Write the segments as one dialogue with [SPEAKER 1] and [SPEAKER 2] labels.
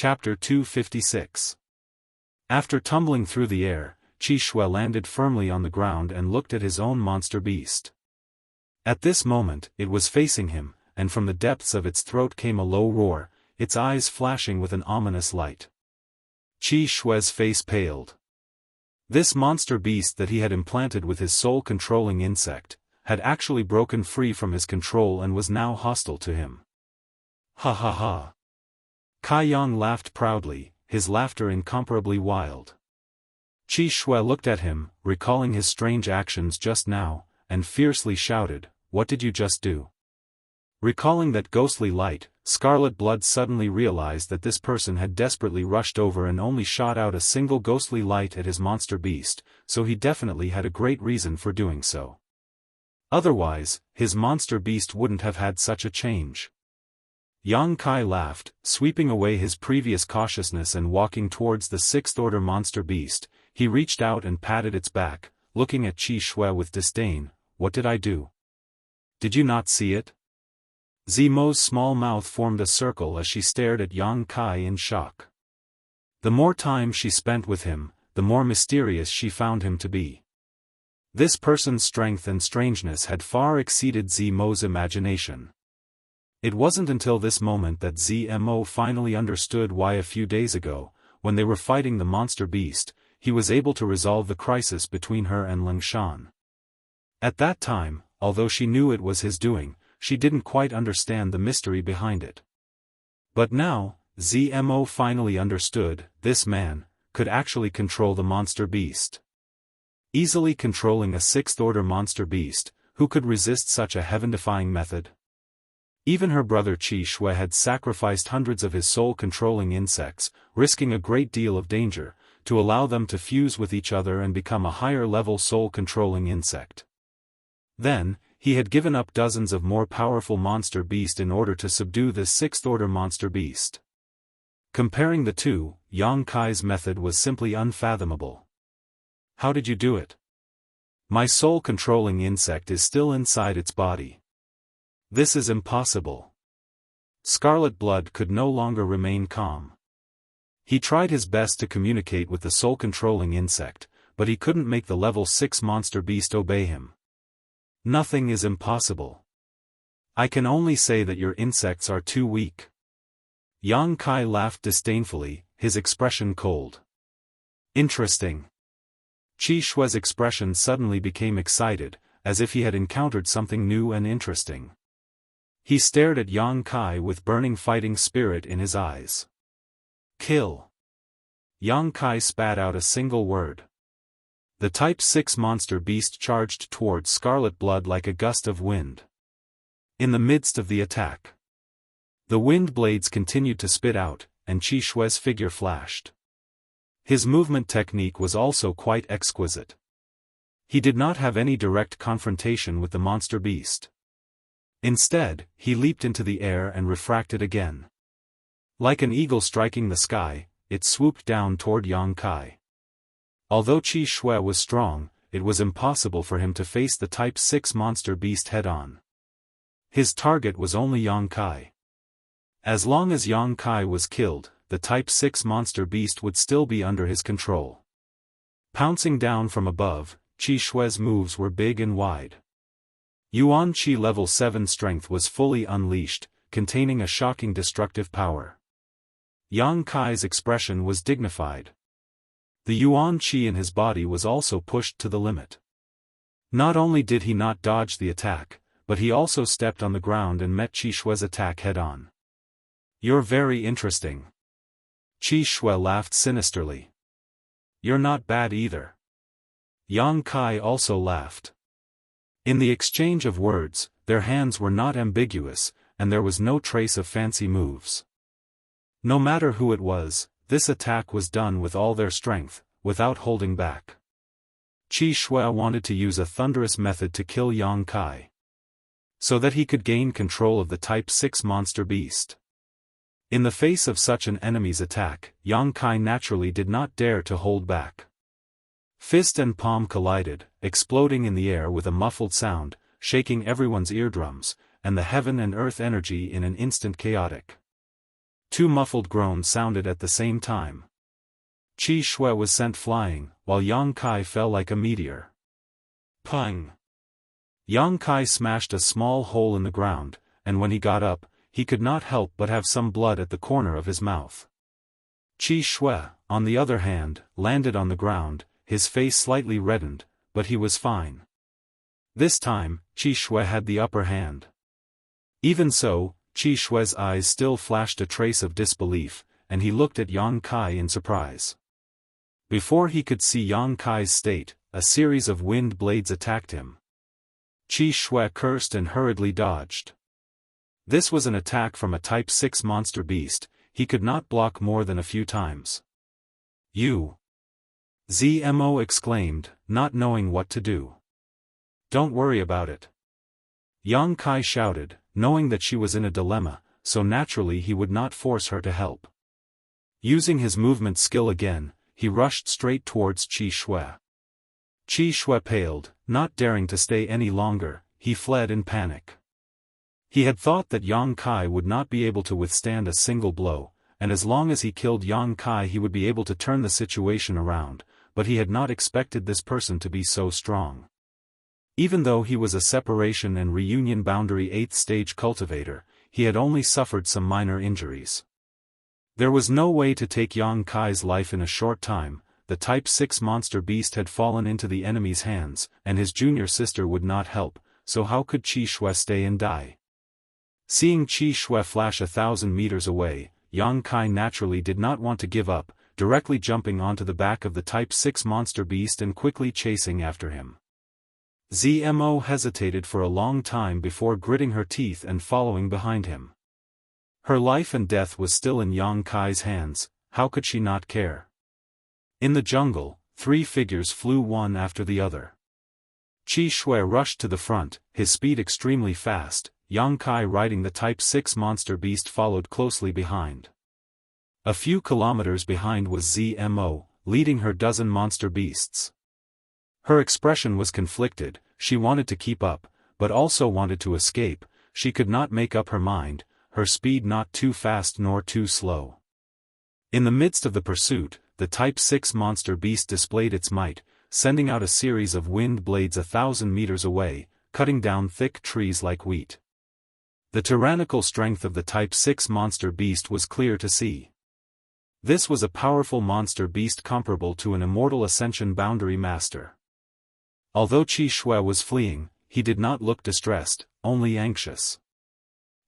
[SPEAKER 1] Chapter 256. After tumbling through the air, Qi Shui landed firmly on the ground and looked at his own monster beast. At this moment, it was facing him, and from the depths of its throat came a low roar, its eyes flashing with an ominous light. Qi Shui's face paled. This monster beast that he had implanted with his soul-controlling insect, had actually broken free from his control and was now hostile to him. Ha ha ha. Kai Yang laughed proudly, his laughter incomparably wild. Qi Shui looked at him, recalling his strange actions just now, and fiercely shouted, "What did you just do?" Recalling that ghostly light, Scarlet Blood suddenly realized that this person had desperately rushed over and only shot out a single ghostly light at his monster beast, so he definitely had a great reason for doing so. Otherwise, his monster beast wouldn't have had such a change. Yang Kai laughed, sweeping away his previous cautiousness and walking towards the sixth-order monster beast. He reached out and patted its back, looking at Qi Shui with disdain. "What did I do? Did you not see it?" Zimo's small mouth formed a circle as she stared at Yang Kai in shock. The more time she spent with him, the more mysterious she found him to be. This person's strength and strangeness had far exceeded Zimo's imagination. It wasn't until this moment that Zmo finally understood why a few days ago, when they were fighting the monster beast, he was able to resolve the crisis between her and Lingshan. At that time, although she knew it was his doing, she didn't quite understand the mystery behind it. But now, Zmo finally understood, this man could actually control the monster beast. Easily controlling a sixth-order monster beast, who could resist such a heaven-defying method? Even her brother Qi Shui had sacrificed hundreds of his soul-controlling insects, risking a great deal of danger, to allow them to fuse with each other and become a higher-level soul-controlling insect. Then, he had given up dozens of more powerful monster beasts in order to subdue this sixth-order monster beast. Comparing the two, Yang Kai's method was simply unfathomable. "How did you do it?" "My soul-controlling insect is still inside its body. This is impossible." Scarlet Blood could no longer remain calm. He tried his best to communicate with the soul-controlling insect, but he couldn't make the level 6 monster beast obey him. "Nothing is impossible. I can only say that your insects are too weak." Yang Kai laughed disdainfully, his expression cold. "Interesting." Qi Shui's expression suddenly became excited, as if he had encountered something new and interesting. He stared at Yang Kai with burning fighting spirit in his eyes. "Kill." Yang Kai spat out a single word. The Type 6 monster beast charged towards Scarlet Blood like a gust of wind. In the midst of the attack, the wind blades continued to spit out, and Qi Shui's figure flashed. His movement technique was also quite exquisite. He did not have any direct confrontation with the monster beast. Instead, he leaped into the air and refracted again. Like an eagle striking the sky, it swooped down toward Yang Kai. Although Qi Shui was strong, it was impossible for him to face the Type 6 monster beast head-on. His target was only Yang Kai. As long as Yang Kai was killed, the Type 6 monster beast would still be under his control. Pouncing down from above, Qi Shui's moves were big and wide. Yuan Qi level 7 strength was fully unleashed, containing a shocking destructive power. Yang Kai's expression was dignified. The Yuan Qi in his body was also pushed to the limit. Not only did he not dodge the attack, but he also stepped on the ground and met Qi Shui's attack head-on. "You're very interesting." Qi Shui laughed sinisterly. "You're not bad either." Yang Kai also laughed. In the exchange of words, their hands were not ambiguous, and there was no trace of fancy moves. No matter who it was, this attack was done with all their strength, without holding back. Qi Shui wanted to use a thunderous method to kill Yang Kai, so that he could gain control of the Type 6 monster beast. In the face of such an enemy's attack, Yang Kai naturally did not dare to hold back. Fist and palm collided, exploding in the air with a muffled sound, shaking everyone's eardrums, and the heaven and earth energy in an instant chaotic. Two muffled groans sounded at the same time. Qi Shui was sent flying, while Yang Kai fell like a meteor. Pung! Yang Kai smashed a small hole in the ground, and when he got up, he could not help but have some blood at the corner of his mouth. Qi Shui, on the other hand, landed on the ground, his face slightly reddened, but he was fine. This time, Qi Shui had the upper hand. Even so, Qi Shui's eyes still flashed a trace of disbelief, and he looked at Yang Kai in surprise. Before he could see Yang Kai's state, a series of wind blades attacked him. Qi Shui cursed and hurriedly dodged. This was an attack from a Type 6 monster beast. He could not block more than a few times. You! Zmo exclaimed, not knowing what to do. Don't worry about it. Yang Kai shouted, knowing that she was in a dilemma, so naturally he would not force her to help. Using his movement skill again, he rushed straight towards Qi Shui. Qi Shui paled, not daring to stay any longer. He fled in panic. He had thought that Yang Kai would not be able to withstand a single blow, and as long as he killed Yang Kai he would be able to turn the situation around, but he had not expected this person to be so strong. Even though he was a separation and reunion boundary 8th stage cultivator, he had only suffered some minor injuries. There was no way to take Yang Kai's life in a short time. The Type 6 monster beast had fallen into the enemy's hands, and his junior sister would not help, so how could Qi Shui stay and die? Seeing Qi Shui flash 1,000 meters away, Yang Kai naturally did not want to give up, directly jumping onto the back of the Type 6 monster beast and quickly chasing after him. Zmo hesitated for a long time before gritting her teeth and following behind him. Her life and death was still in Yang Kai's hands, how could she not care? In the jungle, 3 figures flew one after the other. Qi Shui rushed to the front, his speed extremely fast. Yang Kai riding the Type 6 monster beast followed closely behind. A few kilometers behind was Zmo, leading her dozen monster beasts. Her expression was conflicted. She wanted to keep up, but also wanted to escape. She could not make up her mind, her speed not too fast nor too slow. In the midst of the pursuit, the Type 6 monster beast displayed its might, sending out a series of wind blades 1,000 meters away, cutting down thick trees like wheat. The tyrannical strength of the Type 6 monster beast was clear to see. This was a powerful monster beast comparable to an immortal Ascension boundary master. Although Qi Shui was fleeing, he did not look distressed, only anxious.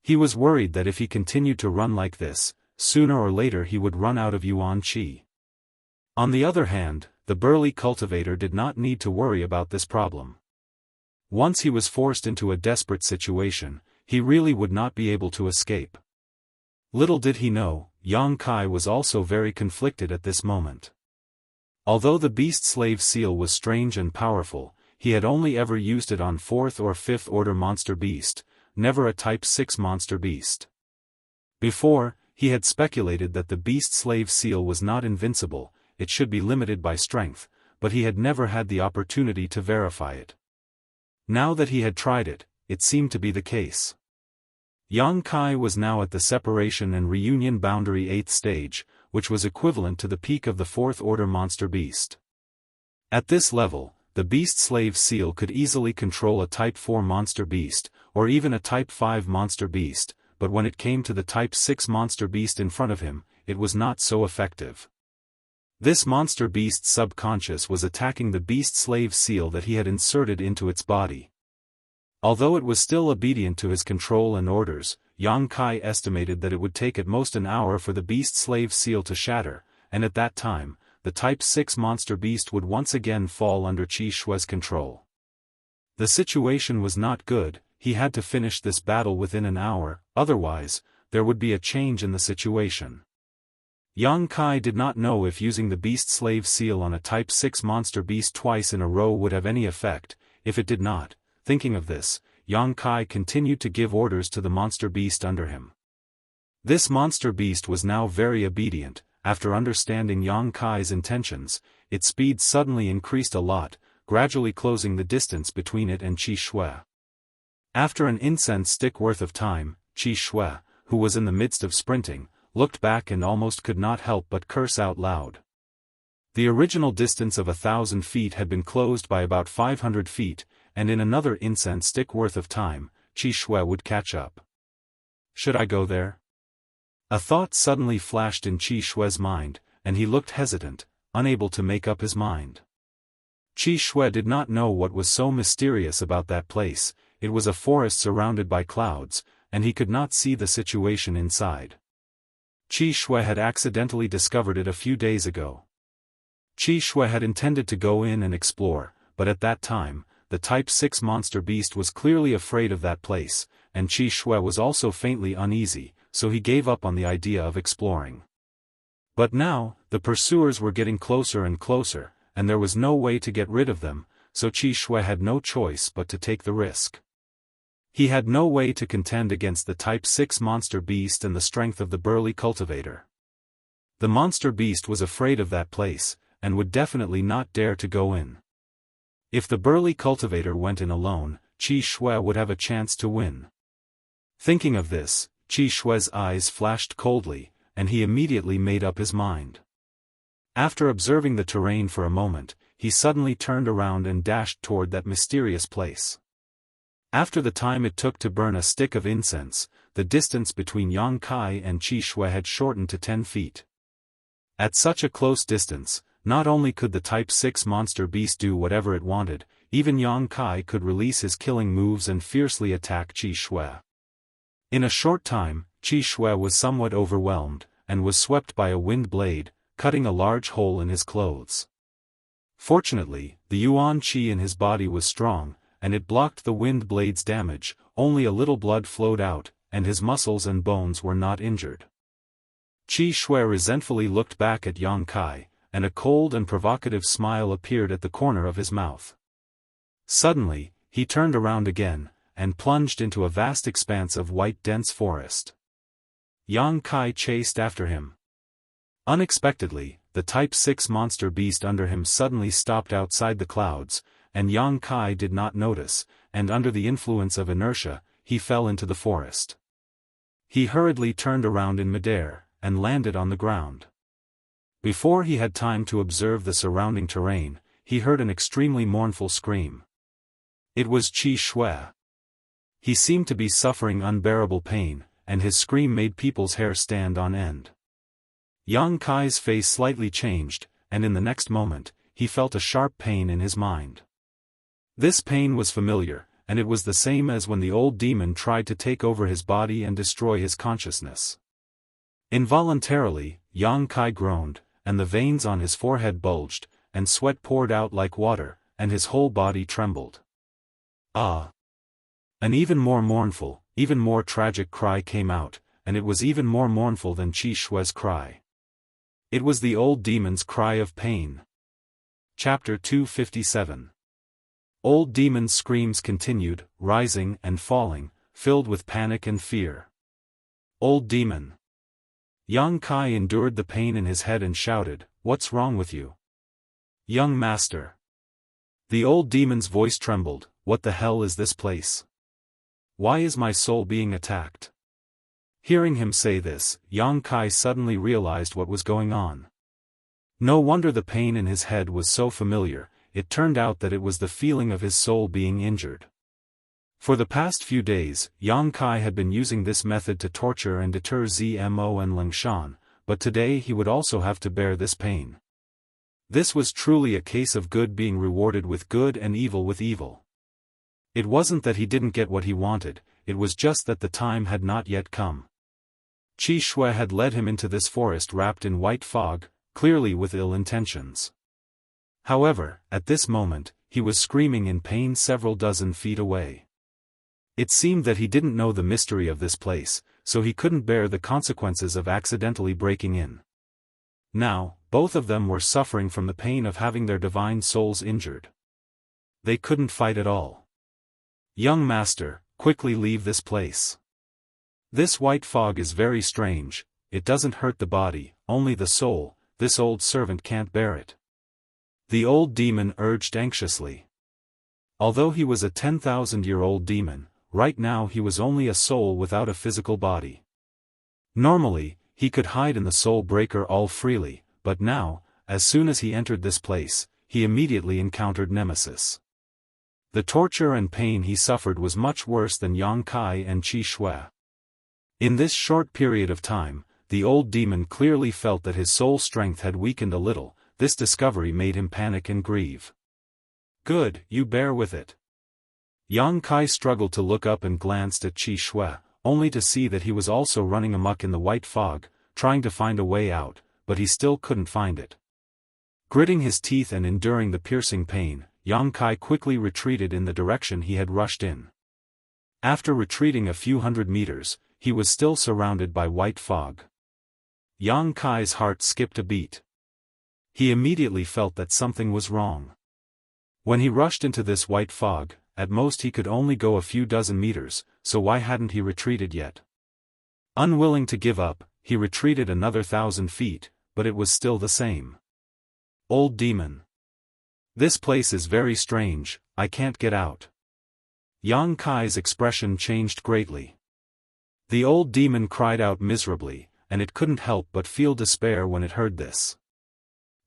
[SPEAKER 1] He was worried that if he continued to run like this, sooner or later he would run out of Yuan Qi. On the other hand, the burly cultivator did not need to worry about this problem. Once he was forced into a desperate situation, he really would not be able to escape. Little did he know, Yang Kai was also very conflicted at this moment. Although the beast slave seal was strange and powerful, he had only ever used it on 4th or 5th order monster beast, never a Type 6 monster beast. Before, he had speculated that the beast slave seal was not invincible, it should be limited by strength, but he had never had the opportunity to verify it. Now that he had tried it, it seemed to be the case. Yang Kai was now at the separation and reunion boundary 8th stage, which was equivalent to the peak of the 4th order monster beast. At this level, the beast slave seal could easily control a Type 4 monster beast, or even a Type 5 monster beast, but when it came to the Type 6 monster beast in front of him, it was not so effective. This monster beast's subconscious was attacking the beast slave seal that he had inserted into its body. Although it was still obedient to his control and orders, Yang Kai estimated that it would take at most an hour for the beast slave seal to shatter, and at that time, the Type 6 monster beast would once again fall under Qi Shui's control. The situation was not good. He had to finish this battle within an hour, otherwise, there would be a change in the situation. Yang Kai did not know if using the beast slave seal on a Type 6 monster beast twice in a row would have any effect. If it did not, thinking of this, Yang Kai continued to give orders to the monster beast under him. This monster beast was now very obedient. After understanding Yang Kai's intentions, its speed suddenly increased a lot, gradually closing the distance between it and Qi Shui. After an incense stick worth of time, Qi Shui, who was in the midst of sprinting, looked back and almost could not help but curse out loud. The original distance of 1,000 feet had been closed by about 500 feet, and in another incense stick worth of time, Qi Shui would catch up. Should I go there? A thought suddenly flashed in Qi Shui's mind, and he looked hesitant, unable to make up his mind. Qi Shui did not know what was so mysterious about that place. It was a forest surrounded by clouds, and he could not see the situation inside. Qi Shui had accidentally discovered it a few days ago. Qi Shui had intended to go in and explore, but at that time, the Type 6 monster beast was clearly afraid of that place, and Qi Shui was also faintly uneasy, so he gave up on the idea of exploring. But now, the pursuers were getting closer and closer, and there was no way to get rid of them, so Qi Shui had no choice but to take the risk. He had no way to contend against the Type 6 monster beast and the strength of the burly cultivator. The monster beast was afraid of that place, and would definitely not dare to go in. If the burly cultivator went in alone, Qi Shui would have a chance to win. Thinking of this, Qi Shui's eyes flashed coldly, and he immediately made up his mind. After observing the terrain for a moment, he suddenly turned around and dashed toward that mysterious place. After the time it took to burn a stick of incense, the distance between Yang Kai and Qi Shui had shortened to 10 feet. At such a close distance, not only could the Type 6 monster beast do whatever it wanted, even Yang Kai could release his killing moves and fiercely attack Qi Shui. In a short time, Qi Shui was somewhat overwhelmed, and was swept by a wind blade, cutting a large hole in his clothes. Fortunately, the Yuan Qi in his body was strong, and it blocked the wind blade's damage. Only a little blood flowed out, and his muscles and bones were not injured. Qi Shui resentfully looked back at Yang Kai, and a cold and provocative smile appeared at the corner of his mouth. Suddenly, he turned around again, and plunged into a vast expanse of white dense forest. Yang Kai chased after him. Unexpectedly, the Type 6 monster beast under him suddenly stopped outside the clouds, and Yang Kai did not notice, and under the influence of inertia, he fell into the forest. He hurriedly turned around in midair, and landed on the ground. Before he had time to observe the surrounding terrain, he heard an extremely mournful scream. It was Qi Shui. He seemed to be suffering unbearable pain, and his scream made people's hair stand on end. Yang Kai's face slightly changed, and in the next moment, he felt a sharp pain in his mind. This pain was familiar, and it was the same as when the old demon tried to take over his body and destroy his consciousness. Involuntarily, Yang Kai groaned, and the veins on his forehead bulged, and sweat poured out like water, and his whole body trembled. Ah! An even more mournful, even more tragic cry came out, and it was even more mournful than Qi Shui's cry. It was the old demon's cry of pain. Chapter 257. Old demon's screams continued, rising and falling, filled with panic and fear. Old demon. Yang Kai endured the pain in his head and shouted, "What's wrong with you?" Young master. The old demon's voice trembled, "What the hell is this place? Why is my soul being attacked?" Hearing him say this, Yang Kai suddenly realized what was going on. No wonder the pain in his head was so familiar. It turned out that it was the feeling of his soul being injured. For the past few days, Yang Kai had been using this method to torture and deter Zmo and Lingshan, but today he would also have to bear this pain. This was truly a case of good being rewarded with good and evil with evil. It wasn't that he didn't get what he wanted, it was just that the time had not yet come. Qi Shui had led him into this forest wrapped in white fog, clearly with ill intentions. However, at this moment, he was screaming in pain several dozen feet away. It seemed that he didn't know the mystery of this place, so he couldn't bear the consequences of accidentally breaking in. Now, both of them were suffering from the pain of having their divine souls injured. They couldn't fight at all. Young master, quickly leave this place. This white fog is very strange, it doesn't hurt the body, only the soul, this old servant can't bear it. The old demon urged anxiously. Although he was a 10,000-year-old demon, right now he was only a soul without a physical body. Normally, he could hide in the soul breaker all freely, but now, as soon as he entered this place, he immediately encountered nemesis. The torture and pain he suffered was much worse than Yang Kai and Qi Shui. In this short period of time, the old demon clearly felt that his soul strength had weakened a little. This discovery made him panic and grieve. Good, you bear with it. Yang Kai struggled to look up and glanced at Qi Shui, only to see that he was also running amok in the white fog, trying to find a way out, but he still couldn't find it. Gritting his teeth and enduring the piercing pain, Yang Kai quickly retreated in the direction he had rushed in. After retreating a few hundred meters, he was still surrounded by white fog. Yang Kai's heart skipped a beat. He immediately felt that something was wrong. When he rushed into this white fog, at most he could only go a few dozen meters, so why hadn't he retreated yet? Unwilling to give up, he retreated another 1,000 feet, but it was still the same. Old demon. This place is very strange, I can't get out. Yang Kai's expression changed greatly. The old demon cried out miserably, and it couldn't help but feel despair when it heard this.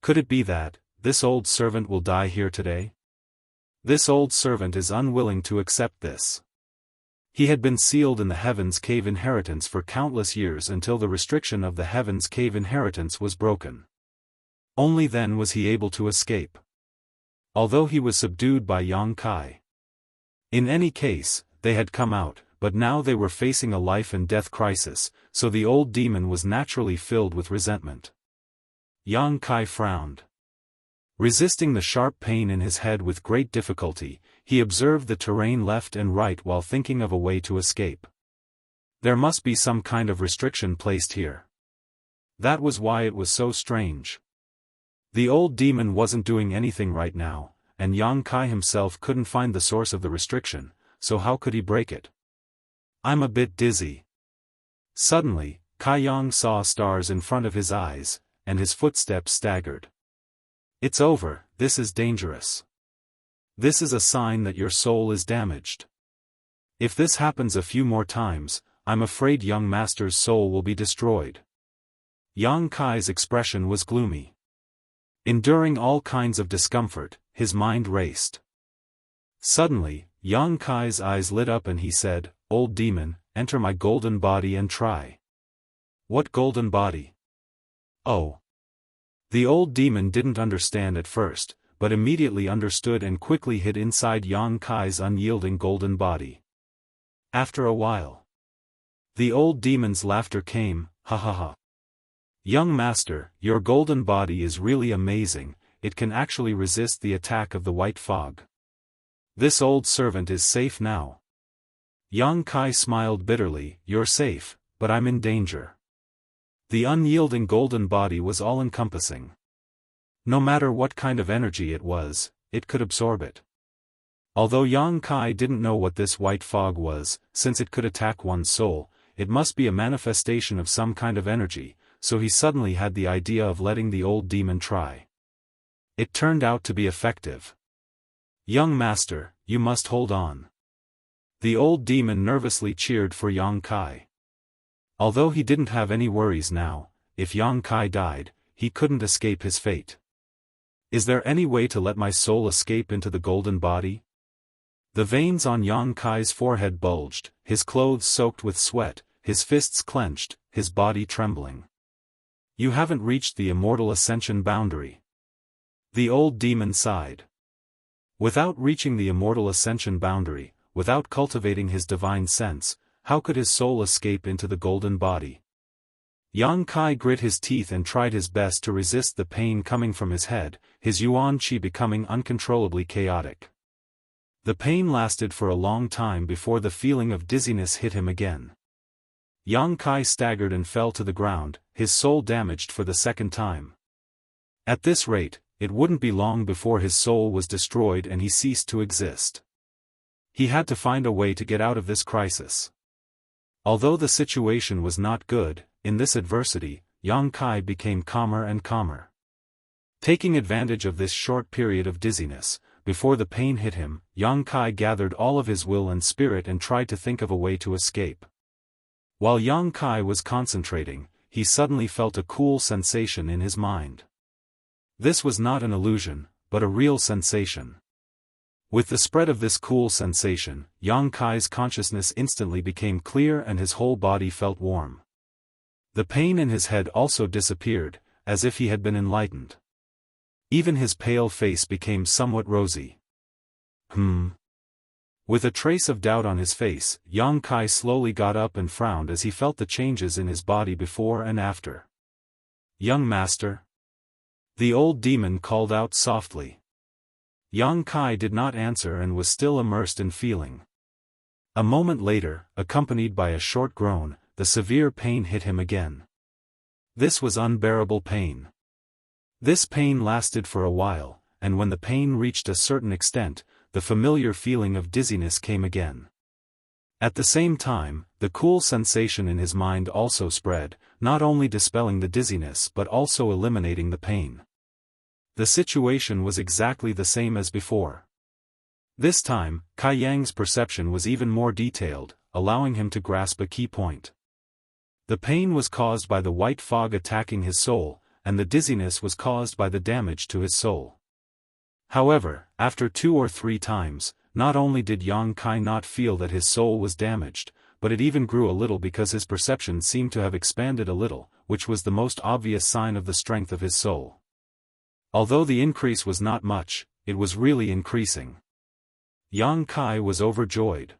[SPEAKER 1] Could it be that, this old servant will die here today? This old servant is unwilling to accept this. He had been sealed in the Heaven's Cave inheritance for countless years until the restriction of the Heaven's Cave inheritance was broken. Only then was he able to escape. Although he was subdued by Yang Kai. In any case, they had come out, but now they were facing a life and death crisis, so the old demon was naturally filled with resentment. Yang Kai frowned. Resisting the sharp pain in his head with great difficulty, he observed the terrain left and right while thinking of a way to escape. There must be some kind of restriction placed here. That was why it was so strange. The old demon wasn't doing anything right now, and Yang Kai himself couldn't find the source of the restriction, so how could he break it? I'm a bit dizzy. Suddenly, Kai Yang saw stars in front of his eyes, and his footsteps staggered. It's over, this is dangerous. This is a sign that your soul is damaged. If this happens a few more times, I'm afraid young master's soul will be destroyed. Yang Kai's expression was gloomy. Enduring all kinds of discomfort, his mind raced. Suddenly, Yang Kai's eyes lit up and he said, "Old demon, enter my golden body and try." What golden body? Oh. The old demon didn't understand at first, but immediately understood and quickly hid inside Yang Kai's unyielding golden body. After a while, the old demon's laughter came, ha ha ha. Young master, your golden body is really amazing, it can actually resist the attack of the white fog. This old servant is safe now. Yang Kai smiled bitterly, you're safe, but I'm in danger. The unyielding golden body was all-encompassing. No matter what kind of energy it was, it could absorb it. Although Yang Kai didn't know what this white fog was, since it could attack one's soul, it must be a manifestation of some kind of energy, so he suddenly had the idea of letting the old demon try. It turned out to be effective. Young master, you must hold on. The old demon nervously cheered for Yang Kai. Although he didn't have any worries now, if Yang Kai died, he couldn't escape his fate. Is there any way to let my soul escape into the golden body? The veins on Yang Kai's forehead bulged, his clothes soaked with sweat, his fists clenched, his body trembling. You haven't reached the immortal ascension boundary. The old demon sighed. Without reaching the immortal ascension boundary, without cultivating his divine sense, how could his soul escape into the golden body? Yang Kai grit his teeth and tried his best to resist the pain coming from his head, his yuan qi becoming uncontrollably chaotic. The pain lasted for a long time before the feeling of dizziness hit him again. Yang Kai staggered and fell to the ground, his soul damaged for the second time. At this rate, it wouldn't be long before his soul was destroyed and he ceased to exist. He had to find a way to get out of this crisis. Although the situation was not good, in this adversity, Yang Kai became calmer and calmer. Taking advantage of this short period of dizziness, before the pain hit him, Yang Kai gathered all of his will and spirit and tried to think of a way to escape. While Yang Kai was concentrating, he suddenly felt a cool sensation in his mind. This was not an illusion, but a real sensation. With the spread of this cool sensation, Yang Kai's consciousness instantly became clear and his whole body felt warm. The pain in his head also disappeared, as if he had been enlightened. Even his pale face became somewhat rosy. With a trace of doubt on his face, Yang Kai slowly got up and frowned as he felt the changes in his body before and after. "Young master?" the old demon called out softly. Yang Kai did not answer and was still immersed in feeling. A moment later, accompanied by a short groan, the severe pain hit him again. This was unbearable pain. This pain lasted for a while, and when the pain reached a certain extent, the familiar feeling of dizziness came again. At the same time, the cool sensation in his mind also spread, not only dispelling the dizziness but also eliminating the pain. The situation was exactly the same as before. This time, Kai Yang's perception was even more detailed, allowing him to grasp a key point. The pain was caused by the white fog attacking his soul, and the dizziness was caused by the damage to his soul. However, after 2 or 3 times, not only did Yang Kai not feel that his soul was damaged, but it even grew a little because his perception seemed to have expanded a little, which was the most obvious sign of the strength of his soul. Although the increase was not much, it was really increasing. Yang Kai was overjoyed.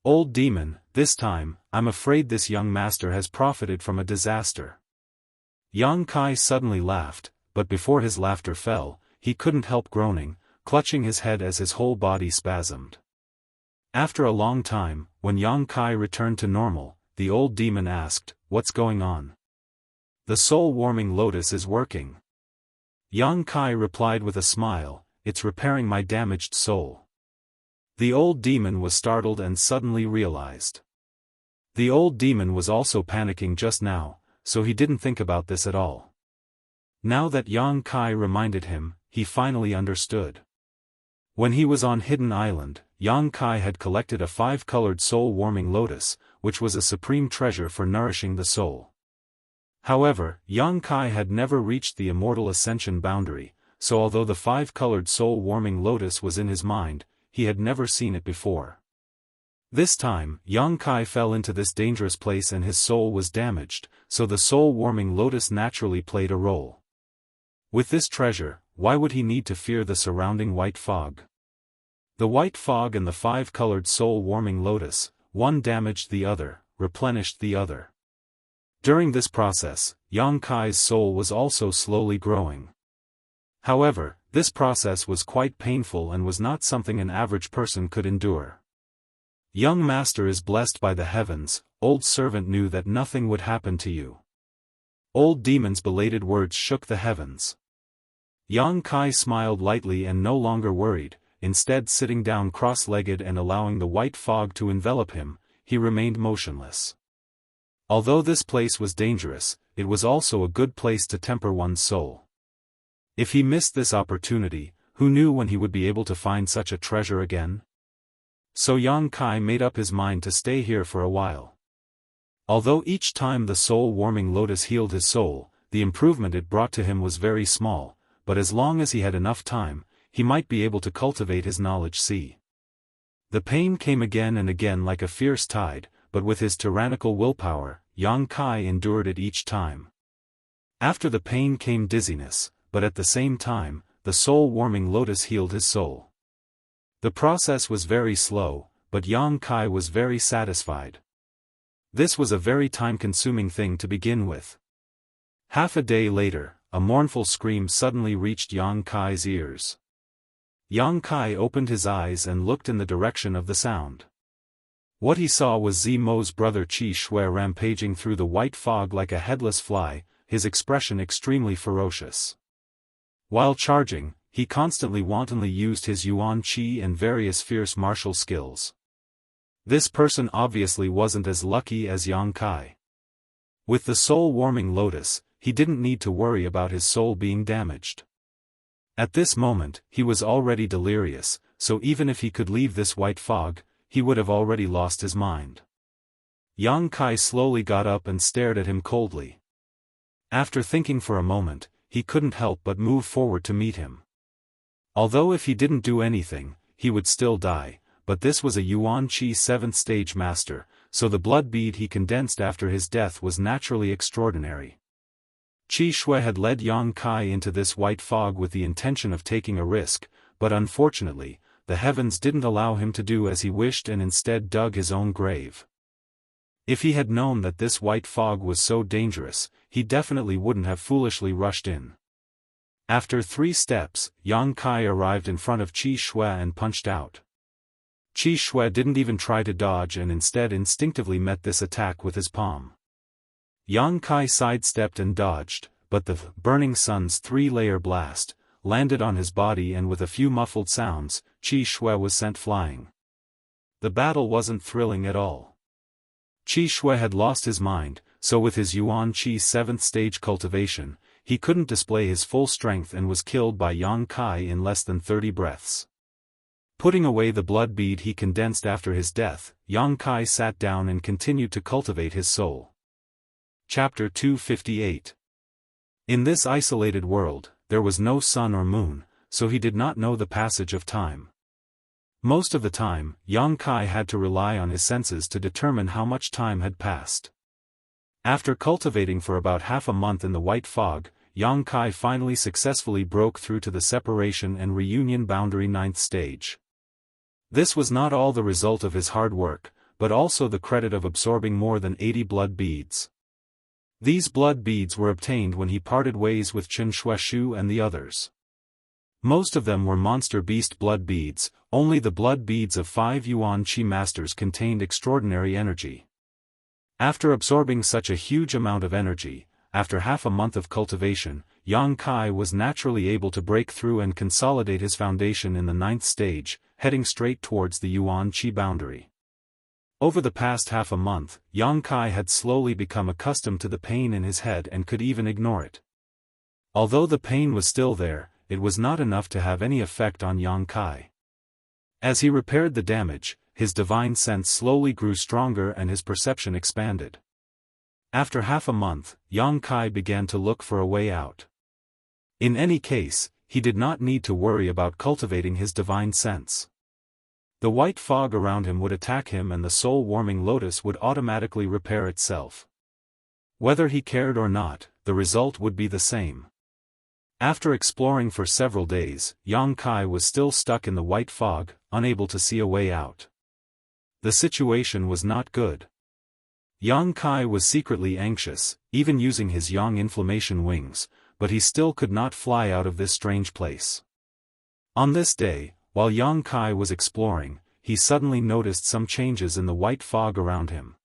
[SPEAKER 1] "Old demon, this time, I'm afraid this young master has profited from a disaster." Yang Kai suddenly laughed, but before his laughter fell, he couldn't help groaning, clutching his head as his whole body spasmed. After a long time, when Yang Kai returned to normal, the old demon asked, "What's going on?" "The soul-warming lotus is working." Yang Kai replied with a smile, "It's repairing my damaged soul." The old demon was startled and suddenly realized. The old demon was also panicking just now, so he didn't think about this at all. Now that Yang Kai reminded him, he finally understood. When he was on Hidden Island, Yang Kai had collected a 5-colored soul-warming lotus, which was a supreme treasure for nourishing the soul. However, Yang Kai had never reached the immortal ascension boundary, so although the 5-colored soul-warming lotus was in his mind, he had never seen it before. This time, Yang Kai fell into this dangerous place and his soul was damaged, so the soul-warming lotus naturally played a role. With this treasure, why would he need to fear the surrounding white fog? The white fog and the 5-colored soul-warming lotus, one damaged the other, replenished the other. During this process, Yang Kai's soul was also slowly growing. However, this process was quite painful and was not something an average person could endure. "Young master is blessed by the heavens, old servant knew that nothing would happen to you." Old demon's belated words shook the heavens. Yang Kai smiled lightly and no longer worried, instead sitting down cross-legged and allowing the white fog to envelop him, he remained motionless. Although this place was dangerous, it was also a good place to temper one's soul. If he missed this opportunity, who knew when he would be able to find such a treasure again? So Yang Kai made up his mind to stay here for a while. Although each time the soul-warming lotus healed his soul, the improvement it brought to him was very small, but as long as he had enough time, he might be able to cultivate his knowledge. The pain came again and again like a fierce tide, but with his tyrannical willpower, Yang Kai endured it each time. After the pain came dizziness, but at the same time, the soul-warming lotus healed his soul. The process was very slow, but Yang Kai was very satisfied. This was a very time-consuming thing to begin with. Half a day later, a mournful scream suddenly reached Yang Kai's ears. Yang Kai opened his eyes and looked in the direction of the sound. What he saw was Zimo's brother Qi Shui rampaging through the white fog like a headless fly, his expression extremely ferocious. While charging, he constantly wantonly used his Yuan Qi and various fierce martial skills. This person obviously wasn't as lucky as Yang Kai. With the soul-warming lotus, he didn't need to worry about his soul being damaged. At this moment, he was already delirious, so even if he could leave this white fog, he would have already lost his mind. Yang Kai slowly got up and stared at him coldly. After thinking for a moment, he couldn't help but move forward to meet him. Although if he didn't do anything, he would still die, but this was a Yuan Qi 7th stage master, so the blood bead he condensed after his death was naturally extraordinary. Qi Shui had led Yang Kai into this white fog with the intention of taking a risk, but unfortunately, the heavens didn't allow him to do as he wished and instead dug his own grave. If he had known that this white fog was so dangerous, he definitely wouldn't have foolishly rushed in. After 3 steps, Yang Kai arrived in front of Qi Shui and punched out. Qi Shui didn't even try to dodge and instead instinctively met this attack with his palm. Yang Kai sidestepped and dodged, but the Burning Sun's 3-layer blast landed on his body and with a few muffled sounds, Qi Shui was sent flying. The battle wasn't thrilling at all. Qi Shui had lost his mind, so with his Yuan Qi 7th stage cultivation, he couldn't display his full strength and was killed by Yang Kai in less than 30 breaths. Putting away the blood bead he condensed after his death, Yang Kai sat down and continued to cultivate his soul. Chapter 258. In this isolated world, there was no sun or moon, so he did not know the passage of time. Most of the time, Yang Kai had to rely on his senses to determine how much time had passed. After cultivating for about half a month in the white fog, Yang Kai finally successfully broke through to the separation and reunion boundary 9th stage. This was not all the result of his hard work, but also the credit of absorbing more than 80 blood beads. These blood beads were obtained when he parted ways with Chen Shuishu and the others. Most of them were monster beast blood beads, only the blood beads of 5 Yuan Qi masters contained extraordinary energy. After absorbing such a huge amount of energy, after half a month of cultivation, Yang Kai was naturally able to break through and consolidate his foundation in the 9th stage, heading straight towards the Yuan Qi boundary. Over the past half a month, Yang Kai had slowly become accustomed to the pain in his head and could even ignore it. Although the pain was still there, it was not enough to have any effect on Yang Kai. As he repaired the damage, his divine sense slowly grew stronger and his perception expanded. After half a month, Yang Kai began to look for a way out. In any case, he did not need to worry about cultivating his divine sense. The white fog around him would attack him and the soul-warming lotus would automatically repair itself. Whether he cared or not, the result would be the same. After exploring for several days, Yang Kai was still stuck in the white fog, unable to see a way out. The situation was not good. Yang Kai was secretly anxious, even using his yang inflammation wings, but he still could not fly out of this strange place. On this day, while Yang Kai was exploring, he suddenly noticed some changes in the white fog around him.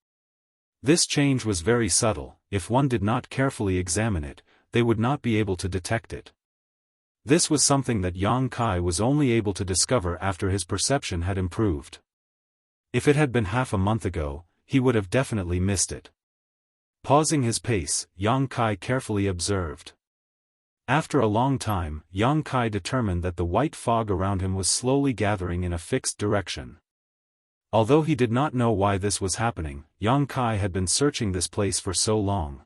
[SPEAKER 1] This change was very subtle. If one did not carefully examine it, they would not be able to detect it. This was something that Yang Kai was only able to discover after his perception had improved. If it had been half a month ago, he would have definitely missed it. Pausing his pace, Yang Kai carefully observed. After a long time, Yang Kai determined that the white fog around him was slowly gathering in a fixed direction. Although he did not know why this was happening, Yang Kai had been searching this place for so long.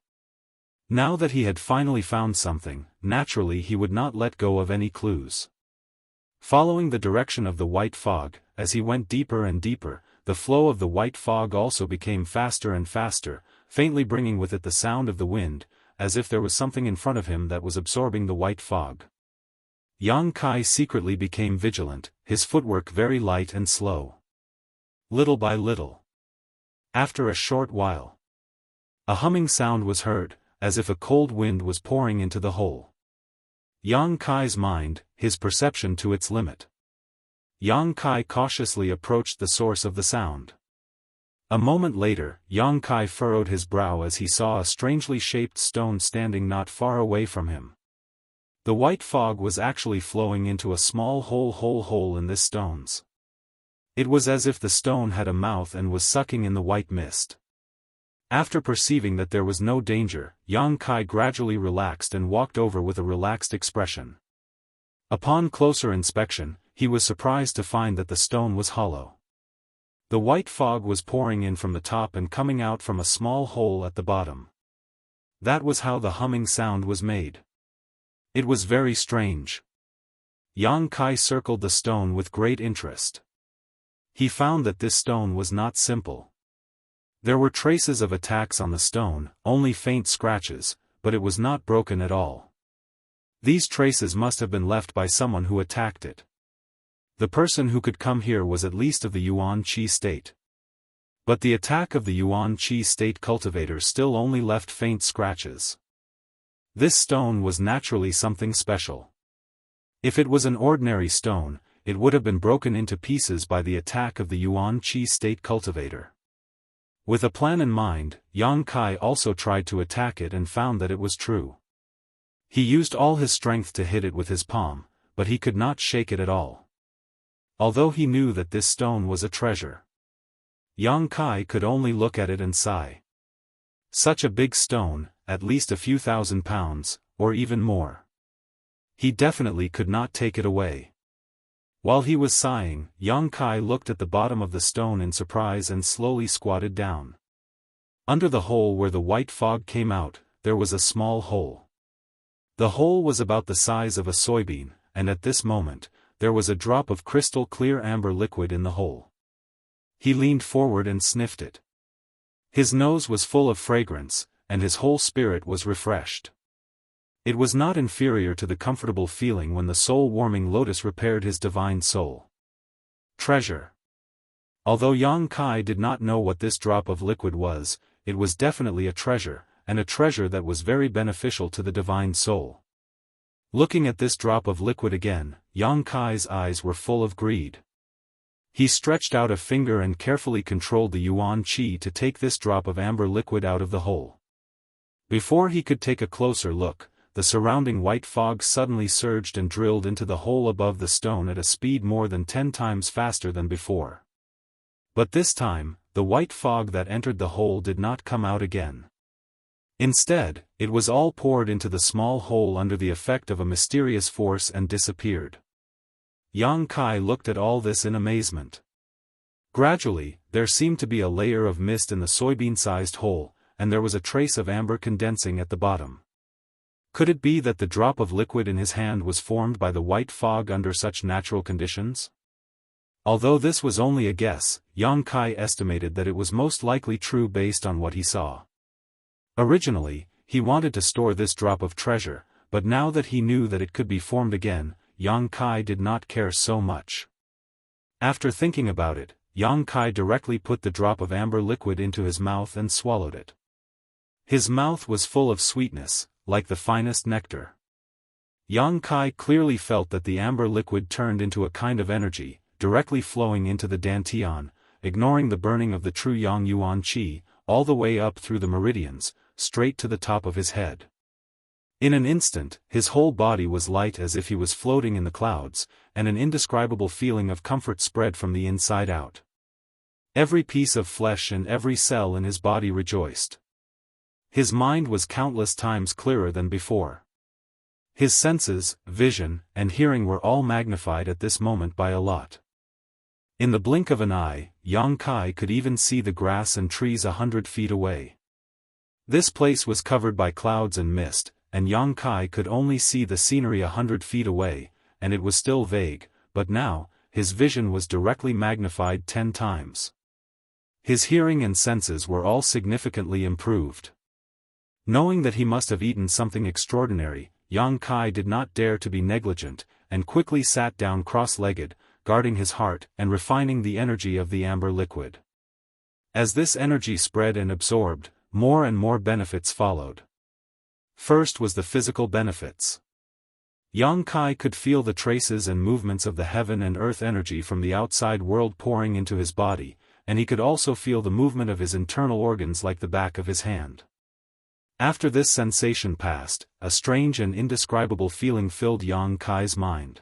[SPEAKER 1] Now that he had finally found something, naturally he would not let go of any clues. Following the direction of the white fog, as he went deeper and deeper, the flow of the white fog also became faster and faster, faintly bringing with it the sound of the wind, as if there was something in front of him that was absorbing the white fog. Yang Kai secretly became vigilant, his footwork very light and slow. Little by little. After a short while, a humming sound was heard, as if a cold wind was pouring into the hole. Yang Kai's mind, his perception to its limit. Yang Kai cautiously approached the source of the sound. A moment later, Yang Kai furrowed his brow as he saw a strangely shaped stone standing not far away from him. The white fog was actually flowing into a small hole in this stones. It was as if the stone had a mouth and was sucking in the white mist. After perceiving that there was no danger, Yang Kai gradually relaxed and walked over with a relaxed expression. Upon closer inspection, he was surprised to find that the stone was hollow. The white fog was pouring in from the top and coming out from a small hole at the bottom. That was how the humming sound was made. It was very strange. Yang Kai circled the stone with great interest. He found that this stone was not simple. There were traces of attacks on the stone, only faint scratches, but it was not broken at all. These traces must have been left by someone who attacked it. The person who could come here was at least of the Yuan Qi state. But the attack of the Yuan Qi state cultivators still only left faint scratches. This stone was naturally something special. If it was an ordinary stone, it would have been broken into pieces by the attack of the Yuan Qi state cultivator. With a plan in mind, Yang Kai also tried to attack it and found that it was true. He used all his strength to hit it with his palm, but he could not shake it at all. Although he knew that this stone was a treasure, Yang Kai could only look at it and sigh. Such a big stone, at least a few thousand pounds, or even more. He definitely could not take it away. While he was sighing, Yang Kai looked at the bottom of the stone in surprise and slowly squatted down. Under the hole where the white fog came out, there was a small hole. The hole was about the size of a soybean, and at this moment, there was a drop of crystal clear amber liquid in the hole. He leaned forward and sniffed it. His nose was full of fragrance, and his whole spirit was refreshed. It was not inferior to the comfortable feeling when the soul-warming lotus repaired his divine soul. Treasure. Although Yang Kai did not know what this drop of liquid was, it was definitely a treasure, and a treasure that was very beneficial to the divine soul. Looking at this drop of liquid again, Yang Kai's eyes were full of greed. He stretched out a finger and carefully controlled the Yuan Qi to take this drop of amber liquid out of the hole. Before he could take a closer look, the surrounding white fog suddenly surged and drilled into the hole above the stone at a speed more than 10 times faster than before. But this time, the white fog that entered the hole did not come out again. Instead, it was all poured into the small hole under the effect of a mysterious force and disappeared. Yang Kai looked at all this in amazement. Gradually, there seemed to be a layer of mist in the soybean-sized hole, and there was a trace of amber condensing at the bottom. Could it be that the drop of liquid in his hand was formed by the white fog under such natural conditions? Although this was only a guess, Yang Kai estimated that it was most likely true based on what he saw. Originally, he wanted to store this drop of treasure, but now that he knew that it could be formed again, Yang Kai did not care so much. After thinking about it, Yang Kai directly put the drop of amber liquid into his mouth and swallowed it. His mouth was full of sweetness, like the finest nectar. Yang Kai clearly felt that the amber liquid turned into a kind of energy, directly flowing into the dantian, ignoring the burning of the true Yang Yuan Qi, all the way up through the meridians, straight to the top of his head. In an instant, his whole body was light as if he was floating in the clouds, and an indescribable feeling of comfort spread from the inside out. Every piece of flesh and every cell in his body rejoiced. His mind was countless times clearer than before. His senses, vision, and hearing were all magnified at this moment by a lot. In the blink of an eye, Yang Kai could even see the grass and trees 100 feet away. This place was covered by clouds and mist, and Yang Kai could only see the scenery 100 feet away, and it was still vague, but now, his vision was directly magnified 10 times. His hearing and senses were all significantly improved. Knowing that he must have eaten something extraordinary, Yang Kai did not dare to be negligent, and quickly sat down cross-legged, guarding his heart and refining the energy of the amber liquid. As this energy spread and absorbed, more and more benefits followed. First was the physical benefits. Yang Kai could feel the traces and movements of the heaven and earth energy from the outside world pouring into his body, and he could also feel the movement of his internal organs like the back of his hand. After this sensation passed, a strange and indescribable feeling filled Yang Kai's mind.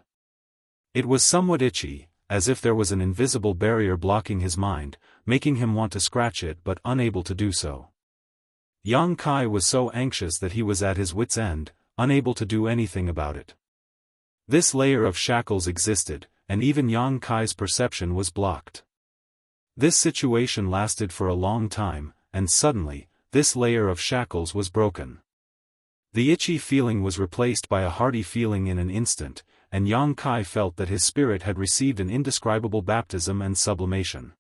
[SPEAKER 1] It was somewhat itchy, as if there was an invisible barrier blocking his mind, making him want to scratch it but unable to do so. Yang Kai was so anxious that he was at his wit's end, unable to do anything about it. This layer of shackles existed, and even Yang Kai's perception was blocked. This situation lasted for a long time, and suddenly, this layer of shackles was broken. The itchy feeling was replaced by a hearty feeling in an instant, and Yang Kai felt that his spirit had received an indescribable baptism and sublimation.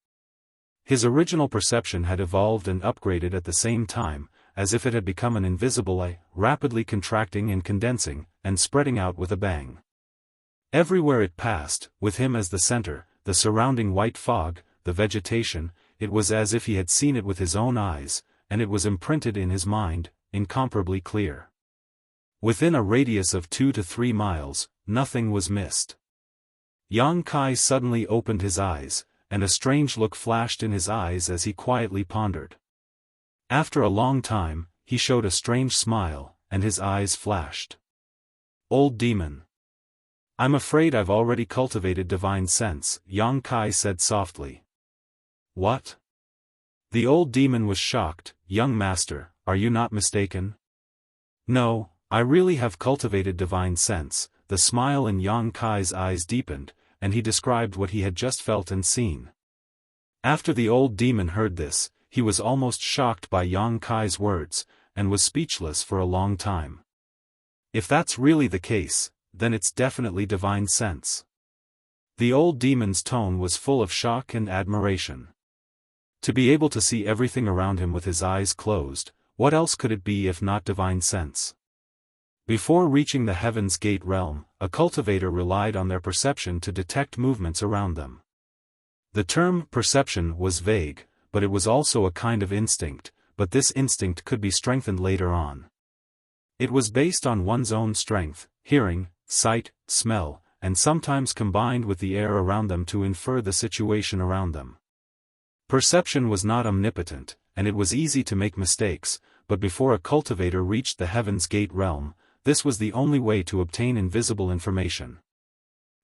[SPEAKER 1] His original perception had evolved and upgraded at the same time, as if it had become an invisible eye, rapidly contracting and condensing, and spreading out with a bang. Everywhere it passed, with him as the center, the surrounding white fog, the vegetation, it was as if he had seen it with his own eyes, and it was imprinted in his mind, incomparably clear. Within a radius of 2 to 3 miles, nothing was missed. Yang Kai suddenly opened his eyes, and a strange look flashed in his eyes as he quietly pondered. After a long time, he showed a strange smile, and his eyes flashed. "Old demon. I'm afraid I've already cultivated divine sense," Yang Kai said softly. "What?" The old demon was shocked. "Young master, are you not mistaken?" "No, I really have cultivated divine sense." The smile in Yang Kai's eyes deepened, and he described what he had just felt and seen. After the old demon heard this, he was almost shocked by Yang Kai's words, and was speechless for a long time. If that's really the case, then it's definitely divine sense. The old demon's tone was full of shock and admiration. To be able to see everything around him with his eyes closed, what else could it be if not divine sense? Before reaching the Heaven's Gate realm, a cultivator relied on their perception to detect movements around them. The term perception was vague, but it was also a kind of instinct, but this instinct could be strengthened later on. It was based on one's own strength, hearing, sight, smell, and sometimes combined with the air around them to infer the situation around them. Perception was not omnipotent, and it was easy to make mistakes, but before a cultivator reached the Heaven's Gate realm, this was the only way to obtain invisible information.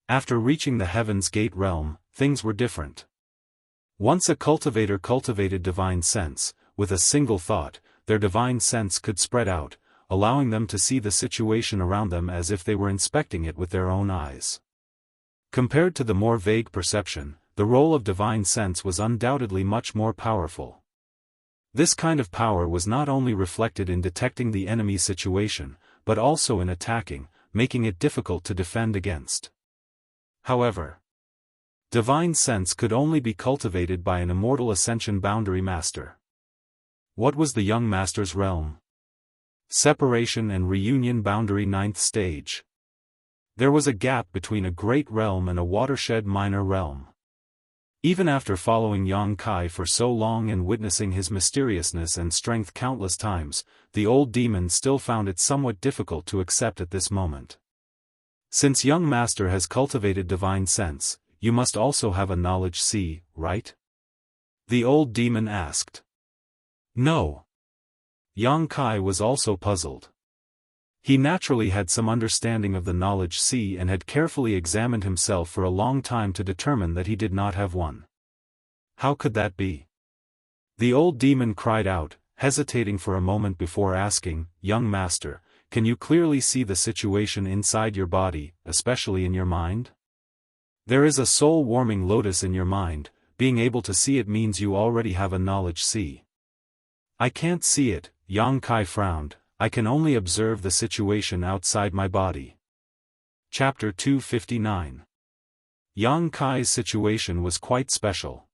[SPEAKER 1] After reaching the Heaven's Gate realm, things were different. Once a cultivator cultivated divine sense, with a single thought, their divine sense could spread out, allowing them to see the situation around them as if they were inspecting it with their own eyes. Compared to the more vague perception, the role of divine sense was undoubtedly much more powerful. This kind of power was not only reflected in detecting the enemy's situation, but also in attacking, making it difficult to defend against. However, divine sense could only be cultivated by an immortal Ascension boundary master. What was the young master's realm? Separation and reunion boundary 9th stage. There was a gap between a great realm and a watershed minor realm. Even after following Yang Kai for so long and witnessing his mysteriousness and strength countless times, the old demon still found it somewhat difficult to accept at this moment. Since young master has cultivated divine sense, you must also have a knowledge sea, right? The old demon asked. No. Yang Kai was also puzzled. He naturally had some understanding of the knowledge sea and had carefully examined himself for a long time to determine that he did not have one. How could that be? The old demon cried out, hesitating for a moment before asking, "Young master, can you clearly see the situation inside your body, especially in your mind? There is a soul-warming lotus in your mind, being able to see it means you already have a knowledge sea." "I can't see it," Yang Kai frowned. "I can only observe the situation outside my body." Chapter 259. Yang Kai's situation was quite special.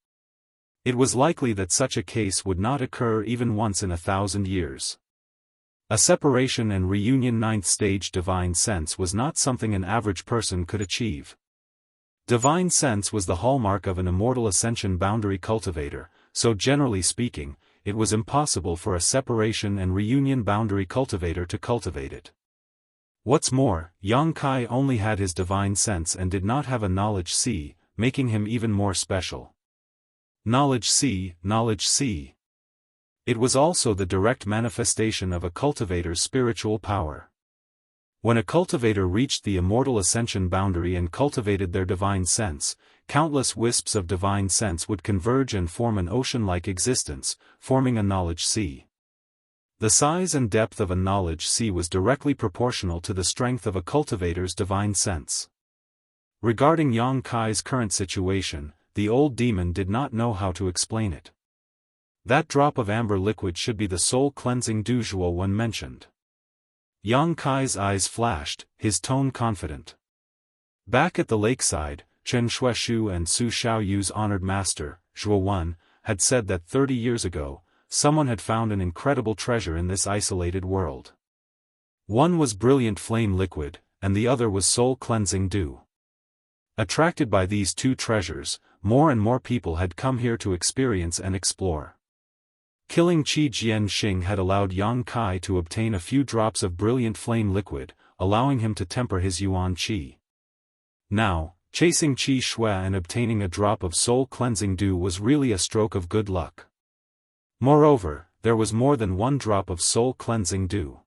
[SPEAKER 1] It was likely that such a case would not occur even once in 1,000 years. A separation and reunion 9th stage divine sense was not something an average person could achieve. Divine sense was the hallmark of an immortal Ascension boundary cultivator, so generally speaking, it was impossible for a separation and reunion boundary cultivator to cultivate it. What's more, Yang Kai only had his divine sense and did not have a knowledge sea, making him even more special. Knowledge sea, knowledge sea. It was also the direct manifestation of a cultivator's spiritual power. When a cultivator reached the immortal Ascension boundary and cultivated their divine sense, countless wisps of divine sense would converge and form an ocean-like existence, forming a knowledge sea. The size and depth of a knowledge sea was directly proportional to the strength of a cultivator's divine sense. Regarding Yang Kai's current situation, the old demon did not know how to explain it. That drop of amber liquid should be the soul-cleansing dujuo when mentioned. Yang Kai's eyes flashed, his tone confident. Back at the lakeside, Chen Shueshu and Su Xiaoyu's honored master, Zhuo Wen, had said that 30 years ago, someone had found an incredible treasure in this isolated world. One was brilliant flame liquid, and the other was soul-cleansing dew. Attracted by these two treasures, more and more people had come here to experience and explore. Killing Qi Jianxing had allowed Yang Kai to obtain a few drops of brilliant flame liquid, allowing him to temper his yuan qi. Now, chasing Qi Shui and obtaining a drop of soul-cleansing dew was really a stroke of good luck. Moreover, there was more than one drop of soul-cleansing dew.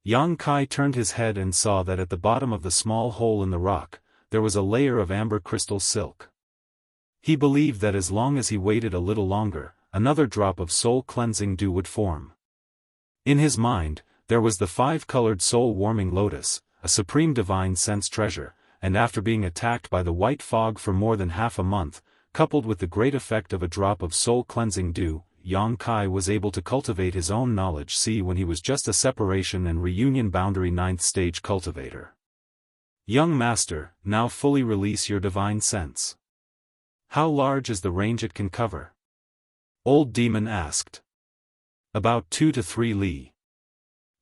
[SPEAKER 1] Yang Kai turned his head and saw that at the bottom of the small hole in the rock, there was a layer of amber crystal silk. He believed that as long as he waited a little longer, another drop of soul-cleansing dew would form. In his mind, there was the 5-colored soul-warming lotus, a supreme divine sense treasure, and after being attacked by the white fog for more than half a month, coupled with the great effect of a drop of soul-cleansing dew, Yang Kai was able to cultivate his own knowledge when he was just a separation and reunion boundary 9th stage cultivator. Young master, now fully release your divine sense. How large is the range it can cover? Old demon asked. About 2 to 3 li.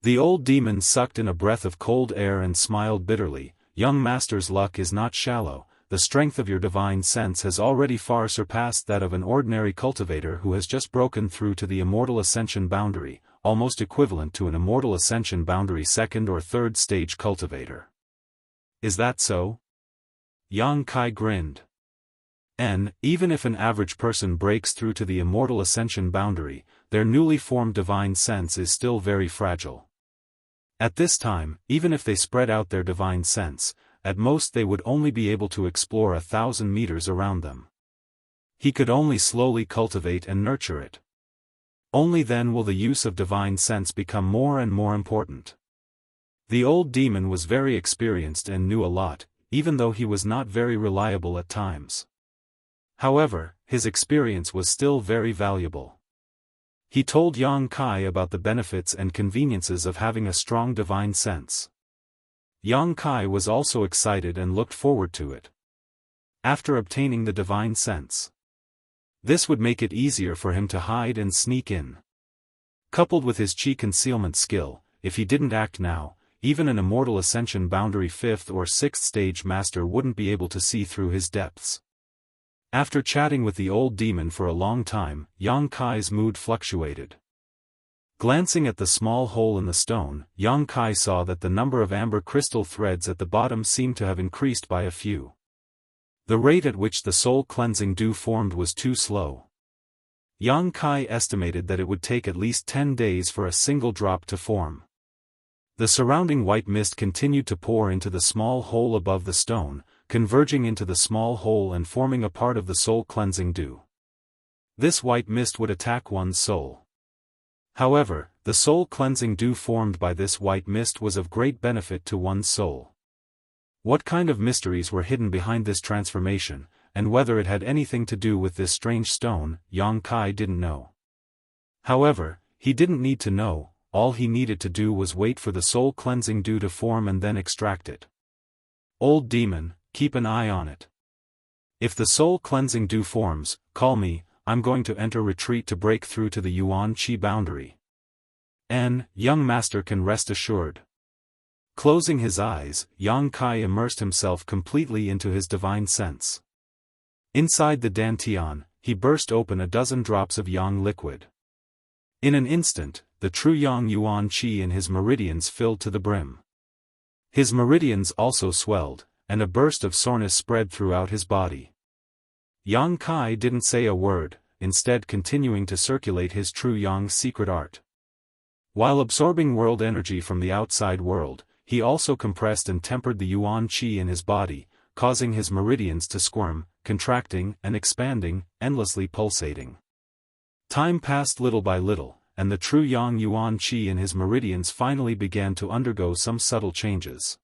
[SPEAKER 1] The old demon sucked in a breath of cold air and smiled bitterly. Young master's luck is not shallow, the strength of your divine sense has already far surpassed that of an ordinary cultivator who has just broken through to the Immortal Ascension boundary, almost equivalent to an Immortal Ascension boundary 2nd or 3rd stage cultivator. Is that so? Yang Kai grinned. Even if an average person breaks through to the Immortal Ascension boundary, their newly formed divine sense is still very fragile. At this time, even if they spread out their divine sense, at most they would only be able to explore 1,000 meters around them. He could only slowly cultivate and nurture it. Only then will the use of divine sense become more and more important. The old demon was very experienced and knew a lot, even though he was not very reliable at times. However, his experience was still very valuable. He told Yang Kai about the benefits and conveniences of having a strong divine sense. Yang Kai was also excited and looked forward to it. After obtaining the divine sense, this would make it easier for him to hide and sneak in. Coupled with his qi concealment skill, if he didn't act now, even an Immortal Ascension boundary 5th or 6th stage master wouldn't be able to see through his depths. After chatting with the old demon for a long time, Yang Kai's mood fluctuated. Glancing at the small hole in the stone, Yang Kai saw that the number of amber crystal threads at the bottom seemed to have increased by a few. The rate at which the soul-cleansing dew formed was too slow. Yang Kai estimated that it would take at least 10 days for a single drop to form. The surrounding white mist continued to pour into the small hole above the stone, converging into the small hole and forming a part of the soul-cleansing dew. This white mist would attack one's soul. However, the soul-cleansing dew formed by this white mist was of great benefit to one's soul. What kind of mysteries were hidden behind this transformation, and whether it had anything to do with this strange stone, Yang Kai didn't know. However, he didn't need to know, all he needed to do was wait for the soul-cleansing dew to form and then extract it. Old demon, keep an eye on it. If the soul-cleansing dew forms, call me, I'm going to enter retreat to break through to the Yuan Qi boundary. Young master can rest assured. Closing his eyes, Yang Kai immersed himself completely into his divine sense. Inside the dantian, he burst open a dozen drops of yang liquid. In an instant, the true yang yuan qi in his meridians filled to the brim. His meridians also swelled, and a burst of soreness spread throughout his body. Yang Kai didn't say a word, instead continuing to circulate his true Yang's secret art. While absorbing world energy from the outside world, he also compressed and tempered the yuan qi in his body, causing his meridians to squirm, contracting and expanding, endlessly pulsating. Time passed little by little, and the true yang yuan qi in his meridians finally began to undergo some subtle changes.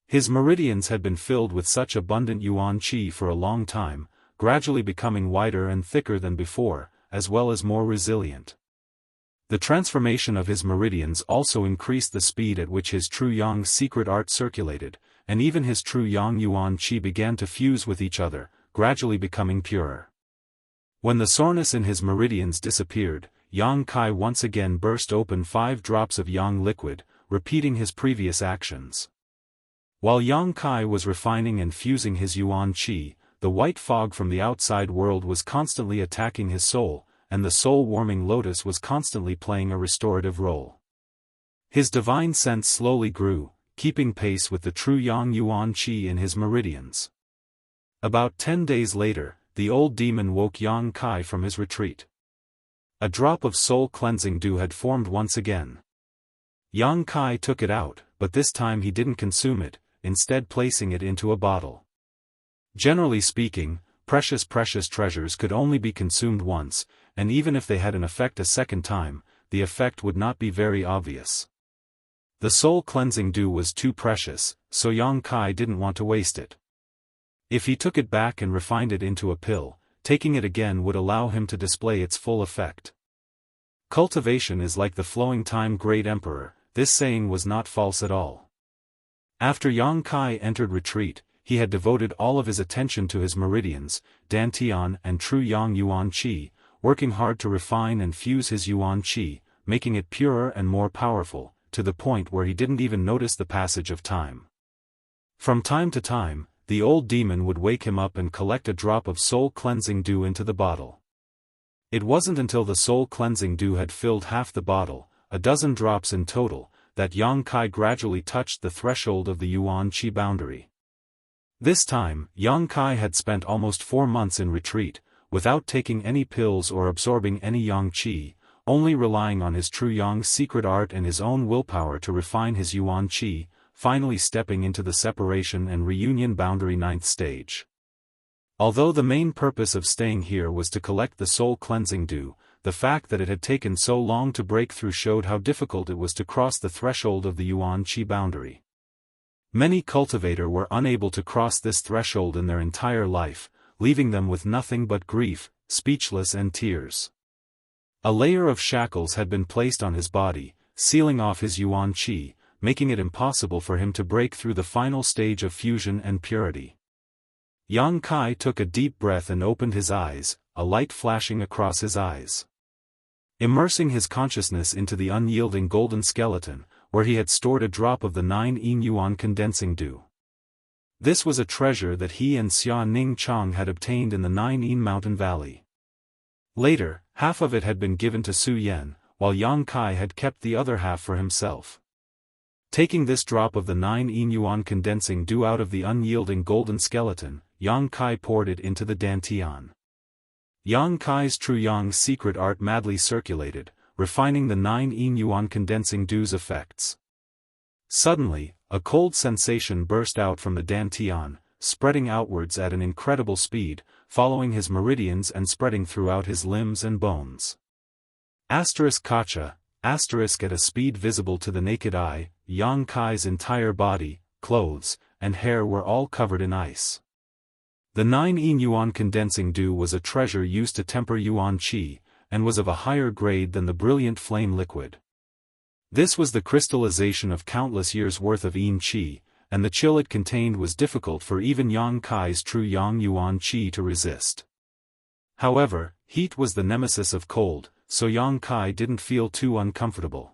[SPEAKER 1] His meridians had been filled with such abundant yuan qi for a long time, gradually becoming wider and thicker than before, as well as more resilient. The transformation of his meridians also increased the speed at which his true Yang's secret art circulated, and even his true Yang Yuan Qi began to fuse with each other, gradually becoming purer. When the soreness in his meridians disappeared, Yang Kai once again burst open 5 drops of Yang liquid, repeating his previous actions. While Yang Kai was refining and fusing his Yuan Qi, the white fog from the outside world was constantly attacking his soul, and the soul-warming lotus was constantly playing a restorative role. His divine sense slowly grew, keeping pace with the true Yang Yuan Qi in his meridians. About 10 days later, the old demon woke Yang Kai from his retreat. A drop of soul-cleansing dew had formed once again. Yang Kai took it out, but this time he didn't consume it, instead placing it into a bottle. Generally speaking, precious treasures could only be consumed once, and even if they had an effect a second time, the effect would not be very obvious. The soul-cleansing dew was too precious, so Yang Kai didn't want to waste it. If he took it back and refined it into a pill, taking it again would allow him to display its full effect. Cultivation is like the flowing time, great emperor. This saying was not false at all. After Yang Kai entered retreat, he had devoted all of his attention to his meridians, Dantian and true Yang Yuan Qi, working hard to refine and fuse his Yuan Qi, making it purer and more powerful, to the point where he didn't even notice the passage of time. From time to time, the old demon would wake him up and collect a drop of soul-cleansing dew into the bottle. It wasn't until the soul-cleansing dew had filled half the bottle, a dozen drops in total, that Yang Kai gradually touched the threshold of the Yuan Qi boundary. This time, Yang Kai had spent almost 4 months in retreat, without taking any pills or absorbing any Yang Qi, only relying on his true Yang's secret art and his own willpower to refine his Yuan Qi, finally stepping into the separation and reunion boundary 9th stage. Although the main purpose of staying here was to collect the soul-cleansing dew, the fact that it had taken so long to break through showed how difficult it was to cross the threshold of the Yuan Qi boundary. Many cultivators were unable to cross this threshold in their entire life, leaving them with nothing but grief, speechless and tears. A layer of shackles had been placed on his body, sealing off his Yuan Qi, making it impossible for him to break through the final stage of fusion and purity. Yang Kai took a deep breath and opened his eyes, a light flashing across his eyes. Immersing his consciousness into the unyielding golden skeleton, where he had stored a drop of the 9 Yuan condensing dew. This was a treasure that he and Xia Ning Chang had obtained in the 9 mountain valley. Later, half of it had been given to Su Yan, while Yang Kai had kept the other half for himself. Taking this drop of the 9 Yuan condensing dew out of the unyielding golden skeleton, Yang Kai poured it into the Dantian. Yang Kai's true Yang's secret art madly circulated, refining the 9 Yuan condensing dew's effects. Suddenly, a cold sensation burst out from the Dantian, spreading outwards at an incredible speed, following his meridians and spreading throughout his limbs and bones. Kacha, at a speed visible to the naked eye, Yang Kai's entire body, clothes, and hair were all covered in ice. The 9 Yuan condensing dew was a treasure used to temper Yuan Qi, and was of a higher grade than the brilliant flame liquid. This was the crystallization of countless years' worth of Yin Qi, and the chill it contained was difficult for even Yang Kai's true Yang Yuan Qi to resist. However, heat was the nemesis of cold, so Yang Kai didn't feel too uncomfortable.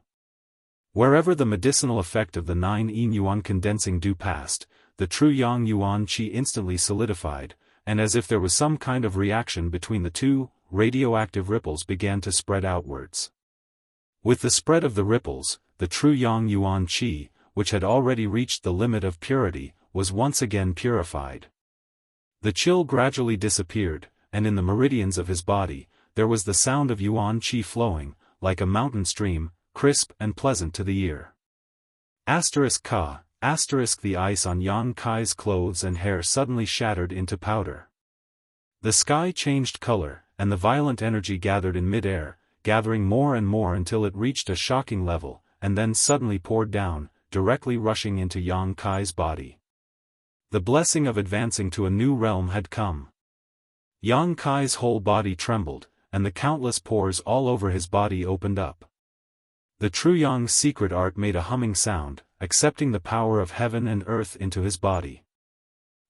[SPEAKER 1] Wherever the medicinal effect of the 9 Yuan condensing dew passed, the true Yang Yuan Qi instantly solidified, and as if there was some kind of reaction between the two, radioactive ripples began to spread outwards. With the spread of the ripples, the true Yang Yuan Qi, which had already reached the limit of purity, was once again purified. The chill gradually disappeared, and in the meridians of his body, there was the sound of Yuan Qi flowing, like a mountain stream, crisp and pleasant to the ear. The ice on Yang Kai's clothes and hair suddenly shattered into powder. The sky changed color, and the violent energy gathered in mid-air, gathering more and more until it reached a shocking level, and then suddenly poured down, directly rushing into Yang Kai's body. The blessing of advancing to a new realm had come. Yang Kai's whole body trembled, and the countless pores all over his body opened up. The true Yang's secret art made a humming sound, accepting the power of heaven and earth into his body.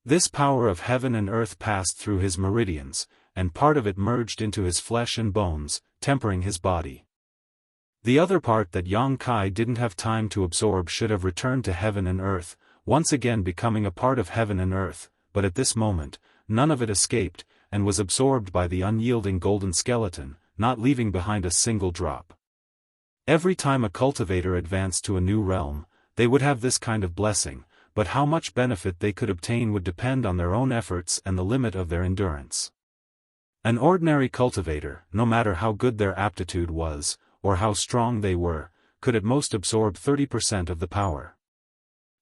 [SPEAKER 1] This power of heaven and earth passed through his meridians, and part of it merged into his flesh and bones, tempering his body. The other part that Yang Kai didn't have time to absorb should have returned to heaven and earth, once again becoming a part of heaven and earth, but at this moment, none of it escaped, and was absorbed by the unyielding golden skeleton, not leaving behind a single drop. Every time a cultivator advanced to a new realm, they would have this kind of blessing, but how much benefit they could obtain would depend on their own efforts and the limit of their endurance. An ordinary cultivator, no matter how good their aptitude was, or how strong they were, could at most absorb 30% of the power.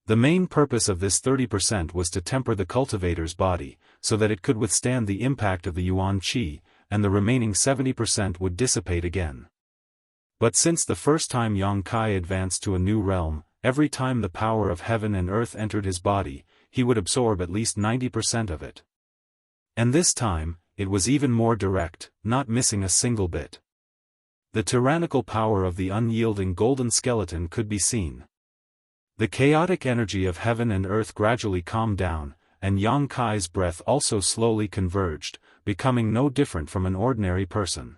[SPEAKER 1] The main purpose of this 30% was to temper the cultivator's body, so that it could withstand the impact of the Yuan Qi, and the remaining 70% would dissipate again. But since the first time Yang Kai advanced to a new realm, every time the power of heaven and earth entered his body, he would absorb at least 90% of it. And this time, it was even more direct, not missing a single bit. The tyrannical power of the unyielding golden skeleton could be seen. The chaotic energy of heaven and earth gradually calmed down, and Yang Kai's breath also slowly converged, becoming no different from an ordinary person.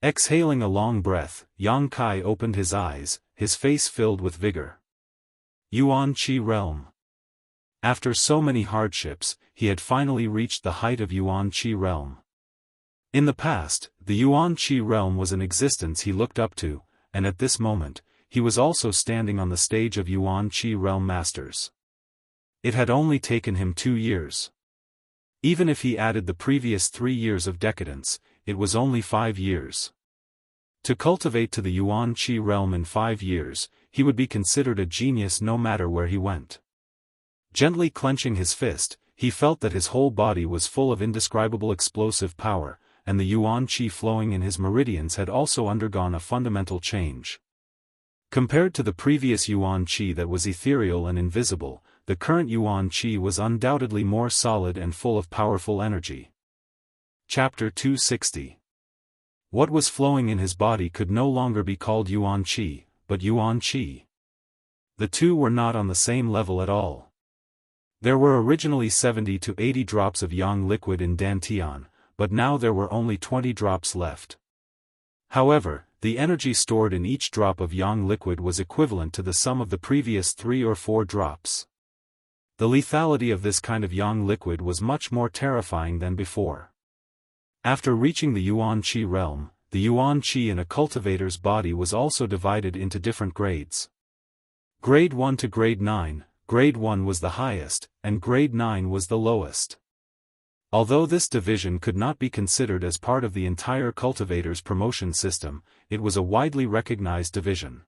[SPEAKER 1] Exhaling a long breath, Yang Kai opened his eyes, his face filled with vigor. Yuan Qi realm. After so many hardships, he had finally reached the height of Yuan Qi realm. In the past, the Yuan Qi realm was an existence he looked up to, and at this moment, he was also standing on the stage of Yuan Qi realm masters. It had only taken him 2 years. Even if he added the previous 3 years of decadence, it was only 5 years. To cultivate to the Yuan Qi realm in 5 years, he would be considered a genius no matter where he went. Gently clenching his fist, he felt that his whole body was full of indescribable explosive power, and the Yuan Qi flowing in his meridians had also undergone a fundamental change. Compared to the previous Yuan Qi that was ethereal and invisible, the current Yuan Qi was undoubtedly more solid and full of powerful energy. Chapter 260. What was flowing in his body could no longer be called Yuan Qi, but Yuan Qi. The two were not on the same level at all. There were originally 70 to 80 drops of Yang liquid in Dantian, but now there were only 20 drops left. However, the energy stored in each drop of Yang liquid was equivalent to the sum of the previous 3 or 4 drops. The lethality of this kind of Yang liquid was much more terrifying than before. After reaching the Yuan Qi realm, the Yuan Qi in a cultivator's body was also divided into different grades. Grade 1 to Grade 9, Grade 1 was the highest, and Grade 9 was the lowest. Although this division could not be considered as part of the entire cultivator's promotion system, it was a widely recognized division.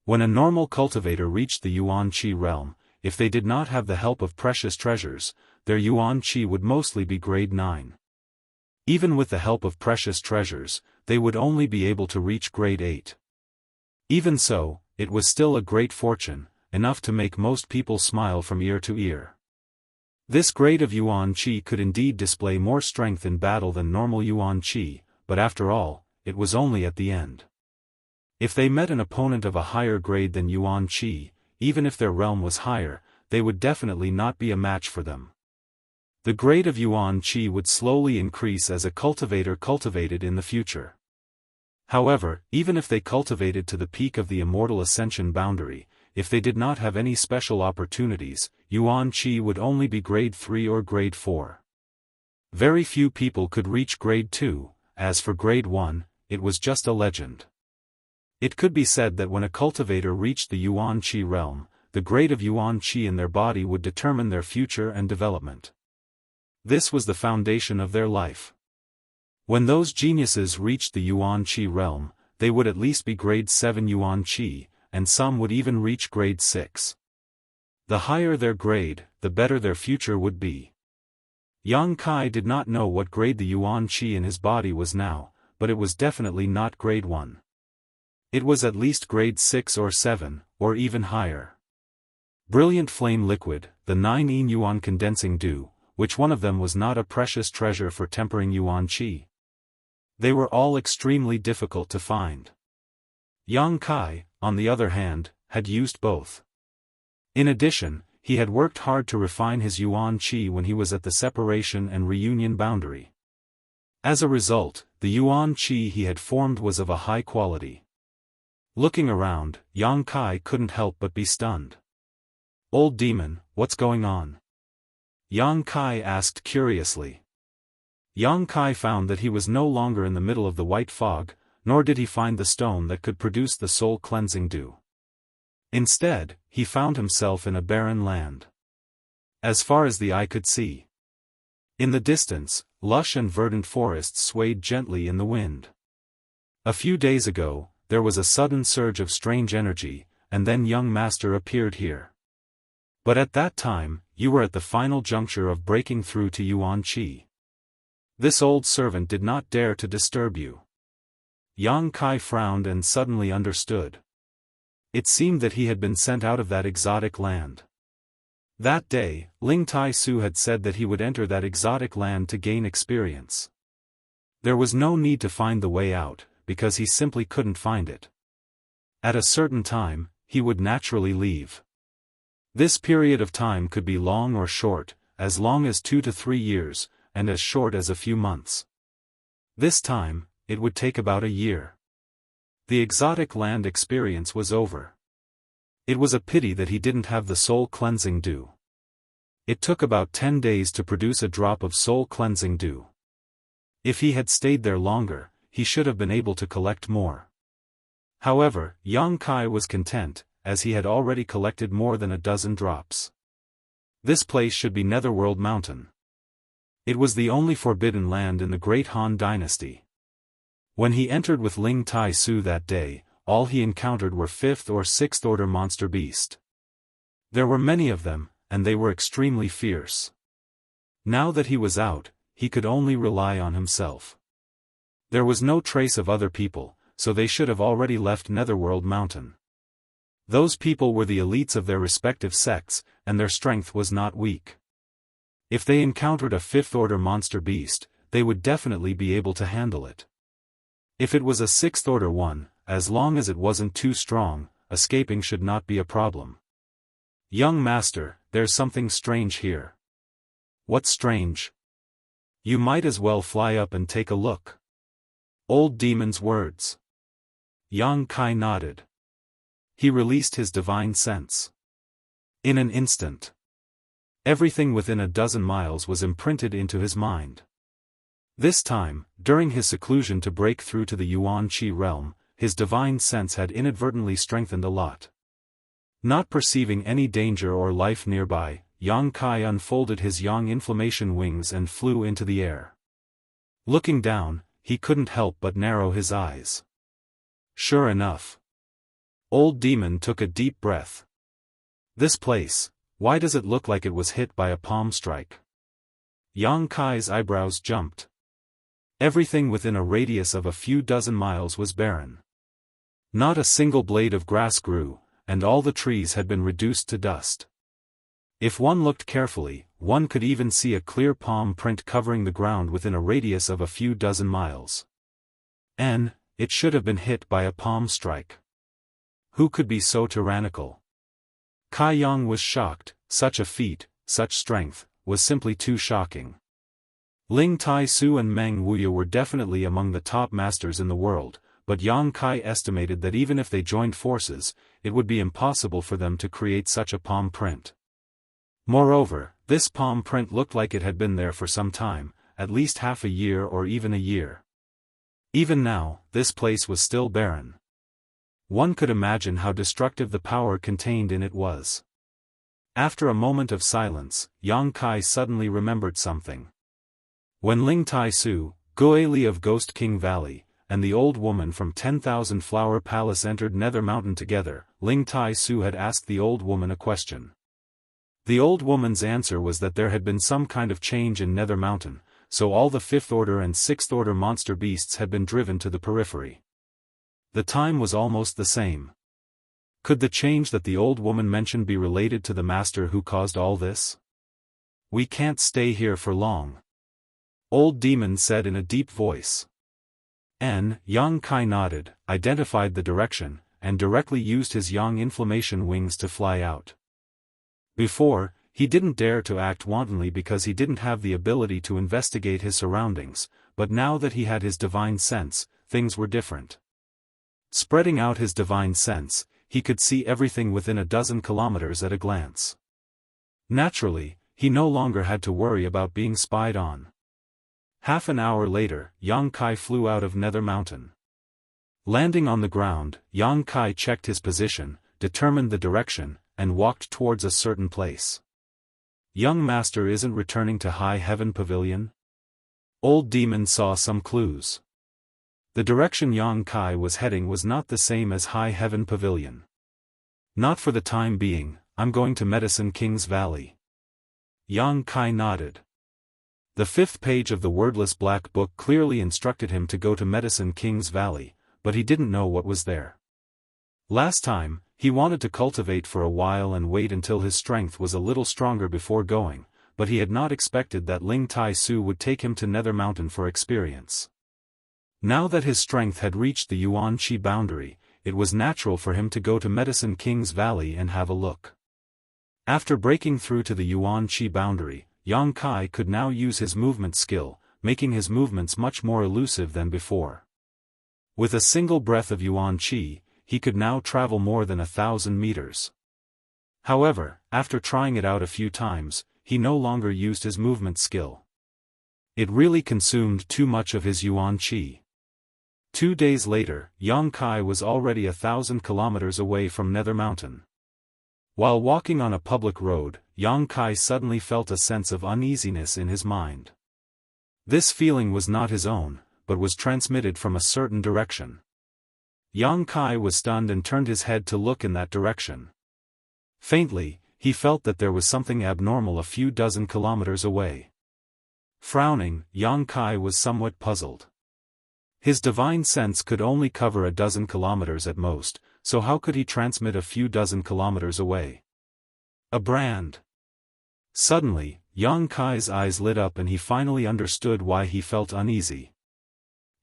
[SPEAKER 1] When a normal cultivator reached the Yuan Qi realm, if they did not have the help of precious treasures, their Yuan Qi would mostly be Grade 9. Even with the help of precious treasures, they would only be able to reach Grade 8. Even so, it was still a great fortune, enough to make most people smile from ear to ear. This grade of Yuan Qi could indeed display more strength in battle than normal Yuan Qi, but after all, it was only at the end. If they met an opponent of a higher grade than Yuan Qi, even if their realm was higher, they would definitely not be a match for them. The grade of Yuan Qi would slowly increase as a cultivator cultivated in the future. However, even if they cultivated to the peak of the immortal ascension boundary, if they did not have any special opportunities, Yuan Qi would only be Grade 3 or Grade 4. Very few people could reach Grade 2, as for Grade 1, it was just a legend. It could be said that when a cultivator reached the Yuan Qi realm, the grade of Yuan Qi in their body would determine their future and development. This was the foundation of their life. When those geniuses reached the Yuan Qi realm, they would at least be Grade 7 Yuan Qi, and some would even reach Grade 6. The higher their grade, the better their future would be. Yang Kai did not know what grade the Yuan Qi in his body was now, but it was definitely not Grade 1. It was at least Grade 6 or 7, or even higher. Brilliant flame liquid, the 9 Yin Yuan condensing dew, which one of them was not a precious treasure for tempering yuan qi? They were all extremely difficult to find. Yang Kai, on the other hand, had used both. In addition, he had worked hard to refine his yuan qi when he was at the separation and reunion boundary. As a result, the yuan qi he had formed was of a high quality. Looking around, Yang Kai couldn't help but be stunned. "Old demon, what's going on?" Yang Kai asked curiously. Yang Kai found that he was no longer in the middle of the white fog, nor did he find the stone that could produce the soul-cleansing dew. Instead, he found himself in a barren land. As far as the eye could see. In the distance, lush and verdant forests swayed gently in the wind. A few days ago, there was a sudden surge of strange energy, and then young master appeared here. But at that time, you were at the final juncture of breaking through to yuan qi. This old servant did not dare to disturb you. Yang Kai frowned and suddenly understood. It seemed that he had been sent out of that exotic land. That day, Ling Tai Su had said that he would enter that exotic land to gain experience. There was no need to find the way out, because he simply couldn't find it. At a certain time, he would naturally leave. This period of time could be long or short, as long as 2 to 3 years, and as short as a few months. This time, it would take about a year. The exotic land experience was over. It was a pity that he didn't have the soul-cleansing dew. It took about 10 days to produce a drop of soul-cleansing dew. If he had stayed there longer, he should have been able to collect more. However, Yang Kai was content, as he had already collected more than a dozen drops. This place should be Netherworld Mountain. It was the only forbidden land in the Great Han Dynasty. When he entered with Ling Tai Su that day, all he encountered were 5th or 6th order monster beasts. There were many of them, and they were extremely fierce. Now that he was out, he could only rely on himself. There was no trace of other people, so they should have already left Netherworld Mountain. Those people were the elites of their respective sects, and their strength was not weak. If they encountered a 5th order monster beast, they would definitely be able to handle it. If it was a 6th order one, as long as it wasn't too strong, escaping should not be a problem. "Young master, there's something strange here." "What's strange?" "You might as well fly up and take a look." Old demon's words. Yang Kai nodded. He released his divine sense. In an instant, everything within a dozen miles was imprinted into his mind. This time, during his seclusion to break through to the yuan qi realm, his divine sense had inadvertently strengthened a lot. Not perceiving any danger or life nearby, Yang Kai unfolded his yang inflammation wings and flew into the air. Looking down, he couldn't help but narrow his eyes. Sure enough. Old demon took a deep breath. This place, why does it look like it was hit by a palm strike? Yang Kai's eyebrows jumped. Everything within a radius of a few dozen miles was barren. Not a single blade of grass grew, and all the trees had been reduced to dust. If one looked carefully, one could even see a clear palm print covering the ground within a radius of a few dozen miles. It should have been hit by a palm strike. Who could be so tyrannical? Kai Yang was shocked. Such a feat, such strength, was simply too shocking. Ling Tai Su and Meng Wuya were definitely among the top masters in the world, but Yang Kai estimated that even if they joined forces, it would be impossible for them to create such a palm print. Moreover, this palm print looked like it had been there for some time, at least half a year or even a year. Even now, this place was still barren. One could imagine how destructive the power contained in it was. After a moment of silence, Yang Kai suddenly remembered something. When Ling Tai Su, Guili of Ghost King Valley, and the old woman from 10,000 Flower Palace entered Nether Mountain together, Ling Tai Su had asked the old woman a question. The old woman's answer was that there had been some kind of change in Nether Mountain, so all the 5th order and 6th order monster beasts had been driven to the periphery. The time was almost the same. Could the change that the old woman mentioned be related to the master who caused all this? We can't stay here for long. Old Demon said in a deep voice. Yang Kai nodded, identified the direction, and directly used his yang inflammation wings to fly out. Before, he didn't dare to act wantonly because he didn't have the ability to investigate his surroundings, but now that he had his divine sense, things were different. Spreading out his divine sense, he could see everything within a dozen kilometers at a glance. Naturally, he no longer had to worry about being spied on. Half an hour later, Yang Kai flew out of Nether Mountain. Landing on the ground, Yang Kai checked his position, determined the direction, and walked towards a certain place. Young Master isn't returning to High Heaven Pavilion? Old Demon saw some clues. The direction Yang Kai was heading was not the same as High Heaven Pavilion. Not for the time being, I'm going to Medicine King's Valley. Yang Kai nodded. The 5th page of the wordless black book clearly instructed him to go to Medicine King's Valley, but he didn't know what was there. Last time, he wanted to cultivate for a while and wait until his strength was a little stronger before going, but he had not expected that Ling Tai Su would take him to Nether Mountain for experience. Now that his strength had reached the Yuan Qi boundary, it was natural for him to go to Medicine King's Valley and have a look. After breaking through to the Yuan Qi boundary, Yang Kai could now use his movement skill, making his movements much more elusive than before. With a single breath of Yuan Qi, he could now travel more than 1,000 meters. However, after trying it out a few times, he no longer used his movement skill. It really consumed too much of his Yuan Qi. 2 days later, Yang Kai was already 1,000 kilometers away from Nether Mountain. While walking on a public road, Yang Kai suddenly felt a sense of uneasiness in his mind. This feeling was not his own, but was transmitted from a certain direction. Yang Kai was stunned and turned his head to look in that direction. Faintly, he felt that there was something abnormal a few dozen kilometers away. Frowning, Yang Kai was somewhat puzzled. His divine sense could only cover a dozen kilometers at most, so how could he transmit a few dozen kilometers away? A brand. Suddenly, Yang Kai's eyes lit up and he finally understood why he felt uneasy.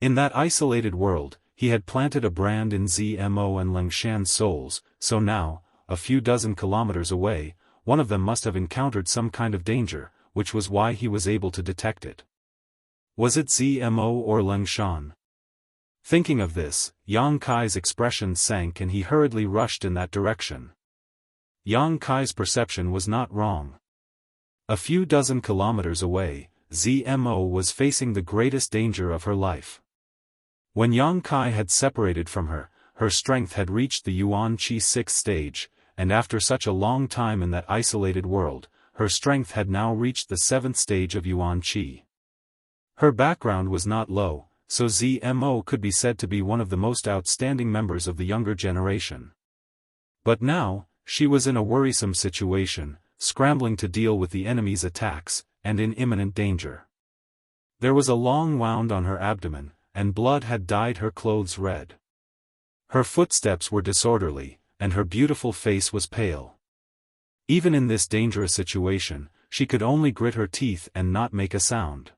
[SPEAKER 1] In that isolated world, he had planted a brand in Zmo and Lengshan's souls, so now, a few dozen kilometers away, one of them must have encountered some kind of danger, which was why he was able to detect it. Was it Zmo or Lengshan? Thinking of this, Yang Kai's expression sank and he hurriedly rushed in that direction. Yang Kai's perception was not wrong. A few dozen kilometers away, Zmo was facing the greatest danger of her life. When Yang Kai had separated from her, her strength had reached the Yuan Qi 6th stage, and after such a long time in that isolated world, her strength had now reached the 7th stage of Yuan Qi. Her background was not low, so Zmo could be said to be one of the most outstanding members of the younger generation. But now, she was in a worrisome situation, scrambling to deal with the enemy's attacks, and in imminent danger. There was a long wound on her abdomen, and blood had dyed her clothes red. Her footsteps were disorderly, and her beautiful face was pale. Even in this dangerous situation, she could only grit her teeth and not make a sound.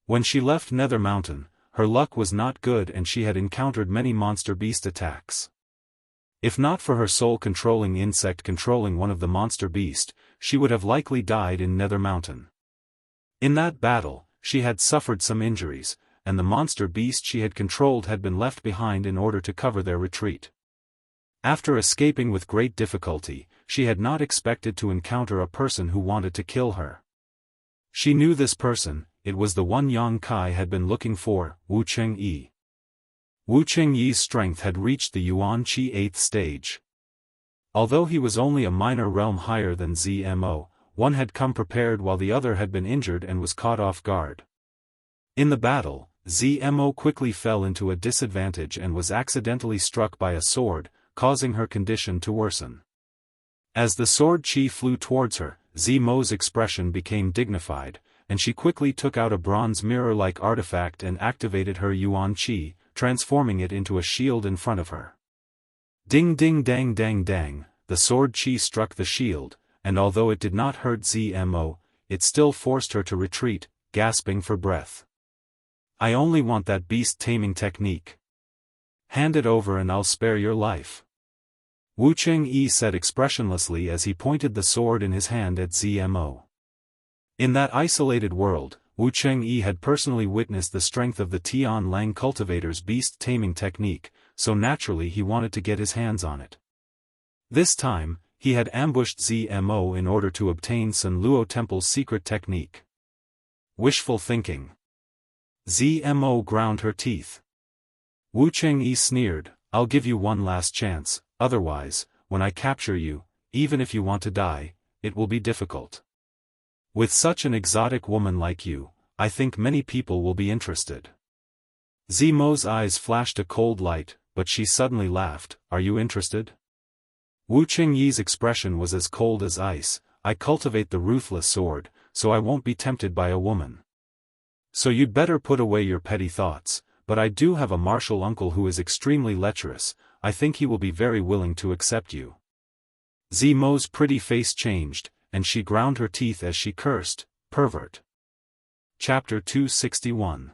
[SPEAKER 1] When she left Nether Mountain, her luck was not good and she had encountered many monster beast attacks. If not for her soul-controlling insect controlling one of the monster beast, she would have likely died in Nether Mountain. In that battle, she had suffered some injuries, and the monster beast she had controlled had been left behind in order to cover their retreat. After escaping with great difficulty, she had not expected to encounter a person who wanted to kill her. She knew this person, it was the one Yang Kai had been looking for, Wu Chengyi. Wu Chengyi's strength had reached the Yuan Qi 8th stage. Although he was only a minor realm higher than Zmo, one had come prepared while the other had been injured and was caught off guard. In the battle, Zmo quickly fell into a disadvantage and was accidentally struck by a sword, causing her condition to worsen. As the sword qi flew towards her, Zmo's expression became dignified, and she quickly took out a bronze mirror-like artifact and activated her Yuan Qi, transforming it into a shield in front of her. Ding ding dang dang dang, the sword qi struck the shield, and although it did not hurt Zmo, it still forced her to retreat, gasping for breath. I only want that beast-taming technique. Hand it over and I'll spare your life. Wu Chengyi said expressionlessly as he pointed the sword in his hand at ZMO. In that isolated world, Wu Chengyi had personally witnessed the strength of the Tianlang cultivator's beast-taming technique, so naturally he wanted to get his hands on it. This time, he had ambushed ZMO in order to obtain Sun Luo Temple's secret technique. Wishful thinking. ZMO ground her teeth. Wu Chengyi sneered, I'll give you one last chance, otherwise, when I capture you, even if you want to die, it will be difficult. With such an exotic woman like you, I think many people will be interested. ZMO's eyes flashed a cold light, but she suddenly laughed, Are you interested? Wu Chengyi's expression was as cold as ice, I cultivate the ruthless sword, so I won't be tempted by a woman. So you'd better put away your petty thoughts, but I do have a martial uncle who is extremely lecherous, I think he will be very willing to accept you. ZMO's pretty face changed, and she ground her teeth as she cursed, pervert. Chapter 261.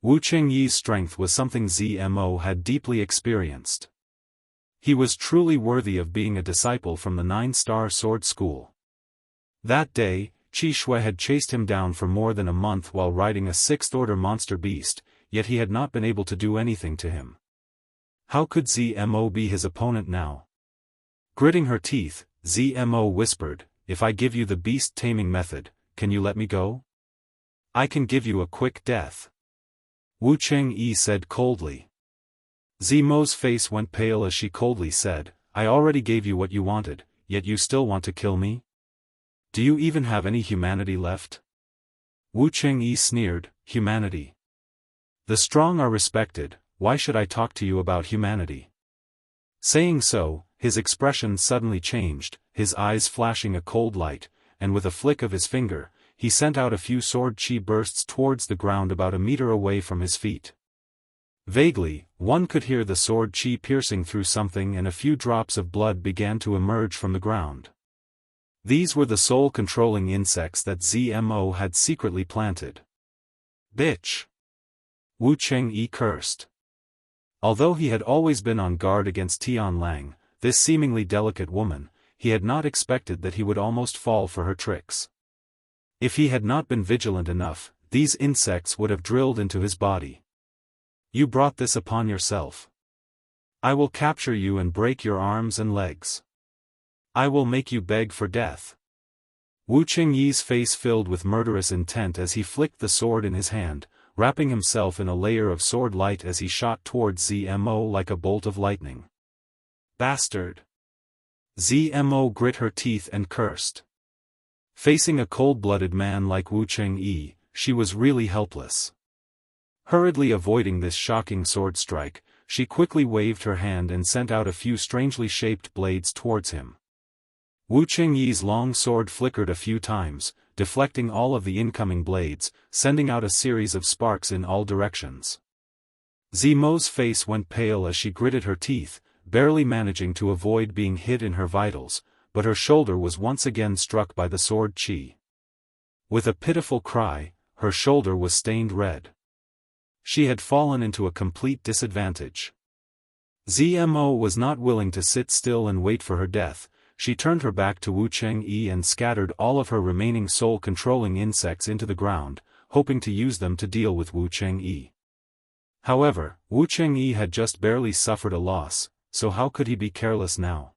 [SPEAKER 1] Wu Chengyi's strength was something ZMO had deeply experienced. He was truly worthy of being a disciple from the 9-star sword school. That day, Qi Shui had chased him down for more than a month while riding a 6th-order monster beast, yet he had not been able to do anything to him. How could ZMO be his opponent now? Gritting her teeth, ZMO whispered, If I give you the beast-taming method, can you let me go? I can give you a quick death. Wu Chengyi said coldly. ZMO's face went pale as she coldly said, I already gave you what you wanted, yet you still want to kill me? Do you even have any humanity left? Wu Chengyi sneered, Humanity. The strong are respected, why should I talk to you about humanity? Saying so, his expression suddenly changed, his eyes flashing a cold light, and with a flick of his finger, he sent out a few sword chi bursts towards the ground about a meter away from his feet. Vaguely, one could hear the sword chi piercing through something and a few drops of blood began to emerge from the ground. These were the soul-controlling insects that ZMO had secretly planted. Bitch! Wu Chengyi cursed. Although he had always been on guard against Tianlang, this seemingly delicate woman, he had not expected that he would almost fall for her tricks. If he had not been vigilant enough, these insects would have drilled into his body. You brought this upon yourself. I will capture you and break your arms and legs. I will make you beg for death. Wu Chengyi's face filled with murderous intent as he flicked the sword in his hand, wrapping himself in a layer of sword light as he shot towards ZMO like a bolt of lightning. Bastard! ZMO grit her teeth and cursed. Facing a cold-blooded man like Wu Chengyi, she was really helpless. Hurriedly avoiding this shocking sword strike, she quickly waved her hand and sent out a few strangely shaped blades towards him. Wu Chengyi's long sword flickered a few times, deflecting all of the incoming blades, sending out a series of sparks in all directions. ZMO's face went pale as she gritted her teeth, barely managing to avoid being hit in her vitals, but her shoulder was once again struck by the sword chi. With a pitiful cry, her shoulder was stained red. She had fallen into a complete disadvantage. ZMO was not willing to sit still and wait for her death. She turned her back to Wu Chengyi and scattered all of her remaining soul-controlling insects into the ground, hoping to use them to deal with Wu Chengyi. However, Wu Chengyi had just barely suffered a loss, so how could he be careless now?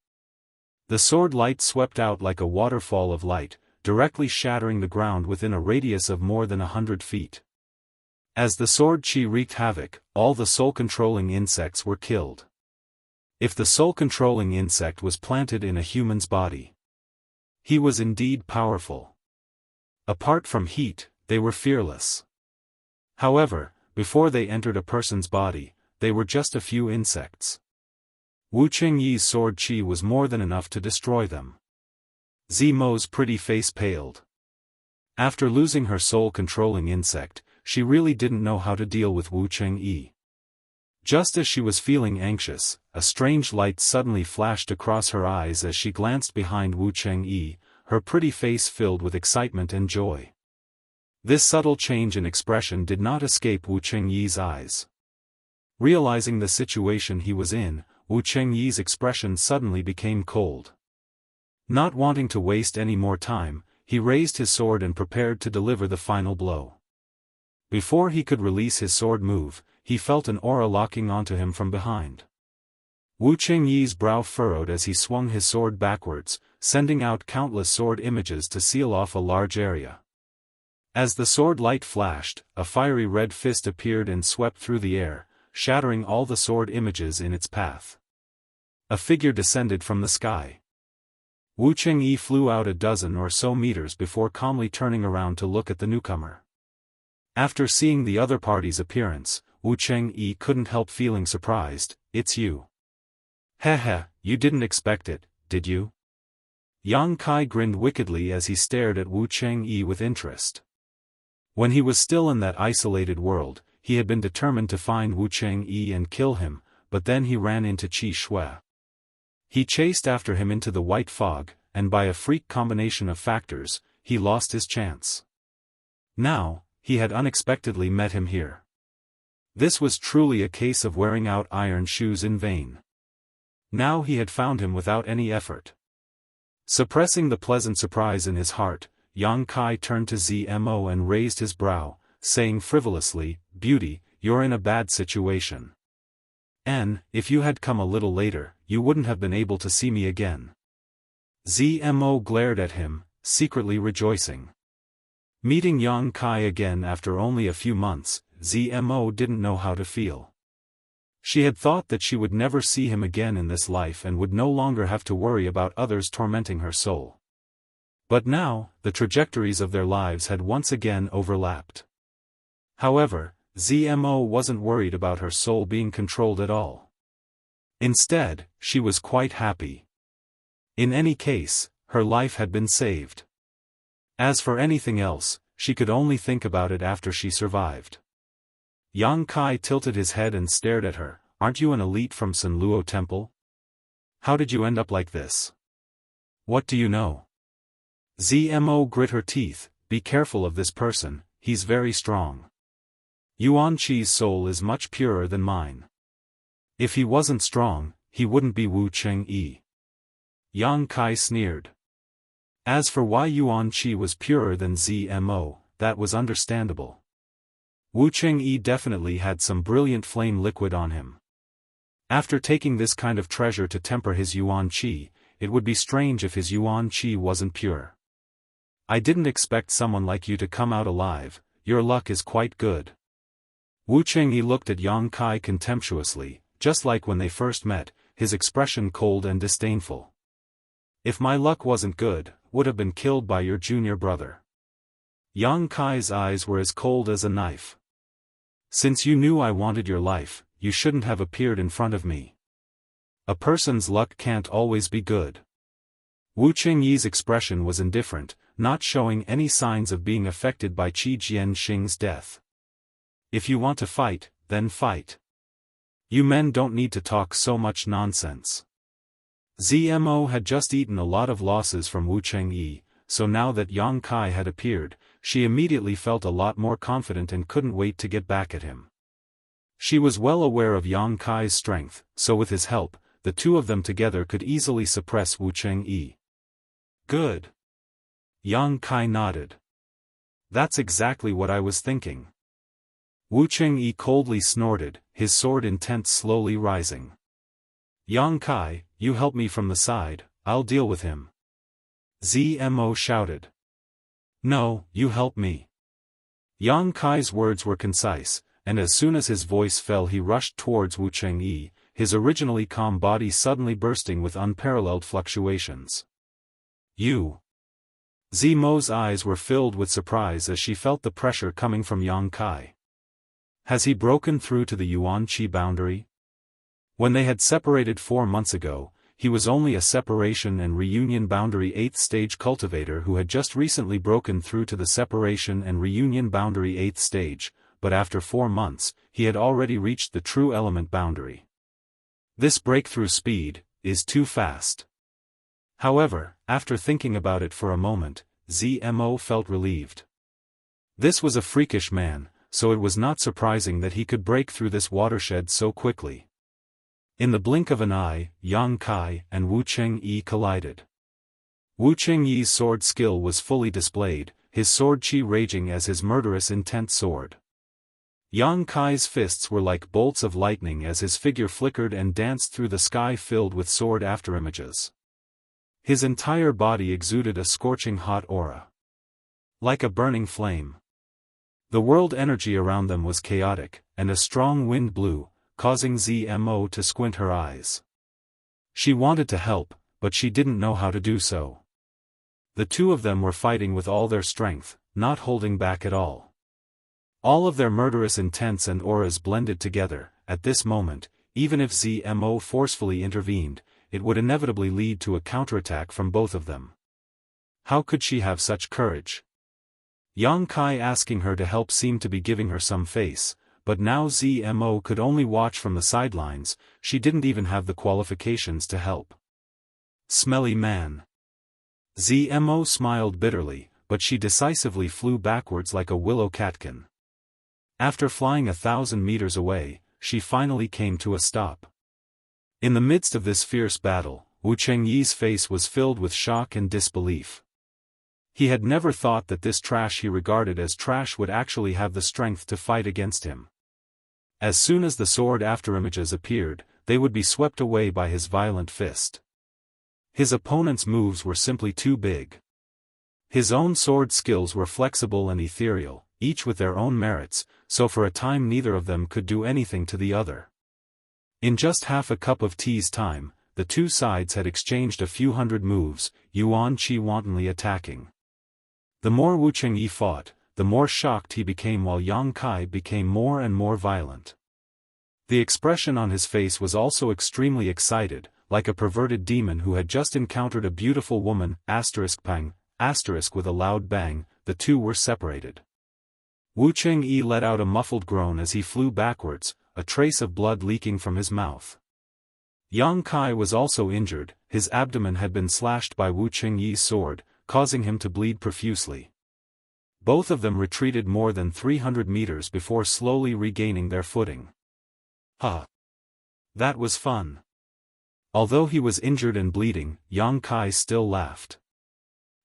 [SPEAKER 1] The sword light swept out like a waterfall of light, directly shattering the ground within a radius of more than 100 feet. As the sword chi wreaked havoc, all the soul-controlling insects were killed. If the soul-controlling insect was planted in a human's body, he was indeed powerful. Apart from heat, they were fearless. However, before they entered a person's body, they were just a few insects. Wu Chengyi's sword chi was more than enough to destroy them. ZMO's pretty face paled. After losing her soul-controlling insect, she really didn't know how to deal with Wu Chengyi. Just as she was feeling anxious, a strange light suddenly flashed across her eyes as she glanced behind Wu Chengyi. her pretty face filled with excitement and joy. This subtle change in expression did not escape Wu Chengyi's eyes. Realizing the situation he was in, Wu Chengyi's expression suddenly became cold. Not wanting to waste any more time, he raised his sword and prepared to deliver the final blow. Before he could release his sword move, he felt an aura locking onto him from behind. Wu Chengyi's brow furrowed as he swung his sword backwards, sending out countless sword images to seal off a large area. As the sword light flashed, a fiery red fist appeared and swept through the air, shattering all the sword images in its path. A figure descended from the sky. Wu Chengyi flew out a dozen or so meters before calmly turning around to look at the newcomer. After seeing the other party's appearance, Wu Chengyi couldn't help feeling surprised. "It's you." "Heh, you didn't expect it, did you?" Yang Kai grinned wickedly as he stared at Wu Chengyi with interest. When he was still in that isolated world, he had been determined to find Wu Chengyi and kill him, but then he ran into Qi Shui. He chased after him into the white fog, and by a freak combination of factors, he lost his chance. Now, he had unexpectedly met him here. This was truly a case of wearing out iron shoes in vain. Now he had found him without any effort. Suppressing the pleasant surprise in his heart, Yang Kai turned to Zmo and raised his brow, saying frivolously, "Beauty, you're in a bad situation. And, if you had come a little later, you wouldn't have been able to see me again." Zmo glared at him, secretly rejoicing. Meeting Yang Kai again after only a few months, Zmo didn't know how to feel. She had thought that she would never see him again in this life and would no longer have to worry about others tormenting her soul. But now, the trajectories of their lives had once again overlapped. However, Zmo wasn't worried about her soul being controlled at all. Instead, she was quite happy. In any case, her life had been saved. As for anything else, she could only think about it after she survived. Yang Kai tilted his head and stared at her. "Aren't you an elite from Sanluo Temple? How did you end up like this? What do you know?" Zmo grit her teeth. "Be careful of this person, he's very strong. Yuan Qi's soul is much purer than mine. If he wasn't strong, he wouldn't be Wu Chengyi." Yang Kai sneered. As for why Yuan Qi was purer than Zmo, that was understandable. Wu Chengyi definitely had some brilliant flame liquid on him. After taking this kind of treasure to temper his Yuan Qi, it would be strange if his Yuan Qi wasn't pure. "I didn't expect someone like you to come out alive, your luck is quite good." Wu Chengyi looked at Yang Kai contemptuously, just like when they first met, his expression cold and disdainful. "If my luck wasn't good, would have been killed by your junior brother." Yang Kai's eyes were as cold as a knife. "Since you knew I wanted your life, you shouldn't have appeared in front of me. A person's luck can't always be good." Wu Chengyi's expression was indifferent, not showing any signs of being affected by Qi Jianxing's death. "If you want to fight, then fight. You men don't need to talk so much nonsense." Zmo had just eaten a lot of losses from Wu Chengyi, so now that Yang Kai had appeared, she immediately felt a lot more confident and couldn't wait to get back at him. She was well aware of Yang Kai's strength, so with his help, the two of them together could easily suppress Wu Chengyi. "Good." Yang Kai nodded. "That's exactly what I was thinking." Wu Chengyi coldly snorted, his sword intent slowly rising. "Yang Kai, you help me from the side, I'll deal with him." Zmo shouted. "No, you help me." Yang Kai's words were concise, and as soon as his voice fell he rushed towards Wu Chengyi, his originally calm body suddenly bursting with unparalleled fluctuations. "You!" Zmo's eyes were filled with surprise as she felt the pressure coming from Yang Kai. Has he broken through to the Yuan Qi boundary? When they had separated 4 months ago, he was only a separation and reunion boundary 8th stage cultivator who had just recently broken through to the separation and reunion boundary 8th stage, but after 4 months, he had already reached the true element boundary. This breakthrough speed is too fast. However, after thinking about it for a moment, Zmo felt relieved. This was a freakish man, so it was not surprising that he could break through this watershed so quickly. In the blink of an eye, Yang Kai and Wu Chengyi collided. Wu Chengyi's sword skill was fully displayed, his sword chi raging as his murderous intent soared. Yang Kai's fists were like bolts of lightning as his figure flickered and danced through the sky filled with sword afterimages. His entire body exuded a scorching hot aura. Like a burning flame. The world energy around them was chaotic, and a strong wind blew, causing Zmo to squint her eyes. She wanted to help, but she didn't know how to do so. The two of them were fighting with all their strength, not holding back at all. All of their murderous intents and auras blended together. At this moment, even if Zmo forcefully intervened, it would inevitably lead to a counterattack from both of them. How could she have such courage? Yang Kai asking her to help seemed to be giving her some face, but now Zmo could only watch from the sidelines. She didn't even have the qualifications to help. Smelly man. Zmo smiled bitterly, but she decisively flew backwards like a willow catkin. After flying 1,000 meters away, she finally came to a stop. In the midst of this fierce battle, Wu Chengyi's face was filled with shock and disbelief. He had never thought that this trash he regarded as trash would actually have the strength to fight against him. As soon as the sword afterimages appeared, they would be swept away by his violent fist. His opponent's moves were simply too big. His own sword skills were flexible and ethereal, each with their own merits, so for a time neither of them could do anything to the other. In just half a cup of tea's time, the two sides had exchanged a few hundred moves, Yuan Qi wantonly attacking. The more Wu Chengyi fought, the more shocked he became while Yang Kai became more and more violent. The expression on his face was also extremely excited, like a perverted demon who had just encountered a beautiful woman, *pang, with a loud bang, the two were separated. Wu Chengyi let out a muffled groan as he flew backwards, a trace of blood leaking from his mouth. Yang Kai was also injured, his abdomen had been slashed by Wu Chengyi's sword, causing him to bleed profusely. Both of them retreated more than 300 meters before slowly regaining their footing. That was fun. Although he was injured and bleeding, Yang Kai still laughed.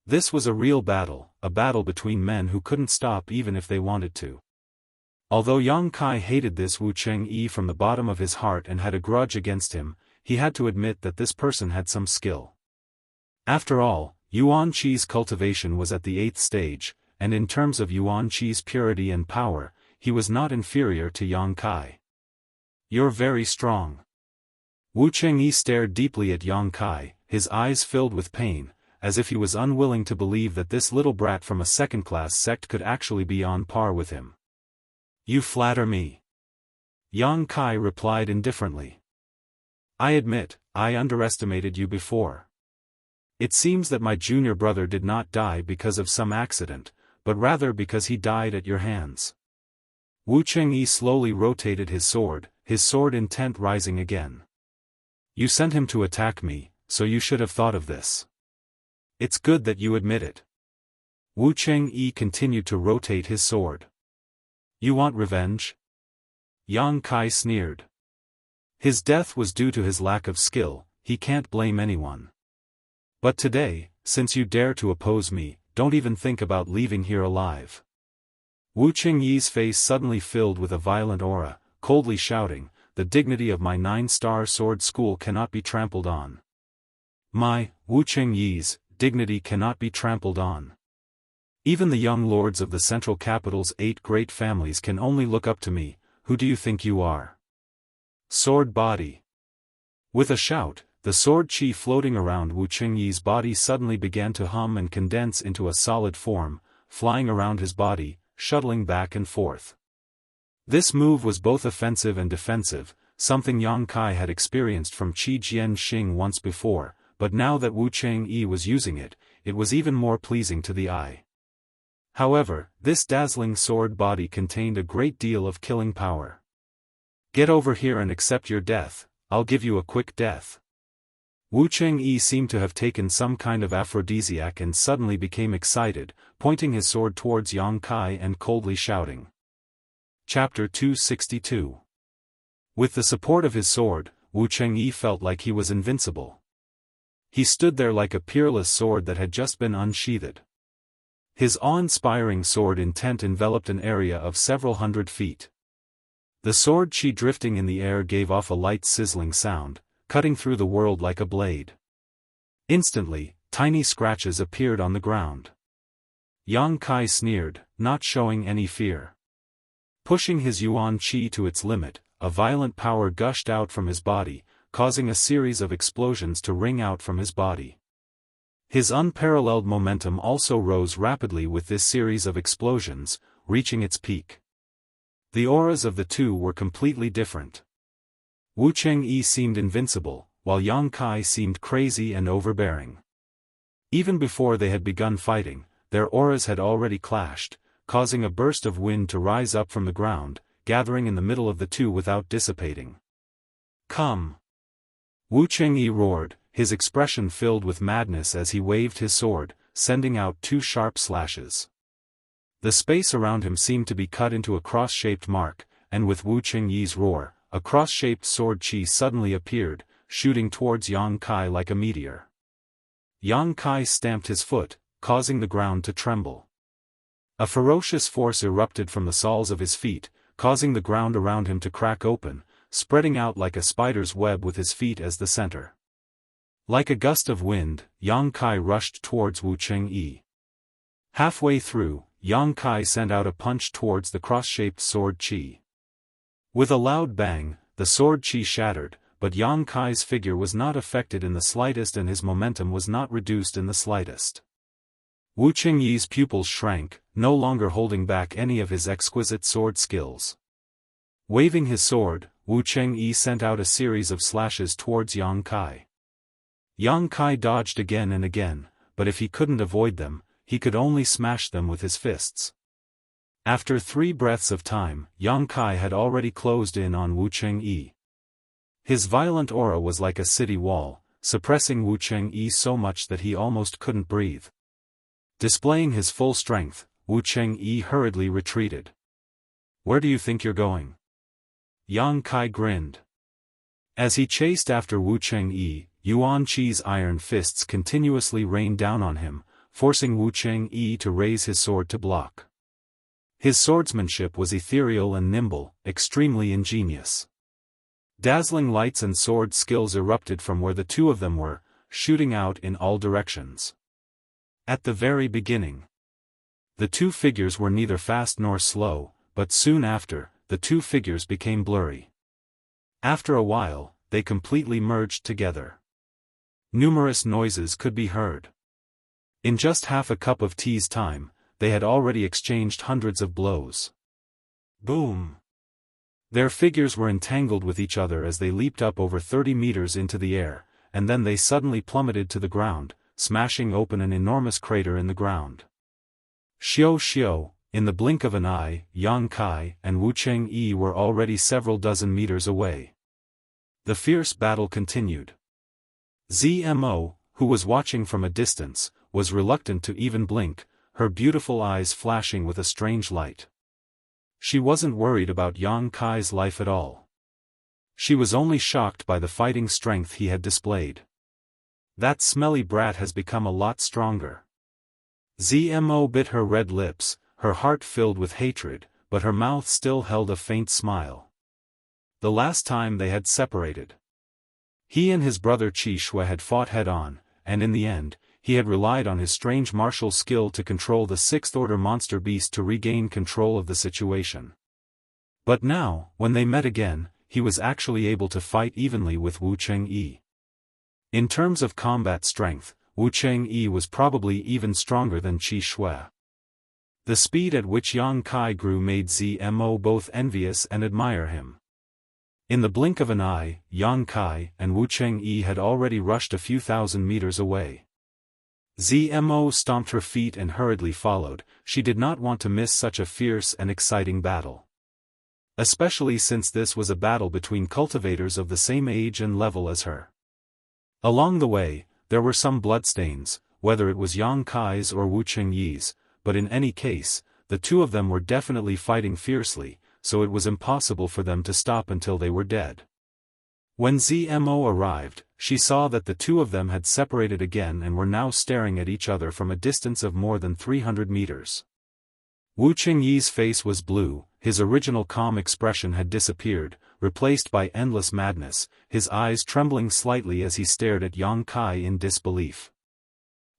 [SPEAKER 1] This was a real battle, a battle between men who couldn't stop even if they wanted to. Although Yang Kai hated this Wu Chengyi from the bottom of his heart and had a grudge against him, he had to admit that this person had some skill. After all, Yuan Qi's cultivation was at the 8th stage, and in terms of Yuan Qi's purity and power, he was not inferior to Yang Kai. You're very strong. Wu Chengyi stared deeply at Yang Kai, his eyes filled with pain, as if he was unwilling to believe that this little brat from a second-class sect could actually be on par with him. You flatter me. Yang Kai replied indifferently. I admit, I underestimated you before. It seems that my junior brother did not die because of some accident, but rather because he died at your hands. Wu Chengyi slowly rotated his sword intent rising again. You sent him to attack me, so you should have thought of this. It's good that you admit it. Wu Chengyi continued to rotate his sword. You want revenge? Yang Kai sneered. His death was due to his lack of skill, he can't blame anyone. But today, since you dare to oppose me, don't even think about leaving here alive. Wu Chengyi's face suddenly filled with a violent aura, coldly shouting, the dignity of my 9-star sword school cannot be trampled on. My, Wu Chengyi's, dignity cannot be trampled on. Even the young lords of the central capital's 8 great families can only look up to me. Who do you think you are? Sword body. With a shout, the sword chi floating around Wu Chengyi's body suddenly began to hum and condense into a solid form, flying around his body, shuttling back and forth. This move was both offensive and defensive, something Yang Kai had experienced from Qi Jianxing once before, but now that Wu Chengyi was using it, it was even more pleasing to the eye. However, this dazzling sword body contained a great deal of killing power. Get over here and accept your death, I'll give you a quick death. Wu Chengyi seemed to have taken some kind of aphrodisiac and suddenly became excited, pointing his sword towards Yang Kai and coldly shouting. Chapter 262. With the support of his sword, Wu Chengyi felt like he was invincible. He stood there like a peerless sword that had just been unsheathed. His awe-inspiring sword intent enveloped an area of several hundred feet. The sword chi drifting in the air gave off a light sizzling sound, cutting through the world like a blade. Instantly, tiny scratches appeared on the ground. Yang Kai sneered, not showing any fear. Pushing his yuan chi to its limit, a violent power gushed out from his body, causing a series of explosions to ring out from his body. His unparalleled momentum also rose rapidly with this series of explosions, reaching its peak. The auras of the two were completely different. Wu Chengyi seemed invincible, while Yang Kai seemed crazy and overbearing. Even before they had begun fighting, their auras had already clashed, causing a burst of wind to rise up from the ground, gathering in the middle of the two without dissipating. "Come!" Wu Chengyi roared, his expression filled with madness as he waved his sword, sending out two sharp slashes. The space around him seemed to be cut into a cross-shaped mark, and with Wu Chengyi's roar, a cross-shaped sword chi suddenly appeared, shooting towards Yang Kai like a meteor. Yang Kai stamped his foot, causing the ground to tremble. A ferocious force erupted from the soles of his feet, causing the ground around him to crack open, spreading out like a spider's web with his feet as the center. Like a gust of wind, Yang Kai rushed towards Wu Chengyi. Halfway through, Yang Kai sent out a punch towards the cross-shaped sword chi. With a loud bang, the sword chi shattered, but Yang Kai's figure was not affected in the slightest and his momentum was not reduced in the slightest. Wu Chengyi's pupils shrank, no longer holding back any of his exquisite sword skills. Waving his sword, Wu Chengyi sent out a series of slashes towards Yang Kai. Yang Kai dodged again and again, but if he couldn't avoid them, he could only smash them with his fists. After 3 breaths of time, Yang Kai had already closed in on Wu Chengyi. His violent aura was like a city wall, suppressing Wu Chengyi so much that he almost couldn't breathe. Displaying his full strength, Wu Chengyi hurriedly retreated. "Where do you think you're going?" Yang Kai grinned. As he chased after Wu Chengyi, Yuan Chi's iron fists continuously rained down on him, forcing Wu Chengyi to raise his sword to block. His swordsmanship was ethereal and nimble, extremely ingenious. Dazzling lights and sword skills erupted from where the two of them were, shooting out in all directions. At the very beginning, the two figures were neither fast nor slow, but soon after, the two figures became blurry. After a while, they completely merged together. Numerous noises could be heard. In just half a cup of tea's time, they had already exchanged hundreds of blows. Boom! Their figures were entangled with each other as they leaped up over 30 meters into the air, and then they suddenly plummeted to the ground, smashing open an enormous crater in the ground. Xiao, in the blink of an eye, Yang Kai and Wu Chengyi were already several dozen meters away. The fierce battle continued. Zmo, who was watching from a distance, was reluctant to even blink, her beautiful eyes flashing with a strange light. She wasn't worried about Yang Kai's life at all. She was only shocked by the fighting strength he had displayed. That smelly brat has become a lot stronger. Zmo bit her red lips, her heart filled with hatred, but her mouth still held a faint smile. The last time they had separated, he and his brother Qi Shui had fought head-on, and in the end, he had relied on his strange martial skill to control the sixth-order monster beast to regain control of the situation. But now, when they met again, he was actually able to fight evenly with Wu Chengyi. In terms of combat strength, Wu Chengyi was probably even stronger than Qi Shui. The speed at which Yang Kai grew made Zmo both envious and admire him. In the blink of an eye, Yang Kai and Wu Chengyi had already rushed a few thousand meters away. Zmo stomped her feet and hurriedly followed. She did not want to miss such a fierce and exciting battle. Especially since this was a battle between cultivators of the same age and level as her. Along the way, there were some bloodstains, whether it was Yang Kai's or Wu Qingyi's, but in any case, the two of them were definitely fighting fiercely, so it was impossible for them to stop until they were dead. When Zmo arrived, she saw that the two of them had separated again and were now staring at each other from a distance of more than 300 meters. Wu Qingyi's face was blue, his original calm expression had disappeared, replaced by endless madness, his eyes trembling slightly as he stared at Yang Kai in disbelief.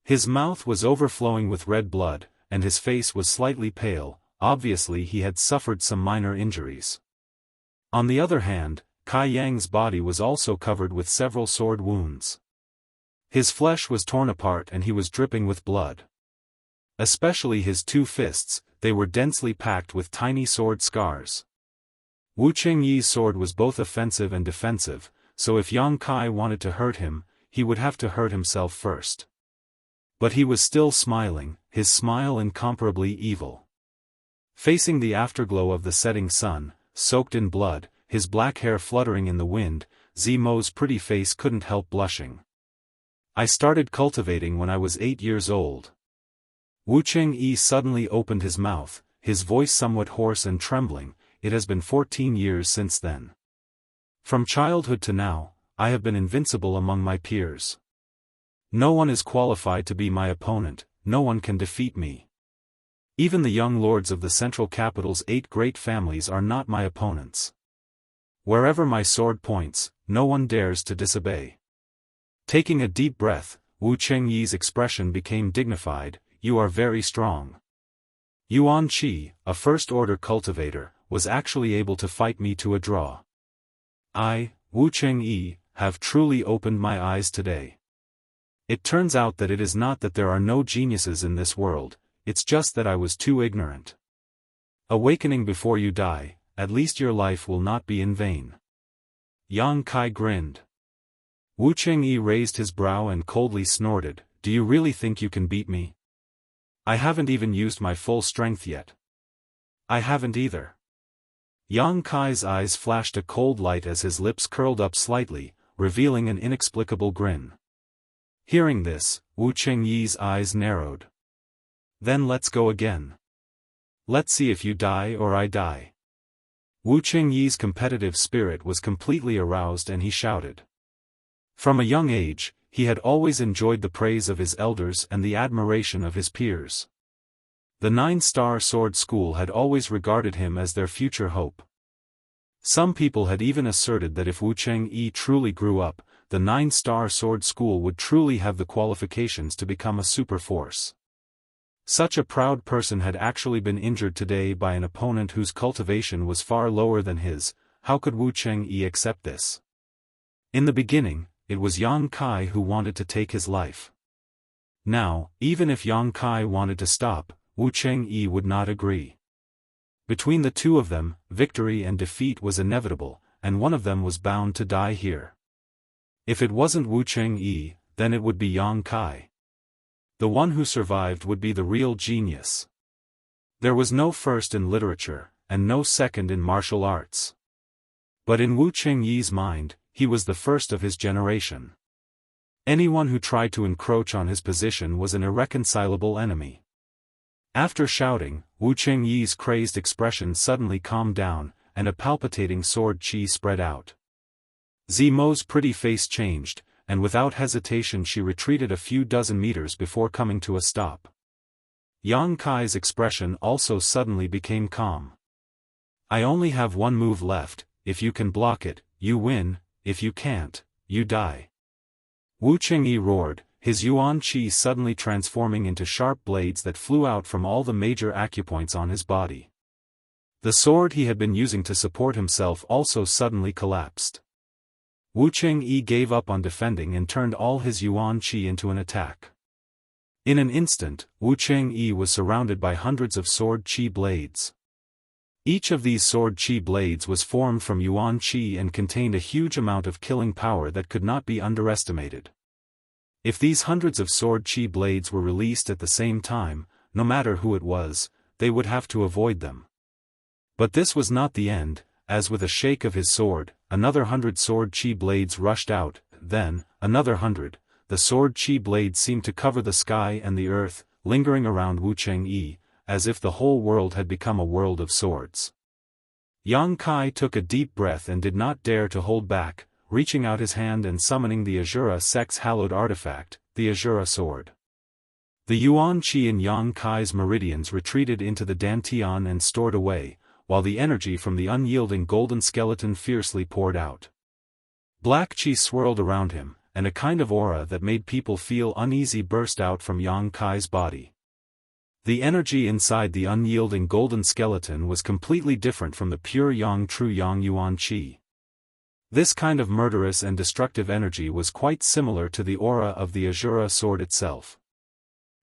[SPEAKER 1] His mouth was overflowing with red blood, and his face was slightly pale, obviously he had suffered some minor injuries. On the other hand, Kai Yang's body was also covered with several sword wounds. His flesh was torn apart and he was dripping with blood. Especially his two fists, they were densely packed with tiny sword scars. Wu Qingyi's sword was both offensive and defensive, so if Yang Kai wanted to hurt him, he would have to hurt himself first. But he was still smiling, his smile incomparably evil. Facing the afterglow of the setting sun, soaked in blood, his black hair fluttering in the wind, Zmo's pretty face couldn't help blushing. I started cultivating when I was 8 years old. Wu Qingyi suddenly opened his mouth, his voice somewhat hoarse and trembling. It has been 14 years since then. From childhood to now, I have been invincible among my peers. No one is qualified to be my opponent, no one can defeat me. Even the young lords of the central capital's 8 great families are not my opponents. Wherever my sword points, no one dares to disobey. Taking a deep breath, Wu Qingyi's expression became dignified. You are very strong. Yuan Qi, a first-order cultivator, was actually able to fight me to a draw. I, Wu Qingyi, have truly opened my eyes today. It turns out that it is not that there are no geniuses in this world, it's just that I was too ignorant. Awakening before you die, at least your life will not be in vain. Yang Kai grinned. Wu Qingyi raised his brow and coldly snorted, do you really think you can beat me? I haven't even used my full strength yet. I haven't either. Yang Kai's eyes flashed a cold light as his lips curled up slightly, revealing an inexplicable grin. Hearing this, Wu Qingyi's eyes narrowed. Then let's go again. Let's see if you die or I die. Wu Qingyi's competitive spirit was completely aroused and he shouted. From a young age, he had always enjoyed the praise of his elders and the admiration of his peers. The 9-star sword school had always regarded him as their future hope. Some people had even asserted that if Wu Qingyi truly grew up, the 9-star sword school would truly have the qualifications to become a super force. Such a proud person had actually been injured today by an opponent whose cultivation was far lower than his. How could Wu Qingyi accept this? In the beginning, it was Yang Kai who wanted to take his life. Now, even if Yang Kai wanted to stop, Wu Qingyi would not agree. Between the two of them, victory and defeat was inevitable, and one of them was bound to die here. If it wasn't Wu Qingyi, then it would be Yang Kai. The one who survived would be the real genius. There was no first in literature, and no second in martial arts. But in Wu Qingyi's mind, he was the first of his generation. Anyone who tried to encroach on his position was an irreconcilable enemy. After shouting, Wu Qingyi's crazed expression suddenly calmed down, and a palpitating sword qi spread out. Zmo's pretty face changed, and without hesitation she retreated a few dozen meters before coming to a stop. Yang Kai's expression also suddenly became calm. I only have one move left, if you can block it, you win. If you can't, you die. Wu Qingyi roared, his yuan qi suddenly transforming into sharp blades that flew out from all the major acupoints on his body. The sword he had been using to support himself also suddenly collapsed. Wu Qingyi gave up on defending and turned all his yuan qi into an attack. In an instant, Wu Qingyi was surrounded by hundreds of sword qi blades. Each of these sword qi blades was formed from yuan qi and contained a huge amount of killing power that could not be underestimated. If these hundreds of sword qi blades were released at the same time, no matter who it was, they would have to avoid them. But this was not the end, as with a shake of his sword, another 100 sword qi blades rushed out. then, another 100, the sword chi blade seemed to cover the sky and the earth, lingering around Wu Chengyi, as if the whole world had become a world of swords. Yang Kai took a deep breath and did not dare to hold back, reaching out his hand and summoning the Azura sect's hallowed artifact, the Azura sword. The yuan qi in Yang Kai's meridians retreated into the dantian and stored away, while the energy from the unyielding golden skeleton fiercely poured out. Black qi swirled around him, and a kind of aura that made people feel uneasy burst out from Yang Kai's body. The energy inside the unyielding golden skeleton was completely different from the pure Yang true Yang yuan qi. This kind of murderous and destructive energy was quite similar to the aura of the Azura sword itself.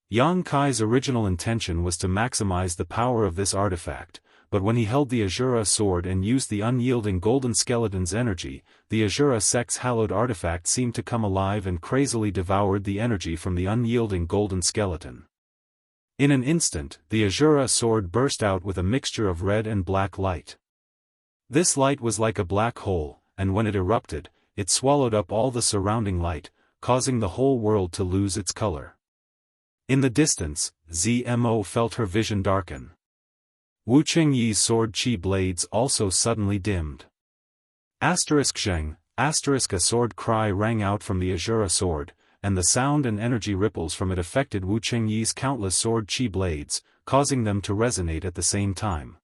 [SPEAKER 1] Yang Kai's original intention was to maximize the power of this artifact, but when he held the Azura sword and used the unyielding golden skeleton's energy, the Azura sect's hallowed artifact seemed to come alive and crazily devoured the energy from the unyielding golden skeleton. In an instant, the Azura sword burst out with a mixture of red and black light. This light was like a black hole, and when it erupted, it swallowed up all the surrounding light, causing the whole world to lose its color. In the distance, Zmo felt her vision darken. Wu Chengyi's sword chi blades also suddenly dimmed. *Zheng, *a sword cry rang out from the Azura sword, and the sound and energy ripples from it affected Wu Chengyi's countless sword chi blades, causing them to resonate at the same time.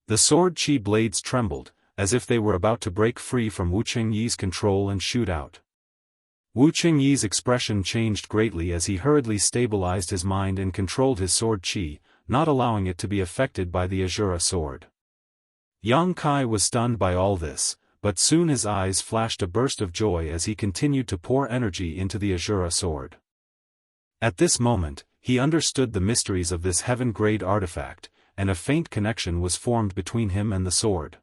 [SPEAKER 1] The sword chi blades trembled, as if they were about to break free from Wu Chengyi's control and shoot out. Wu Chengyi's expression changed greatly as he hurriedly stabilized his mind and controlled his sword chi, not allowing it to be affected by the Azura sword. Yang Kai was stunned by all this, but soon his eyes flashed a burst of joy as he continued to pour energy into the Azura sword. At this moment, he understood the mysteries of this heaven-grade artifact, and a faint connection was formed between him and the sword.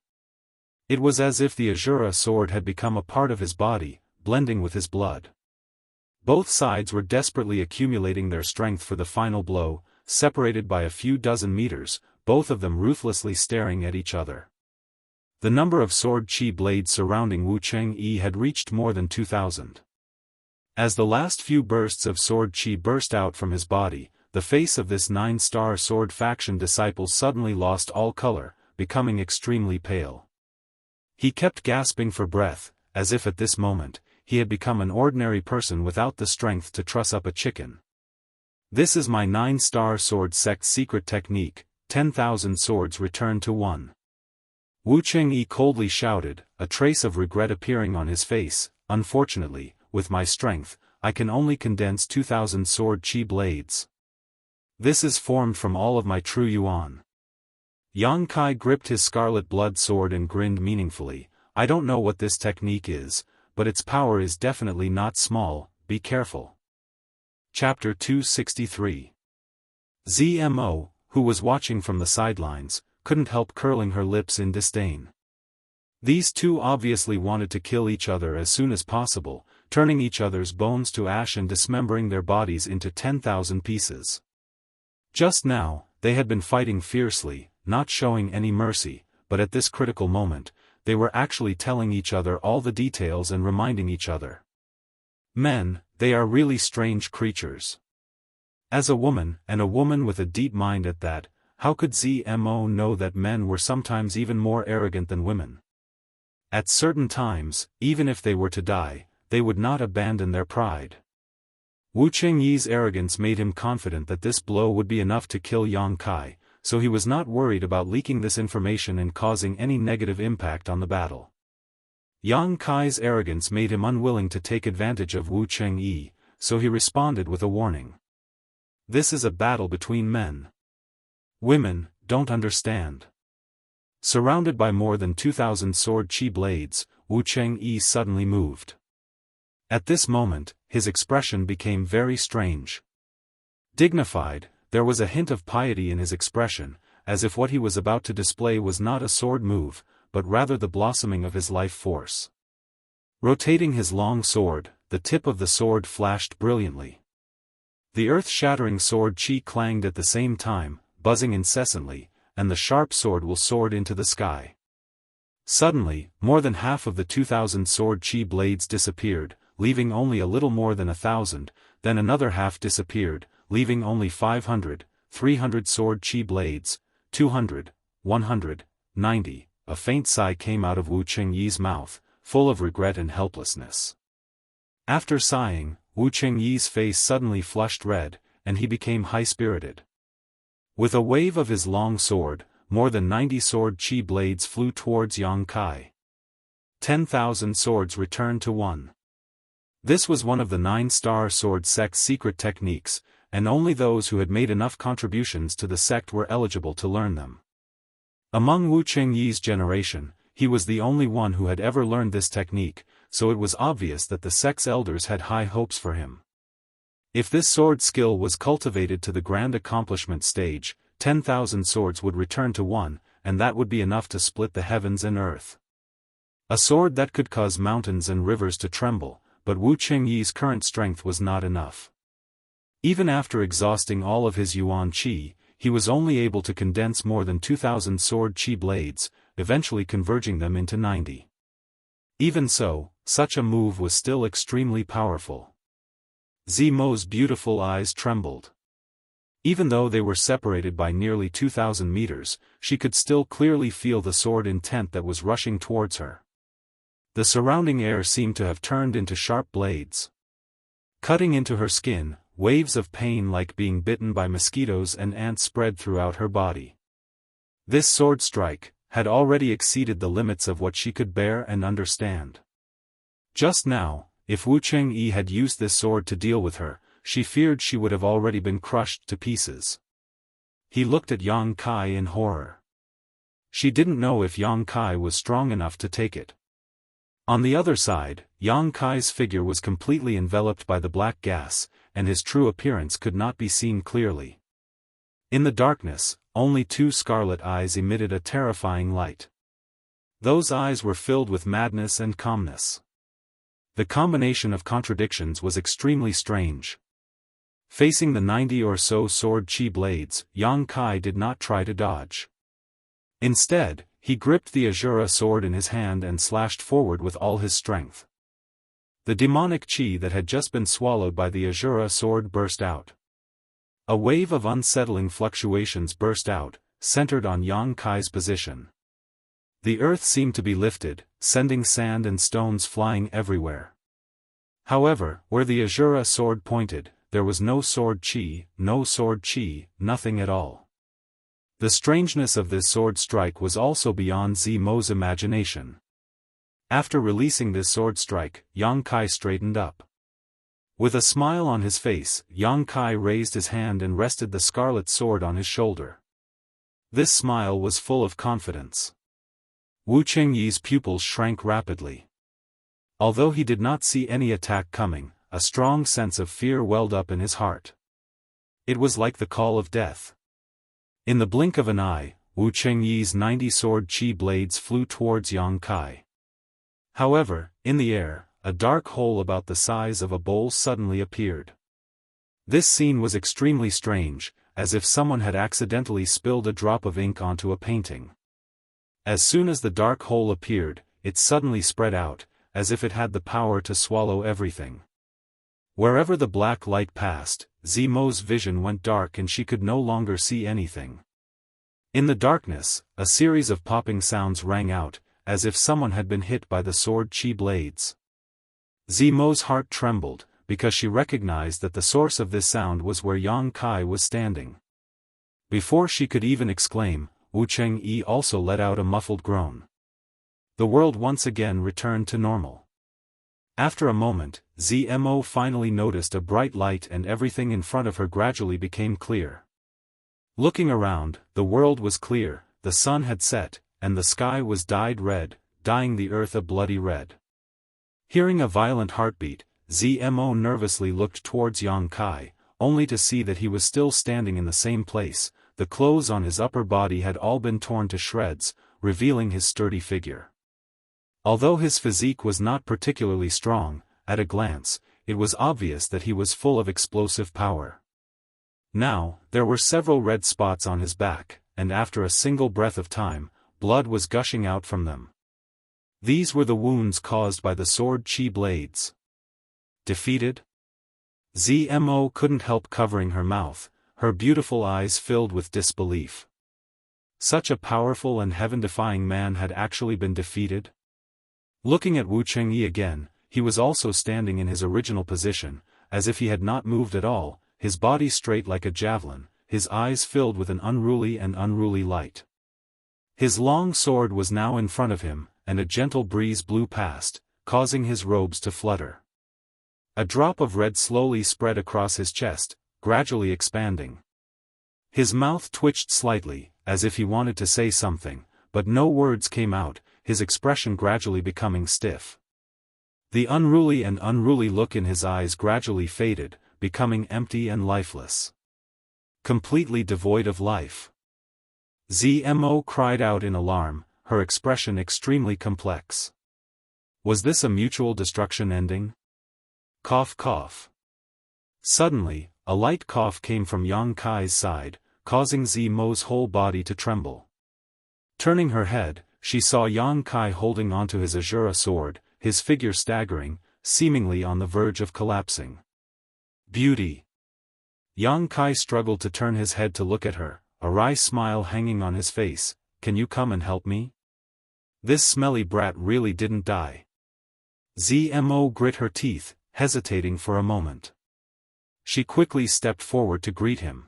[SPEAKER 1] It was as if the Azura sword had become a part of his body, blending with his blood. Both sides were desperately accumulating their strength for the final blow, separated by a few dozen meters, both of them ruthlessly staring at each other. The number of sword chi blades surrounding Wu Chengyi had reached more than 2,000. As the last few bursts of sword chi burst out from his body, the face of this 9-star sword faction disciple suddenly lost all color, becoming extremely pale. He kept gasping for breath, as if at this moment, he had become an ordinary person without the strength to truss up a chicken. This is my 9-star sword sect's secret technique, 10,000 swords return to 1. Wu Chengyi coldly shouted, a trace of regret appearing on his face. Unfortunately, with my strength, I can only condense 2,000 sword chi blades. This is formed from all of my true yuan. Yang Kai gripped his scarlet blood sword and grinned meaningfully. I don't know what this technique is, but its power is definitely not small, be careful. Chapter 263. Zmo, who was watching from the sidelines, couldn't help curling her lips in disdain. These two obviously wanted to kill each other as soon as possible, turning each other's bones to ash and dismembering their bodies into 10,000 pieces. Just now, they had been fighting fiercely, not showing any mercy, but at this critical moment, they were actually telling each other all the details and reminding each other. Men, they are really strange creatures. As a woman, and a woman with a deep mind at that, how could Zmo know that men were sometimes even more arrogant than women? At certain times, even if they were to die, they would not abandon their pride. Wu Chengyi's arrogance made him confident that this blow would be enough to kill Yang Kai, so he was not worried about leaking this information and causing any negative impact on the battle. Yang Kai's arrogance made him unwilling to take advantage of Wu Chengyi, so he responded with a warning. This is a battle between men. Women don't understand. Surrounded by more than 2,000 sword chi blades, Wu Chengyi suddenly moved. At this moment, his expression became very strange. Dignified, there was a hint of piety in his expression, as if what he was about to display was not a sword move, but rather the blossoming of his life force. Rotating his long sword, the tip of the sword flashed brilliantly. The earth-shattering sword chi clanged at the same time, buzzing incessantly, and the sharp sword will soared into the sky. Suddenly, more than half of the 2,000 sword chi blades disappeared, leaving only a little more than 1,000, then another half disappeared, leaving only 500, 300 sword chi blades, 200, 100, 90. A faint sigh came out of Wu Qingyi's mouth, full of regret and helplessness. After sighing, Wu Qingyi's face suddenly flushed red, and he became high-spirited. With a wave of his long sword, more than 90 sword chi blades flew towards Yang Kai. 10,000 swords returned to one. This was one of the 9-star sword sect's secret techniques, and only those who had made enough contributions to the sect were eligible to learn them. Among Wu Qingyi's generation, he was the only one who had ever learned this technique, so it was obvious that the sect's elders had high hopes for him. If this sword skill was cultivated to the grand accomplishment stage, 10,000 swords would return to one, and that would be enough to split the heavens and earth. A sword that could cause mountains and rivers to tremble, but Wu Qingyi's current strength was not enough. Even after exhausting all of his yuan qi, he was only able to condense more than 2,000 sword chi blades, eventually converging them into 90. Even so, such a move was still extremely powerful. Zimo's beautiful eyes trembled. Even though they were separated by nearly 2,000 meters, she could still clearly feel the sword intent that was rushing towards her. The surrounding air seemed to have turned into sharp blades. Cutting into her skin, waves of pain like being bitten by mosquitoes and ants spread throughout her body. This sword strike had already exceeded the limits of what she could bear and understand. Just now, if Wu Qingyi had used this sword to deal with her, she feared she would have already been crushed to pieces. He looked at Yang Kai in horror. She didn't know if Yang Kai was strong enough to take it. On the other side, Yang Kai's figure was completely enveloped by the black gas, and his true appearance could not be seen clearly. In the darkness, only 2 scarlet eyes emitted a terrifying light. Those eyes were filled with madness and calmness. The combination of contradictions was extremely strange. Facing the 90 or so sword chi blades, Yang Kai did not try to dodge. Instead, he gripped the Azura sword in his hand and slashed forward with all his strength. The demonic chi that had just been swallowed by the Azura sword burst out. A wave of unsettling fluctuations burst out, centered on Yang Kai's position. The earth seemed to be lifted, sending sand and stones flying everywhere. However, where the Azura sword pointed, there was no sword chi, nothing at all. The strangeness of this sword strike was also beyond Zimo's imagination. After releasing this sword strike, Yang Kai straightened up. With a smile on his face, Yang Kai raised his hand and rested the scarlet sword on his shoulder. This smile was full of confidence. Wu Qingyi's pupils shrank rapidly. Although he did not see any attack coming, a strong sense of fear welled up in his heart. It was like the call of death. In the blink of an eye, Wu Qingyi's 90 sword chi blades flew towards Yang Kai. However, in the air, a dark hole about the size of a bowl suddenly appeared. This scene was extremely strange, as if someone had accidentally spilled a drop of ink onto a painting. As soon as the dark hole appeared, it suddenly spread out, as if it had the power to swallow everything. Wherever the black light passed, Zimo's vision went dark and she could no longer see anything. In the darkness, a series of popping sounds rang out, as if someone had been hit by the sword chi blades. Zimo's heart trembled, because she recognized that the source of this sound was where Yang Kai was standing. Before she could even exclaim, Wu Qingyi also let out a muffled groan. The world once again returned to normal. After a moment, Zmo finally noticed a bright light and everything in front of her gradually became clear. Looking around, the world was clear, the sun had set, and the sky was dyed red, dyeing the earth a bloody red. Hearing a violent heartbeat, Zmo nervously looked towards Yang Kai, only to see that he was still standing in the same place. The clothes on his upper body had all been torn to shreds, revealing his sturdy figure. Although his physique was not particularly strong, at a glance, it was obvious that he was full of explosive power. Now, there were several red spots on his back, and after a single breath of time, blood was gushing out from them. These were the wounds caused by the sword chi blades. Defeated? Zmo couldn't help covering her mouth, her beautiful eyes filled with disbelief. Such a powerful and heaven-defying man had actually been defeated? Looking at Wu Chengyi again, he was also standing in his original position, as if he had not moved at all, his body straight like a javelin, his eyes filled with an unruly light. His long sword was now in front of him, and a gentle breeze blew past, causing his robes to flutter. A drop of red slowly spread across his chest, gradually expanding. His mouth twitched slightly, as if he wanted to say something, but no words came out, his expression gradually becoming stiff. The unruly look in his eyes gradually faded, becoming empty and lifeless. Completely devoid of life. Zmo cried out in alarm, her expression extremely complex. Was this a mutual destruction ending? Cough cough. Suddenly, a light cough came from Yang Kai's side, causing Zmo's whole body to tremble. Turning her head, she saw Yang Kai holding onto his Azura sword, his figure staggering, seemingly on the verge of collapsing. Beauty. Yang Kai struggled to turn his head to look at her, a wry smile hanging on his face. Can you come and help me? This smelly brat really didn't die. Zmo grit her teeth, hesitating for a moment. She quickly stepped forward to greet him.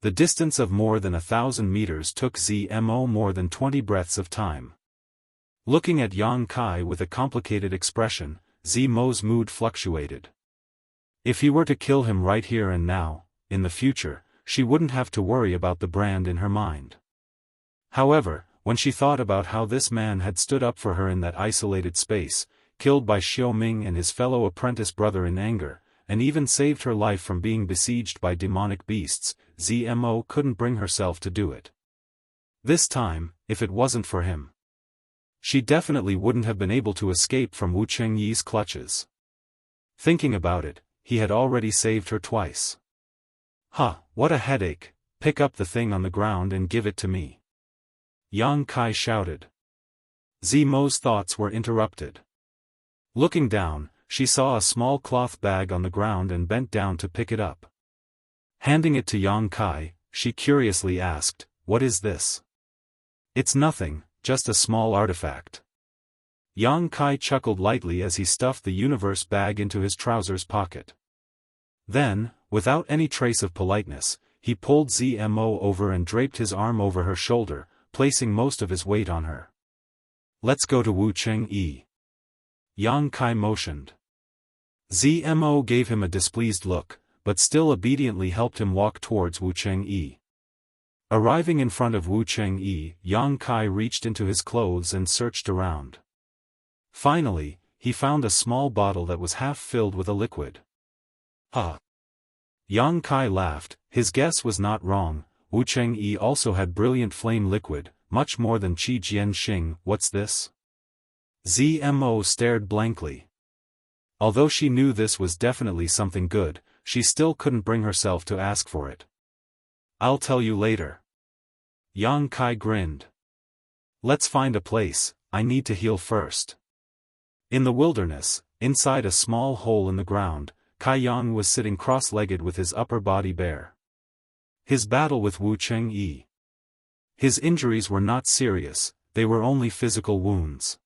[SPEAKER 1] The distance of more than 1,000 meters took Zmo more than 20 breaths of time. Looking at Yang Kai with a complicated expression, Zmo's mood fluctuated. If he were to kill him right here and now, in the future, she wouldn't have to worry about the brand in her mind. However, when she thought about how this man had stood up for her in that isolated space, killed by Xiao Ming and his fellow apprentice brother in anger, and even saved her life from being besieged by demonic beasts, Zmo couldn't bring herself to do it. This time, if it wasn't for him, she definitely wouldn't have been able to escape from Wu Chengyi's clutches. Thinking about it, he had already saved her twice. What a headache, pick up the thing on the ground and give it to me. Yang Kai shouted. Zmo's thoughts were interrupted. Looking down, she saw a small cloth bag on the ground and bent down to pick it up. Handing it to Yang Kai, she curiously asked, "What is this?" "It's nothing, just a small artifact." Yang Kai chuckled lightly as he stuffed the universe bag into his trousers pocket. Then, without any trace of politeness, he pulled Zmo over and draped his arm over her shoulder, placing most of his weight on her. "Let's go to Wu Chengyi." Yang Kai motioned. Zmo gave him a displeased look, but still obediently helped him walk towards Wu Chengyi. Arriving in front of Wu Chengyi, Yang Kai reached into his clothes and searched around. Finally, he found a small bottle that was half filled with a liquid. Yang Kai laughed, his guess was not wrong. Wu Chengyi also had brilliant flame liquid, much more than Qi Jianxing. "What's this?" Zmo stared blankly. Although she knew this was definitely something good, she still couldn't bring herself to ask for it. "I'll tell you later." Yang Kai grinned. "Let's find a place, I need to heal first." In the wilderness, inside a small hole in the ground, Kai Yang was sitting cross-legged with his upper body bare. His battle with Wu Chengyi. His injuries were not serious, they were only physical wounds.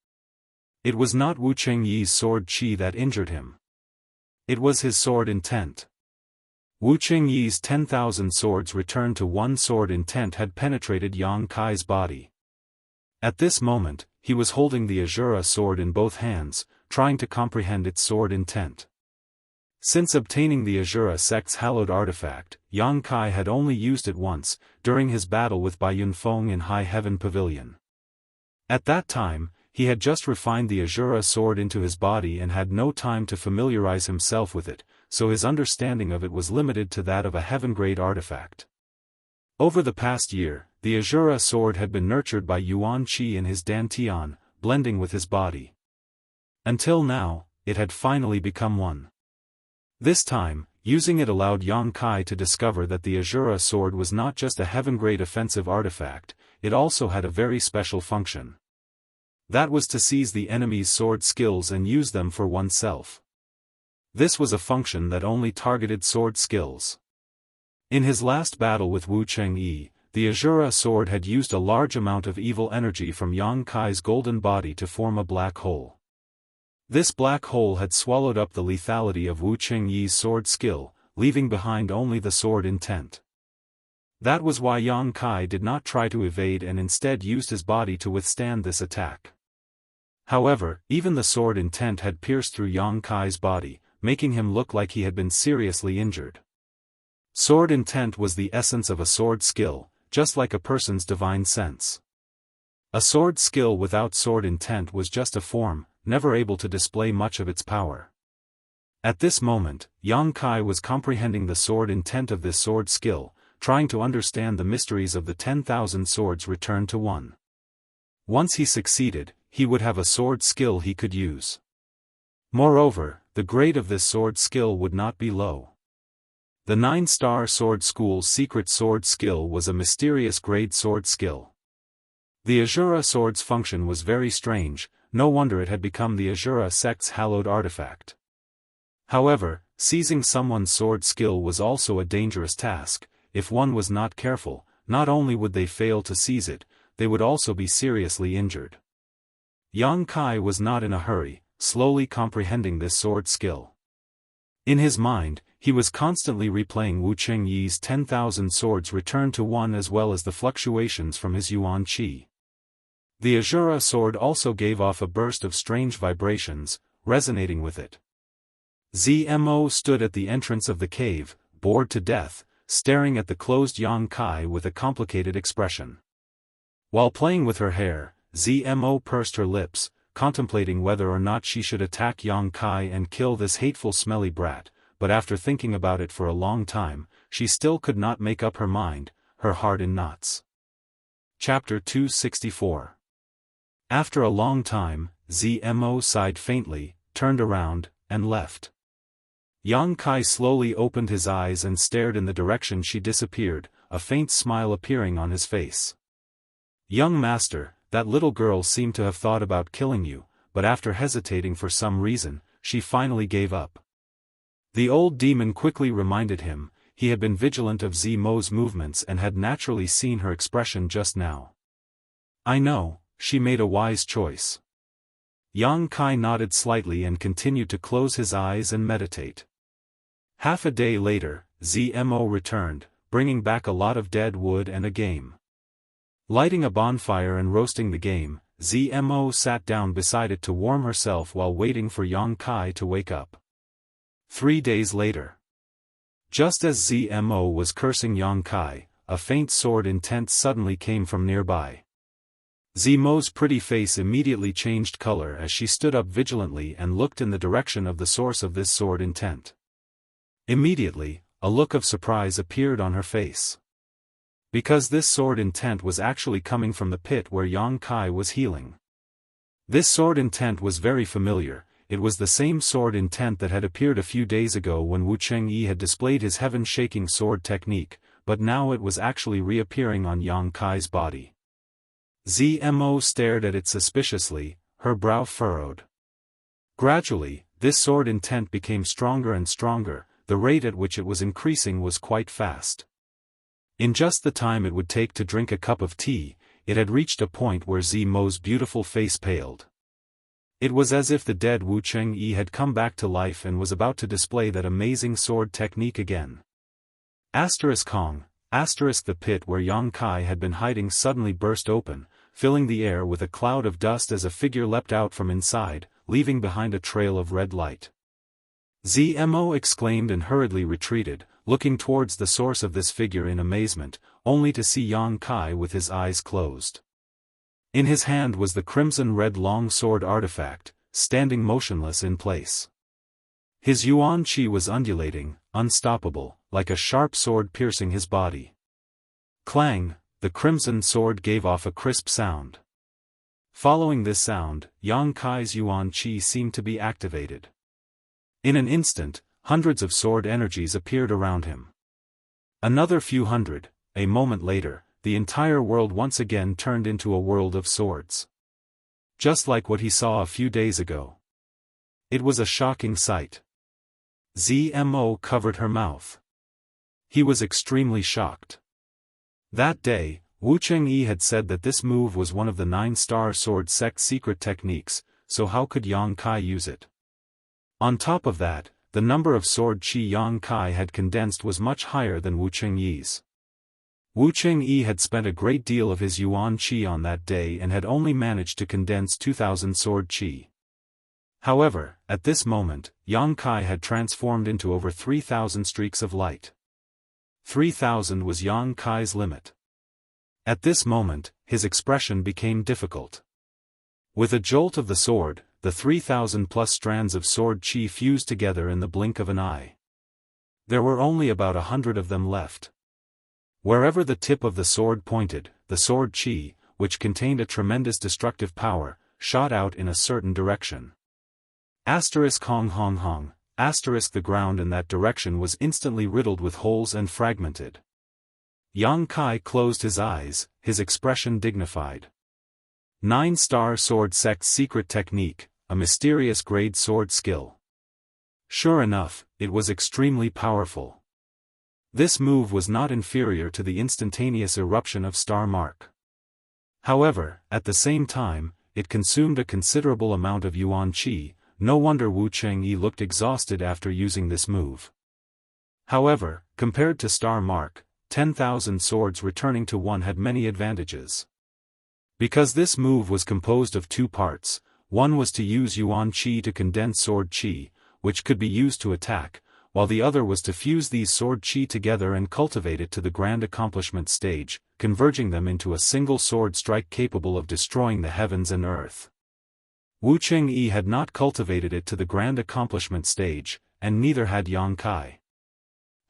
[SPEAKER 1] It was not Wu Chengyi's sword Qi that injured him. It was his sword intent. Wu Chengyi's 10,000 swords returned to one sword intent had penetrated Yang Kai's body. At this moment, he was holding the Azura sword in both hands, trying to comprehend its sword intent. Since obtaining the Azura sect's hallowed artifact, Yang Kai had only used it once, during his battle with Bai Yunfeng in High Heaven Pavilion. At that time, he had just refined the Azura sword into his body and had no time to familiarize himself with it, so his understanding of it was limited to that of a heaven-grade artifact. Over the past year, the Azura sword had been nurtured by Yuan Qi in his dantian, blending with his body. Until now, it had finally become one. This time, using it allowed Yang Kai to discover that the Azura sword was not just a heaven-grade offensive artifact, it also had a very special function. That was to seize the enemy's sword skills and use them for oneself. This was a function that only targeted sword skills. In his last battle with Wu Chengyi, the Azura sword had used a large amount of evil energy from Yang Kai's golden body to form a black hole. This black hole had swallowed up the lethality of Wu Chengyi's sword skill, leaving behind only the sword intent. That was why Yang Kai did not try to evade and instead used his body to withstand this attack. However, even the sword intent had pierced through Yang Kai's body, making him look like he had been seriously injured. Sword intent was the essence of a sword skill, just like a person's divine sense. A sword skill without sword intent was just a form, never able to display much of its power. At this moment, Yang Kai was comprehending the sword intent of this sword skill, trying to understand the mysteries of the 10,000 swords returned to one. Once he succeeded, he would have a sword skill he could use. Moreover, the grade of this sword skill would not be low. The 9-star sword school's secret sword skill was a mysterious grade sword skill. The Azura sword's function was very strange, no wonder it had become the Azura sect's hallowed artifact. However, seizing someone's sword skill was also a dangerous task. If one was not careful, not only would they fail to seize it, they would also be seriously injured. Yang Kai was not in a hurry, slowly comprehending this sword skill. In his mind, he was constantly replaying Wu Chengyi's 10,000 swords returned to one as well as the fluctuations from his yuan qi. The Azura sword also gave off a burst of strange vibrations, resonating with it. Zmo stood at the entrance of the cave, bored to death, staring at the closed Yang Kai with a complicated expression. While playing with her hair, Zmo pursed her lips, contemplating whether or not she should attack Yang Kai and kill this hateful smelly brat, but after thinking about it for a long time, she still could not make up her mind, her heart in knots. Chapter 264. After a long time, Zmo sighed faintly, turned around, and left. Yang Kai slowly opened his eyes and stared in the direction she disappeared, a faint smile appearing on his face. "Young master, that little girl seemed to have thought about killing you, but after hesitating for some reason, she finally gave up." The old demon quickly reminded him, he had been vigilant of Zmo's movements and had naturally seen her expression just now. "I know, she made a wise choice." Yang Kai nodded slightly and continued to close his eyes and meditate. Half a day later, Zmo returned, bringing back a lot of dead wood and a game. Lighting a bonfire and roasting the game, Zmo sat down beside it to warm herself while waiting for Yang Kai to wake up. 3 days later. Just as Zmo was cursing Yang Kai, a faint sword intent suddenly came from nearby. Zmo's pretty face immediately changed color as she stood up vigilantly and looked in the direction of the source of this sword intent. Immediately, a look of surprise appeared on her face. Because this sword intent was actually coming from the pit where Yang Kai was healing. This sword intent was very familiar. It was the same sword intent that had appeared a few days ago when Wu Chengyi had displayed his heaven-shaking sword technique, but now it was actually reappearing on Yang Kai's body. Zmo stared at it suspiciously, her brow furrowed. Gradually, this sword intent became stronger and stronger, the rate at which it was increasing was quite fast. In just the time it would take to drink a cup of tea, it had reached a point where Zmo's beautiful face paled. It was as if the dead Wu Chengyi had come back to life and was about to display that amazing sword technique again. Kong, the pit where Yang Kai had been hiding suddenly burst open, filling the air with a cloud of dust as a figure leapt out from inside, leaving behind a trail of red light. Zmo exclaimed and hurriedly retreated, looking towards the source of this figure in amazement, only to see Yang Kai with his eyes closed. In his hand was the crimson-red long sword artifact, standing motionless in place. His yuan qi was undulating, unstoppable, like a sharp sword piercing his body. Clang, the crimson sword gave off a crisp sound. Following this sound, Yang Kai's yuan qi seemed to be activated. In an instant, hundreds of sword energies appeared around him. Another few hundred, a moment later, the entire world once again turned into a world of swords. Just like what he saw a few days ago. It was a shocking sight. Zmo covered her mouth. He was extremely shocked. That day, Wu Chengyi had said that this move was one of the 9-star sword sect secret techniques, so how could Yang Kai use it? On top of that, the number of sword chi Yang Kai had condensed was much higher than Wu Chengyi's. Wu Chengyi had spent a great deal of his yuan chi on that day and had only managed to condense 2,000 sword chi. However, at this moment, Yang Kai had transformed into over 3,000 streaks of light. 3,000 was Yang Kai's limit. At this moment, his expression became difficult. With a jolt of the sword, the 3,000+ strands of sword chi fused together in the blink of an eye. There were only about 100 of them left. Wherever the tip of the sword pointed, the sword chi, which contained a tremendous destructive power, shot out in a certain direction. Hong hong hong, the ground in that direction was instantly riddled with holes and fragmented. Yang Kai closed his eyes, his expression dignified. 9-star sword sect's secret technique, a mysterious grade sword skill. Sure enough, it was extremely powerful. This move was not inferior to the instantaneous eruption of Star Mark. However, at the same time, it consumed a considerable amount of yuan chi. No wonder Wu Chengyi looked exhausted after using this move. However, compared to Star Mark, 10,000 swords returning to one had many advantages. Because this move was composed of 2 parts, one was to use yuan chi to condense sword chi, which could be used to attack, while the other was to fuse these sword chi together and cultivate it to the grand accomplishment stage, converging them into a single sword strike capable of destroying the heavens and earth. Wu Chengyi had not cultivated it to the grand accomplishment stage, and neither had Yang Kai.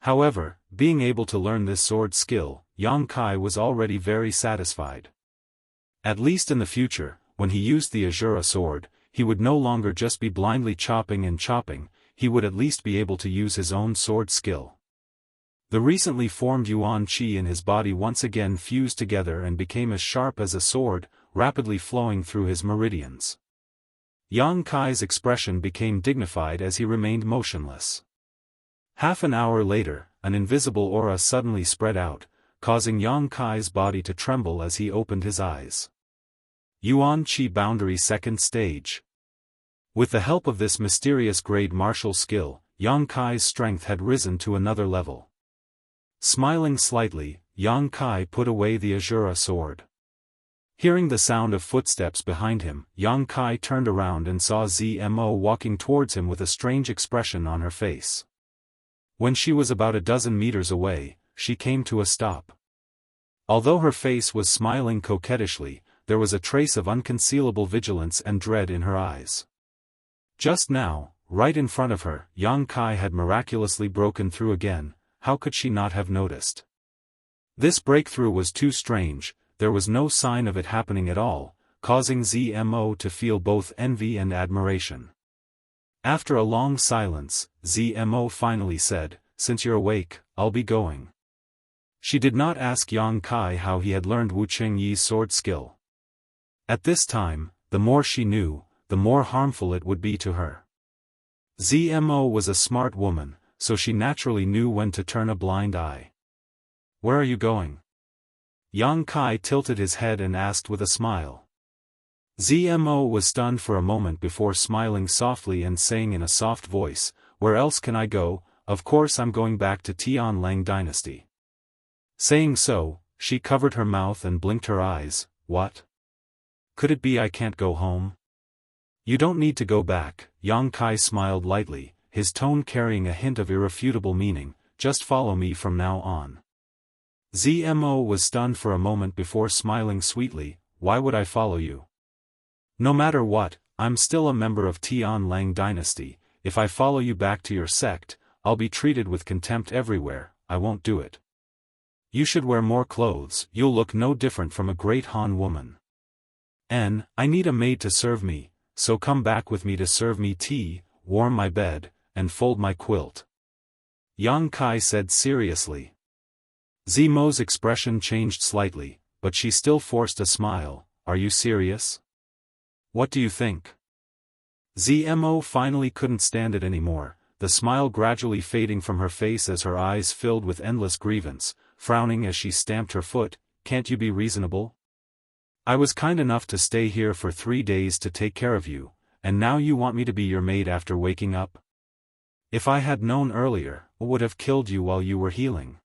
[SPEAKER 1] However, being able to learn this sword skill, Yang Kai was already very satisfied. At least in the future, when he used the Azura sword, he would no longer just be blindly chopping and chopping, he would at least be able to use his own sword skill. The recently formed yuan chi in his body once again fused together and became as sharp as a sword, rapidly flowing through his meridians. Yang Kai's expression became dignified as he remained motionless. Half an hour later, an invisible aura suddenly spread out, causing Yang Kai's body to tremble as he opened his eyes. Yuan Chi Boundary Second Stage. With the help of this mysterious grade martial skill, Yang Kai's strength had risen to another level. Smiling slightly, Yang Kai put away the Azura sword. Hearing the sound of footsteps behind him, Yang Kai turned around and saw Zmo walking towards him with a strange expression on her face. When she was about a dozen meters away, she came to a stop. Although her face was smiling coquettishly, there was a trace of unconcealable vigilance and dread in her eyes. Just now, right in front of her, Yang Kai had miraculously broken through again. How could she not have noticed? This breakthrough was too strange. There was no sign of it happening at all, causing Zmo to feel both envy and admiration. After a long silence, Zmo finally said, "Since you're awake, I'll be going." She did not ask Yang Kai how he had learned Wu Chengyi's sword skill. At this time, the more she knew, the more harmful it would be to her. Zmo was a smart woman, so she naturally knew when to turn a blind eye. "Where are you going?" Yang Kai tilted his head and asked with a smile. Zmo was stunned for a moment before smiling softly and saying in a soft voice, "Where else can I go? Of course I'm going back to Tianlang dynasty." Saying so, she covered her mouth and blinked her eyes. "What? Could it be I can't go home?" "You don't need to go back," Yang Kai smiled lightly, his tone carrying a hint of irrefutable meaning, "just follow me from now on." Zmo was stunned for a moment before smiling sweetly. "Why would I follow you? No matter what, I'm still a member of Tianlang dynasty. If I follow you back to your sect, I'll be treated with contempt everywhere. I won't do it. You should wear more clothes, you'll look no different from a great Han woman. And, I need a maid to serve me, so come back with me to serve me tea, warm my bed, and fold my quilt." Yang Kai said seriously. Zmo's expression changed slightly, but she still forced a smile. "Are you serious? What do you think?" Zmo finally couldn't stand it anymore. the smile gradually fading from her face as her eyes filled with endless grievance, frowning as she stamped her foot. Can't you be reasonable? I was kind enough to stay here for 3 days to take care of you, and now you want me to be your maid after waking up? If I had known earlier, I would have killed you while you were healing.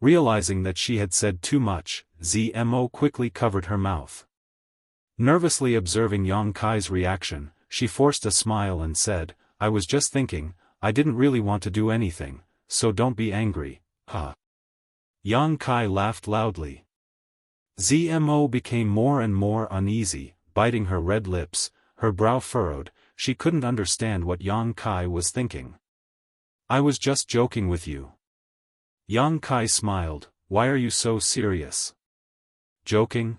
[SPEAKER 1] Realizing that she had said too much, Zmo quickly covered her mouth. Nervously observing Yang Kai's reaction, she forced a smile and said, I was just thinking, I didn't really want to do anything, so don't be angry, huh? Yang Kai laughed loudly. Zmo became more and more uneasy, biting her red lips, her brow furrowed. She couldn't understand what Yang Kai was thinking. I was just joking with you. Yang Kai smiled. Why are you so serious? Joking?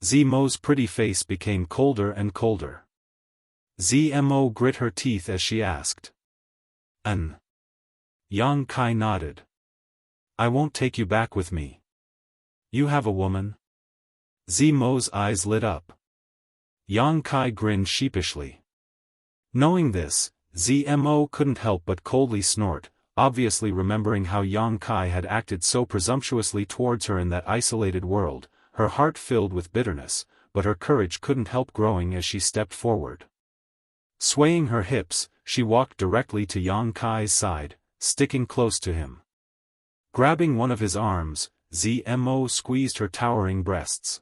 [SPEAKER 1] Zmo's pretty face became colder and colder. Zmo grit her teeth as she asked. Yang Kai nodded. I won't take you back with me. You have a woman? Zmo's eyes lit up. Yang Kai grinned sheepishly. Knowing this, Zmo couldn't help but coldly snort, obviously remembering how Yang Kai had acted so presumptuously towards her in that isolated world. Her heart filled with bitterness, but her courage couldn't help growing as she stepped forward. Swaying her hips, she walked directly to Yang Kai's side, sticking close to him. Grabbing one of his arms, Zmo squeezed her towering breasts.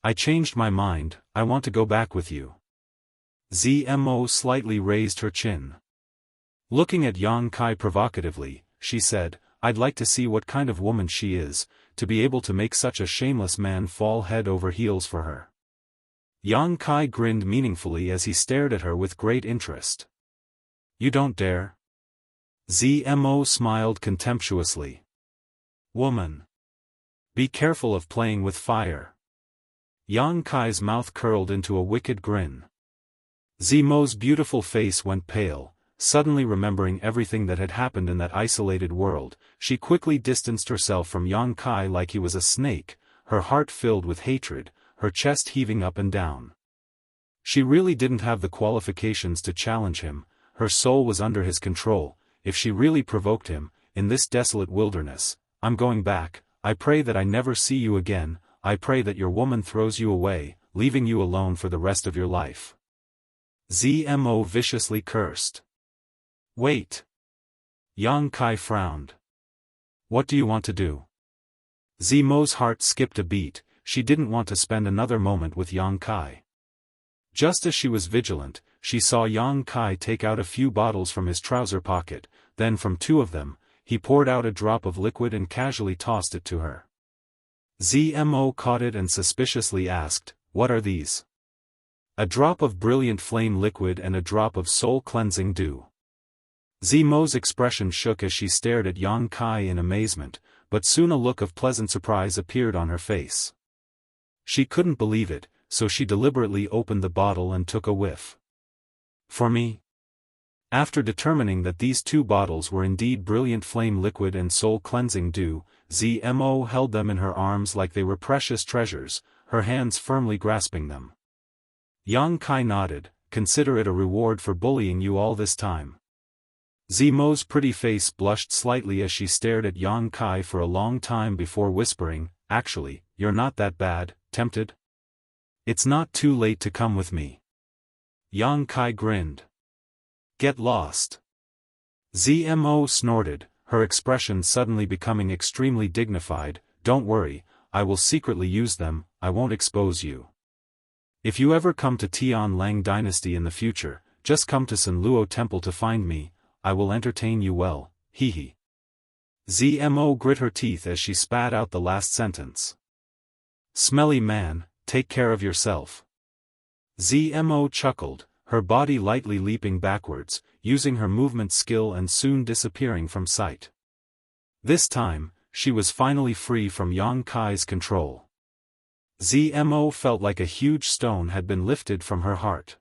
[SPEAKER 1] I changed my mind, I want to go back with you. Zmo slightly raised her chin. Looking at Yang Kai provocatively, she said, I'd like to see what kind of woman she is, to be able to make such a shameless man fall head over heels for her. Yang Kai grinned meaningfully as he stared at her with great interest. You don't dare? Zmo smiled contemptuously. Woman. Be careful of playing with fire. Yang Kai's mouth curled into a wicked grin. Zmo's beautiful face went pale. Suddenly remembering everything that had happened in that isolated world, she quickly distanced herself from Yang Kai like he was a snake, her heart filled with hatred, her chest heaving up and down. She really didn't have the qualifications to challenge him, her soul was under his control. If she really provoked him, in this desolate wilderness, I'm going back. I pray that I never see you again. I pray that your woman throws you away, leaving you alone for the rest of your life. Zmo viciously cursed. Wait. Yang Kai frowned. What do you want to do? Zmo's heart skipped a beat. She didn't want to spend another moment with Yang Kai. Just as she was vigilant, she saw Yang Kai take out a few bottles from his trouser pocket, then from 2 of them, he poured out a drop of liquid and casually tossed it to her. Zmo caught it and suspiciously asked, What are these? A drop of brilliant flame liquid and a drop of soul-cleansing dew. Zmo's expression shook as she stared at Yang Kai in amazement, but soon a look of pleasant surprise appeared on her face. She couldn't believe it, so she deliberately opened the bottle and took a whiff. For me? After determining that these 2 bottles were indeed brilliant flame liquid and soul-cleansing dew, Zmo held them in her arms like they were precious treasures, her hands firmly grasping them. Yang Kai nodded. Consider it a reward for bullying you all this time. Zmo's pretty face blushed slightly as she stared at Yang Kai for a long time before whispering, Actually, you're not that bad. Tempted? It's not too late to come with me. Yang Kai grinned. Get lost. Zmo snorted, her expression suddenly becoming extremely dignified. Don't worry, I will secretly use them, I won't expose you. If you ever come to Tian Lang Dynasty in the future, just come to San Luo Temple to find me, I will entertain you well, hee hee. Zmo grit her teeth as she spat out the last sentence. Smelly man, take care of yourself. Zmo chuckled, her body lightly leaping backwards, using her movement skill and soon disappearing from sight. This time, she was finally free from Yang Kai's control. Zmo felt like a huge stone had been lifted from her heart.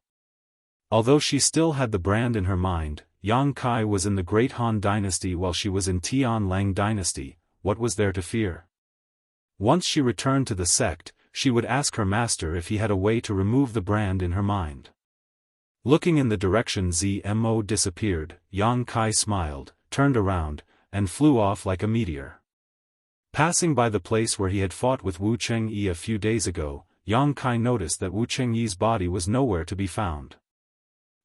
[SPEAKER 1] Although she still had the brand in her mind, Yang Kai was in the Great Han Dynasty while she was in Tian Lang Dynasty. What was there to fear? Once she returned to the sect, she would ask her master if he had a way to remove the brand in her mind. Looking in the direction Zmo disappeared, Yang Kai smiled, turned around, and flew off like a meteor. Passing by the place where he had fought with Wu Chengyi a few days ago, Yang Kai noticed that Wu Chengyi's body was nowhere to be found.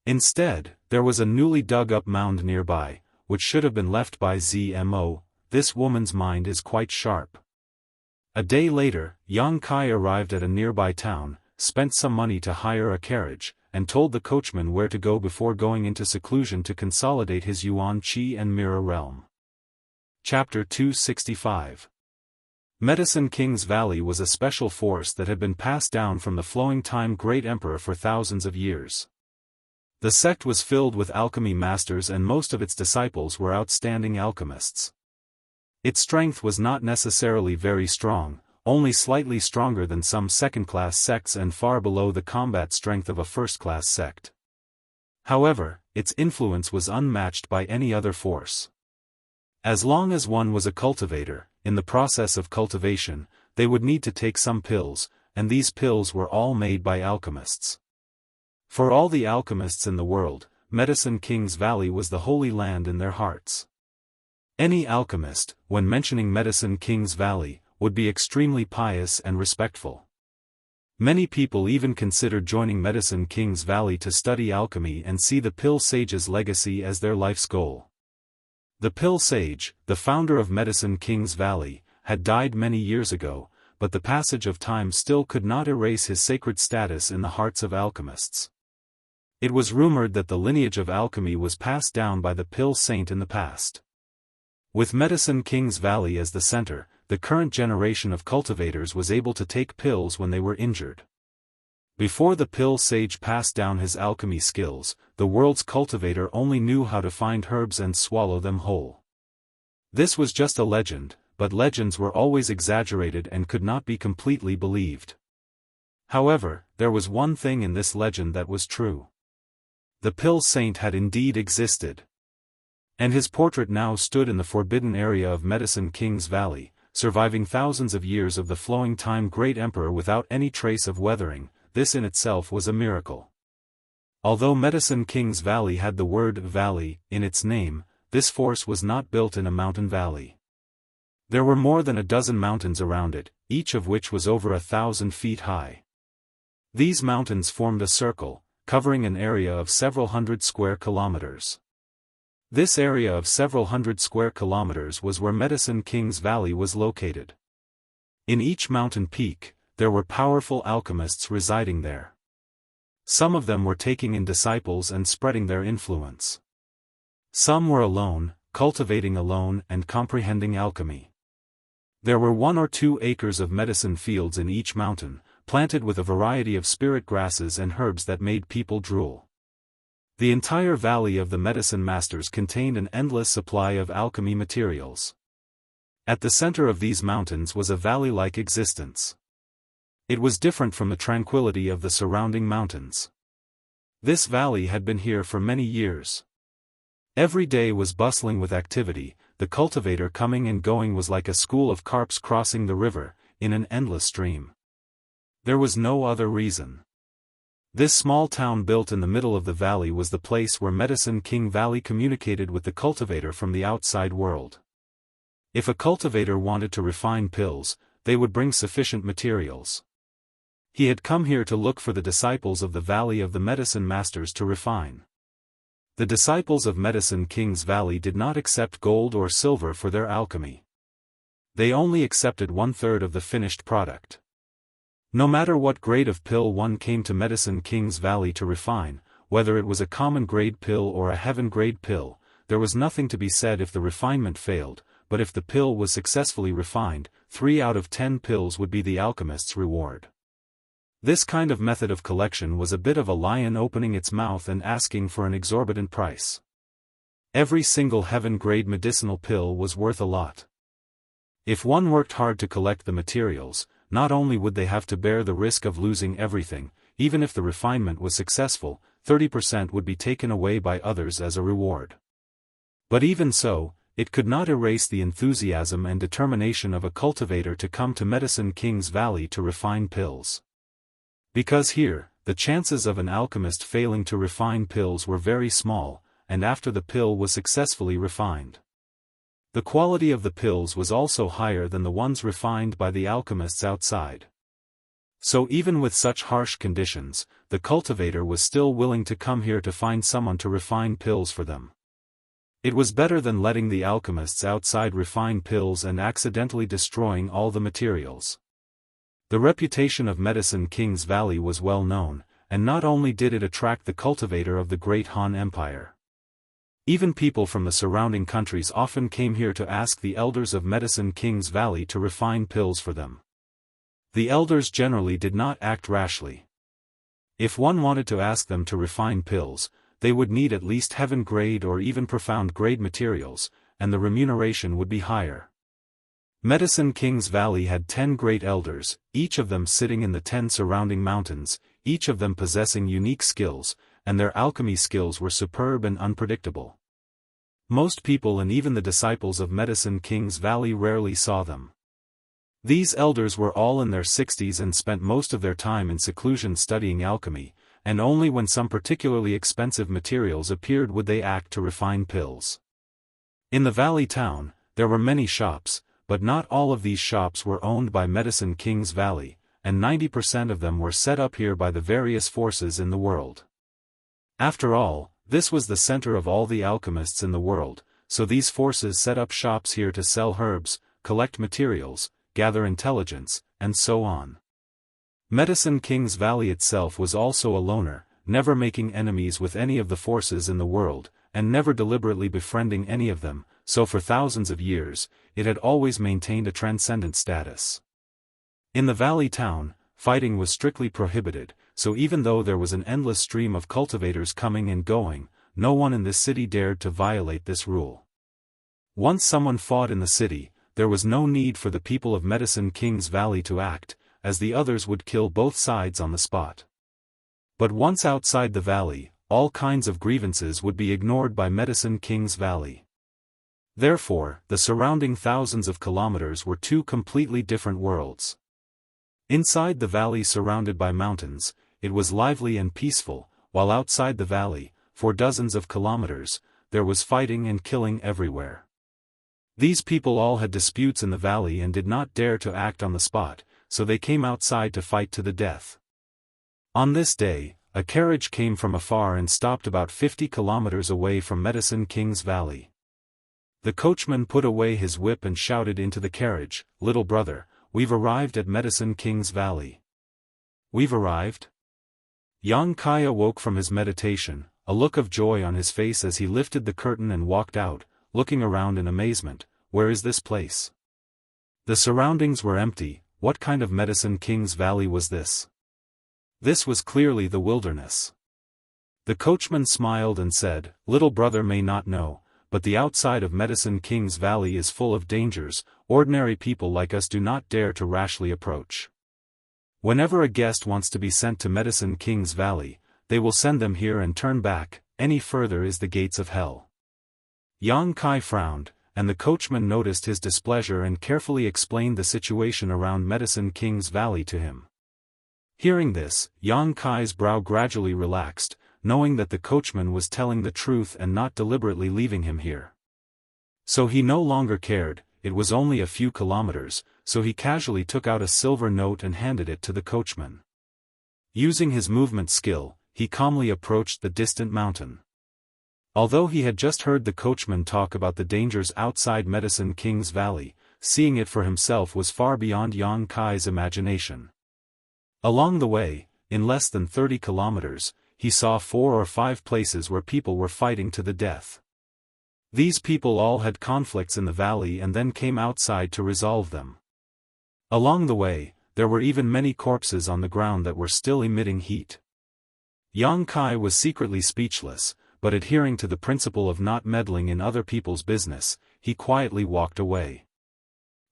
[SPEAKER 1] Instead, there was a newly dug-up mound nearby, which should have been left by Zmo. This woman's mind is quite sharp. A day later, Yang Kai arrived at a nearby town, spent some money to hire a carriage, and told the coachman where to go before going into seclusion to consolidate his Yuan Qi and Mirror realm. Chapter 265. Medicine King's Valley was a special force that had been passed down from the flowing time Great Emperor for thousands of years. The sect was filled with alchemy masters and most of its disciples were outstanding alchemists. Its strength was not necessarily very strong, only slightly stronger than some second-class sects and far below the combat strength of a first-class sect. However, its influence was unmatched by any other force. As long as one was a cultivator, in the process of cultivation, they would need to take some pills, and these pills were all made by alchemists. For all the alchemists in the world, Medicine King's Valley was the holy land in their hearts. Any alchemist, when mentioning Medicine King's Valley, would be extremely pious and respectful. Many people even considered joining Medicine King's Valley to study alchemy and see the Pill Sage's legacy as their life's goal. The Pill Sage, the founder of Medicine King's Valley, had died many years ago, but the passage of time still could not erase his sacred status in the hearts of alchemists. It was rumored that the lineage of alchemy was passed down by the Pill Saint in the past. With Medicine King's Valley as the center, the current generation of cultivators was able to take pills when they were injured. Before the Pill Sage passed down his alchemy skills, the world's cultivator only knew how to find herbs and swallow them whole. This was just a legend, but legends were always exaggerated and could not be completely believed. However, there was one thing in this legend that was true. The Pill Saint had indeed existed. And his portrait now stood in the forbidden area of Medicine King's Valley, surviving thousands of years of the flowing time Great Emperor without any trace of weathering. This in itself was a miracle. Although Medicine King's Valley had the word valley in its name, this force was not built in a mountain valley. There were more than a dozen mountains around it, each of which was over 1,000 feet high. These mountains formed a circle, covering an area of several hundred square kilometers. This area of several hundred square kilometers was where Medicine King's Valley was located. In each mountain peak, there were powerful alchemists residing there. Some of them were taking in disciples and spreading their influence. Some were alone, cultivating alone and comprehending alchemy. There were 1 or 2 acres of medicine fields in each mountain, planted with a variety of spirit grasses and herbs that made people drool. The entire valley of the medicine masters contained an endless supply of alchemy materials. At the center of these mountains was a valley-like existence. It was different from the tranquility of the surrounding mountains. This valley had been here for many years. Every day was bustling with activity, the cultivator coming and going was like a school of carps crossing the river, in an endless stream. There was no other reason. This small town built in the middle of the valley was the place where Medicine King Valley communicated with the cultivator from the outside world. If a cultivator wanted to refine pills, they would bring sufficient materials. He had come here to look for the disciples of the Valley of the Medicine Masters to refine. The disciples of Medicine King's Valley did not accept gold or silver for their alchemy. They only accepted 1/3 of the finished product. No matter what grade of pill one came to Medicine King's Valley to refine, whether it was a common grade pill or a heaven grade pill, there was nothing to be said if the refinement failed, but if the pill was successfully refined, 3 out of 10 pills would be the alchemist's reward. This kind of method of collection was a bit of a lion opening its mouth and asking for an exorbitant price. Every single heaven-grade medicinal pill was worth a lot. If one worked hard to collect the materials, not only would they have to bear the risk of losing everything, even if the refinement was successful, 30% would be taken away by others as a reward. But even so, it could not erase the enthusiasm and determination of a cultivator to come to Medicine King's Valley to refine pills. Because here, the chances of an alchemist failing to refine pills were very small, and after the pill was successfully refined, the quality of the pills was also higher than the ones refined by the alchemists outside. So even with such harsh conditions, the cultivator was still willing to come here to find someone to refine pills for them. It was better than letting the alchemists outside refine pills and accidentally destroying all the materials. The reputation of Medicine King's Valley was well known, and not only did it attract the cultivator of the great Han Empire. Even people from the surrounding countries often came here to ask the elders of Medicine King's Valley to refine pills for them. The elders generally did not act rashly. If one wanted to ask them to refine pills, they would need at least heaven-grade or even profound-grade materials, and the remuneration would be higher. Medicine King's Valley had 10 great elders, each of them sitting in the 10 surrounding mountains, each of them possessing unique skills, and their alchemy skills were superb and unpredictable. Most people and even the disciples of Medicine King's Valley rarely saw them. These elders were all in their 60s and spent most of their time in seclusion studying alchemy, and only when some particularly expensive materials appeared would they act to refine pills. In the valley town, there were many shops, but not all of these shops were owned by Medicine King's Valley, and 90% of them were set up here by the various forces in the world. After all, this was the center of all the alchemists in the world, so these forces set up shops here to sell herbs, collect materials, gather intelligence, and so on. Medicine King's Valley itself was also a loner, never making enemies with any of the forces in the world, and never deliberately befriending any of them, so for thousands of years, it had always maintained a transcendent status. In the valley town, fighting was strictly prohibited, so even though there was an endless stream of cultivators coming and going, no one in this city dared to violate this rule. Once someone fought in the city, there was no need for the people of Medicine King's Valley to act, as the others would kill both sides on the spot. But once outside the valley, all kinds of grievances would be ignored by Medicine King's Valley. Therefore, the surrounding thousands of kilometers were two completely different worlds. Inside the valley surrounded by mountains, it was lively and peaceful, while outside the valley, for dozens of kilometers, there was fighting and killing everywhere. These people all had disputes in the valley and did not dare to act on the spot, so they came outside to fight to the death. On this day, a carriage came from afar and stopped about 50 kilometers away from Medicine King's Valley. The coachman put away his whip and shouted into the carriage, "Little brother, we've arrived at Medicine King's Valley." "We've arrived?" Yang Kai awoke from his meditation, a look of joy on his face as he lifted the curtain and walked out, looking around in amazement. "Where is this place?" The surroundings were empty. What kind of Medicine King's Valley was this? This was clearly the wilderness. The coachman smiled and said, "Little brother may not know, but the outside of Medicine King's Valley is full of dangers. Ordinary people like us do not dare to rashly approach. Whenever a guest wants to be sent to Medicine King's Valley, they will send them here and turn back. Any further is the gates of hell." Yang Kai frowned, and the coachman noticed his displeasure and carefully explained the situation around Medicine King's Valley to him. Hearing this, Yang Kai's brow gradually relaxed, knowing that the coachman was telling the truth and not deliberately leaving him here. So he no longer cared. It was only a few kilometers, so he casually took out a silver note and handed it to the coachman. Using his movement skill, he calmly approached the distant mountain. Although he had just heard the coachman talk about the dangers outside Medicine King's Valley, seeing it for himself was far beyond Yang Kai's imagination. Along the way, in less than 30 kilometers, he saw 4 or 5 places where people were fighting to the death. These people all had conflicts in the valley and then came outside to resolve them. Along the way, there were even many corpses on the ground that were still emitting heat. Yang Kai was secretly speechless, but adhering to the principle of not meddling in other people's business, he quietly walked away.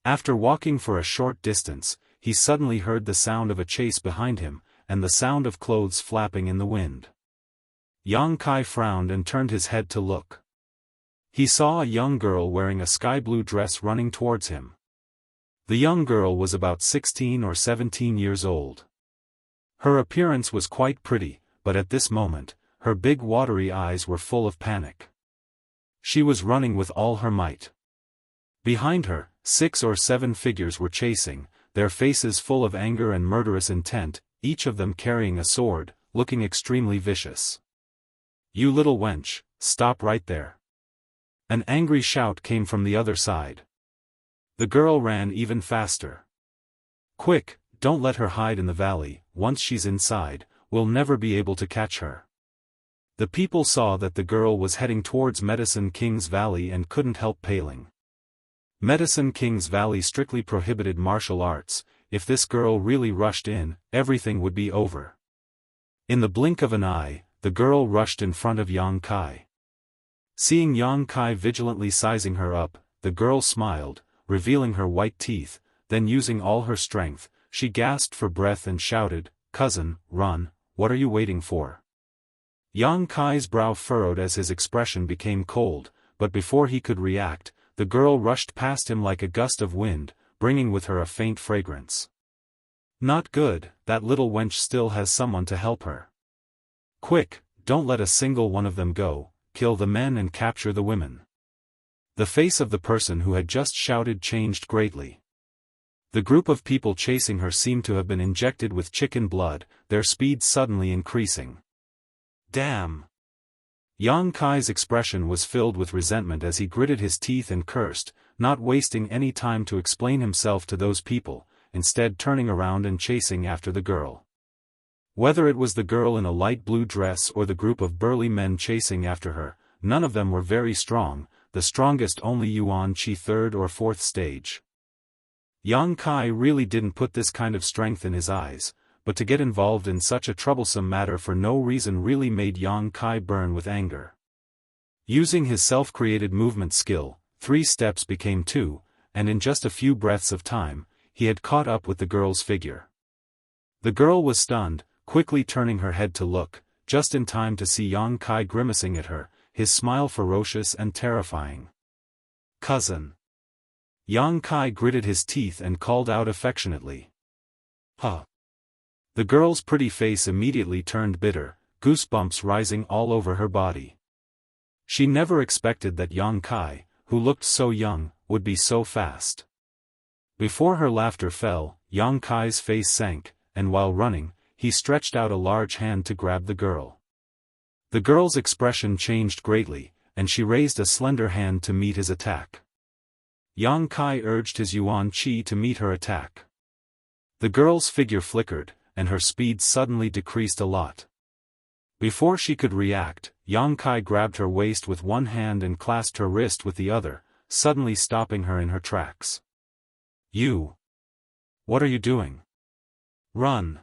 [SPEAKER 1] After walking for a short distance, he suddenly heard the sound of a chase behind him, and the sound of clothes flapping in the wind. Yang Kai frowned and turned his head to look. He saw a young girl wearing a sky-blue dress running towards him. The young girl was about 16 or 17 years old. Her appearance was quite pretty, but at this moment, her big watery eyes were full of panic. She was running with all her might. Behind her, 6 or 7 figures were chasing, their faces full of anger and murderous intent, each of them carrying a sword, looking extremely vicious. "You little wench, stop right there." An angry shout came from the other side. The girl ran even faster. "Quick, don't let her hide in the valley, once she's inside, we'll never be able to catch her." The people saw that the girl was heading towards Medicine King's Valley and couldn't help paling. Medicine King's Valley strictly prohibited martial arts. If this girl really rushed in, everything would be over. In the blink of an eye, the girl rushed in front of Yang Kai. Seeing Yang Kai vigilantly sizing her up, the girl smiled, revealing her white teeth, then using all her strength, she gasped for breath and shouted, "Cousin, run, what are you waiting for?" Yang Kai's brow furrowed as his expression became cold, but before he could react, the girl rushed past him like a gust of wind, bringing with her a faint fragrance. "Not good, that little wench still has someone to help her. Quick, don't let a single one of them go, kill the men and capture the women." The face of the person who had just shouted changed greatly. The group of people chasing her seemed to have been injected with chicken blood, their speed suddenly increasing. "Damn!" Yang Kai's expression was filled with resentment as he gritted his teeth and cursed, not wasting any time to explain himself to those people, instead turning around and chasing after the girl. Whether it was the girl in a light blue dress or the group of burly men chasing after her, none of them were very strong, the strongest only Yuan Qi 3rd or 4th stage. Yang Kai really didn't put this kind of strength in his eyes, but to get involved in such a troublesome matter for no reason really made Yang Kai burn with anger. Using his self-created movement skill, 3 steps became 2, and in just a few breaths of time, he had caught up with the girl's figure. The girl was stunned, quickly turning her head to look, just in time to see Yang Kai grimacing at her, his smile ferocious and terrifying. "Cousin." Yang Kai gritted his teeth and called out affectionately. "Huh." The girl's pretty face immediately turned bitter, goosebumps rising all over her body. She never expected that Yang Kai, who looked so young, would be so fast. Before her laughter fell, Yang Kai's face sank, and while running, he stretched out a large hand to grab the girl. The girl's expression changed greatly, and she raised a slender hand to meet his attack. Yang Kai urged his Yuan Qi to meet her attack. The girl's figure flickered, and her speed suddenly decreased a lot. Before she could react, Yang Kai grabbed her waist with one hand and clasped her wrist with the other, suddenly stopping her in her tracks. "You! What are you doing? Run!"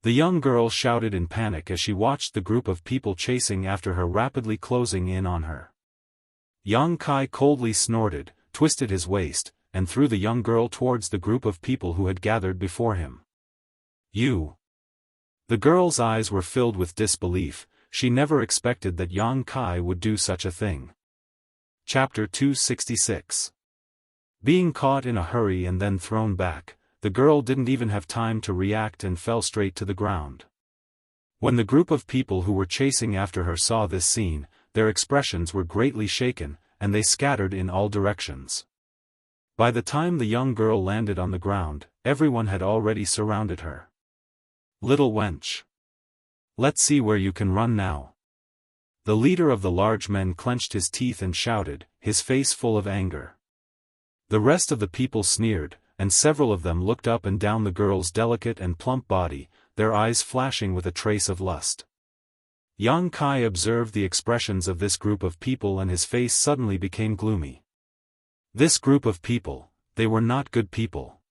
[SPEAKER 1] The young girl shouted in panic as she watched the group of people chasing after her rapidly closing in on her. Yang Kai coldly snorted, twisted his waist, and threw the young girl towards the group of people who had gathered before him. "You!" The girl's eyes were filled with disbelief, she never expected that Yang Kai would do such a thing. Chapter 266. Being caught in a hurry and then thrown back, the girl didn't even have time to react and fell straight to the ground. When the group of people who were chasing after her saw this scene, their expressions were greatly shaken, and they scattered in all directions. By the time the young girl landed on the ground, everyone had already surrounded her. "Little wench. Let's see where you can run now." The leader of the large men clenched his teeth and shouted, his face full of anger. The rest of the people sneered, and several of them looked up and down the girl's delicate and plump body, their eyes flashing with a trace of lust. Yang Kai observed the expressions of this group of people and his face suddenly became gloomy. This group of people, they were not good people.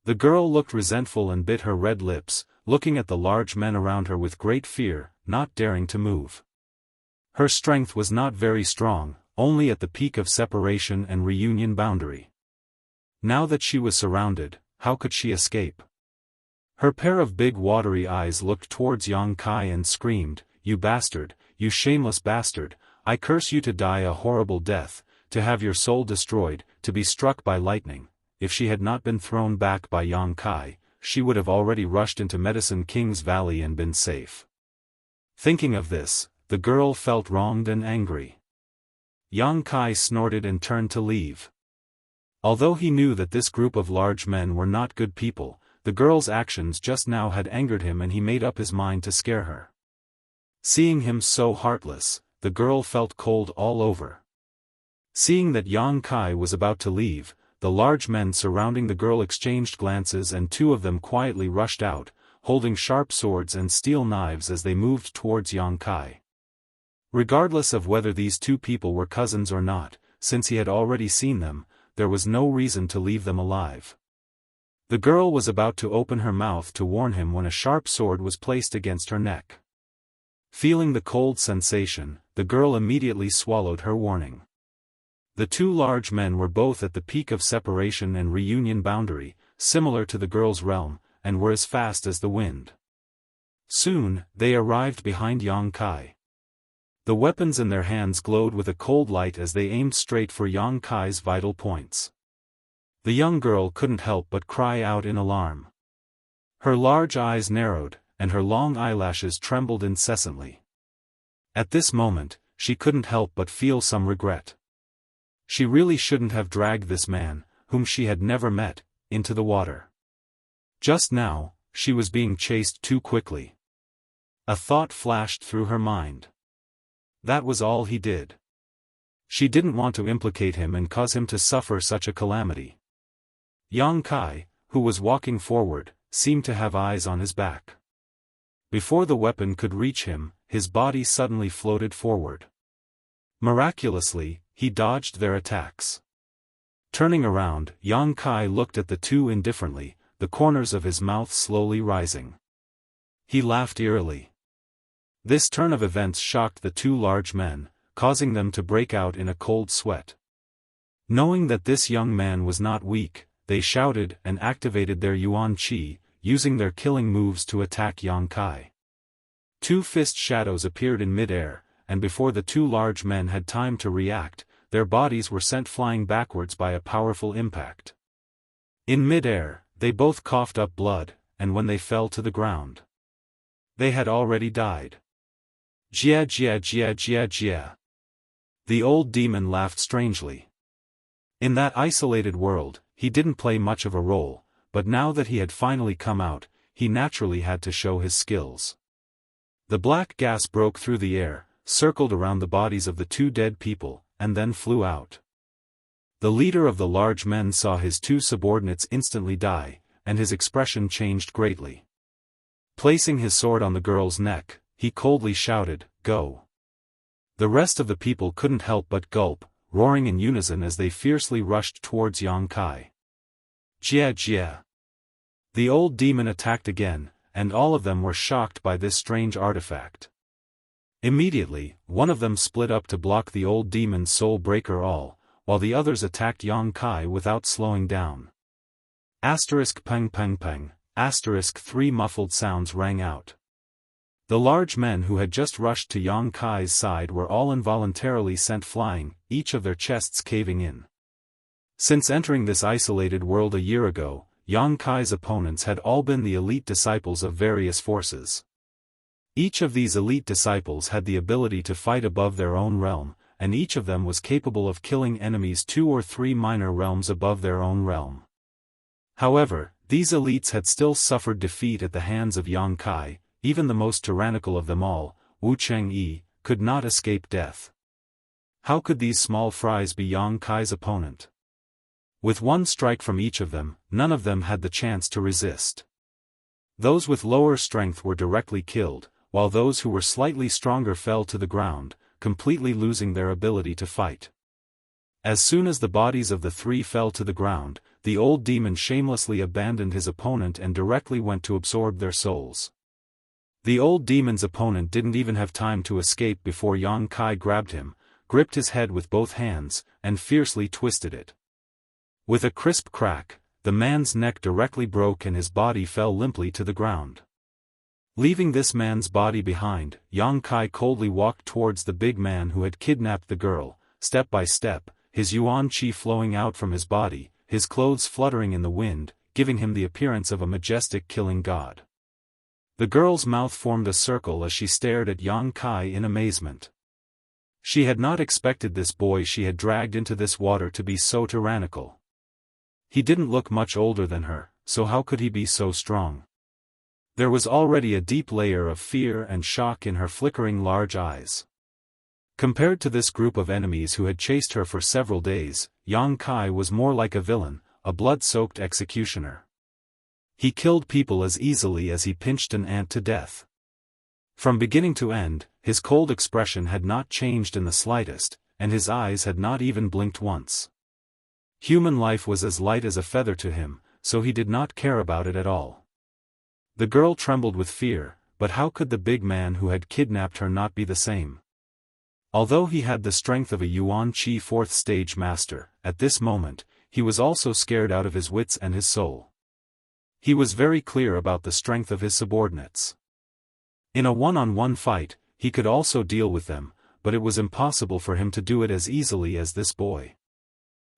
[SPEAKER 1] The girl looked resentful and bit her red lips, looking at the large men around her with great fear, not daring to move. Her strength was not very strong, only at the peak of separation and reunion boundary. Now that she was surrounded, how could she escape? Her pair of big watery eyes looked towards Yang Kai and screamed, "You bastard, you shameless bastard, I curse you to die a horrible death, to have your soul destroyed, to be struck by lightning." If she had not been thrown back by Yang Kai, she would have already rushed into Medicine King's Valley and been safe. Thinking of this, the girl felt wronged and angry. Yang Kai snorted and turned to leave. Although he knew that this group of large men were not good people, the girl's actions just now had angered him and he made up his mind to scare her. Seeing him so heartless, the girl felt cold all over. Seeing that Yang Kai was about to leave, the large men surrounding the girl exchanged glances and two of them quietly rushed out, holding sharp swords and steel knives as they moved towards Yang Kai. Regardless of whether these two people were cousins or not, since he had already seen them, there was no reason to leave them alive. The girl was about to open her mouth to warn him when a sharp sword was placed against her neck. Feeling the cold sensation, the girl immediately swallowed her warning. The two large men were both at the peak of separation and reunion boundary, similar to the girl's realm, and were as fast as the wind. Soon, they arrived behind Yang Kai. The weapons in their hands glowed with a cold light as they aimed straight for Yang Kai's vital points. The young girl couldn't help but cry out in alarm. Her large eyes narrowed, and her long eyelashes trembled incessantly. At this moment, she couldn't help but feel some regret. She really shouldn't have dragged this man, whom she had never met, into the water. Just now, she was being chased too quickly. A thought flashed through her mind. That was all he did. She didn't want to implicate him and cause him to suffer such a calamity. Yang Kai, who was walking forward, seemed to have eyes on his back. Before the weapon could reach him, his body suddenly floated forward. Miraculously, he dodged their attacks. Turning around, Yang Kai looked at the two indifferently, the corners of his mouth slowly rising. He laughed eerily. This turn of events shocked the two large men, causing them to break out in a cold sweat. Knowing that this young man was not weak, they shouted and activated their Yuan Qi, using their killing moves to attack Yang Kai. Two fist shadows appeared in mid-air, and before the two large men had time to react, their bodies were sent flying backwards by a powerful impact. In mid-air, they both coughed up blood, and when they fell to the ground, they had already died. Jia jia jia jia jia. The old demon laughed strangely. In that isolated world, he didn't play much of a role, but now that he had finally come out, he naturally had to show his skills. The black gas broke through the air, circled around the bodies of the two dead people, and then flew out. The leader of the large men saw his two subordinates instantly die, and his expression changed greatly. Placing his sword on the girl's neck, he coldly shouted, "Go!" The rest of the people couldn't help but gulp, roaring in unison as they fiercely rushed towards Yang Kai. Jia jia. The old demon attacked again, and all of them were shocked by this strange artifact. Immediately, one of them split up to block the old demon's soul breaker all, while the others attacked Yang Kai without slowing down. Asterisk peng peng peng, asterisk 3 muffled sounds rang out. The large men who had just rushed to Yang Kai's side were all involuntarily sent flying, each of their chests caving in. Since entering this isolated world a year ago, Yang Kai's opponents had all been the elite disciples of various forces. Each of these elite disciples had the ability to fight above their own realm, and each of them was capable of killing enemies 2 or 3 minor realms above their own realm. However, these elites had still suffered defeat at the hands of Yang Kai. Even the most tyrannical of them all, Wu Chengyi, could not escape death. How could these small fries be Yang Kai's opponent? With one strike from each of them, none of them had the chance to resist. Those with lower strength were directly killed, while those who were slightly stronger fell to the ground, completely losing their ability to fight. As soon as the bodies of the 3 fell to the ground, the old demon shamelessly abandoned his opponent and directly went to absorb their souls. The old demon's opponent didn't even have time to escape before Yang Kai grabbed him, gripped his head with both hands, and fiercely twisted it. With a crisp crack, the man's neck directly broke and his body fell limply to the ground. Leaving this man's body behind, Yang Kai coldly walked towards the big man who had kidnapped the girl, step by step, his yuan qi flowing out from his body, his clothes fluttering in the wind, giving him the appearance of a majestic killing god. The girl's mouth formed a circle as she stared at Yang Kai in amazement. She had not expected this boy she had dragged into this water to be so tyrannical. He didn't look much older than her, so how could he be so strong? There was already a deep layer of fear and shock in her flickering large eyes. Compared to this group of enemies who had chased her for several days, Yang Kai was more like a villain, a blood-soaked executioner. He killed people as easily as he pinched an ant to death. From beginning to end, his cold expression had not changed in the slightest, and his eyes had not even blinked once. Human life was as light as a feather to him, so he did not care about it at all. The girl trembled with fear, but how could the big man who had kidnapped her not be the same? Although he had the strength of a Yuan Qi 4th stage master, at this moment, he was also scared out of his wits and his soul. He was very clear about the strength of his subordinates. In a one-on-one fight, he could also deal with them, but it was impossible for him to do it as easily as this boy.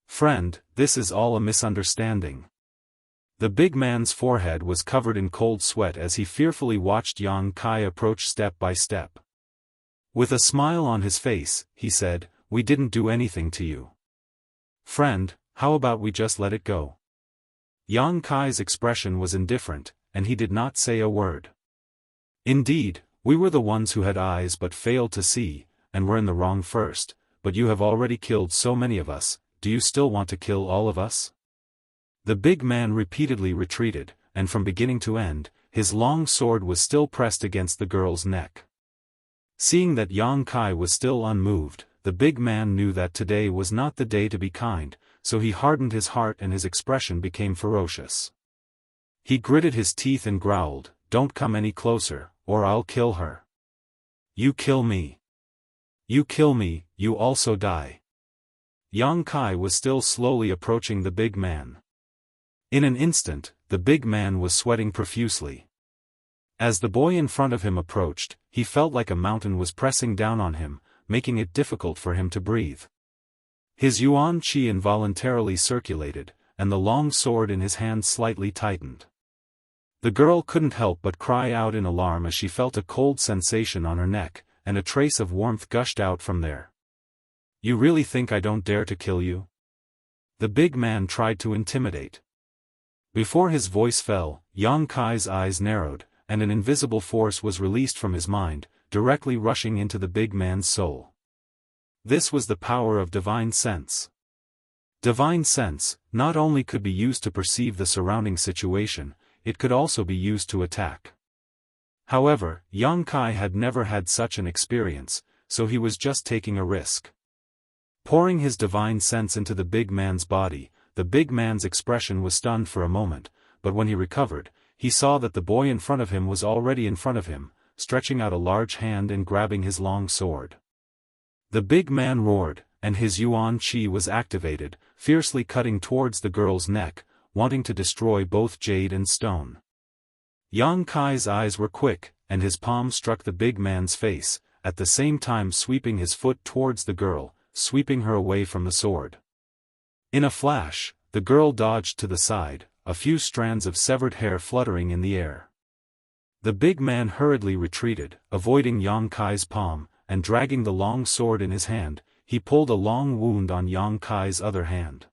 [SPEAKER 1] Friend, this is all a misunderstanding. The big man's forehead was covered in cold sweat as he fearfully watched Yang Kai approach step by step. With a smile on his face, he said, "We didn't do anything to you. Friend, how about we just let it go?" Yang Kai's expression was indifferent, and he did not say a word. Indeed, we were the ones who had eyes but failed to see, and were in the wrong first, but you have already killed so many of us, do you still want to kill all of us? The big man repeatedly retreated, and from beginning to end, his long sword was still pressed against the girl's neck. Seeing that Yang Kai was still unmoved, the big man knew that today was not the day to be kind, so he hardened his heart and his expression became ferocious. He gritted his teeth and growled, "Don't come any closer, or I'll kill her. You kill me. You kill me, you also die." Yang Kai was still slowly approaching the big man. In an instant, the big man was sweating profusely. As the boy in front of him approached, he felt like a mountain was pressing down on him, making it difficult for him to breathe. His Yuan Qi involuntarily circulated, and the long sword in his hand slightly tightened. The girl couldn't help but cry out in alarm as she felt a cold sensation on her neck, and a trace of warmth gushed out from there. "You really think I don't dare to kill you?" The big man tried to intimidate. Before his voice fell, Yang Kai's eyes narrowed, and an invisible force was released from his mind, directly rushing into the big man's soul. This was the power of divine sense. Divine sense, not only could be used to perceive the surrounding situation, it could also be used to attack. However, Yang Kai had never had such an experience, so he was just taking a risk. Pouring his divine sense into the big man's body, the big man's expression was stunned for a moment, but when he recovered, he saw that the boy in front of him was already in front of him, stretching out a large hand and grabbing his long sword. The big man roared, and his Yuan Qi was activated, fiercely cutting towards the girl's neck, wanting to destroy both jade and stone. Yang Kai's eyes were quick, and his palm struck the big man's face, at the same time sweeping his foot towards the girl, sweeping her away from the sword. In a flash, the girl dodged to the side, a few strands of severed hair fluttering in the air. The big man hurriedly retreated, avoiding Yang Kai's palm, and dragging the long sword in his hand, he pulled a long wound on Yang Kai's other hand.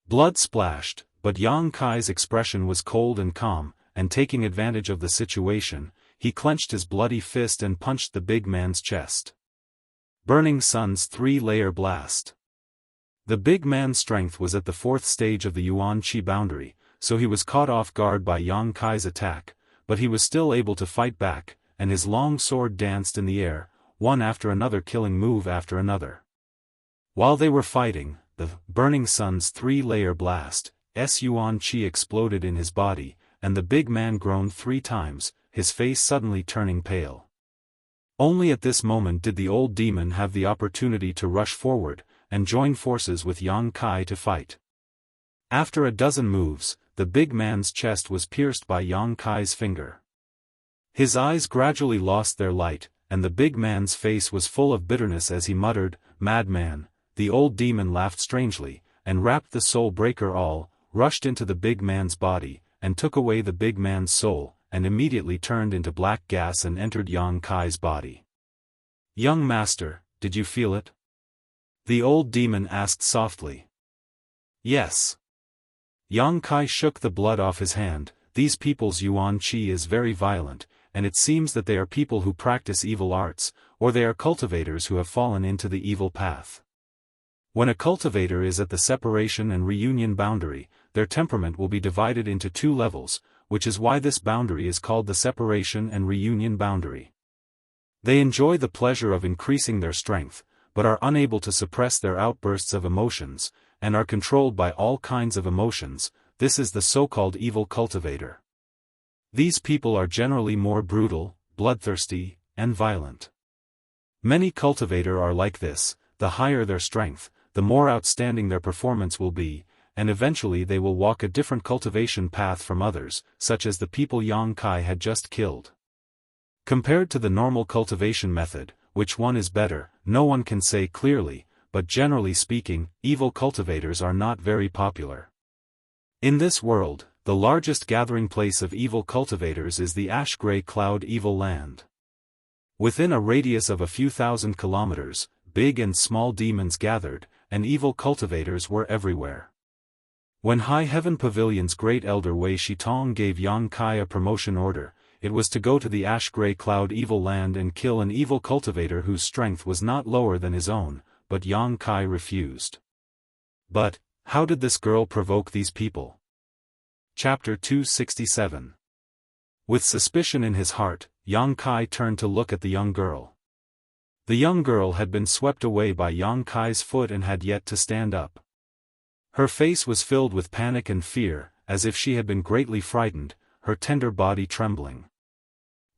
[SPEAKER 1] Blood splashed, but Yang Kai's expression was cold and calm, and taking advantage of the situation, he clenched his bloody fist and punched the big man's chest. Burning Sun's 3-layer blast. The big man's strength was at the 4th stage of the Yuan Qi boundary, so he was caught off guard by Yang Kai's attack, but he was still able to fight back, and his long sword danced in the air, one after another killing move after another. While they were fighting, the Burning Sun's 3-layer blast, Yuan Qi exploded in his body, and the big man groaned 3 times, his face suddenly turning pale. Only at this moment did the old demon have the opportunity to rush forward, and join forces with Yang Kai to fight. After a dozen moves, the big man's chest was pierced by Yang Kai's finger. His eyes gradually lost their light, and the big man's face was full of bitterness as he muttered, "Madman." The old demon laughed strangely, and rapped the soul breaker all, rushed into the big man's body, and took away the big man's soul, and immediately turned into black gas and entered Yang Kai's body. "Young master, did you feel it?" the old demon asked softly. "Yes." Yang Kai shook the blood off his hand. "These people's yuan qi is very violent, and it seems that they are people who practice evil arts, or they are cultivators who have fallen into the evil path. When a cultivator is at the separation and reunion boundary, their temperament will be divided into two levels, which is why this boundary is called the separation and reunion boundary. They enjoy the pleasure of increasing their strength, but are unable to suppress their outbursts of emotions, and are controlled by all kinds of emotions. This is the so-called evil cultivator. These people are generally more brutal, bloodthirsty, and violent. Many cultivators are like this. The higher their strength, the more outstanding their performance will be, and eventually they will walk a different cultivation path from others, such as the people Yang Kai had just killed. Compared to the normal cultivation method, which one is better, no one can say clearly, but generally speaking, evil cultivators are not very popular. In this world, the largest gathering place of evil cultivators is the ash-gray cloud evil land. Within a radius of a few thousand kilometers, big and small demons gathered, and evil cultivators were everywhere. When High Heaven Pavilion's great elder Wei Shitong gave Yang Kai a promotion order, it was to go to the ash-gray cloud evil land and kill an evil cultivator whose strength was not lower than his own, but Yang Kai refused. But, how did this girl provoke these people? Chapter 267. With suspicion in his heart, Yang Kai turned to look at the young girl. The young girl had been swept away by Yang Kai's foot and had yet to stand up. Her face was filled with panic and fear, as if she had been greatly frightened, her tender body trembling.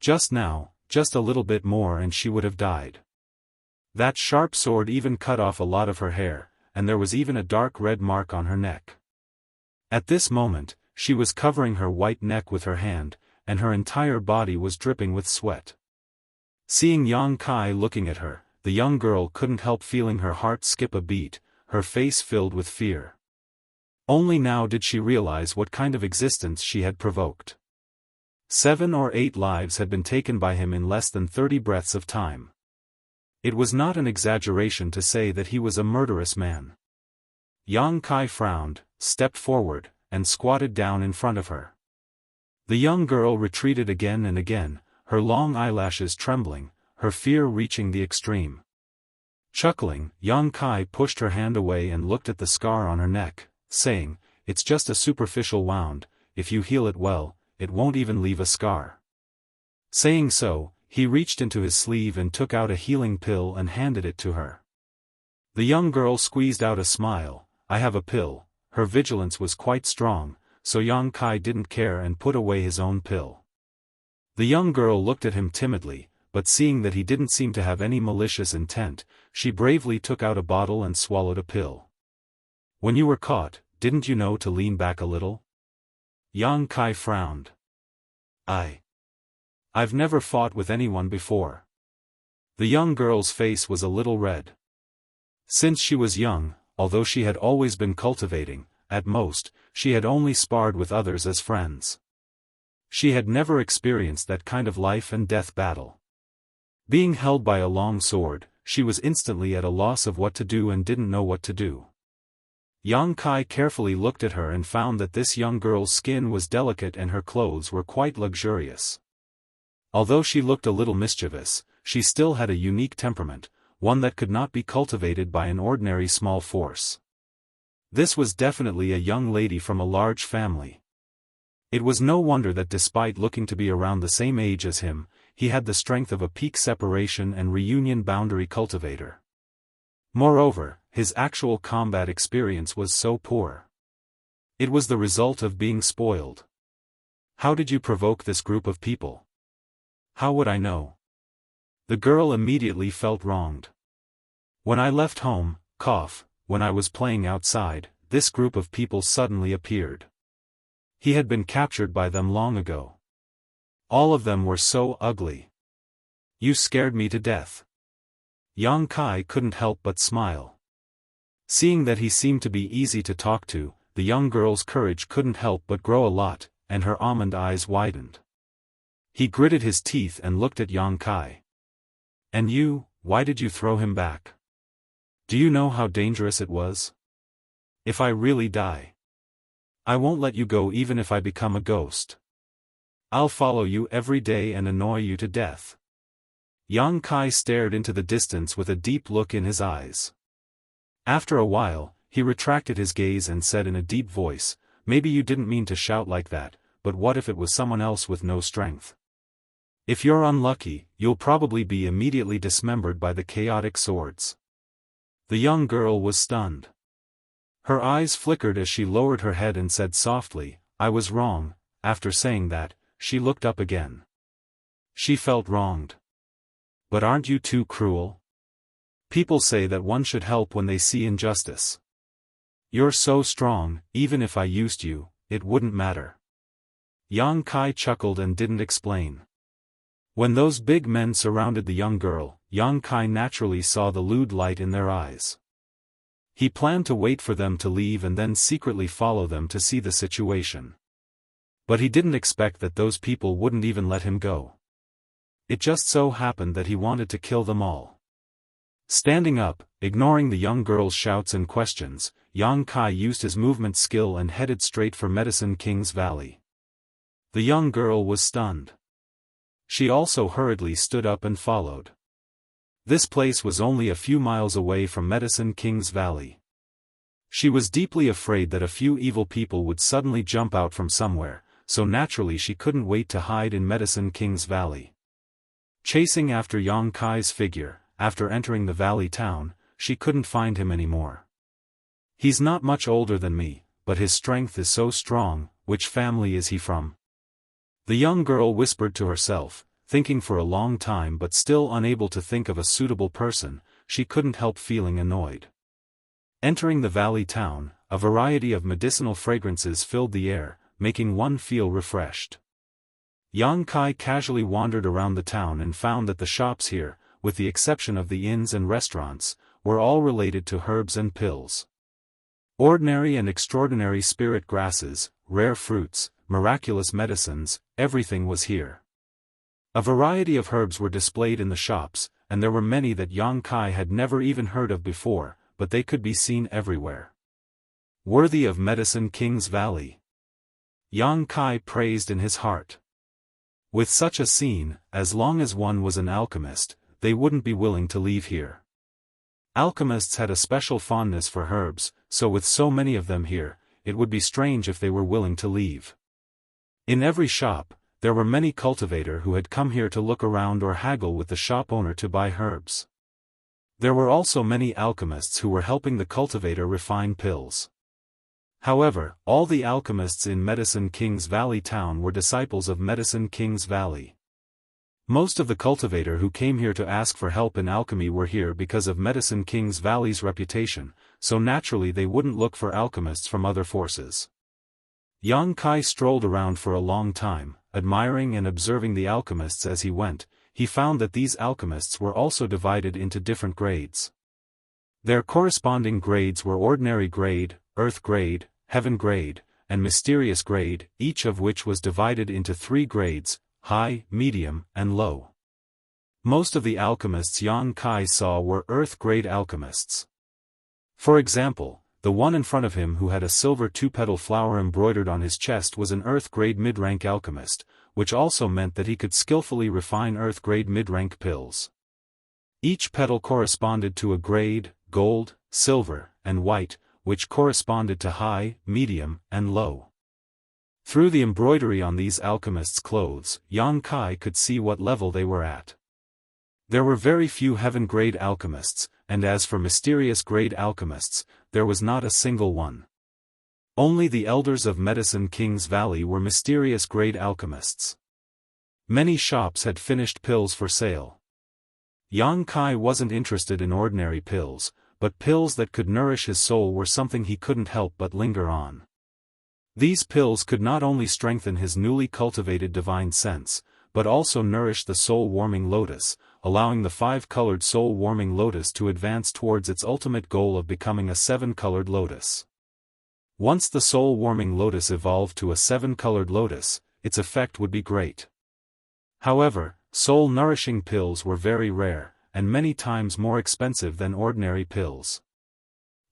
[SPEAKER 1] Just now, just a little bit more and she would have died. That sharp sword even cut off a lot of her hair, and there was even a dark red mark on her neck. At this moment, she was covering her white neck with her hand, and her entire body was dripping with sweat. Seeing Yang Kai looking at her, the young girl couldn't help feeling her heart skip a beat, her face filled with fear. Only now did she realize what kind of existence she had provoked. 7 or 8 lives had been taken by him in less than 30 breaths of time. It was not an exaggeration to say that he was a murderous man. Yang Kai frowned, stepped forward, and squatted down in front of her. The young girl retreated again and again, her long eyelashes trembling, her fear reaching the extreme. Chuckling, Yang Kai pushed her hand away and looked at the scar on her neck, saying, "It's just a superficial wound, if you heal it well, it won't even leave a scar." Saying so, he reached into his sleeve and took out a healing pill and handed it to her. The young girl squeezed out a smile. "I have a pill." Her vigilance was quite strong, so Yang Kai didn't care and put away his own pill. The young girl looked at him timidly, but seeing that he didn't seem to have any malicious intent, she bravely took out a bottle and swallowed a pill. "When you were caught, didn't you know to lean back a little?" Yang Kai frowned. I've never fought with anyone before." The young girl's face was a little red. Since she was young, although she had always been cultivating, at most, she had only sparred with others as friends. She had never experienced that kind of life and death battle. Being held by a long sword, she was instantly at a loss of what to do and didn't know what to do. Yang Kai carefully looked at her and found that this young girl's skin was delicate and her clothes were quite luxurious. Although she looked a little mischievous, she still had a unique temperament, one that could not be cultivated by an ordinary small force. This was definitely a young lady from a large family. It was no wonder that despite looking to be around the same age as him, he had the strength of a peak separation and reunion boundary cultivator. Moreover, his actual combat experience was so poor. It was the result of being spoiled. "How did you provoke this group of people?" "How would I know?" The girl immediately felt wronged. "When I left home, when I was playing outside, this group of people suddenly appeared. He had been captured by them long ago. All of them were so ugly. You scared me to death." Yang Kai couldn't help but smile. Seeing that he seemed to be easy to talk to, the young girl's courage couldn't help but grow a lot, and her almond eyes widened. He gritted his teeth and looked at Yang Kai. "And you, why did you throw him back? Do you know how dangerous it was? If I really die, I won't let you go even if I become a ghost. I'll follow you every day and annoy you to death." Yang Kai stared into the distance with a deep look in his eyes. After a while, he retracted his gaze and said in a deep voice, "Maybe you didn't mean to shout like that, but what if it was someone else with no strength? If you're unlucky, you'll probably be immediately dismembered by the chaotic swords." The young girl was stunned. Her eyes flickered as she lowered her head and said softly, "I was wrong." After saying that, she looked up again. She felt wronged. "But aren't you too cruel? People say that one should help when they see injustice. You're so strong, even if I used you, it wouldn't matter." Yang Kai chuckled and didn't explain. When those big men surrounded the young girl, Yang Kai naturally saw the lewd light in their eyes. He planned to wait for them to leave and then secretly follow them to see the situation. But he didn't expect that those people wouldn't even let him go. It just so happened that he wanted to kill them all. Standing up, ignoring the young girl's shouts and questions, Yang Kai used his movement skill and headed straight for Medicine King's Valley. The young girl was stunned. She also hurriedly stood up and followed. This place was only a few miles away from Medicine King's Valley. She was deeply afraid that a few evil people would suddenly jump out from somewhere, so naturally she couldn't wait to hide in Medicine King's Valley. Chasing after Yang Kai's figure, after entering the valley town, she couldn't find him anymore. "He's not much older than me, but his strength is so strong. Which family is he from?" The young girl whispered to herself, thinking for a long time but still unable to think of a suitable person. She couldn't help feeling annoyed. Entering the valley town, a variety of medicinal fragrances filled the air, making one feel refreshed. Yang Kai casually wandered around the town and found that the shops here, with the exception of the inns and restaurants, were all related to herbs and pills. Ordinary and extraordinary spirit grasses, rare fruits, miraculous medicines, everything was here. A variety of herbs were displayed in the shops, and there were many that Yang Kai had never even heard of before, but they could be seen everywhere. Worthy of Medicine King's Valley, Yang Kai praised in his heart. With such a scene, as long as one was an alchemist, they wouldn't be willing to leave here. Alchemists had a special fondness for herbs, so with so many of them here, it would be strange if they were willing to leave. In every shop, there were many cultivators who had come here to look around or haggle with the shop owner to buy herbs. There were also many alchemists who were helping the cultivator refine pills. However, all the alchemists in Medicine King's Valley town were disciples of Medicine King's Valley. Most of the cultivators who came here to ask for help in alchemy were here because of Medicine King's Valley's reputation, so naturally they wouldn't look for alchemists from other forces. Yang Kai strolled around for a long time, admiring and observing the alchemists as he went. He found that these alchemists were also divided into different grades. Their corresponding grades were ordinary grade, earth grade, heaven grade, and mysterious grade, each of which was divided into 3 grades, high, medium, and low. Most of the alchemists Yang Kai saw were earth-grade alchemists. For example, the one in front of him who had a silver 2-petal flower embroidered on his chest was an earth-grade mid-rank alchemist, which also meant that he could skillfully refine earth-grade mid-rank pills. Each petal corresponded to a grade, gold, silver, and white, which corresponded to high, medium, and low. Through the embroidery on these alchemists' clothes, Yang Kai could see what level they were at. There were very few heaven-grade alchemists, and as for mysterious-grade alchemists, there was not a single one. Only the elders of Medicine King's Valley were mysterious-grade alchemists. Many shops had finished pills for sale. Yang Kai wasn't interested in ordinary pills, but pills that could nourish his soul were something he couldn't help but linger on. These pills could not only strengthen his newly cultivated divine sense, but also nourish the soul-warming lotus, allowing the 5-colored soul-warming lotus to advance towards its ultimate goal of becoming a 7-colored lotus. Once the soul-warming lotus evolved to a 7-colored lotus, its effect would be great. However, soul-nourishing pills were very rare, and many times more expensive than ordinary pills.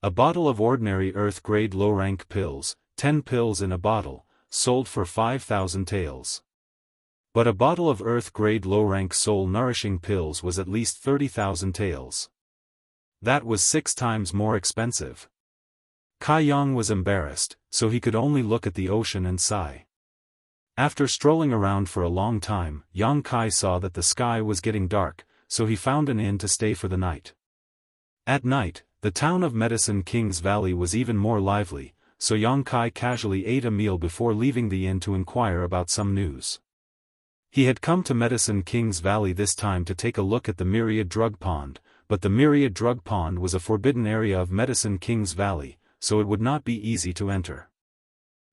[SPEAKER 1] A bottle of ordinary earth-grade low-rank pills, 10 pills in a bottle, sold for 5,000 taels. But a bottle of earth-grade low-rank soul-nourishing pills was at least 30,000 taels. That was 6 times more expensive. Kai Yang was embarrassed, so he could only look at the ocean and sigh. After strolling around for a long time, Yang Kai saw that the sky was getting dark, so he found an inn to stay for the night. At night, the town of Medicine King's Valley was even more lively, so Yang Kai casually ate a meal before leaving the inn to inquire about some news. He had come to Medicine King's Valley this time to take a look at the Myriad Drug Pond, but the Myriad Drug Pond was a forbidden area of Medicine King's Valley, so it would not be easy to enter.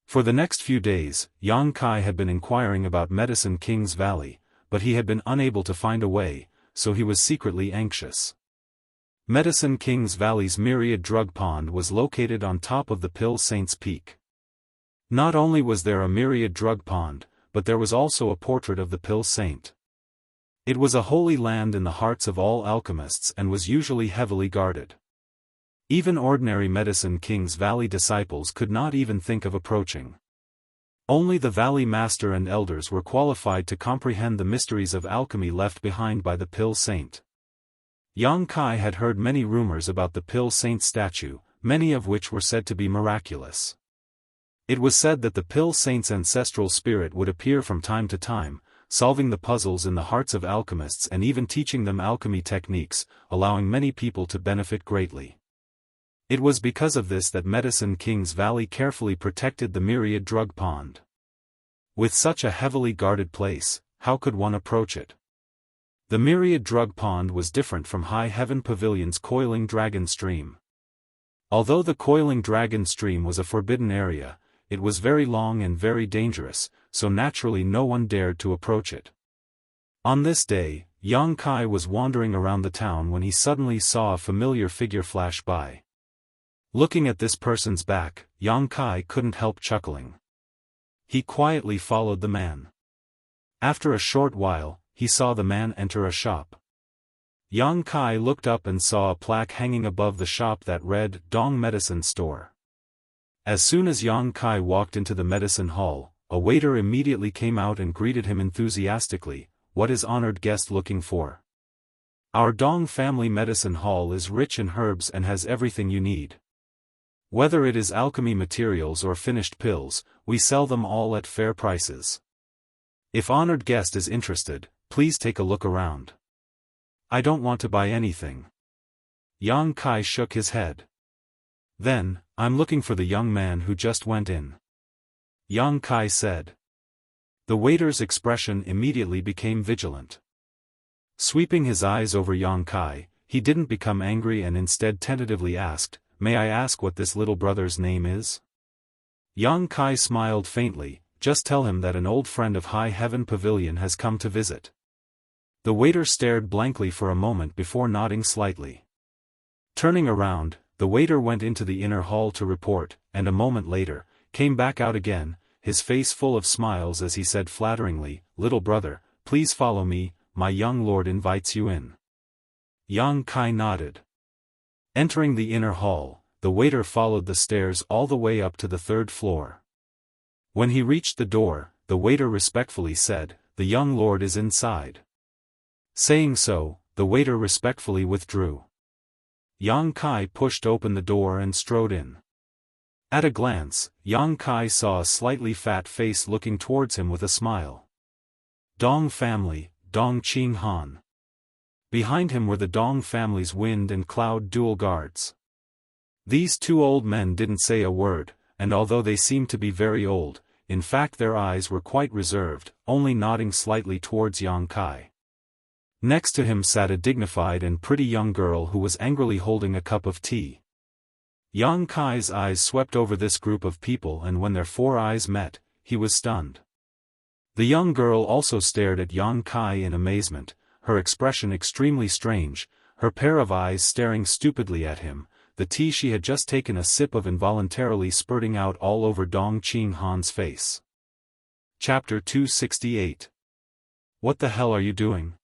[SPEAKER 1] For the next few days, Yang Kai had been inquiring about Medicine King's Valley, but he had been unable to find a way, so he was secretly anxious. Medicine King's Valley's Myriad Drug Pond was located on top of the Pill Saint's Peak. Not only was there a Myriad Drug Pond, but there was also a portrait of the Pill Saint. It was a holy land in the hearts of all alchemists and was usually heavily guarded. Even ordinary Medicine King's Valley disciples could not even think of approaching. Only the Valley Master and Elders were qualified to comprehend the mysteries of alchemy left behind by the Pill Saint. Yang Kai had heard many rumors about the Pill Saint statue, many of which were said to be miraculous. It was said that the Pill Saint's ancestral spirit would appear from time to time, solving the puzzles in the hearts of alchemists and even teaching them alchemy techniques, allowing many people to benefit greatly. It was because of this that Medicine King's Valley carefully protected the Myriad Drug Pond. With such a heavily guarded place, how could one approach it? The Myriad Drug Pond was different from High Heaven Pavilion's Coiling Dragon Stream. Although the Coiling Dragon Stream was a forbidden area, it was very long and very dangerous, so naturally no one dared to approach it. On this day, Yang Kai was wandering around the town when he suddenly saw a familiar figure flash by. Looking at this person's back, Yang Kai couldn't help chuckling. He quietly followed the man. After a short while, he saw the man enter a shop. Yang Kai looked up and saw a plaque hanging above the shop that read, Dong Medicine Store. As soon as Yang Kai walked into the medicine hall, a waiter immediately came out and greeted him enthusiastically. What is honored guest looking for? Our Dong family medicine hall is rich in herbs and has everything you need. Whether it is alchemy materials or finished pills, we sell them all at fair prices. If honored guest is interested, please take a look around. I don't want to buy anything. Yang Kai shook his head. Then, I'm looking for the young man who just went in. Yang Kai said. The waiter's expression immediately became vigilant. Sweeping his eyes over Yang Kai, he didn't become angry and instead tentatively asked, May I ask what this little brother's name is? Yang Kai smiled faintly, just tell him that an old friend of High Heaven Pavilion has come to visit. The waiter stared blankly for a moment before nodding slightly. Turning around, the waiter went into the inner hall to report, and a moment later, came back out again, his face full of smiles as he said flatteringly, Little brother, please follow me, my young lord invites you in. Yang Kai nodded. Entering the inner hall, the waiter followed the stairs all the way up to the 3rd floor. When he reached the door, the waiter respectfully said, The young lord is inside. Saying so, the waiter respectfully withdrew. Yang Kai pushed open the door and strode in. At a glance, Yang Kai saw a slightly fat face looking towards him with a smile. Dong family, Dong Qing Han. Behind him were the Dong family's Wind and Cloud dual guards. These 2 old men didn't say a word, and although they seemed to be very old, in fact their eyes were quite reserved, only nodding slightly towards Yang Kai. Next to him sat a dignified and pretty young girl who was angrily holding a cup of tea. Yang Kai's eyes swept over this group of people and when their 4 eyes met, he was stunned. The young girl also stared at Yang Kai in amazement, her expression extremely strange, her pair of eyes staring stupidly at him, the tea she had just taken a sip of involuntarily spurting out all over Dong Qinghan's face. Chapter 268. What the hell are you doing?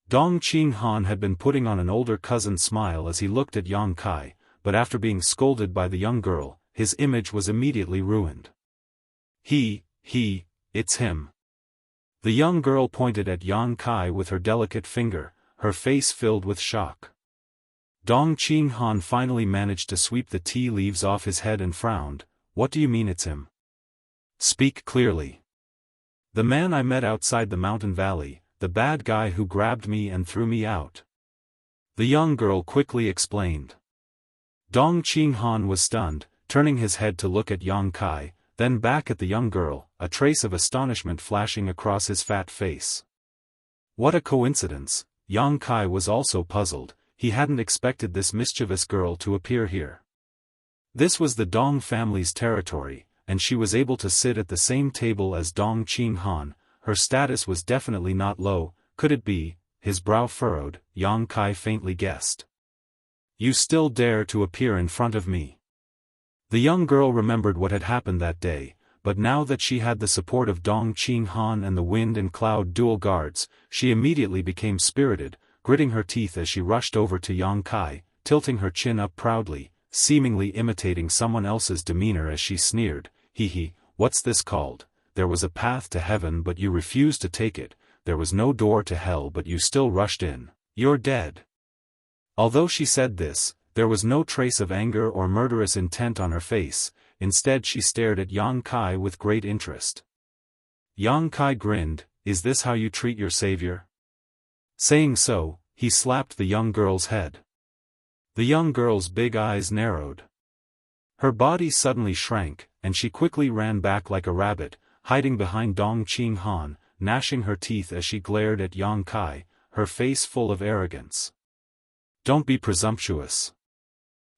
[SPEAKER 1] Dong Qinghan had been putting on an older cousin's smile as he looked at Yang Kai, but after being scolded by the young girl, his image was immediately ruined. It's him. The young girl pointed at Yang Kai with her delicate finger, her face filled with shock. Dong Qinghan finally managed to sweep the tea leaves off his head and frowned. What do you mean it's him? Speak clearly. The man I met outside the mountain valley, the bad guy who grabbed me and threw me out. The young girl quickly explained. Dong Qinghan was stunned, turning his head to look at Yang Kai, then back at the young girl, a trace of astonishment flashing across his fat face. What a coincidence, Yang Kai was also puzzled, he hadn't expected this mischievous girl to appear here. This was the Dong family's territory, and she was able to sit at the same table as Dong Qinghan. Her status was definitely not low. Could it be? His brow furrowed, Yang Kai faintly guessed. You still dare to appear in front of me? The young girl remembered what had happened that day, but now that she had the support of Dong Qinghan and the Wind and Cloud dual guards, she immediately became spirited, gritting her teeth as she rushed over to Yang Kai, tilting her chin up proudly, seemingly imitating someone else's demeanor as she sneered, what's this called? There was a path to heaven but you refused to take it, there was no door to hell but you still rushed in, you're dead. Although she said this, there was no trace of anger or murderous intent on her face, instead she stared at Yang Kai with great interest. Yang Kai grinned, is this how you treat your savior? Saying so, he slapped the young girl's head. The young girl's big eyes narrowed. Her body suddenly shrank, and she quickly ran back like a rabbit, hiding behind Dong Qinghan, gnashing her teeth as she glared at Yang Kai, her face full of arrogance. Don't be presumptuous.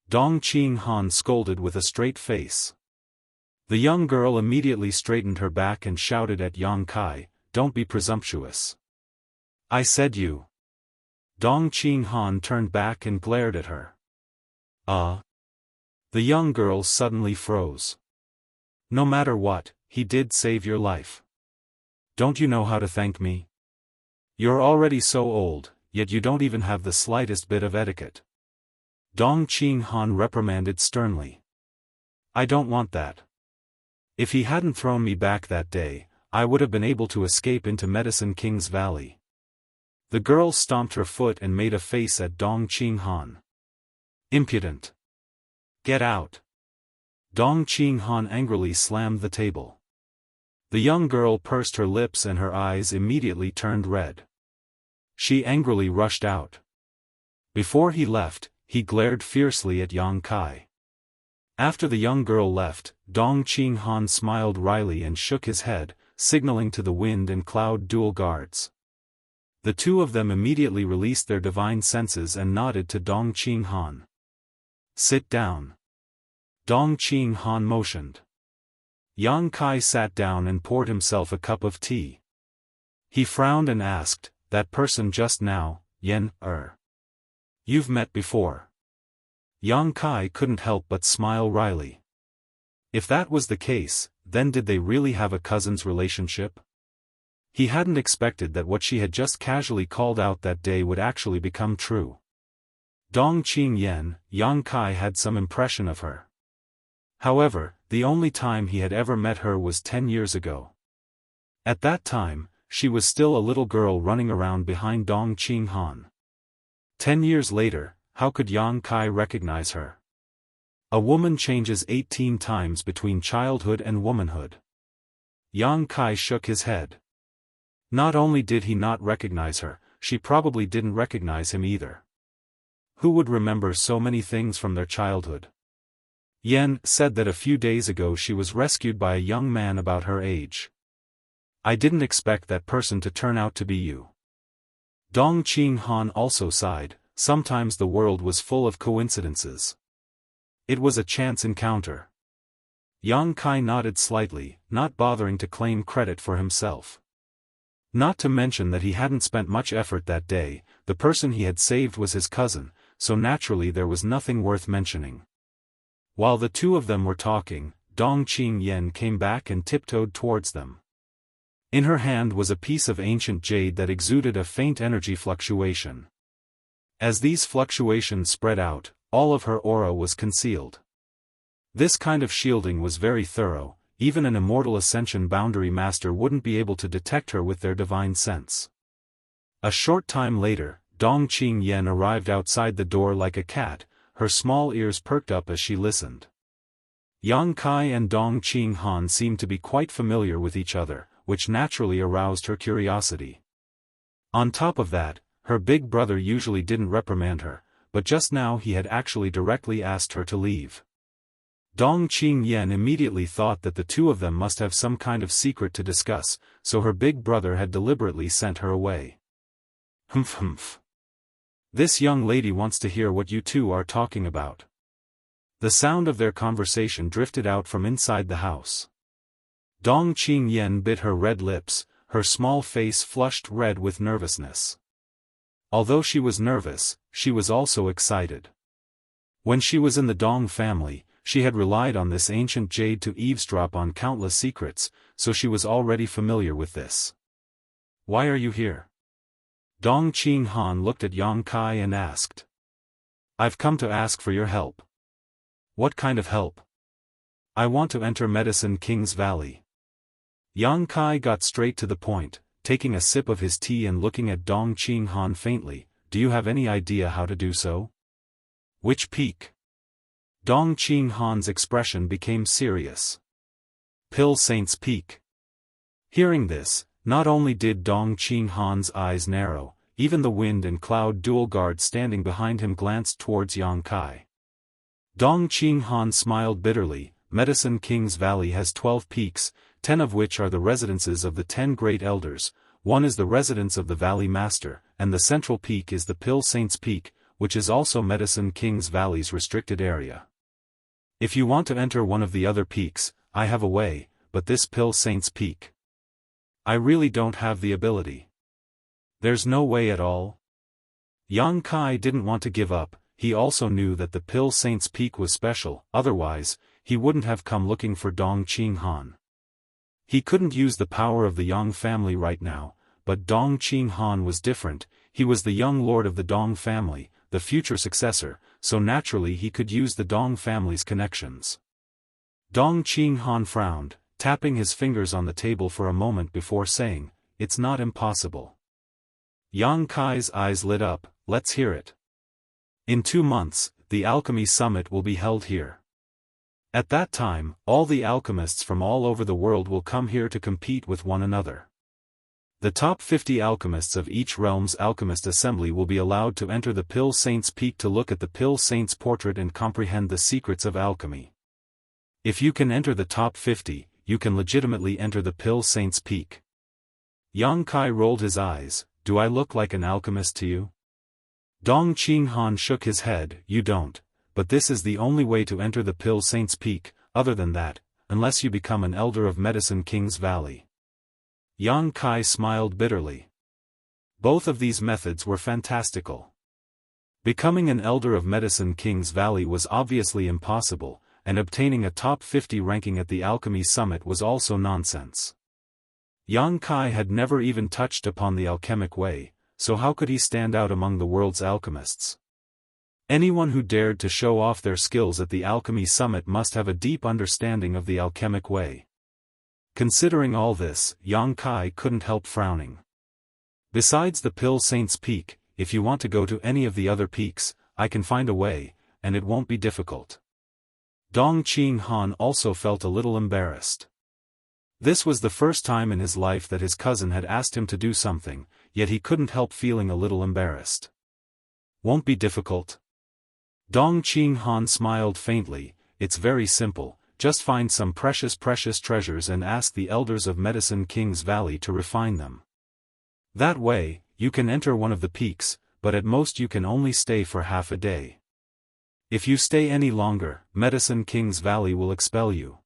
[SPEAKER 1] Dong Qinghan scolded with a straight face. The young girl immediately straightened her back and shouted at Yang Kai, don't be presumptuous. I said you. Dong Qinghan turned back and glared at her. The young girl suddenly froze. No matter what, he did save your life. Don't you know how to thank me? You're already so old, yet you don't even have the slightest bit of etiquette. Dong Qinghan reprimanded sternly. I don't want that. If he hadn't thrown me back that day, I would have been able to escape into Medicine King's Valley. The girl stomped her foot and made a face at Dong Qinghan. Impudent. Get out. Dong Qinghan angrily slammed the table. The young girl pursed her lips and her eyes immediately turned red. She angrily rushed out. Before he left, he glared fiercely at Yang Kai. After the young girl left, Dong Qinghan smiled wryly and shook his head, signaling to the Wind and Cloud dual guards. The two of them immediately released their divine senses and nodded to Dong Qinghan. Sit down. Dong Qinghan motioned. Yang Kai sat down and poured himself a cup of tea. He frowned and asked, that person just now, Yen, You've met before. Yang Kai couldn't help but smile wryly. If that was the case, then did they really have a cousin's relationship? He hadn't expected that what she had just casually called out that day would actually become true. Dong Qingyan, Yang Kai had some impression of her. However, the only time he had ever met her was 10 years ago. At that time, she was still a little girl running around behind Dong Qinghan. 10 years later, how could Yang Kai recognize her? A woman changes 18 times between childhood and womanhood. Yang Kai shook his head. Not only did he not recognize her, she probably didn't recognize him either. Who would remember so many things from their childhood? Yen said that a few days ago she was rescued by a young man about her age. I didn't expect that person to turn out to be you. Dong Qinghan also sighed, sometimes the world was full of coincidences. It was a chance encounter. Yang Kai nodded slightly, not bothering to claim credit for himself. Not to mention that he hadn't spent much effort that day, the person he had saved was his cousin, so naturally there was nothing worth mentioning. While the two of them were talking, Dong Qingyan came back and tiptoed towards them. In her hand was a piece of ancient jade that exuded a faint energy fluctuation. As these fluctuations spread out, all of her aura was concealed. This kind of shielding was very thorough, even an immortal Ascension boundary master wouldn't be able to detect her with their divine sense. A short time later, Dong Qingyan arrived outside the door like a cat, her small ears perked up as she listened. Yang Kai and Dong Qinghan seemed to be quite familiar with each other, which naturally aroused her curiosity. On top of that, her big brother usually didn't reprimand her, but just now he had actually directly asked her to leave. Dong Qingyan immediately thought that the two of them must have some kind of secret to discuss, so her big brother had deliberately sent her away. Humph. This young lady wants to hear what you two are talking about. The sound of their conversation drifted out from inside the house. Dong Qingyan bit her red lips, her small face flushed red with nervousness. Although she was nervous, she was also excited. When she was in the Dong family, she had relied on this ancient jade to eavesdrop on countless secrets, so she was already familiar with this. Why are you here? Dong Qinghan looked at Yang Kai and asked. I've come to ask for your help. What kind of help? I want to enter Medicine King's Valley. Yang Kai got straight to the point, taking a sip of his tea and looking at Dong Qinghan faintly. Do you have any idea how to do so? Which peak? Dong Qinghan's expression became serious. Pill Saint's Peak. Hearing this, not only did Dong Qinghan's eyes narrow, even the wind and cloud dual guard standing behind him glanced towards Yang Kai. Dong Qinghan smiled bitterly. Medicine King's Valley has 12 peaks, 10 of which are the residences of the 10 great elders, one is the residence of the Valley Master, and the central peak is the Pill Saint's Peak, which is also Medicine King's Valley's restricted area. If you want to enter one of the other peaks, I have a way, but this Pill Saint's Peak. I really don't have the ability. There's no way at all? Yang Kai didn't want to give up. He also knew that the Pill Saint's Peak was special, otherwise, he wouldn't have come looking for Dong Qinghan. He couldn't use the power of the Yang family right now, but Dong Qinghan was different. He was the young lord of the Dong family, the future successor, so naturally he could use the Dong family's connections. Dong Qinghan frowned, tapping his fingers on the table for a moment before saying, "It's not impossible." Yang Kai's eyes lit up. Let's hear it. In 2 months, the Alchemy Summit will be held here. At that time, all the alchemists from all over the world will come here to compete with one another. The top 50 alchemists of each realm's alchemist assembly will be allowed to enter the Pill Saint's Peak to look at the Pill Saint's portrait and comprehend the secrets of alchemy. If you can enter the top 50, you can legitimately enter the Pill Saint's Peak. Yang Kai rolled his eyes. Do I look like an alchemist to you? Dong Qinghan shook his head. You don't, but this is the only way to enter the Pill Saint's Peak, other than that, unless you become an elder of Medicine King's Valley. Yang Kai smiled bitterly. Both of these methods were fantastical. Becoming an elder of Medicine King's Valley was obviously impossible, and obtaining a top 50 ranking at the Alchemy Summit was also nonsense. Yang Kai had never even touched upon the alchemic way, so how could he stand out among the world's alchemists? Anyone who dared to show off their skills at the Alchemy Summit must have a deep understanding of the alchemic way. Considering all this, Yang Kai couldn't help frowning. Besides the Pill Saint's Peak, if you want to go to any of the other peaks, I can find a way, and it won't be difficult. Dong Qinghan also felt a little embarrassed. This was the first time in his life that his cousin had asked him to do something, yet he couldn't help feeling a little embarrassed. Won't be difficult? Dong Qinghan smiled faintly. It's very simple, just find some precious treasures and ask the elders of Medicine King's Valley to refine them. That way, you can enter one of the peaks, but at most you can only stay for half a day. If you stay any longer, Medicine King's Valley will expel you.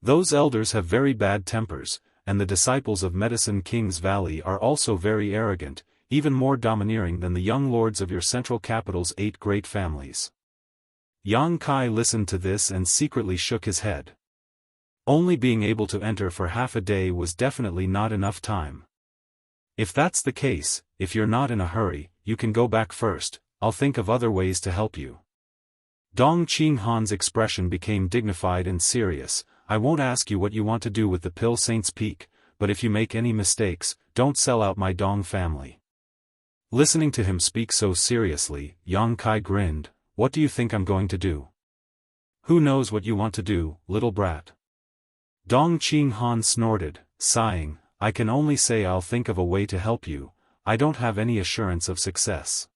[SPEAKER 1] Those elders have very bad tempers, and the disciples of Medicine King's Valley are also very arrogant. even more domineering than the young lords of your central capital's 8 great families. Yang Kai listened to this and secretly shook his head. Only being able to enter for half a day was definitely not enough time. If that's the case, if you're not in a hurry, you can go back first, I'll think of other ways to help you. Dong Qinghan's expression became dignified and serious. I won't ask you what you want to do with the Pill Saint's Peak, but if you make any mistakes, don't sell out my Dong family. Listening to him speak so seriously, Yang Kai grinned. What do you think I'm going to do? Who knows what you want to do, little brat? Dong Qinghan snorted, sighing, I can only say I'll think of a way to help you. I don't have any assurance of success.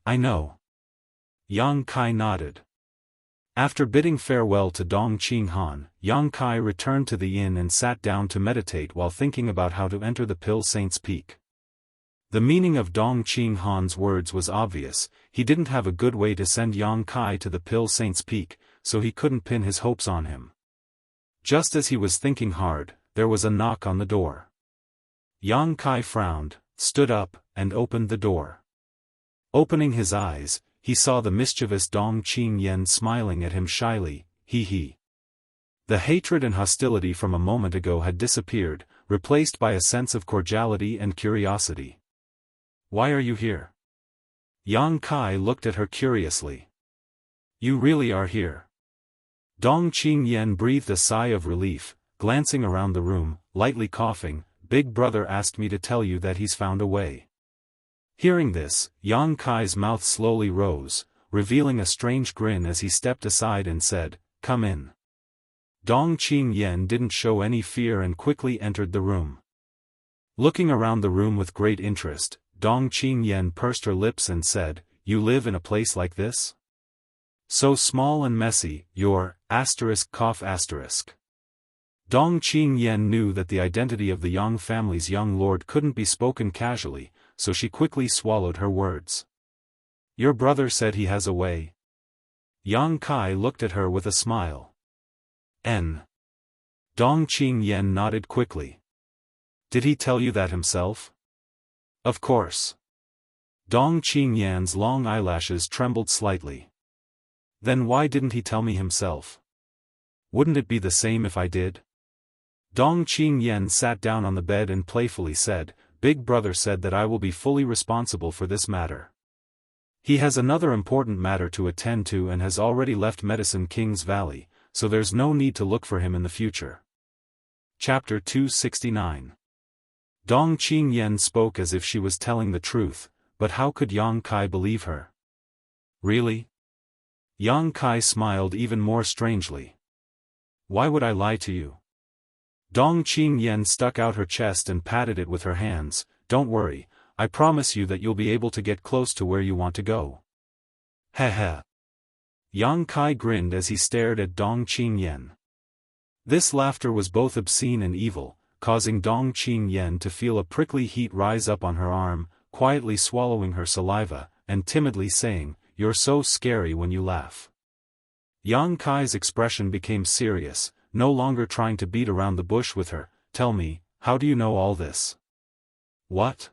[SPEAKER 1] I know. Yang Kai nodded. After bidding farewell to Dong Qinghan, Yang Kai returned to the inn and sat down to meditate while thinking about how to enter the Pill Saint's Peak. The meaning of Dong Qinghan's words was obvious. He didn't have a good way to send Yang Kai to the Pill Saint's Peak, so he couldn't pin his hopes on him. Just as he was thinking hard, there was a knock on the door. Yang Kai frowned, stood up, and opened the door. Opening his eyes, he saw the mischievous Dong Qingyan smiling at him shyly, he. The hatred and hostility from a moment ago had disappeared, replaced by a sense of cordiality and curiosity. Why are you here? Yang Kai looked at her curiously. You really are here? Dong Qingyan breathed a sigh of relief, glancing around the room, lightly coughing. Big brother asked me to tell you that he's found a way. Hearing this, Yang Kai's mouth slowly rose, revealing a strange grin as he stepped aside and said, Come in. Dong Qingyan didn't show any fear and quickly entered the room. Looking around the room with great interest, Dong Qingyan pursed her lips and said, You live in a place like this? So small and messy, you're, cough. Dong Qingyan knew that the identity of the Yang family's young lord couldn't be spoken casually, so she quickly swallowed her words. Your brother said he has a way. Yang Kai looked at her with a smile. Dong Qingyan nodded quickly. Did he tell you that himself? Of course. Dong Qingyan's long eyelashes trembled slightly. Then why didn't he tell me himself? Wouldn't it be the same if I did? Dong Qingyan sat down on the bed and playfully said, Big brother said that I will be fully responsible for this matter. He has another important matter to attend to and has already left Medicine King's Valley, so there's no need to look for him in the future. Chapter 269. Dong Qingyan spoke as if she was telling the truth, but how could Yang Kai believe her? Really? Yang Kai smiled even more strangely. Why would I lie to you? Dong Qingyan stuck out her chest and patted it with her hands. Don't worry, I promise you that you'll be able to get close to where you want to go. Heh. Yang Kai grinned as he stared at Dong Qingyan. This laughter was both obscene and evil, causing Dong Qingyan to feel a prickly heat rise up on her arm, quietly swallowing her saliva, and timidly saying, You're so scary when you laugh. Yang Kai's expression became serious, no longer trying to beat around the bush with her. Tell me, how do you know all this? What?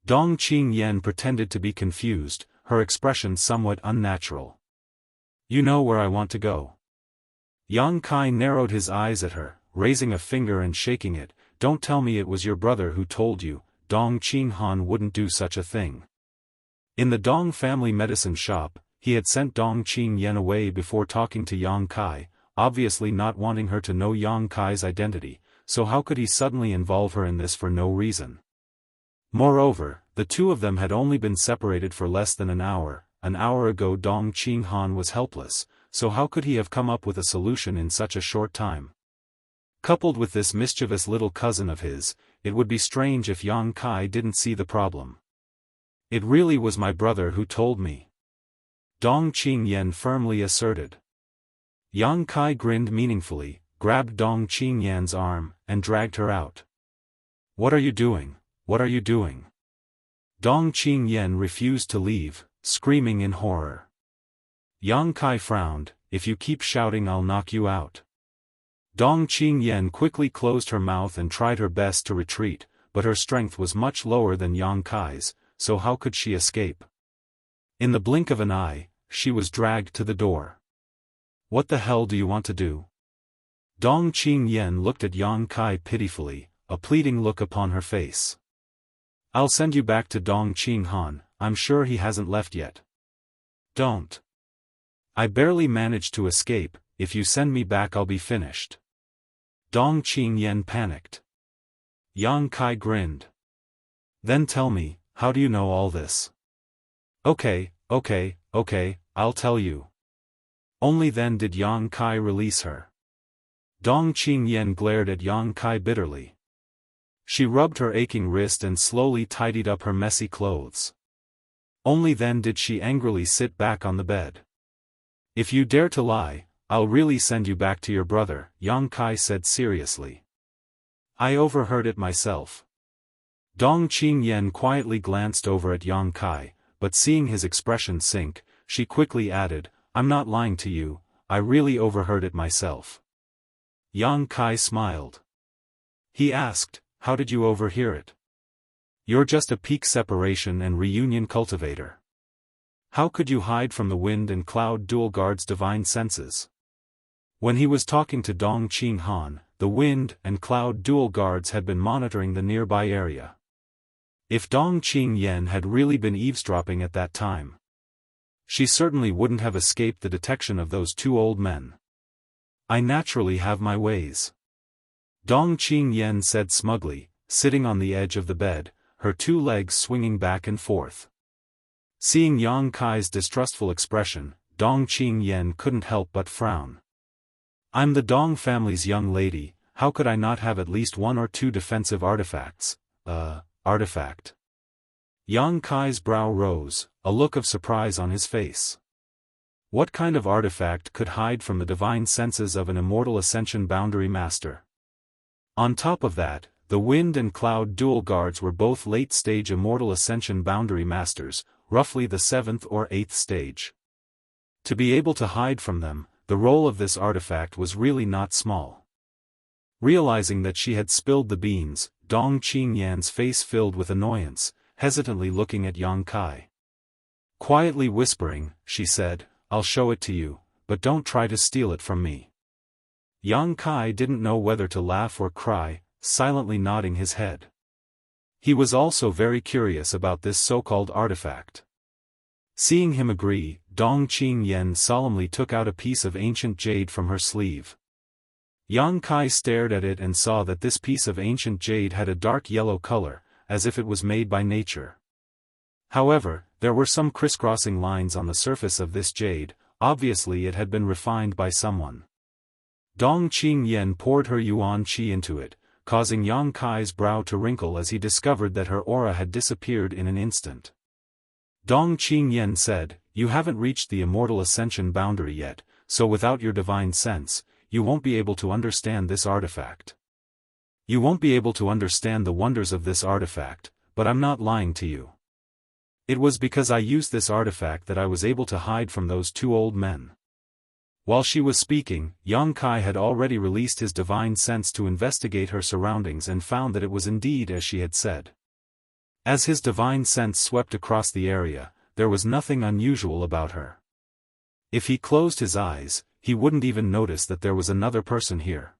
[SPEAKER 1] Dong Qingyan pretended to be confused, her expression somewhat unnatural. You know where I want to go. Yang Kai narrowed his eyes at her, raising a finger and shaking it. Don't tell me it was your brother who told you. Dong Qinghan wouldn't do such a thing. In the Dong family medicine shop, he had sent Dong Qingyan away before talking to Yang Kai, obviously not wanting her to know Yang Kai's identity, so how could he suddenly involve her in this for no reason? Moreover, the two of them had only been separated for less than an hour. An hour ago Dong Qinghan was helpless, so how could he have come up with a solution in such a short time? Coupled with this mischievous little cousin of his, it would be strange if Yang Kai didn't see the problem. It really was my brother who told me. Dong Qingyan firmly asserted. Yang Kai grinned meaningfully, grabbed Dong Qingyan's arm, and dragged her out. What are you doing? What are you doing? Dong Qingyan refused to leave, screaming in horror. Yang Kai frowned. If you keep shouting I'll knock you out. Dong Qingyan quickly closed her mouth and tried her best to retreat, but her strength was much lower than Yang Kai's, so how could she escape? In the blink of an eye, she was dragged to the door. What the hell do you want to do? Dong Qingyan looked at Yang Kai pitifully, a pleading look upon her face. I'll send you back to Dong Qinghan, I'm sure he hasn't left yet. Don't. I barely managed to escape, if you send me back I'll be finished. Dong Qingyan panicked. Yang Kai grinned. Then tell me, how do you know all this? Okay, I'll tell you. Only then did Yang Kai release her. Dong Qingyan glared at Yang Kai bitterly. She rubbed her aching wrist and slowly tidied up her messy clothes. Only then did she angrily sit back on the bed. If you dare to lie, I'll really send you back to your brother, Yang Kai said seriously. I overheard it myself. Dong Qingyan quietly glanced over at Yang Kai, but seeing his expression sink, she quickly added, I'm not lying to you, I really overheard it myself. Yang Kai smiled. He asked, how did you overhear it? You're just a peak separation and reunion cultivator. How could you hide from the wind and cloud dual guard's divine senses? When he was talking to Dong Qinghan, the wind and cloud dual guards had been monitoring the nearby area. If Dong Qingyan had really been eavesdropping at that time, she certainly wouldn't have escaped the detection of those two old men. I naturally have my ways. Dong Qingyan said smugly, sitting on the edge of the bed, her two legs swinging back and forth. Seeing Yang Kai's distrustful expression, Dong Qingyan couldn't help but frown. I'm the Dong family's young lady, how could I not have at least one or two defensive artifacts? Artifact. Yang Kai's brow rose, a look of surprise on his face. What kind of artifact could hide from the divine senses of an immortal Ascension boundary master? On top of that, the wind and cloud dual guards were both late-stage immortal Ascension boundary masters, roughly the 7th or 8th stage. To be able to hide from them, the role of this artifact was really not small. Realizing that she had spilled the beans, Dong Qingyan's face filled with annoyance, hesitantly looking at Yang Kai. Quietly whispering, she said, I'll show it to you, but don't try to steal it from me. Yang Kai didn't know whether to laugh or cry, silently nodding his head. He was also very curious about this so-called artifact. Seeing him agree, Dong Qingyan solemnly took out a piece of ancient jade from her sleeve. Yang Kai stared at it and saw that this piece of ancient jade had a dark yellow color, as if it was made by nature. However, there were some crisscrossing lines on the surface of this jade, obviously it had been refined by someone. Dong Qingyan poured her yuan qi into it, causing Yang Kai's brow to wrinkle as he discovered that her aura had disappeared in an instant. Dong Qingyan said, you haven't reached the immortal ascension boundary yet, so without your divine sense, you won't be able to understand this artifact. You won't be able to understand the wonders of this artifact, but I'm not lying to you. It was because I used this artifact that I was able to hide from those two old men. While she was speaking, Yang Kai had already released his divine sense to investigate her surroundings and found that it was indeed as she had said. As his divine sense swept across the area, there was nothing unusual about her. If he closed his eyes, he wouldn't even notice that there was another person here.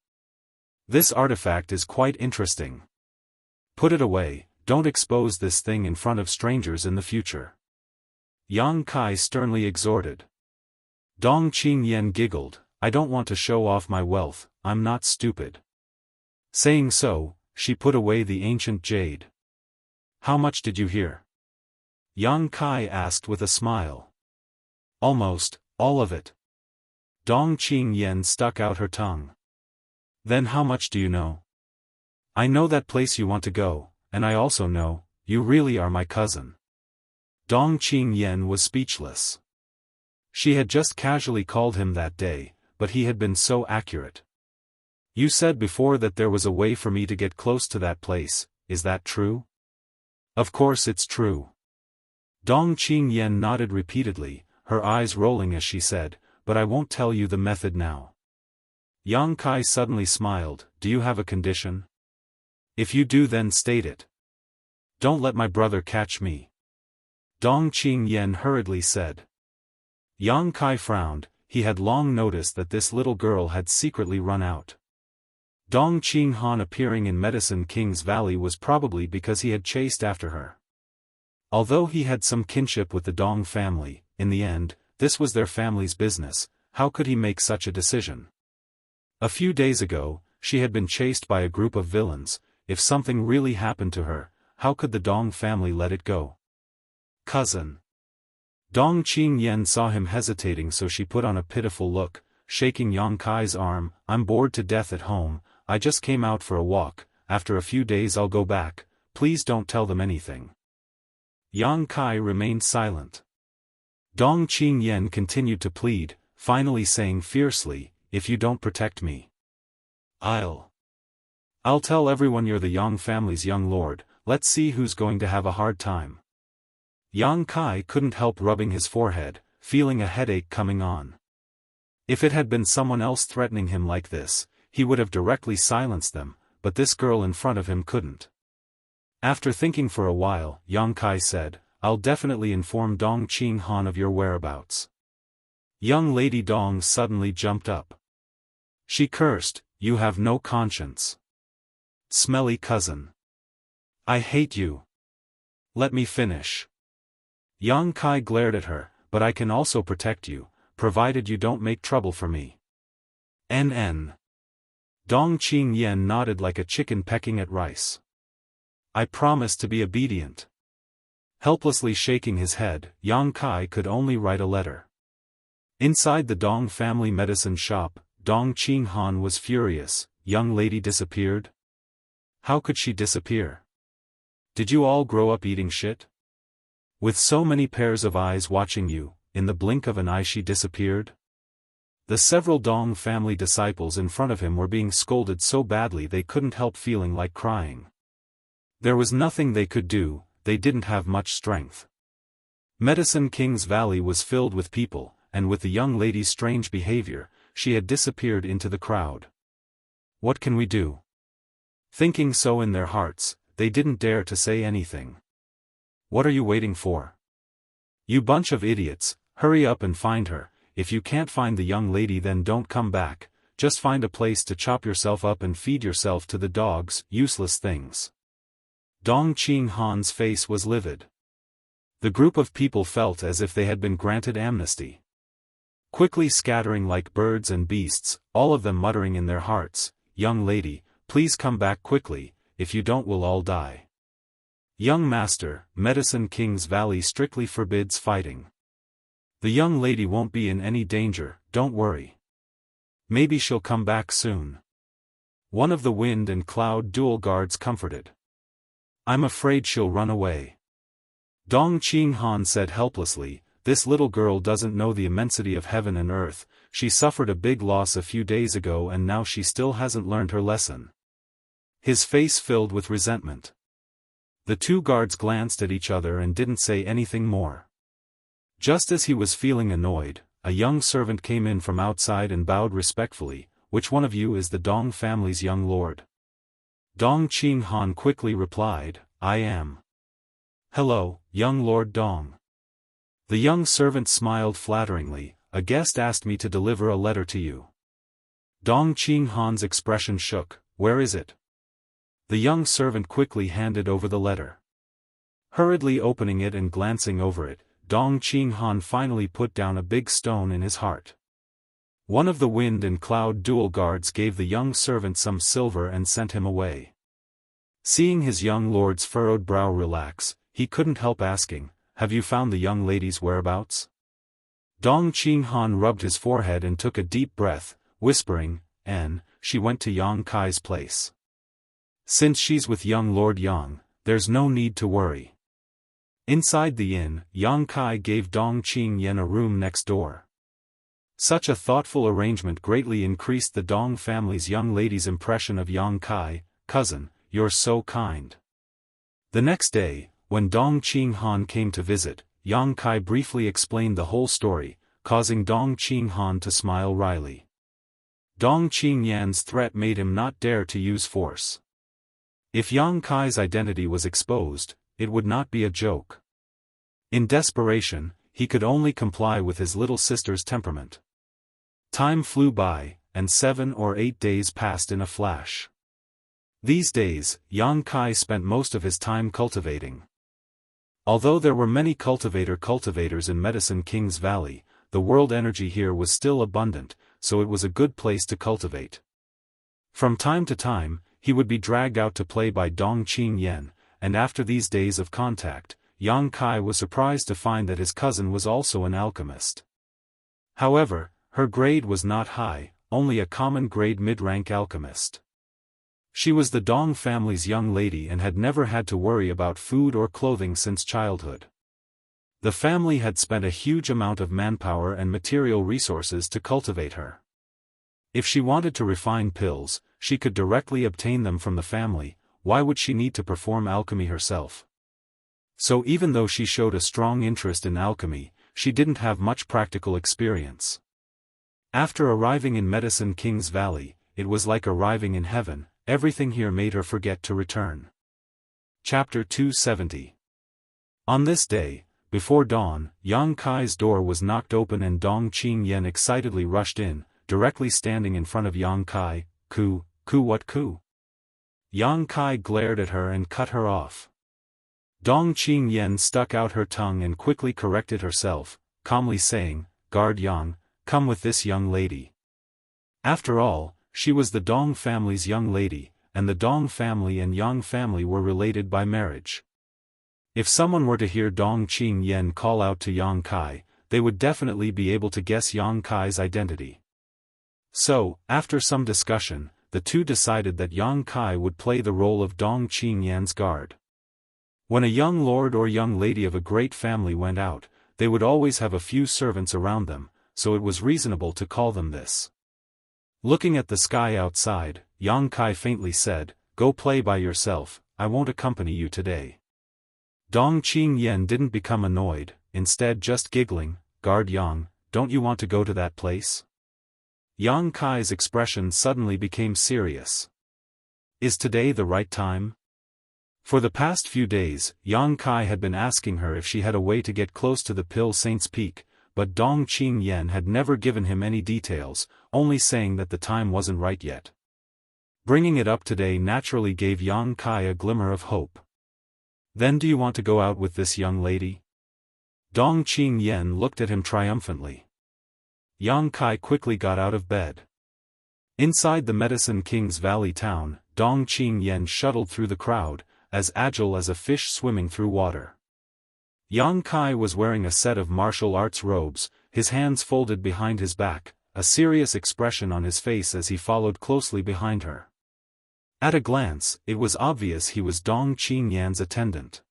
[SPEAKER 1] This artifact is quite interesting. Put it away, don't expose this thing in front of strangers in the future. Yang Kai sternly exhorted. Dong Qingyan giggled, I don't want to show off my wealth, I'm not stupid. Saying so, she put away the ancient jade. How much did you hear? Yang Kai asked with a smile. Almost, all of it. Dong Qingyan stuck out her tongue. Then how much do you know? I know that place you want to go, and I also know, you really are my cousin. Dong Qingyan was speechless. She had just casually called him that day, but he had been so accurate. You said before that there was a way for me to get close to that place, is that true? Of course it's true. Dong Qingyan nodded repeatedly, her eyes rolling as she said, but I won't tell you the method now. Yang Kai suddenly smiled, do you have a condition? If you do, then state it. Don't let my brother catch me. Dong Qingyan hurriedly said. Yang Kai frowned. He had long noticed that this little girl had secretly run out. Dong Qinghan appearing in Medicine King's Valley was probably because he had chased after her. Although he had some kinship with the Dong family, in the end, this was their family's business. How could he make such a decision? A few days ago, she had been chased by a group of villains. If something really happened to her, how could the Dong family let it go? Cousin. Dong Qingyan saw him hesitating, so she put on a pitiful look, shaking Yang Kai's arm. I'm bored to death at home. I just came out for a walk. After a few days I'll go back. Please don't tell them anything. Yang Kai remained silent. Dong Qingyan continued to plead, finally saying fiercely, if you don't protect me, I'll tell everyone you're the Yang family's young lord. Let's see who's going to have a hard time. Yang Kai couldn't help rubbing his forehead, feeling a headache coming on. If it had been someone else threatening him like this, he would have directly silenced them, but this girl in front of him couldn't. After thinking for a while, Yang Kai said, I'll definitely inform Dong Qinghan of your whereabouts. Young Lady Dong suddenly jumped up. She cursed, you have no conscience. Smelly cousin. I hate you. Let me finish. Yang Kai glared at her, but I can also protect you, provided you don't make trouble for me. NN. Dong Qingyan nodded like a chicken pecking at rice. I promise to be obedient. Helplessly shaking his head, Yang Kai could only write a letter. Inside the Dong family medicine shop, Dong Qinghan was furious. Young lady disappeared? How could she disappear? Did you all grow up eating shit? With so many pairs of eyes watching you, in the blink of an eye she disappeared? The several Dong family disciples in front of him were being scolded so badly they couldn't help feeling like crying. There was nothing they could do, they didn't have much strength. Medicine King's Valley was filled with people, and with the young lady's strange behavior, she had disappeared into the crowd. What can we do? Thinking so in their hearts, they didn't dare to say anything. What are you waiting for? You bunch of idiots, hurry up and find her. If you can't find the young lady, then don't come back, just find a place to chop yourself up and feed yourself to the dogs, useless things. Dong Qinghan's face was livid. The group of people felt as if they had been granted amnesty. Quickly scattering like birds and beasts, all of them muttering in their hearts, young lady, please come back quickly, if you don't we'll all die. Young master, Medicine King's Valley strictly forbids fighting. The young lady won't be in any danger, don't worry. Maybe she'll come back soon. One of the wind and cloud dual guards comforted. I'm afraid she'll run away. Dong Qinghan said helplessly, this little girl doesn't know the immensity of heaven and earth. She suffered a big loss a few days ago and now she still hasn't learned her lesson. His face filled with resentment. The two guards glanced at each other and didn't say anything more. Just as he was feeling annoyed, a young servant came in from outside and bowed respectfully. Which one of you is the Dong family's young lord? Dong Qinghan quickly replied, I am. Hello, young Lord Dong. The young servant smiled flatteringly, a guest asked me to deliver a letter to you. Dong Qinghan's expression shook, where is it? The young servant quickly handed over the letter. Hurriedly opening it and glancing over it, Dong Qinghan finally put down a big stone in his heart. One of the wind and cloud dual guards gave the young servant some silver and sent him away. Seeing his young lord's furrowed brow relax, he couldn't help asking, have you found the young lady's whereabouts? Dong Qinghan rubbed his forehead and took a deep breath, whispering, she went to Yang Kai's place. Since she's with young Lord Yang, there's no need to worry. Inside the inn, Yang Kai gave Dong Qingyan a room next door. Such a thoughtful arrangement greatly increased the Dong family's young lady's impression of Yang Kai. Cousin, you're so kind. The next day, when Dong Qinghan came to visit, Yang Kai briefly explained the whole story, causing Dong Qinghan to smile wryly. Dong Qingyan's threat made him not dare to use force. If Yang Kai's identity was exposed, it would not be a joke. In desperation, he could only comply with his little sister's temperament. Time flew by, and 7 or 8 days passed in a flash. These days, Yang Kai spent most of his time cultivating. Although there were many cultivators in Medicine King's Valley, the world energy here was still abundant, so it was a good place to cultivate. From time to time, he would be dragged out to play by Dong Qingyan, and after these days of contact, Yang Kai was surprised to find that his cousin was also an alchemist. However, her grade was not high, only a common grade mid-rank alchemist. She was the Dong family's young lady and had never had to worry about food or clothing since childhood. The family had spent a huge amount of manpower and material resources to cultivate her. If she wanted to refine pills, she could directly obtain them from the family. Why would she need to perform alchemy herself? So even though she showed a strong interest in alchemy, she didn't have much practical experience. After arriving in Medicine King's Valley, it was like arriving in heaven. Everything here made her forget to return. Chapter 270. On this day, before dawn, Yang Kai's door was knocked open and Dong Qingyan excitedly rushed in, directly standing in front of Yang Kai. What ku? Yang Kai glared at her and cut her off. Dong Qingyan stuck out her tongue and quickly corrected herself, calmly saying, "Guard Yang, come with this young lady." After all, she was the Dong family's young lady, and the Dong family and Yang family were related by marriage. If someone were to hear Dong Qingyan call out to Yang Kai, they would definitely be able to guess Yang Kai's identity. So, after some discussion, the two decided that Yang Kai would play the role of Dong Qingyan's guard. When a young lord or young lady of a great family went out, they would always have a few servants around them, so it was reasonable to call them this. Looking at the sky outside, Yang Kai faintly said, "Go play by yourself, I won't accompany you today." Dong Qingyan didn't become annoyed, instead just giggling, "Guard Yang, don't you want to go to that place?" Yang Kai's expression suddenly became serious. Is today the right time? For the past few days, Yang Kai had been asking her if she had a way to get close to the Pill Saint's Peak, but Dong Qingyan had never given him any details, only saying that the time wasn't right yet. Bringing it up today naturally gave Yang Kai a glimmer of hope. "Then do you want to go out with this young lady?" Dong Qingyan looked at him triumphantly. Yang Kai quickly got out of bed. Inside the Medicine King's Valley town, Dong Qingyan shuttled through the crowd, as agile as a fish swimming through water. Yang Kai was wearing a set of martial arts robes, his hands folded behind his back, a serious expression on his face as he followed closely behind her. At a glance, it was obvious he was Dong Qingyan's attendant.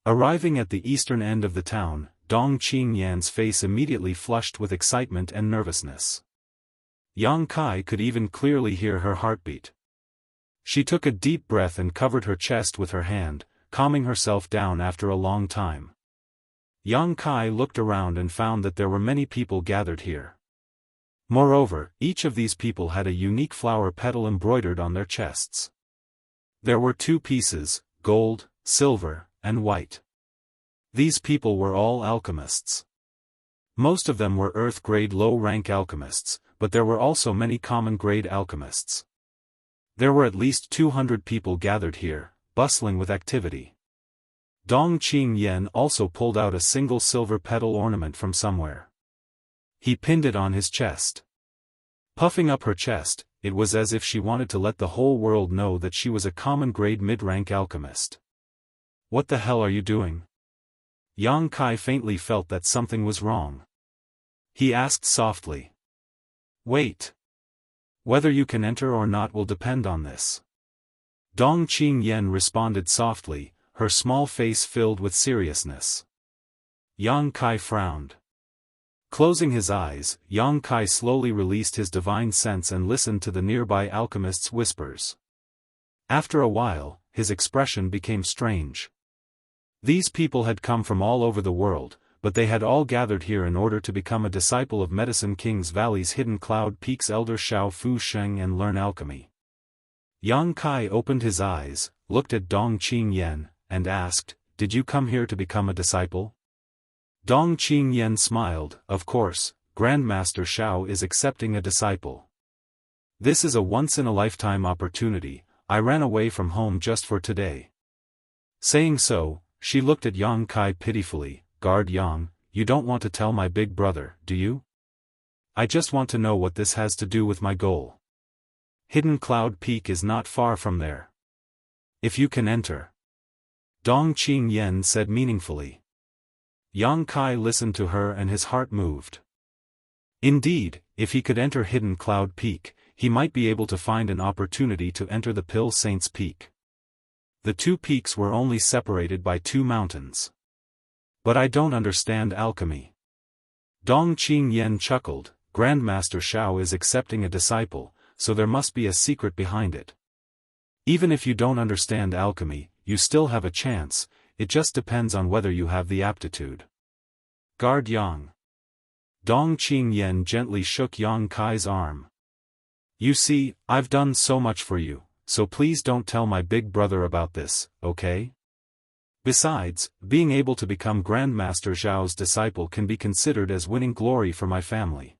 [SPEAKER 1] Arriving at the eastern end of the town, Dong Qingyan's face immediately flushed with excitement and nervousness. Yang Kai could even clearly hear her heartbeat. She took a deep breath and covered her chest with her hand, calming herself down after a long time. Yang Kai looked around and found that there were many people gathered here. Moreover, each of these people had a unique flower petal embroidered on their chests. There were 2 pieces, gold, silver, and white. These people were all alchemists. Most of them were earth-grade low-rank alchemists, but there were also many common-grade alchemists. There were at least 200 people gathered here, bustling with activity. Dong Qingyan also pulled out a single silver petal ornament from somewhere. He pinned it on his chest. Puffing up her chest, it was as if she wanted to let the whole world know that she was a common-grade mid-rank alchemist. "What the hell are you doing?" Yang Kai faintly felt that something was wrong. He asked softly. "Wait. Whether you can enter or not will depend on this." Dong Qingyan responded softly, her small face filled with seriousness. Yang Kai frowned. Closing his eyes, Yang Kai slowly released his divine sense and listened to the nearby alchemist's whispers. After a while, his expression became strange. These people had come from all over the world, but they had all gathered here in order to become a disciple of Medicine King's Valley's Hidden Cloud Peak's elder Xiao Fu Sheng and learn alchemy. Yang Kai opened his eyes, looked at Dong Qingyan, and asked, "Did you come here to become a disciple?" Dong Qingyan smiled, "Of course, Grandmaster Shao is accepting a disciple. This is a once-in-a-lifetime opportunity. I ran away from home just for today." Saying so, she looked at Yang Kai pitifully. "Guard Yang, you don't want to tell my big brother, do you? I just want to know what this has to do with my goal. Hidden Cloud Peak is not far from there. If you can enter." Dong Qingyan said meaningfully. Yang Kai listened to her and his heart moved. Indeed, if he could enter Hidden Cloud Peak, he might be able to find an opportunity to enter the Pill Saints Peak. The two peaks were only separated by 2 mountains. "But I don't understand alchemy." Dong Qingyan chuckled. "Grandmaster Shao is accepting a disciple, so there must be a secret behind it. Even if you don't understand alchemy, you still have a chance, it just depends on whether you have the aptitude. Guard Yang." Dong Qingyan gently shook Yang Kai's arm. "You see, I've done so much for you, so please don't tell my big brother about this, okay? Besides, being able to become Grandmaster Zhao's disciple can be considered as winning glory for my family.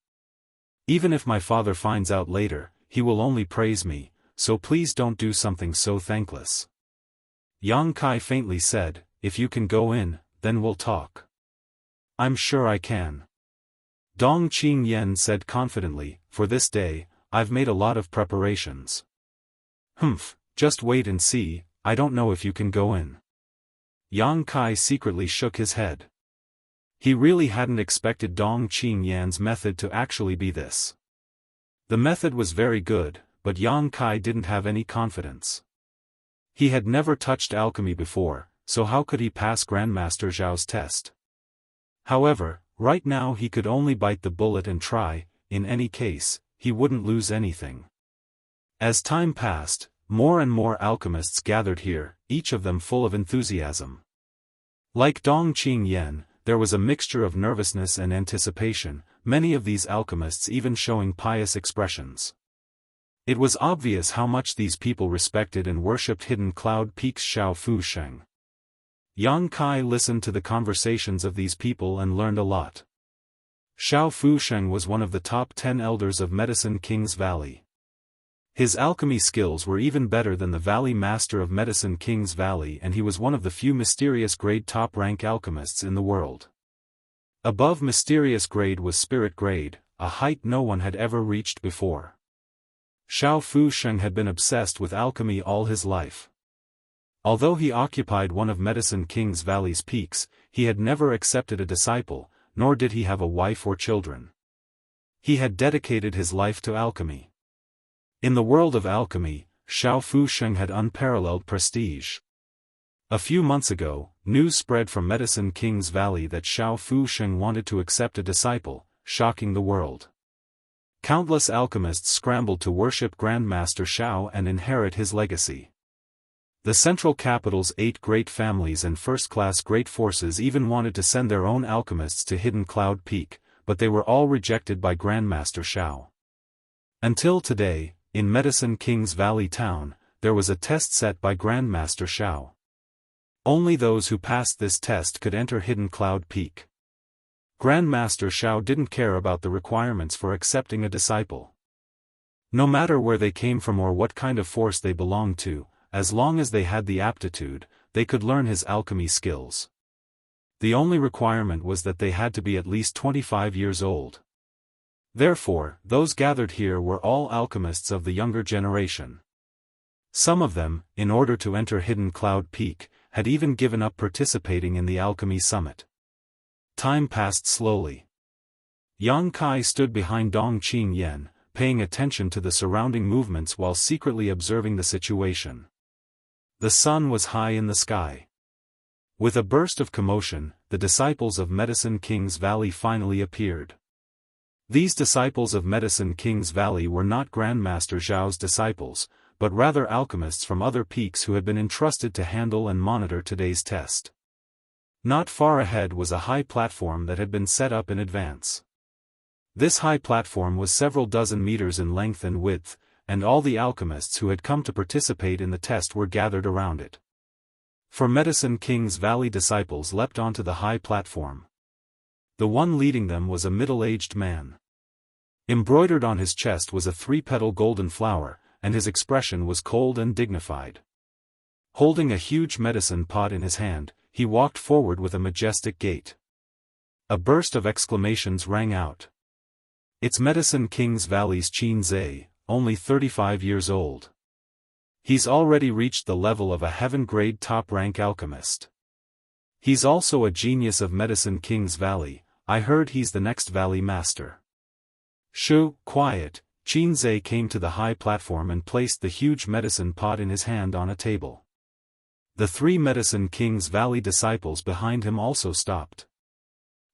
[SPEAKER 1] Even if my father finds out later, he will only praise me, so please don't do something so thankless." Yang Kai faintly said, "If you can go in, then we'll talk." "I'm sure I can." Dong Qingyan said confidently, "For this day, I've made a lot of preparations." "Humph, just wait and see, I don't know if you can go in." Yang Kai secretly shook his head. He really hadn't expected Dong Qingyan's method to actually be this. The method was very good, but Yang Kai didn't have any confidence. He had never touched alchemy before, so how could he pass Grandmaster Zhao's test? However, right now he could only bite the bullet and try. In any case, he wouldn't lose anything. As time passed, more and more alchemists gathered here, each of them full of enthusiasm. Like Dong Qingyan, there was a mixture of nervousness and anticipation, many of these alchemists even showing pious expressions. It was obvious how much these people respected and worshipped Hidden Cloud Peak's Shao Fu Sheng. Yang Kai listened to the conversations of these people and learned a lot. Shao Fu Sheng was one of the top 10 elders of Medicine King's Valley. His alchemy skills were even better than the Valley Master of Medicine King's Valley, and he was one of the few mysterious grade top-rank alchemists in the world. Above mysterious grade was spirit grade, a height no one had ever reached before. Shao Fu Sheng had been obsessed with alchemy all his life. Although he occupied one of Medicine King's Valley's peaks, he had never accepted a disciple, nor did he have a wife or children. He had dedicated his life to alchemy. In the world of alchemy, Shao Fu Sheng had unparalleled prestige. A few months ago, news spread from Medicine King's Valley that Shao Fu Sheng wanted to accept a disciple, shocking the world. Countless alchemists scrambled to worship Grandmaster Shao and inherit his legacy. The central capital's 8 great families and first-class great forces even wanted to send their own alchemists to Hidden Cloud Peak, but they were all rejected by Grandmaster Shao. Until today, in Medicine King's Valley town, there was a test set by Grandmaster Shao. Only those who passed this test could enter Hidden Cloud Peak. Grandmaster Shao didn't care about the requirements for accepting a disciple. No matter where they came from or what kind of force they belonged to, as long as they had the aptitude, they could learn his alchemy skills. The only requirement was that they had to be at least 25 years old. Therefore, those gathered here were all alchemists of the younger generation. Some of them, in order to enter Hidden Cloud Peak, had even given up participating in the alchemy summit. Time passed slowly. Yang Kai stood behind Dong Qingyan, paying attention to the surrounding movements while secretly observing the situation. The sun was high in the sky. With a burst of commotion, the disciples of Medicine King's Valley finally appeared. These disciples of Medicine King's Valley were not Grandmaster Zhao's disciples, but rather alchemists from other peaks who had been entrusted to handle and monitor today's test. Not far ahead was a high platform that had been set up in advance. This high platform was several dozen meters in length and width, and all the alchemists who had come to participate in the test were gathered around it. For Medicine King's Valley disciples leapt onto the high platform. The one leading them was a middle-aged man. Embroidered on his chest was a 3-petal golden flower, and his expression was cold and dignified. Holding a huge medicine pot in his hand, he walked forward with a majestic gait. A burst of exclamations rang out. "It's Medicine King's Valley's Qin Zhe, only 35 years old. He's already reached the level of a heaven-grade top-rank alchemist. He's also a genius of Medicine King's Valley. I heard he's the next Valley Master." "Shoo, quiet." Qin Zhe came to the high platform and placed the huge medicine pot in his hand on a table. The 3 Medicine King's Valley disciples behind him also stopped.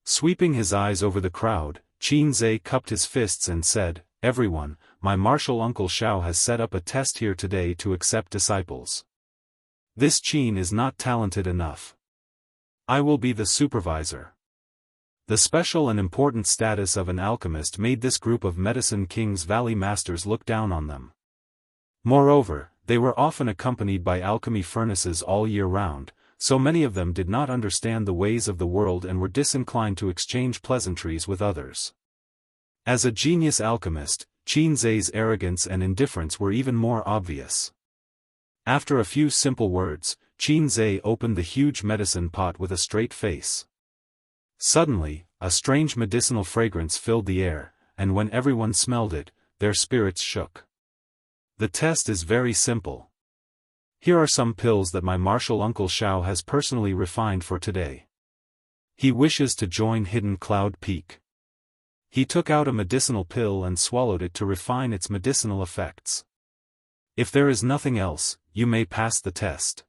[SPEAKER 1] Sweeping his eyes over the crowd, Qin Zhe cupped his fists and said, "Everyone, my martial uncle Xiao has set up a test here today to accept disciples. This Qin is not talented enough. I will be the supervisor." The special and important status of an alchemist made this group of Medicine King's Valley masters look down on them. Moreover, they were often accompanied by alchemy furnaces all year round, so many of them did not understand the ways of the world and were disinclined to exchange pleasantries with others. As a genius alchemist, Qin Zhe's arrogance and indifference were even more obvious. After a few simple words, Qin Zhe opened the huge medicine pot with a straight face. Suddenly, a strange medicinal fragrance filled the air, and when everyone smelled it, their spirits shook. "The test is very simple. Here are some pills that my martial uncle Xiao has personally refined for today. He wishes to join Hidden Cloud Peak." He took out a medicinal pill and swallowed it to refine its medicinal effects. "If there is nothing else, you may pass the test.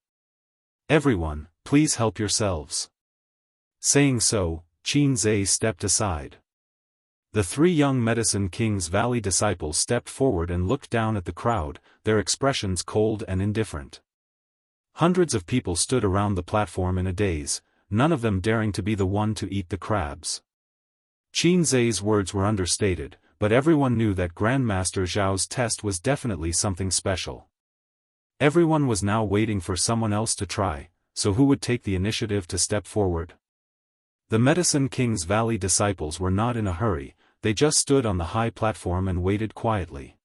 [SPEAKER 1] Everyone, please help yourselves." Saying so, Qin Zhe stepped aside. The 3 young Medicine King's Valley disciples stepped forward and looked down at the crowd, their expressions cold and indifferent. Hundreds of people stood around the platform in a daze, none of them daring to be the one to eat the crabs. Qin Zhe's words were understated, but everyone knew that Grandmaster Zhao's test was definitely something special. Everyone was now waiting for someone else to try, so who would take the initiative to step forward? The Medicine King's Valley disciples were not in a hurry, they just stood on the high platform and waited quietly.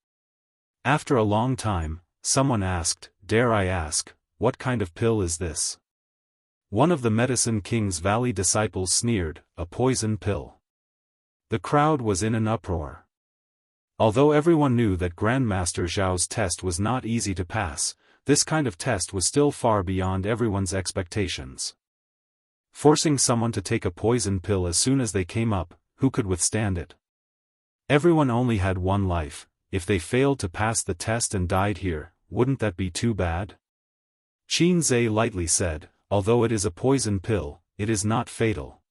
[SPEAKER 1] After a long time, someone asked, "Dare I ask, what kind of pill is this?" One of the Medicine King's Valley disciples sneered, "A poison pill." The crowd was in an uproar. Although everyone knew that Grandmaster Zhao's test was not easy to pass, this kind of test was still far beyond everyone's expectations. Forcing someone to take a poison pill as soon as they came up, who could withstand it? Everyone only had one life. If they failed to pass the test and died here, wouldn't that be too bad? Qin Zhe lightly said, "Although it is a poison pill, it is not fatal.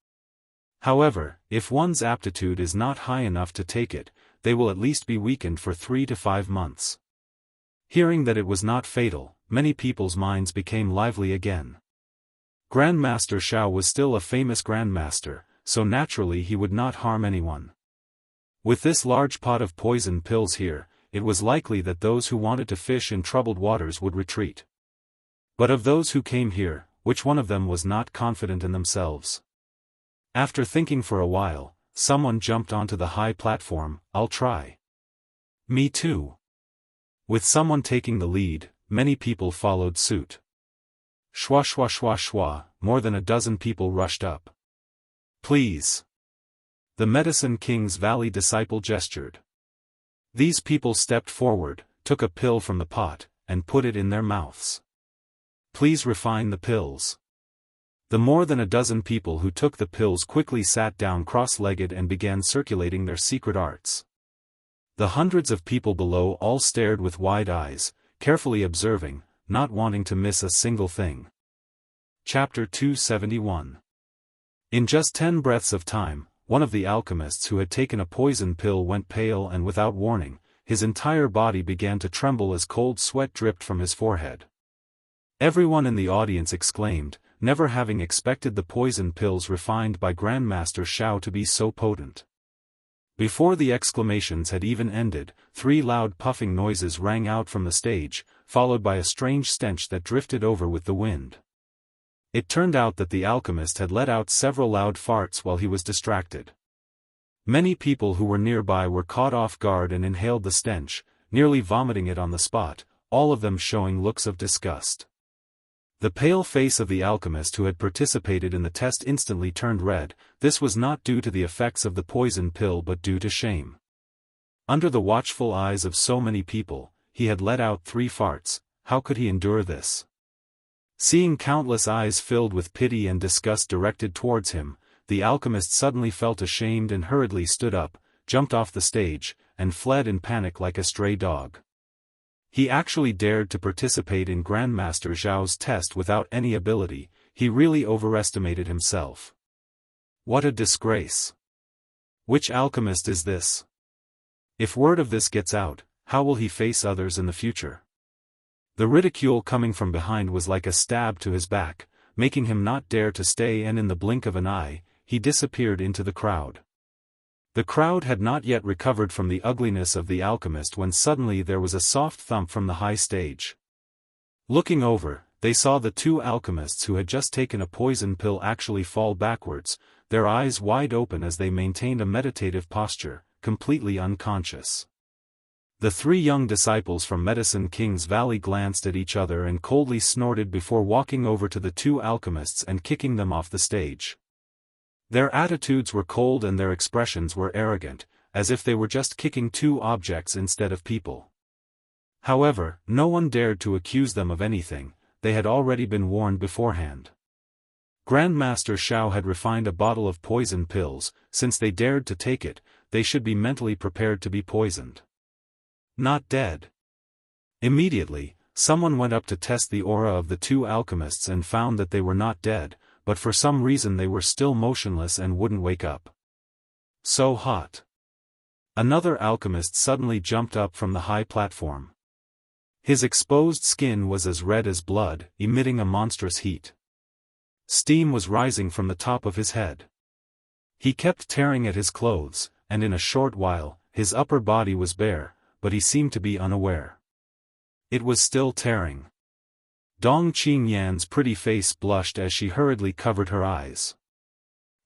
[SPEAKER 1] However, if one's aptitude is not high enough to take it, they will at least be weakened for 3 to 5 months." Hearing that it was not fatal, many people's minds became lively again. Grandmaster Xiao was still a famous grandmaster, so naturally he would not harm anyone. With this large pot of poison pills here, it was likely that those who wanted to fish in troubled waters would retreat. But of those who came here, which one of them was not confident in themselves? After thinking for a while, someone jumped onto the high platform. "I'll try." "Me too." With someone taking the lead, many people followed suit. Shwa shwa shwa shwa, more than a dozen people rushed up. "Please." The Medicine King's Valley disciple gestured. These people stepped forward, took a pill from the pot, and put it in their mouths. "Please refine the pills." The more than a dozen people who took the pills quickly sat down cross-legged and began circulating their secret arts. The hundreds of people below all stared with wide eyes, carefully observing, not wanting to miss a single thing. Chapter 271. In just 10 breaths of time, one of the alchemists who had taken a poison pill went pale and without warning, his entire body began to tremble as cold sweat dripped from his forehead. Everyone in the audience exclaimed, never having expected the poison pills refined by Grandmaster Xiao to be so potent. Before the exclamations had even ended, 3 loud puffing noises rang out from the stage, followed by a strange stench that drifted over with the wind. It turned out that the alchemist had let out several loud farts while he was distracted. Many people who were nearby were caught off guard and inhaled the stench, nearly vomiting it on the spot, all of them showing looks of disgust. The pale face of the alchemist who had participated in the test instantly turned red. This was not due to the effects of the poison pill but due to shame. Under the watchful eyes of so many people, he had let out 3 farts. How could he endure this? Seeing countless eyes filled with pity and disgust directed towards him, the alchemist suddenly felt ashamed and hurriedly stood up, jumped off the stage, and fled in panic like a stray dog. He actually dared to participate in Grandmaster Zhao's test without any ability. He really overestimated himself. What a disgrace! Which alchemist is this? If word of this gets out, how will he face others in the future? The ridicule coming from behind was like a stab to his back, making him not dare to stay, and in the blink of an eye, he disappeared into the crowd. The crowd had not yet recovered from the ugliness of the alchemist when suddenly there was a soft thump from the high stage. Looking over, they saw the 2 alchemists who had just taken a poison pill actually fall backwards, their eyes wide open as they maintained a meditative posture, completely unconscious. The 3 young disciples from Medicine King's Valley glanced at each other and coldly snorted before walking over to the 2 alchemists and kicking them off the stage. Their attitudes were cold and their expressions were arrogant, as if they were just kicking 2 objects instead of people. However, no one dared to accuse them of anything. They had already been warned beforehand. Grandmaster Xiao had refined a bottle of poison pills. Since they dared to take it, they should be mentally prepared to be poisoned. Not dead. Immediately, someone went up to test the aura of the 2 alchemists and found that they were not dead, but for some reason they were still motionless and wouldn't wake up. So hot. Another alchemist suddenly jumped up from the high platform. His exposed skin was as red as blood, emitting a monstrous heat. Steam was rising from the top of his head. He kept tearing at his clothes, and in a short while, his upper body was bare, but he seemed to be unaware. It was still tearing. Dong Qingyan's pretty face blushed as she hurriedly covered her eyes.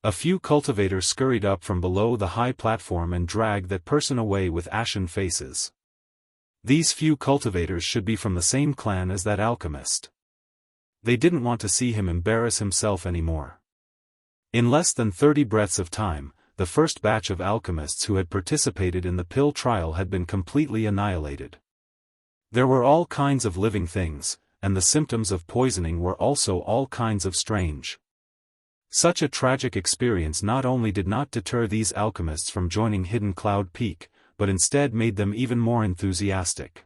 [SPEAKER 1] A few cultivators scurried up from below the high platform and dragged that person away with ashen faces. These few cultivators should be from the same clan as that alchemist. They didn't want to see him embarrass himself anymore. In less than 30 breaths of time, the first batch of alchemists who had participated in the pill trial had been completely annihilated. There were all kinds of living things, and the symptoms of poisoning were also all kinds of strange. Such a tragic experience not only did not deter these alchemists from joining Hidden Cloud Peak, but instead made them even more enthusiastic.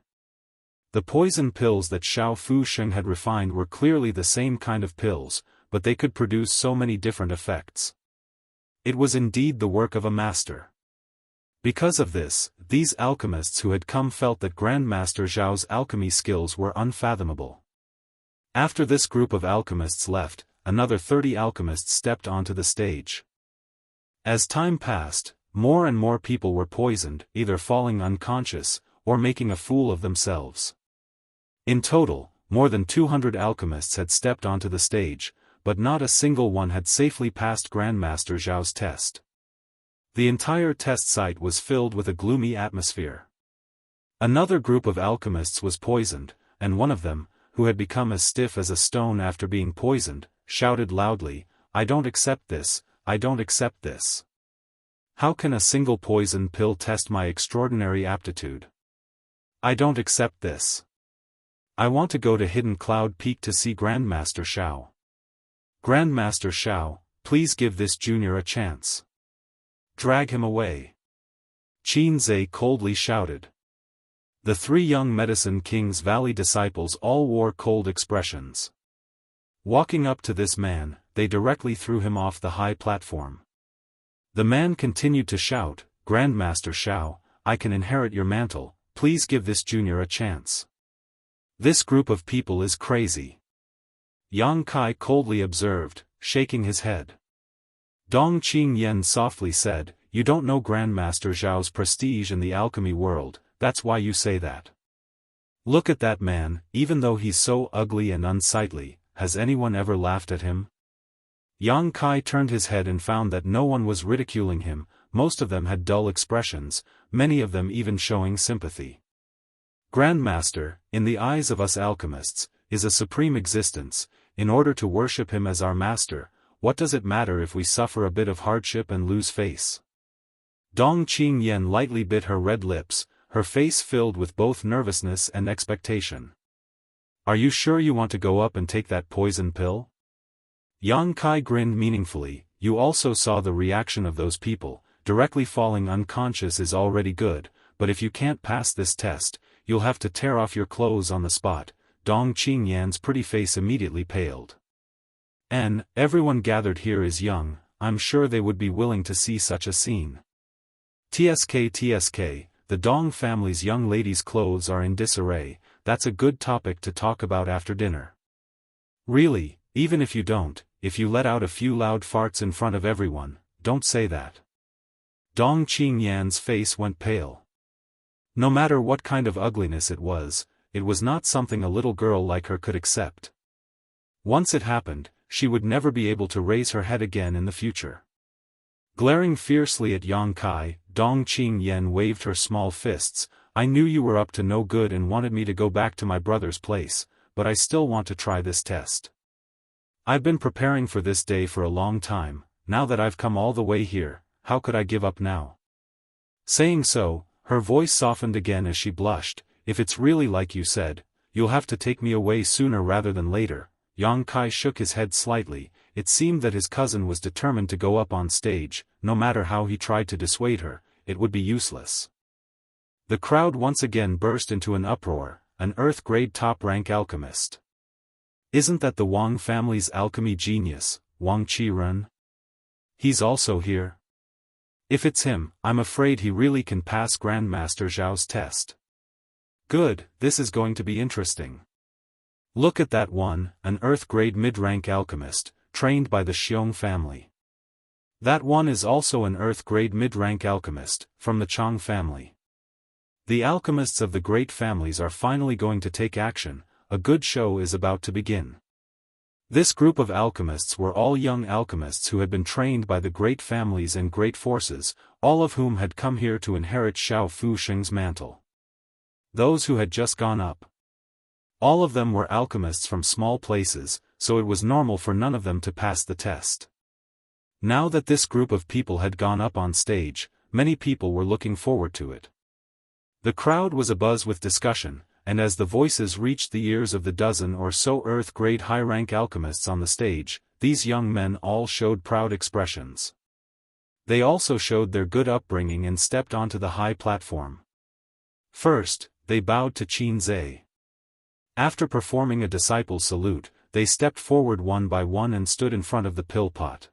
[SPEAKER 1] The poison pills that Xiao Fusheng had refined were clearly the same kind of pills, but they could produce so many different effects. It was indeed the work of a master. Because of this, these alchemists who had come felt that Grandmaster Zhao's alchemy skills were unfathomable. After this group of alchemists left, another 30 alchemists stepped onto the stage. As time passed, more and more people were poisoned, either falling unconscious, or making a fool of themselves. In total, more than 200 alchemists had stepped onto the stage, but not a single one had safely passed Grandmaster Zhao's test. The entire test site was filled with a gloomy atmosphere. Another group of alchemists was poisoned, and one of them, who had become as stiff as a stone after being poisoned, shouted loudly, "I don't accept this, I don't accept this. How can a single poison pill test my extraordinary aptitude? I don't accept this. I want to go to Hidden Cloud Peak to see Grandmaster Xiao. Grandmaster Xiao, please give this junior a chance. Drag him away." Qin Zhe coldly shouted. The 3 young Medicine King's Valley disciples all wore cold expressions. Walking up to this man, they directly threw him off the high platform. The man continued to shout, "Grandmaster Xiao, I can inherit your mantle, please give this junior a chance. This group of people is crazy." Yang Kai coldly observed, shaking his head. Dong Qingyan softly said, "You don't know Grandmaster Zhao's prestige in the alchemy world, that's why you say that. Look at that man, even though he's so ugly and unsightly, has anyone ever laughed at him?" Yang Kai turned his head and found that no one was ridiculing him. Most of them had dull expressions, many of them even showing sympathy. Grandmaster, in the eyes of us alchemists, is a supreme existence. In order to worship him as our master, what does it matter if we suffer a bit of hardship and lose face? Dong Qingyan lightly bit her red lips, her face filled with both nervousness and expectation. "Are you sure you want to go up and take that poison pill?" Yang Kai grinned meaningfully. "You also saw the reaction of those people. Directly falling unconscious is already good, but if you can't pass this test, you'll have to tear off your clothes on the spot." Dong Qingyan's pretty face immediately paled. Everyone gathered here is young, I'm sure they would be willing to see such a scene. TSK, the Dong family's young ladies' clothes are in disarray. That's a good topic to talk about after dinner. Really, even if you don't, if you let out a few loud farts in front of everyone, don't say that. Dong Qingyan's face went pale. No matter what kind of ugliness it was not something a little girl like her could accept. Once it happened, she would never be able to raise her head again in the future. Glaring fiercely at Yang Kai, Dong Qingyan waved her small fists. "I knew you were up to no good and wanted me to go back to my brother's place, but I still want to try this test. I've been preparing for this day for a long time. Now that I've come all the way here, how could I give up now?" Saying so, her voice softened again as she blushed. "If it's really like you said, you'll have to take me away sooner rather than later." Yang Kai shook his head slightly. It seemed that his cousin was determined to go up on stage. No matter how he tried to dissuade her, it would be useless. The crowd once again burst into an uproar. An Earth-grade top-rank alchemist. Isn't that the Wang family's alchemy genius, Wang Qirun? He's also here. If it's him, I'm afraid he really can pass Grandmaster Zhao's test. Good, this is going to be interesting. Look at that one, an Earth-grade mid-rank alchemist, trained by the Xiong family. That one is also an Earth-grade mid-rank alchemist, from the Chang family. The alchemists of the great families are finally going to take action. A good show is about to begin. This group of alchemists were all young alchemists who had been trained by the great families and great forces, all of whom had come here to inherit Xiao Fusheng's mantle. Those who had just gone up. All of them were alchemists from small places, so it was normal for none of them to pass the test. Now that this group of people had gone up on stage, many people were looking forward to it. The crowd was abuzz with discussion, and as the voices reached the ears of the dozen or so Earth-grade high-rank alchemists on the stage, these young men all showed proud expressions. They also showed their good upbringing and stepped onto the high platform. First, they bowed to Qin Zhe. After performing a disciple's salute, they stepped forward one by one and stood in front of the pill pot.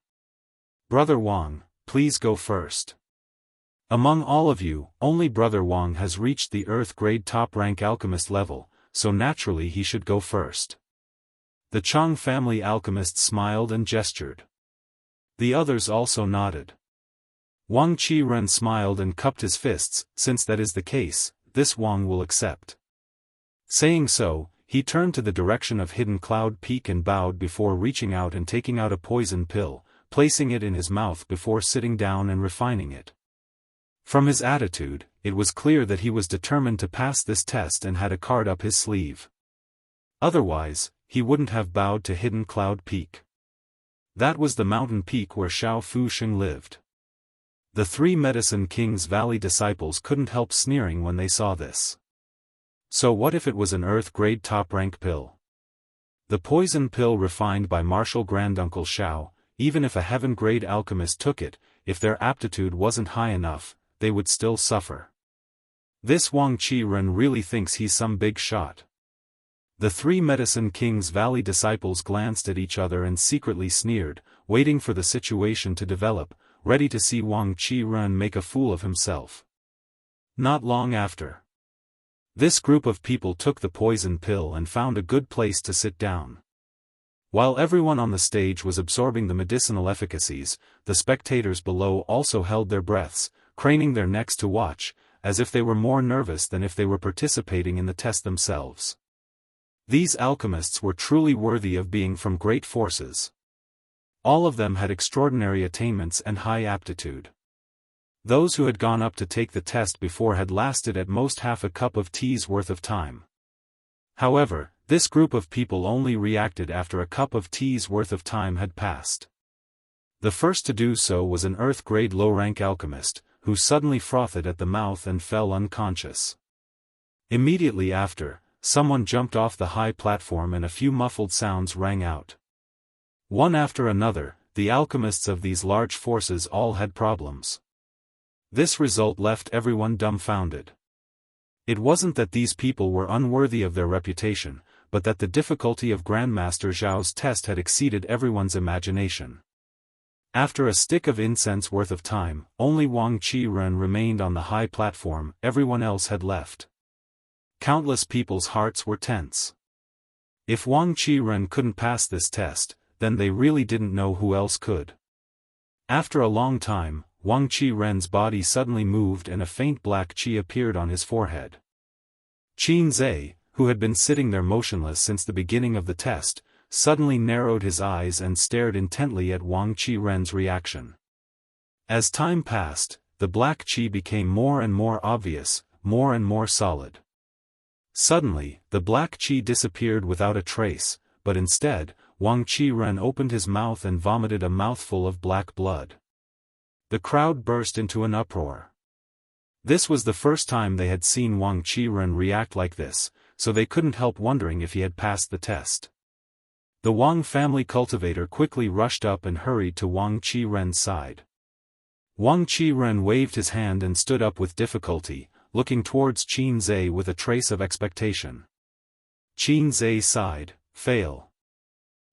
[SPEAKER 1] "Brother Wang, please go first. Among all of you, only Brother Wang has reached the Earth-grade top-rank alchemist level, so naturally he should go first." The Chang family alchemists smiled and gestured. The others also nodded. Wang Qirun smiled and cupped his fists. "Since that is the case, this Wang will accept." Saying so, he turned to the direction of Hidden Cloud Peak and bowed before reaching out and taking out a poison pill, placing it in his mouth before sitting down and refining it. From his attitude, it was clear that he was determined to pass this test and had a card up his sleeve. Otherwise, he wouldn't have bowed to Hidden Cloud Peak. That was the mountain peak where Xiao Fusheng lived. The three Medicine King's Valley disciples couldn't help sneering when they saw this. So what if it was an Earth-grade top-rank pill? The poison pill refined by Martial Granduncle Xiao. Even if a heaven-grade alchemist took it, if their aptitude wasn't high enough, they would still suffer. This Wang Qirun really thinks he's some big shot. The three Medicine King's Valley disciples glanced at each other and secretly sneered, waiting for the situation to develop, ready to see Wang Qirun make a fool of himself. Not long after, this group of people took the poison pill and found a good place to sit down. While everyone on the stage was absorbing the medicinal efficacies, the spectators below also held their breaths, craning their necks to watch, as if they were more nervous than if they were participating in the test themselves. These alchemists were truly worthy of being from great forces. All of them had extraordinary attainments and high aptitude. Those who had gone up to take the test before had lasted at most half a cup of tea's worth of time. However, this group of people only reacted after a cup of tea's worth of time had passed. The first to do so was an Earth-grade low-rank alchemist, who suddenly frothed at the mouth and fell unconscious. Immediately after, someone jumped off the high platform and a few muffled sounds rang out. One after another, the alchemists of these large forces all had problems. This result left everyone dumbfounded. It wasn't that these people were unworthy of their reputation, but that the difficulty of Grandmaster Zhao's test had exceeded everyone's imagination. After a stick of incense worth of time, only Wang Qiren remained on the high platform, everyone else had left. Countless people's hearts were tense. If Wang Qiren couldn't pass this test, then they really didn't know who else could. After a long time, Wang Qiren's body suddenly moved and a faint black qi appeared on his forehead. Qin Zhe, who had been sitting there motionless since the beginning of the test, suddenly narrowed his eyes and stared intently at Wang Qiren's reaction. As time passed, the black qi became more and more obvious, more and more solid. Suddenly, the black qi disappeared without a trace, but instead, Wang Qiren opened his mouth and vomited a mouthful of black blood. The crowd burst into an uproar. This was the first time they had seen Wang Qiren react like this, so they couldn't help wondering if he had passed the test. The Wang family cultivator quickly rushed up and hurried to Wang Qiren's side. Wang Qiren waved his hand and stood up with difficulty, looking towards Qin Zhe with a trace of expectation. Qin Zhe sighed, fail.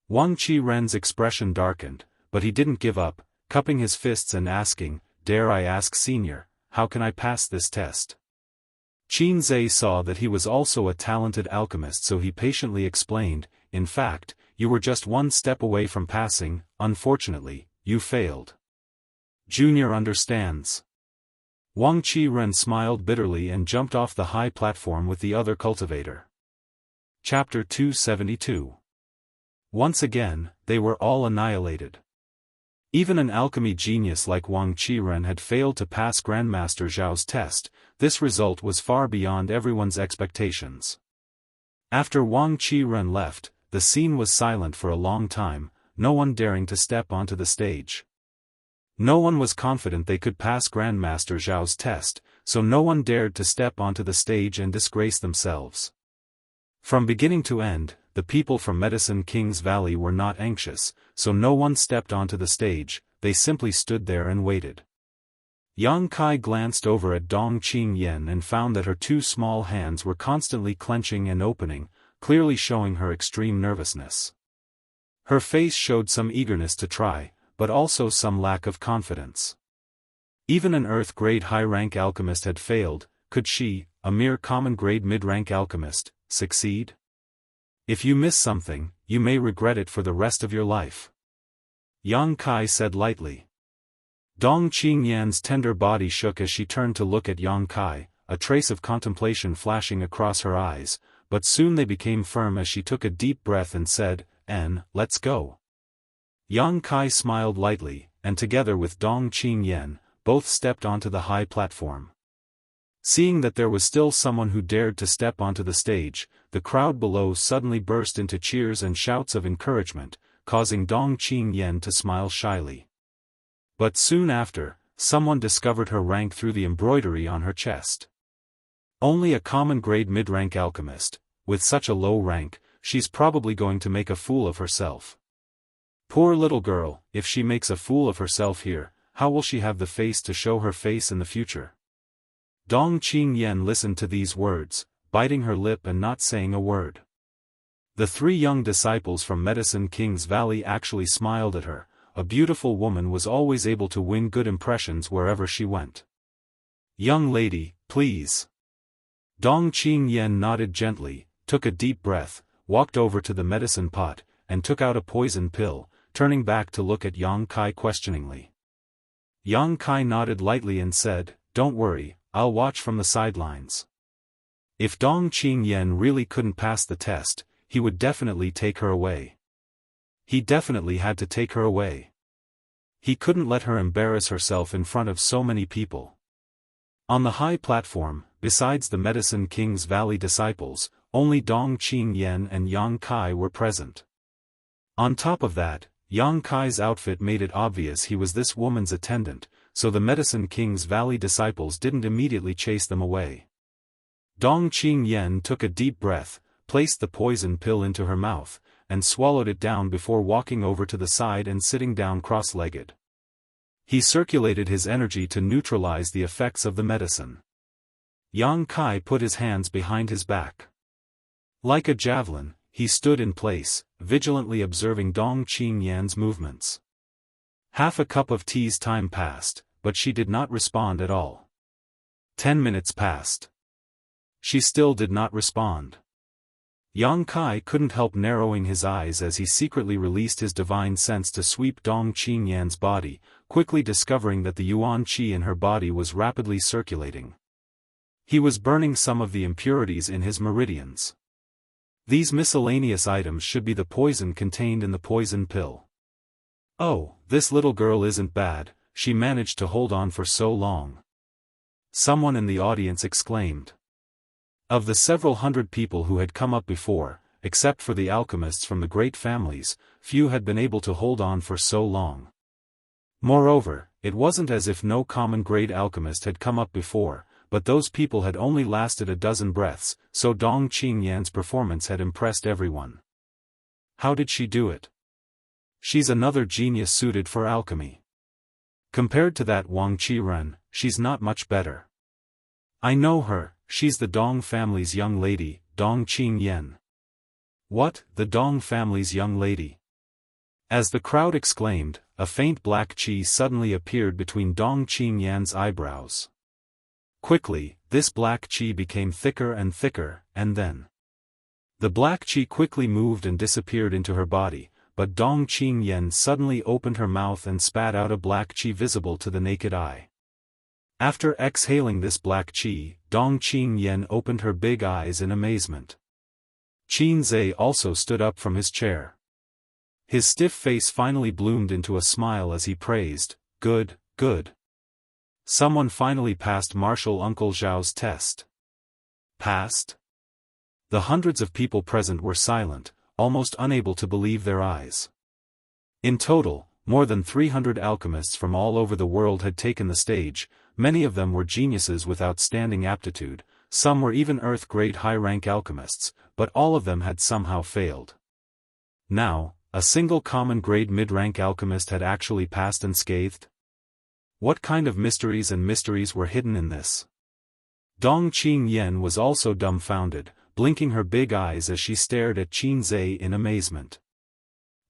[SPEAKER 1] Wang Qiren's expression darkened, but he didn't give up, cupping his fists and asking, "Dare I ask, Senior, how can I pass this test?" Qin Zhe saw that he was also a talented alchemist, so he patiently explained, "In fact, you were just one step away from passing, unfortunately, you failed." Junior understands. Wang Qiren smiled bitterly and jumped off the high platform with the other cultivator. Chapter 272. Once again, they were all annihilated. Even an alchemy genius like Wang Qiren had failed to pass Grandmaster Zhao's test. This result was far beyond everyone's expectations. After Wang Qiren left, the scene was silent for a long time, no one daring to step onto the stage. No one was confident they could pass Grandmaster Zhao's test, so no one dared to step onto the stage and disgrace themselves. From beginning to end, the people from Medicine King's Valley were not anxious, so no one stepped onto the stage, they simply stood there and waited. Yang Kai glanced over at Dong Qingyan and found that her two small hands were constantly clenching and opening, clearly showing her extreme nervousness. Her face showed some eagerness to try, but also some lack of confidence. Even an Earth-grade high-rank alchemist had failed. Could she, a mere common-grade mid-rank alchemist, succeed? If you miss something, you may regret it for the rest of your life. Yang Kai said lightly. Dong Qingyan's tender body shook as she turned to look at Yang Kai, a trace of contemplation flashing across her eyes, but soon they became firm as she took a deep breath and said, "Let's go." Yang Kai smiled lightly, and together with Dong Qingyan, both stepped onto the high platform. Seeing that there was still someone who dared to step onto the stage, the crowd below suddenly burst into cheers and shouts of encouragement, causing Dong Qingyan to smile shyly. But soon after, someone discovered her rank through the embroidery on her chest. Only a common-grade mid-rank alchemist. With such a low rank, she's probably going to make a fool of herself. Poor little girl, if she makes a fool of herself here, how will she have the face to show her face in the future? Dong Qingyan listened to these words, biting her lip and not saying a word. The three young disciples from Medicine King's Valley actually smiled at her. A beautiful woman was always able to win good impressions wherever she went. "Young lady, please." Dong Qingyan nodded gently, took a deep breath, walked over to the medicine pot, and took out a poison pill, turning back to look at Yang Kai questioningly. Yang Kai nodded lightly and said, "Don't worry, I'll watch from the sidelines." If Dong Qingyan really couldn't pass the test, he would definitely take her away. He definitely had to take her away. He couldn't let her embarrass herself in front of so many people. On the high platform, besides the Medicine King's Valley disciples, only Dong Qingyan and Yang Kai were present. On top of that, Yang Kai's outfit made it obvious he was this woman's attendant, so the Medicine King's Valley disciples didn't immediately chase them away. Dong Qingyan took a deep breath, placed the poison pill into her mouth, and swallowed it down before walking over to the side and sitting down cross-legged. He circulated his energy to neutralize the effects of the medicine. Yang Kai put his hands behind his back. Like a javelin, he stood in place, vigilantly observing Dong Qingyan's movements. Half a cup of tea's time passed, but she did not respond at all. 10 minutes passed. She still did not respond. Yang Kai couldn't help narrowing his eyes as he secretly released his divine sense to sweep Dong Qingyan's body, quickly discovering that the yuan qi in her body was rapidly circulating. He was burning some of the impurities in his meridians. These miscellaneous items should be the poison contained in the poison pill. "Oh, this little girl isn't bad, she managed to hold on for so long," someone in the audience exclaimed. Of the several hundred people who had come up before, except for the alchemists from the great families, few had been able to hold on for so long. Moreover, it wasn't as if no common-grade alchemist had come up before, but those people had only lasted a dozen breaths, so Dong Qingyan's performance had impressed everyone. How did she do it? She's another genius suited for alchemy. Compared to that Wang Qiren, she's not much better. I know her, she's the Dong family's young lady, Dong Qingyan. What, the Dong family's young lady? As the crowd exclaimed, a faint black qi suddenly appeared between Dong Qingyan's eyebrows. Quickly, this black qi became thicker and thicker, and then the black qi quickly moved and disappeared into her body, but Dong Qingyan suddenly opened her mouth and spat out a black qi visible to the naked eye. After exhaling this black qi, Dong Qingyan opened her big eyes in amazement. Qin Zhe also stood up from his chair. His stiff face finally bloomed into a smile as he praised, "Good, good. Someone finally passed Martial Uncle Zhao's test." Passed? The hundreds of people present were silent, almost unable to believe their eyes. In total, more than 300 alchemists from all over the world had taken the stage. Many of them were geniuses with outstanding aptitude, some were even Earth-grade high-rank alchemists, but all of them had somehow failed. Now, a single common-grade mid-rank alchemist had actually passed unscathed? What kind of mysteries were hidden in this? Dong Qingyan was also dumbfounded, blinking her big eyes as she stared at Qin Zhe in amazement.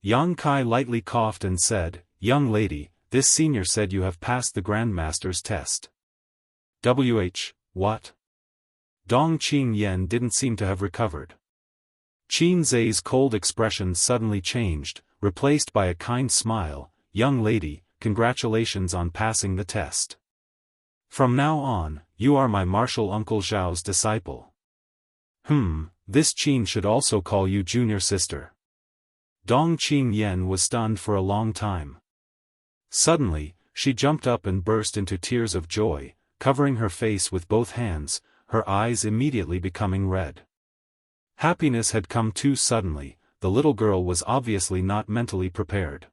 [SPEAKER 1] Yang Kai lightly coughed and said, "Young lady, this senior said you have passed the Grandmaster's test." What? Dong Qingyan didn't seem to have recovered. Qin Zhe's cold expression suddenly changed, replaced by a kind smile. "Young lady, congratulations on passing the test. From now on, you are my Martial Uncle Zhao's disciple." This Qin should also call you junior sister." Dong Qingyan was stunned for a long time. Suddenly, she jumped up and burst into tears of joy, covering her face with both hands, her eyes immediately becoming red. Happiness had come too suddenly, the little girl was obviously not mentally prepared.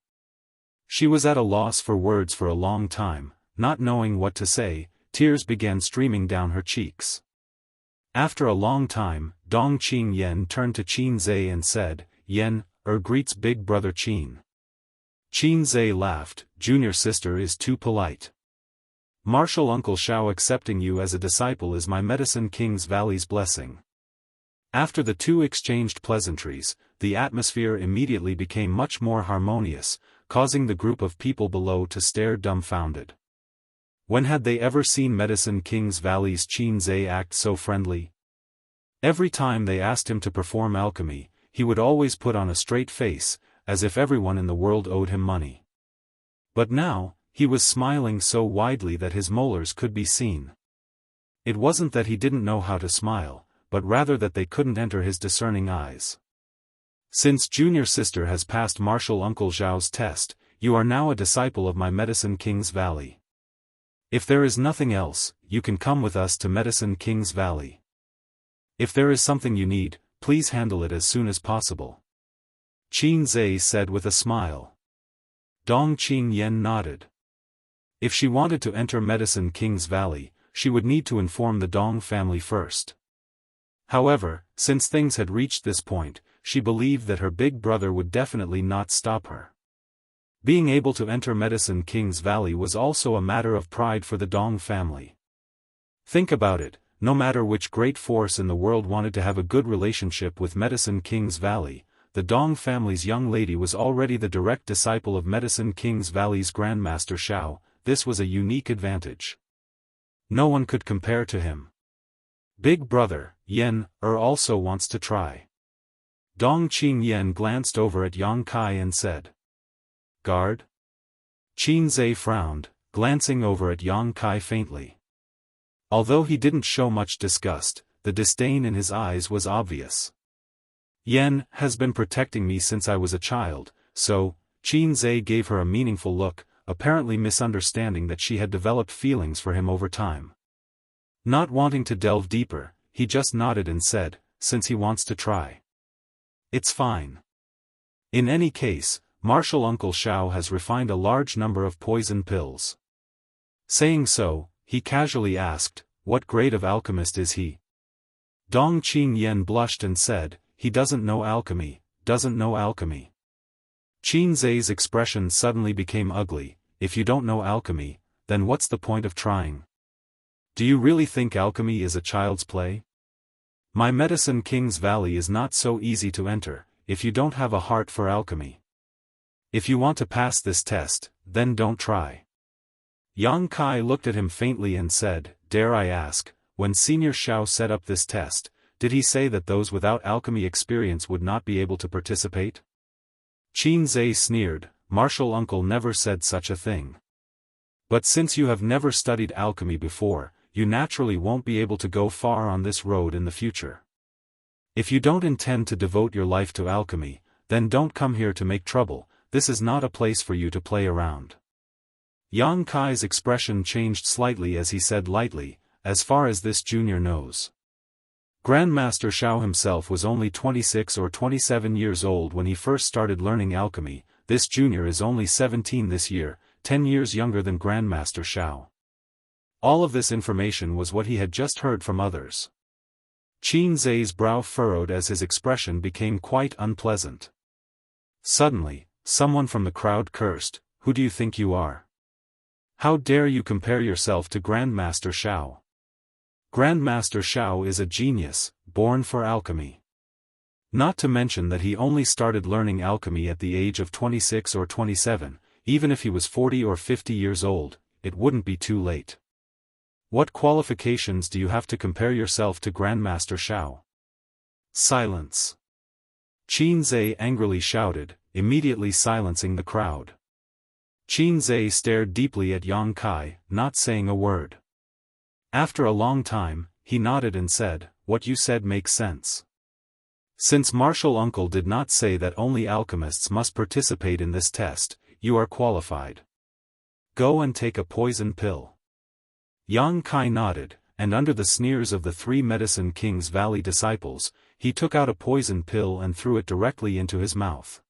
[SPEAKER 1] She was at a loss for words for a long time, not knowing what to say. Tears began streaming down her cheeks. After a long time, Dong Qingyan turned to Qin Zhe and said, "Yen, greets big brother Qin." Qin Zhe laughed, "Junior sister is too polite. Martial Uncle Zhao accepting you as a disciple is my Medicine King's Valley's blessing." After the two exchanged pleasantries, the atmosphere immediately became much more harmonious, causing the group of people below to stare dumbfounded. When had they ever seen Medicine King's Valley's Qin Zhe act so friendly? Every time they asked him to perform alchemy, he would always put on a straight face, as if everyone in the world owed him money. But now, he was smiling so widely that his molars could be seen. It wasn't that he didn't know how to smile, but rather that they couldn't enter his discerning eyes. Since junior sister has passed Martial Uncle Zhao's test, you are now a disciple of my Medicine King's Valley. If there is nothing else, you can come with us to Medicine King's Valley. If there is something you need, please handle it as soon as possible. Qin Zhe said with a smile. Dong Qingyan nodded. If she wanted to enter Medicine King's Valley, she would need to inform the Dong family first. However, since things had reached this point, she believed that her big brother would definitely not stop her. Being able to enter Medicine King's Valley was also a matter of pride for the Dong family. Think about it, no matter which great force in the world wanted to have a good relationship with Medicine King's Valley, the Dong family's young lady was already the direct disciple of Medicine King's Valley's Grandmaster Xiao. This was a unique advantage. No one could compare to him. Big brother, Yen, also wants to try. Dong Qingyan glanced over at Yang Kai and said. Guard? Qin Zhe frowned, glancing over at Yang Kai faintly. Although he didn't show much disgust, the disdain in his eyes was obvious. Yen has been protecting me since I was a child, so, Qin Zhe gave her a meaningful look, apparently misunderstanding that she had developed feelings for him over time. Not wanting to delve deeper, he just nodded and said, since he wants to try. It's fine. In any case, Martial Uncle Xiao has refined a large number of poison pills. Saying so, he casually asked, what grade of alchemist is he? Dong Qingyan blushed and said, he doesn't know alchemy, doesn't know alchemy. Qin Zhe's expression suddenly became ugly. If you don't know alchemy, then what's the point of trying? Do you really think alchemy is a child's play? My Medicine King's Valley is not so easy to enter, if you don't have a heart for alchemy. If you want to pass this test, then don't try. Yang Kai looked at him faintly and said, dare I ask, when Senior Xiao set up this test, did he say that those without alchemy experience would not be able to participate? Qin Zhe sneered, Martial Uncle never said such a thing. But since you have never studied alchemy before, you naturally won't be able to go far on this road in the future. If you don't intend to devote your life to alchemy, then don't come here to make trouble. This is not a place for you to play around. Yang Kai's expression changed slightly as he said lightly, as far as this junior knows. Grandmaster Xiao himself was only 26 or 27 years old when he first started learning alchemy. This junior is only 17 this year, 10 years younger than Grandmaster Xiao. All of this information was what he had just heard from others. Qin Zhe's brow furrowed as his expression became quite unpleasant. Suddenly, someone from the crowd cursed, who do you think you are? How dare you compare yourself to Grandmaster Xiao? Grandmaster Xiao is a genius, born for alchemy. Not to mention that he only started learning alchemy at the age of 26 or 27, even if he was 40 or 50 years old, it wouldn't be too late. What qualifications do you have to compare yourself to Grandmaster Xiao? Silence. Qin Zhe angrily shouted, immediately silencing the crowd. Qin Zhe stared deeply at Yang Kai, not saying a word. After a long time, he nodded and said, what you said makes sense. Since Martial Uncle did not say that only alchemists must participate in this test, you are qualified. Go and take a poison pill. Yang Kai nodded, and under the sneers of the 3 Medicine King's Valley disciples, he took out a poison pill and threw it directly into his mouth.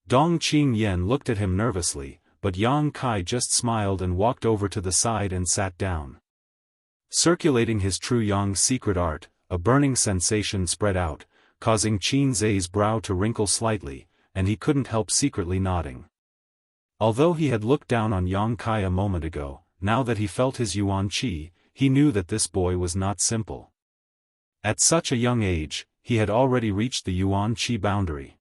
[SPEAKER 1] Dong Qingyan looked at him nervously, but Yang Kai just smiled and walked over to the side and sat down. Circulating his true Yang's secret art, a burning sensation spread out, causing Qin Zhe's brow to wrinkle slightly, and he couldn't help secretly nodding. Although he had looked down on Yang Kai a moment ago, now that he felt his yuan qi, he knew that this boy was not simple. At such a young age, he had already reached the yuan qi boundary.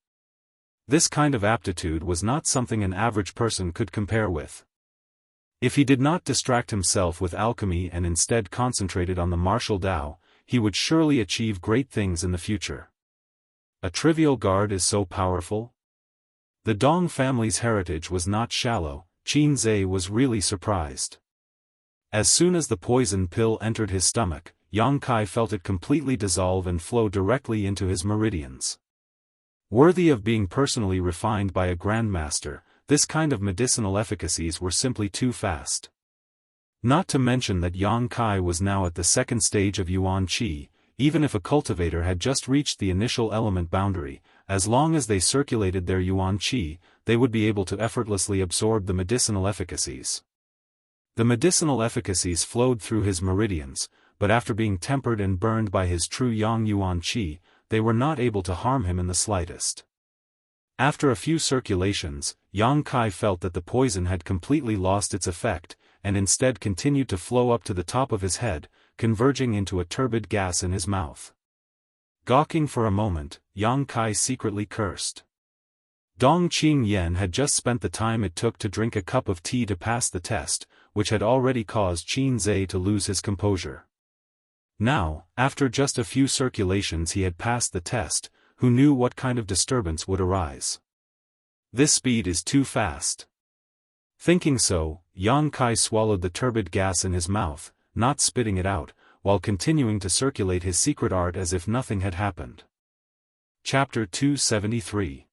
[SPEAKER 1] This kind of aptitude was not something an average person could compare with. If he did not distract himself with alchemy and instead concentrated on the martial Tao, he would surely achieve great things in the future. A trivial guard is so powerful? The Dong family's heritage was not shallow. Qin Zhe was really surprised. As soon as the poison pill entered his stomach, Yang Kai felt it completely dissolve and flow directly into his meridians. Worthy of being personally refined by a grandmaster, this kind of medicinal efficacies were simply too fast. Not to mention that Yang Kai was now at the second stage of Yuan Qi. Even if a cultivator had just reached the initial element boundary, as long as they circulated their Yuan Qi, they would be able to effortlessly absorb the medicinal efficacies. The medicinal efficacies flowed through his meridians, but after being tempered and burned by his true Yang Yuan Qi, they were not able to harm him in the slightest. After a few circulations, Yang Kai felt that the poison had completely lost its effect, and instead continued to flow up to the top of his head, converging into a turbid gas in his mouth. Gawking for a moment, Yang Kai secretly cursed. Dong Qingyan had just spent the time it took to drink a cup of tea to pass the test, which had already caused Qin Zhe to lose his composure. Now, after just a few circulations he had passed the test, who knew what kind of disturbance would arise? This speed is too fast. Thinking so, Yang Kai swallowed the turbid gas in his mouth, not spitting it out, while continuing to circulate his secret art as if nothing had happened. Chapter 273.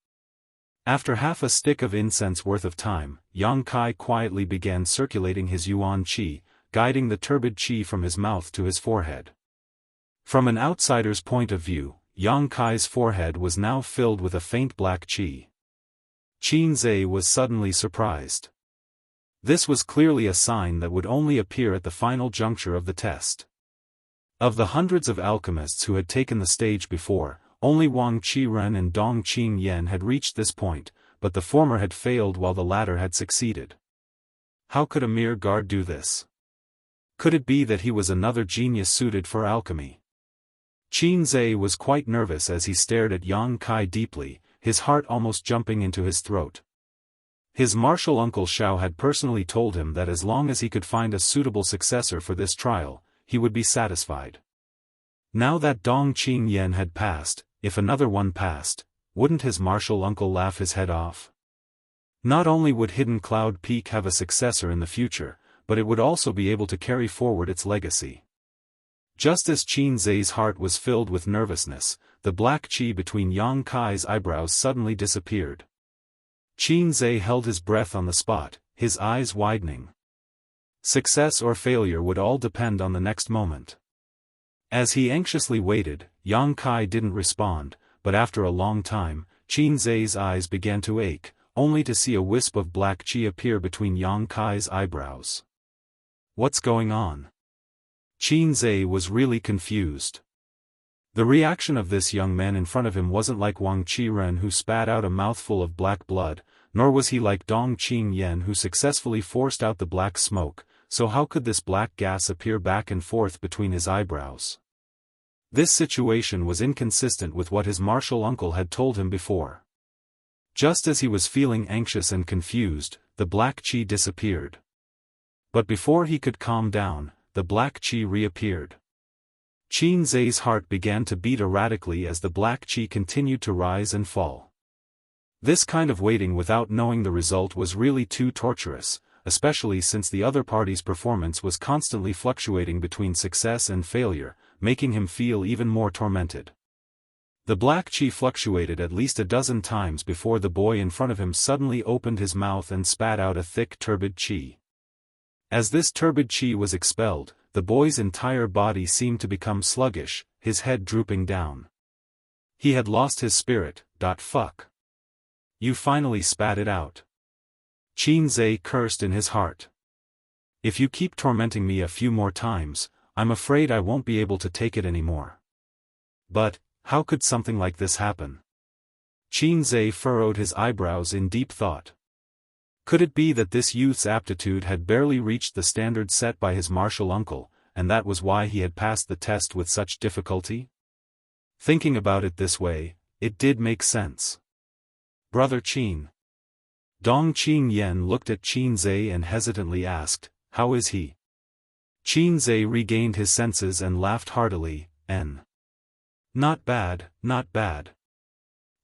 [SPEAKER 1] After half a stick of incense worth of time, Yang Kai quietly began circulating his Yuan Qi, guiding the turbid Qi from his mouth to his forehead. From an outsider's point of view, Yang Kai's forehead was now filled with a faint black Qi. Qin Zhe was suddenly surprised. This was clearly a sign that would only appear at the final juncture of the test. Of the hundreds of alchemists who had taken the stage before, only Wang Qiren and Dong Qingyan had reached this point, but the former had failed while the latter had succeeded. How could a mere guard do this? Could it be that he was another genius suited for alchemy? Qin Zhe was quite nervous as he stared at Yang Kai deeply, his heart almost jumping into his throat. His martial uncle Xiao had personally told him that as long as he could find a suitable successor for this trial, he would be satisfied. Now that Dong Qingyan had passed, if another one passed, wouldn't his martial uncle laugh his head off? Not only would Hidden Cloud Peak have a successor in the future, but it would also be able to carry forward its legacy. Just as Qin Zhe's heart was filled with nervousness, the black Qi between Yang Kai's eyebrows suddenly disappeared. Qin Zhe held his breath on the spot, his eyes widening. Success or failure would all depend on the next moment. As he anxiously waited, Yang Kai didn't respond, but after a long time, Qin Zhe's eyes began to ache, only to see a wisp of black Qi appear between Yang Kai's eyebrows. What's going on? Qin Zhe was really confused. The reaction of this young man in front of him wasn't like Wang Qiren who spat out a mouthful of black blood, nor was he like Dong Qingyan who successfully forced out the black smoke, so how could this black gas appear back and forth between his eyebrows? This situation was inconsistent with what his martial uncle had told him before. Just as he was feeling anxious and confused, the black Qi disappeared. But before he could calm down, the black Qi reappeared. Qin Zhe's heart began to beat erratically as the black Qi continued to rise and fall. This kind of waiting without knowing the result was really too torturous, especially since the other party's performance was constantly fluctuating between success and failure, making him feel even more tormented. The black Qi fluctuated at least a dozen times before the boy in front of him suddenly opened his mouth and spat out a thick turbid Qi. As this turbid Qi was expelled, the boy's entire body seemed to become sluggish, his head drooping down. He had lost his spirit. Fuck. You finally spat it out. Qin Zhe cursed in his heart. If you keep tormenting me a few more times, I'm afraid I won't be able to take it anymore. But, how could something like this happen? Qin Zhe furrowed his eyebrows in deep thought. Could it be that this youth's aptitude had barely reached the standard set by his martial uncle, and that was why he had passed the test with such difficulty? Thinking about it this way, it did make sense. Brother Qin. Dong Qingyan looked at Qin Zhe and hesitantly asked, "How is he?" Qin Zhe regained his senses and laughed heartily, "Not bad, not bad."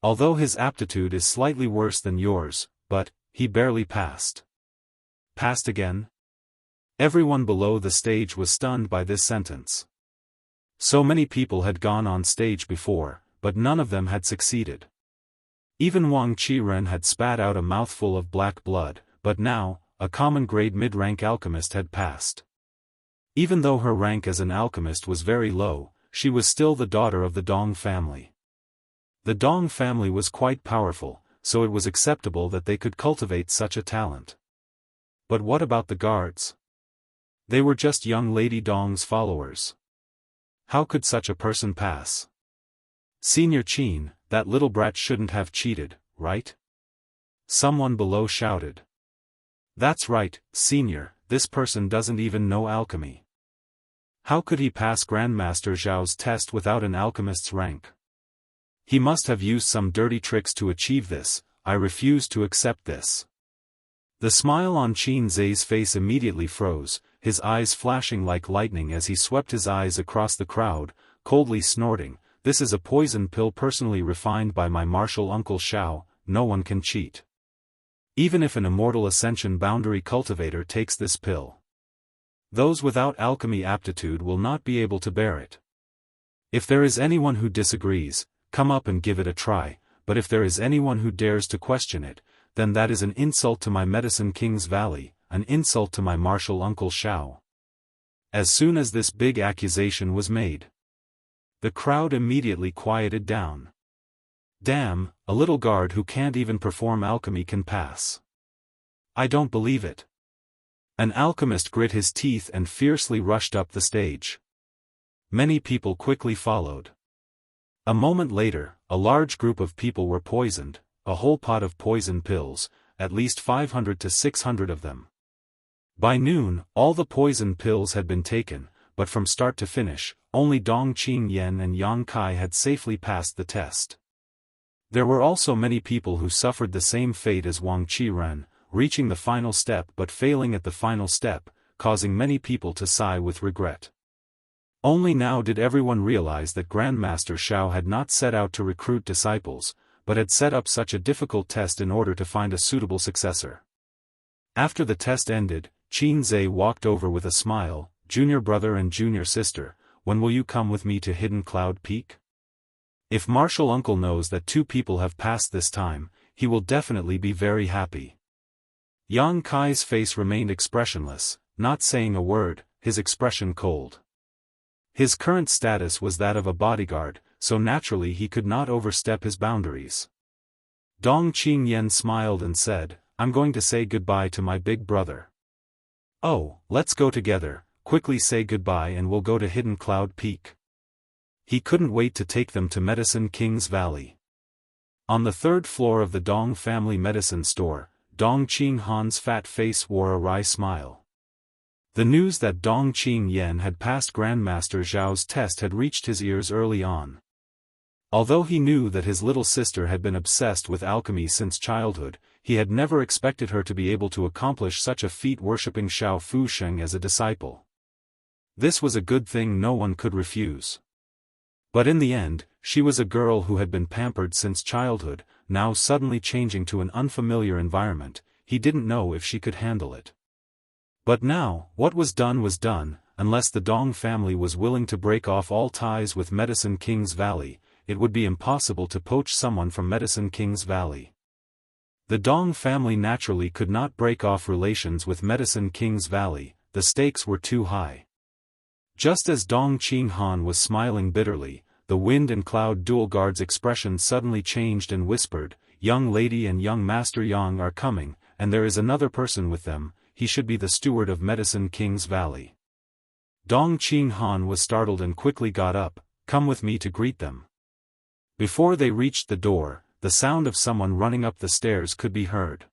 [SPEAKER 1] Although his aptitude is slightly worse than yours, but, he barely passed. Passed again? Everyone below the stage was stunned by this sentence. So many people had gone on stage before, but none of them had succeeded. Even Wang Qiren had spat out a mouthful of black blood, but now, a common grade mid-rank alchemist had passed. Even though her rank as an alchemist was very low, she was still the daughter of the Dong family. The Dong family was quite powerful, so it was acceptable that they could cultivate such a talent. But what about the guards? They were just young Lady Dong's followers. How could such a person pass? Senior Qin, that little brat shouldn't have cheated, right? Someone below shouted. That's right, Senior, this person doesn't even know alchemy. How could he pass Grandmaster Zhao's test without an alchemist's rank? He must have used some dirty tricks to achieve this. I refuse to accept this. The smile on Qin Zai's face immediately froze, his eyes flashing like lightning as he swept his eyes across the crowd, coldly snorting, "This is a poison pill personally refined by my martial uncle Xiao, no one can cheat. Even if an immortal Ascension boundary cultivator takes this pill, those without alchemy aptitude will not be able to bear it. If there is anyone who disagrees, come up and give it a try, but if there is anyone who dares to question it, then that is an insult to my Medicine King's Valley, an insult to my martial uncle Xiao." As soon as this big accusation was made, the crowd immediately quieted down. Damn, a little guard who can't even perform alchemy can pass. I don't believe it. An alchemist grit his teeth and fiercely rushed up the stage. Many people quickly followed. A moment later, a large group of people were poisoned, a whole pot of poison pills, at least 500 to 600 of them. By noon, all the poison pills had been taken, but from start to finish, only Dong Qingyan and Yang Kai had safely passed the test. There were also many people who suffered the same fate as Wang Qiren, reaching the final step but failing at the final step, causing many people to sigh with regret. Only now did everyone realize that Grandmaster Xiao had not set out to recruit disciples, but had set up such a difficult test in order to find a suitable successor. After the test ended, Qin Zai walked over with a smile, "Junior brother and junior sister, when will you come with me to Hidden Cloud Peak? If Martial Uncle knows that 2 people have passed this time, he will definitely be very happy." Yang Kai's face remained expressionless, not saying a word, his expression cold. His current status was that of a bodyguard, so naturally he could not overstep his boundaries. Dong Qingyan smiled and said, "I'm going to say goodbye to my big brother." "Oh, let's go together, quickly say goodbye and we'll go to Hidden Cloud Peak." He couldn't wait to take them to Medicine King's Valley. On the 3rd floor of the Dong family medicine store, Dong Qinghan's fat face wore a wry smile. The news that Dong Qingyan had passed Grandmaster Zhao's test had reached his ears early on. Although he knew that his little sister had been obsessed with alchemy since childhood, he had never expected her to be able to accomplish such a feat worshipping Xiao Fusheng as a disciple. This was a good thing no one could refuse. But in the end, she was a girl who had been pampered since childhood, now suddenly changing to an unfamiliar environment. He didn't know if she could handle it. But now, what was done, unless the Dong family was willing to break off all ties with Medicine King's Valley, it would be impossible to poach someone from Medicine King's Valley. The Dong family naturally could not break off relations with Medicine King's Valley, the stakes were too high. Just as Dong Qinghan was smiling bitterly, the Wind and Cloud dual guard's expression suddenly changed and whispered, "Young lady and young Master Yang are coming, and there is another person with them. He should be the steward of Medicine King's Valley." Dong Qinghan was startled and quickly got up, "Come with me to greet them." Before they reached the door, the sound of someone running up the stairs could be heard.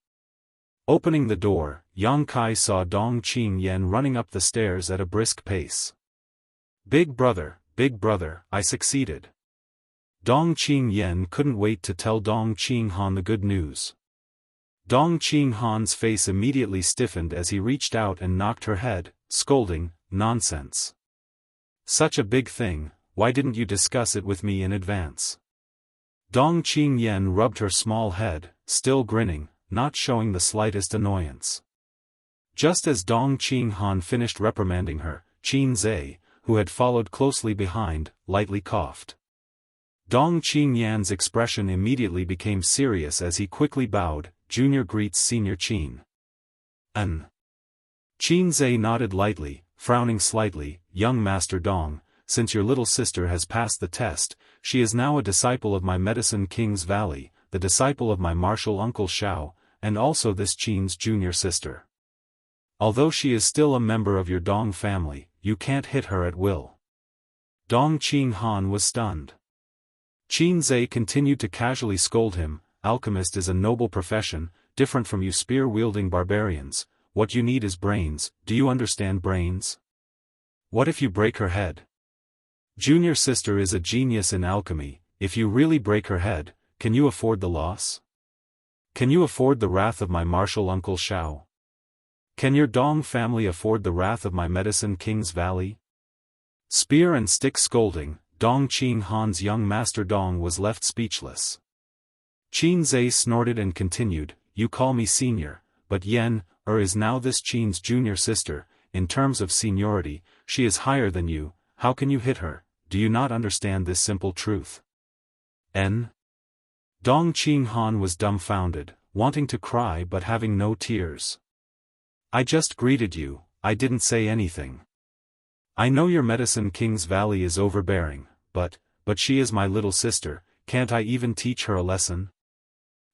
[SPEAKER 1] Opening the door, Yang Kai saw Dong Qingyan running up the stairs at a brisk pace. Big brother, I succeeded." Dong Qingyan couldn't wait to tell Dong Qinghan the good news. Dong Qinghan's face immediately stiffened as he reached out and knocked her head, scolding, "Nonsense. Such a big thing, why didn't you discuss it with me in advance?" Dong Qingyan rubbed her small head, still grinning, not showing the slightest annoyance. Just as Dong Qinghan finished reprimanding her, Qin Zhe, who had followed closely behind, lightly coughed. Dong Qingyan's expression immediately became serious as he quickly bowed. Junior greets Senior Qin. Qin Zhe nodded lightly, frowning slightly. Young Master Dong, since your little sister has passed the test, she is now a disciple of my Medicine King's Valley, the disciple of my martial uncle Xiao, and also this Qin's junior sister. Although she is still a member of your Dong family, you can't hit her at will. Dong Qinghan was stunned. Qin Zhe continued to casually scold him. Alchemist is a noble profession, different from you spear-wielding barbarians. What you need is brains. Do you understand brains? What if you break her head? Junior sister is a genius in alchemy. If you really break her head, can you afford the loss? Can you afford the wrath of my martial uncle Xiao? Can your Dong family afford the wrath of my Medicine King's Valley? Spear and stick scolding, Dong Qinghan's young master Dong was left speechless. Qin Zhe snorted and continued, you call me senior, but Yen, is now this Qin's junior sister. In terms of seniority, she is higher than you. How can you hit her? Do you not understand this simple truth? Dong Qinghan was dumbfounded, wanting to cry but having no tears. I just greeted you, I didn't say anything. I know your Medicine King's Valley is overbearing, but she is my little sister. Can't I even teach her a lesson?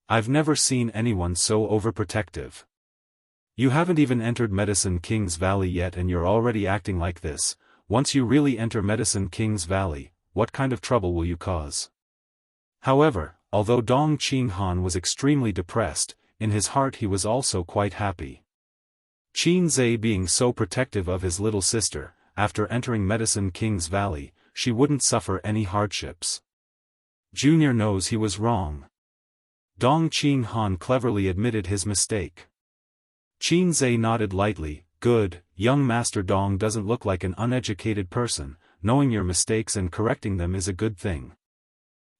[SPEAKER 1] I've never seen anyone so overprotective. You haven't even entered Medicine King's Valley yet and you're already acting like this. Once you really enter Medicine King's Valley, what kind of trouble will you cause? However, although Dong Qinghan was extremely depressed, in his heart he was also quite happy. Qin Zhe being so protective of his little sister, after entering Medicine King's Valley, she wouldn't suffer any hardships. Junior knows he was wrong. Dong Qinghan cleverly admitted his mistake. Qin Zhe nodded lightly. Good, young Master Dong doesn't look like an uneducated person. Knowing your mistakes and correcting them is a good thing.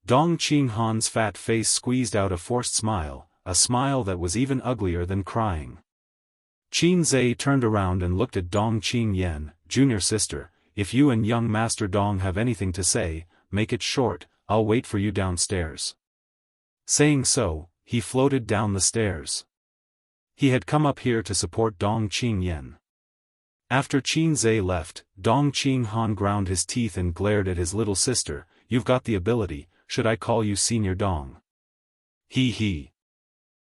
[SPEAKER 1] Dong Qinghan's fat face squeezed out a forced smile, a smile that was even uglier than crying. Qin Zhe turned around and looked at Dong Qingyan. Junior sister, if you and young Master Dong have anything to say, make it short. I'll wait for you downstairs. Saying so, he floated down the stairs. He had come up here to support Dong Qingyan. After Qin Zhe left, Dong Qinghan ground his teeth and glared at his little sister. You've got the ability, should I call you Senior Dong? He.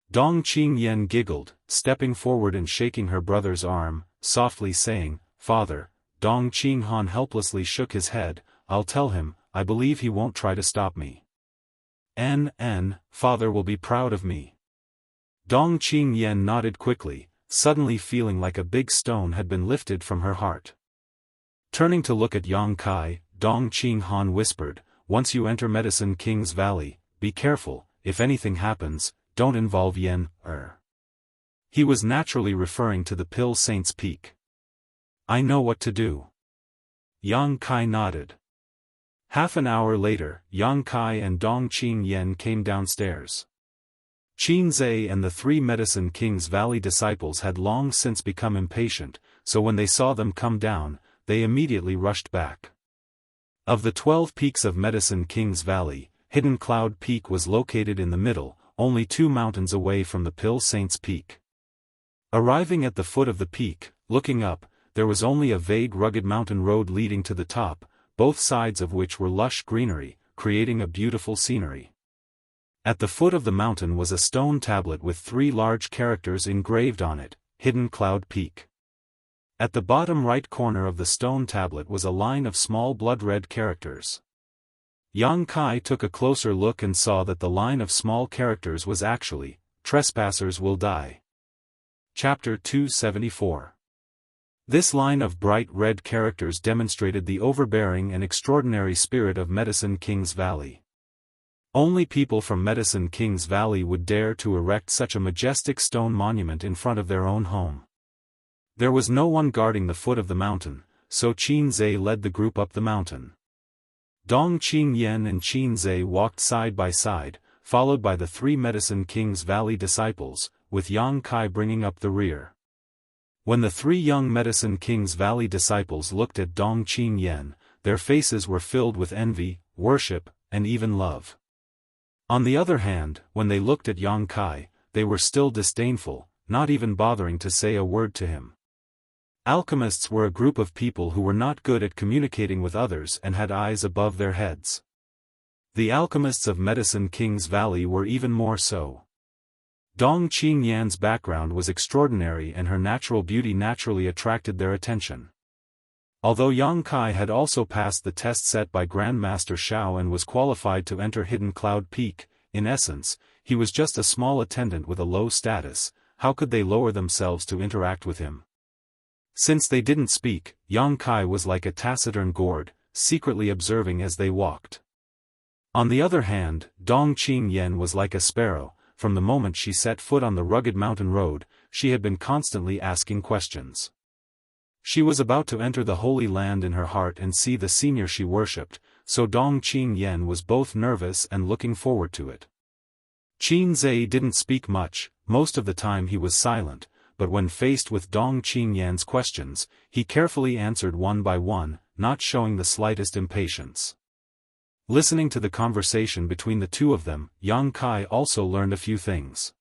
[SPEAKER 1] Dong Qingyan giggled, stepping forward and shaking her brother's arm, softly saying, Father. Dong Qinghan helplessly shook his head. I'll tell him, I believe he won't try to stop me. Father will be proud of me. Dong Qingyan nodded quickly, suddenly feeling like a big stone had been lifted from her heart. Turning to look at Yang Kai, Dong Qinghan whispered, once you enter Medicine King's Valley, be careful, if anything happens, don't involve Yen. He was naturally referring to the Pill Saint's Peak. I know what to do. Yang Kai nodded. Half an hour later, Yang Kai and Dong Qingyan came downstairs. Qin Zhe and the 3 Medicine King's Valley disciples had long since become impatient, so when they saw them come down, they immediately rushed back. Of the 12 peaks of Medicine King's Valley, Hidden Cloud Peak was located in the middle, only 2 mountains away from the Pill Saint's Peak. Arriving at the foot of the peak, looking up, there was only a vague rugged mountain road leading to the top, both sides of which were lush greenery, creating a beautiful scenery. At the foot of the mountain was a stone tablet with 3 large characters engraved on it, Hidden Cloud Peak. At the bottom right corner of the stone tablet was a line of small blood-red characters. Yang Kai took a closer look and saw that the line of small characters was actually, Trespassers will die. Chapter 274. This line of bright red characters demonstrated the overbearing and extraordinary spirit of Medicine King's Valley. Only people from Medicine King's Valley would dare to erect such a majestic stone monument in front of their own home. There was no one guarding the foot of the mountain, so Qin Zhe led the group up the mountain. Dong Qingyan and Qin Zhe walked side by side, followed by the three Medicine King's Valley disciples, with Yang Kai bringing up the rear. When the three young Medicine King's Valley disciples looked at Dong Qingyan, their faces were filled with envy, worship, and even love. On the other hand, when they looked at Yang Kai, they were still disdainful, not even bothering to say a word to him. Alchemists were a group of people who were not good at communicating with others and had eyes above their heads. The alchemists of Medicine King's Valley were even more so. Dong Qingyan's background was extraordinary and her natural beauty naturally attracted their attention. Although Yang Kai had also passed the test set by Grandmaster Shao and was qualified to enter Hidden Cloud Peak, in essence, he was just a small attendant with a low status. How could they lower themselves to interact with him? Since they didn't speak, Yang Kai was like a taciturn gourd, secretly observing as they walked. On the other hand, Dong Qingyan was like a sparrow. From the moment she set foot on the rugged mountain road, she had been constantly asking questions. She was about to enter the Holy Land in her heart and see the senior she worshipped, so Dong Qingyan was both nervous and looking forward to it. Qin Zhe didn't speak much, most of the time he was silent, but when faced with Dong Qingyan's questions, he carefully answered one by one, not showing the slightest impatience. Listening to the conversation between the two of them, Yang Kai also learned a few things.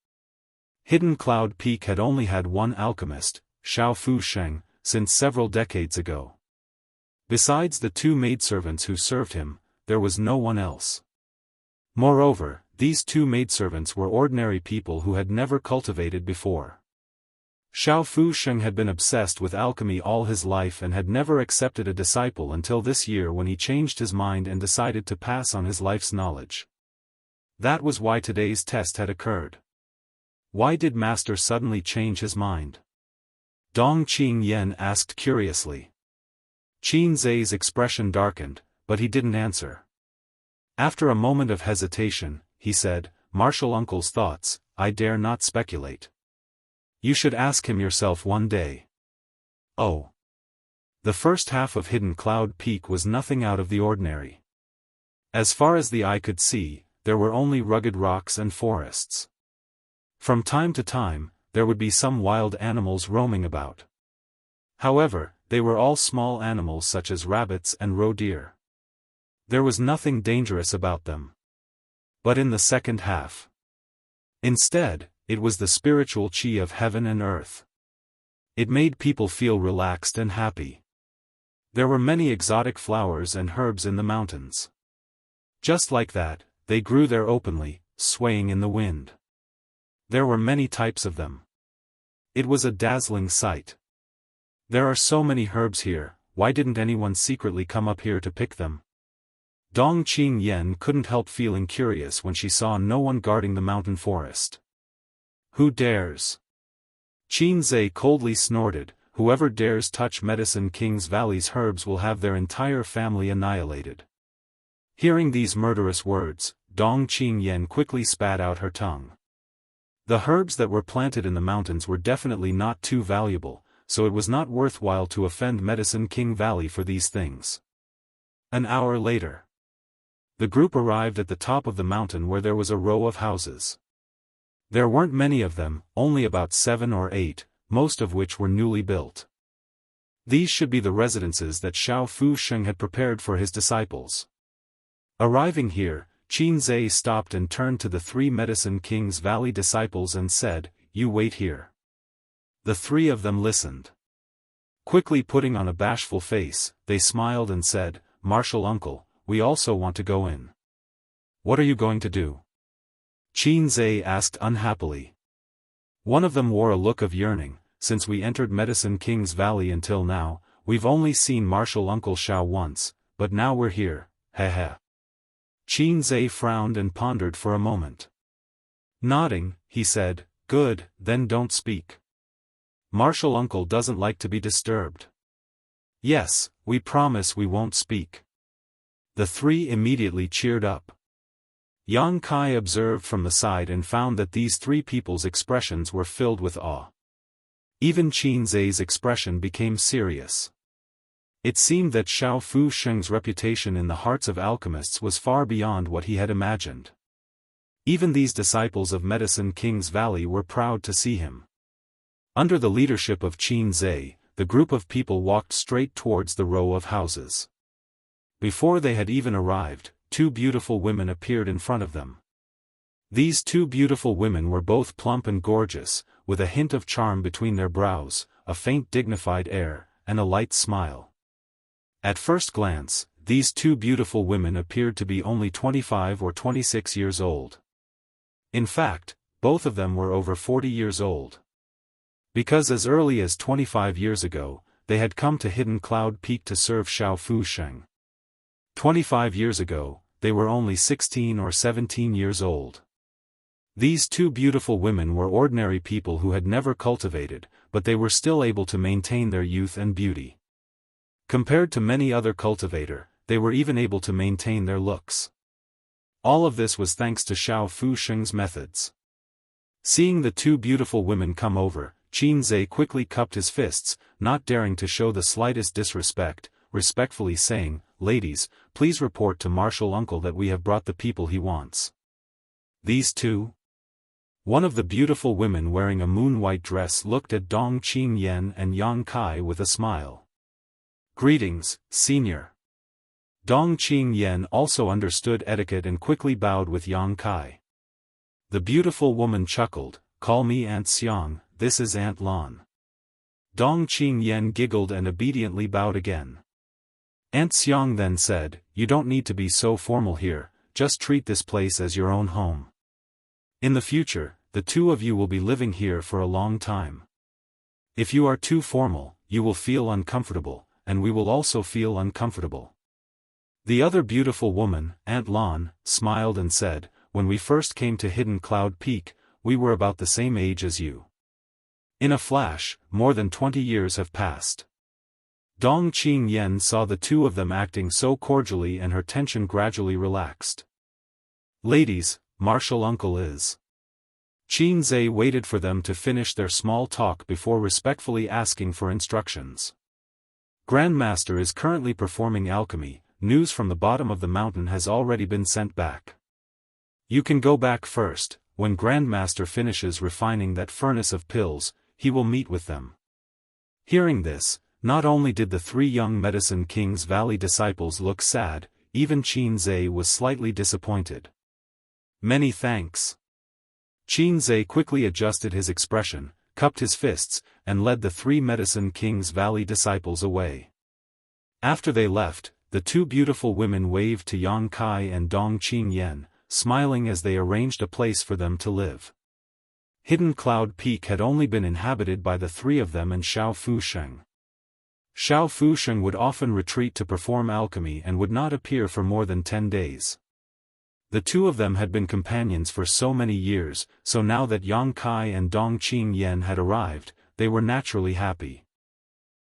[SPEAKER 1] Hidden Cloud Peak had only had one alchemist, Shao Fu Sheng, since several decades ago. Besides the two maidservants who served him, there was no one else. Moreover, these two maidservants were ordinary people who had never cultivated before. Shao Fu Sheng had been obsessed with alchemy all his life and had never accepted a disciple until this year when he changed his mind and decided to pass on his life's knowledge. That was why today's test had occurred. Why did Master suddenly change his mind? Dong Qingyan asked curiously. Qin Zhe's expression darkened, but he didn't answer. After a moment of hesitation, he said, "Martial Uncle's thoughts, I dare not speculate. You should ask him yourself one day." Oh. The first half of Hidden Cloud Peak was nothing out of the ordinary. As far as the eye could see, there were only rugged rocks and forests. From time to time, there would be some wild animals roaming about. However, they were all small animals such as rabbits and roe deer. There was nothing dangerous about them. But in the second half, instead, it was the spiritual chi of heaven and earth. It made people feel relaxed and happy. There were many exotic flowers and herbs in the mountains. Just like that, they grew there openly, swaying in the wind. There were many types of them. It was a dazzling sight. There are so many herbs here, why didn't anyone secretly come up here to pick them? Dong Qingyan couldn't help feeling curious when she saw no one guarding the mountain forest. Who dares? Qin Zhe coldly snorted, whoever dares touch Medicine King's Valley's herbs will have their entire family annihilated. Hearing these murderous words, Dong Qingyan quickly spat out her tongue. The herbs that were planted in the mountains were definitely not too valuable, so it was not worthwhile to offend Medicine King Valley for these things. An hour later, the group arrived at the top of the mountain where there was a row of houses. There weren't many of them, only about 7 or 8, most of which were newly built. These should be the residences that Shao Fu Sheng had prepared for his disciples. Arriving here, Qin Zhe stopped and turned to the 3 Medicine King's Valley disciples and said, "You wait here." The 3 of them listened. Quickly putting on a bashful face, they smiled and said, "Martial Uncle, we also want to go in." "What are you going to do?" Qin Zhe asked unhappily. One of them wore a look of yearning. "Since we entered Medicine King's Valley until now, we've only seen Martial Uncle Shao once, but now we're here, heh. Qin Zhe frowned and pondered for a moment. Nodding, he said, "Good, then don't speak. Martial Uncle doesn't like to be disturbed." "Yes, we promise we won't speak." The 3 immediately cheered up. Yang Kai observed from the side and found that these 3 people's expressions were filled with awe. Even Qin Zhe's expression became serious. It seemed that Xiao Fu Sheng's reputation in the hearts of alchemists was far beyond what he had imagined. Even these disciples of Medicine King's Valley were proud to see him. Under the leadership of Qin Zhe, the group of people walked straight towards the row of houses. Before they had even arrived, two beautiful women appeared in front of them. These two beautiful women were both plump and gorgeous, with a hint of charm between their brows, a faint dignified air, and a light smile. At first glance, these two beautiful women appeared to be only 25 or 26 years old. In fact, both of them were over 40 years old. Because as early as 25 years ago, they had come to Hidden Cloud Peak to serve Xiao Fu Sheng. 25 years ago, they were only 16 or 17 years old. These two beautiful women were ordinary people who had never cultivated, but they were still able to maintain their youth and beauty. Compared to many other cultivator, they were even able to maintain their looks. All of this was thanks to Xiao Fu Sheng's methods. Seeing the two beautiful women come over, Qin Zhe quickly cupped his fists, not daring to show the slightest disrespect, respectfully saying, "Ladies, please report to Martial Uncle that we have brought the people he wants." These two? One of the beautiful women wearing a moon-white dress looked at Dong Qing Yan and Yang Kai with a smile. "Greetings, Senior." Dong Qing Yan also understood etiquette and quickly bowed with Yang Kai. The beautiful woman chuckled, "Call me Aunt Xiang, this is Aunt Lan." Dong Qing Yan giggled and obediently bowed again. Aunt Xiang then said, "You don't need to be so formal here, just treat this place as your own home. In the future, the two of you will be living here for a long time. If you are too formal, you will feel uncomfortable, and we will also feel uncomfortable." The other beautiful woman, Aunt Lan, smiled and said, "When we first came to Hidden Cloud Peak, we were about the same age as you. In a flash, more than 20 years have passed." Dong Qing Yan saw the two of them acting so cordially and her tension gradually relaxed. "Ladies, Martial Uncle is." Qin Zhe waited for them to finish their small talk before respectfully asking for instructions. "Grandmaster is currently performing alchemy. News from the bottom of the mountain has already been sent back. You can go back first. When Grandmaster finishes refining that furnace of pills, he will meet with them." Hearing this, not only did the three young Medicine King's Valley disciples look sad, even Qin Zhe was slightly disappointed. "Many thanks." Qin Zhe quickly adjusted his expression, cupped his fists, and led the three Medicine King's Valley disciples away. After they left, the two beautiful women waved to Yang Kai and Dong Qing Yan, smiling as they arranged a place for them to live. Hidden Cloud Peak had only been inhabited by the three of them and Xiao Fu Sheng. Xiao Fu Sheng would often retreat to perform alchemy and would not appear for more than 10 days. The two of them had been companions for so many years, so now that Yang Kai and Dong Qing Yan had arrived, they were naturally happy.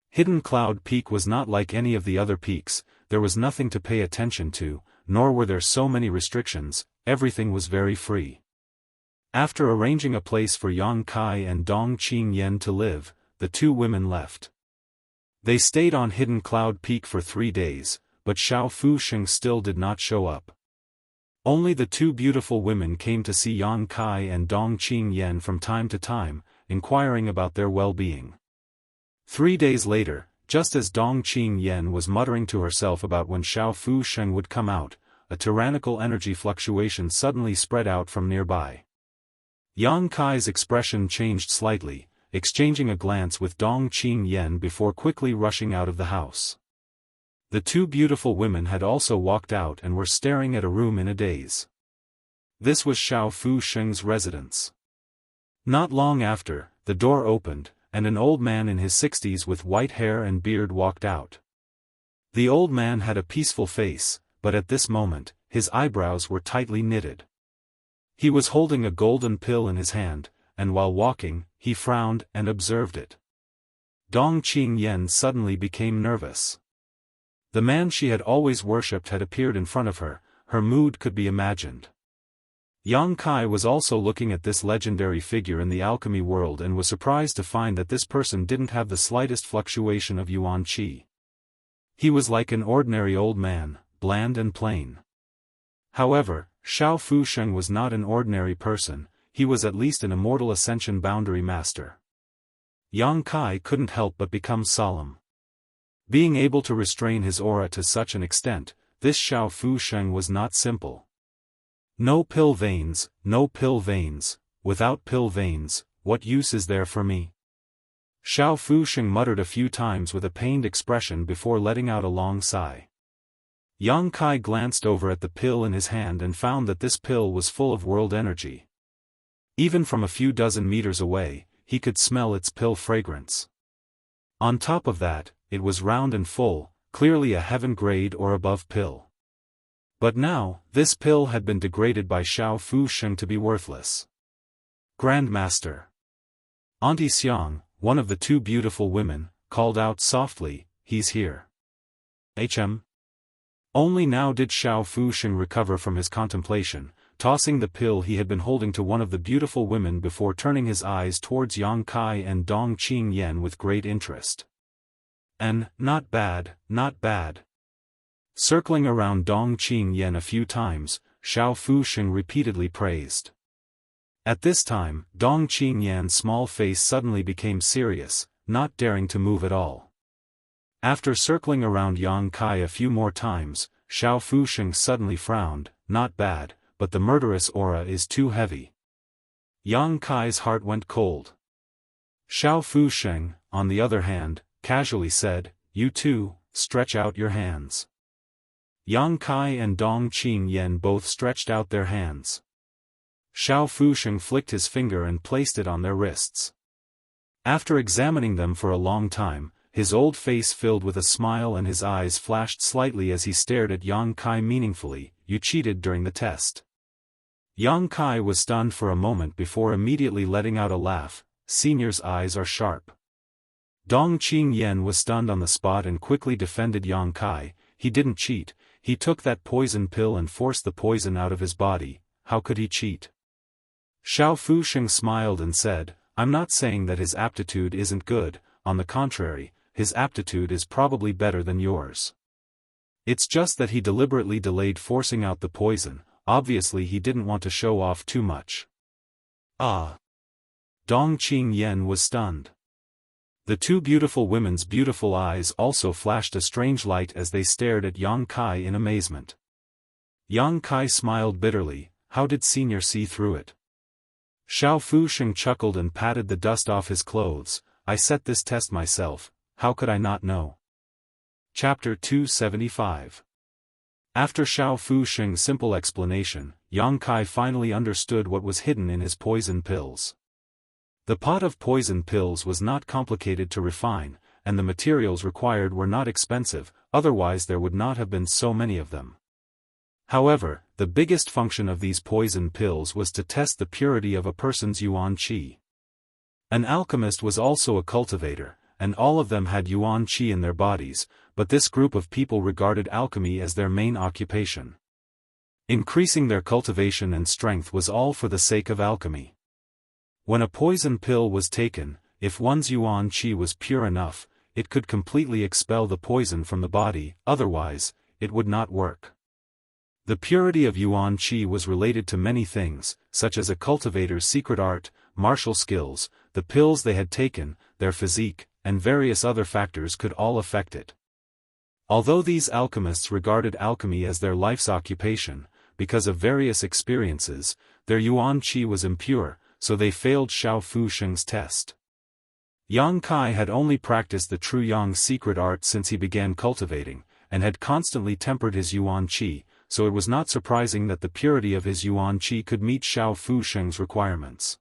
[SPEAKER 1] Hidden Cloud Peak was not like any of the other peaks, there was nothing to pay attention to, nor were there so many restrictions, everything was very free. After arranging a place for Yang Kai and Dong Qing Yan to live, the two women left. They stayed on Hidden Cloud Peak for 3 days, but Xiao Fu Sheng still did not show up. Only the two beautiful women came to see Yang Kai and Dong Qing Yan from time to time, inquiring about their well-being. 3 days later, just as Dong Qing Yan was muttering to herself about when Xiao Fu Sheng would come out, a tyrannical energy fluctuation suddenly spread out from nearby. Yang Kai's expression changed slightly, exchanging a glance with Dong Qing Yan before quickly rushing out of the house. The two beautiful women had also walked out and were staring at a room in a daze. This was Xiao Fu Sheng's residence. Not long after, the door opened, and an old man in his 60s with white hair and beard walked out. The old man had a peaceful face, but at this moment, his eyebrows were tightly knitted. He was holding a golden pill in his hand, and while walking, he frowned and observed it. Dong Qing Yan suddenly became nervous. The man she had always worshipped had appeared in front of her, her mood could be imagined. Yang Kai was also looking at this legendary figure in the alchemy world and was surprised to find that this person didn't have the slightest fluctuation of yuan qi. He was like an ordinary old man, bland and plain. However, Xiao Fusheng was not an ordinary person, he was at least an immortal Ascension boundary master. Yang Kai couldn't help but become solemn. Being able to restrain his aura to such an extent, this Xiao Fusheng was not simple. No pill veins, no pill veins, without pill veins, what use is there for me? Xiao Fusheng muttered a few times with a pained expression before letting out a long sigh. Yang Kai glanced over at the pill in his hand and found that this pill was full of world energy. Even from a few dozen meters away, he could smell its pill fragrance. On top of that, it was round and full, clearly a heaven grade or above pill. But now, this pill had been degraded by Xiao Fusheng to be worthless. Grandmaster. Auntie Xiang, one of the two beautiful women, called out softly, "He's here." Only now did Xiao Fusheng recover from his contemplation, tossing the pill he had been holding to one of the beautiful women before turning his eyes towards Yang Kai and Dong Qingyan with great interest. Not bad, not bad. Circling around Dong Qingyan a few times, Xiao Fusheng repeatedly praised. At this time, Dong Qingyan's small face suddenly became serious, not daring to move at all. After circling around Yang Kai a few more times, Xiao Fusheng suddenly frowned. Not bad, but the murderous aura is too heavy. Yang Kai's heart went cold. Xiao Fusheng, on the other hand, casually said, "You too, stretch out your hands." Yang Kai and Dong Qingyan both stretched out their hands. Xiao Fusheng flicked his finger and placed it on their wrists. After examining them for a long time, his old face filled with a smile and his eyes flashed slightly as he stared at Yang Kai meaningfully. "You cheated during the test." Yang Kai was stunned for a moment before immediately letting out a laugh. "Senior's eyes are sharp." Dong Qingyan was stunned on the spot and quickly defended Yang Kai. "He didn't cheat, he took that poison pill and forced the poison out of his body, how could he cheat?" Xiao Fusheng smiled and said, "I'm not saying that his aptitude isn't good, on the contrary, his aptitude is probably better than yours. It's just that he deliberately delayed forcing out the poison, obviously he didn't want to show off too much." Ah! Dong Qingyan was stunned. The two beautiful women's beautiful eyes also flashed a strange light as they stared at Yang Kai in amazement. Yang Kai smiled bitterly. How did Senior see through it? Xiao Fusheng chuckled and patted the dust off his clothes. "I set this test myself, how could I not know?" Chapter 275. After Xiao Fusheng's simple explanation, Yang Kai finally understood what was hidden in his poison pills. The pot of poison pills was not complicated to refine, and the materials required were not expensive, otherwise there would not have been so many of them. However, the biggest function of these poison pills was to test the purity of a person's yuan qi. An alchemist was also a cultivator, and all of them had yuan qi in their bodies, but this group of people regarded alchemy as their main occupation. Increasing their cultivation and strength was all for the sake of alchemy. When a poison pill was taken, if one's yuan qi was pure enough, it could completely expel the poison from the body, otherwise, it would not work. The purity of yuan qi was related to many things, such as a cultivator's secret art, martial skills, the pills they had taken, their physique, and various other factors could all affect it. Although these alchemists regarded alchemy as their life's occupation, because of various experiences, their yuan qi was impure, so they failed Xiao Fusheng's test. Yang Kai had only practiced the true Yang secret art since he began cultivating, and had constantly tempered his yuan qi, so it was not surprising that the purity of his yuan qi could meet Xiao Fusheng's requirements.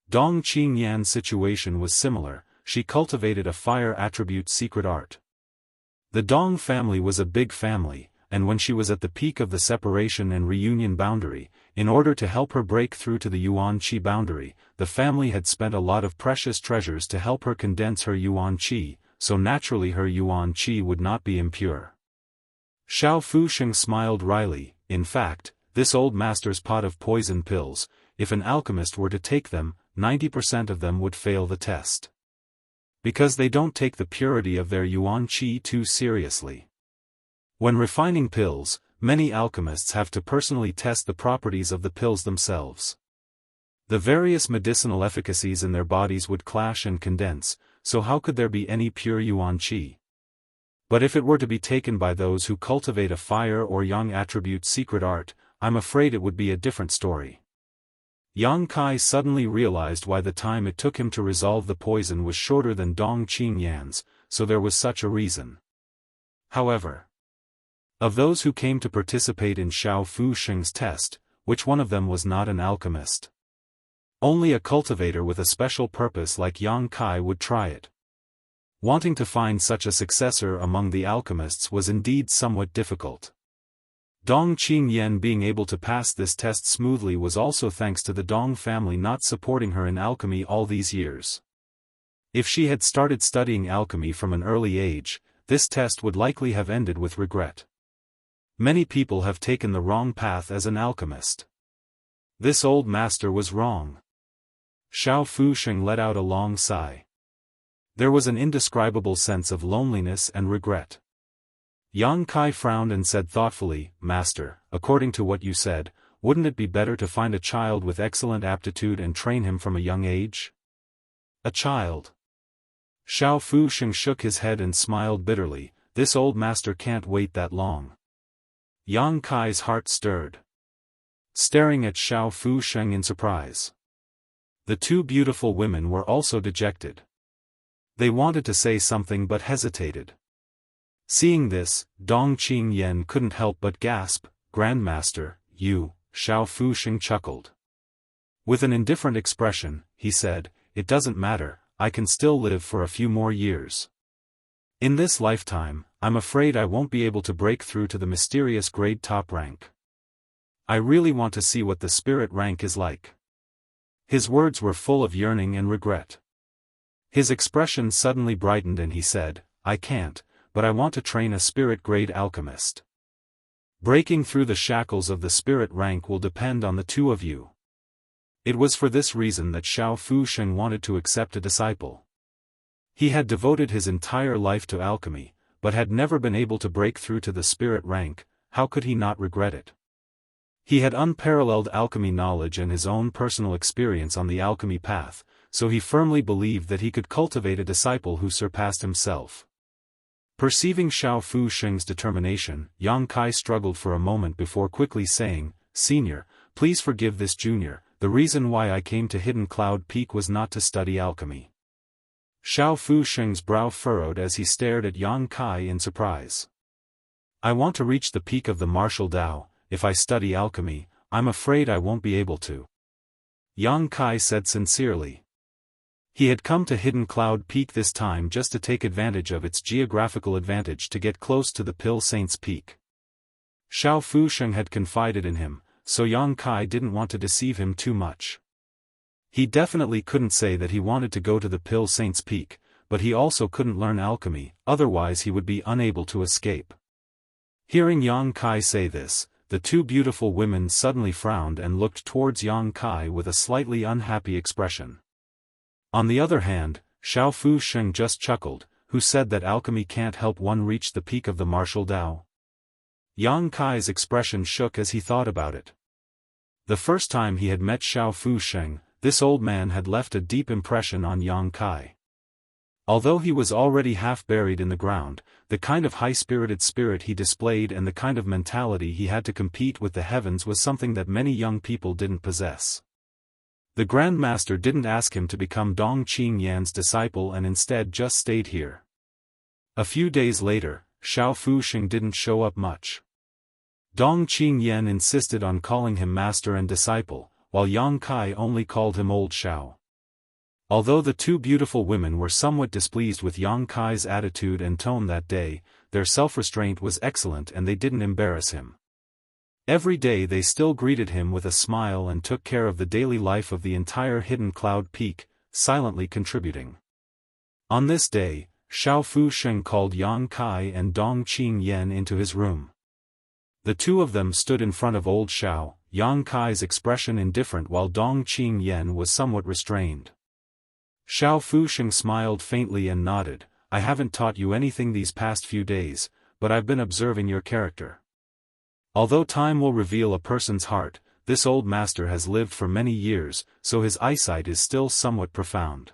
[SPEAKER 1] Dong Qingyan's situation was similar, she cultivated a fire attribute secret art. The Dong family was a big family, and when she was at the peak of the separation and reunion boundary, in order to help her break through to the yuan qi boundary, the family had spent a lot of precious treasures to help her condense her yuan qi, so naturally her yuan qi would not be impure. Xiao Fusheng smiled wryly. In fact, this old master's pot of poison pills, if an alchemist were to take them, 90% of them would fail the test. Because they don't take the purity of their yuan qi too seriously. When refining pills, many alchemists have to personally test the properties of the pills themselves. The various medicinal efficacies in their bodies would clash and condense, so how could there be any pure yuan qi? But if it were to be taken by those who cultivate a fire or yang attribute secret art, I'm afraid it would be a different story. Yang Kai suddenly realized why the time it took him to resolve the poison was shorter than Dong Qingyan's, so there was such a reason. However, of those who came to participate in Xiao Fu Sheng's test, which one of them was not an alchemist? Only a cultivator with a special purpose like Yang Kai would try it. Wanting to find such a successor among the alchemists was indeed somewhat difficult. Dong Qingyan being able to pass this test smoothly was also thanks to the Dong family not supporting her in alchemy all these years. If she had started studying alchemy from an early age, this test would likely have ended with regret. Many people have taken the wrong path as an alchemist. This old master was wrong. Xiao Fu Sheng let out a long sigh. There was an indescribable sense of loneliness and regret. Yang Kai frowned and said thoughtfully, "Master, according to what you said, wouldn't it be better to find a child with excellent aptitude and train him from a young age?" A child? Xiao Fu Sheng shook his head and smiled bitterly. This old master can't wait that long. Yang Kai's heart stirred. Staring at Xiao Fu Sheng in surprise. The two beautiful women were also dejected. They wanted to say something but hesitated. Seeing this, Dong Qingyan couldn't help but gasp, "Grandmaster, you," Xiao Fu Sheng chuckled. With an indifferent expression, he said, "It doesn't matter, I can still live for a few more years. In this lifetime, I'm afraid I won't be able to break through to the mysterious grade top rank. I really want to see what the spirit rank is like." His words were full of yearning and regret. His expression suddenly brightened and he said, "I can't, but I want to train a spirit-grade alchemist. Breaking through the shackles of the spirit rank will depend on the two of you." It was for this reason that Xiao Fu Sheng wanted to accept a disciple. He had devoted his entire life to alchemy, but had never been able to break through to the spirit rank. How could he not regret it? He had unparalleled alchemy knowledge and his own personal experience on the alchemy path, so he firmly believed that he could cultivate a disciple who surpassed himself. Perceiving Xiao Fu Sheng's determination, Yang Kai struggled for a moment before quickly saying, "Senior, please forgive this junior, the reason why I came to Hidden Cloud Peak was not to study alchemy." Xiao Fu Sheng's brow furrowed as he stared at Yang Kai in surprise. "I want to reach the peak of the martial Dao. If I study alchemy, I'm afraid I won't be able to," Yang Kai said sincerely. He had come to Hidden Cloud Peak this time just to take advantage of its geographical advantage to get close to the Pill Saint's Peak. Xiao Fu Sheng had confided in him, so Yang Kai didn't want to deceive him too much. He definitely couldn't say that he wanted to go to the Pill Saint's Peak, but he also couldn't learn alchemy, otherwise he would be unable to escape. Hearing Yang Kai say this, the two beautiful women suddenly frowned and looked towards Yang Kai with a slightly unhappy expression. On the other hand, Xiao Fu Sheng just chuckled, "Who said that alchemy can't help one reach the peak of the martial Dao?" Yang Kai's expression shook as he thought about it. The first time he had met Xiao Fu Sheng, this old man had left a deep impression on Yang Kai. Although he was already half buried in the ground, the kind of high-spirited spirit he displayed and the kind of mentality he had to compete with the heavens was something that many young people didn't possess. The Grand Master didn't ask him to become Dong Qingyan's disciple and instead just stayed here. A few days later, Xiao Fu Sheng didn't show up much. Dong Qingyan insisted on calling him master and disciple, while Yang Kai only called him Old Xiao. Although the two beautiful women were somewhat displeased with Yang Kai's attitude and tone that day, their self-restraint was excellent and they didn't embarrass him. Every day they still greeted him with a smile and took care of the daily life of the entire Hidden Cloud Peak, silently contributing. On this day, Xiao Fu Sheng called Yang Kai and Dong Qingyan into his room. The two of them stood in front of Old Xiao, Yang Kai's expression indifferent while Dong Qingyan was somewhat restrained. Xiao Fusheng smiled faintly and nodded. I haven't taught you anything these past few days, but I've been observing your character. Although time will reveal a person's heart, this old master has lived for many years, so his eyesight is still somewhat profound.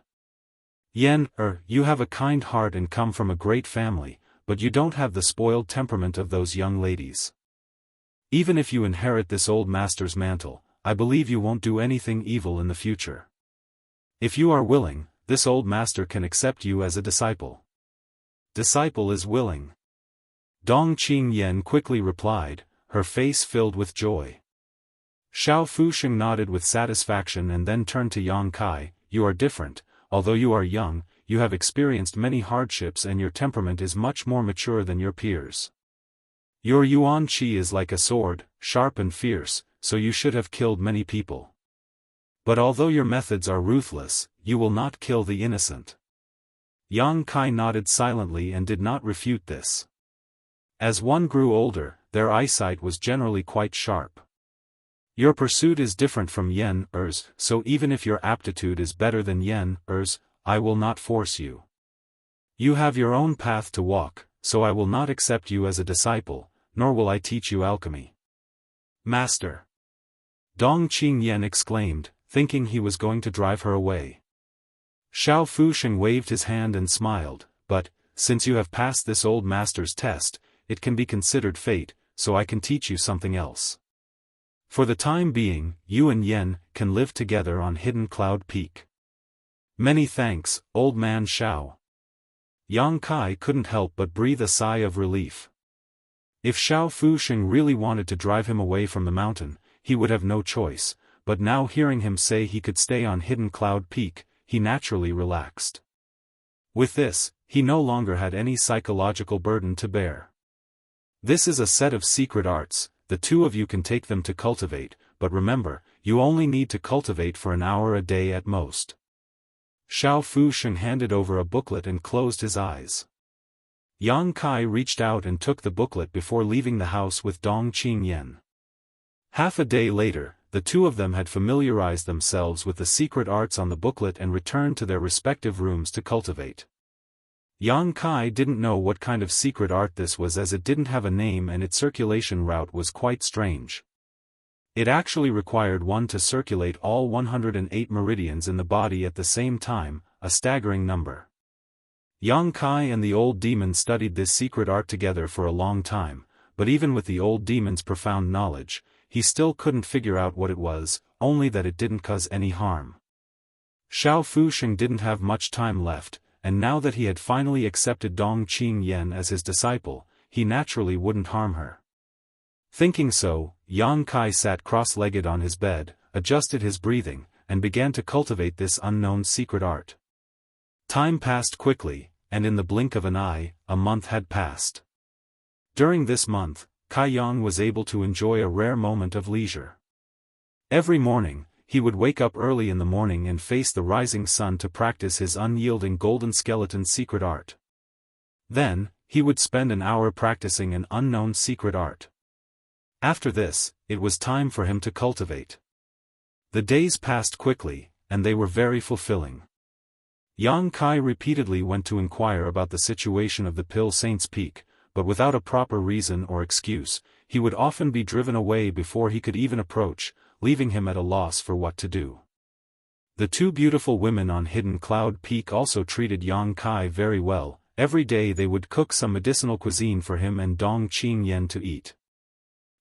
[SPEAKER 1] Yen, you have a kind heart and come from a great family, but you don't have the spoiled temperament of those young ladies. Even if you inherit this old master's mantle, I believe you won't do anything evil in the future. If you are willing, this old master can accept you as a disciple. Disciple is willing. Dong Qingyan quickly replied, her face filled with joy. Xiao Fusheng nodded with satisfaction and then turned to Yang Kai. You are different, although you are young, you have experienced many hardships and your temperament is much more mature than your peers. Your yuan qi is like a sword, sharp and fierce, so you should have killed many people. But although your methods are ruthless, you will not kill the innocent. Yang Kai nodded silently and did not refute this. As one grew older, their eyesight was generally quite sharp. Your pursuit is different from Yen-er's, so even if your aptitude is better than Yen-er's, I will not force you. You have your own path to walk, so I will not accept you as a disciple, nor will I teach you alchemy. Master! Dong Qingyan exclaimed, thinking he was going to drive her away. Xiao Fusheng waved his hand and smiled, but, since you have passed this old master's test, it can be considered fate, so I can teach you something else. For the time being, you and Yen can live together on Hidden Cloud Peak. Many thanks, old man Xiao. Yang Kai couldn't help but breathe a sigh of relief. If Xiao Fusheng really wanted to drive him away from the mountain, he would have no choice, but now hearing him say he could stay on Hidden Cloud Peak, he naturally relaxed. With this, he no longer had any psychological burden to bear. This is a set of secret arts, the two of you can take them to cultivate, but remember, you only need to cultivate for an hour a day at most. Xiao Fusheng handed over a booklet and closed his eyes. Yang Kai reached out and took the booklet before leaving the house with Dong Qingyan. Half a day later, the two of them had familiarized themselves with the secret arts on the booklet and returned to their respective rooms to cultivate. Yang Kai didn't know what kind of secret art this was as it didn't have a name and its circulation route was quite strange. It actually required one to circulate all 108 meridians in the body at the same time, a staggering number. Yang Kai and the old demon studied this secret art together for a long time, but even with the old demon's profound knowledge, he still couldn't figure out what it was, only that it didn't cause any harm. Xiao Fusheng didn't have much time left, and now that he had finally accepted Dong Qingyan as his disciple, he naturally wouldn't harm her. Thinking so, Yang Kai sat cross-legged on his bed, adjusted his breathing, and began to cultivate this unknown secret art. Time passed quickly, and in the blink of an eye, a month had passed. During this month, Kai Yang was able to enjoy a rare moment of leisure. Every morning, he would wake up early in the morning and face the rising sun to practice his unyielding golden skeleton secret art. Then, he would spend an hour practicing an unknown secret art. After this, it was time for him to cultivate. The days passed quickly, and they were very fulfilling. Yang Kai repeatedly went to inquire about the situation of the Pill Saint's Peak, but without a proper reason or excuse, he would often be driven away before he could even approach, leaving him at a loss for what to do. The two beautiful women on Hidden Cloud Peak also treated Yang Kai very well. Every day they would cook some medicinal cuisine for him and Dong Qingyan to eat.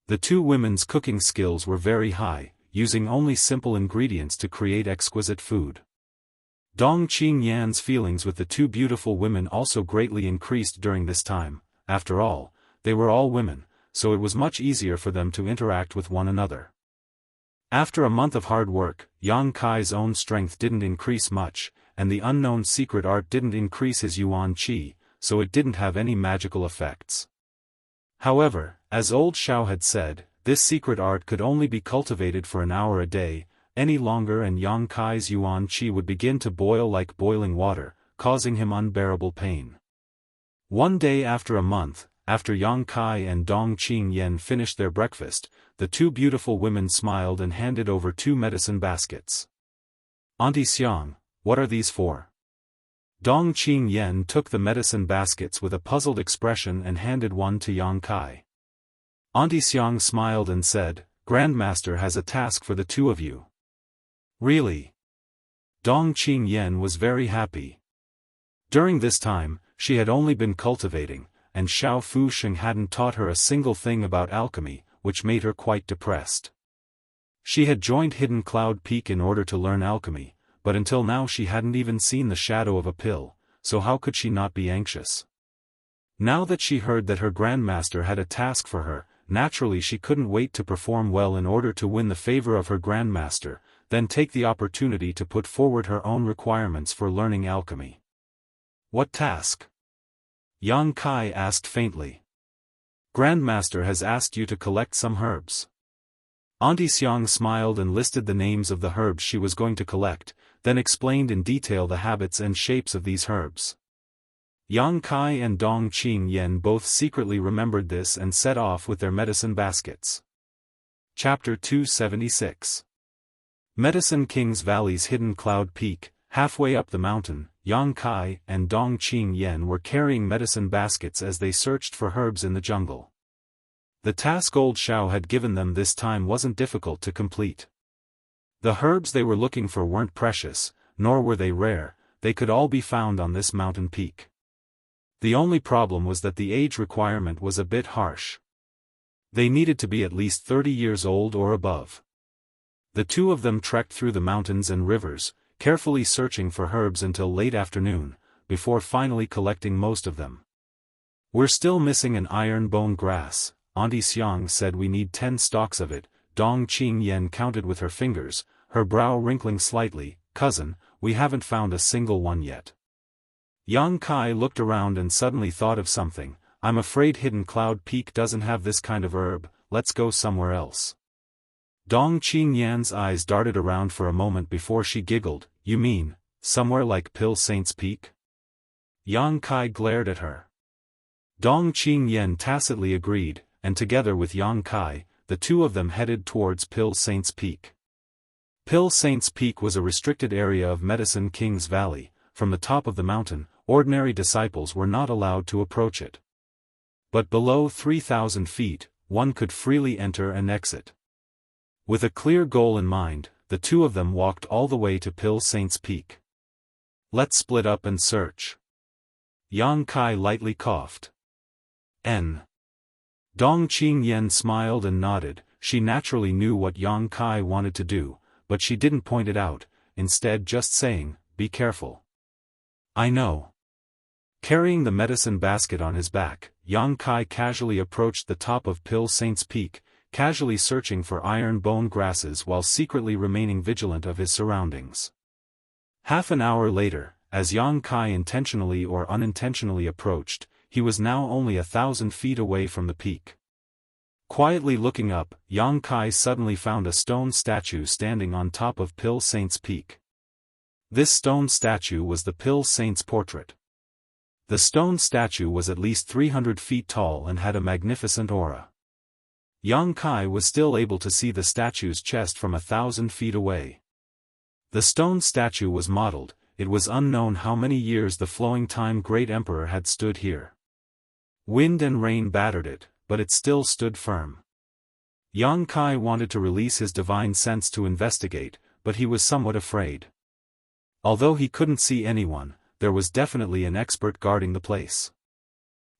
[SPEAKER 1] The two women's cooking skills were very high, using only simple ingredients to create exquisite food. Dong Qingyan's feelings with the two beautiful women also greatly increased during this time. After all, they were all women, so it was much easier for them to interact with one another. After a month of hard work, Yang Kai's own strength didn't increase much, and the unknown secret art didn't increase his yuan qi, so it didn't have any magical effects. However, as old Xiao had said, this secret art could only be cultivated for an hour a day. Any longer and Yang Kai's yuan qi would begin to boil like boiling water, causing him unbearable pain. One day after a month, after Yang Kai and Dong Qingyan finished their breakfast, the two beautiful women smiled and handed over 2 medicine baskets. Auntie Xiang, What are these for? Dong Qingyan took the medicine baskets with a puzzled expression and handed one to Yang Kai. Auntie Xiang smiled and said, Grandmaster has a task for the two of you. Really? Dong Qingyan was very happy. During this time, she had only been cultivating, and Xiao Fusheng hadn't taught her a single thing about alchemy, which made her quite depressed. She had joined Hidden Cloud Peak in order to learn alchemy, but until now she hadn't even seen the shadow of a pill, so how could she not be anxious? Now that she heard that her grandmaster had a task for her, naturally she couldn't wait to perform well in order to win the favor of her grandmaster, then take the opportunity to put forward her own requirements for learning alchemy. What task? Yang Kai asked faintly. Grandmaster has asked you to collect some herbs. Auntie Xiang smiled and listed the names of the herbs she was going to collect, then explained in detail the habits and shapes of these herbs. Yang Kai and Dong Qingyan both secretly remembered this and set off with their medicine baskets. Chapter 276. Medicine King's Valley's Hidden Cloud Peak. Halfway up the mountain, Yang Kai and Dong Qingyan were carrying medicine baskets as they searched for herbs in the jungle. The task old Xiao had given them this time wasn't difficult to complete. The herbs they were looking for weren't precious, nor were they rare, they could all be found on this mountain peak. The only problem was that the age requirement was a bit harsh. They needed to be at least 30 years old or above. The two of them trekked through the mountains and rivers, carefully searching for herbs until late afternoon, before finally collecting most of them. We're still missing an iron bone grass, Auntie Xiang said. We need 10 stalks of it. Dong Qingyan counted with her fingers, her brow wrinkling slightly. Cousin, we haven't found a single one yet. Yang Kai looked around and suddenly thought of something. I'm afraid Hidden Cloud Peak doesn't have this kind of herb, let's go somewhere else. Dong Qingyan's eyes darted around for a moment before she giggled. You mean, somewhere like Pill Saint's Peak? Yang Kai glared at her. Dong Qingyan tacitly agreed, and together with Yang Kai, the two of them headed towards Pill Saint's Peak. Pill Saint's Peak was a restricted area of Medicine King's Valley. From the top of the mountain, ordinary disciples were not allowed to approach it. But below 3,000 feet, one could freely enter and exit. With a clear goal in mind, the two of them walked all the way to Pill Saint's Peak. Let's split up and search. Yang Kai lightly coughed. Dong Qingyan smiled and nodded. She naturally knew what Yang Kai wanted to do, but she didn't point it out, instead just saying, be careful. I know. Carrying the medicine basket on his back, Yang Kai casually approached the top of Pill Saint's Peak, casually searching for iron bone grasses while secretly remaining vigilant of his surroundings. Half an hour later, as Yang Kai intentionally or unintentionally approached, he was now only 1,000 feet away from the peak. Quietly looking up, Yang Kai suddenly found a stone statue standing on top of Pill Saint's Peak. This stone statue was the Pill Saint's portrait. The stone statue was at least 300 feet tall and had a magnificent aura. Yang Kai was still able to see the statue's chest from 1,000 feet away. The stone statue was modeled. It was unknown how many years the flowing time great emperor had stood here. Wind and rain battered it, but it still stood firm. Yang Kai wanted to release his divine sense to investigate, but he was somewhat afraid. Although he couldn't see anyone, there was definitely an expert guarding the place.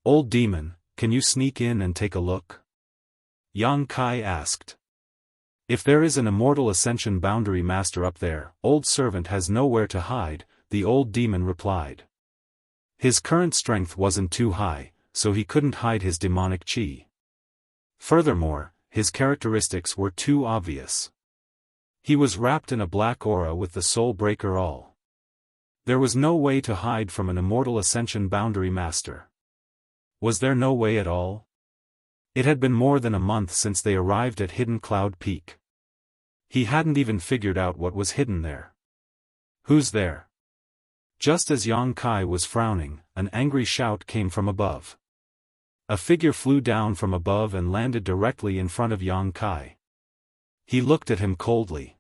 [SPEAKER 1] Old demon, can you sneak in and take a look? Yang Kai asked. If there is an immortal Ascension boundary master up there, old servant has nowhere to hide, the old demon replied. His current strength wasn't too high, so he couldn't hide his demonic chi. Furthermore, his characteristics were too obvious. He was wrapped in a black aura with the soul breaker all. There was no way to hide from an immortal Ascension boundary master. Was there no way at all? It had been more than a month since they arrived at Hidden Cloud Peak. He hadn't even figured out what was hidden there. Who's there? Just as Yang Kai was frowning, an angry shout came from above. A figure flew down from above and landed directly in front of Yang Kai. He looked at him coldly.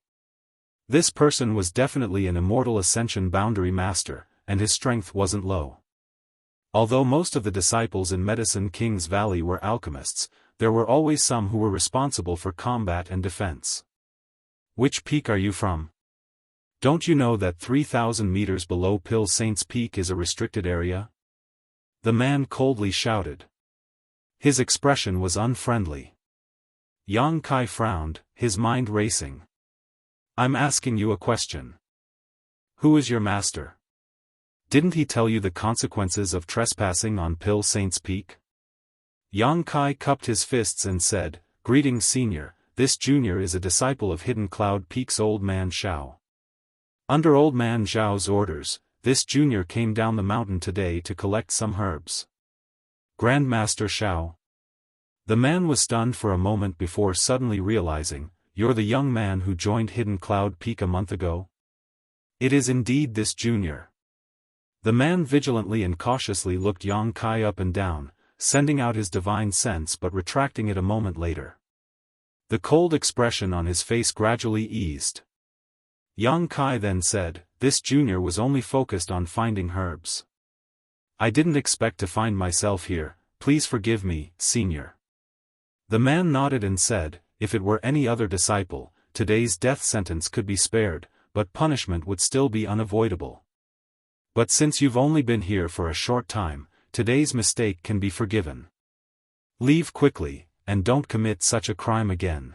[SPEAKER 1] This person was definitely an immortal Ascension boundary master, and his strength wasn't low. Although most of the disciples in Medicine King's Valley were alchemists, there were always some who were responsible for combat and defense. Which peak are you from? Don't you know that 3,000 meters below Pill Saint's Peak is a restricted area? The man coldly shouted. His expression was unfriendly. Yang Kai frowned, his mind racing. I'm asking you a question. Who is your master? Didn't he tell you the consequences of trespassing on Pill Saint's Peak? Yang Kai cupped his fists and said, Greetings, Senior, this junior is a disciple of Hidden Cloud Peak's Old Man Xiao. Under Old Man Xiao's orders, this junior came down the mountain today to collect some herbs. Grandmaster Xiao. The man was stunned for a moment before suddenly realizing, You're the young man who joined Hidden Cloud Peak a month ago? It is indeed this junior. The man vigilantly and cautiously looked Yang Kai up and down, sending out his divine sense but retracting it a moment later. The cold expression on his face gradually eased. Yang Kai then said, This junior was only focused on finding herbs. I didn't expect to find myself here, please forgive me, Senior. The man nodded and said, If it were any other disciple, today's death sentence could be spared, but punishment would still be unavoidable. But since you've only been here for a short time, today's mistake can be forgiven. Leave quickly, and don't commit such a crime again.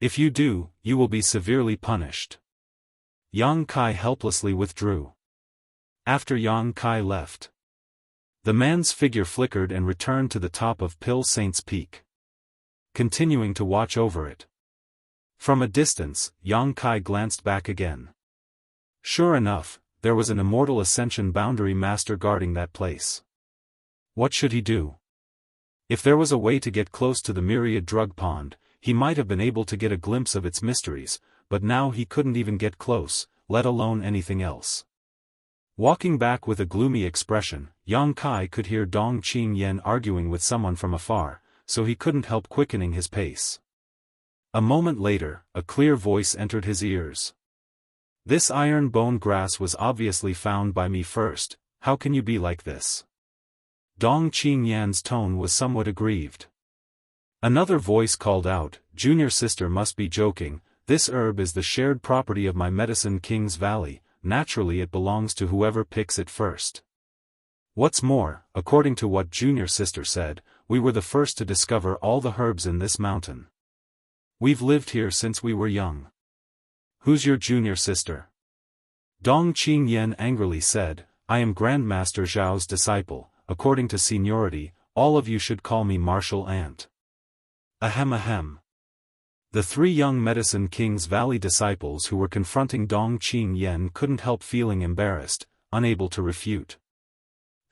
[SPEAKER 1] If you do, you will be severely punished. Yang Kai helplessly withdrew. After Yang Kai left, the man's figure flickered and returned to the top of Pill Saint's Peak, continuing to watch over it. From a distance, Yang Kai glanced back again. Sure enough, there was an immortal Ascension boundary master guarding that place. What should he do? If there was a way to get close to the myriad drug pond, he might have been able to get a glimpse of its mysteries, but now he couldn't even get close, let alone anything else. Walking back with a gloomy expression, Yang Kai could hear Dong Qingyan arguing with someone from afar, so he couldn't help quickening his pace. A moment later, a clear voice entered his ears. This iron bone grass was obviously found by me first, how can you be like this? Dong Qingyan's tone was somewhat aggrieved. Another voice called out, Junior sister must be joking, this herb is the shared property of my Medicine King's Valley, naturally it belongs to whoever picks it first. What's more, according to what Junior sister said, we were the first to discover all the herbs in this mountain. We've lived here since we were young. Who's your junior sister? Dong Qingyan angrily said, I am Grandmaster Zhao's disciple, according to seniority, all of you should call me Martial Ant. Ahem ahem. The three young Medicine King's Valley disciples who were confronting Dong Qingyan couldn't help feeling embarrassed, unable to refute.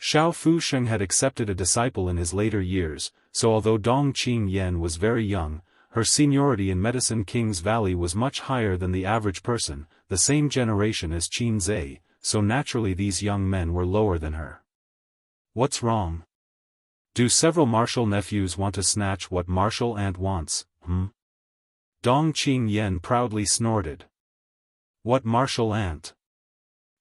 [SPEAKER 1] Xiao Fusheng had accepted a disciple in his later years, so although Dong Qingyan was very young, her seniority in Medicine King's Valley was much higher than the average person, the same generation as Qin Zhe, so naturally these young men were lower than her. What's wrong? Do several martial nephews want to snatch what Martial Ant wants, Dong Qingyan proudly snorted. What Martial Ant?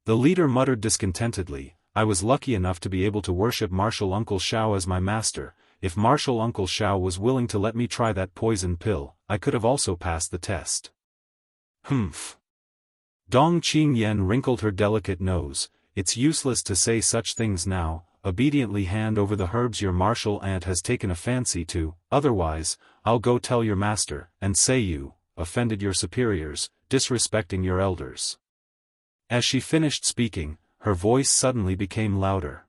[SPEAKER 1] The leader muttered discontentedly, I was lucky enough to be able to worship Martial Uncle Xiao as my master. If Martial Uncle Xiao was willing to let me try that poison pill, I could have also passed the test. Humph. Dong Qingyan wrinkled her delicate nose, it's useless to say such things now, obediently hand over the herbs your Martial Ant has taken a fancy to, otherwise, I'll go tell your master, and say you offended your superiors, disrespecting your elders. As she finished speaking, her voice suddenly became louder.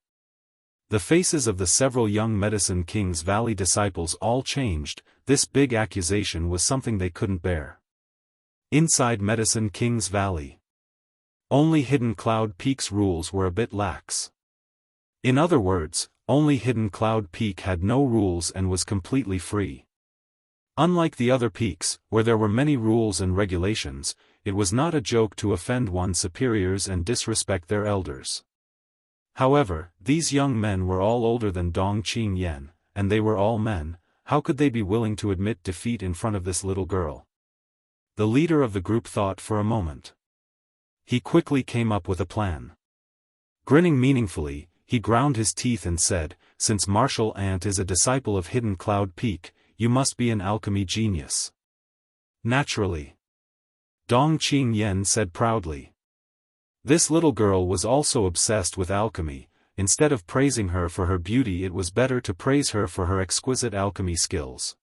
[SPEAKER 1] The faces of the several young Medicine King's Valley disciples all changed, this big accusation was something they couldn't bear. Inside Medicine King's Valley, only Hidden Cloud Peak's rules were a bit lax. In other words, only Hidden Cloud Peak had no rules and was completely free. Unlike the other peaks, where there were many rules and regulations, it was not a joke to offend one's superiors and disrespect their elders. However, these young men were all older than Dong Qingyan, and they were all men, how could they be willing to admit defeat in front of this little girl? The leader of the group thought for a moment. He quickly came up with a plan. Grinning meaningfully, he ground his teeth and said, "Since Martial Ant is a disciple of Hidden Cloud Peak, you must be an alchemy genius." "Naturally," Dong Qingyan said proudly. This little girl was also obsessed with alchemy. Instead of praising her for her beauty, it was better to praise her for her exquisite alchemy skills.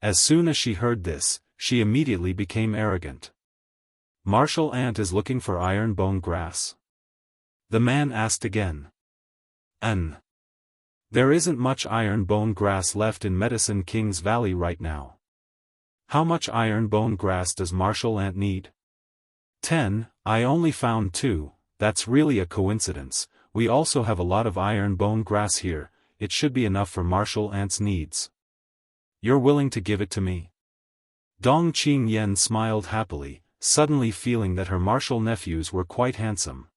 [SPEAKER 1] As soon as she heard this, she immediately became arrogant. "Martial Ant is looking for iron bone grass?" The man asked again. There isn't much iron bone grass left in Medicine King's Valley right now." "How much iron bone grass does Martial Ant need?" 10, I only found 2, that's really a coincidence. We also have a lot of iron bone grass here, it should be enough for Martial Ant's needs." "You're willing to give it to me?" Dong Qingyan smiled happily, suddenly feeling that her martial nephews were quite handsome.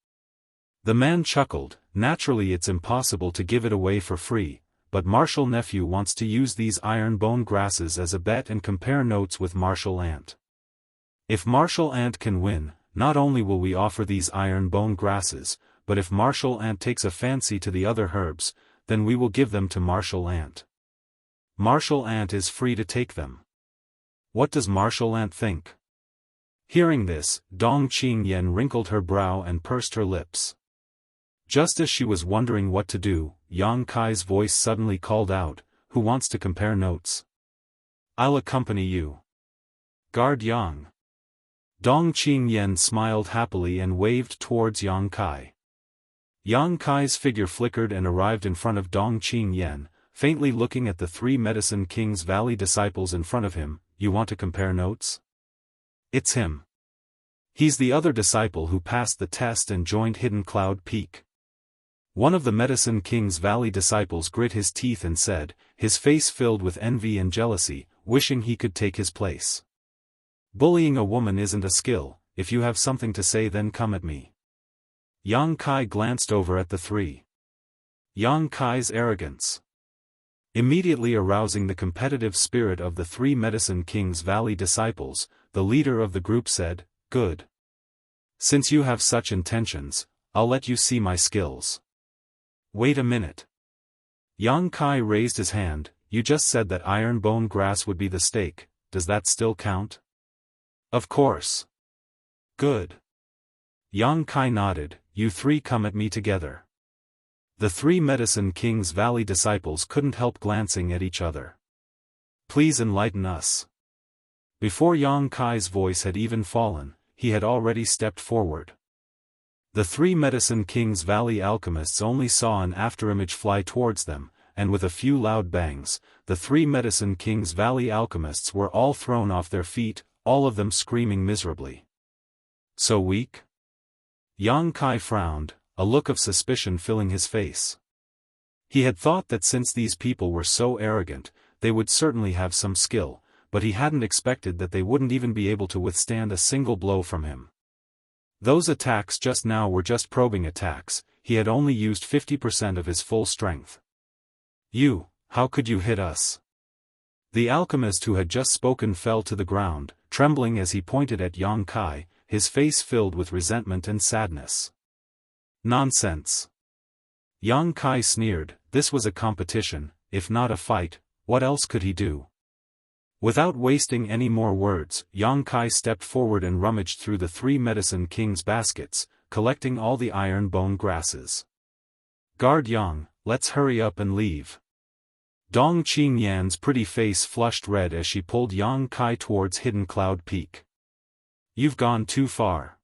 [SPEAKER 1] The man chuckled. Naturally it's impossible to give it away for free, but Martial Nephew wants to use these iron bone grasses as a bet and compare notes with Martial Ant. If Martial Ant can win, not only will we offer these iron bone grasses, but if Martial Ant takes a fancy to the other herbs, then we will give them to Martial Ant. Martial Ant is free to take them. What does Martial Ant think? Hearing this, Dong Qingyan wrinkled her brow and pursed her lips. Just as she was wondering what to do, Yang Kai's voice suddenly called out, "Who wants to compare notes?" "I'll accompany you." "Guard Yang." Dong Qingyan smiled happily and waved towards Yang Kai. Yang Kai's figure flickered and arrived in front of Dong Qingyan, faintly looking at the 3 Medicine King's Valley disciples in front of him. "You want to compare notes?" "It's him. He's the other disciple who passed the test and joined Hidden Cloud Peak." One of the Medicine King's Valley disciples grit his teeth and said, his face filled with envy and jealousy, wishing he could take his place. "Bullying a woman isn't a skill. If you have something to say, then come at me." Yang Kai glanced over at the 3. Yang Kai's arrogance immediately arousing the competitive spirit of the 3 Medicine King's Valley disciples, the leader of the group said, "Good. Since you have such intentions, I'll let you see my skills." "Wait a minute." Yang Kai raised his hand. "You just said that iron bone grass would be the stake, does that still count?" "Of course." "Good." Yang Kai nodded. "You 3 come at me together." The 3 Medicine King's Valley disciples couldn't help glancing at each other. "Please enlighten us." Before Yang Kai's voice had even fallen, he had already stepped forward. The 3 Medicine King's Valley alchemists only saw an afterimage fly towards them, and with a few loud bangs, the 3 Medicine King's Valley alchemists were all thrown off their feet, all of them screaming miserably. "So weak?" Yang Kai frowned, a look of suspicion filling his face. He had thought that since these people were so arrogant, they would certainly have some skill, but he hadn't expected that they wouldn't even be able to withstand a single blow from him. Those attacks just now were just probing attacks, he had only used 50% of his full strength. How could you hit us?" The alchemist who had just spoken fell to the ground, trembling as he pointed at Yang Kai, his face filled with resentment and sadness. "Nonsense." Yang Kai sneered. This was a competition, if not a fight. What else could he do? Without wasting any more words, Yang Kai stepped forward and rummaged through the 3 Medicine King's baskets, collecting all the iron bone grasses. "Guard Yang, let's hurry up and leave." Dong Qingyan's pretty face flushed red as she pulled Yang Kai towards Hidden Cloud Peak. "You've gone too far."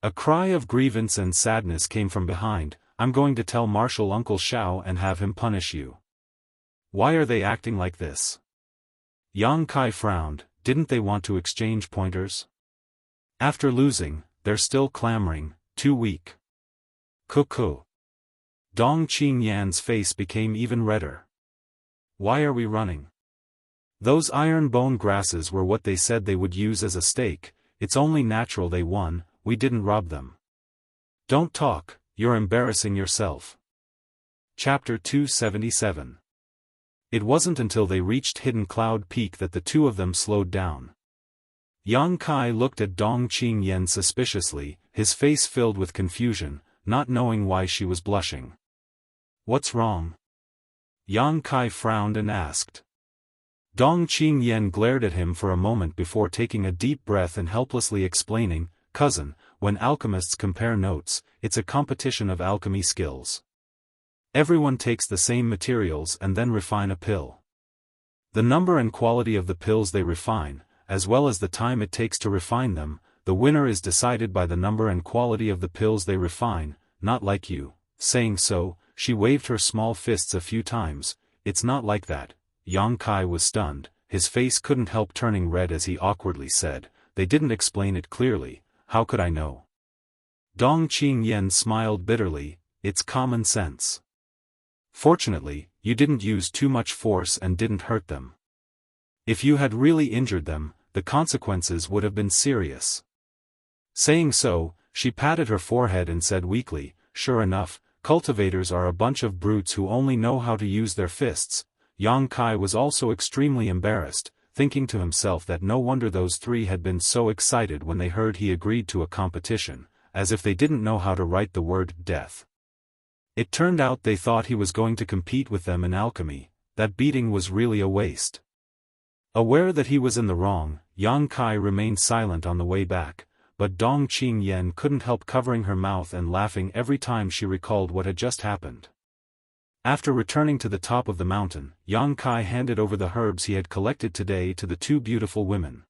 [SPEAKER 1] A cry of grievance and sadness came from behind. "I'm going to tell Martial Uncle Xiao and have him punish you." "Why are they acting like this?" Yang Kai frowned. Didn't they want to exchange pointers? After losing, they're still clamoring, too weak. Cuckoo. Dong Qingyan's face became even redder. "Why are we running? Those iron bone grasses were what they said they would use as a stake, it's only natural they won, we didn't rob them." "Don't talk, you're embarrassing yourself." Chapter 277. It wasn't until they reached Hidden Cloud Peak that the 2 of them slowed down. Yang Kai looked at Dong Qingyan suspiciously, his face filled with confusion, not knowing why she was blushing. "What's wrong?" Yang Kai frowned and asked. Dong Qingyan glared at him for a moment before taking a deep breath and helplessly explaining, "Cousin, when alchemists compare notes, it's a competition of alchemy skills. Everyone takes the same materials and then refine a pill. The number and quality of the pills they refine, as well as the time it takes to refine them, the winner is decided by the number and quality of the pills they refine, not like you." Saying so, she waved her small fists a few times. "It's not like that." Yang Kai was stunned, his face couldn't help turning red as he awkwardly said, "They didn't explain it clearly, how could I know?" Dong Qingyan smiled bitterly, "It's common sense. Fortunately, you didn't use too much force and didn't hurt them. If you had really injured them, the consequences would have been serious." Saying so, she patted her forehead and said weakly, "Sure enough, cultivators are a bunch of brutes who only know how to use their fists." Yang Kai was also extremely embarrassed, thinking to himself that no wonder those three had been so excited when they heard he agreed to a competition, as if they didn't know how to write the word death. It turned out they thought he was going to compete with them in alchemy. That beating was really a waste. Aware that he was in the wrong, Yang Kai remained silent on the way back, but Dong Qingyan couldn't help covering her mouth and laughing every time she recalled what had just happened. After returning to the top of the mountain, Yang Kai handed over the herbs he had collected today to the two beautiful women.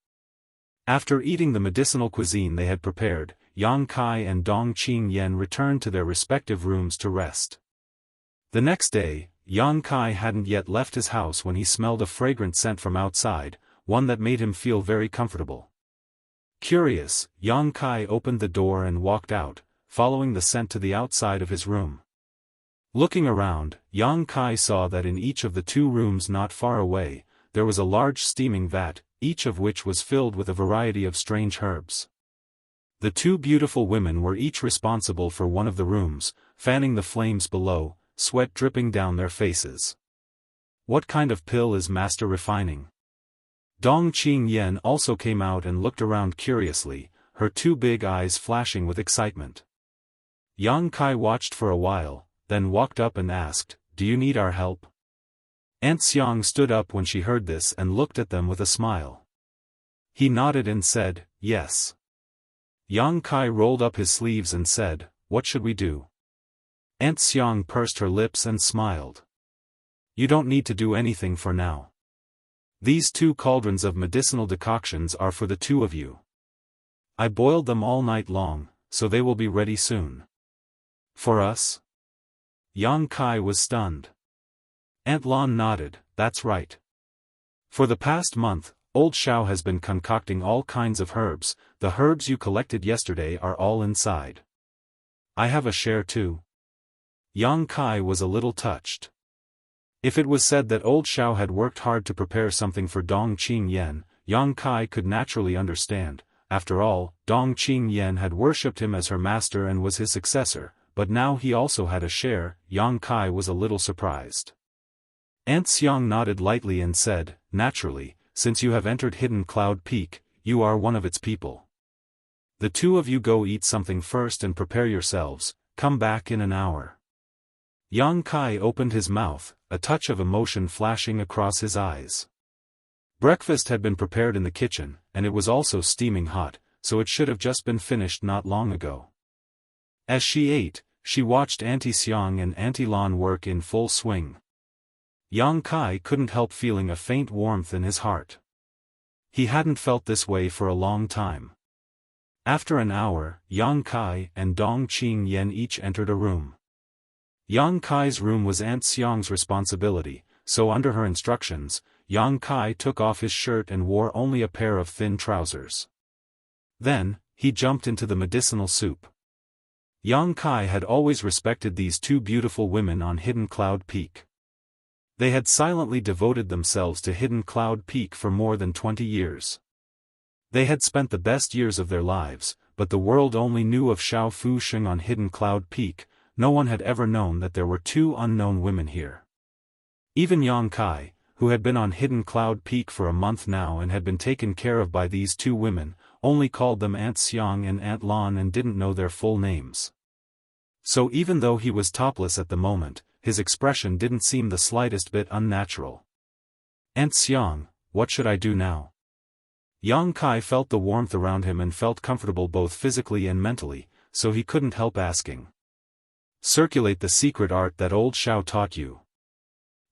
[SPEAKER 1] After eating the medicinal cuisine they had prepared, Yang Kai and Dong Qingyan returned to their respective rooms to rest. The next day, Yang Kai hadn't yet left his house when he smelled a fragrant scent from outside, one that made him feel very comfortable. Curious, Yang Kai opened the door and walked out, following the scent to the outside of his room. Looking around, Yang Kai saw that in each of the two rooms not far away, there was a large steaming vat, each of which was filled with a variety of strange herbs. The two beautiful women were each responsible for one of the rooms, fanning the flames below, sweat dripping down their faces. "What kind of pill is Master refining?" Dong Qingyan also came out and looked around curiously, her two big eyes flashing with excitement. Yang Kai watched for a while, then walked up and asked, "Do you need our help?" Aunt Xiang stood up when she heard this and looked at them with a smile. He nodded and said, "Yes." Yang Kai rolled up his sleeves and said, "What should we do?" Aunt Xiang pursed her lips and smiled. "You don't need to do anything for now. These 2 cauldrons of medicinal decoctions are for the 2 of you. I boiled them all night long, so they will be ready soon." "For us?" Yang Kai was stunned. Aunt Lan nodded, "That's right. For the past month, Old Xiao has been concocting all kinds of herbs. The herbs you collected yesterday are all inside. I have a share too." Yang Kai was a little touched. If it was said that Old Xiao had worked hard to prepare something for Dong Qingyan, Yang Kai could naturally understand. After all, Dong Qingyan had worshipped him as her master and was his successor, but now he also had a share. Yang Kai was a little surprised. Aunt Xiang nodded lightly and said, "Naturally, since you have entered Hidden Cloud Peak, you are one of its people. The 2 of you go eat something first and prepare yourselves, come back in an hour." Yang Kai opened his mouth, a touch of emotion flashing across his eyes. Breakfast had been prepared in the kitchen, and it was also steaming hot, so it should have just been finished not long ago. As she ate, she watched Auntie Xiang and Auntie Lan work in full swing. Yang Kai couldn't help feeling a faint warmth in his heart. He hadn't felt this way for a long time. After an hour, Yang Kai and Dong Qingyan each entered a room. Yang Kai's room was Aunt Xiang's responsibility, so under her instructions, Yang Kai took off his shirt and wore only a pair of thin trousers. Then, he jumped into the medicinal soup. Yang Kai had always respected these 2 beautiful women on Hidden Cloud Peak. They had silently devoted themselves to Hidden Cloud Peak for more than 20 years. They had spent the best years of their lives, but the world only knew of Xiao Fu Sheng on Hidden Cloud Peak. No one had ever known that there were 2 unknown women here. Even Yang Kai, who had been on Hidden Cloud Peak for a month now and had been taken care of by these two women, only called them Aunt Xiang and Aunt Lan and didn't know their full names. So even though he was topless at the moment, his expression didn't seem the slightest bit unnatural. "Aunt Xiang, what should I do now?" Yang Kai felt the warmth around him and felt comfortable both physically and mentally, so he couldn't help asking. "Circulate the secret art that old Xiao taught you."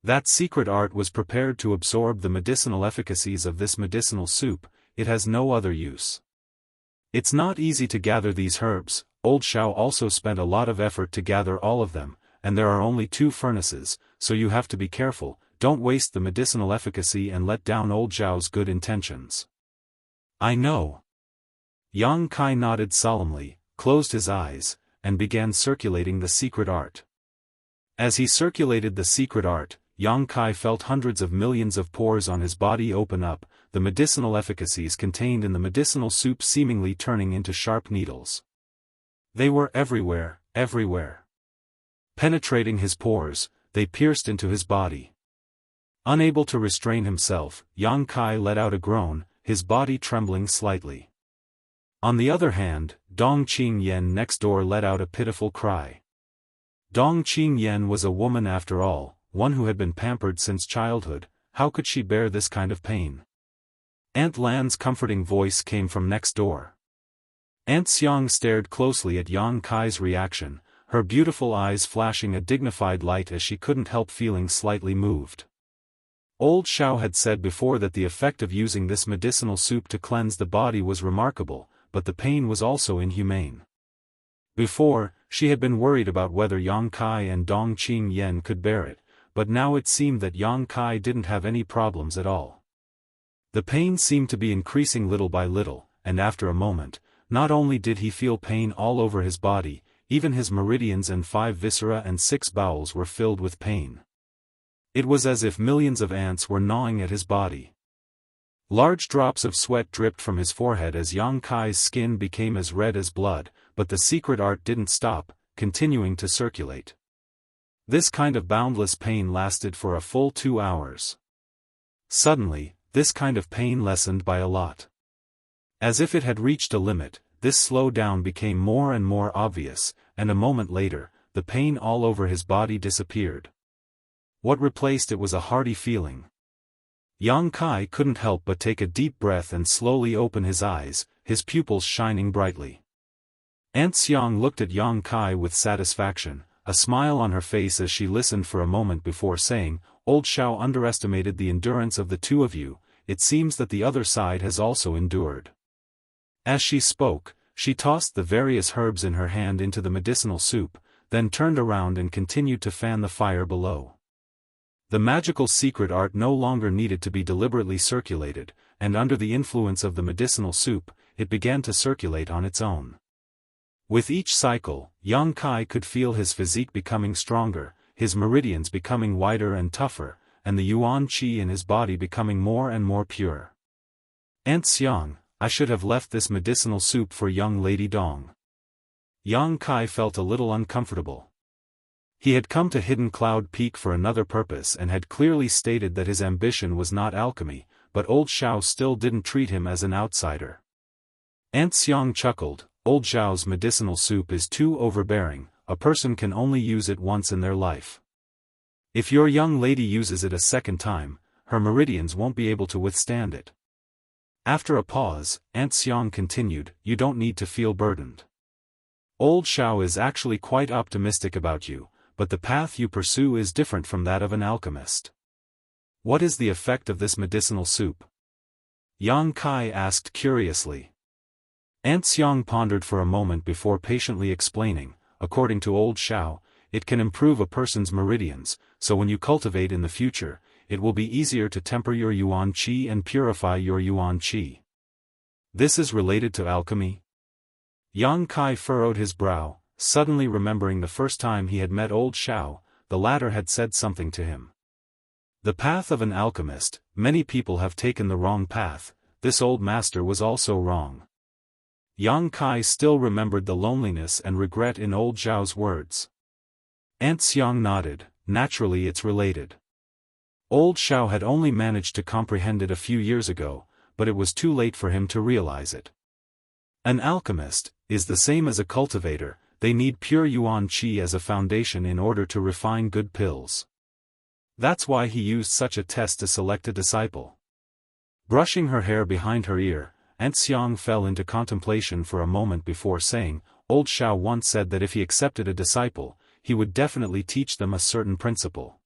[SPEAKER 1] That secret art was prepared to absorb the medicinal efficacies of this medicinal soup. It has no other use. It's not easy to gather these herbs. Old Xiao also spent a lot of effort to gather all of them, and there are only 2 furnaces, so you have to be careful. Don't waste the medicinal efficacy and let down old Xiao's good intentions. "I know." Yang Kai nodded solemnly, closed his eyes, and began circulating the secret art. As he circulated the secret art, Yang Kai felt hundreds of millions of pores on his body open up, the medicinal efficacies contained in the medicinal soup seemingly turning into sharp needles. They were everywhere, everywhere. Penetrating his pores, they pierced into his body. Unable to restrain himself, Yang Kai let out a groan, his body trembling slightly. On the other hand, Dong Qingyan next door let out a pitiful cry. Dong Qingyan was a woman after all, one who had been pampered since childhood. How could she bear this kind of pain? Aunt Lan's comforting voice came from next door. Aunt Xiang stared closely at Yang Kai's reaction, her beautiful eyes flashing a dignified light as she couldn't help feeling slightly moved. Old Xiao had said before that the effect of using this medicinal soup to cleanse the body was remarkable, but the pain was also inhumane. Before, she had been worried about whether Yang Kai and Dong Qingyan could bear it, but now it seemed that Yang Kai didn't have any problems at all. The pain seemed to be increasing little by little, and after a moment, not only did he feel pain all over his body, even his meridians and 5 viscera and 6 bowels were filled with pain. It was as if millions of ants were gnawing at his body. Large drops of sweat dripped from his forehead as Yang Kai's skin became as red as blood, but the secret art didn't stop, continuing to circulate. This kind of boundless pain lasted for a full 2 hours. Suddenly, this kind of pain lessened by a lot. As if it had reached a limit, this slowdown became more and more obvious, and a moment later, the pain all over his body disappeared. What replaced it was a hearty feeling. Yang Kai couldn't help but take a deep breath and slowly open his eyes, his pupils shining brightly. Aunt Xiang looked at Yang Kai with satisfaction, a smile on her face as she listened for a moment before saying, "Old Xiao underestimated the endurance of the 2 of you, it seems that the other side has also endured." As she spoke, she tossed the various herbs in her hand into the medicinal soup, then turned around and continued to fan the fire below. The magical secret art no longer needed to be deliberately circulated, and under the influence of the medicinal soup, it began to circulate on its own. With each cycle, Yang Kai could feel his physique becoming stronger, his meridians becoming wider and tougher, and the yuan qi in his body becoming more and more pure. "Aunt Xiang, I should have left this medicinal soup for young Lady Dong." Yang Kai felt a little uncomfortable. He had come to Hidden Cloud Peak for another purpose and had clearly stated that his ambition was not alchemy, but Old Xiao still didn't treat him as an outsider. Aunt Xiang chuckled, "Old Xiao's medicinal soup is too overbearing, a person can only use it once in their life. If your young lady uses it a second time, her meridians won't be able to withstand it." After a pause, Aunt Xiang continued, "You don't need to feel burdened. Old Xiao is actually quite optimistic about you, but the path you pursue is different from that of an alchemist." "What is the effect of this medicinal soup?" Yang Kai asked curiously. Aunt Xiang pondered for a moment before patiently explaining, "According to Old Xiao, it can improve a person's meridians, so when you cultivate in the future, it will be easier to temper your yuan qi and purify your yuan qi." "This is related to alchemy?" Yang Kai furrowed his brow, suddenly remembering the first time he had met Old Xiao, the latter had said something to him. The path of an alchemist, many people have taken the wrong path, this old master was also wrong. Yang Kai still remembered the loneliness and regret in Old Xiao's words. Aunt Xiang nodded, "Naturally it's related. Old Xiao had only managed to comprehend it a few years ago, but it was too late for him to realize it. An alchemist is the same as a cultivator. They need pure yuan qi as a foundation in order to refine good pills. That's why he used such a test to select a disciple. Brushing her hair behind her ear, Aunt Xiang fell into contemplation for a moment before saying, Old Xiao once said that if he accepted a disciple, he would definitely teach them a certain principle.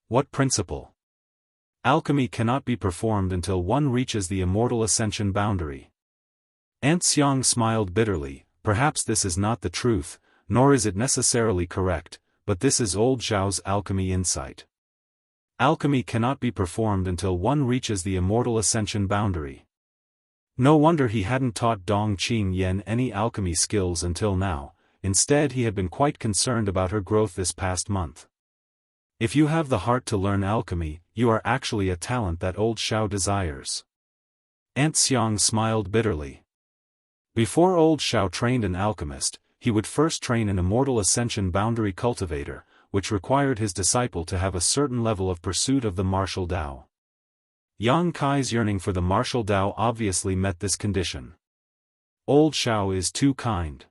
[SPEAKER 1] What principle? Alchemy cannot be performed until one reaches the immortal ascension boundary. Aunt Xiang smiled bitterly. Perhaps this is not the truth, nor is it necessarily correct, but this is Old Xiao's alchemy insight. Alchemy cannot be performed until one reaches the immortal ascension boundary. No wonder he hadn't taught Dong Qingyan any alchemy skills until now. Instead he had been quite concerned about her growth this past month. If you have the heart to learn alchemy, you are actually a talent that Old Xiao desires. Aunt Xiang smiled bitterly. Before Old Xiao trained an alchemist, he would first train an immortal ascension boundary cultivator, which required his disciple to have a certain level of pursuit of the martial Dao. Yang Kai's yearning for the martial Dao obviously met this condition. Old Xiao is too kind.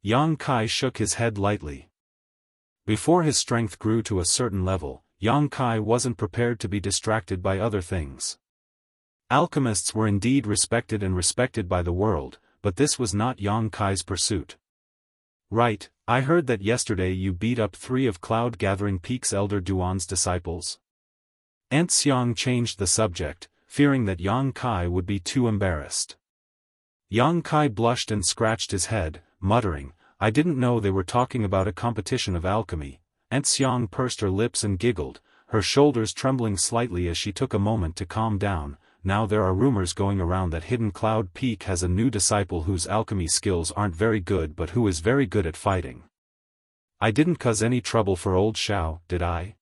[SPEAKER 1] Yang Kai shook his head lightly. Before his strength grew to a certain level, Yang Kai wasn't prepared to be distracted by other things. Alchemists were indeed respected by the world, but this was not Yang Kai's pursuit. Right, I heard that yesterday you beat up 3 of Cloud Gathering Peak's Elder Duan's disciples. Aunt Xiang changed the subject, fearing that Yang Kai would be too embarrassed. Yang Kai blushed and scratched his head, muttering, I didn't know they were talking about a competition of alchemy. Aunt Xiang pursed her lips and giggled, her shoulders trembling slightly as she took a moment to calm down. Now there are rumors going around that Hidden Cloud Peak has a new disciple whose alchemy skills aren't very good but who is very good at fighting. I didn't cause any trouble for Old Xiao, did I?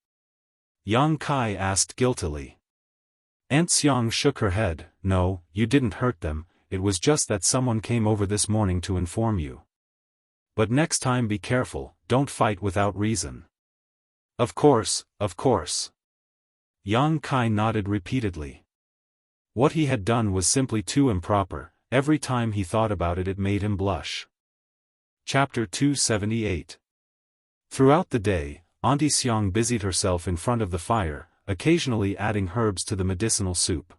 [SPEAKER 1] Yang Kai asked guiltily. Aunt Xiang shook her head, no, you didn't hurt them, it was just that someone came over this morning to inform you. But next time be careful, don't fight without reason. Of course, of course. Yang Kai nodded repeatedly. What he had done was simply too improper. Every time he thought about it, it made him blush. Chapter 278. Throughout the day, Auntie Xiang busied herself in front of the fire, occasionally adding herbs to the medicinal soup.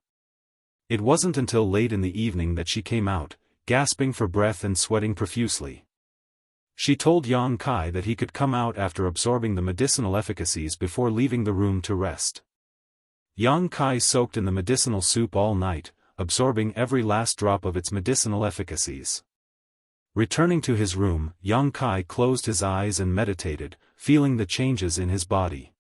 [SPEAKER 1] It wasn't until late in the evening that she came out, gasping for breath and sweating profusely. She told Yang Kai that he could come out after absorbing the medicinal efficacies before leaving the room to rest. Yang Kai soaked in the medicinal soup all night, absorbing every last drop of its medicinal efficacies. Returning to his room, Yang Kai closed his eyes and meditated, feeling the changes in his body.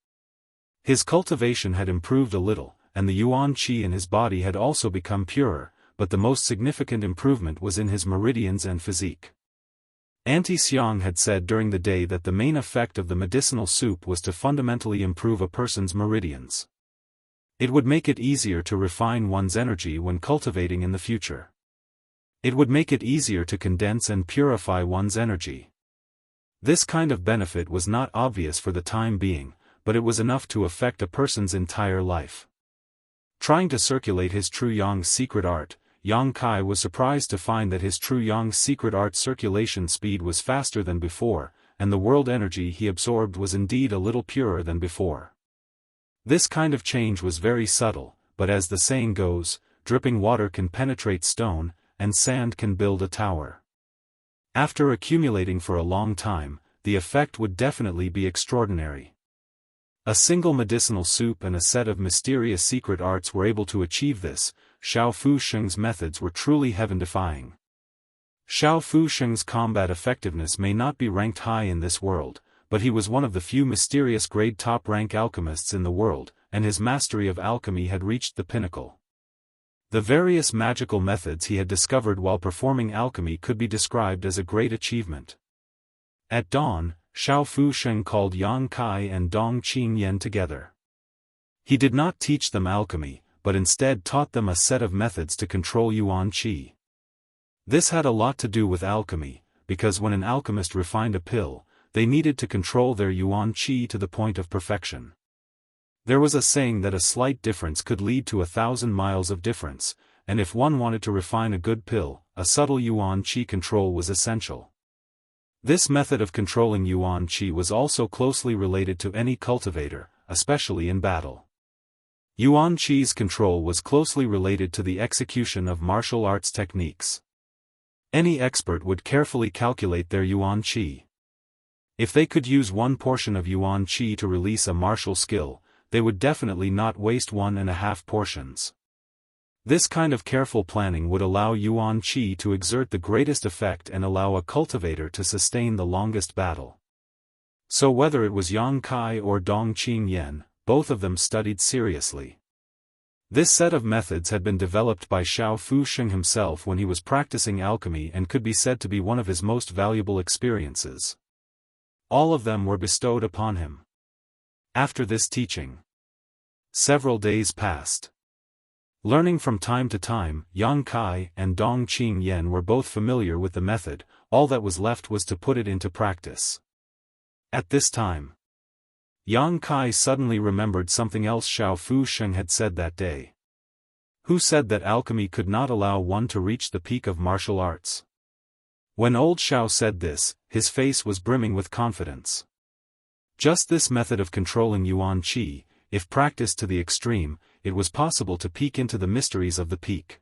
[SPEAKER 1] His cultivation had improved a little, and the yuan qi in his body had also become purer, but the most significant improvement was in his meridians and physique. Auntie Xiang had said during the day that the main effect of the medicinal soup was to fundamentally improve a person's meridians. It would make it easier to refine one's energy when cultivating in the future. It would make it easier to condense and purify one's energy. This kind of benefit was not obvious for the time being, but it was enough to affect a person's entire life. Trying to circulate his true Yang's secret art, Yang Kai was surprised to find that his true Yang's secret art circulation speed was faster than before, and the world energy he absorbed was indeed a little purer than before. This kind of change was very subtle, but as the saying goes, dripping water can penetrate stone, and sand can build a tower. After accumulating for a long time, the effect would definitely be extraordinary. A single medicinal soup and a set of mysterious secret arts were able to achieve this. Xiao Fu Sheng's methods were truly heaven-defying. Xiao Fu Sheng's combat effectiveness may not be ranked high in this world, but he was one of the few mysterious grade top-rank alchemists in the world, and his mastery of alchemy had reached the pinnacle. The various magical methods he had discovered while performing alchemy could be described as a great achievement. At dawn, Xiao Fu Sheng called Yang Kai and Dong Qingyan together. He did not teach them alchemy, but instead taught them a set of methods to control yuan qi. This had a lot to do with alchemy, because when an alchemist refined a pill, they needed to control their yuan qi to the point of perfection. There was a saying that a slight difference could lead to 1,000 miles of difference, and if one wanted to refine a good pill, a subtle yuan qi control was essential. This method of controlling yuan qi was also closely related to any cultivator, especially in battle. Yuan qi's control was closely related to the execution of martial arts techniques. Any expert would carefully calculate their yuan qi. If they could use one portion of yuan qi to release a martial skill, they would definitely not waste 1.5 portions. This kind of careful planning would allow yuan qi to exert the greatest effect and allow a cultivator to sustain the longest battle. So whether it was Yang Kai or Dong Qingyan, both of them studied seriously. This set of methods had been developed by Xiao Fusheng himself when he was practicing alchemy and could be said to be one of his most valuable experiences. All of them were bestowed upon him. After this teaching, several days passed. Learning from time to time, Yang Kai and Dong Qingyan were both familiar with the method, all that was left was to put it into practice. At this time, Yang Kai suddenly remembered something else Xiao Fusheng had said that day. Who said that alchemy could not allow one to reach the peak of martial arts? When old Xiao said this, his face was brimming with confidence. Just this method of controlling yuan qi, if practiced to the extreme, it was possible to peek into the mysteries of the peak.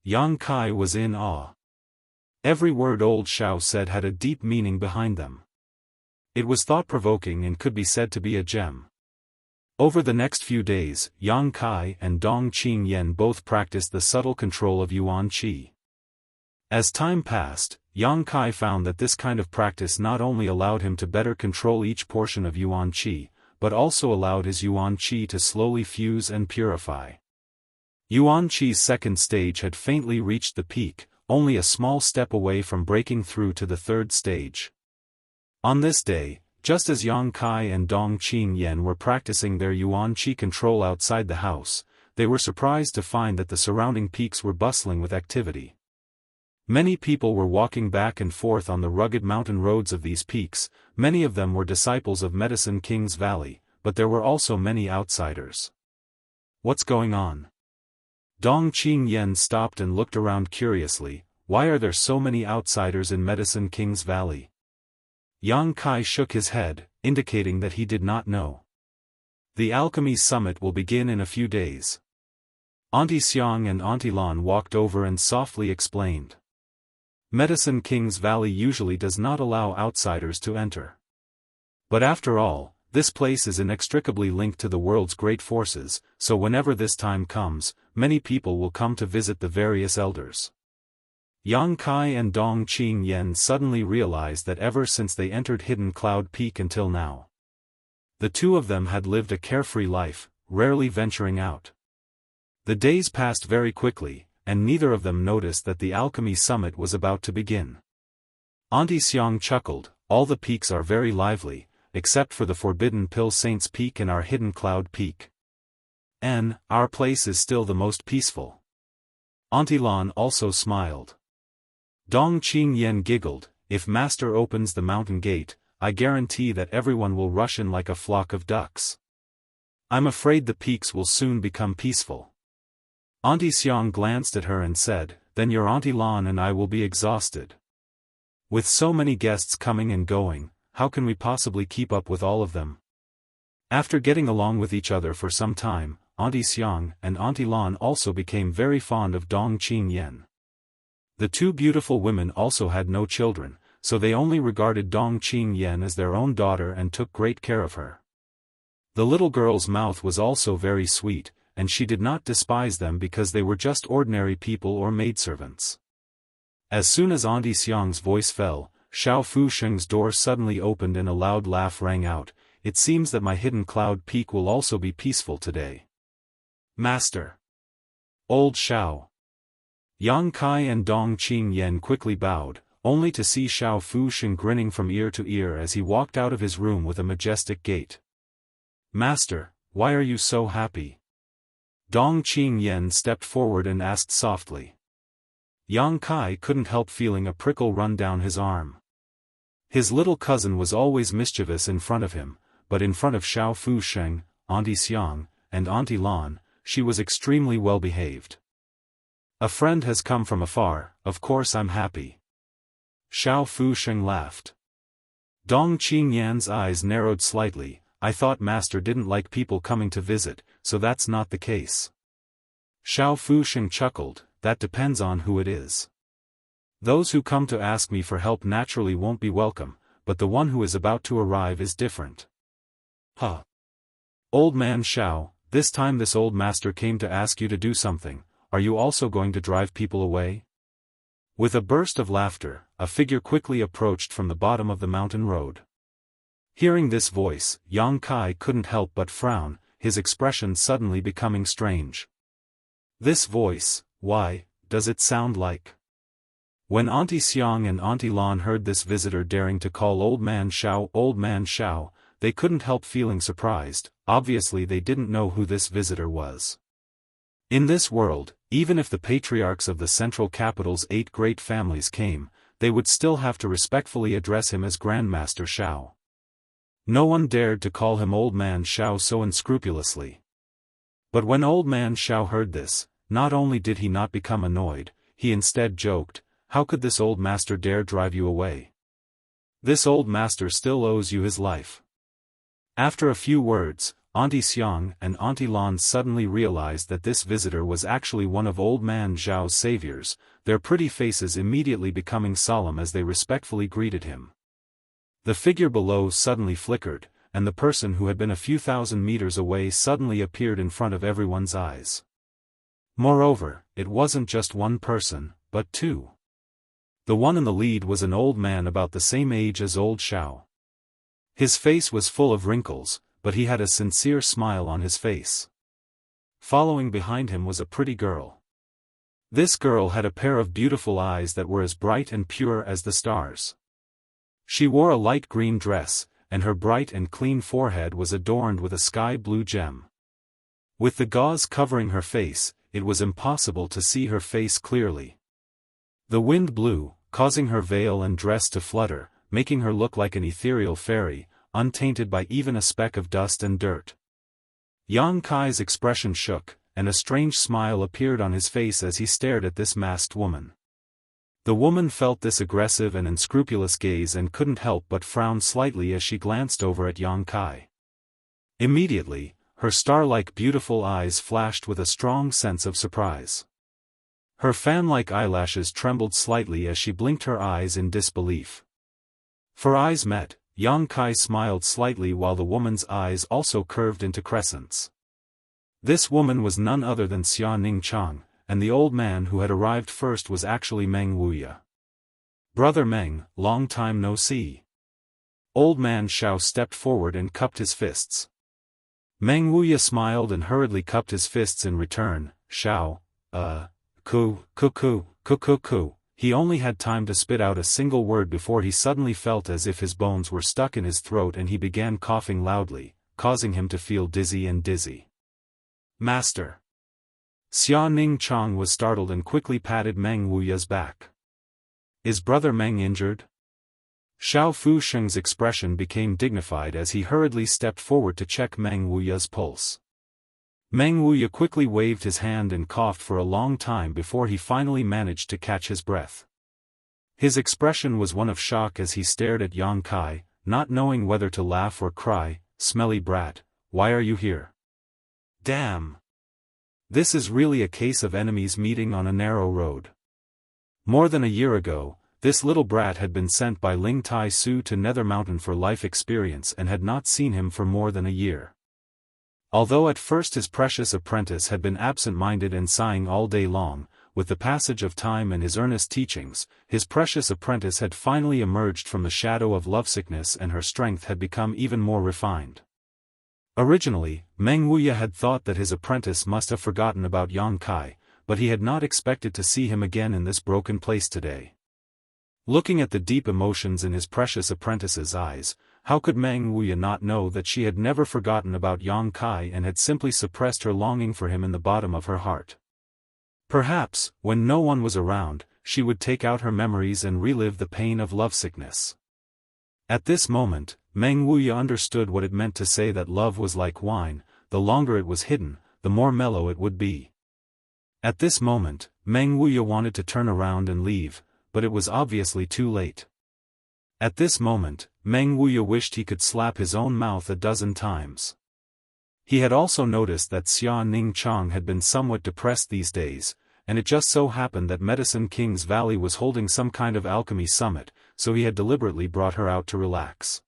[SPEAKER 1] Yang Kai was in awe. Every word old Xiao said had a deep meaning behind them. It was thought-provoking and could be said to be a gem. Over the next few days, Yang Kai and Dong Qingyan both practiced the subtle control of yuan qi. As time passed, Yang Kai found that this kind of practice not only allowed him to better control each portion of yuan qi, but also allowed his yuan qi to slowly fuse and purify. Yuan qi's second stage had faintly reached the peak, only a small step away from breaking through to the third stage. On this day, just as Yang Kai and Dong Qingyan were practicing their yuan qi control outside the house, they were surprised to find that the surrounding peaks were bustling with activity. Many people were walking back and forth on the rugged mountain roads of these peaks. Many of them were disciples of Medicine King's Valley, but there were also many outsiders. What's going on? Dong Qingyan stopped and looked around curiously. Why are there so many outsiders in Medicine King's Valley? Yang Kai shook his head, indicating that he did not know. The Alchemy Summit will begin in a few days. Auntie Xiang and Auntie Lan walked over and softly explained. Medicine King's Valley usually does not allow outsiders to enter. But after all, this place is inextricably linked to the world's great forces, so whenever this time comes, many people will come to visit the various elders. Yang Kai and Dong Qingyan suddenly realized that ever since they entered Hidden Cloud Peak until now, the two of them had lived a carefree life, rarely venturing out. The days passed very quickly, and neither of them noticed that the Alchemy Summit was about to begin. Auntie Xiang chuckled, all the peaks are very lively, except for the Forbidden Pill Saints Peak and our Hidden Cloud Peak. Our place is still the most peaceful. Auntie Lan also smiled. Dong Qingyan giggled, if Master opens the mountain gate, I guarantee that everyone will rush in like a flock of ducks. I'm afraid the peaks will soon become peaceful. Auntie Xiang glanced at her and said, then your Auntie Lan and I will be exhausted. With so many guests coming and going, how can we possibly keep up with all of them? After getting along with each other for some time, Auntie Xiang and Auntie Lan also became very fond of Dong Qingyan. The two beautiful women also had no children, so they only regarded Dong Qingyan as their own daughter and took great care of her. The little girl's mouth was also very sweet, and she did not despise them because they were just ordinary people or maidservants. As soon as Auntie Xiang's voice fell, Xiao Fusheng's door suddenly opened and a loud laugh rang out. It seems that my Hidden Cloud Peak will also be peaceful today. Master! Old Xiao! Yang Kai and Dong Qingyan quickly bowed, only to see Xiao Fusheng grinning from ear to ear as he walked out of his room with a majestic gait. Master, why are you so happy? Dong Qingyan stepped forward and asked softly. Yang Kai couldn't help feeling a prickle run down his arm. His little cousin was always mischievous in front of him, but in front of Xiao Fusheng, Auntie Xiang, and Auntie Lan, she was extremely well behaved. A friend has come from afar, of course I'm happy. Xiao Fusheng laughed. Dong Qingyan's eyes narrowed slightly. I thought Master didn't like people coming to visit, so that's not the case. Xiao Fusheng chuckled, that depends on who it is. Those who come to ask me for help naturally won't be welcome, but the one who is about to arrive is different. Huh. Old man Xiao, this time this old master came to ask you to do something, are you also going to drive people away? With a burst of laughter, a figure quickly approached from the bottom of the mountain road. Hearing this voice, Yang Kai couldn't help but frown, his expression suddenly becoming strange. This voice, why, does it sound like? When Auntie Xiang and Auntie Lan heard this visitor daring to call Old Man Xiao, they couldn't help feeling surprised. Obviously they didn't know who this visitor was. In this world, even if the patriarchs of the central capital's 8 great families came, they would still have to respectfully address him as Grandmaster Xiao. No one dared to call him Old Man Xiao so unscrupulously. But when Old Man Xiao heard this, not only did he not become annoyed, he instead joked, how could this old master dare drive you away? This old master still owes you his life. After a few words, Auntie Xiang and Auntie Lan suddenly realized that this visitor was actually one of Old Man Xiao's saviors, their pretty faces immediately becoming solemn as they respectfully greeted him. The figure below suddenly flickered, and the person who had been a few thousand meters away suddenly appeared in front of everyone's eyes. Moreover, it wasn't just one person, but 2. The one in the lead was an old man about the same age as old Xiao. His face was full of wrinkles, but he had a sincere smile on his face. Following behind him was a pretty girl. This girl had a pair of beautiful eyes that were as bright and pure as the stars. She wore a light green dress, and her bright and clean forehead was adorned with a sky blue gem. With the gauze covering her face, it was impossible to see her face clearly. The wind blew, causing her veil and dress to flutter, making her look like an ethereal fairy, untainted by even a speck of dust and dirt. Yang Kai's expression shook, and a strange smile appeared on his face as he stared at this masked woman. The woman felt this aggressive and unscrupulous gaze and couldn't help but frown slightly as she glanced over at Yang Kai. Immediately, her star-like beautiful eyes flashed with a strong sense of surprise. Her fan-like eyelashes trembled slightly as she blinked her eyes in disbelief. For eyes met, Yang Kai smiled slightly while the woman's eyes also curved into crescents. This woman was none other than Xia Ningchang, and the old man who had arrived first was actually Meng Wuya. Brother Meng, long time no see. Old man Xiao stepped forward and cupped his fists. Meng Wuya smiled and hurriedly cupped his fists in return. Xiao, ku. He only had time to spit out a single word before he suddenly felt as if his bones were stuck in his throat and he began coughing loudly, causing him to feel dizzy. Master. Xia Ningchang was startled and quickly patted Meng Wuya's back. Is Brother Meng injured? Xiao Fusheng's expression became dignified as he hurriedly stepped forward to check Meng Wuya's pulse. Meng Wuya quickly waved his hand and coughed for a long time before he finally managed to catch his breath. His expression was one of shock as he stared at Yang Kai, not knowing whether to laugh or cry. Smelly brat, why are you here? Damn! This is really a case of enemies meeting on a narrow road. More than a year ago, this little brat had been sent by Ling Tai Su to Nether Mountain for life experience and had not seen him for more than a year. Although at first his precious apprentice had been absent-minded and sighing all day long, with the passage of time and his earnest teachings, his precious apprentice had finally emerged from the shadow of lovesickness and her strength had become even more refined. Originally, Meng Wuya had thought that his apprentice must have forgotten about Yang Kai, but he had not expected to see him again in this broken place today. Looking at the deep emotions in his precious apprentice's eyes, how could Meng Wuya not know that she had never forgotten about Yang Kai and had simply suppressed her longing for him in the bottom of her heart? Perhaps, when no one was around, she would take out her memories and relive the pain of lovesickness. At this moment, Meng Wuya understood what it meant to say that love was like wine, the longer it was hidden, the more mellow it would be. At this moment, Meng Wuya wanted to turn around and leave, but it was obviously too late. At this moment, Meng Wuya wished he could slap his own mouth a dozen times. He had also noticed that Xia Ningchang had been somewhat depressed these days, and it just so happened that Medicine King's Valley was holding some kind of alchemy summit, so he had deliberately brought her out to relax.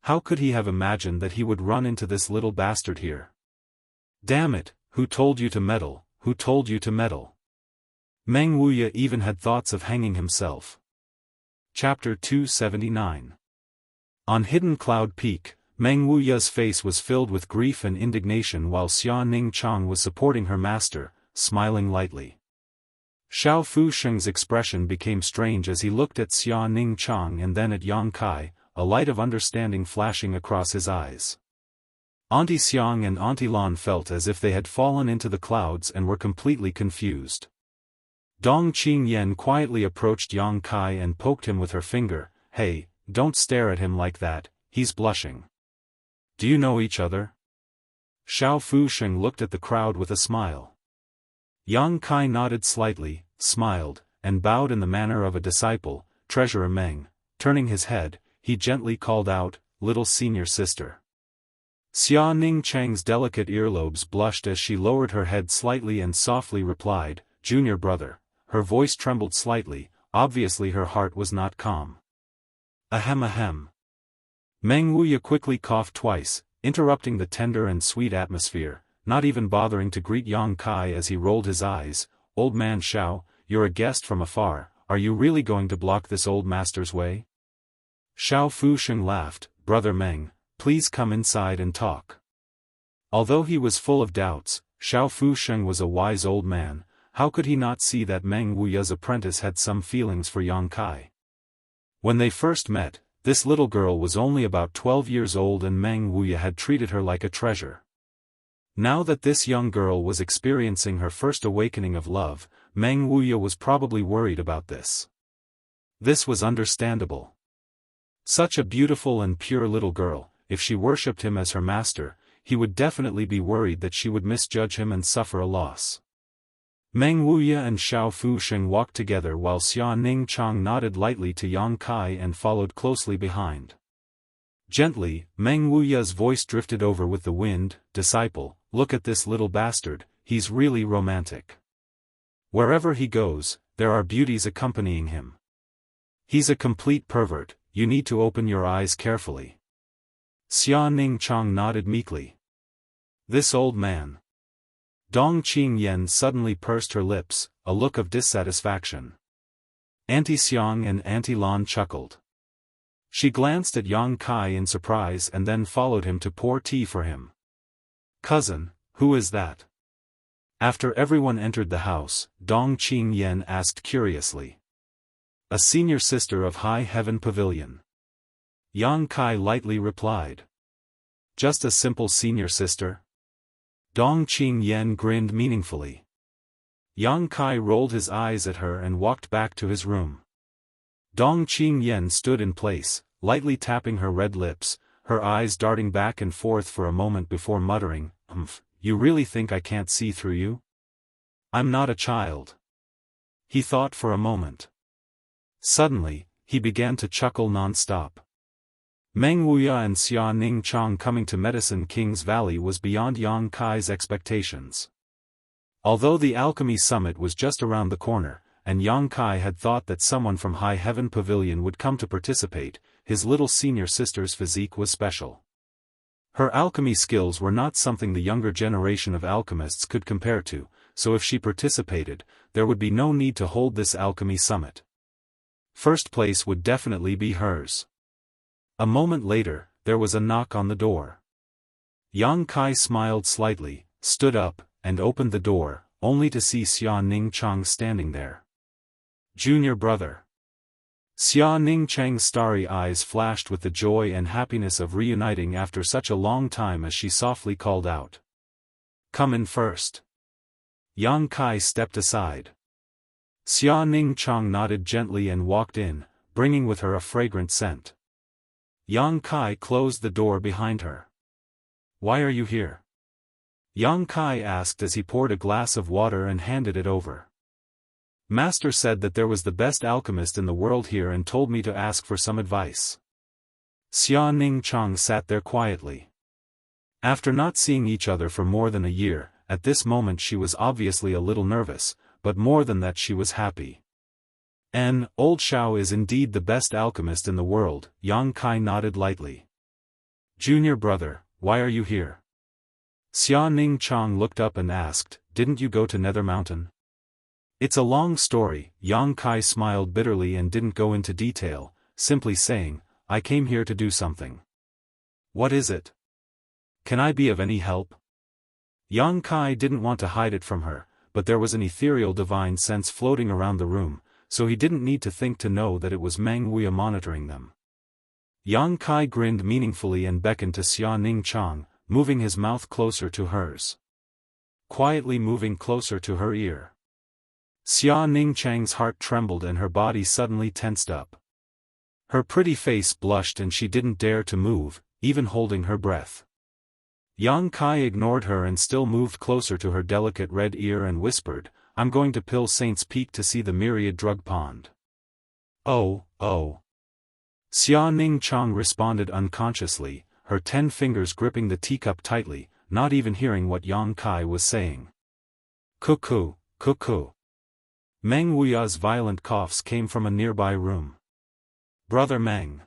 [SPEAKER 1] How could he have imagined that he would run into this little bastard here? Damn it, who told you to meddle, who told you to meddle? Meng Wuya even had thoughts of hanging himself. Chapter 279. On Hidden Cloud Peak, Meng Wuya's face was filled with grief and indignation while Xia Ningchang was supporting her master, smiling lightly. Xiao Fusheng's expression became strange as he looked at Xia Ningchang and then at Yang Kai, a light of understanding flashing across his eyes. Auntie Xiang and Auntie Lan felt as if they had fallen into the clouds and were completely confused. Dong Qingyan quietly approached Yang Kai and poked him with her finger. Hey, don't stare at him like that, he's blushing. Do you know each other? Xiao Fusheng looked at the crowd with a smile. Yang Kai nodded slightly, smiled, and bowed in the manner of a disciple. Treasurer Meng, turning his head, he gently called out, "Little senior sister." Xia Ningchang's delicate earlobes blushed as she lowered her head slightly and softly replied, "Junior brother." Her voice trembled slightly, obviously her heart was not calm. Ahem ahem. Meng Wuya quickly coughed twice, interrupting the tender and sweet atmosphere, not even bothering to greet Yang Kai as he rolled his eyes. "Old man Xiao, you're a guest from afar, are you really going to block this old master's way?" Xiao Fusheng laughed. "Brother Meng, please come inside and talk." Although he was full of doubts, Xiao Fusheng was a wise old man. How could he not see that Meng Wuya's apprentice had some feelings for Yang Kai? When they first met, this little girl was only about 12 years old and Meng Wuya had treated her like a treasure. Now that this young girl was experiencing her first awakening of love, Meng Wuya was probably worried about this. This was understandable. Such a beautiful and pure little girl, if she worshipped him as her master, he would definitely be worried that she would misjudge him and suffer a loss. Meng Wuya and Xiao Fusheng walked together while Xia Ningchang nodded lightly to Yang Kai and followed closely behind. Gently, Meng Wuya's voice drifted over with the wind. "Disciple, look at this little bastard, he's really romantic. Wherever he goes, there are beauties accompanying him. He's a complete pervert, you need to open your eyes carefully." Xia Ningchang nodded meekly. This old man. Dong Qingyan suddenly pursed her lips, a look of dissatisfaction. Auntie Xiang and Auntie Lan chuckled. She glanced at Yang Kai in surprise and then followed him to pour tea for him. "Cousin, who is that?" After everyone entered the house, Dong Qingyan asked curiously. "A senior sister of High Heaven Pavilion." Yang Kai lightly replied. "Just a simple senior sister?" Dong Qingyan grinned meaningfully. Yang Kai rolled his eyes at her and walked back to his room. Dong Qingyan stood in place, lightly tapping her red lips, her eyes darting back and forth for a moment before muttering, "You really think I can't see through you? I'm not a child." He thought for a moment. Suddenly, he began to chuckle non-stop. Meng Wuya and Xia Ningchang coming to Medicine King's Valley was beyond Yang Kai's expectations. Although the Alchemy Summit was just around the corner, and Yang Kai had thought that someone from High Heaven Pavilion would come to participate, his little senior sister's physique was special. Her alchemy skills were not something the younger generation of alchemists could compare to, so if she participated, there would be no need to hold this Alchemy Summit. First place would definitely be hers. A moment later, there was a knock on the door. Yang Kai smiled slightly, stood up, and opened the door, only to see Xia Ningchang standing there. "Junior brother." Xia Ningchang's starry eyes flashed with the joy and happiness of reuniting after such a long time as she softly called out. "Come in first." Yang Kai stepped aside. Xia Ningchang nodded gently and walked in, bringing with her a fragrant scent. Yang Kai closed the door behind her. "Why are you here?" Yang Kai asked as he poured a glass of water and handed it over. Master said that there was the best alchemist in the world here and told me to ask for some advice. Xia Ningchang sat there quietly. After not seeing each other for more than a year, at this moment she was obviously a little nervous, but more than that she was happy. Old Xiao is indeed the best alchemist in the world, Yang Kai nodded lightly. Junior brother, why are you here? Xia Ningchang looked up and asked, didn't you go to Nether Mountain? It's a long story, Yang Kai smiled bitterly and didn't go into detail, simply saying, I came here to do something. What is it? Can I be of any help? Yang Kai didn't want to hide it from her, but there was an ethereal divine sense floating around the room, so he didn't need to think to know that it was Meng Wuya monitoring them. Yang Kai grinned meaningfully and beckoned to Xia Ningchang, moving his mouth closer to hers. Quietly moving closer to her ear. Xia Ningchang's heart trembled and her body suddenly tensed up. Her pretty face blushed and she didn't dare to move, even holding her breath. Yang Kai ignored her and still moved closer to her delicate red ear and whispered, I'm going to Pill Saint's Peak to see the myriad drug pond. Oh. Xia Ningchang responded unconsciously, her 10 fingers gripping the teacup tightly, not even hearing what Yang Kai was saying. Cuckoo. Meng Wuya's violent coughs came from a nearby room. Brother Meng.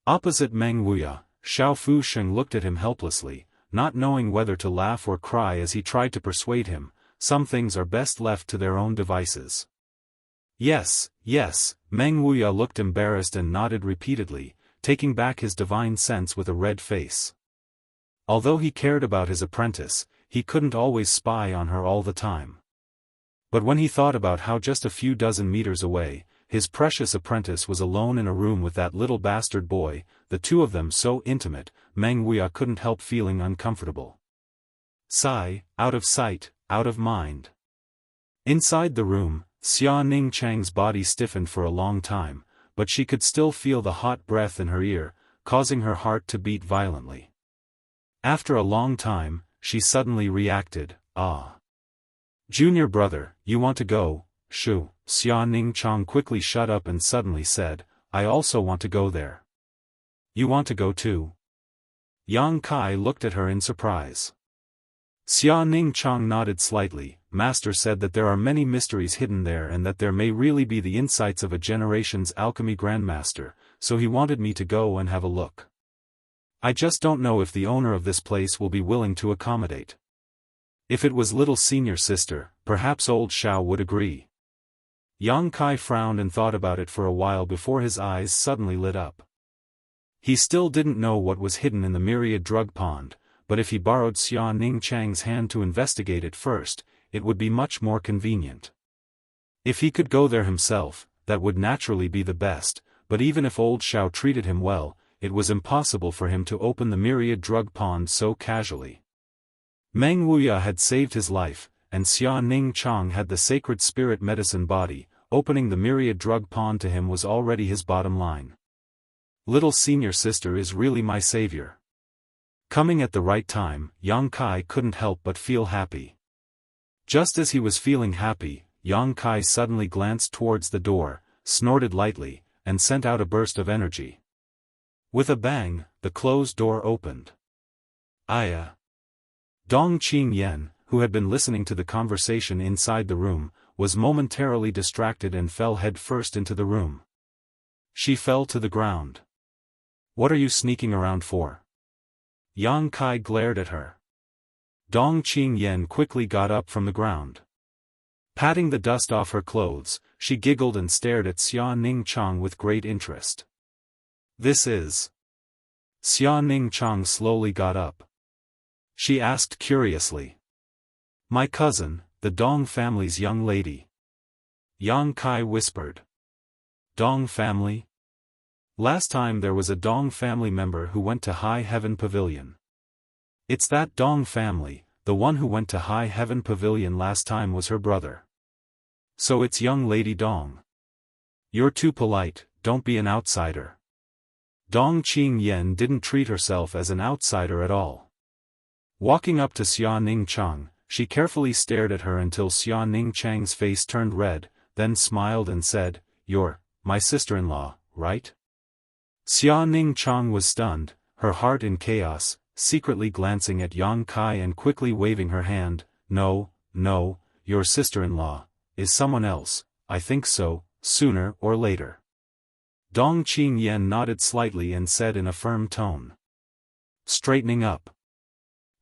[SPEAKER 1] Opposite Meng Wuya, Xiao Fusheng looked at him helplessly, not knowing whether to laugh or cry as he tried to persuade him, some things are best left to their own devices. Yes, Meng Wuya looked embarrassed and nodded repeatedly, taking back his divine sense with a red face. Although he cared about his apprentice, he couldn't always spy on her all the time. But when he thought about how just a few dozen meters away, his precious apprentice was alone in a room with that little bastard boy, the two of them so intimate, Meng Wuya couldn't help feeling uncomfortable. Sigh, out of sight, out of mind. Inside the room, Xia Ningchang's body stiffened for a long time, but she could still feel the hot breath in her ear, causing her heart to beat violently. After a long time, she suddenly reacted, ah. Junior brother, you want to go? Shoo. Xia Ningchang quickly shut up and suddenly said, I also want to go there. You want to go too? Yang Kai looked at her in surprise. Xia Ningchang nodded slightly. Master said that there are many mysteries hidden there and that there may really be the insights of a generation's alchemy grandmaster, so he wanted me to go and have a look. I just don't know if the owner of this place will be willing to accommodate. If it was little senior sister, perhaps old Xiao would agree. Yang Kai frowned and thought about it for a while before his eyes suddenly lit up. He still didn't know what was hidden in the myriad drug pond, but if he borrowed Xia Ningchang's hand to investigate it first, it would be much more convenient. If he could go there himself, that would naturally be the best, but even if old Xiao treated him well, it was impossible for him to open the myriad drug pond so casually. Meng Wuya had saved his life, and Xia Ningchang had the sacred spirit medicine body, opening the myriad drug pond to him was already his bottom line. Little senior sister is really my savior. Coming at the right time, Yang Kai couldn't help but feel happy. Just as he was feeling happy, Yang Kai suddenly glanced towards the door, snorted lightly, and sent out a burst of energy. With a bang, the closed door opened. Aya. Dong Qingyan, who had been listening to the conversation inside the room, was momentarily distracted and fell headfirst into the room. She fell to the ground. What are you sneaking around for? Yang Kai glared at her. Dong Qingyan quickly got up from the ground. Patting the dust off her clothes, she giggled and stared at Xia Ningchang with great interest. This is... Xia Ningchang slowly got up. She asked curiously. My cousin, the Dong family's young lady. Yang Kai whispered. Dong family? Last time there was a Dong family member who went to High Heaven Pavilion. It's that Dong family, the one who went to High Heaven Pavilion last time was her brother. So it's young lady Dong. You're too polite, don't be an outsider. Dong Qingyan didn't treat herself as an outsider at all. Walking up to Xia Ningchang, she carefully stared at her until Xia Ningchang's face turned red, then smiled and said, "You're my sister-in-law, right?" Xia Ningchang was stunned, her heart in chaos, secretly glancing at Yang Kai and quickly waving her hand. No, your sister-in-law is someone else, I think so, sooner or later." Dong Qingyan nodded slightly and said in a firm tone. Straightening up.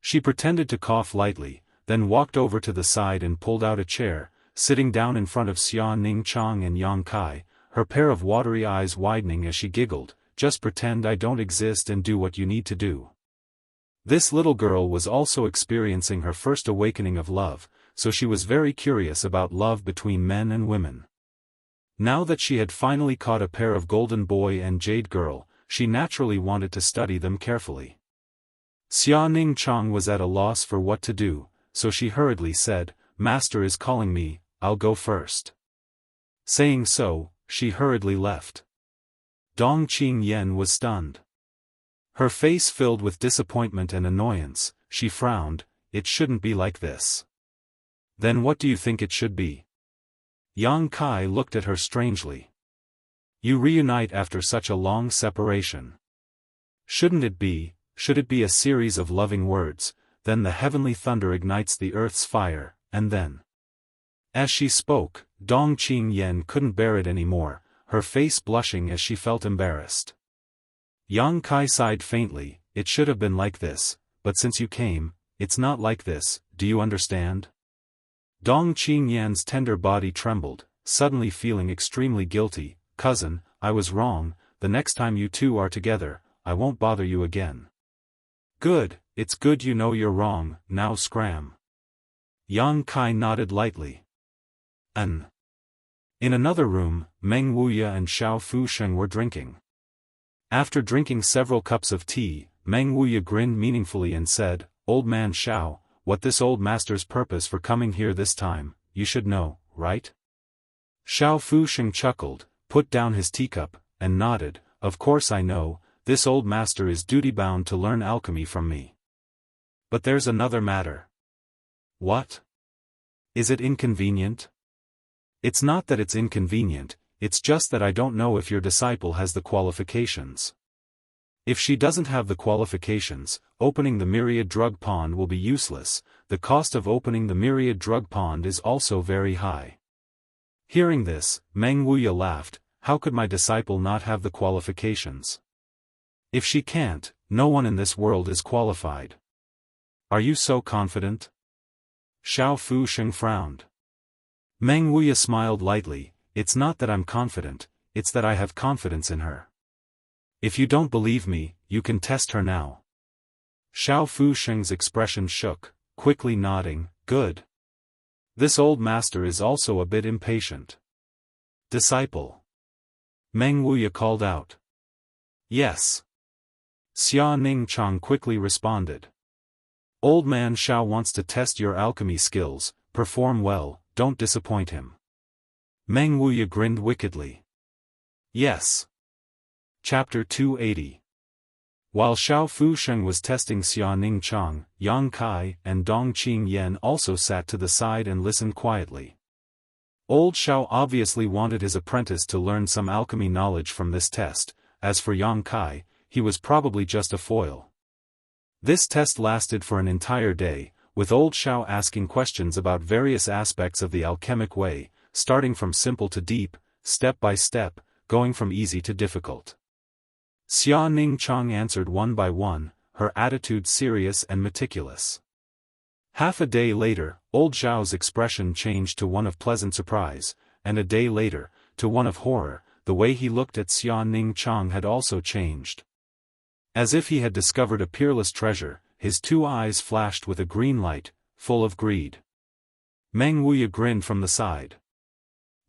[SPEAKER 1] She pretended to cough lightly, then walked over to the side and pulled out a chair, sitting down in front of Xia Ningchang and Yang Kai, her pair of watery eyes widening as she giggled, "Just pretend I don't exist and do what you need to do." This little girl was also experiencing her first awakening of love, so she was very curious about love between men and women. Now that she had finally caught a pair of golden boy and jade girl, she naturally wanted to study them carefully. Xia Ningchang was at a loss for what to do, so she hurriedly said, "Master is calling me, I'll go first." Saying so, she hurriedly left. Dong Qingyan was stunned. Her face filled with disappointment and annoyance, she frowned. "It shouldn't be like this." "Then what do you think it should be?" Yang Kai looked at her strangely. "You reunite after such a long separation. Should it be a series of loving words, then the heavenly thunder ignites the earth's fire, and then—" As she spoke, Dong Qingyan couldn't bear it anymore, her face blushing as she felt embarrassed. Yang Kai sighed faintly, "It should have been like this, but since you came, it's not like this, do you understand?" Dong Qingyan's tender body trembled, suddenly feeling extremely guilty. "Cousin, I was wrong, the next time you two are together, I won't bother you again." "Good, it's good you know you're wrong, now scram." Yang Kai nodded lightly. In another room, Meng Wuya and Xiao Fusheng were drinking. After drinking several cups of tea, Meng Wuya grinned meaningfully and said, "Old man Xiao, what this old master's purpose for coming here this time, you should know, right?" Xiao Fusheng chuckled, put down his teacup, and nodded, "Of course I know, this old master is duty-bound to learn alchemy from me. But there's another matter." "What? Is it inconvenient?" "It's not that it's inconvenient, it's just that I don't know if your disciple has the qualifications. If she doesn't have the qualifications, opening the myriad drug pond will be useless. The cost of opening the myriad drug pond is also very high." Hearing this, Meng Wuya laughed, "How could my disciple not have the qualifications? If she can't, no one in this world is qualified." "Are you so confident?" Xiao Fusheng frowned. Meng Wuya smiled lightly, "It's not that I'm confident, it's that I have confidence in her. If you don't believe me, you can test her now." Xiao Fusheng's expression shook, quickly nodding, "Good. This old master is also a bit impatient." "Disciple?" Meng Wuya called out. "Yes." Xia Ningchang quickly responded. "Old man Xiao wants to test your alchemy skills, perform well, don't disappoint him." Meng Wuya grinned wickedly. "Yes." Chapter 280. While Xiao Fusheng was testing Xia Ningchang, Yang Kai and Dong Qingyan also sat to the side and listened quietly. Old Xiao obviously wanted his apprentice to learn some alchemy knowledge from this test. As for Yang Kai, he was probably just a foil. This test lasted for an entire day, with Old Xiao asking questions about various aspects of the alchemic way, starting from simple to deep, step by step, going from easy to difficult. Xia Ningchang answered one by one, her attitude serious and meticulous. Half a day later, Old Xiao's expression changed to one of pleasant surprise, and a day later, to one of horror. The way he looked at Xia Ningchang had also changed. As if he had discovered a peerless treasure, his two eyes flashed with a green light, full of greed. Meng Wuya grinned from the side.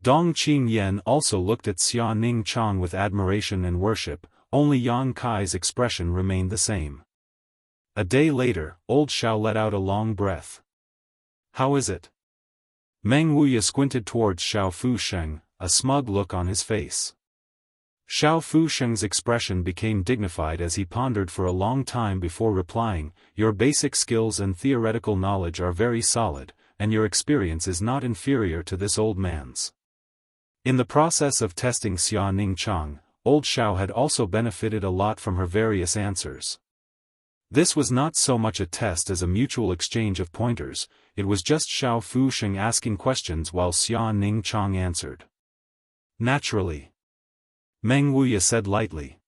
[SPEAKER 1] Dong Qingyan also looked at Xia Ningchang with admiration and worship, only Yang Kai's expression remained the same. A day later, Old Xiao let out a long breath. "How is it?" Meng Wuya squinted towards Xiao Fusheng, a smug look on his face. Xiao Fusheng's expression became dignified as he pondered for a long time before replying, "Your basic skills and theoretical knowledge are very solid, and your experience is not inferior to this old man's." In the process of testing Xia Ningchang, old Xiao had also benefited a lot from her various answers. This was not so much a test as a mutual exchange of pointers, it was just Xiao Fusheng asking questions while Xia Ningchang answered. "Naturally," Meng Wuya said lightly.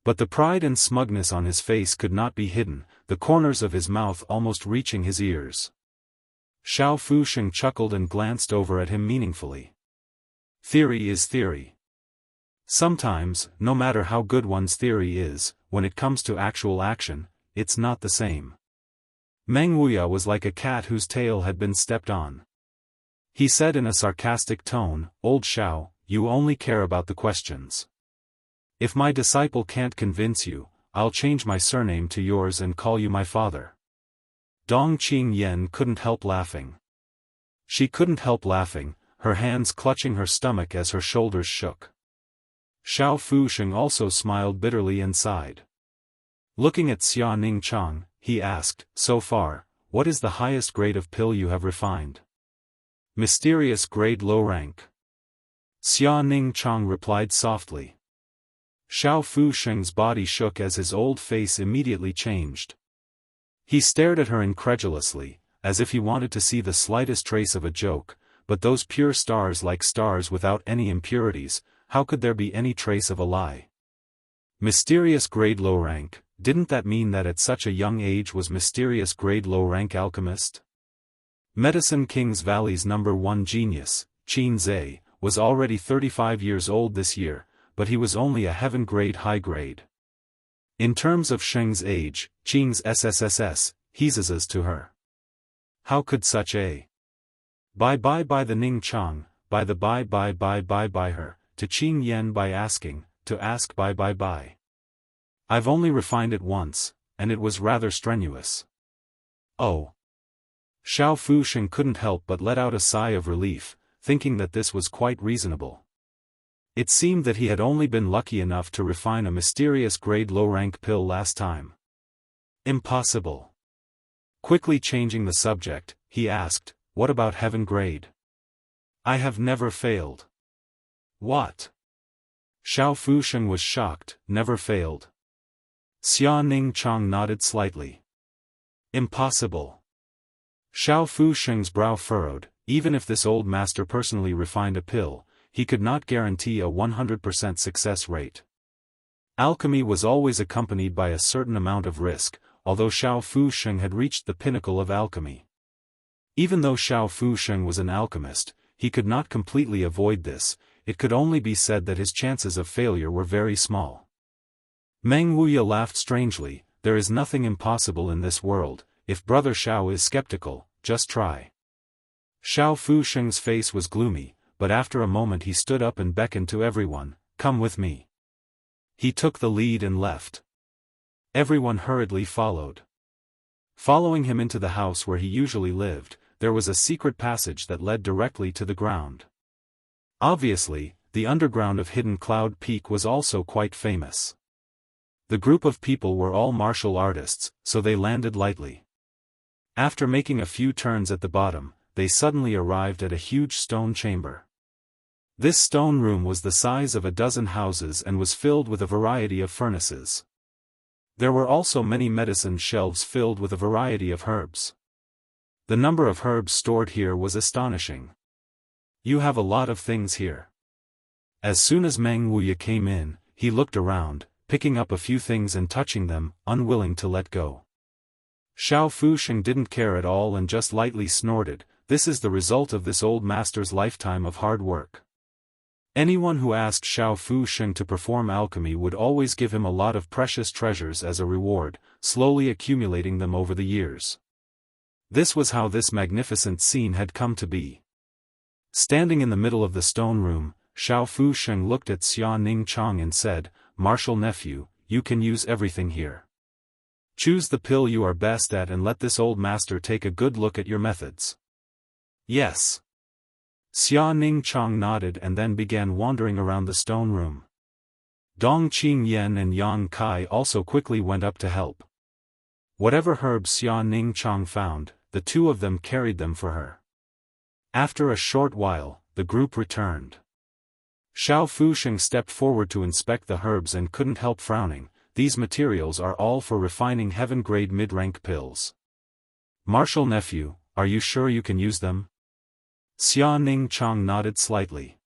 [SPEAKER 1] But the pride and smugness on his face could not be hidden, the corners of his mouth almost reaching his ears. Xiao Fusheng chuckled and glanced over at him meaningfully. Theory is theory. Sometimes, no matter how good one's theory is, when it comes to actual action, it's not the same. Meng Wuya was like a cat whose tail had been stepped on. He said in a sarcastic tone, "Old Xiao, you only care about the questions. If my disciple can't convince you, I'll change my surname to yours and call you my father." Dong Qingyan couldn't help laughing. She couldn't help laughing, her hands clutching her stomach as her shoulders shook. Xiao Fusheng also smiled bitterly and sighed. Looking at Xia Ningchang, he asked, "So far, what is the highest grade of pill you have refined?" "Mysterious grade low rank." Xia Ningchang replied softly. Xiao Fusheng's body shook as his old face immediately changed. He stared at her incredulously, as if he wanted to see the slightest trace of a joke, but those pure stars like stars without any impurities, how could there be any trace of a lie? Mysterious grade low rank, didn't that mean that at such a young age was mysterious grade low rank alchemist? Medicine King's Valley's #1 genius, Qin Zhe, was already 35 years old this year, but he was only a heaven grade high grade. In terms of Sheng's age, Qing's SSSS, he's to her. How could such a by the Ningchang, by the by her, to Qing Yan by asking, to ask by. I've only refined it once, and it was rather strenuous. Oh. Xiao Fusheng couldn't help but let out a sigh of relief, thinking that this was quite reasonable. It seemed that he had only been lucky enough to refine a mysterious grade low-rank pill last time. Impossible. Quickly changing the subject, he asked, "What about heaven grade?" "I have never failed." "What?" Xiao Fusheng was shocked, "Never failed?" Xia Ningchang nodded slightly. "Impossible." Xiao Fusheng's brow furrowed. Even if this old master personally refined a pill, he could not guarantee a 100% success rate. Alchemy was always accompanied by a certain amount of risk, although Xiao Fusheng had reached the pinnacle of alchemy. Even though Xiao Fusheng was an alchemist, he could not completely avoid this, it could only be said that his chances of failure were very small. Meng Wuya laughed strangely, "There is nothing impossible in this world, if Brother Xiao is skeptical, just try." Xiao Fusheng's face was gloomy, but after a moment he stood up and beckoned to everyone, "Come with me." He took the lead and left. Everyone hurriedly followed. Following him into the house where he usually lived, there was a secret passage that led directly to the ground. Obviously, the underground of Hidden Cloud Peak was also quite famous. The group of people were all martial artists, so they landed lightly. After making a few turns at the bottom, they suddenly arrived at a huge stone chamber. This stone room was the size of a dozen houses and was filled with a variety of furnaces. There were also many medicine shelves filled with a variety of herbs. The number of herbs stored here was astonishing. "You have a lot of things here." As soon as Meng Wuya came in, he looked around, picking up a few things and touching them, unwilling to let go. Xiao Fusheng didn't care at all and just lightly snorted, "This is the result of this old master's lifetime of hard work." Anyone who asked Xiao Fusheng to perform alchemy would always give him a lot of precious treasures as a reward, slowly accumulating them over the years. This was how this magnificent scene had come to be. Standing in the middle of the stone room, Xiao Fusheng looked at Xia Ningchang and said, "Martial nephew, you can use everything here. Choose the pill you are best at and let this old master take a good look at your methods." "Yes." Xia Ningchang nodded and then began wandering around the stone room. Dong Qingyan and Yang Kai also quickly went up to help. Whatever herbs Xia Ningchang found, the two of them carried them for her. After a short while, the group returned. Xiao Fusheng stepped forward to inspect the herbs and couldn't help frowning. These materials are all for refining heaven-grade mid-rank pills. Martial nephew, are you sure you can use them? Xia Ningchang nodded slightly.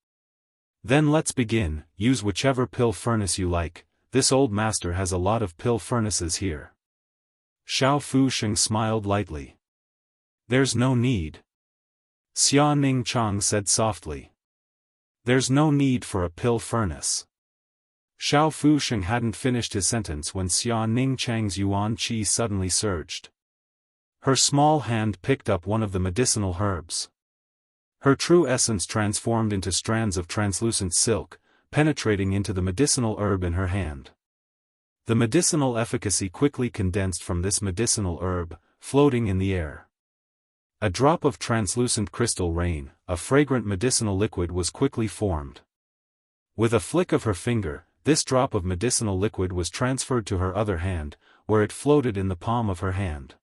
[SPEAKER 1] Then let's begin. Use whichever pill furnace you like. This old master has a lot of pill furnaces here. Xiao Fusheng smiled lightly. There's no need. Xia Ningchang said softly. There's no need for a pill furnace. Xiao Fusheng hadn't finished his sentence when Xia Ningchang's yuan qi suddenly surged. Her small hand picked up one of the medicinal herbs. Her true essence transformed into strands of translucent silk, penetrating into the medicinal herb in her hand. The medicinal efficacy quickly condensed from this medicinal herb, floating in the air. A drop of translucent crystal rain, a fragrant medicinal liquid was quickly formed. With a flick of her finger, this drop of medicinal liquid was transferred to her other hand, where it floated in the palm of her hand.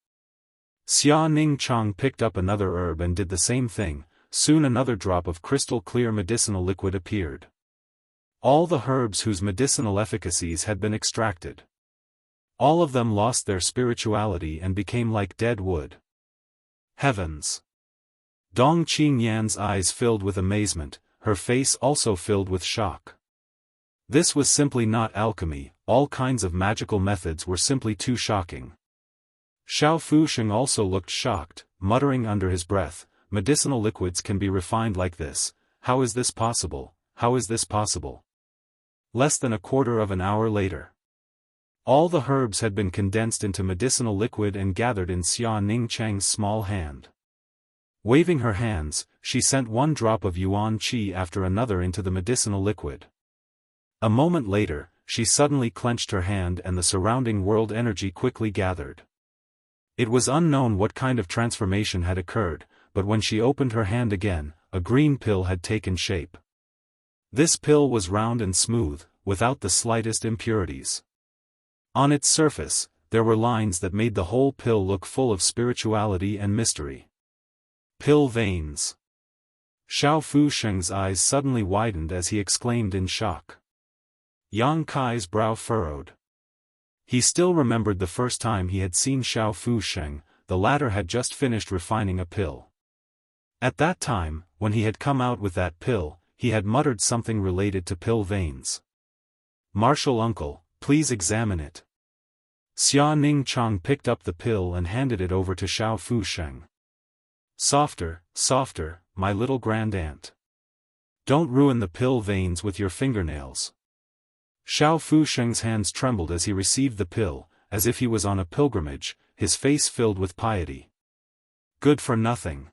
[SPEAKER 1] Xia Ningchang picked up another herb and did the same thing. Soon another drop of crystal-clear medicinal liquid appeared. All the herbs whose medicinal efficacies had been extracted. All of them lost their spirituality and became like dead wood. Heavens! Dong Qingyan's eyes filled with amazement, her face also filled with shock. This was simply not alchemy, all kinds of magical methods were simply too shocking. Xiao Fusheng also looked shocked, muttering under his breath, medicinal liquids can be refined like this, how is this possible, how is this possible? Less than a quarter of an hour later. All the herbs had been condensed into medicinal liquid and gathered in Xia Ningchang's small hand. Waving her hands, she sent one drop of yuan qi after another into the medicinal liquid. A moment later, she suddenly clenched her hand and the surrounding world energy quickly gathered. It was unknown what kind of transformation had occurred, but when she opened her hand again, a green pill had taken shape. This pill was round and smooth, without the slightest impurities. On its surface, there were lines that made the whole pill look full of spirituality and mystery. Pill veins. Xiao Fusheng's eyes suddenly widened as he exclaimed in shock. Yang Kai's brow furrowed. He still remembered the first time he had seen Xiao Fusheng, the latter had just finished refining a pill. At that time, when he had come out with that pill, he had muttered something related to pill veins. Martial uncle, please examine it. Xia Ningchang picked up the pill and handed it over to Xiao Fusheng. Softer, softer, my little grand aunt. Don't ruin the pill veins with your fingernails. Xiao Fusheng's hands trembled as he received the pill, as if he was on a pilgrimage, his face filled with piety. Good for nothing.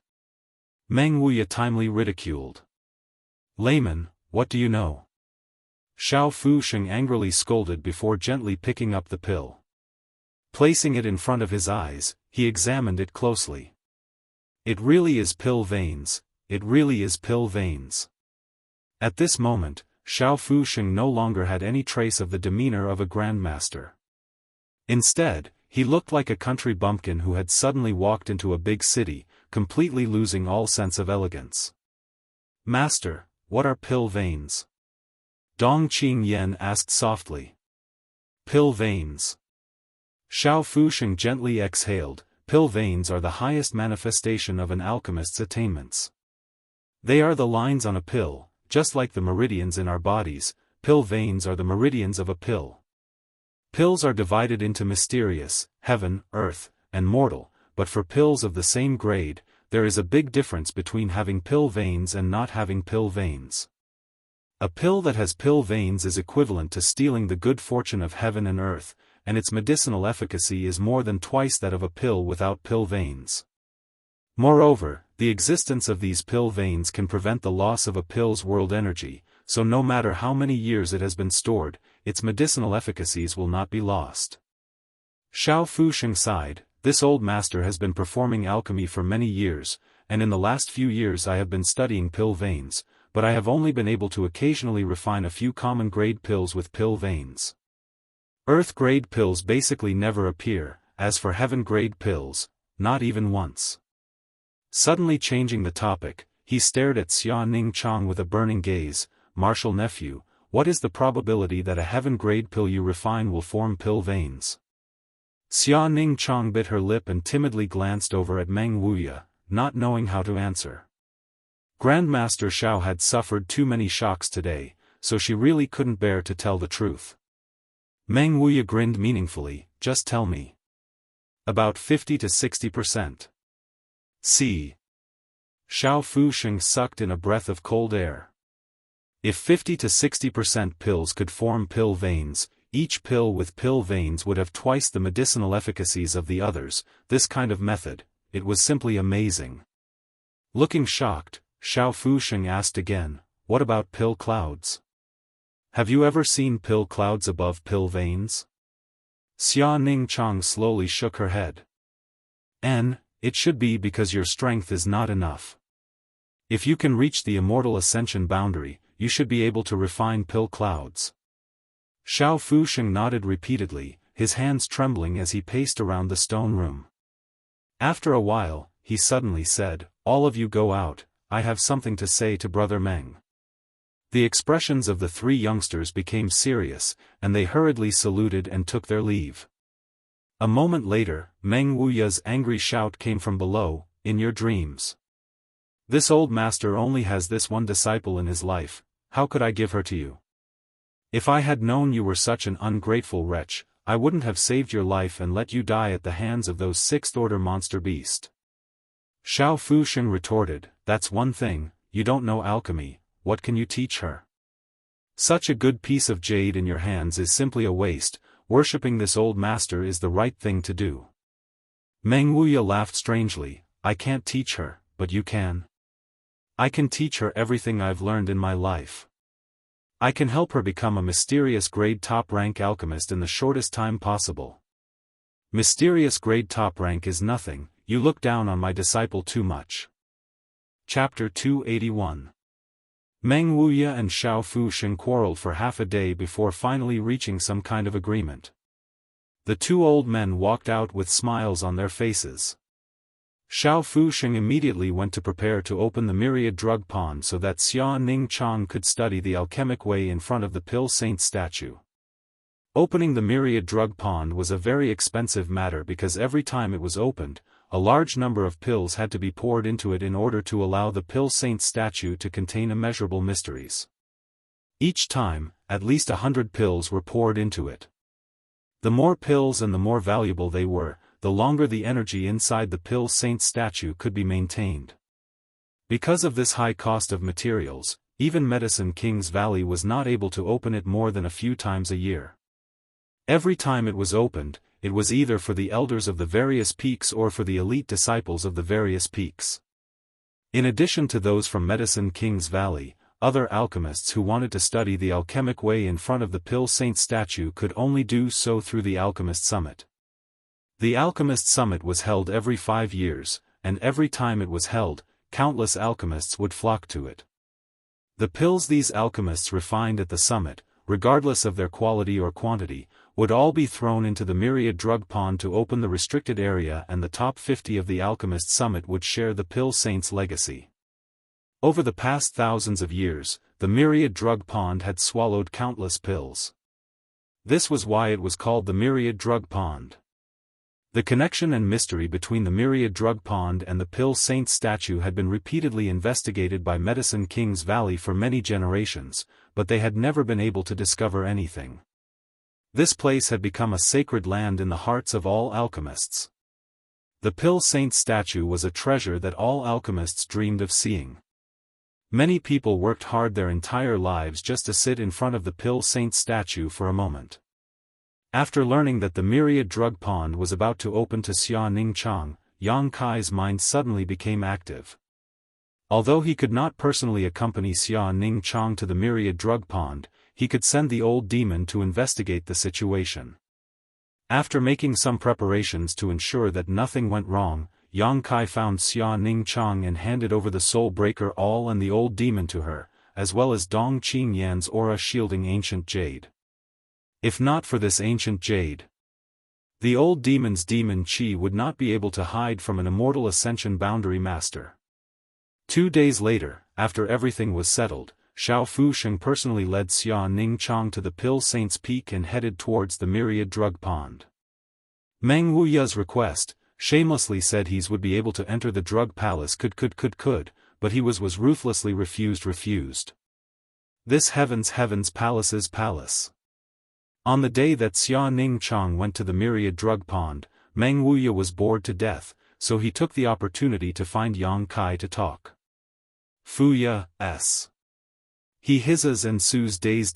[SPEAKER 1] Meng Wuya timely ridiculed. Layman, what do you know? Xiao Fusheng angrily scolded before gently picking up the pill. Placing it in front of his eyes, he examined it closely. It really is pill veins, it really is pill veins. At this moment, Xiao Fusheng no longer had any trace of the demeanor of a grandmaster. Instead, he looked like a country bumpkin who had suddenly walked into a big city, completely losing all sense of elegance. Master, what are pill veins? Dong Qingyan asked softly. Pill veins. Xiao Fusheng gently exhaled. Pill veins are the highest manifestation of an alchemist's attainments. They are the lines on a pill, just like the meridians in our bodies. Pill veins are the meridians of a pill. Pills are divided into mysterious, heaven, earth, and mortal, but for pills of the same grade, there is a big difference between having pill veins and not having pill veins. A pill that has pill veins is equivalent to stealing the good fortune of heaven and earth, and its medicinal efficacy is more than twice that of a pill without pill veins. Moreover, the existence of these pill veins can prevent the loss of a pill's world energy, so no matter how many years it has been stored, its medicinal efficacies will not be lost. Xiao Fusheng sighed. This old master has been performing alchemy for many years, and in the last few years I have been studying pill veins, but I have only been able to occasionally refine a few common-grade pills with pill veins. Earth-grade pills basically never appear, as for heaven-grade pills, not even once. Suddenly changing the topic, he stared at Xia Ningchang with a burning gaze. Martial nephew, what is the probability that a heaven-grade pill you refine will form pill veins? Xia Ningchang bit her lip and timidly glanced over at Meng Wuya, not knowing how to answer. Grandmaster Shao had suffered too many shocks today, so she really couldn't bear to tell the truth. Meng Wuya grinned meaningfully, just tell me. About 50 to 60%. See. Shao Fusheng sucked in a breath of cold air. If 50 to 60% pills could form pill veins, each pill with pill veins would have twice the medicinal efficacies of the others. This kind of method, it was simply amazing. Looking shocked, Shao Fusheng asked again, what about pill clouds? Have you ever seen pill clouds above pill veins? Xia Ningchang slowly shook her head. It should be because your strength is not enough. If you can reach the immortal ascension boundary, you should be able to refine pill clouds. Shao Fusheng nodded repeatedly, his hands trembling as he paced around the stone room. After a while, he suddenly said, all of you go out, I have something to say to Brother Meng. The expressions of the three youngsters became serious, and they hurriedly saluted and took their leave. A moment later, Meng Wuya's angry shout came from below, in your dreams. This old master only has this one disciple in his life, how could I give her to you? If I had known you were such an ungrateful wretch, I wouldn't have saved your life and let you die at the hands of those sixth-order monster beasts. Shao Fusheng retorted, that's one thing, you don't know alchemy, what can you teach her? Such a good piece of jade in your hands is simply a waste, worshipping this old master is the right thing to do. Meng Wuya laughed strangely, I can't teach her, but you can. I can teach her everything I've learned in my life. I can help her become a mysterious grade top-rank alchemist in the shortest time possible. Mysterious grade top-rank is nothing, you look down on my disciple too much. Chapter 281. Meng Wuya and Shao Fusheng quarreled for half a day before finally reaching some kind of agreement. The two old men walked out with smiles on their faces. Shao Fusheng immediately went to prepare to open the myriad drug pond so that Xia Ningchang could study the alchemic way in front of the Pill Saint statue. Opening the myriad drug pond was a very expensive matter because every time it was opened, a large number of pills had to be poured into it in order to allow the Pill Saint statue to contain immeasurable mysteries. Each time, at least 100 pills were poured into it. The more pills and the more valuable they were, the longer the energy inside the Pill Saint statue could be maintained. Because of this high cost of materials, even Medicine King's Valley was not able to open it more than a few times a year. Every time it was opened, it was either for the elders of the various peaks or for the elite disciples of the various peaks. In addition to those from Medicine King's Valley, other alchemists who wanted to study the alchemic way in front of the Pill Saint statue could only do so through the Alchemist Summit. The Alchemist Summit was held every 5 years, and every time it was held, countless alchemists would flock to it. The pills these alchemists refined at the summit, regardless of their quality or quantity, would all be thrown into the myriad drug pond to open the restricted area, and the top 50 of the Alchemist Summit would share the Pill Saint's legacy. Over the past thousands of years, the myriad drug pond had swallowed countless pills. This was why it was called the myriad drug pond. The connection and mystery between the myriad drug pond and the Pill Saint statue had been repeatedly investigated by Medicine King's Valley for many generations, but they had never been able to discover anything. This place had become a sacred land in the hearts of all alchemists. The Pill Saint statue was a treasure that all alchemists dreamed of seeing. Many people worked hard their entire lives just to sit in front of the Pill Saint statue for a moment. After learning that the myriad drug pond was about to open to Xia Ningchang, Yang Kai's mind suddenly became active. Although he could not personally accompany Xia Ningchang to the myriad drug pond, he could send the old demon to investigate the situation. After making some preparations to ensure that nothing went wrong, Yang Kai found Xia Ningchang and handed over the soul breaker all and the old demon to her, as well as Dong Qing Yan's aura shielding ancient jade. If not for this ancient jade, the old demon's demon chi would not be able to hide from an immortal Ascension boundary master. 2 days later, after everything was settled, Xiao Fusheng personally led Xia Ningchang to the Pill Saint's Peak and headed towards the Myriad Drug Pond. Meng Wuya's request, shamelessly said he would be able to enter the drug palace could, but he was ruthlessly refused. This heaven's palace's palace. On the day that Xia Ningchang went to the Myriad Drug Pond, Meng Wuya was bored to death, so he took the opportunity to find Yang Kai to talk. Fuya, s. He hisses and sues days.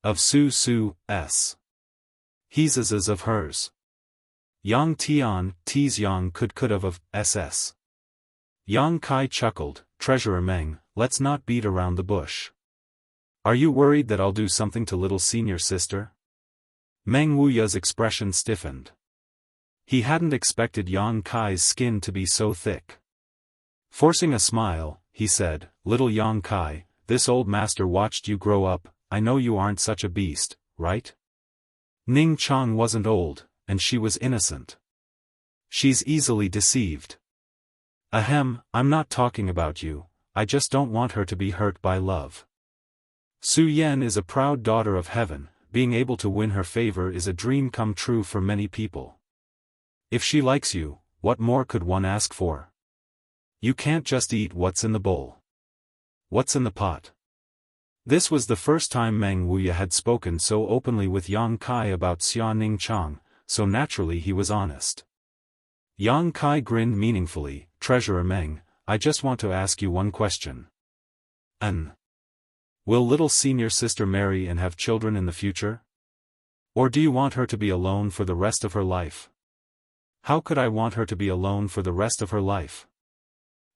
[SPEAKER 1] Of Su, s. He's of hers. Yang Tian, T's Yang could of ss. Yang Kai chuckled, Treasurer Meng, let's not beat around the bush. Are you worried that I'll do something to little senior sister? Meng Wuya's expression stiffened. He hadn't expected Yang Kai's skin to be so thick. Forcing a smile, he said, Little Yang Kai, this old master watched you grow up, I know you aren't such a beast, right? Ning Chang wasn't old, and she was innocent. She's easily deceived. Ahem, I'm not talking about you, I just don't want her to be hurt by love. Su Yan is a proud daughter of heaven, being able to win her favor is a dream come true for many people. If she likes you, what more could one ask for? You can't just eat what's in the bowl. What's in the pot? This was the first time Meng Wuya had spoken so openly with Yang Kai about Xia Ningchang, so naturally he was honest. Yang Kai grinned meaningfully, Treasurer Meng, I just want to ask you one question. Will little senior sister marry and have children in the future? Or do you want her to be alone for the rest of her life? How could I want her to be alone for the rest of her life?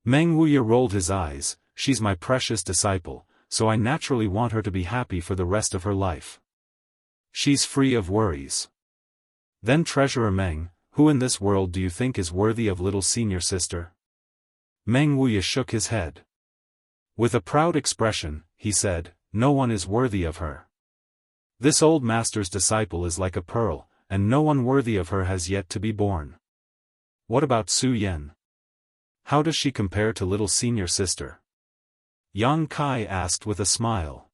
[SPEAKER 1] Meng Wuya rolled his eyes, she's my precious disciple, so I naturally want her to be happy for the rest of her life. She's free of worries. Then Treasurer Meng, who in this world do you think is worthy of little senior sister? Meng Wuya shook his head. With a proud expression, he said, no one is worthy of her. This old master's disciple is like a pearl, and no one worthy of her has yet to be born. What about Su Yan? How does she compare to little senior sister? Yang Kai asked with a smile.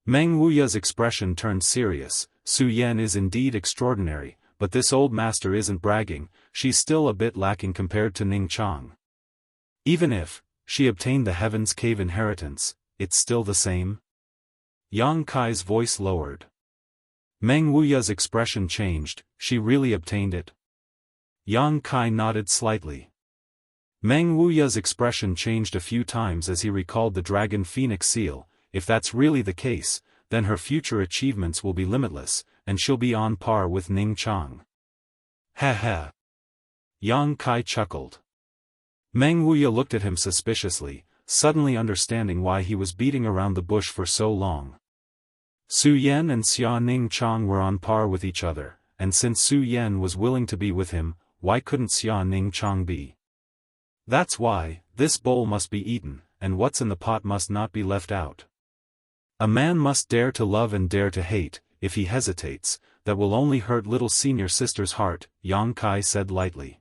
[SPEAKER 1] Meng Wuya's expression turned serious, Su Yan is indeed extraordinary, but this old master isn't bragging, she's still a bit lacking compared to Ning Chang. Even if she obtained the Heaven's Cave inheritance, it's still the same? Yang Kai's voice lowered. Meng Wuya's expression changed, she really obtained it? Yang Kai nodded slightly. Meng Wuya's expression changed a few times as he recalled the Dragon Phoenix seal, if that's really the case, then her future achievements will be limitless, and she'll be on par with Ning Chang. Ha. Yang Kai chuckled. Meng Wuya looked at him suspiciously, suddenly understanding why he was beating around the bush for so long. Su Yan and Xia Ningchang were on par with each other, and since Su Yan was willing to be with him, why couldn't Xia Ningchang be? That's why, this bowl must be eaten, and what's in the pot must not be left out. A man must dare to love and dare to hate, if he hesitates, that will only hurt little senior sister's heart, Yang Kai said lightly.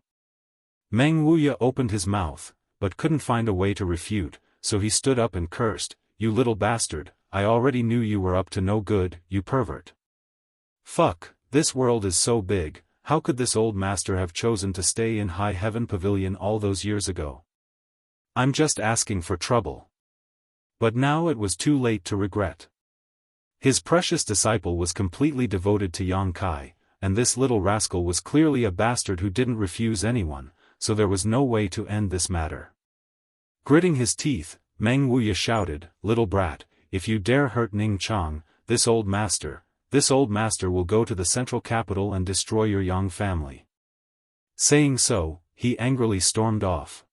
[SPEAKER 1] Meng Wuya opened his mouth, but couldn't find a way to refute, so he stood up and cursed, you little bastard, I already knew you were up to no good, you pervert. Fuck, this world is so big, how could this old master have chosen to stay in High Heaven Pavilion all those years ago? I'm just asking for trouble. But now it was too late to regret. His precious disciple was completely devoted to Yang Kai, and this little rascal was clearly a bastard who didn't refuse anyone, so there was no way to end this matter. Gritting his teeth, Meng Wuya shouted, little brat, if you dare hurt Ning Chang, this old master will go to the central capital and destroy your Yang family. Saying so, he angrily stormed off.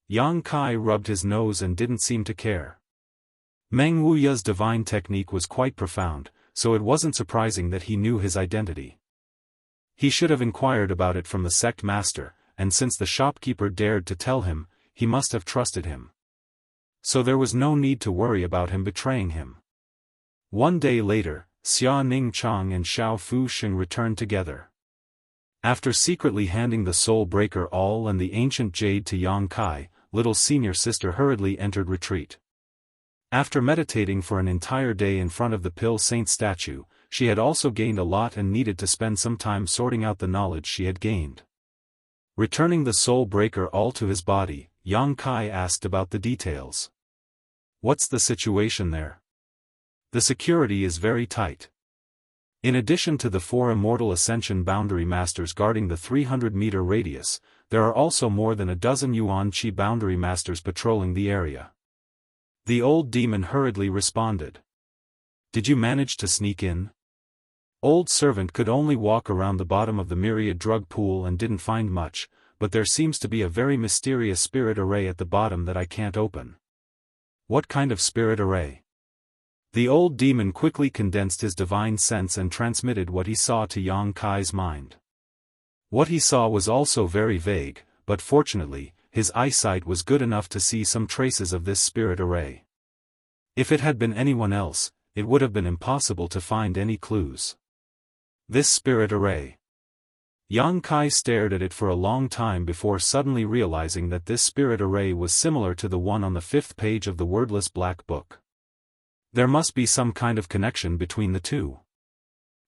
[SPEAKER 1] Yang Kai rubbed his nose and didn't seem to care. Meng Wuya's divine technique was quite profound, so it wasn't surprising that he knew his identity. He should have inquired about it from the sect master, and since the shopkeeper dared to tell him, he must have trusted him. so there was no need to worry about him betraying him. One day later, Xia Ningchang and Xiao Fuxing returned together. After secretly handing the Soul Breaker All and the ancient jade to Yang Kai, little senior sister hurriedly entered retreat. After meditating for an entire day in front of the Pill Saint statue, she had also gained a lot and needed to spend some time sorting out the knowledge she had gained. Returning the Soul Breaker All to his body, Yang Kai asked about the details. "What's the situation there?" "The security is very tight. In addition to the 4 Immortal Ascension Boundary Masters guarding the 300-meter radius, there are also more than a dozen Yuan Qi Boundary Masters patrolling the area." The old demon hurriedly responded. "Did you manage to sneak in?" Old servant could only walk around the bottom of the myriad drug pool and didn't find much, but there seems to be a very mysterious spirit array at the bottom that I can't open. "What kind of spirit array?" The old demon quickly condensed his divine sense and transmitted what he saw to Yang Kai's mind. What he saw was also very vague, but fortunately, his eyesight was good enough to see some traces of this spirit array. If it had been anyone else, it would have been impossible to find any clues. This spirit array. Yang Kai stared at it for a long time before suddenly realizing that this spirit array was similar to the one on the 5th page of the wordless black book. There must be some kind of connection between the two.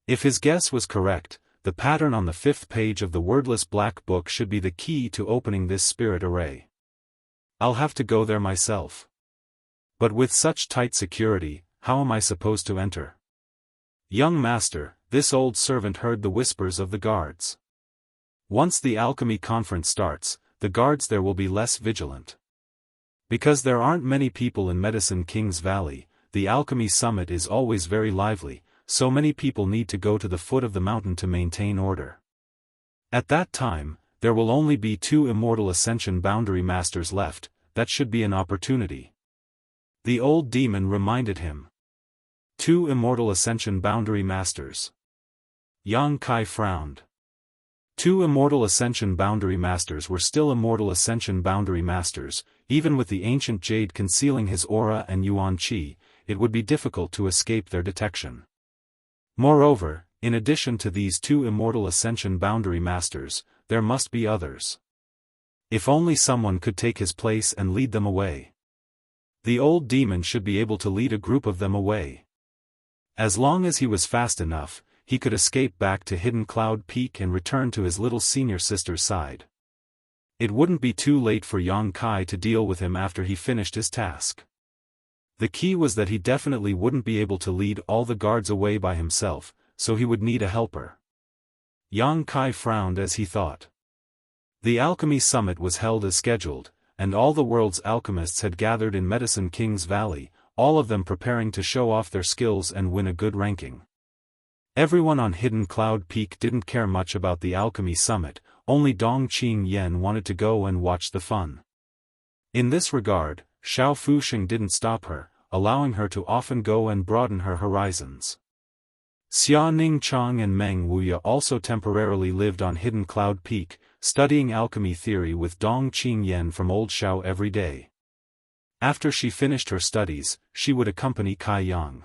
[SPEAKER 1] If his guess was correct, the pattern on the 5th page of the wordless black book should be the key to opening this spirit array. I'll have to go there myself. But with such tight security, how am I supposed to enter? "Young master," this old servant heard the whispers of the guards. "Once the alchemy conference starts, the guards there will be less vigilant. Because there aren't many people in Medicine King's Valley, the alchemy summit is always very lively, so many people need to go to the foot of the mountain to maintain order. At that time, there will only be 2 Immortal Ascension Boundary Masters left, that should be an opportunity." The old demon reminded him. 2 Immortal Ascension Boundary Masters. Yang Kai frowned. 2 Immortal Ascension Boundary Masters were still Immortal Ascension Boundary Masters, even with the ancient jade concealing his aura and Yuan Qi, it would be difficult to escape their detection. Moreover, in addition to these 2 Immortal Ascension Boundary Masters, there must be others. If only someone could take his place and lead them away. The old demon should be able to lead a group of them away. As long as he was fast enough, he could escape back to Hidden Cloud Peak and return to his little senior sister's side. It wouldn't be too late for Yang Kai to deal with him after he finished his task. The key was that he definitely wouldn't be able to lead all the guards away by himself, so he would need a helper. Yang Kai frowned as he thought. The Alchemy Summit was held as scheduled, and all the world's alchemists had gathered in Medicine King's Valley, all of them preparing to show off their skills and win a good ranking. Everyone on Hidden Cloud Peak didn't care much about the Alchemy Summit, only Dong Qingyan wanted to go and watch the fun. In this regard, Xiao Fuxing didn't stop her, allowing her to often go and broaden her horizons. Xia Ningchang and Meng Wuya also temporarily lived on Hidden Cloud Peak, studying alchemy theory with Dong Qingyan from Old Xiao every day. After she finished her studies, she would accompany Kai Yang.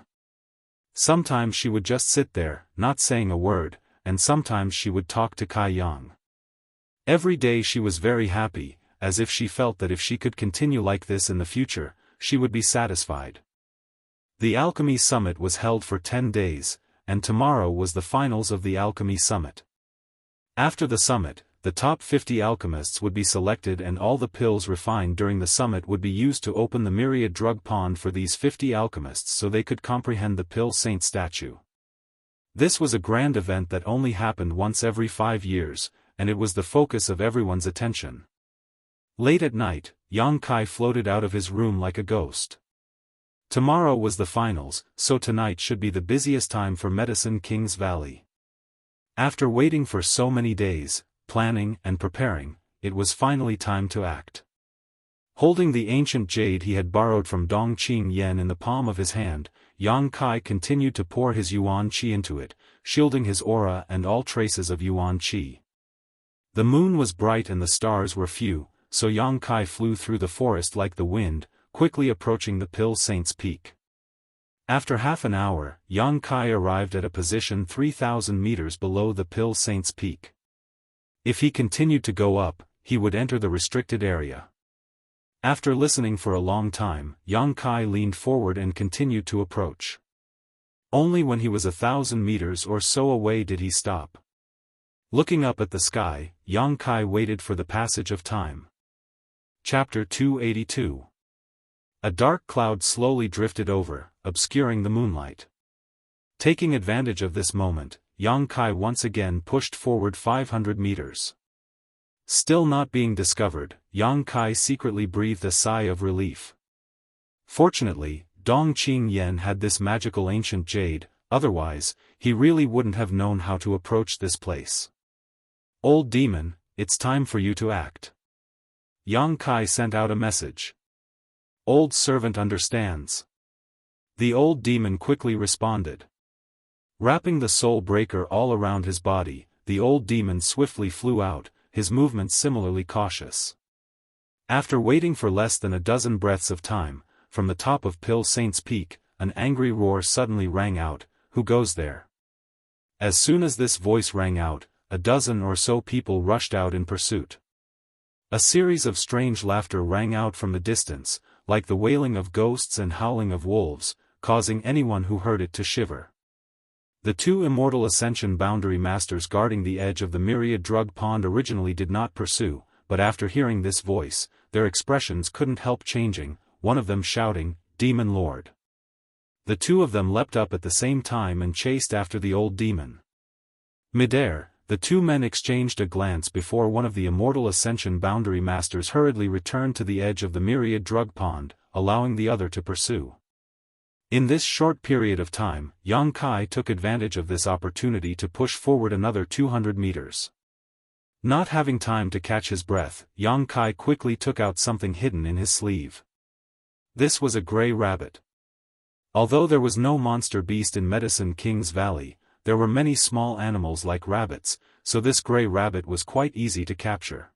[SPEAKER 1] Sometimes she would just sit there, not saying a word, and sometimes she would talk to Kai Yang. Every day she was very happy, as if she felt that if she could continue like this in the future, she would be satisfied. The Alchemy Summit was held for 10 days, and tomorrow was the finals of the Alchemy Summit. After the summit, the top 50 alchemists would be selected and all the pills refined during the summit would be used to open the myriad drug pond for these 50 alchemists so they could comprehend the Pill Saint statue. This was a grand event that only happened once every 5 years, and it was the focus of everyone's attention. Late at night, Yang Kai floated out of his room like a ghost. Tomorrow was the finals, so tonight should be the busiest time for Medicine King's Valley. After waiting for so many days, planning and preparing, it was finally time to act. Holding the ancient jade he had borrowed from Dong Qingyan in the palm of his hand, Yang Kai continued to pour his Yuan Qi into it, shielding his aura and all traces of Yuan Qi. The moon was bright and the stars were few, so Yang Kai flew through the forest like the wind, quickly approaching the Pill Saint's peak. After half an hour, Yang Kai arrived at a position 3,000 meters below the Pill Saint's peak. If he continued to go up, he would enter the restricted area. After listening for a long time, Yang Kai leaned forward and continued to approach. Only when he was 1,000 meters or so away did he stop. Looking up at the sky, Yang Kai waited for the passage of time. Chapter 282. A dark cloud slowly drifted over, obscuring the moonlight. Taking advantage of this moment, Yang Kai once again pushed forward 500 meters. Still not being discovered, Yang Kai secretly breathed a sigh of relief. Fortunately, Dongqing Yen had this magical ancient jade, otherwise, he really wouldn't have known how to approach this place. Old demon, it's time for you to act. Yang Kai sent out a message. Old servant understands. The old demon quickly responded. Wrapping the soul breaker all around his body, the old demon swiftly flew out, his movements similarly cautious. After waiting for less than a dozen breaths of time, from the top of Pill Saint's peak, an angry roar suddenly rang out, "Who goes there?" As soon as this voice rang out, a dozen or so people rushed out in pursuit. A series of strange laughter rang out from the distance, like the wailing of ghosts and howling of wolves, causing anyone who heard it to shiver. The two immortal Ascension boundary masters guarding the edge of the myriad drug pond originally did not pursue, but after hearing this voice, their expressions couldn't help changing, one of them shouting, "Demon Lord!" The two of them leapt up at the same time and chased after the old demon. Midair, the two men exchanged a glance before one of the immortal Ascension boundary masters hurriedly returned to the edge of the myriad drug pond, allowing the other to pursue. In this short period of time, Yang Kai took advantage of this opportunity to push forward another 200 meters. Not having time to catch his breath, Yang Kai quickly took out something hidden in his sleeve. This was a gray rabbit. Although there was no monster beast in Medicine King's Valley, there were many small animals like rabbits, so this gray rabbit was quite easy to capture.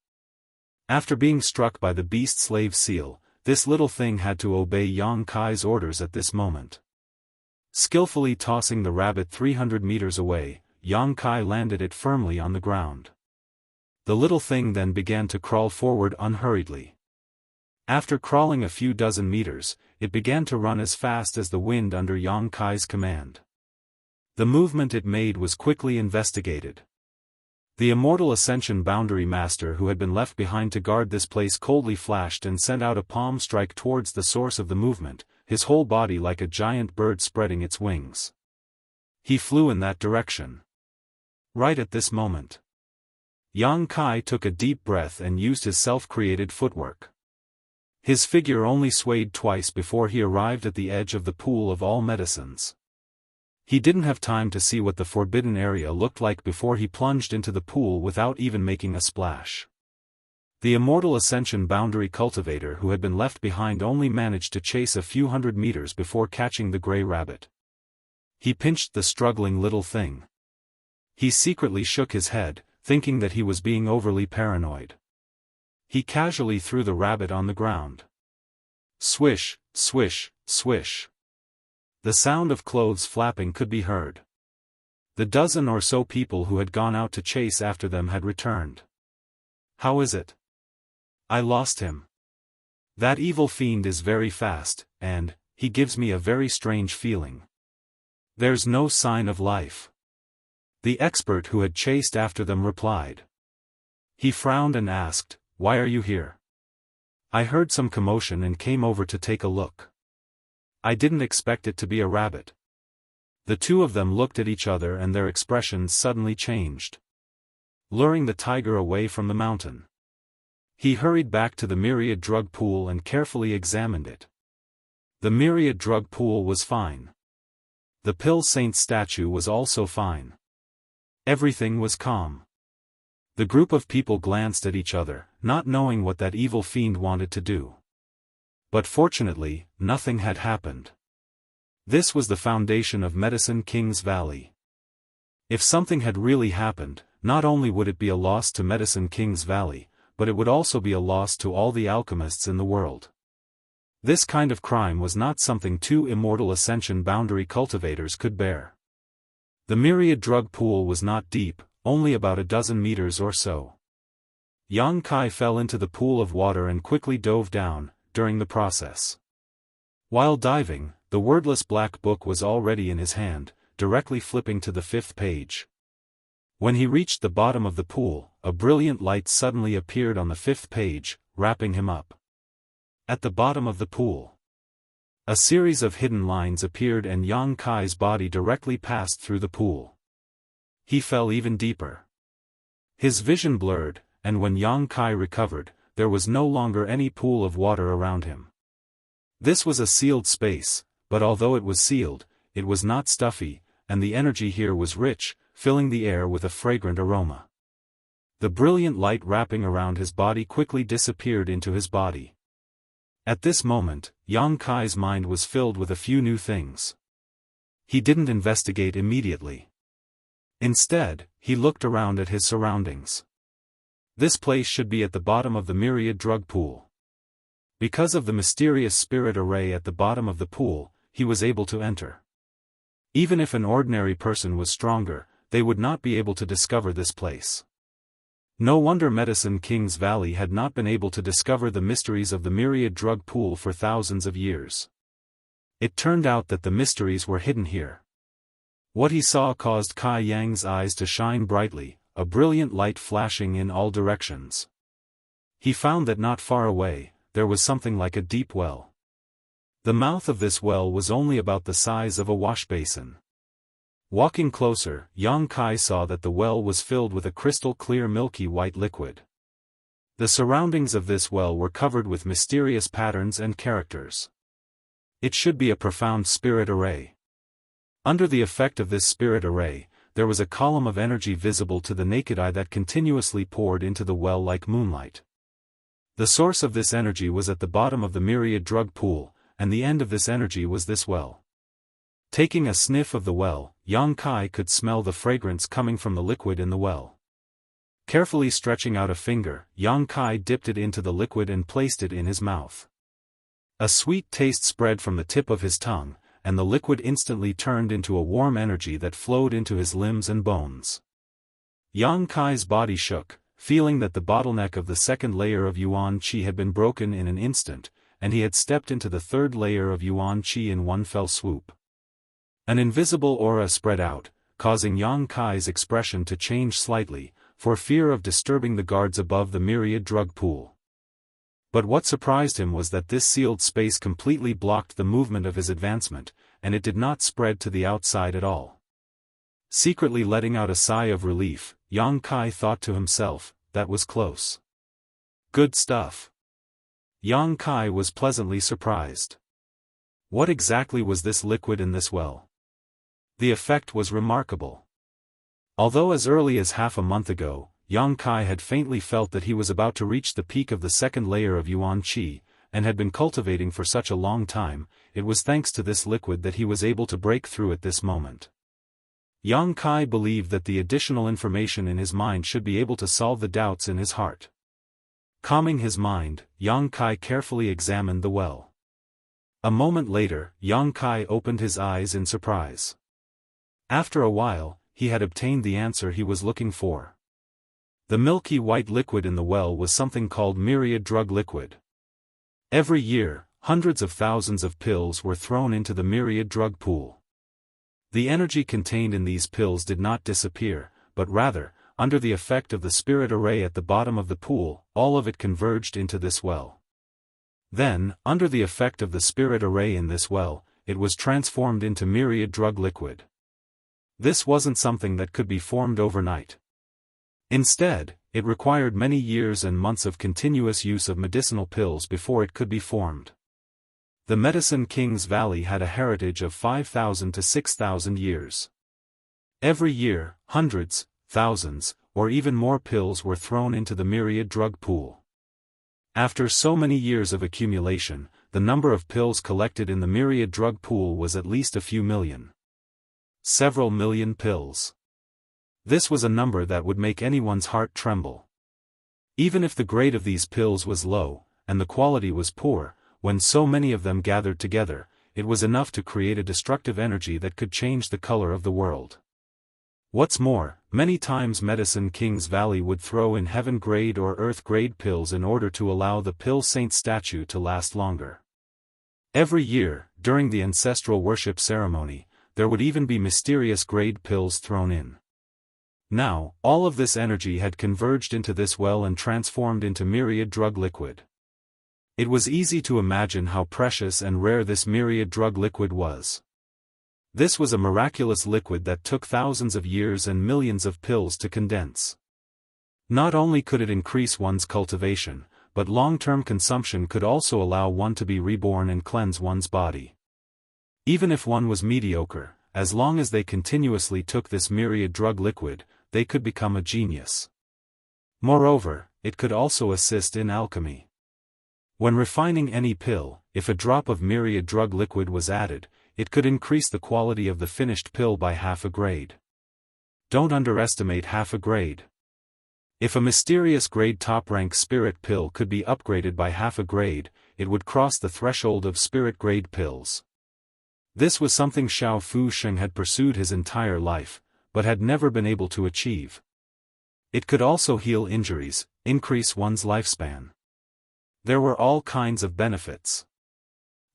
[SPEAKER 1] After being struck by the beast slave seal, this little thing had to obey Yang Kai's orders at this moment. Skillfully tossing the rabbit 300 meters away, Yang Kai landed it firmly on the ground. The little thing then began to crawl forward unhurriedly. After crawling a few dozen meters, it began to run as fast as the wind under Yang Kai's command. The movement it made was quickly investigated. The immortal Ascension boundary master who had been left behind to guard this place coldly flashed and sent out a palm strike towards the source of the movement, his whole body like a giant bird spreading its wings. He flew in that direction. Right at this moment, Yang Kai took a deep breath and used his self-created footwork. His figure only swayed twice before he arrived at the edge of the pool of all medicines. He didn't have time to see what the forbidden area looked like before he plunged into the pool without even making a splash. The immortal Ascension boundary cultivator who had been left behind only managed to chase a few hundred meters before catching the gray rabbit. He pinched the struggling little thing. He secretly shook his head, thinking that he was being overly paranoid. He casually threw the rabbit on the ground. Swish, swish, swish. The sound of clothes flapping could be heard. The dozen or so people who had gone out to chase after them had returned. How is it? I lost him. That evil fiend is very fast, and he gives me a very strange feeling. There's no sign of life. The expert who had chased after them replied. He frowned and asked, "Why are you here?" I heard some commotion and came over to take a look. I didn't expect it to be a rabbit. The two of them looked at each other and their expressions suddenly changed. Luring the tiger away from the mountain, he hurried back to the myriad drug pool and carefully examined it. The myriad drug pool was fine. The Pill Saint statue was also fine. Everything was calm. The group of people glanced at each other, not knowing what that evil fiend wanted to do. But fortunately, nothing had happened. This was the foundation of Medicine King's Valley. If something had really happened, not only would it be a loss to Medicine King's Valley, but it would also be a loss to all the alchemists in the world. This kind of crime was not something two immortal Ascension boundary cultivators could bear. The myriad drug pool was not deep, only about a dozen meters or so. Yang Kai fell into the pool of water and quickly dove down, during the process. While diving, the wordless black book was already in his hand, directly flipping to the 5th page. When he reached the bottom of the pool, a brilliant light suddenly appeared on the 5th page, wrapping him up. At the bottom of the pool, a series of hidden lines appeared and Yang Kai's body directly passed through the pool. He fell even deeper. His vision blurred, and when Yang Kai recovered, there was no longer any pool of water around him. This was a sealed space, but although it was sealed, it was not stuffy, and the energy here was rich, filling the air with a fragrant aroma. The brilliant light wrapping around his body quickly disappeared into his body. At this moment, Yang Kai's mind was filled with a few new things. He didn't investigate immediately. Instead, he looked around at his surroundings. This place should be at the bottom of the myriad drug pool. Because of the mysterious spirit array at the bottom of the pool, he was able to enter. Even if an ordinary person was stronger, they would not be able to discover this place. No wonder Medicine King's Valley had not been able to discover the mysteries of the myriad drug pool for thousands of years. It turned out that the mysteries were hidden here. What he saw caused Kai Yang's eyes to shine brightly, a brilliant light flashing in all directions. He found that not far away, there was something like a deep well. The mouth of this well was only about the size of a wash basin. Walking closer, Yang Kai saw that the well was filled with a crystal-clear milky white liquid. The surroundings of this well were covered with mysterious patterns and characters. It should be a profound spirit array. Under the effect of this spirit array, there was a column of energy visible to the naked eye that continuously poured into the well like moonlight. The source of this energy was at the bottom of the myriad drug pool, and the end of this energy was this well. Taking a sniff of the well, Yang Kai could smell the fragrance coming from the liquid in the well. Carefully stretching out a finger, Yang Kai dipped it into the liquid and placed it in his mouth. A sweet taste spread from the tip of his tongue, and the liquid instantly turned into a warm energy that flowed into his limbs and bones. Yang Kai's body shook, feeling that the bottleneck of the second layer of Yuan Qi had been broken in an instant, and he had stepped into the third layer of Yuan Qi in one fell swoop. An invisible aura spread out, causing Yang Kai's expression to change slightly, for fear of disturbing the guards above the myriad drug pool. But what surprised him was that this sealed space completely blocked the movement of his advancement, and it did not spread to the outside at all. Secretly letting out a sigh of relief, Yang Kai thought to himself, that was close. Good stuff. Yang Kai was pleasantly surprised. What exactly was this liquid in this well? The effect was remarkable. Although as early as half a month ago, Yang Kai had faintly felt that he was about to reach the peak of the second layer of Yuan Qi, and had been cultivating for such a long time, it was thanks to this liquid that he was able to break through at this moment. Yang Kai believed that the additional information in his mind should be able to solve the doubts in his heart. Calming his mind, Yang Kai carefully examined the well. A moment later, Yang Kai opened his eyes in surprise. After a while, he had obtained the answer he was looking for. The milky white liquid in the well was something called myriad drug liquid. Every year, hundreds of thousands of pills were thrown into the myriad drug pool. The energy contained in these pills did not disappear, but rather, under the effect of the spirit array at the bottom of the pool, all of it converged into this well. Then, under the effect of the spirit array in this well, it was transformed into myriad drug liquid. This wasn't something that could be formed overnight. Instead, it required many years and months of continuous use of medicinal pills before it could be formed. The Medicine King's Valley had a heritage of 5,000 to 6,000 years. Every year, hundreds, thousands, or even more pills were thrown into the myriad drug pool. After so many years of accumulation, the number of pills collected in the myriad drug pool was at least a few million. Several million pills. This was a number that would make anyone's heart tremble. Even if the grade of these pills was low, and the quality was poor, when so many of them gathered together, it was enough to create a destructive energy that could change the color of the world. What's more, many times Medicine King's Valley would throw in heaven-grade or earth-grade pills in order to allow the Pill Saint statue to last longer. Every year, during the ancestral worship ceremony, there would even be mysterious grade pills thrown in. Now, all of this energy had converged into this well and transformed into myriad drug liquid. It was easy to imagine how precious and rare this myriad drug liquid was. This was a miraculous liquid that took thousands of years and millions of pills to condense. Not only could it increase one's cultivation, but long-term consumption could also allow one to be reborn and cleanse one's body. Even if one was mediocre, as long as they continuously took this myriad drug liquid, they could become a genius. Moreover, it could also assist in alchemy. When refining any pill, if a drop of myriad drug liquid was added, it could increase the quality of the finished pill by half a grade. Don't underestimate half a grade. If a mysterious grade top-rank spirit pill could be upgraded by half a grade, it would cross the threshold of spirit grade pills. This was something Xiao Fu Sheng had pursued his entire life, but had never been able to achieve. It could also heal injuries, increase one's lifespan. There were all kinds of benefits.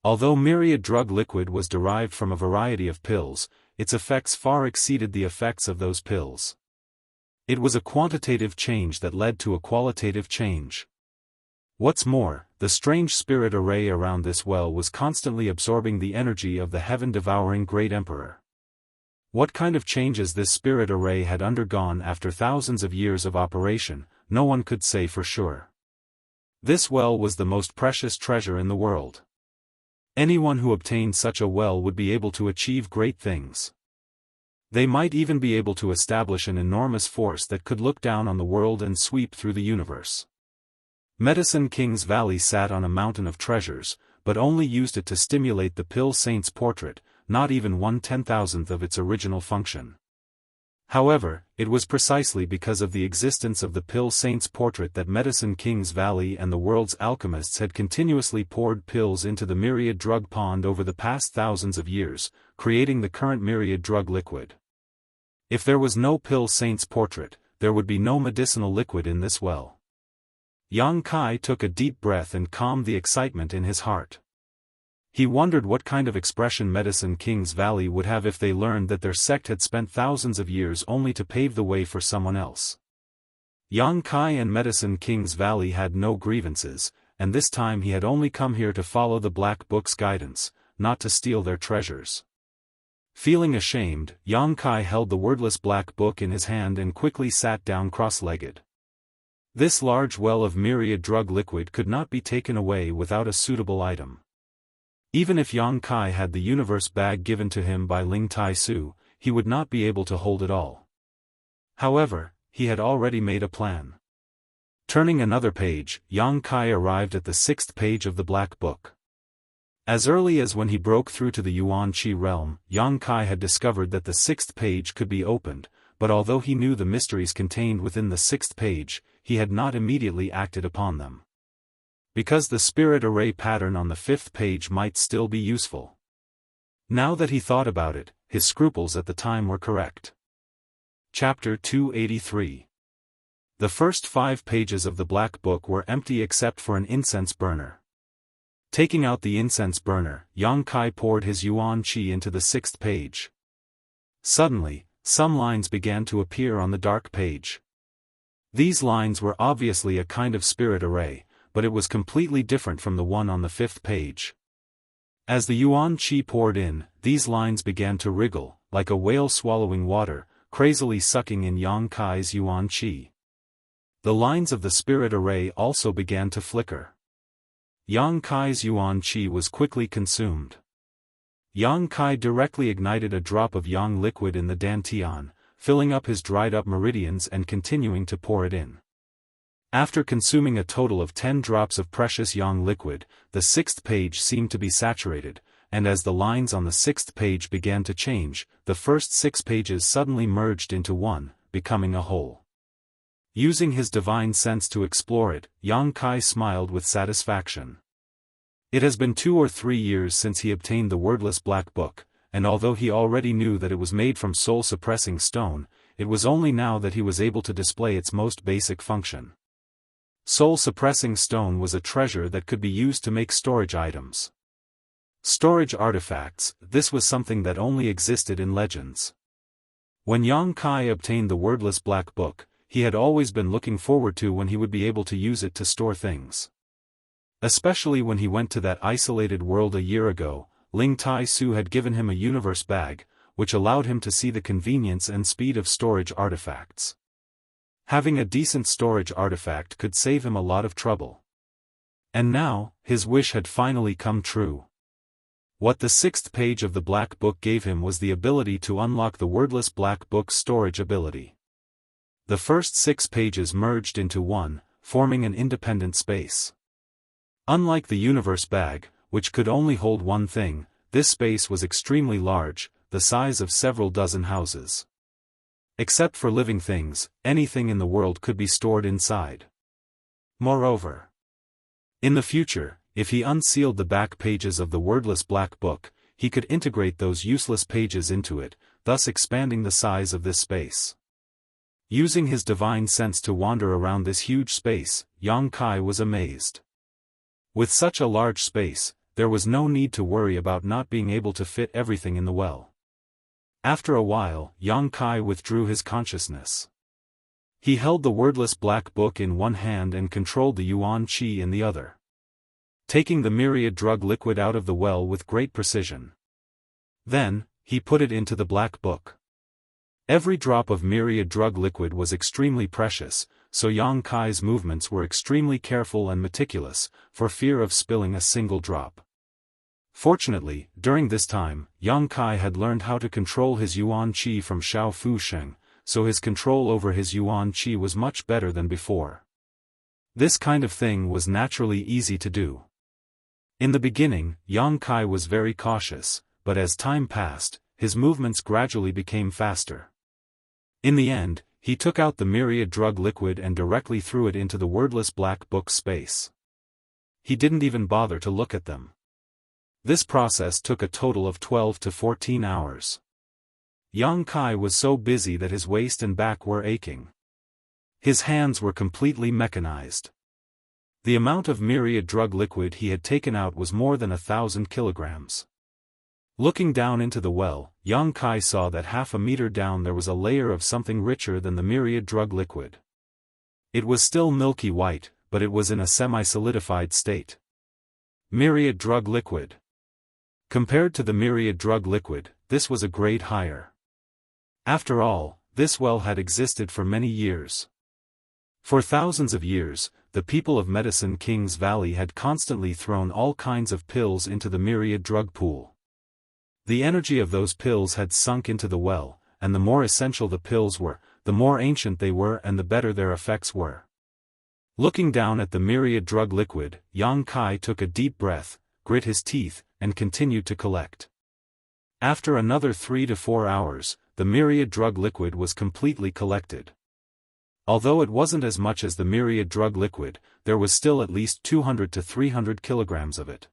[SPEAKER 1] Although myriad drug liquid was derived from a variety of pills, its effects far exceeded the effects of those pills. It was a quantitative change that led to a qualitative change. What's more, the strange spirit array around this well was constantly absorbing the energy of the heaven-devouring Great Emperor. What kind of changes this spirit array had undergone after thousands of years of operation, no one could say for sure. This well was the most precious treasure in the world. Anyone who obtained such a well would be able to achieve great things. They might even be able to establish an enormous force that could look down on the world and sweep through the universe. Medicine King's Valley sat on a mountain of treasures, but only used it to stimulate the Pill Saint's portrait, not even 1/10,000th of its original function. However, it was precisely because of the existence of the Pill Saint's portrait that Medicine King's Valley and the world's alchemists had continuously poured pills into the myriad drug pond over the past thousands of years, creating the current myriad drug liquid. If there was no Pill Saint's portrait, there would be no medicinal liquid in this well. Yang Kai took a deep breath and calmed the excitement in his heart. He wondered what kind of expression Medicine King's Valley would have if they learned that their sect had spent thousands of years only to pave the way for someone else. Yang Kai and Medicine King's Valley had no grievances, and this time he had only come here to follow the Black Book's guidance, not to steal their treasures. Feeling ashamed, Yang Kai held the wordless Black Book in his hand and quickly sat down cross-legged. This large well of myriad drug liquid could not be taken away without a suitable item. Even if Yang Kai had the universe bag given to him by Ling Tai Su, he would not be able to hold it all. However, he had already made a plan. Turning another page, Yang Kai arrived at the 6th page of the Black Book. As early as when he broke through to the Yuan Qi realm, Yang Kai had discovered that the 6th page could be opened, but although he knew the mysteries contained within the 6th page, he had not immediately acted upon them. Because the spirit array pattern on the 5th page might still be useful. Now that he thought about it, his scruples at the time were correct. Chapter 283. The first 5 pages of the Black Book were empty except for an incense burner. Taking out the incense burner, Yang Kai poured his Yuan Qi into the 6th page. Suddenly, some lines began to appear on the dark page. These lines were obviously a kind of spirit array, but it was completely different from the one on the 5th page. As the Yuan Qi poured in, these lines began to wriggle, like a whale swallowing water, crazily sucking in Yang Kai's Yuan Qi. The lines of the spirit array also began to flicker. Yang Kai's Yuan Qi was quickly consumed. Yang Kai directly ignited a drop of Yang liquid in the dantian, filling up his dried-up meridians and continuing to pour it in. After consuming a total of 10 drops of precious Yang liquid, the 6th page seemed to be saturated, and as the lines on the 6th page began to change, the first 6 pages suddenly merged into one, becoming a whole. Using his divine sense to explore it, Yang Kai smiled with satisfaction. It has been 2 or 3 years since he obtained the wordless black book, and although he already knew that it was made from soul-suppressing stone, it was only now that he was able to display its most basic function. Soul-suppressing stone was a treasure that could be used to make storage items. Storage artifacts, this was something that only existed in legends. When Yang Kai obtained the wordless black book, he had always been looking forward to when he would be able to use it to store things. Especially when he went to that isolated world a year ago, Ling Tai Su had given him a universe bag, which allowed him to see the convenience and speed of storage artifacts. Having a decent storage artifact could save him a lot of trouble. And now, his wish had finally come true. What the 6th page of the Black Book gave him was the ability to unlock the wordless Black Book's storage ability. The first 6 pages merged into one, forming an independent space. Unlike the universe bag, which could only hold one thing, this space was extremely large, the size of several dozen houses. Except for living things, anything in the world could be stored inside. Moreover, in the future, if he unsealed the back pages of the wordless black book, he could integrate those useless pages into it, thus expanding the size of this space. Using his divine sense to wander around this huge space, Yang Kai was amazed. With such a large space, there was no need to worry about not being able to fit everything in the well. After a while, Yang Kai withdrew his consciousness. He held the wordless black book in one hand and controlled the yuan qi in the other, taking the myriad drug liquid out of the well with great precision. Then, he put it into the black book. Every drop of myriad drug liquid was extremely precious, so Yang Kai's movements were extremely careful and meticulous, for fear of spilling a single drop. Fortunately, during this time, Yang Kai had learned how to control his yuan qi from Xiao Fu Sheng, so his control over his yuan qi was much better than before. This kind of thing was naturally easy to do. In the beginning, Yang Kai was very cautious, but as time passed, his movements gradually became faster. In the end, he took out the myriad drug liquid and directly threw it into the wordless black book space. He didn't even bother to look at them. This process took a total of 12 to 14 hours. Yang Kai was so busy that his waist and back were aching. His hands were completely mechanized. The amount of myriad drug liquid he had taken out was more than 1,000 kilograms. Looking down into the well, Yang Kai saw that half a meter down there was a layer of something richer than the myriad drug liquid. It was still milky white, but it was in a semi-solidified state. Myriad drug liquid. Compared to the myriad drug liquid, this was a grade higher. After all, this well had existed for many years. For thousands of years, the people of Medicine King's Valley had constantly thrown all kinds of pills into the myriad drug pool. The energy of those pills had sunk into the well, and the more essential the pills were, the more ancient they were and the better their effects were. Looking down at the myriad drug liquid, Yang Kai took a deep breath, grit his teeth, and continued to collect. After another 3 to 4 hours, the myriad drug liquid was completely collected. Although it wasn't as much as the myriad drug liquid, there was still at least 200 to 300 kilograms of it.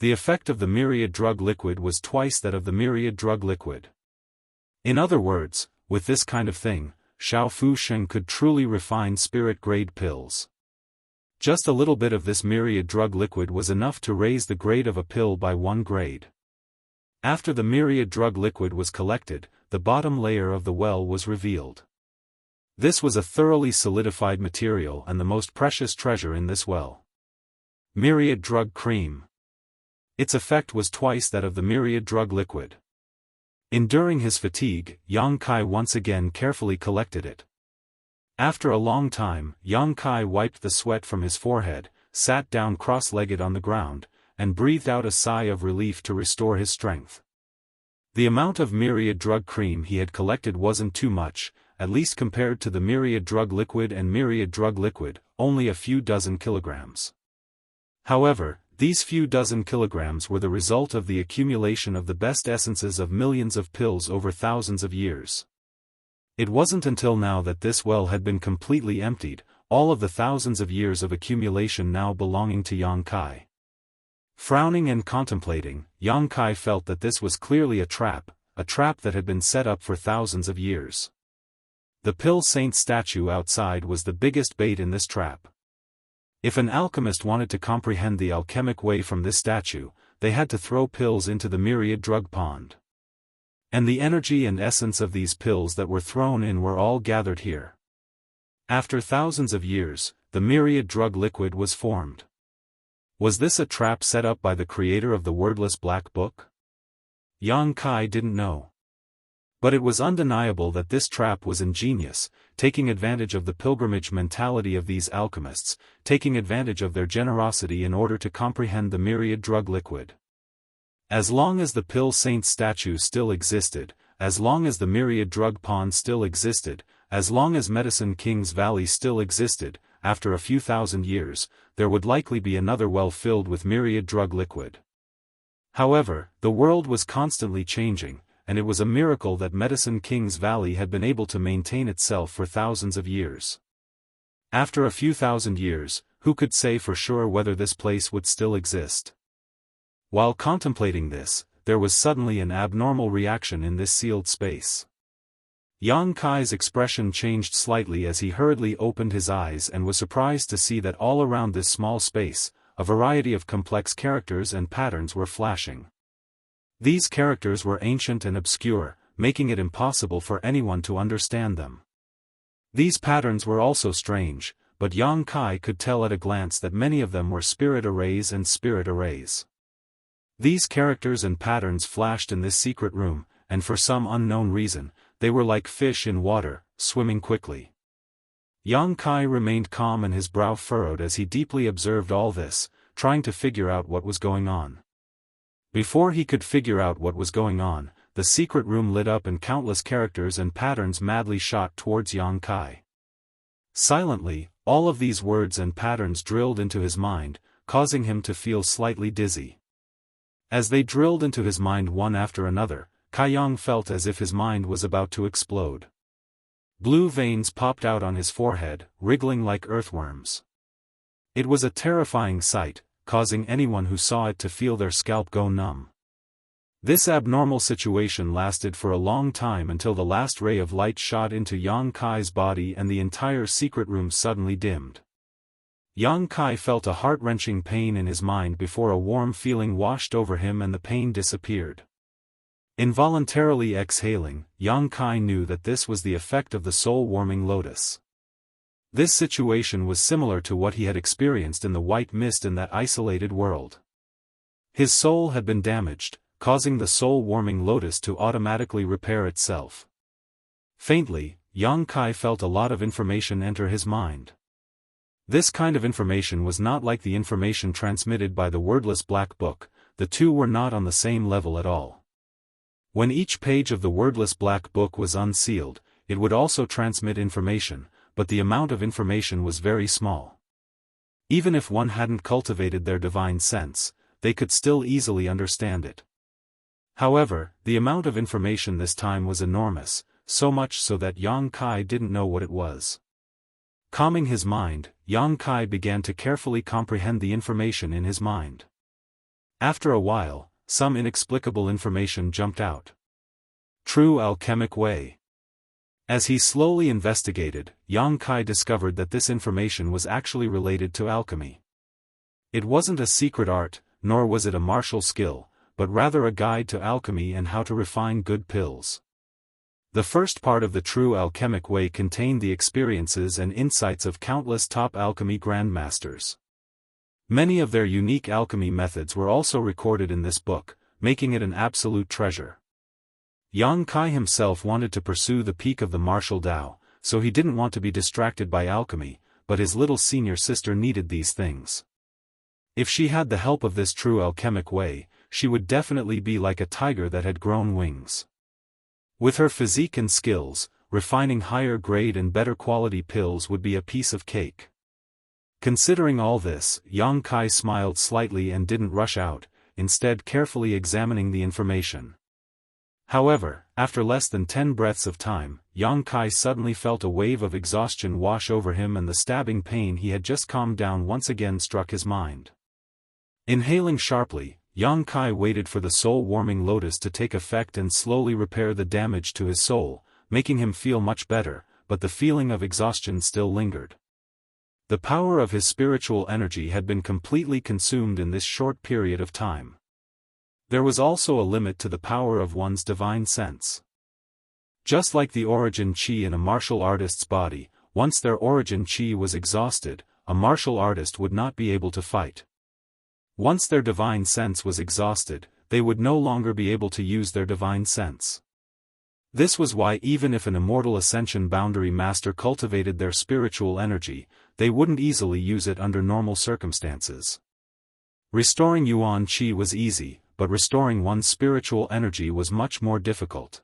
[SPEAKER 1] The effect of the myriad drug liquid was twice that of the myriad drug liquid. In other words, with this kind of thing, Xiao Fu Sheng could truly refine spirit-grade pills. Just a little bit of this myriad drug liquid was enough to raise the grade of a pill by 1 grade. After the myriad drug liquid was collected, the bottom layer of the well was revealed. This was a thoroughly solidified material and the most precious treasure in this well. Myriad drug cream. Its effect was twice that of the myriad drug liquid. Enduring his fatigue, Yang Kai once again carefully collected it. After a long time, Yang Kai wiped the sweat from his forehead, sat down cross-legged on the ground, and breathed out a sigh of relief to restore his strength. The amount of myriad drug cream he had collected wasn't too much, at least compared to the myriad drug liquid and myriad drug liquid, only a few dozen kilograms. However, these few dozen kilograms were the result of the accumulation of the best essences of millions of pills over thousands of years. It wasn't until now that this well had been completely emptied, all of the thousands of years of accumulation now belonging to Yang Kai. Frowning and contemplating, Yang Kai felt that this was clearly a trap that had been set up for thousands of years. The Pill Saint statue outside was the biggest bait in this trap. If an alchemist wanted to comprehend the alchemic way from this statue, they had to throw pills into the myriad drug pond. And the energy and essence of these pills that were thrown in were all gathered here. After thousands of years, the myriad drug liquid was formed. Was this a trap set up by the creator of the wordless black book? Yang Kai didn't know. But it was undeniable that this trap was ingenious, taking advantage of the pilgrimage mentality of these alchemists, taking advantage of their generosity in order to comprehend the myriad drug liquid. As long as the Pill Saint statue still existed, as long as the myriad drug pond still existed, as long as Medicine King's Valley still existed, after a few thousand years, there would likely be another well filled with myriad drug liquid. However, the world was constantly changing, and it was a miracle that Medicine King's Valley had been able to maintain itself for thousands of years. After a few thousand years, who could say for sure whether this place would still exist? While contemplating this, there was suddenly an abnormal reaction in this sealed space. Yang Kai's expression changed slightly as he hurriedly opened his eyes and was surprised to see that all around this small space, a variety of complex characters and patterns were flashing. These characters were ancient and obscure, making it impossible for anyone to understand them. These patterns were also strange, but Yang Kai could tell at a glance that many of them were spirit arrays and spirit arrays. These characters and patterns flashed in this secret room, and for some unknown reason, they were like fish in water, swimming quickly. Yang Kai remained calm and his brow furrowed as he deeply observed all this, trying to figure out what was going on. Before he could figure out what was going on, the secret room lit up and countless characters and patterns madly shot towards Yang Kai. Silently, all of these words and patterns drilled into his mind, causing him to feel slightly dizzy. As they drilled into his mind one after another, Kai Yang felt as if his mind was about to explode. Blue veins popped out on his forehead, wriggling like earthworms. It was a terrifying sight, causing anyone who saw it to feel their scalp go numb. This abnormal situation lasted for a long time until the last ray of light shot into Yang Kai's body and the entire secret room suddenly dimmed. Yang Kai felt a heart-wrenching pain in his mind before a warm feeling washed over him and the pain disappeared. Involuntarily exhaling, Yang Kai knew that this was the effect of the soul-warming lotus. This situation was similar to what he had experienced in the white mist in that isolated world. His soul had been damaged, causing the soul-warming lotus to automatically repair itself. Faintly, Yang Kai felt a lot of information enter his mind. This kind of information was not like the information transmitted by the wordless black book, the two were not on the same level at all. When each page of the wordless black book was unsealed, it would also transmit information, but the amount of information was very small. Even if one hadn't cultivated their divine sense, they could still easily understand it. However, the amount of information this time was enormous, so much so that Yang Kai didn't know what it was. Calming his mind, Yang Kai began to carefully comprehend the information in his mind. After a while, some inexplicable information jumped out. True alchemic way. As he slowly investigated, Yang Kai discovered that this information was actually related to alchemy. It wasn't a secret art, nor was it a martial skill, but rather a guide to alchemy and how to refine good pills. The first part of the true alchemic way contained the experiences and insights of countless top alchemy grandmasters. Many of their unique alchemy methods were also recorded in this book, making it an absolute treasure. Yang Kai himself wanted to pursue the peak of the martial Tao, so he didn't want to be distracted by alchemy, but his little senior sister needed these things. If she had the help of this true alchemic way, she would definitely be like a tiger that had grown wings. With her physique and skills, refining higher grade and better quality pills would be a piece of cake. Considering all this, Yang Kai smiled slightly and didn't rush out, instead carefully examining the information. However, after less than 10 breaths of time, Yang Kai suddenly felt a wave of exhaustion wash over him and the stabbing pain he had just calmed down once again struck his mind. Inhaling sharply, Yang Kai waited for the soul-warming lotus to take effect and slowly repair the damage to his soul, making him feel much better, but the feeling of exhaustion still lingered. The power of his spiritual energy had been completely consumed in this short period of time. There was also a limit to the power of one's divine sense. Just like the origin chi in a martial artist's body, once their origin chi was exhausted, a martial artist would not be able to fight. Once their divine sense was exhausted, they would no longer be able to use their divine sense. This was why even if an immortal Ascension boundary master cultivated their spiritual energy, they wouldn't easily use it under normal circumstances. Restoring Yuan Qi was easy, but restoring one's spiritual energy was much more difficult.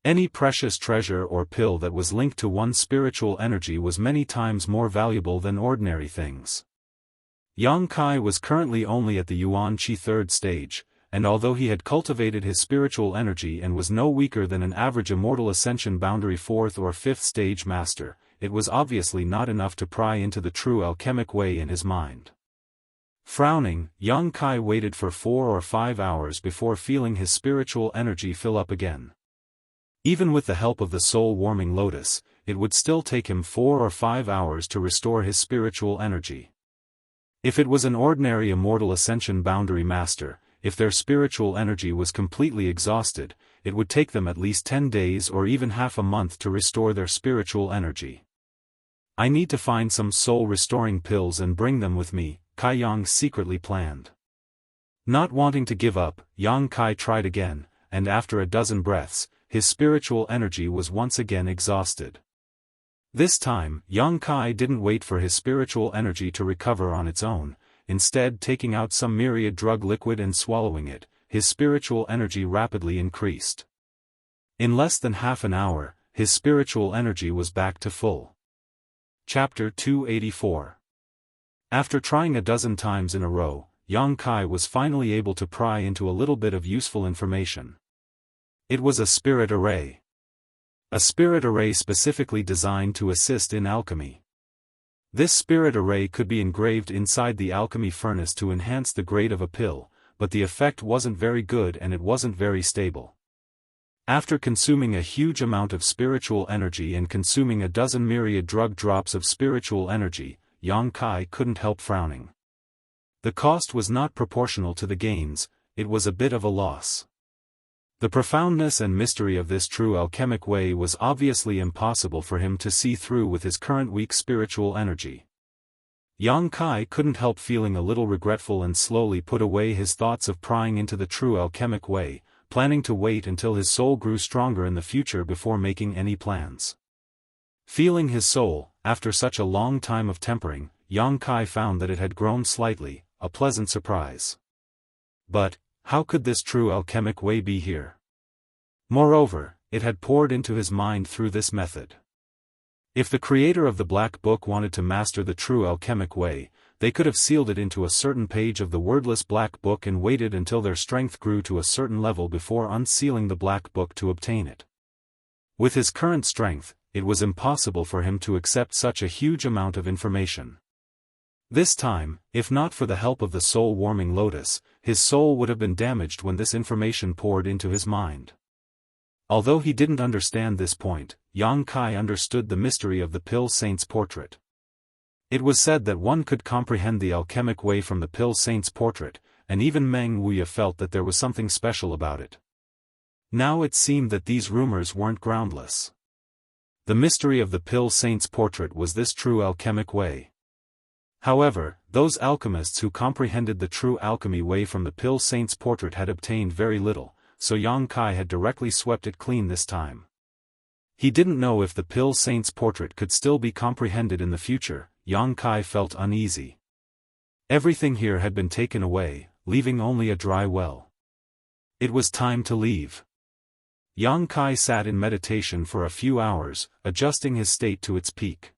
[SPEAKER 1] Any precious treasure or pill that was linked to one's spiritual energy was many times more valuable than ordinary things. Yang Kai was currently only at the Yuan Qi third stage, and although he had cultivated his spiritual energy and was no weaker than an average immortal Ascension boundary fourth or fifth stage master, it was obviously not enough to pry into the true alchemic way in his mind. Frowning, Yang Kai waited for 4 or 5 hours before feeling his spiritual energy fill up again. Even with the help of the soul-warming lotus, it would still take him 4 or 5 hours to restore his spiritual energy. If it was an ordinary immortal Ascension boundary master, if their spiritual energy was completely exhausted, it would take them at least 10 days or even half a month to restore their spiritual energy. I need to find some soul-restoring pills and bring them with me, Kai Yang secretly planned. Not wanting to give up, Yang Kai tried again, and after a dozen breaths, his spiritual energy was once again exhausted. This time, Yang Kai didn't wait for his spiritual energy to recover on its own. Instead, taking out some myriad drug liquid and swallowing it, his spiritual energy rapidly increased. In less than half an hour, his spiritual energy was back to full. Chapter 284. After trying a dozen times in a row, Yang Kai was finally able to pry into a little bit of useful information. It was a spirit array. A spirit array specifically designed to assist in alchemy. This spirit array could be engraved inside the alchemy furnace to enhance the grade of a pill, but the effect wasn't very good and it wasn't very stable. After consuming a huge amount of spiritual energy and consuming a dozen myriad drug drops of spiritual energy, Yang Kai couldn't help frowning. The cost was not proportional to the gains, it was a bit of a loss. The profoundness and mystery of this true alchemic way was obviously impossible for him to see through with his current weak spiritual energy. Yang Kai couldn't help feeling a little regretful and slowly put away his thoughts of prying into the true alchemic way, planning to wait until his soul grew stronger in the future before making any plans. Feeling his soul, after such a long time of tempering, Yang Kai found that it had grown slightly, a pleasant surprise. But, how could this true alchemic way be here? Moreover, it had poured into his mind through this method. If the creator of the Black Book wanted to master the true alchemic way, they could have sealed it into a certain page of the wordless Black Book and waited until their strength grew to a certain level before unsealing the Black Book to obtain it. With his current strength, it was impossible for him to accept such a huge amount of information. This time, if not for the help of the soul-warming lotus, his soul would have been damaged when this information poured into his mind. Although he didn't understand this point, Yang Kai understood the mystery of the Pill Saint's portrait. It was said that one could comprehend the alchemic way from the Pill Saint's portrait, and even Meng Wuya felt that there was something special about it. Now it seemed that these rumors weren't groundless. The mystery of the Pill Saint's portrait was this true alchemic way. However, those alchemists who comprehended the true alchemy way from the Pill Saint's portrait had obtained very little, so Yang Kai had directly swept it clean this time. He didn't know if the Pill Saint's portrait could still be comprehended in the future. Yang Kai felt uneasy. Everything here had been taken away, leaving only a dry well. It was time to leave. Yang Kai sat in meditation for a few hours, adjusting his state to its peak.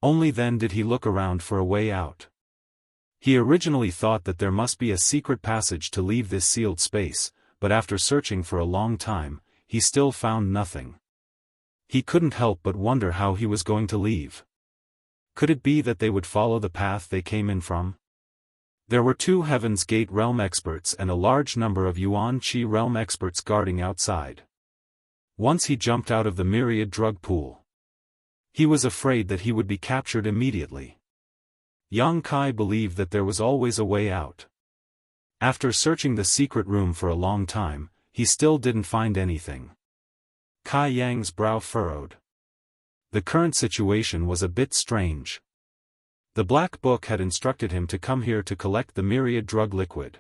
[SPEAKER 1] Only then did he look around for a way out. He originally thought that there must be a secret passage to leave this sealed space, but after searching for a long time, he still found nothing. He couldn't help but wonder how he was going to leave. Could it be that they would follow the path they came in from? There were 2 Heaven's Gate realm experts and a large number of Yuan Qi realm experts guarding outside. Once he jumped out of the myriad drug pool, he was afraid that he would be captured immediately. Yang Kai believed that there was always a way out. After searching the secret room for a long time, he still didn't find anything. Kai Yang's brow furrowed. The current situation was a bit strange. The Black Book had instructed him to come here to collect the myriad drug liquid.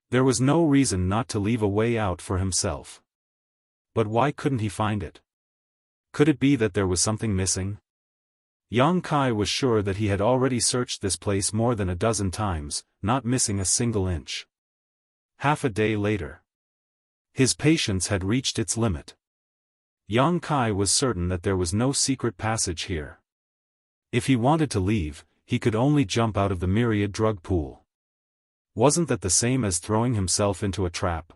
[SPEAKER 1] There was no reason not to leave a way out for himself. But why couldn't he find it? Could it be that there was something missing? Yang Kai was sure that he had already searched this place more than a dozen times, not missing a single inch. Half a day later, his patience had reached its limit. Yang Kai was certain that there was no secret passage here. If he wanted to leave, he could only jump out of the myriad drug pool. Wasn't that the same as throwing himself into a trap?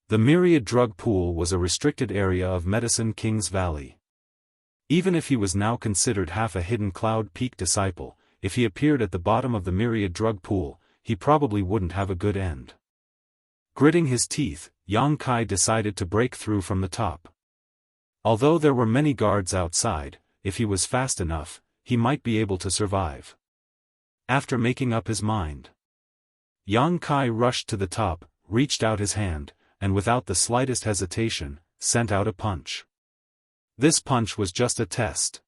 [SPEAKER 1] The myriad drug pool was a restricted area of Medicine King's Valley. Even if he was now considered half a hidden Cloud Peak disciple, if he appeared at the bottom of the myriad drug pool, he probably wouldn't have a good end. Gritting his teeth, Yang Kai decided to break through from the top. Although there were many guards outside, if he was fast enough, he might be able to survive. After making up his mind, Yang Kai rushed to the top, reached out his hand, and without the slightest hesitation, sent out a punch. This punch was just a test.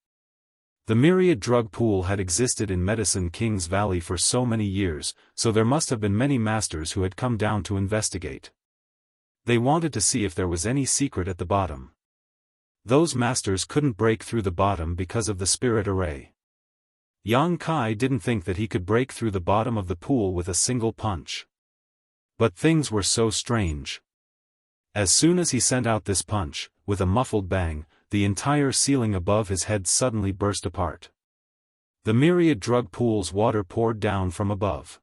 [SPEAKER 1] The myriad drug pool had existed in Medicine King's Valley for so many years, so there must have been many masters who had come down to investigate. They wanted to see if there was any secret at the bottom. Those masters couldn't break through the bottom because of the spirit array. Yang Kai didn't think that he could break through the bottom of the pool with a single punch. But things were so strange. As soon as he sent out this punch, with a muffled bang, the entire ceiling above his head suddenly burst apart. The myriad drug pool's water poured down from above.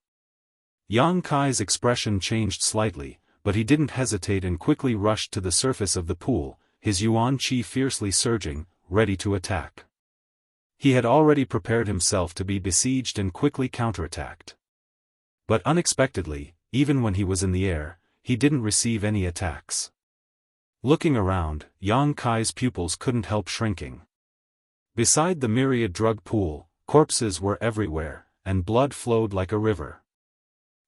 [SPEAKER 1] Yang Kai's expression changed slightly, but he didn't hesitate and quickly rushed to the surface of the pool, his Yuan Qi fiercely surging, ready to attack. He had already prepared himself to be besieged and quickly counterattacked. But unexpectedly, even when he was in the air, he didn't receive any attacks. Looking around, Yang Kai's pupils couldn't help shrinking. Beside the myriad drug pool, corpses were everywhere, and blood flowed like a river.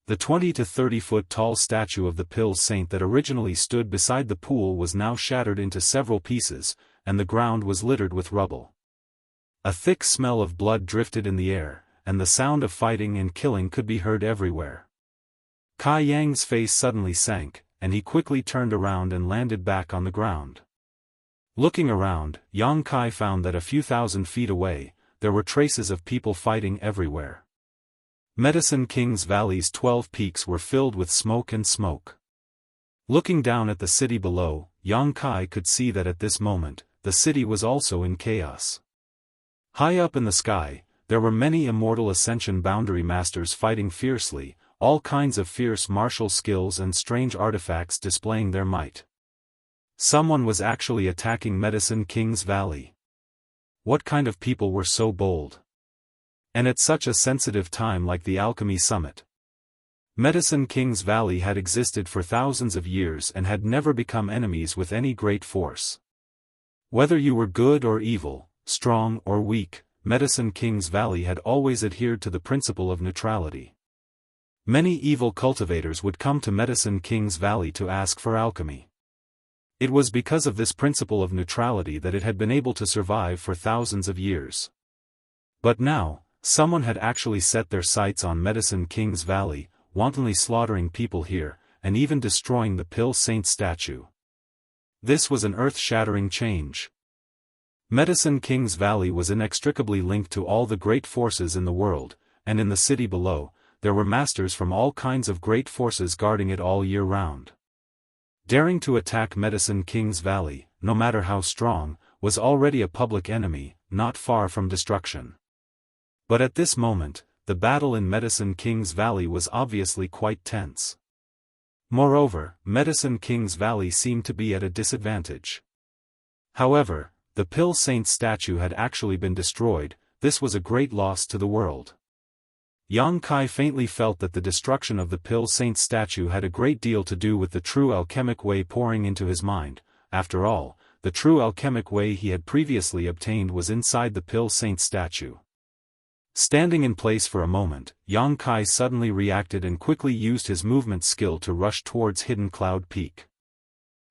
[SPEAKER 1] The 20 to 30 foot tall statue of the Pill Saint that originally stood beside the pool was now shattered into several pieces, and the ground was littered with rubble. A thick smell of blood drifted in the air, and the sound of fighting and killing could be heard everywhere. Kai Yang's face suddenly sank, and he quickly turned around and landed back on the ground. Looking around, Yang Kai found that a few thousand feet away, there were traces of people fighting everywhere. Medicine King's Valley's 12 peaks were filled with smoke and smoke. Looking down at the city below, Yang Kai could see that at this moment, the city was also in chaos. High up in the sky, there were many immortal Ascension boundary masters fighting fiercely, all kinds of fierce martial skills and strange artifacts displaying their might. Someone was actually attacking Medicine King's Valley. What kind of people were so bold? And at such a sensitive time like the Alchemy Summit. Medicine King's Valley had existed for thousands of years and had never become enemies with any great force. Whether you were good or evil, strong or weak, Medicine King's Valley had always adhered to the principle of neutrality. Many evil cultivators would come to Medicine King's Valley to ask for alchemy. It was because of this principle of neutrality that it had been able to survive for thousands of years. But now, someone had actually set their sights on Medicine King's Valley, wantonly slaughtering people here, and even destroying the Pill Saint statue. This was an earth-shattering change. Medicine King's Valley was inextricably linked to all the great forces in the world, and in the city below, there were masters from all kinds of great forces guarding it all year round. Daring to attack Medicine King's Valley, no matter how strong, was already a public enemy, not far from destruction. But at this moment, the battle in Medicine King's Valley was obviously quite tense. Moreover, Medicine King's Valley seemed to be at a disadvantage. However, the Pill Saint statue had actually been destroyed. This was a great loss to the world. Yang Kai faintly felt that the destruction of the Pill Saint statue had a great deal to do with the true alchemic way pouring into his mind. After all, the true alchemic way he had previously obtained was inside the Pill Saint statue. Standing in place for a moment, Yang Kai suddenly reacted and quickly used his movement skill to rush towards Hidden Cloud Peak.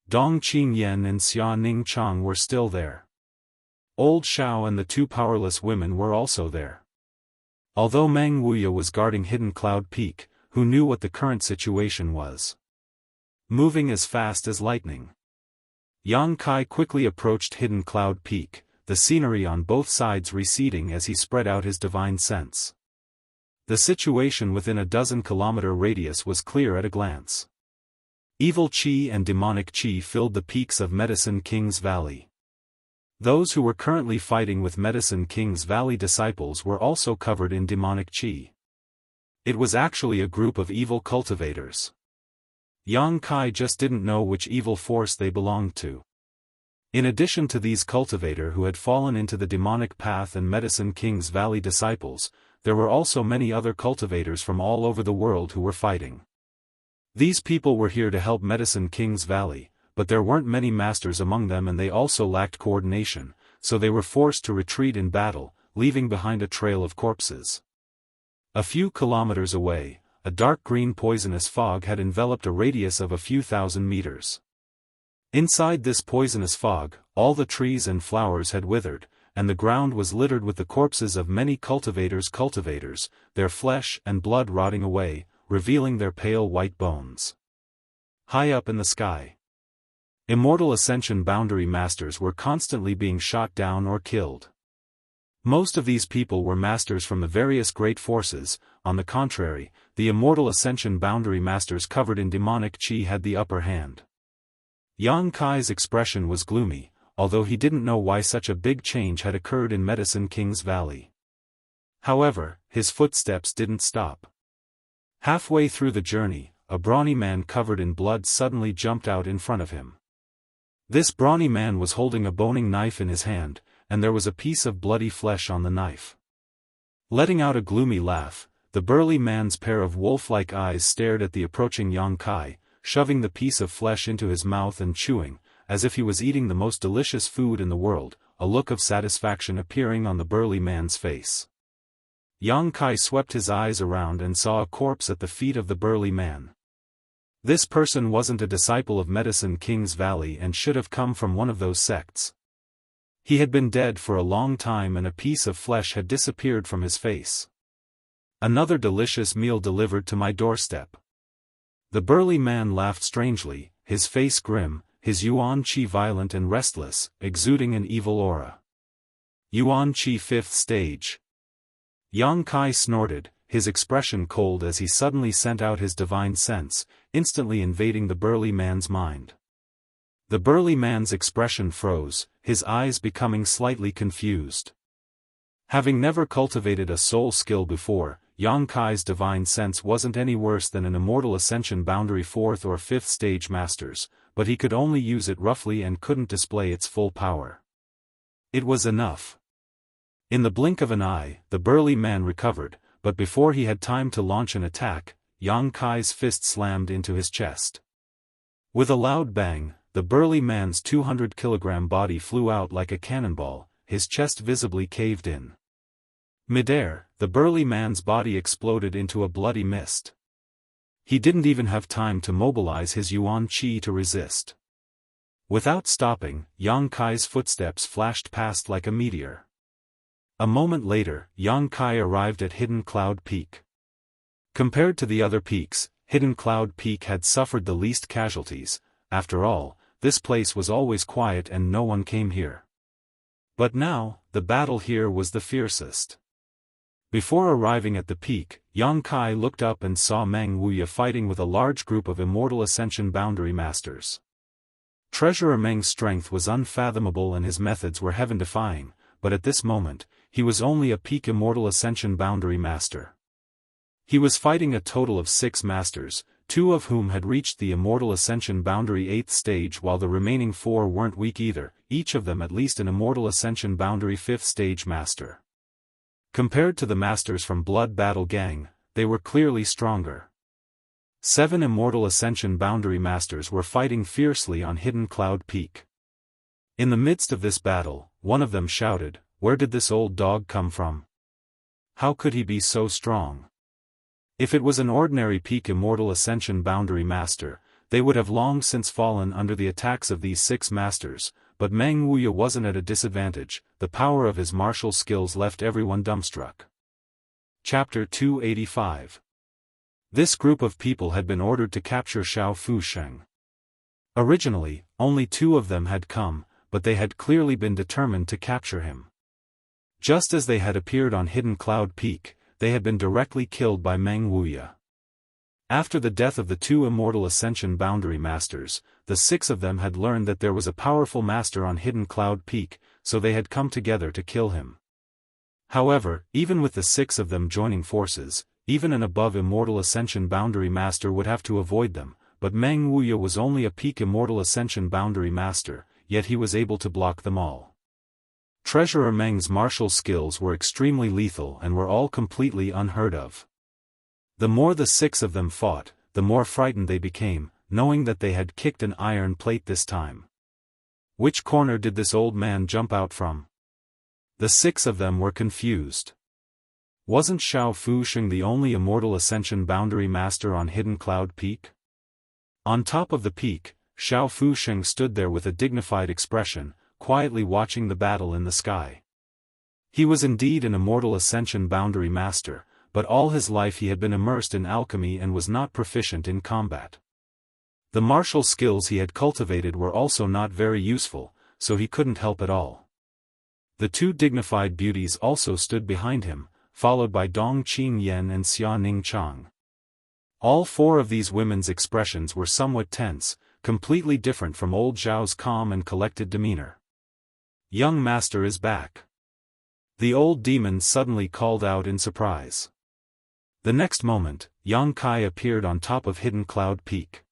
[SPEAKER 1] Dong Qingyan and Xia Ningchang were still there. Old Shao and the two powerless women were also there. Although Meng Wuya was guarding Hidden Cloud Peak, who knew what the current situation was? Moving as fast as lightning. Yang Kai quickly approached Hidden Cloud Peak, the scenery on both sides receding as he spread out his divine sense. The situation within a dozen-kilometer radius was clear at a glance. Evil Qi and demonic Qi filled the peaks of Medicine King's Valley. Those who were currently fighting with Medicine King's Valley disciples were also covered in demonic Qi. It was actually a group of evil cultivators. Yang Kai just didn't know which evil force they belonged to. In addition to these cultivators who had fallen into the demonic path and Medicine King's Valley disciples, there were also many other cultivators from all over the world who were fighting. These people were here to help Medicine King's Valley, but there weren't many masters among them and they also lacked coordination, so they were forced to retreat in battle, leaving behind a trail of corpses. A few kilometers away, a dark green poisonous fog had enveloped a radius of a few thousand meters. Inside this poisonous fog, all the trees and flowers had withered, and the ground was littered with the corpses of many cultivators, their flesh and blood rotting away, revealing their pale white bones. High up in the sky, Immortal Ascension boundary masters were constantly being shot down or killed. Most of these people were masters from the various great forces. On the contrary, the Immortal Ascension boundary masters covered in demonic Qi had the upper hand. Yang Kai's expression was gloomy, although he didn't know why such a big change had occurred in Medicine King's Valley. However, his footsteps didn't stop. Halfway through the journey, a brawny man covered in blood suddenly jumped out in front of him. This brawny man was holding a boning knife in his hand, and there was a piece of bloody flesh on the knife. Letting out a gloomy laugh, the burly man's pair of wolf-like eyes stared at the approaching Yang Kai, shoving the piece of flesh into his mouth and chewing, as if he was eating the most delicious food in the world, a look of satisfaction appearing on the burly man's face. Yang Kai swept his eyes around and saw a corpse at the feet of the burly man. This person wasn't a disciple of Medicine King's Valley and should have come from one of those sects. He had been dead for a long time and a piece of flesh had disappeared from his face. Another delicious meal delivered to my doorstep. The burly man laughed strangely, his face grim, his Yuan Qi violent and restless, exuding an evil aura. Yuan Qi 5th stage. Yang Kai snorted, his expression cold as he suddenly sent out his divine sense, instantly invading the burly man's mind. The burly man's expression froze, his eyes becoming slightly confused. Having never cultivated a soul skill before, Yang Kai's divine sense wasn't any worse than an Immortal Ascension boundary 4th or 5th stage masters, but he could only use it roughly and couldn't display its full power. It was enough. In the blink of an eye, the burly man recovered, but before he had time to launch an attack, Yang Kai's fist slammed into his chest. With a loud bang, the burly man's 200-kilogram body flew out like a cannonball, his chest visibly caved in. Midair, the burly man's body exploded into a bloody mist. He didn't even have time to mobilize his Yuan Qi to resist. Without stopping, Yang Kai's footsteps flashed past like a meteor. A moment later, Yang Kai arrived at Hidden Cloud Peak. Compared to the other peaks, Hidden Cloud Peak had suffered the least casualties. After all, this place was always quiet and no one came here. But now, the battle here was the fiercest. Before arriving at the peak, Yang Kai looked up and saw Meng Wuya fighting with a large group of Immortal Ascension boundary masters. Treasurer Meng's strength was unfathomable and his methods were heaven-defying, but at this moment, he was only a peak Immortal Ascension boundary master. He was fighting a total of 6 masters, 2 of whom had reached the Immortal Ascension boundary 8th stage while the remaining 4 weren't weak either, each of them at least an Immortal Ascension boundary 5th stage master. Compared to the masters from Blood Battle Gang, they were clearly stronger. 7 Immortal Ascension Boundary Masters were fighting fiercely on Hidden Cloud Peak. In the midst of this battle, one of them shouted, "Where did this old dog come from? How could he be so strong?" If it was an ordinary peak Immortal Ascension Boundary Master, they would have long since fallen under the attacks of these 6 masters, but Meng Wuya wasn't at a disadvantage. The power of his martial skills left everyone dumbstruck. Chapter 285. This group of people had been ordered to capture Xiao Fusheng. Originally, only 2 of them had come, but they had clearly been determined to capture him. Just as they had appeared on Hidden Cloud Peak, they had been directly killed by Meng Wuya. After the death of the 2 Immortal Ascension Boundary Masters, the 6 of them had learned that there was a powerful master on Hidden Cloud Peak, so they had come together to kill him. However, even with the 6 of them joining forces, even an above Immortal Ascension Boundary Master would have to avoid them, but Meng Wuya was only a peak Immortal Ascension Boundary Master, yet he was able to block them all. Treasurer Meng's martial skills were extremely lethal and were all completely unheard of. The more the 6 of them fought, the more frightened they became, knowing that they had kicked an iron plate this time. Which corner did this old man jump out from? The 6 of them were confused. Wasn't Xiao Fusheng the only Immortal Ascension Boundary Master on Hidden Cloud Peak? On top of the peak, Xiao Fusheng stood there with a dignified expression, quietly watching the battle in the sky. He was indeed an Immortal Ascension Boundary Master, but all his life he had been immersed in alchemy and was not proficient in combat. The martial skills he had cultivated were also not very useful, so he couldn't help at all. The 2 dignified beauties also stood behind him, followed by Dong Qingyan and Xia Ningchang. All 4 of these women's expressions were somewhat tense, completely different from old Zhao's calm and collected demeanor. "Young master is back," the old demon suddenly called out in surprise. The next moment, Yang Kai appeared on top of Hidden Cloud Peak.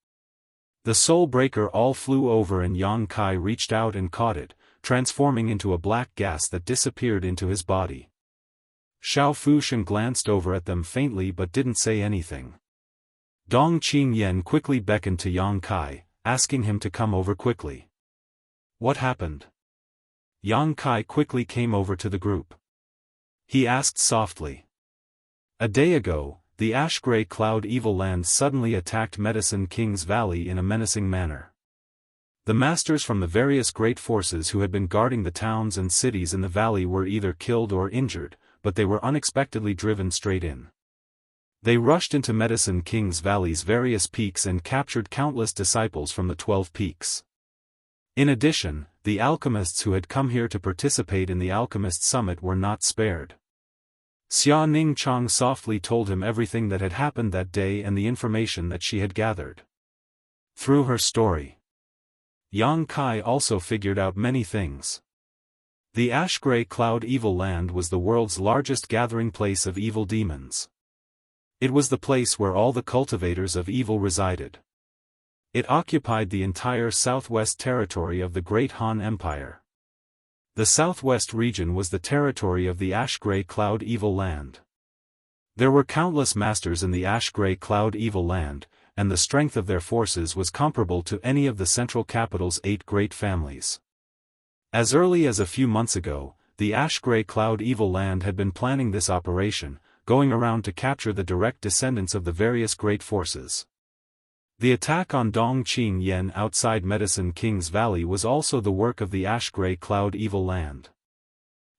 [SPEAKER 1] The Soul Breaker all flew over and Yang Kai reached out and caught it, transforming into a black gas that disappeared into his body. Xiao Fusheng glanced over at them faintly but didn't say anything. Dong Qingyan quickly beckoned to Yang Kai, asking him to come over quickly. What happened? Yang Kai quickly came over to the group. He asked softly. A day ago, the ash-gray cloud evil land suddenly attacked Medicine King's Valley in a menacing manner. The masters from the various great forces who had been guarding the towns and cities in the valley were either killed or injured, but they were unexpectedly driven straight in. They rushed into Medicine King's Valley's various peaks and captured countless disciples from the 12 peaks. In addition, the alchemists who had come here to participate in the Alchemist Summit were not spared. Xia Ningchang softly told him everything that had happened that day and the information that she had gathered. Through her story, Yang Kai also figured out many things. The ash-gray cloud evil land was the world's largest gathering place of evil demons. It was the place where all the cultivators of evil resided. It occupied the entire southwest territory of the Great Han Empire. The southwest region was the territory of the ash-gray cloud evil land. There were countless masters in the ash-gray cloud evil land, and the strength of their forces was comparable to any of the central capital's 8 great families. As early as a few months ago, the ash-gray cloud evil land had been planning this operation, going around to capture the direct descendants of the various great forces. The attack on Dong Qingyan outside Medicine King's Valley was also the work of the ash-gray cloud evil land.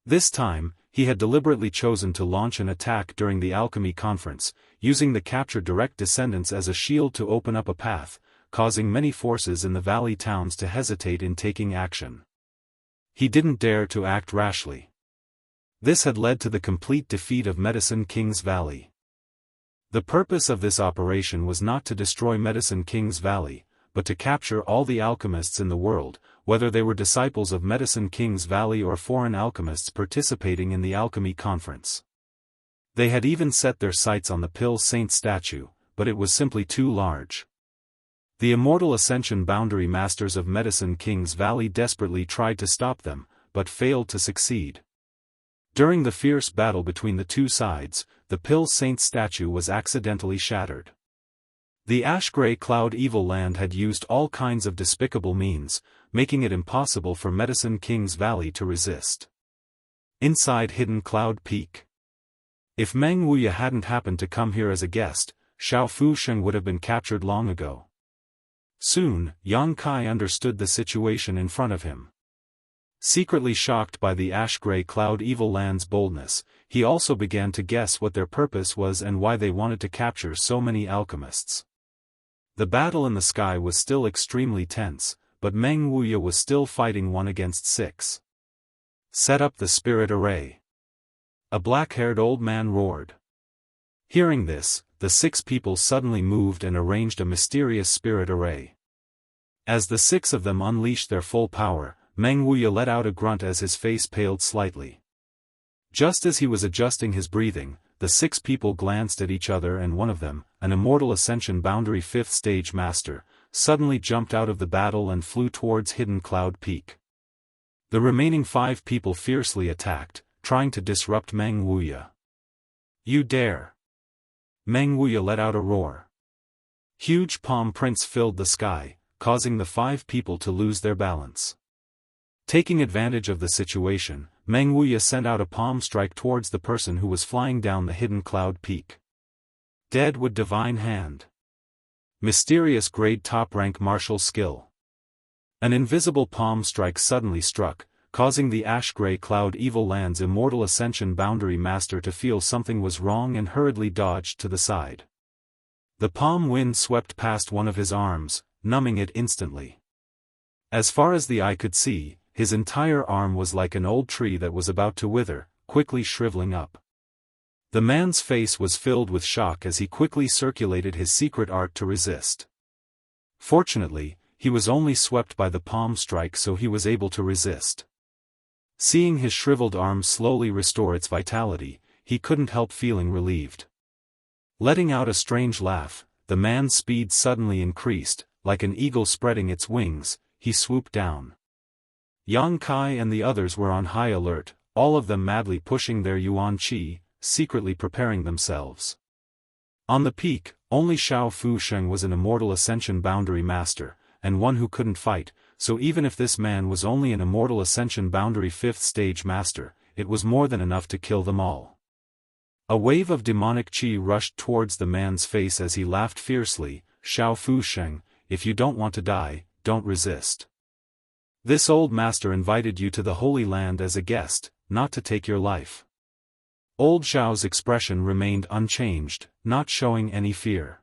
[SPEAKER 1] This time, he had deliberately chosen to launch an attack during the alchemy conference, using the captured direct descendants as a shield to open up a path, causing many forces in the valley towns to hesitate in taking action. He didn't dare to act rashly. This had led to the complete defeat of Medicine King's Valley. The purpose of this operation was not to destroy Medicine King's Valley, but to capture all the alchemists in the world, whether they were disciples of Medicine King's Valley or foreign alchemists participating in the alchemy conference. They had even set their sights on the Pill Saint statue, but it was simply too large. The Immortal Ascension Boundary Masters of Medicine King's Valley desperately tried to stop them, but failed to succeed. During the fierce battle between the two sides, the Pill Saint's statue was accidentally shattered. The ash-gray cloud evil land had used all kinds of despicable means, making it impossible for Medicine King's Valley to resist. Inside Hidden Cloud Peak. If Meng Wuya hadn't happened to come here as a guest, Xiao Fusheng would have been captured long ago. Soon, Yang Kai understood the situation in front of him. Secretly shocked by the ash-gray cloud evil land's boldness, he also began to guess what their purpose was and why they wanted to capture so many alchemists. The battle in the sky was still extremely tense, but Meng Wuya was still fighting 1 against 6. Set up the spirit array. A black-haired old man roared. Hearing this, the 6 people suddenly moved and arranged a mysterious spirit array. As the 6 of them unleashed their full power, Meng Wuya let out a grunt as his face paled slightly. Just as he was adjusting his breathing, the 6 people glanced at each other and one of them, an Immortal Ascension Boundary 5th Stage Master, suddenly jumped out of the battle and flew towards Hidden Cloud Peak. The remaining 5 people fiercely attacked, trying to disrupt Meng Wuya. "You dare!" Meng Wuya let out a roar. Huge palm prints filled the sky, causing the 5 people to lose their balance. Taking advantage of the situation, Meng Wuya sent out a palm strike towards the person who was flying down the Hidden Cloud Peak. Deadwood Divine Hand. Mysterious grade top-rank martial skill. An invisible palm strike suddenly struck, causing the ash-gray cloud evil land's Immortal Ascension Boundary Master to feel something was wrong and hurriedly dodged to the side. The palm wind swept past one of his arms, numbing it instantly. As far as the eye could see, his entire arm was like an old tree that was about to wither, quickly shriveling up. The man's face was filled with shock as he quickly circulated his secret art to resist. Fortunately, he was only swept by the palm strike, so he was able to resist. Seeing his shriveled arm slowly restore its vitality, he couldn't help feeling relieved. Letting out a strange laugh, the man's speed suddenly increased, like an eagle spreading its wings, he swooped down. Yang Kai and the others were on high alert, all of them madly pushing their yuan qi, secretly preparing themselves. On the peak, only Xiao Fusheng was an Immortal Ascension Boundary Master, and one who couldn't fight, so even if this man was only an Immortal Ascension Boundary 5th Stage Master, it was more than enough to kill them all. A wave of demonic qi rushed towards the man's face as he laughed fiercely. "Xiao Fusheng, if you don't want to die, don't resist. This old master invited you to the Holy Land as a guest, not to take your life." Old Xiao's expression remained unchanged, not showing any fear.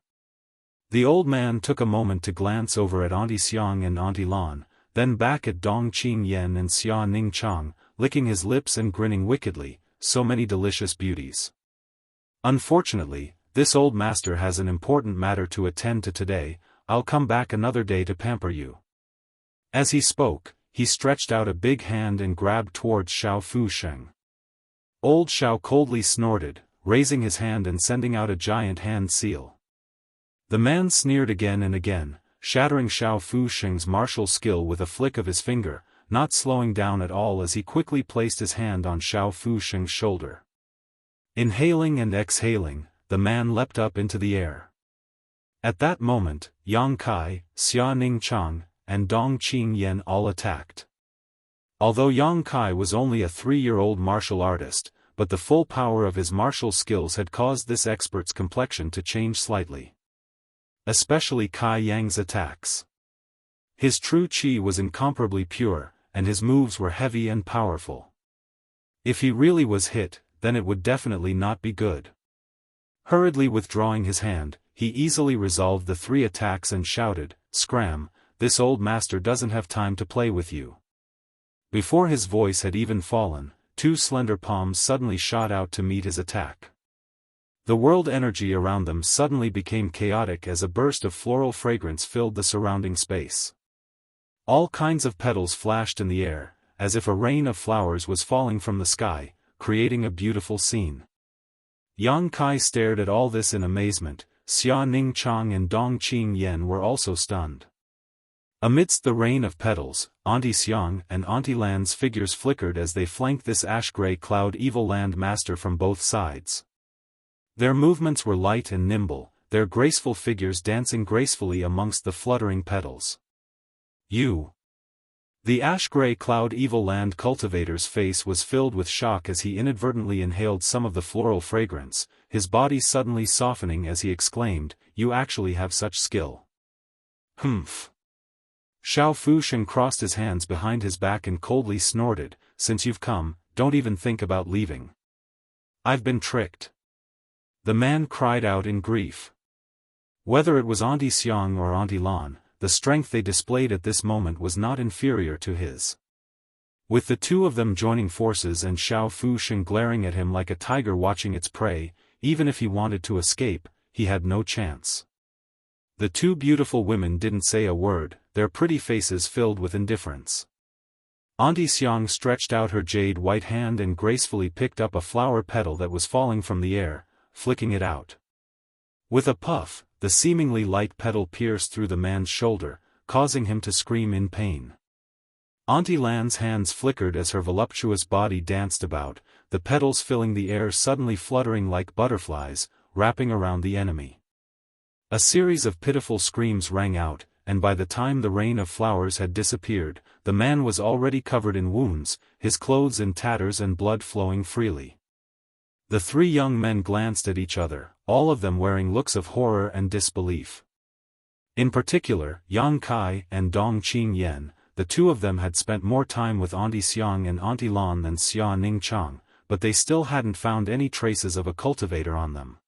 [SPEAKER 1] The old man took a moment to glance over at Auntie Xiang and Auntie Lan, then back at Dong Qingyan and Xia Ningchang, licking his lips and grinning wickedly, so many delicious beauties. "Unfortunately, this old master has an important matter to attend to today. I'll come back another day to pamper you." As he spoke, he stretched out a big hand and grabbed towards Xiao Fusheng. Old Xiao coldly snorted, raising his hand and sending out a giant hand seal. The man sneered again and again, shattering Xiao Fusheng's martial skill with a flick of his finger, not slowing down at all as he quickly placed his hand on Xiao Fusheng's shoulder. Inhaling and exhaling, the man leapt up into the air. At that moment, Yang Kai, Xia Ningchang, and Dong Qingyan all attacked. Although Yang Kai was only a 3-year-old martial artist, but the full power of his martial skills had caused this expert's complexion to change slightly. Especially Kai Yang's attacks. His true qi was incomparably pure, and his moves were heavy and powerful. If he really was hit, then it would definitely not be good. Hurriedly withdrawing his hand, he easily resolved the 3 attacks and shouted, "Scram! This old master doesn't have time to play with you." Before his voice had even fallen, 2 slender palms suddenly shot out to meet his attack. The world energy around them suddenly became chaotic as a burst of floral fragrance filled the surrounding space. All kinds of petals flashed in the air, as if a rain of flowers was falling from the sky, creating a beautiful scene. Yang Kai stared at all this in amazement. Xia Ningchang and Dong Qingyan were also stunned. Amidst the rain of petals, Auntie Xiang and Auntie Lan's figures flickered as they flanked this ash-gray cloud evil land master from both sides. Their movements were light and nimble, their graceful figures dancing gracefully amongst the fluttering petals. You! The ash-gray cloud evil land cultivator's face was filled with shock as he inadvertently inhaled some of the floral fragrance, his body suddenly softening as he exclaimed, "You actually have such skill." Humph! Xiao Fusheng crossed his hands behind his back and coldly snorted, "Since you've come, don't even think about leaving." "I've been tricked." The man cried out in grief. Whether it was Auntie Xiang or Auntie Lan, the strength they displayed at this moment was not inferior to his. With the two of them joining forces and Xiao Fusheng glaring at him like a tiger watching its prey, even if he wanted to escape, he had no chance. The two beautiful women didn't say a word, their pretty faces filled with indifference. Auntie Xiang stretched out her jade white hand and gracefully picked up a flower petal that was falling from the air, flicking it out. With a puff, the seemingly light petal pierced through the man's shoulder, causing him to scream in pain. Auntie Lan's hands flickered as her voluptuous body danced about, the petals filling the air suddenly fluttering like butterflies, wrapping around the enemy. A series of pitiful screams rang out, and by the time the rain of flowers had disappeared, the man was already covered in wounds, his clothes in tatters and blood flowing freely. The three young men glanced at each other, all of them wearing looks of horror and disbelief. In particular, Yang Kai and Dong Qingyan, the two of them had spent more time with Auntie Xiang and Auntie Lan than Xia Ningchang, but they still hadn't found any traces of a cultivator on them.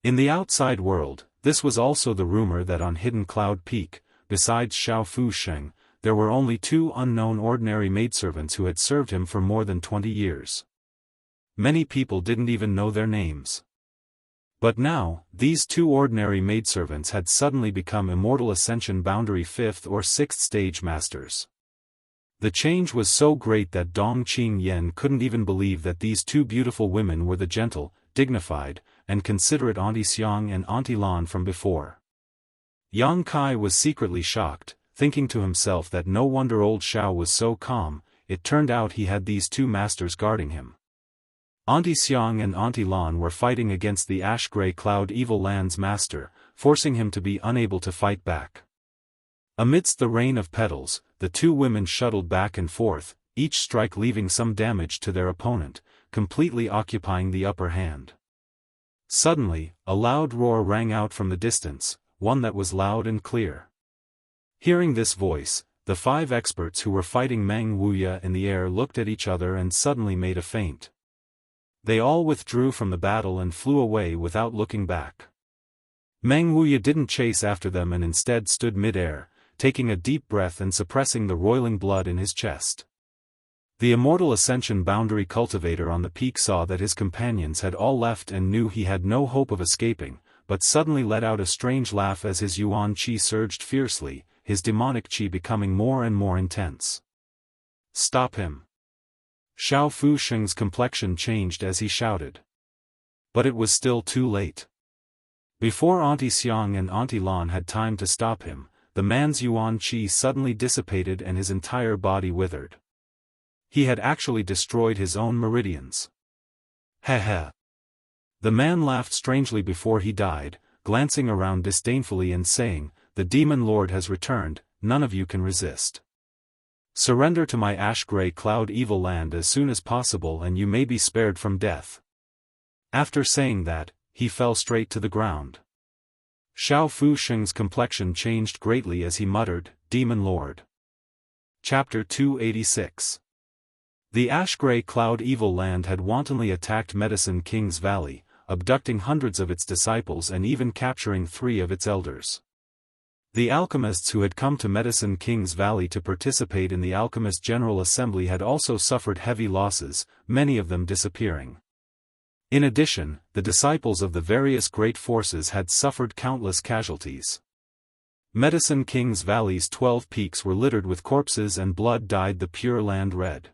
[SPEAKER 1] In the outside world, this was also the rumor that on Hidden Cloud Peak, besides Xiao Fusheng, there were only two unknown ordinary maidservants who had served him for more than 20 years. Many people didn't even know their names. But now, these two ordinary maidservants had suddenly become Immortal Ascension Boundary 5th or 6th stage masters. The change was so great that Dong Qingyan couldn't even believe that these two beautiful women were the gentle, dignified, and considerate Auntie Xiang and Auntie Lan from before. Yang Kai was secretly shocked, thinking to himself that no wonder old Xiao was so calm. It turned out he had these two masters guarding him. Auntie Xiang and Auntie Lan were fighting against the ash-gray cloud evil land's master, forcing him to be unable to fight back. Amidst the rain of petals, the two women shuttled back and forth, each strike leaving some damage to their opponent, completely occupying the upper hand. Suddenly, a loud roar rang out from the distance, one that was loud and clear. Hearing this voice, the five experts who were fighting Meng Wuya in the air looked at each other and suddenly made a feint. They all withdrew from the battle and flew away without looking back. Meng Wuya didn't chase after them and instead stood mid-air, taking a deep breath and suppressing the roiling blood in his chest. The Immortal Ascension Boundary Cultivator on the peak saw that his companions had all left and knew he had no hope of escaping, but suddenly let out a strange laugh as his yuan qi surged fiercely, his demonic qi becoming more and more intense. "Stop him!" Xiao Fusheng's complexion changed as he shouted. But it was still too late. Before Auntie Xiang and Auntie Lan had time to stop him, the man's yuan qi suddenly dissipated and his entire body withered. He had actually destroyed his own meridians. Heh. The man laughed strangely before he died, glancing around disdainfully and saying, "The demon lord has returned, none of you can resist. Surrender to my ash-gray cloud evil land as soon as possible and you may be spared from death." After saying that, he fell straight to the ground. Xiao Fusheng's complexion changed greatly as he muttered, "Demon Lord." Chapter 286. The ash-gray cloud evil land had wantonly attacked Medicine King's Valley, abducting hundreds of its disciples and even capturing 3 of its elders. The alchemists who had come to Medicine King's Valley to participate in the Alchemist General Assembly had also suffered heavy losses, many of them disappearing. In addition, the disciples of the various great forces had suffered countless casualties. Medicine King's Valley's 12 peaks were littered with corpses and blood dyed the pure land red.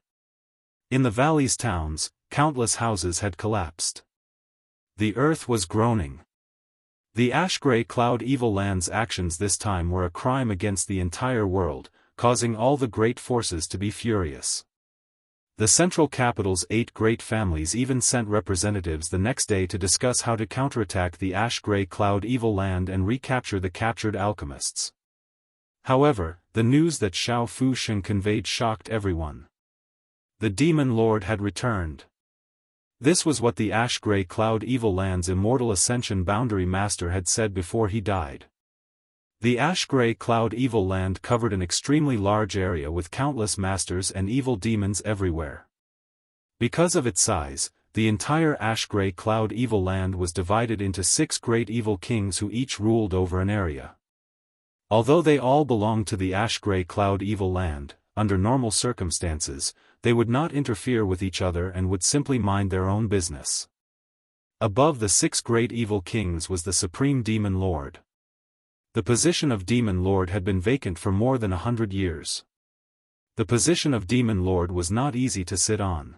[SPEAKER 1] In the valley's towns, countless houses had collapsed. The earth was groaning. The ash-gray cloud evil land's actions this time were a crime against the entire world, causing all the great forces to be furious. The central capital's 8 great families even sent representatives the next day to discuss how to counterattack the ash-gray cloud evil land and recapture the captured alchemists. However, the news that Xiao Fusheng conveyed shocked everyone. The Demon Lord had returned. This was what the ash-gray cloud evil land's immortal Ascension boundary master had said before he died. The ash-gray cloud evil land covered an extremely large area with countless masters and evil demons everywhere. Because of its size, the entire ash-gray cloud evil land was divided into 6 great evil kings who each ruled over an area. Although they all belonged to the ash-gray cloud evil land, under normal circumstances, they would not interfere with each other and would simply mind their own business. Above the 6 great evil kings was the Supreme Demon Lord. The position of Demon Lord had been vacant for more than 100 years. The position of Demon Lord was not easy to sit on.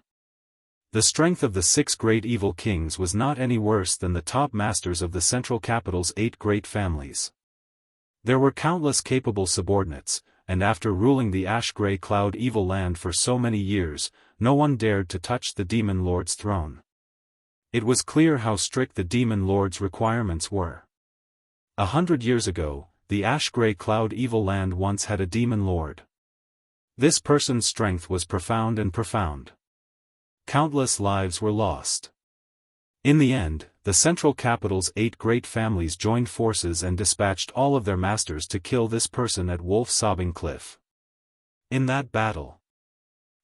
[SPEAKER 1] The strength of the 6 great evil kings was not any worse than the top masters of the central capital's 8 great families. There were countless capable subordinates, and after ruling the ash-gray cloud evil land for so many years, no one dared to touch the Demon Lord's throne. It was clear how strict the Demon Lord's requirements were. 100 years ago, the ash-gray cloud evil land once had a Demon Lord. This person's strength was profound and profound. Countless lives were lost. In the end, the central capital's 8 great families joined forces and dispatched all of their masters to kill this person at Wolf Sobbing Cliff. In that battle,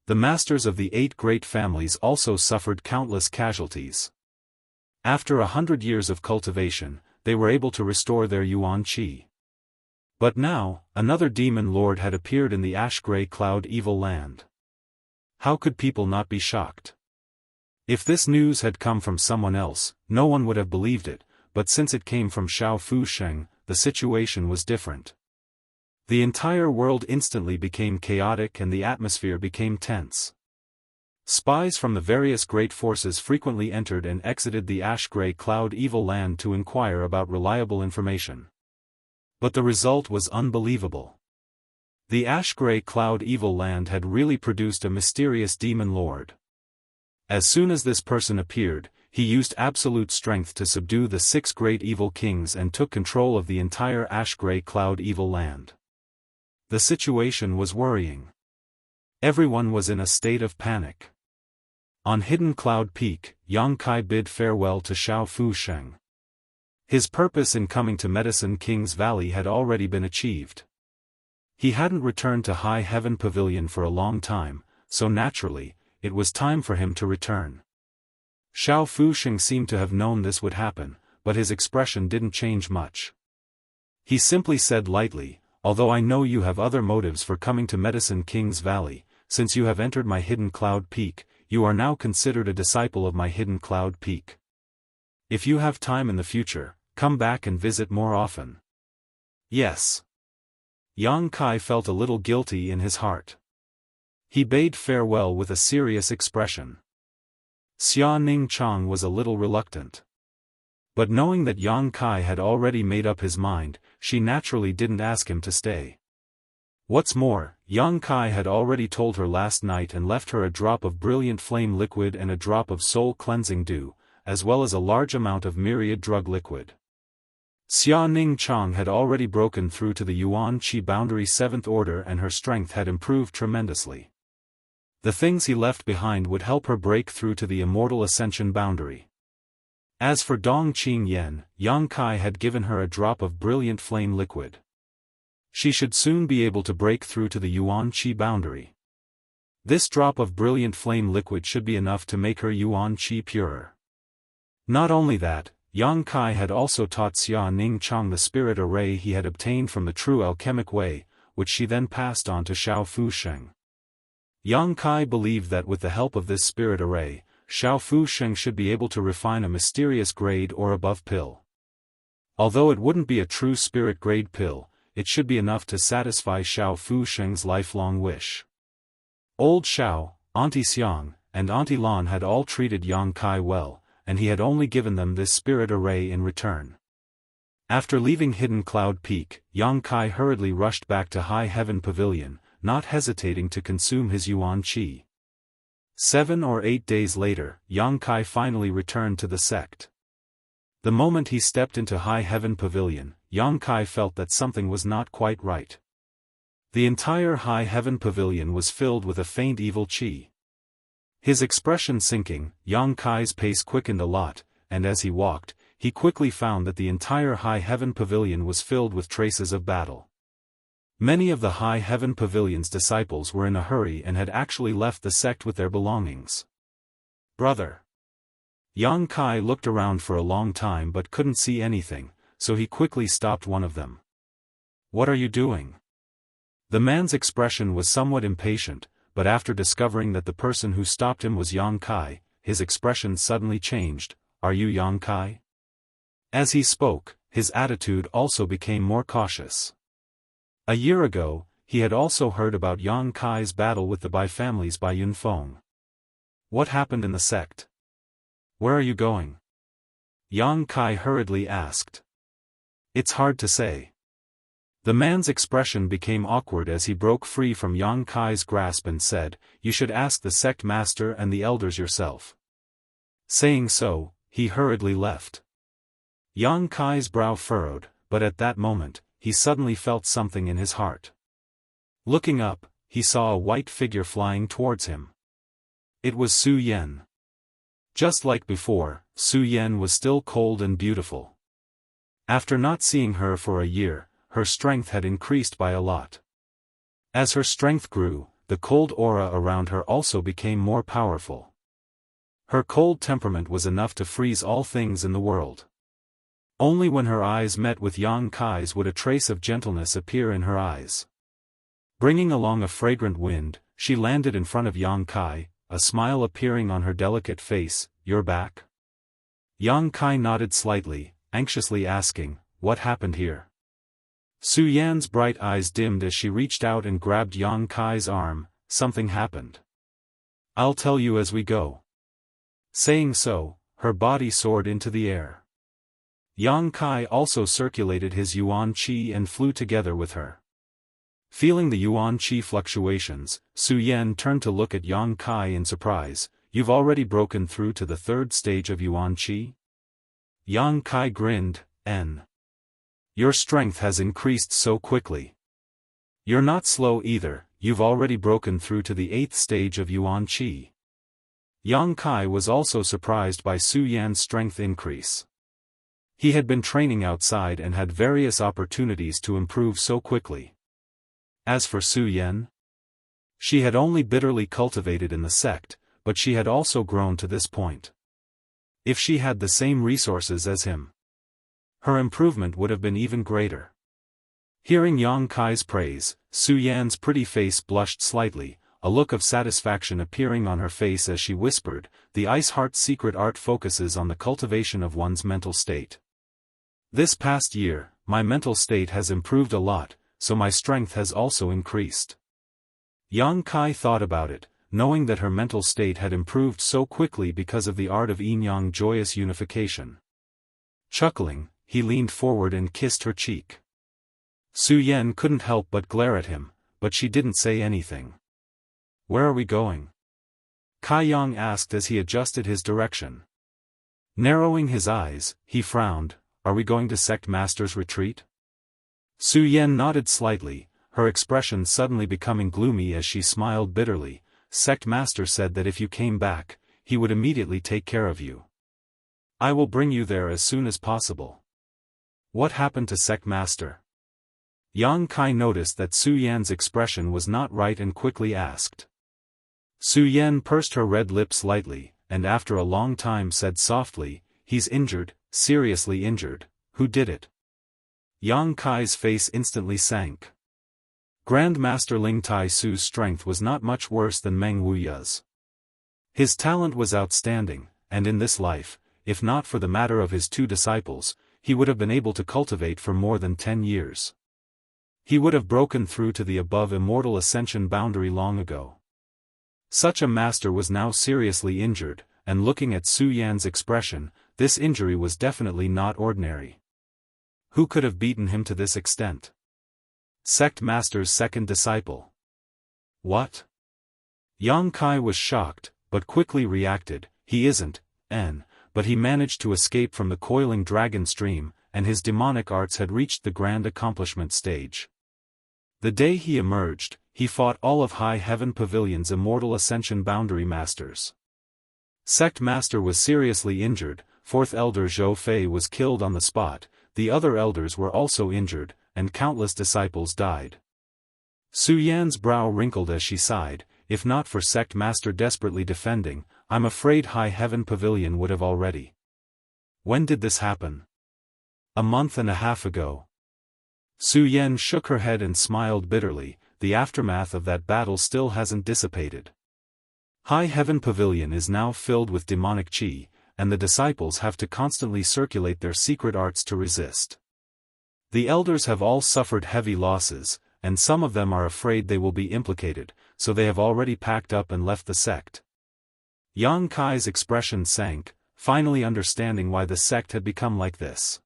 [SPEAKER 1] the masters of the 8 great families also suffered countless casualties. After 100 years of cultivation, they were able to restore their yuan qi. But now, another Demon Lord had appeared in the ash-gray cloud evil land. How could people not be shocked? If this news had come from someone else, no one would have believed it, but since it came from Xiao Fusheng, the situation was different. The entire world instantly became chaotic and the atmosphere became tense. Spies from the various great forces frequently entered and exited the ash-gray cloud evil land to inquire about reliable information. But the result was unbelievable. The ash-gray cloud evil land had really produced a mysterious Demon Lord. As soon as this person appeared, he used absolute strength to subdue the 6 great evil kings and took control of the entire ash-gray cloud evil land. The situation was worrying. Everyone was in a state of panic. On Hidden Cloud Peak, Yang Kai bid farewell to Xiao Fusheng. His purpose in coming to Medicine King's Valley had already been achieved. He hadn't returned to High Heaven Pavilion for a long time, so naturally, it was time for him to return. Xiao Fusheng seemed to have known this would happen, but his expression didn't change much. He simply said lightly, "Although I know you have other motives for coming to Medicine King's Valley, since you have entered my Hidden Cloud Peak, you are now considered a disciple of my Hidden Cloud Peak. If you have time in the future, come back and visit more often." Yes. Yang Kai felt a little guilty in his heart. He bade farewell with a serious expression. Xia Ningchang was a little reluctant. But knowing that Yang Kai had already made up his mind, she naturally didn't ask him to stay. What's more, Yang Kai had already told her last night and left her a drop of brilliant flame liquid and a drop of soul cleansing dew, as well as a large amount of myriad drug liquid. Xia Ningchang had already broken through to the Yuan Qi boundary 7th order and her strength had improved tremendously. The things he left behind would help her break through to the Immortal Ascension boundary. As for Dong Qing Yen, Yang Kai had given her a drop of brilliant flame liquid. She should soon be able to break through to the Yuan Qi boundary. This drop of brilliant flame liquid should be enough to make her Yuan Qi purer. Not only that, Yang Kai had also taught Xia Ningchang the spirit array he had obtained from the true alchemic way, which she then passed on to Xiao Fusheng. Yang Kai believed that with the help of this spirit array, Xiao Fusheng should be able to refine a mysterious grade or above pill. Although it wouldn't be a true spirit grade pill, it should be enough to satisfy Xiao Fusheng's lifelong wish. Old Xiao, Auntie Xiang, and Auntie Lan had all treated Yang Kai well, and he had only given them this spirit array in return. After leaving Hidden Cloud Peak, Yang Kai hurriedly rushed back to High Heaven Pavilion, not hesitating to consume his yuan qi. 7 or 8 days later, Yang Kai finally returned to the sect. The moment he stepped into High Heaven Pavilion, Yang Kai felt that something was not quite right. The entire High Heaven Pavilion was filled with a faint evil qi. His expression sinking, Yang Kai's pace quickened a lot, and as he walked, he quickly found that the entire High Heaven Pavilion was filled with traces of battle. Many of the High Heaven Pavilion's disciples were in a hurry and had actually left the sect with their belongings. Brother. Yang Kai looked around for a long time but couldn't see anything, so he quickly stopped one of them. What are you doing? The man's expression was somewhat impatient, but after discovering that the person who stopped him was Yang Kai, his expression suddenly changed. Are you Yang Kai? As he spoke, his attitude also became more cautious. A year ago, he had also heard about Yang Kai's battle with the Bai families by Yunfeng. What happened in the sect? Where are you going? Yang Kai hurriedly asked. It's hard to say. The man's expression became awkward as he broke free from Yang Kai's grasp and said, You should ask the sect master and the elders yourself. Saying so, he hurriedly left. Yang Kai's brow furrowed, but at that moment, he suddenly felt something in his heart. Looking up, he saw a white figure flying towards him. It was Su Yan. Just like before, Su Yan was still cold and beautiful. After not seeing her for a year, her strength had increased by a lot. As her strength grew, the cold aura around her also became more powerful. Her cold temperament was enough to freeze all things in the world. Only when her eyes met with Yang Kai's would a trace of gentleness appear in her eyes. Bringing along a fragrant wind, she landed in front of Yang Kai, a smile appearing on her delicate face. You're back? Yang Kai nodded slightly, anxiously asking, what happened here? Su Yan's bright eyes dimmed as she reached out and grabbed Yang Kai's arm. Something happened. I'll tell you as we go. Saying so, her body soared into the air. Yang Kai also circulated his yuan qi and flew together with her. Feeling the yuan qi fluctuations, Su Yan turned to look at Yang Kai in surprise. You've already broken through to the 3rd stage of yuan qi? Yang Kai grinned, Your strength has increased so quickly. You're not slow either, you've already broken through to the 8th stage of yuan qi. Yang Kai was also surprised by Su Yan's strength increase. He had been training outside and had various opportunities to improve so quickly. As for Su Yan, she had only bitterly cultivated in the sect, but she had also grown to this point. If she had the same resources as him, her improvement would have been even greater. Hearing Yang Kai's praise, Su Yan's pretty face blushed slightly, a look of satisfaction appearing on her face as she whispered, The Ice Heart's secret art focuses on the cultivation of one's mental state. This past year, my mental state has improved a lot, so my strength has also increased. Yang Kai thought about it, knowing that her mental state had improved so quickly because of the art of yin-yang joyous unification. Chuckling, he leaned forward and kissed her cheek. Su Yan couldn't help but glare at him, but she didn't say anything. Where are we going? Kai Yang asked as he adjusted his direction. Narrowing his eyes, he frowned. Are we going to Sect Master's retreat? Su Yan nodded slightly, her expression suddenly becoming gloomy as she smiled bitterly. Sect Master said that if you came back, he would immediately take care of you. I will bring you there as soon as possible. What happened to Sect Master? Yang Kai noticed that Su Yan's expression was not right and quickly asked. Su Yan pursed her red lips lightly, and after a long time said softly, He's injured, seriously injured. Who did it? Yang Kai's face instantly sank. Grandmaster Ling Tai Su's strength was not much worse than Meng Wuya's. His talent was outstanding, and in this life, if not for the matter of his 2 disciples, he would have been able to cultivate for more than 10 years. He would have broken through to the above immortal ascension boundary long ago. Such a master was now seriously injured, and looking at Su Yan's expression, this injury was definitely not ordinary. Who could have beaten him to this extent? Sect Master's second disciple. What? Yang Kai was shocked, but quickly reacted. He isn't, but he managed to escape from the coiling dragon stream, and his demonic arts had reached the grand accomplishment stage. The day he emerged, he fought all of High Heaven Pavilion's immortal Ascension boundary masters. Sect Master was seriously injured, 4th Elder Zhou Fei was killed on the spot, the other elders were also injured, and countless disciples died. Su Yan's brow wrinkled as she sighed. If not for Sect Master desperately defending, I'm afraid High Heaven Pavilion would have already. When did this happen? A month and a half ago. Su Yan shook her head and smiled bitterly. The aftermath of that battle still hasn't dissipated. High Heaven Pavilion is now filled with demonic chi, and the disciples have to constantly circulate their secret arts to resist. The elders have all suffered heavy losses, and some of them are afraid they will be implicated, so they have already packed up and left the sect. Yang Kai's expression sank, finally understanding why the sect had become like this.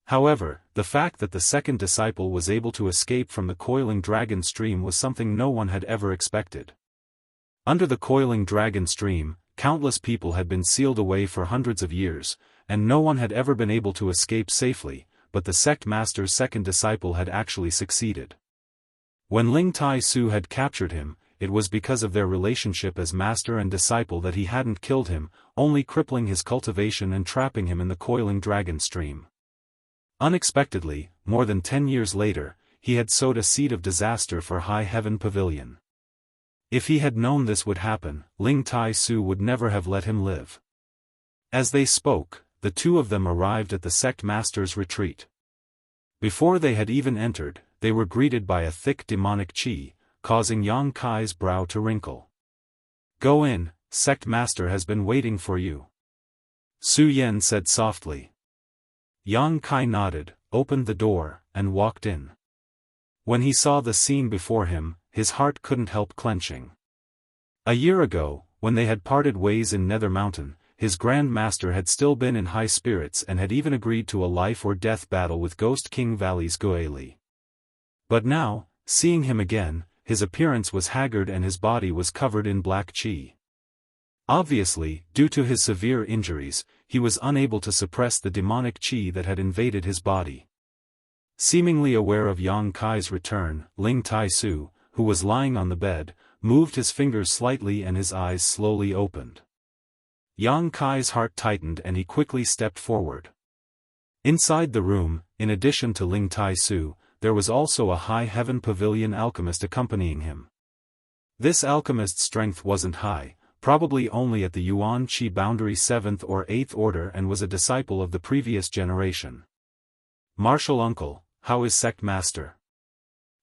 [SPEAKER 1] However, the fact that the second disciple was able to escape from the coiling dragon stream was something no one had ever expected. Under the coiling dragon stream, countless people had been sealed away for hundreds of years, and no one had ever been able to escape safely, but the sect master's second disciple had actually succeeded. When Ling Tai Su had captured him, it was because of their relationship as master and disciple that he hadn't killed him, only crippling his cultivation and trapping him in the coiling dragon stream. Unexpectedly, more than 10 years later, he had sowed a seed of disaster for High Heaven Pavilion. If he had known this would happen, Ling Tai Su would never have let him live. As they spoke, the two of them arrived at the sect master's retreat. Before they had even entered, they were greeted by a thick demonic chi, causing Yang Kai's brow to wrinkle. Go in, sect master has been waiting for you. Su Yan said softly. Yang Kai nodded, opened the door, and walked in. When he saw the scene before him, his heart couldn't help clenching. A year ago, when they had parted ways in Nether Mountain, his Grand Master had still been in high spirits and had even agreed to a life-or-death battle with Ghost King Valley's Guili. But now, seeing him again, his appearance was haggard and his body was covered in black chi. Obviously, due to his severe injuries, he was unable to suppress the demonic chi that had invaded his body. Seemingly aware of Yang Kai's return, Ling Tai Su, who was lying on the bed, moved his fingers slightly and his eyes slowly opened. Yang Kai's heart tightened and he quickly stepped forward. Inside the room, in addition to Ling Tai Su, there was also a High Heaven Pavilion alchemist accompanying him. This alchemist's strength wasn't high, probably only at the Yuan Qi boundary 7th or 8th order, and was a disciple of the previous generation. Martial uncle, how is sect master?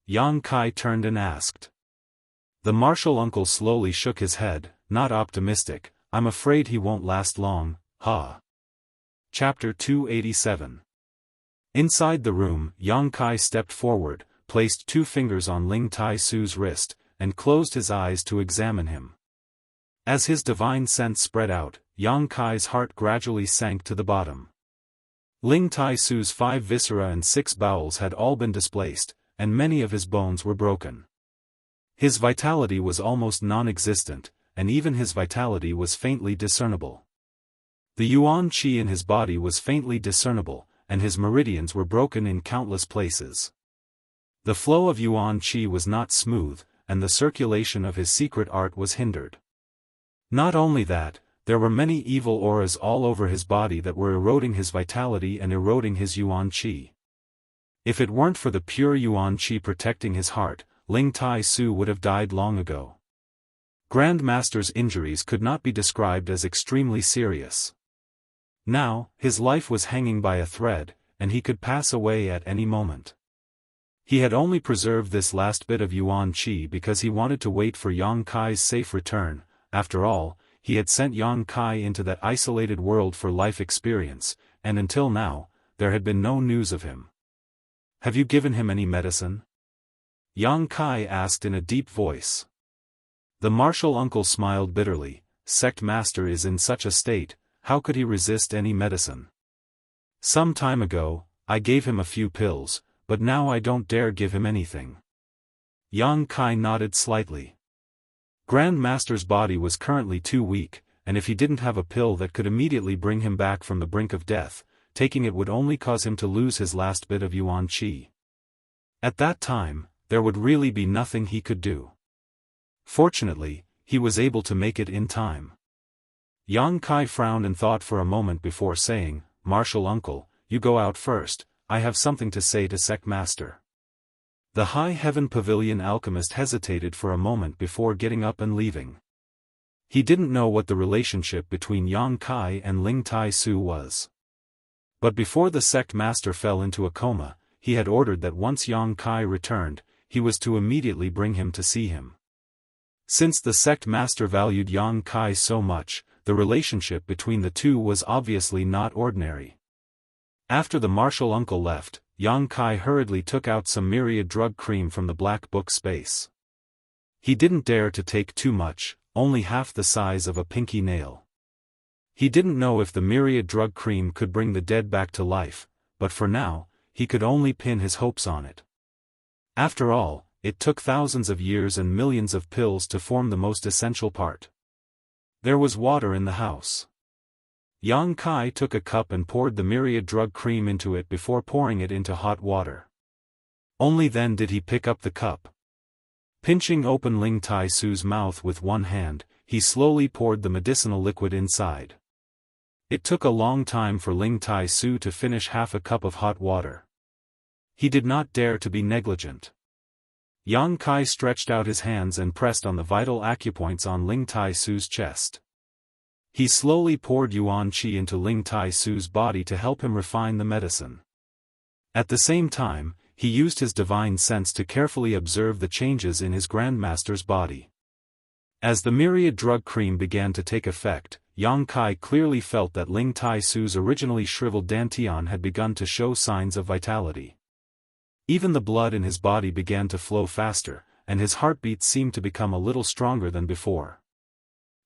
[SPEAKER 1] Yang Kai turned and asked. The martial uncle slowly shook his head, not optimistic. I'm afraid he won't last long, ha. Chapter 287. Inside the room, Yang Kai stepped forward, placed 2 fingers on Ling Tai Su's wrist, and closed his eyes to examine him. As his divine sense spread out, Yang Kai's heart gradually sank to the bottom. Ling Tai Su's 5 viscera and 6 bowels had all been displaced, and many of his bones were broken. His vitality was almost non-existent, and even his vitality was faintly discernible. The Yuan Qi in his body was faintly discernible, and his meridians were broken in countless places. The flow of Yuan Qi was not smooth, and the circulation of his secret art was hindered. Not only that, there were many evil auras all over his body that were eroding his vitality and eroding his Yuan Qi. If it weren't for the pure Yuan Qi protecting his heart, Ling Tai Su would have died long ago. Grand Master's injuries could not be described as extremely serious. Now, his life was hanging by a thread, and he could pass away at any moment. He had only preserved this last bit of Yuan Qi because he wanted to wait for Yang Kai's safe return. After all, he had sent Yang Kai into that isolated world for life experience, and until now, there had been no news of him. Have you given him any medicine? Yang Kai asked in a deep voice. The martial uncle smiled bitterly. Sect master is in such a state, how could he resist any medicine? Some time ago, I gave him a few pills, but now I don't dare give him anything. Yang Kai nodded slightly. Grand Master's body was currently too weak, and if he didn't have a pill that could immediately bring him back from the brink of death, taking it would only cause him to lose his last bit of Yuan Qi. At that time, there would really be nothing he could do. Fortunately, he was able to make it in time. Yang Kai frowned and thought for a moment before saying, "Martial uncle, you go out first, I have something to say to Sect Master." The High Heaven Pavilion alchemist hesitated for a moment before getting up and leaving. He didn't know what the relationship between Yang Kai and Ling Tai Su was. But before the Sect Master fell into a coma, he had ordered that once Yang Kai returned, he was to immediately bring him to see him. Since the Sect Master valued Yang Kai so much, the relationship between the two was obviously not ordinary. After the martial uncle left, Yang Kai hurriedly took out some myriad drug cream from the black book space. He didn't dare to take too much, only half the size of a pinky nail. He didn't know if the myriad drug cream could bring the dead back to life, but for now, he could only pin his hopes on it. After all, it took thousands of years and millions of pills to form the most essential part. There was water in the house. Yang Kai took a cup and poured the myriad drug cream into it before pouring it into hot water. Only then did he pick up the cup. Pinching open Ling Tai Su's mouth with one hand, he slowly poured the medicinal liquid inside. It took a long time for Ling Tai Su to finish half a cup of hot water. He did not dare to be negligent. Yang Kai stretched out his hands and pressed on the vital acupoints on Ling Tai Su's chest. He slowly poured Yuan Qi into Ling Tai Su's body to help him refine the medicine. At the same time, he used his divine sense to carefully observe the changes in his Grandmaster's body. As the myriad drug cream began to take effect, Yang Kai clearly felt that Ling Tai Su's originally shriveled dantian had begun to show signs of vitality. Even the blood in his body began to flow faster, and his heartbeat seemed to become a little stronger than before.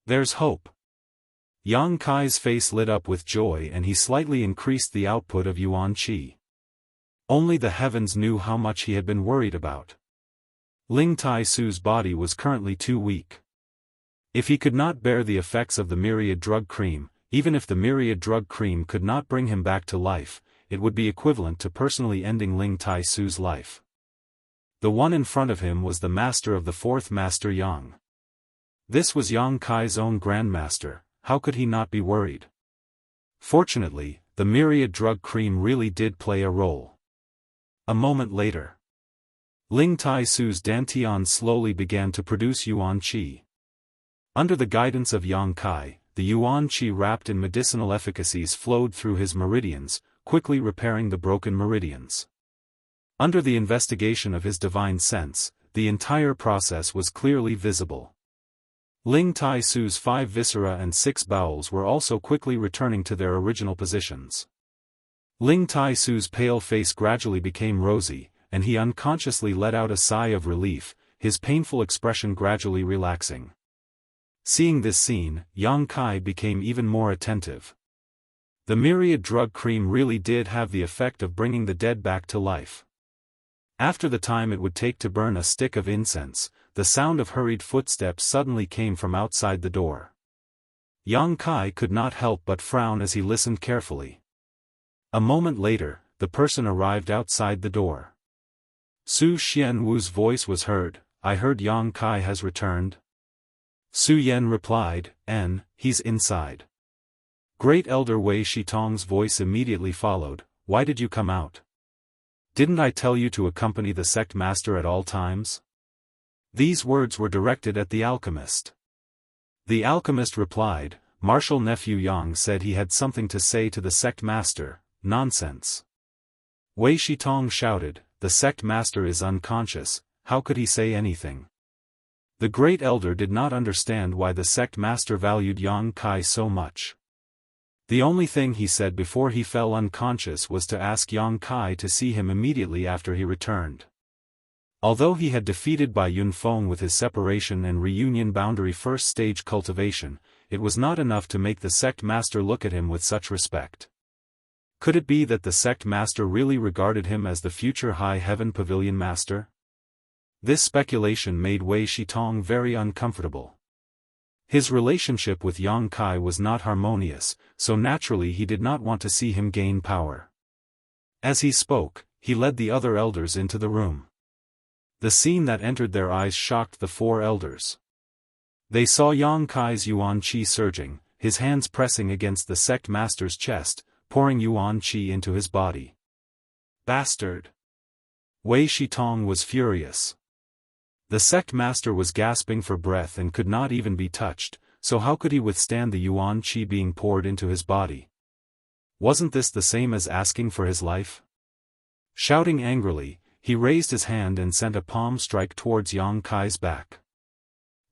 [SPEAKER 1] There's hope. Yang Kai's face lit up with joy and he slightly increased the output of Yuan Qi. Only the heavens knew how much he had been worried about. Ling Tai Su's body was currently too weak. If he could not bear the effects of the myriad drug cream, even if the myriad drug cream could not bring him back to life, it would be equivalent to personally ending Ling Tai Su's life. The one in front of him was the master of the fourth master Yang. This was Yang Kai's own grandmaster, how could he not be worried? Fortunately, the myriad drug cream really did play a role. A moment later, Ling Tai Su's dantian slowly began to produce Yuan Qi. Under the guidance of Yang Kai, the Yuan Qi wrapped in medicinal efficacies flowed through his meridians, quickly repairing the broken meridians. Under the investigation of his divine sense, the entire process was clearly visible. Ling Tai Su's 5 viscera and 6 bowels were also quickly returning to their original positions. Ling Tai Su's pale face gradually became rosy, and he unconsciously let out a sigh of relief, his painful expression gradually relaxing. Seeing this scene, Yang Kai became even more attentive. The myriad drug cream really did have the effect of bringing the dead back to life. After the time it would take to burn a stick of incense, the sound of hurried footsteps suddenly came from outside the door. Yang Kai could not help but frown as he listened carefully. A moment later, the person arrived outside the door. Su Xianwu's voice was heard, "I heard Yang Kai has returned." Su Yan replied, "He's inside." Great Elder Wei Shitong's voice immediately followed, "Why did you come out? Didn't I tell you to accompany the sect master at all times?" These words were directed at the alchemist. The alchemist replied, "Martial nephew Yang said he had something to say to the sect master." "Nonsense." Wei Shitong shouted, "The sect master is unconscious, how could he say anything?" The great elder did not understand why the sect master valued Yang Kai so much. The only thing he said before he fell unconscious was to ask Yang Kai to see him immediately after he returned. Although he had defeated Bai Yunfeng with his separation and reunion boundary first stage cultivation, it was not enough to make the sect master look at him with such respect. Could it be that the sect master really regarded him as the future High Heaven Pavilion master? This speculation made Wei Shitong very uncomfortable. His relationship with Yang Kai was not harmonious, so naturally he did not want to see him gain power. As he spoke, he led the other elders into the room. The scene that entered their eyes shocked the 4 elders. They saw Yang Kai's yuan qi surging, his hands pressing against the sect master's chest, pouring yuan qi into his body. Bastard! Wei Shitong was furious. The sect master was gasping for breath and could not even be touched, so how could he withstand the yuan qi being poured into his body? Wasn't this the same as asking for his life? Shouting angrily, he raised his hand and sent a palm strike towards Yang Kai's back.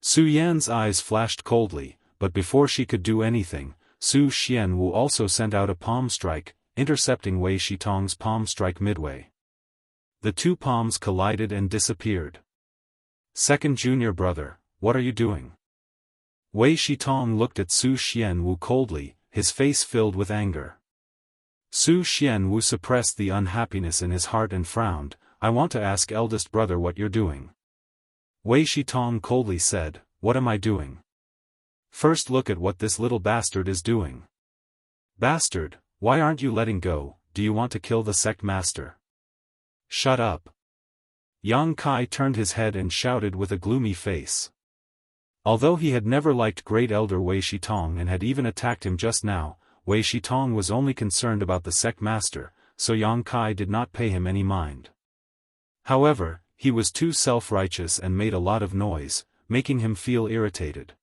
[SPEAKER 1] Su Yan's eyes flashed coldly, but before she could do anything, Su Xianwu also sent out a palm strike, intercepting Wei Shitong's palm strike midway. The 2 palms collided and disappeared. Second junior brother, what are you doing? Wei Shitong looked at Su Xianwu coldly, his face filled with anger. Su Xianwu suppressed the unhappiness in his heart and frowned. I want to ask eldest brother what you're doing. Wei Shitong coldly said, what am I doing? First look at what this little bastard is doing. Bastard, why aren't you letting go? Do you want to kill the sect master? Shut up. Yang Kai turned his head and shouted with a gloomy face. Although he had never liked Great Elder Wei Shitong and had even attacked him just now, Wei Shitong was only concerned about the sect master, so Yang Kai did not pay him any mind. However, he was too self-righteous and made a lot of noise, making him feel irritated.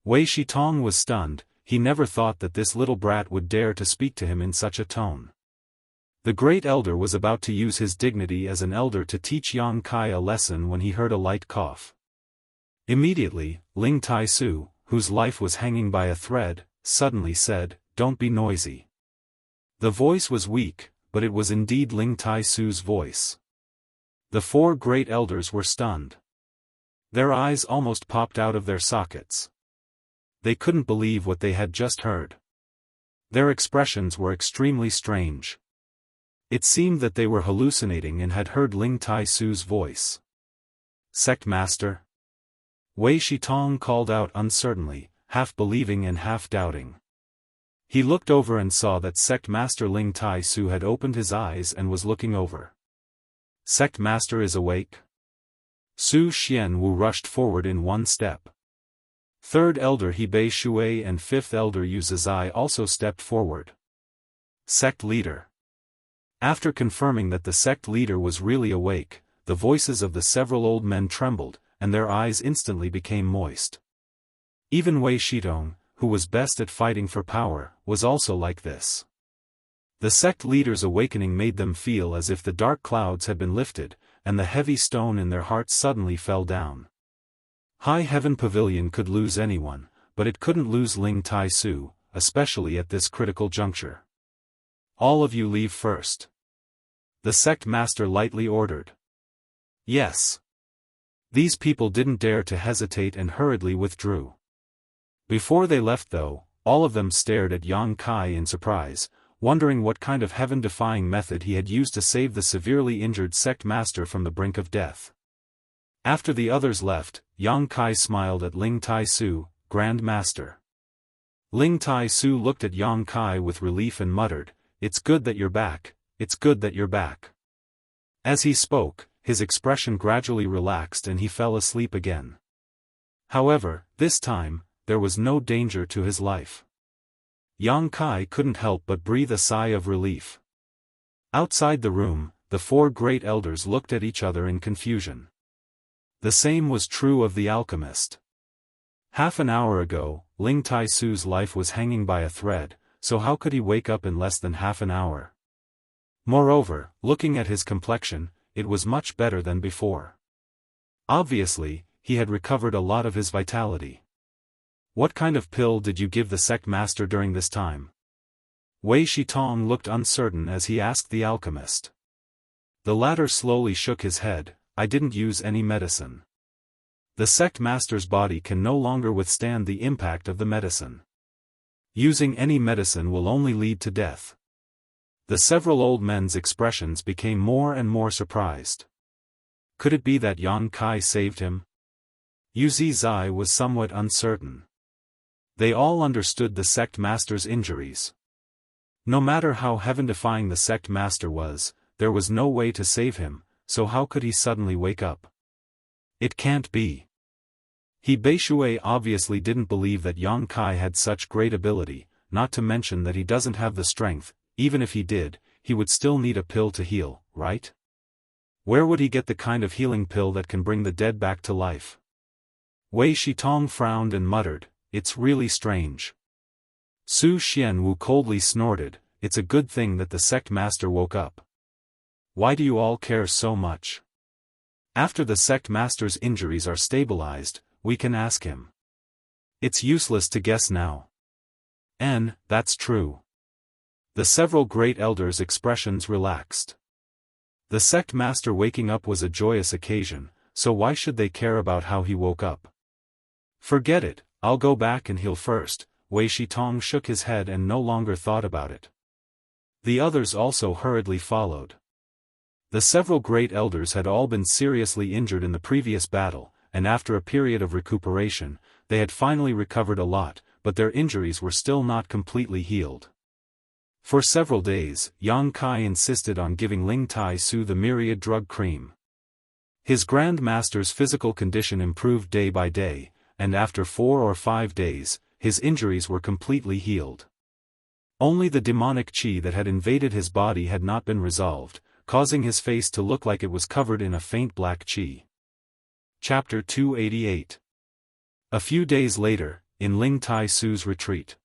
[SPEAKER 1] Wei Shitong was stunned. He never thought that this little brat would dare to speak to him in such a tone. The great elder was about to use his dignity as an elder to teach Yang Kai a lesson when he heard a light cough. Immediately, Ling Tai Su, whose life was hanging by a thread, suddenly said, "Don't be noisy." The voice was weak, but it was indeed Ling Tai Su's voice. The 4 great elders were stunned. Their eyes almost popped out of their sockets. They couldn't believe what they had just heard. Their expressions were extremely strange. It seemed that they were hallucinating and had heard Ling Tai Su's voice. Sect Master? Wei Shitong called out uncertainly, half believing and half doubting. He looked over and saw that Sect Master Ling Tai Su had opened his eyes and was looking over. Sect Master is awake? Su Xianwu rushed forward in 1 step. 3rd Elder Hebei Shui and 5th Elder Yu Zizai also stepped forward. Sect Leader. After confirming that the sect leader was really awake, the voices of the several old men trembled, and their eyes instantly became moist. Even Wei Shitong, who was best at fighting for power, was also like this. The sect leader's awakening made them feel as if the dark clouds had been lifted, and the heavy stone in their hearts suddenly fell down. High Heaven Pavilion could lose anyone, but it couldn't lose Ling Tai Su, especially at this critical juncture. All of you leave first. The sect master lightly ordered. Yes. These people didn't dare to hesitate and hurriedly withdrew. Before they left though, all of them stared at Yang Kai in surprise, wondering what kind of heaven-defying method he had used to save the severely injured sect master from the brink of death. After the others left, Yang Kai smiled at Ling Tai Su, Grand Master. Ling Tai Su looked at Yang Kai with relief and muttered, "It's good that you're back, it's good that you're back." As he spoke, his expression gradually relaxed and he fell asleep again. However, this time, there was no danger to his life. Yang Kai couldn't help but breathe a sigh of relief. Outside the room, the 4 great elders looked at each other in confusion. The same was true of the alchemist. Half an hour ago, Ling Tai Su's life was hanging by a thread, so how could he wake up in less than half an hour? Moreover, looking at his complexion, it was much better than before. Obviously, he had recovered a lot of his vitality. What kind of pill did you give the sect master during this time? Wei Shitong looked uncertain as he asked the alchemist. The latter slowly shook his head, "I didn't use any medicine. The sect master's body can no longer withstand the impact of the medicine. Using any medicine will only lead to death." The several old men's expressions became more and more surprised. Could it be that Yang Kai saved him? Yu Zai was somewhat uncertain. They all understood the sect master's injuries. No matter how heaven-defying the sect master was, there was no way to save him, so how could he suddenly wake up? It can't be. He Beishui obviously didn't believe that Yang Kai had such great ability, not to mention that he doesn't have the strength. Even if he did, he would still need a pill to heal, right? Where would he get the kind of healing pill that can bring the dead back to life? Wei Shitong frowned and muttered, "It's really strange." Su Xianwu coldly snorted, "It's a good thing that the sect master woke up. Why do you all care so much? After the sect master's injuries are stabilized, we can ask him. It's useless to guess now." That's true. The several great elders' expressions relaxed. The sect master waking up was a joyous occasion, so why should they care about how he woke up? Forget it, I'll go back and heal first. Wei Shitong shook his head and no longer thought about it. The others also hurriedly followed. The several great elders had all been seriously injured in the previous battle, and after a period of recuperation, they had finally recovered a lot, but their injuries were still not completely healed. For several days, Yang Kai insisted on giving Ling Tai Su the myriad drug cream. His Grand Master's physical condition improved day by day, and after 4 or 5 days, his injuries were completely healed. Only the demonic qi that had invaded his body had not been resolved, causing his face to look like it was covered in a faint black qi. Chapter 288. A few days later, in Ling Tai Su's retreat.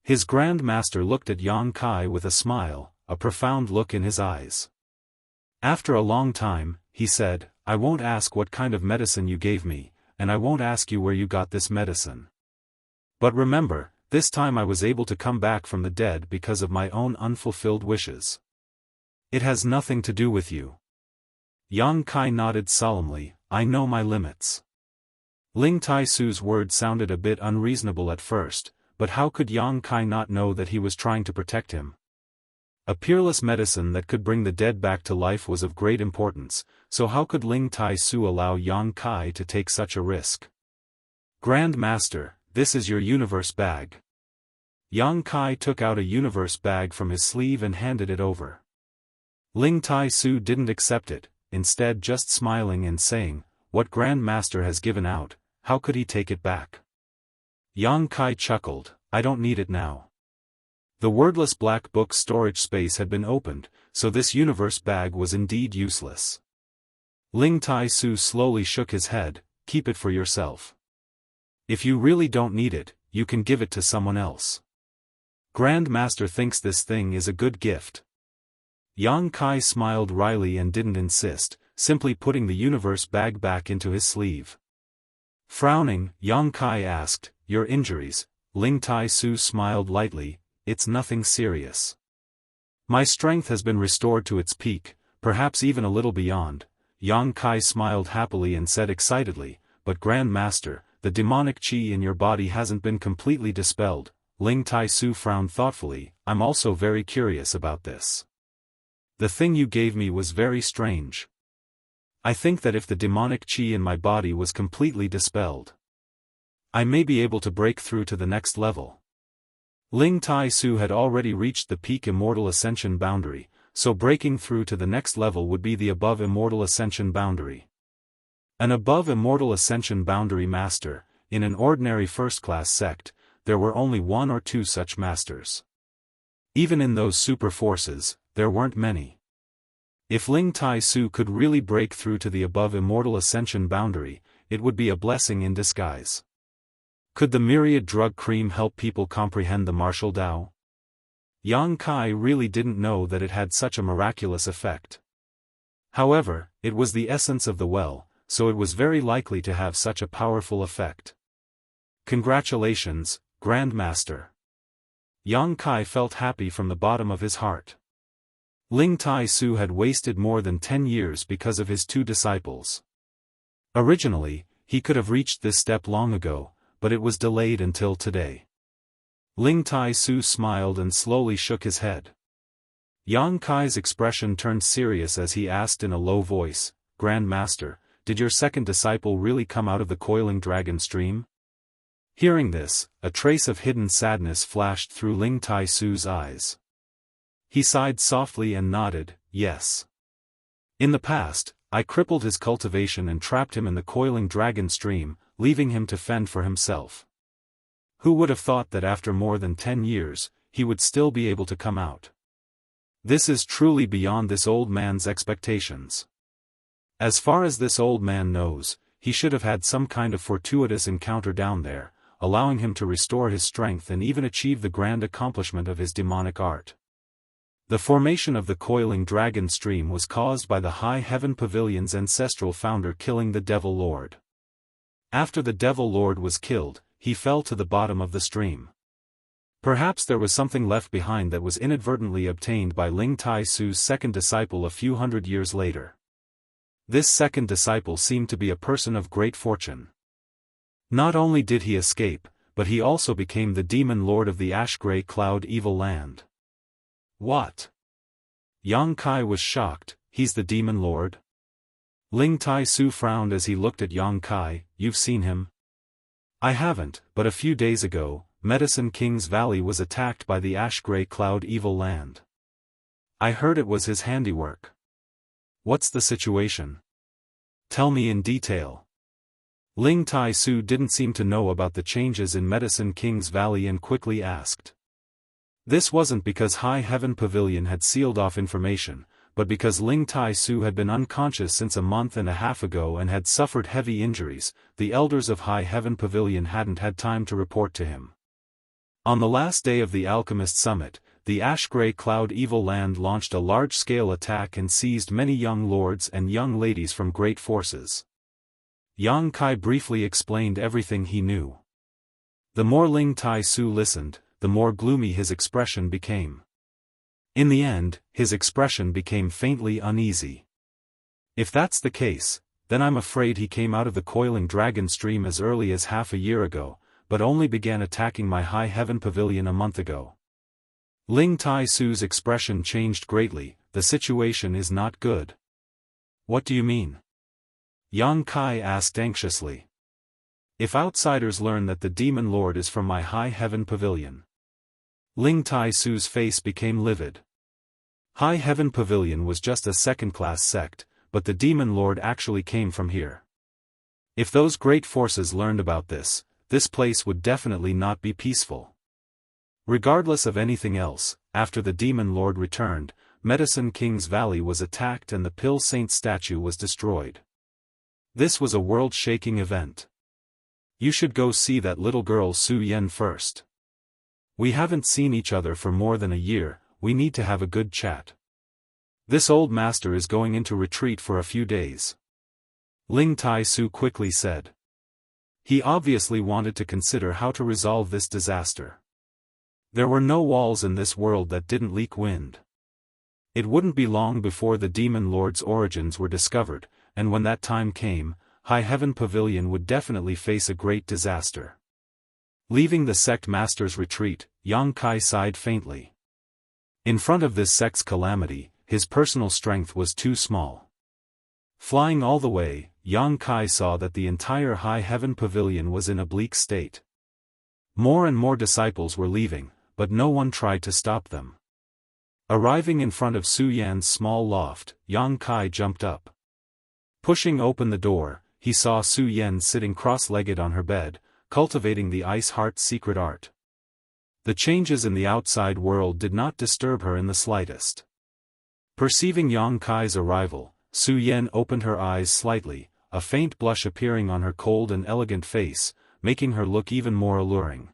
[SPEAKER 1] His Grand Master looked at Yang Kai with a smile, a profound look in his eyes. After a long time, he said, "I won't ask what kind of medicine you gave me, and I won't ask you where you got this medicine. But remember, this time I was able to come back from the dead because of my own unfulfilled wishes. It has nothing to do with you." Yang Kai nodded solemnly, "I know my limits." Ling Tai Su's words sounded a bit unreasonable at first, but how could Yang Kai not know that he was trying to protect him? A peerless medicine that could bring the dead back to life was of great importance, so how could Ling Tai Su allow Yang Kai to take such a risk? "Grand Master, this is your universe bag." Yang Kai took out a universe bag from his sleeve and handed it over. Ling Tai Su didn't accept it, instead just smiling and saying, "What Grand Master has given out, how could he take it back?" Yang Kai chuckled, "I don't need it now." The wordless black book storage space had been opened, so this universe bag was indeed useless. Ling Tai Su slowly shook his head, "Keep it for yourself. If you really don't need it, you can give it to someone else. Grand Master thinks this thing is a good gift." Yang Kai smiled wryly and didn't insist, simply putting the universe bag back into his sleeve. Frowning, Yang Kai asked, "Your injuries?" Ling Tai Su smiled lightly, "It's nothing serious. My strength has been restored to its peak, perhaps even a little beyond." Yang Kai smiled happily and said excitedly, "But Grand Master, the demonic qi in your body hasn't been completely dispelled." Ling Tai Su frowned thoughtfully, "I'm also very curious about this. The thing you gave me was very strange. I think that if the demonic qi in my body was completely dispelled, I may be able to break through to the next level." Ling Tai Su had already reached the peak Immortal Ascension boundary, so breaking through to the next level would be the above Immortal Ascension boundary. An above Immortal Ascension boundary master, in an ordinary first-class sect, there were only 1 or 2 such masters. Even in those super forces, there weren't many. If Ling Tai Su could really break through to the above Immortal Ascension boundary, it would be a blessing in disguise. Could the myriad drug cream help people comprehend the martial Tao? Yang Kai really didn't know that it had such a miraculous effect. However, it was the essence of the well, so it was very likely to have such a powerful effect. "Congratulations, Grand Master." Yang Kai felt happy from the bottom of his heart. Ling Tai Su had wasted more than 10 years because of his 2 disciples. Originally, he could have reached this step long ago, but it was delayed until today. Ling Tai Su smiled and slowly shook his head. Yang Kai's expression turned serious as he asked in a low voice, "Grand Master, did your second disciple really come out of the coiling dragon stream?" Hearing this, a trace of hidden sadness flashed through Ling Tai Su's eyes. He sighed softly and nodded, "Yes. In the past, I crippled his cultivation and trapped him in the coiling dragon stream, leaving him to fend for himself. Who would have thought that after more than 10 years, he would still be able to come out? This is truly beyond this old man's expectations. As far as this old man knows, he should have had some kind of fortuitous encounter down there, allowing him to restore his strength and even achieve the grand accomplishment of his demonic art. The formation of the coiling dragon stream was caused by the High Heaven Pavilion's ancestral founder killing the Devil Lord. After the Devil Lord was killed, he fell to the bottom of the stream. Perhaps there was something left behind that was inadvertently obtained by Ling Tai Su's second disciple a few hundred years later. This second disciple seemed to be a person of great fortune. Not only did he escape, but he also became the demon lord of the ash-gray cloud evil land. What? Yang Kai was shocked. He's the demon lord? Ling Tai Su frowned as he looked at Yang Kai. You've seen him? I haven't, but a few days ago, Medicine King's Valley was attacked by the ash-gray cloud evil land. I heard it was his handiwork. What's the situation? Tell me in detail. Ling Tai Su didn't seem to know about the changes in Medicine King's Valley and quickly asked. This wasn't because High Heaven Pavilion had sealed off information, but because Ling Tai Su had been unconscious since a month and a half ago and had suffered heavy injuries. The elders of High Heaven Pavilion hadn't had time to report to him. On the last day of the Alchemist Summit, the ash-gray cloud evil land launched a large-scale attack and seized many young lords and young ladies from great forces. Yang Kai briefly explained everything he knew. The more Ling Tai Su listened, the more gloomy his expression became. In the end, his expression became faintly uneasy. If that's the case, then I'm afraid he came out of the coiling dragon stream as early as half a year ago, but only began attacking my High Heaven Pavilion a month ago. Ling Tai Su's expression changed greatly. The situation is not good. What do you mean? Yang Kai asked anxiously. If outsiders learn that the Demon Lord is from my High Heaven Pavilion. Ling Tai Su's face became livid. High Heaven Pavilion was just a second-class sect, but the Demon Lord actually came from here. If those great forces learned about this, this place would definitely not be peaceful. Regardless of anything else, after the Demon Lord returned, Medicine King's Valley was attacked and the Pill Saint statue was destroyed. This was a world-shaking event. You should go see that little girl Su Yen first. We haven't seen each other for more than a year. We need to have a good chat. This old master is going into retreat for a few days. Ling Tai Su quickly said. He obviously wanted to consider how to resolve this disaster. There were no walls in this world that didn't leak wind. It wouldn't be long before the Demon Lord's origins were discovered, and when that time came, High Heaven Pavilion would definitely face a great disaster. Leaving the sect master's retreat, Yang Kai sighed faintly. In front of this sect's calamity, his personal strength was too small. Flying all the way, Yang Kai saw that the entire High Heaven Pavilion was in a bleak state. More and more disciples were leaving, but no one tried to stop them. Arriving in front of Su Yan's small loft, Yang Kai jumped up. Pushing open the door, he saw Su Yan sitting cross-legged on her bed, cultivating the Ice Heart's secret art. The changes in the outside world did not disturb her in the slightest. Perceiving Yang Kai's arrival, Su Yan opened her eyes slightly, a faint blush appearing on her cold and elegant face, making her look even more alluring.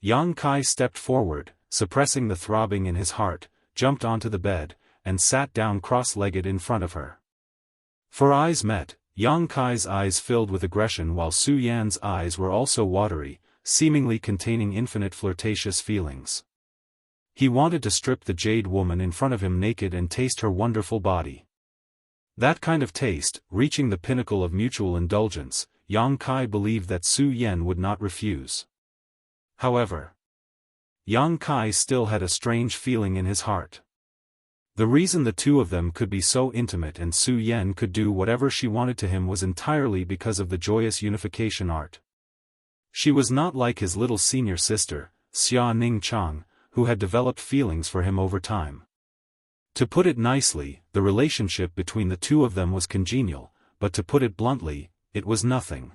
[SPEAKER 1] Yang Kai stepped forward, suppressing the throbbing in his heart, jumped onto the bed, and sat down cross-legged in front of her. For eyes met, Yang Kai's eyes filled with aggression while Su Yan's eyes were also watery, seemingly containing infinite flirtatious feelings. He wanted to strip the jade woman in front of him naked and taste her wonderful body. That kind of taste, reaching the pinnacle of mutual indulgence, Yang Kai believed that Su Yan would not refuse. However, Yang Kai still had a strange feeling in his heart. The reason the two of them could be so intimate and Su Yan could do whatever she wanted to him was entirely because of the joyous unification art. She was not like his little senior sister, Xia Ning Chang, who had developed feelings for him over time. To put it nicely, the relationship between the two of them was congenial, but to put it bluntly, it was nothing.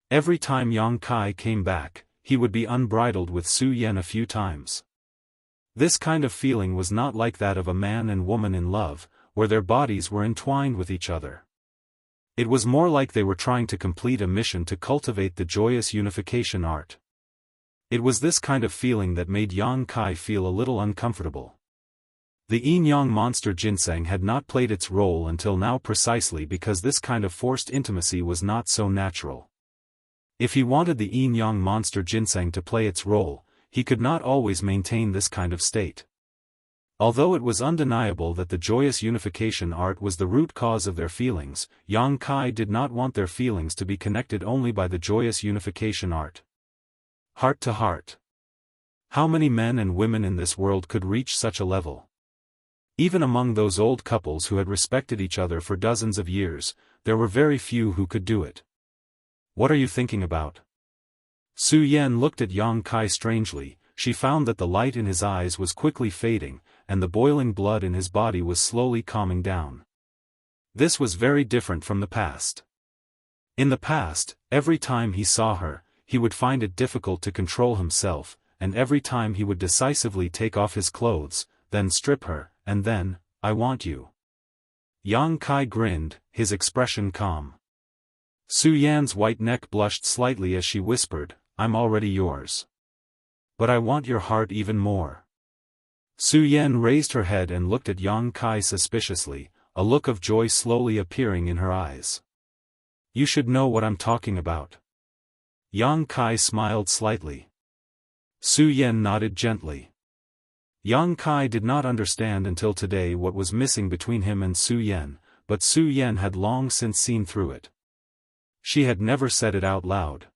[SPEAKER 1] Every time Yang Kai came back, he would be unbridled with Su Yan a few times. This kind of feeling was not like that of a man and woman in love, where their bodies were entwined with each other. It was more like they were trying to complete a mission to cultivate the joyous unification art. It was this kind of feeling that made Yang Kai feel a little uncomfortable. The yin-yang monster ginseng had not played its role until now precisely because this kind of forced intimacy was not so natural. If he wanted the yin-yang monster ginseng to play its role, he could not always maintain this kind of state. Although it was undeniable that the joyous unification art was the root cause of their feelings, Yang Kai did not want their feelings to be connected only by the joyous unification art. Heart to heart. How many men and women in this world could reach such a level? Even among those old couples who had respected each other for dozens of years, there were very few who could do it. What are you thinking about? Su Yan looked at Yang Kai strangely. She found that the light in his eyes was quickly fading, and the boiling blood in his body was slowly calming down. This was very different from the past. In the past, every time he saw her, he would find it difficult to control himself, and every time he would decisively take off his clothes, then strip her, and then, "I want you." Yang Kai grinned, his expression calm. Su Yan's white neck blushed slightly as she whispered, "I'm already yours. But I want your heart even more." Su Yan raised her head and looked at Yang Kai suspiciously, a look of joy slowly appearing in her eyes. "You should know what I'm talking about." Yang Kai smiled slightly. Su Yan nodded gently. Yang Kai did not understand until today what was missing between him and Su Yan, but Su Yan had long since seen through it. She had never said it out loud.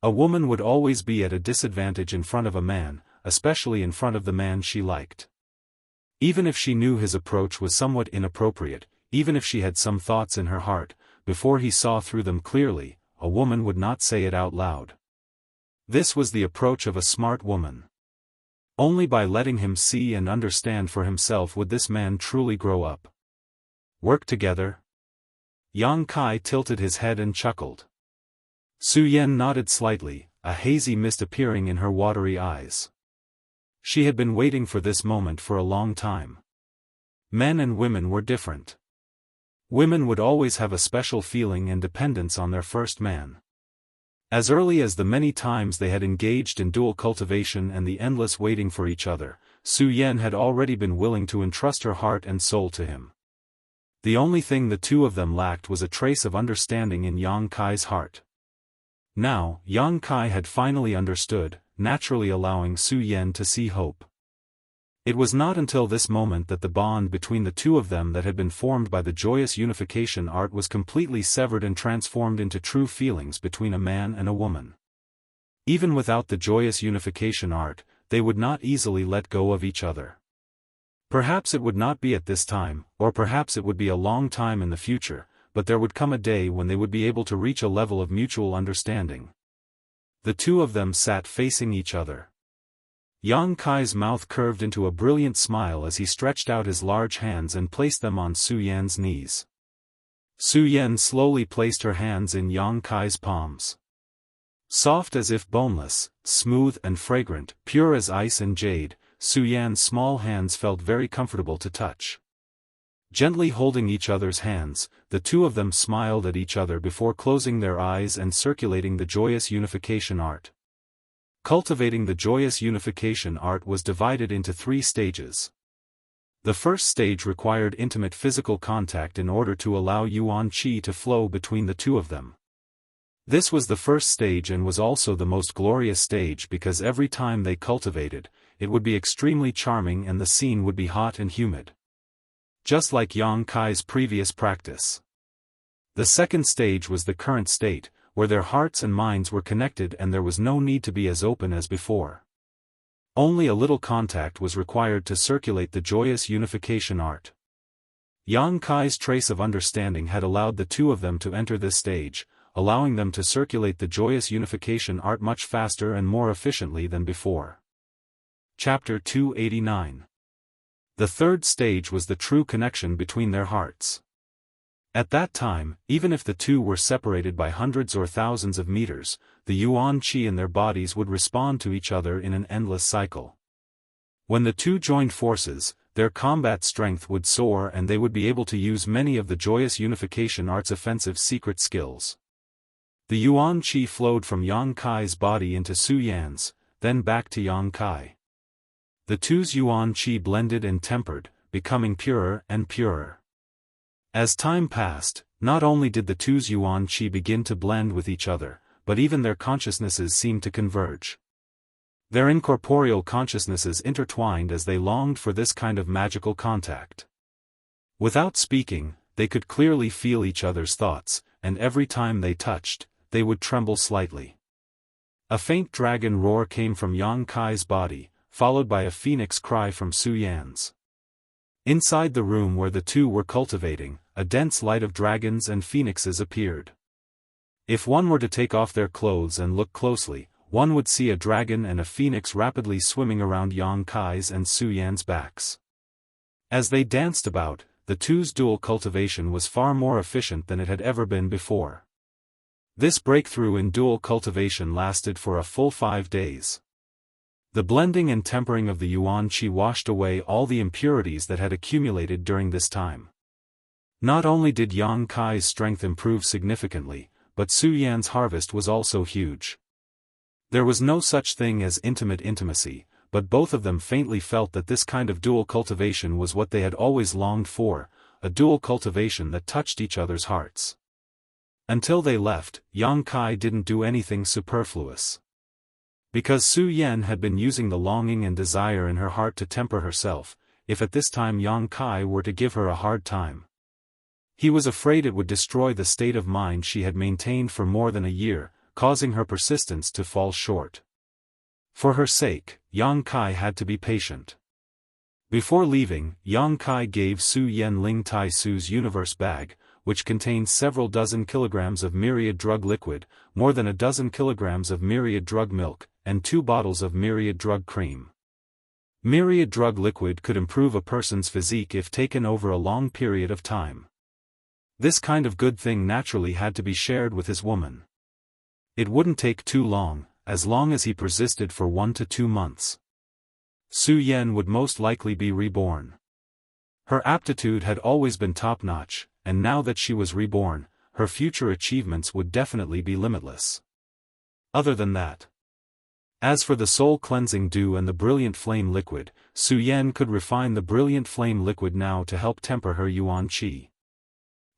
[SPEAKER 1] A woman would always be at a disadvantage in front of a man, especially in front of the man she liked. Even if she knew his approach was somewhat inappropriate, even if she had some thoughts in her heart, before he saw through them clearly, a woman would not say it out loud. This was the approach of a smart woman. Only by letting him see and understand for himself would this man truly grow up. Work together? Yang Kai tilted his head and chuckled. Su Yan nodded slightly, a hazy mist appearing in her watery eyes. She had been waiting for this moment for a long time. Men and women were different. Women would always have a special feeling and dependence on their first man. As early as the many times they had engaged in dual cultivation and the endless waiting for each other, Su Yan had already been willing to entrust her heart and soul to him. The only thing the two of them lacked was a trace of understanding in Yang Kai's heart. Now, Yang Kai had finally understood, naturally allowing Su Yan to see hope. It was not until this moment that the bond between the two of them that had been formed by the joyous unification art was completely severed and transformed into true feelings between a man and a woman. Even without the joyous unification art, they would not easily let go of each other. Perhaps it would not be at this time, or perhaps it would be a long time in the future, but there would come a day when they would be able to reach a level of mutual understanding. The two of them sat facing each other. Yang Kai's mouth curved into a brilliant smile as he stretched out his large hands and placed them on Su Yan's knees. Su Yan slowly placed her hands in Yang Kai's palms. Soft as if boneless, smooth and fragrant, pure as ice and jade, Su Yan's small hands felt very comfortable to touch. Gently holding each other's hands, the two of them smiled at each other before closing their eyes and circulating the joyous unification art. Cultivating the joyous unification art was divided into 3 stages. The first stage required intimate physical contact in order to allow Yuan Qi to flow between the two of them. This was the first stage and was also the most glorious stage because every time they cultivated, it would be extremely charming and the scene would be hot and humid. Just like Yang Kai's previous practice. The second stage was the current state, where their hearts and minds were connected and there was no need to be as open as before. Only a little contact was required to circulate the joyous unification art. Yang Kai's trace of understanding had allowed the two of them to enter this stage, allowing them to circulate the joyous unification art much faster and more efficiently than before. Chapter 289. The third stage was the true connection between their hearts. At that time, even if the two were separated by hundreds or thousands of meters, the yuan qi in their bodies would respond to each other in an endless cycle. When the two joined forces, their combat strength would soar and they would be able to use many of the joyous unification art's offensive secret skills. The yuan qi flowed from Yang Kai's body into Su Yan's, then back to Yang Kai. The two's yuan qi blended and tempered, becoming purer and purer. As time passed, not only did the two's yuan qi begin to blend with each other, but even their consciousnesses seemed to converge. Their incorporeal consciousnesses intertwined as they longed for this kind of magical contact. Without speaking, they could clearly feel each other's thoughts, and every time they touched, they would tremble slightly. A faint dragon roar came from Yang Kai's body, followed by a phoenix cry from Su Yan's. Inside the room where the two were cultivating, a dense light of dragons and phoenixes appeared. If one were to take off their clothes and look closely, one would see a dragon and a phoenix rapidly swimming around Yang Kai's and Su Yan's backs. As they danced about, the two's dual cultivation was far more efficient than it had ever been before. This breakthrough in dual cultivation lasted for a full 5 days. The blending and tempering of the yuan qi washed away all the impurities that had accumulated during this time. Not only did Yang Kai's strength improve significantly, but Su Yan's harvest was also huge. There was no such thing as intimate intimacy, but both of them faintly felt that this kind of dual cultivation was what they had always longed for, a dual cultivation that touched each other's hearts. Until they left, Yang Kai didn't do anything superfluous. Because Su Yan had been using the longing and desire in her heart to temper herself, if at this time Yang Kai were to give her a hard time, he was afraid it would destroy the state of mind she had maintained for more than a year, causing her persistence to fall short. For her sake, Yang Kai had to be patient. Before leaving, Yang Kai gave Su Yan Ling Tai Su's universe bag, which contained several dozen kilograms of myriad drug liquid, more than a dozen kilograms of myriad drug milk, and 2 bottles of myriad drug cream. Myriad drug liquid could improve a person's physique if taken over a long period of time. This kind of good thing naturally had to be shared with his woman. It wouldn't take too long, as he persisted for 1 to 2 months. Su Yan would most likely be reborn. Her aptitude had always been top-notch, and now that she was reborn, her future achievements would definitely be limitless. Other than that, as for the soul-cleansing dew and the brilliant flame liquid, Su Yan could refine the brilliant flame liquid now to help temper her yuan qi.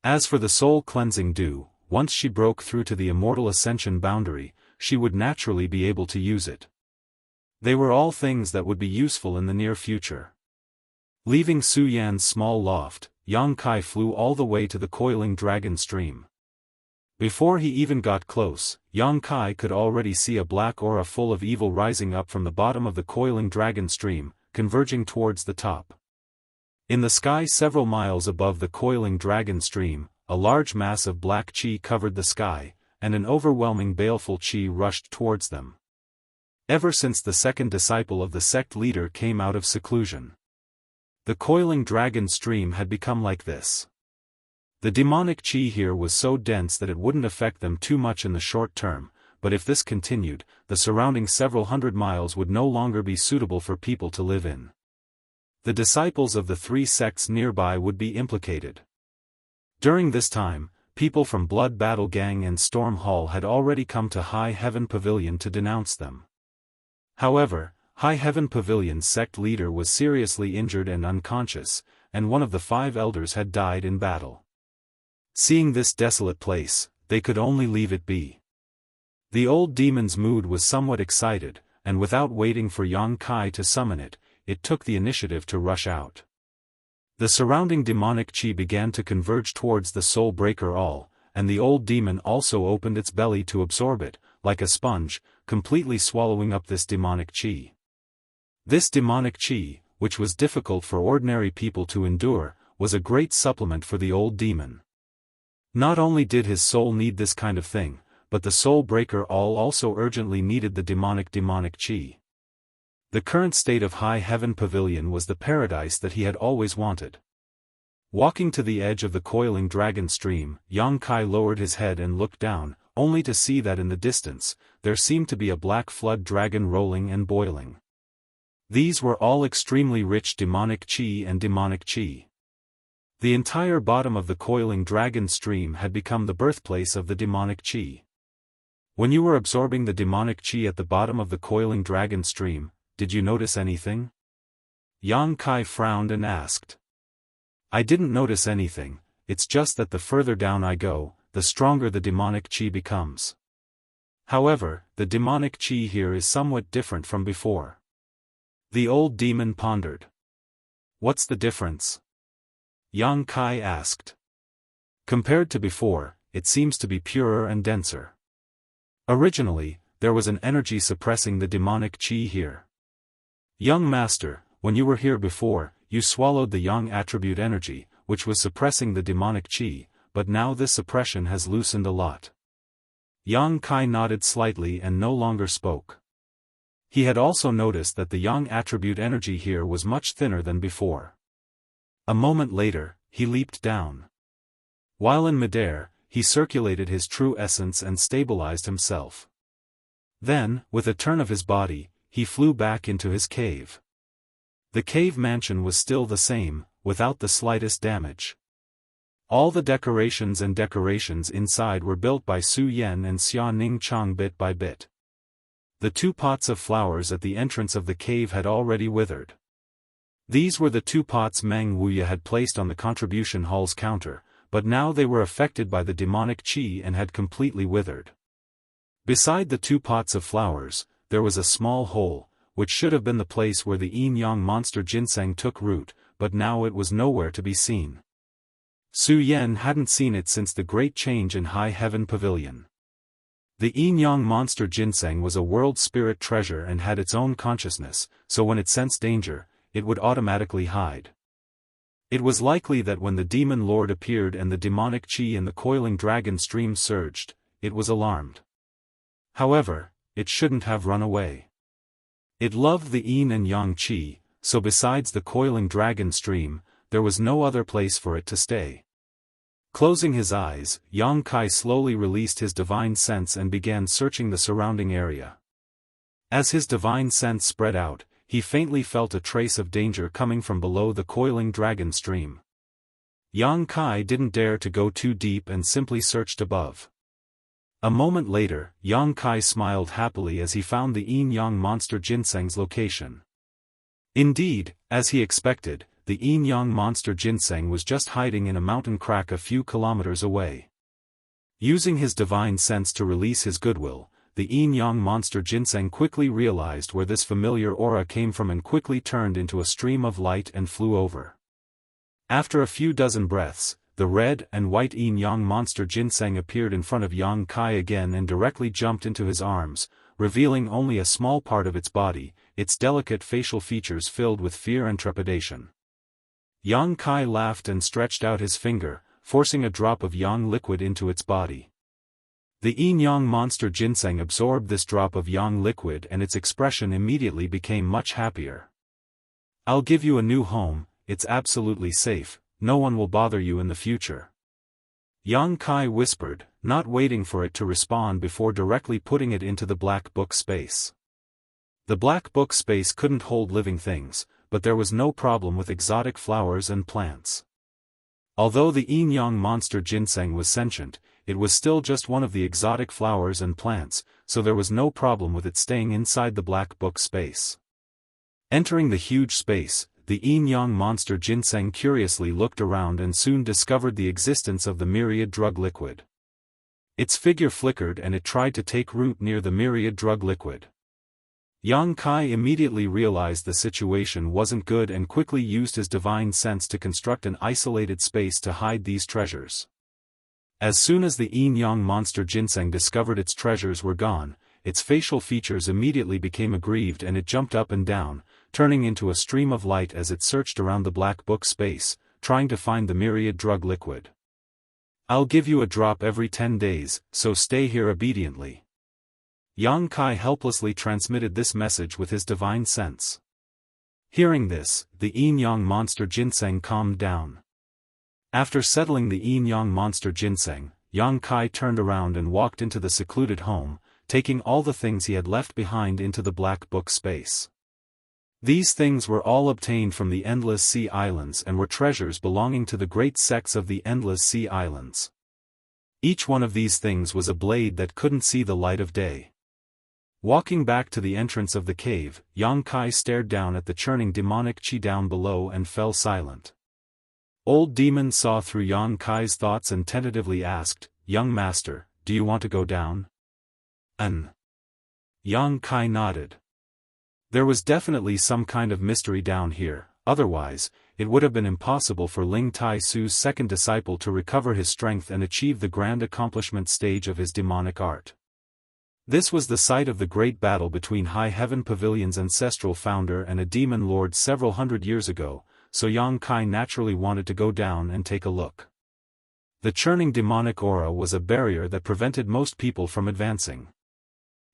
[SPEAKER 1] As for the soul-cleansing dew, once she broke through to the immortal ascension boundary, she would naturally be able to use it. They were all things that would be useful in the near future. Leaving Su Yan's small loft, Yang Kai flew all the way to the coiling dragon stream. Before he even got close, Yang Kai could already see a black aura full of evil rising up from the bottom of the coiling dragon stream, converging towards the top. In the sky several miles above the coiling dragon stream, a large mass of black qi covered the sky, and an overwhelming baleful qi rushed towards them. Ever since the second disciple of the sect leader came out of seclusion, the coiling dragon stream had become like this. The demonic qi here was so dense that it wouldn't affect them too much in the short term, but if this continued, the surrounding several hundred miles would no longer be suitable for people to live in. The disciples of the 3 sects nearby would be implicated. During this time, people from Blood Battle Gang and Storm Hall had already come to High Heaven Pavilion to denounce them. However, High Heaven Pavilion's sect leader was seriously injured and unconscious, and one of the 5 elders had died in battle. Seeing this desolate place, they could only leave it be. The old demon's mood was somewhat excited, and without waiting for Yang Kai to summon it, it took the initiative to rush out. The surrounding demonic qi began to converge towards the soul breaker all, and the old demon also opened its belly to absorb it, like a sponge, completely swallowing up this demonic qi. This demonic qi, which was difficult for ordinary people to endure, was a great supplement for the old demon. Not only did his soul need this kind of thing, but the soul breaker all also urgently needed the demonic qi. The current state of High Heaven Pavilion was the paradise that he had always wanted. Walking to the edge of the coiling dragon stream, Yang Kai lowered his head and looked down, only to see that in the distance, there seemed to be a black flood dragon rolling and boiling. These were all extremely rich demonic qi and demonic qi. The entire bottom of the coiling dragon stream had become the birthplace of the demonic qi. When you were absorbing the demonic qi at the bottom of the coiling dragon stream, did you notice anything? Yang Kai frowned and asked. I didn't notice anything, it's just that the further down I go, the stronger the demonic qi becomes. However, the demonic qi here is somewhat different from before. The old demon pondered. What's the difference? Yang Kai asked. Compared to before, it seems to be purer and denser. Originally, there was an energy suppressing the demonic qi here. Young master, when you were here before, you swallowed the yang attribute energy, which was suppressing the demonic qi, but now this suppression has loosened a lot. Yang Kai nodded slightly and no longer spoke. He had also noticed that the yang attribute energy here was much thinner than before. A moment later, he leaped down. While in midair, he circulated his true essence and stabilized himself. Then, with a turn of his body, he flew back into his cave. The cave mansion was still the same, without the slightest damage. All the decorations inside were built by Su Yan and Xia Ning Chang bit by bit. The 2 pots of flowers at the entrance of the cave had already withered. These were the 2 pots Meng Wuya had placed on the contribution hall's counter, but now they were affected by the demonic qi and had completely withered. Beside the 2 pots of flowers, there was a small hole, which should have been the place where the yin-yang monster ginseng took root, but now it was nowhere to be seen. Su Yan hadn't seen it since the great change in High Heaven Pavilion. The yin-yang monster ginseng was a world spirit treasure and had its own consciousness, so when it sensed danger, it would automatically hide. It was likely that when the demon lord appeared and the demonic qi in the coiling dragon stream surged, it was alarmed. However, it shouldn't have run away. It loved the yin and yang qi, so besides the coiling dragon stream, there was no other place for it to stay. Closing his eyes, Yang Kai slowly released his divine sense and began searching the surrounding area. As his divine sense spread out, he faintly felt a trace of danger coming from below the coiling dragon stream. Yang Kai didn't dare to go too deep and simply searched above. A moment later, Yang Kai smiled happily as he found the yin-yang monster ginseng's location. Indeed, as he expected, the yin-yang monster ginseng was just hiding in a mountain crack a few kilometers away. Using his divine sense to release his goodwill, the yin-yang monster ginseng quickly realized where this familiar aura came from and quickly turned into a stream of light and flew over. After a few dozen breaths, the red and white yin-yang monster ginseng appeared in front of Yang Kai again and directly jumped into his arms, revealing only a small part of its body, its delicate facial features filled with fear and trepidation. Yang Kai laughed and stretched out his finger, forcing a drop of yang liquid into its body. The yin-yang monster ginseng absorbed this drop of yang liquid and its expression immediately became much happier. I'll give you a new home, it's absolutely safe, no one will bother you in the future. Yang Kai whispered, not waiting for it to respond before directly putting it into the black book space. The black book space couldn't hold living things, but there was no problem with exotic flowers and plants. Although the yin-yang monster ginseng was sentient, it was still just one of the exotic flowers and plants, so there was no problem with it staying inside the black book space. Entering the huge space, the yin-yang monster ginseng curiously looked around and soon discovered the existence of the myriad drug liquid. Its figure flickered and it tried to take root near the myriad drug liquid. Yang Kai immediately realized the situation wasn't good and quickly used his divine sense to construct an isolated space to hide these treasures. As soon as the yin-yang monster ginseng discovered its treasures were gone, its facial features immediately became aggrieved and it jumped up and down, turning into a stream of light as it searched around the black book space, trying to find the myriad drug liquid. "I'll give you a drop every 10 days, so stay here obediently." Yang Kai helplessly transmitted this message with his divine sense. Hearing this, the yin-yang monster ginseng calmed down. After settling the yin-yang monster ginseng, Yang Kai turned around and walked into the secluded home, taking all the things he had left behind into the black book space. These things were all obtained from the Endless Sea Islands and were treasures belonging to the great sects of the Endless Sea Islands. Each one of these things was a blade that couldn't see the light of day. Walking back to the entrance of the cave, Yang Kai stared down at the churning demonic qi down below and fell silent. Old Demon saw through Yang Kai's thoughts and tentatively asked, "Young master, do you want to go down?" Yang Kai nodded. There was definitely some kind of mystery down here, otherwise, it would have been impossible for Ling Tai Su's second disciple to recover his strength and achieve the grand accomplishment stage of his demonic art. This was the site of the great battle between High Heaven Pavilion's ancestral founder and a demon lord several hundred years ago, so Yang Kai naturally wanted to go down and take a look. The churning demonic aura was a barrier that prevented most people from advancing.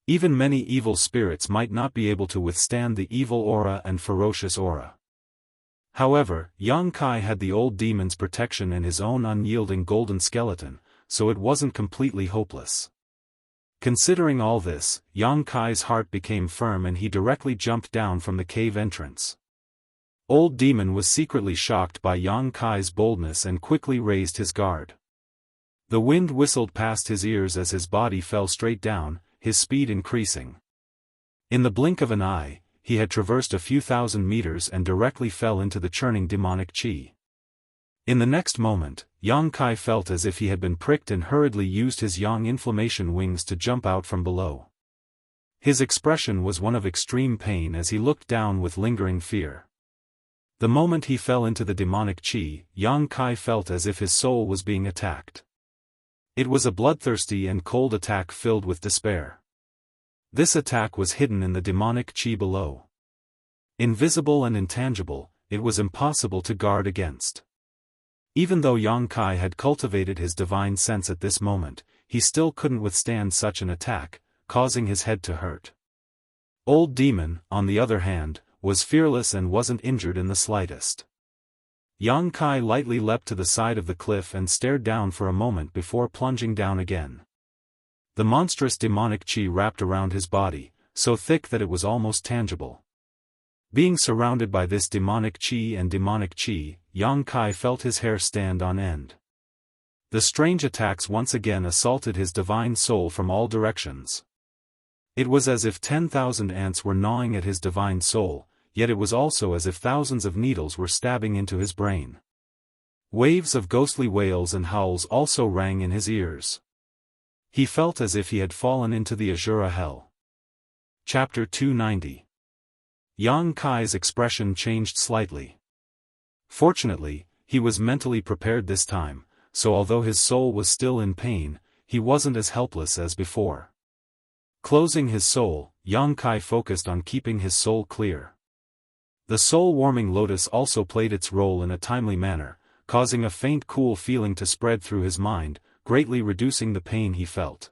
[SPEAKER 1] Even many evil spirits might not be able to withstand the evil aura and ferocious aura. However, Yang Kai had the old demon's protection and his own unyielding golden skeleton, so it wasn't completely hopeless. Considering all this, Yang Kai's heart became firm and he directly jumped down from the cave entrance. Old Demon was secretly shocked by Yang Kai's boldness and quickly raised his guard. The wind whistled past his ears as his body fell straight down, his speed increasing. In the blink of an eye, he had traversed a few thousand meters and directly fell into the churning demonic qi. In the next moment, Yang Kai felt as if he had been pricked and hurriedly used his yang inflammation wings to jump out from below. His expression was one of extreme pain as he looked down with lingering fear. The moment he fell into the demonic qi, Yang Kai felt as if his soul was being attacked. It was a bloodthirsty and cold attack filled with despair. This attack was hidden in the demonic qi below. Invisible and intangible, it was impossible to guard against. Even though Yang Kai had cultivated his divine sense at this moment, he still couldn't withstand such an attack, causing his head to hurt. Old Demon, on the other hand, was fearless and wasn't injured in the slightest. Yang Kai lightly leapt to the side of the cliff and stared down for a moment before plunging down again. The monstrous demonic qi wrapped around his body, so thick that it was almost tangible. Being surrounded by this demonic qi, Yang Kai felt his hair stand on end. The strange attacks once again assaulted his divine soul from all directions. It was as if 10,000 ants were gnawing at his divine soul, yet it was also as if thousands of needles were stabbing into his brain. Waves of ghostly wails and howls also rang in his ears. He felt as if he had fallen into the Azura hell. Chapter 290. Yang Kai's expression changed slightly. Fortunately, he was mentally prepared this time, so although his soul was still in pain, he wasn't as helpless as before. Closing his soul, Yang Kai focused on keeping his soul clear. The soul-warming lotus also played its role in a timely manner, causing a faint cool feeling to spread through his mind, greatly reducing the pain he felt.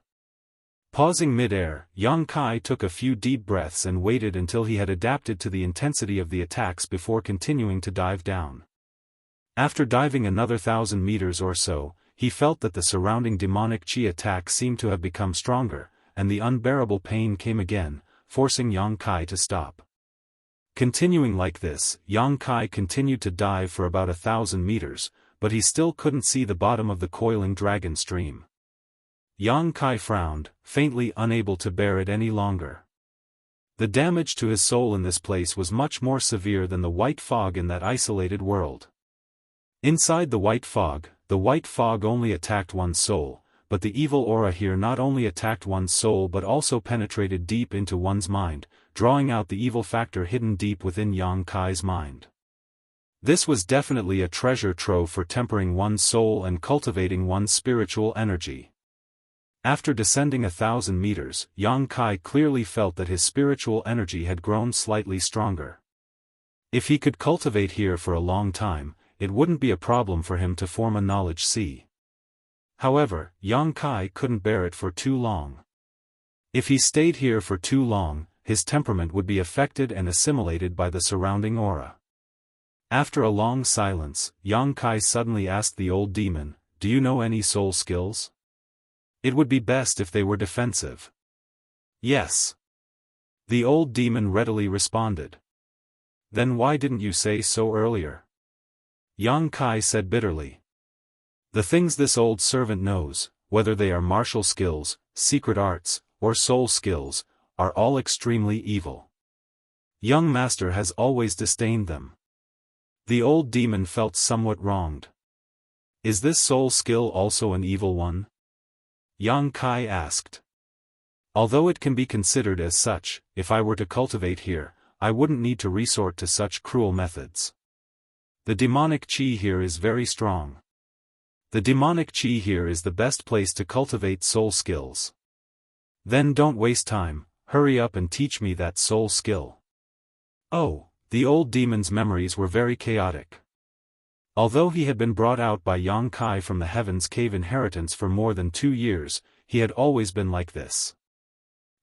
[SPEAKER 1] Pausing mid-air, Yang Kai took a few deep breaths and waited until he had adapted to the intensity of the attacks before continuing to dive down. After diving another 1,000 meters or so, he felt that the surrounding demonic qi attack seemed to have become stronger, and the unbearable pain came again, forcing Yang Kai to stop. Continuing like this, Yang Kai continued to dive for about 1,000 meters, but he still couldn't see the bottom of the coiling dragon stream. Yang Kai frowned, faintly unable to bear it any longer. The damage to his soul in this place was much more severe than the white fog in that isolated world. Inside the white fog only attacked one's soul, but the evil aura here not only attacked one's soul but also penetrated deep into one's mind, drawing out the evil factor hidden deep within Yang Kai's mind. This was definitely a treasure trove for tempering one's soul and cultivating one's spiritual energy. After descending 1,000 meters, Yang Kai clearly felt that his spiritual energy had grown slightly stronger. If he could cultivate here for a long time, it wouldn't be a problem for him to form a knowledge sea. However, Yang Kai couldn't bear it for too long. If he stayed here for too long, his temperament would be affected and assimilated by the surrounding aura. After a long silence, Yang Kai suddenly asked the old demon, "Do you know any soul skills? It would be best if they were defensive." "Yes." The old demon readily responded. "Then why didn't you say so earlier?" Yang Kai said bitterly. "The things this old servant knows, whether they are martial skills, secret arts, or soul skills, are all extremely evil. Young master has always disdained them." The old demon felt somewhat wronged. "Is this soul skill also an evil one?" Yang Kai asked. "Although it can be considered as such, if I were to cultivate here, I wouldn't need to resort to such cruel methods. The demonic chi here is very strong. The demonic chi here is the best place to cultivate soul skills." "Then don't waste time, hurry up and teach me that soul skill." Oh, the old demon's memories were very chaotic. Although he had been brought out by Yang Kai from the Heaven's Cave inheritance for more than 2 years, he had always been like this.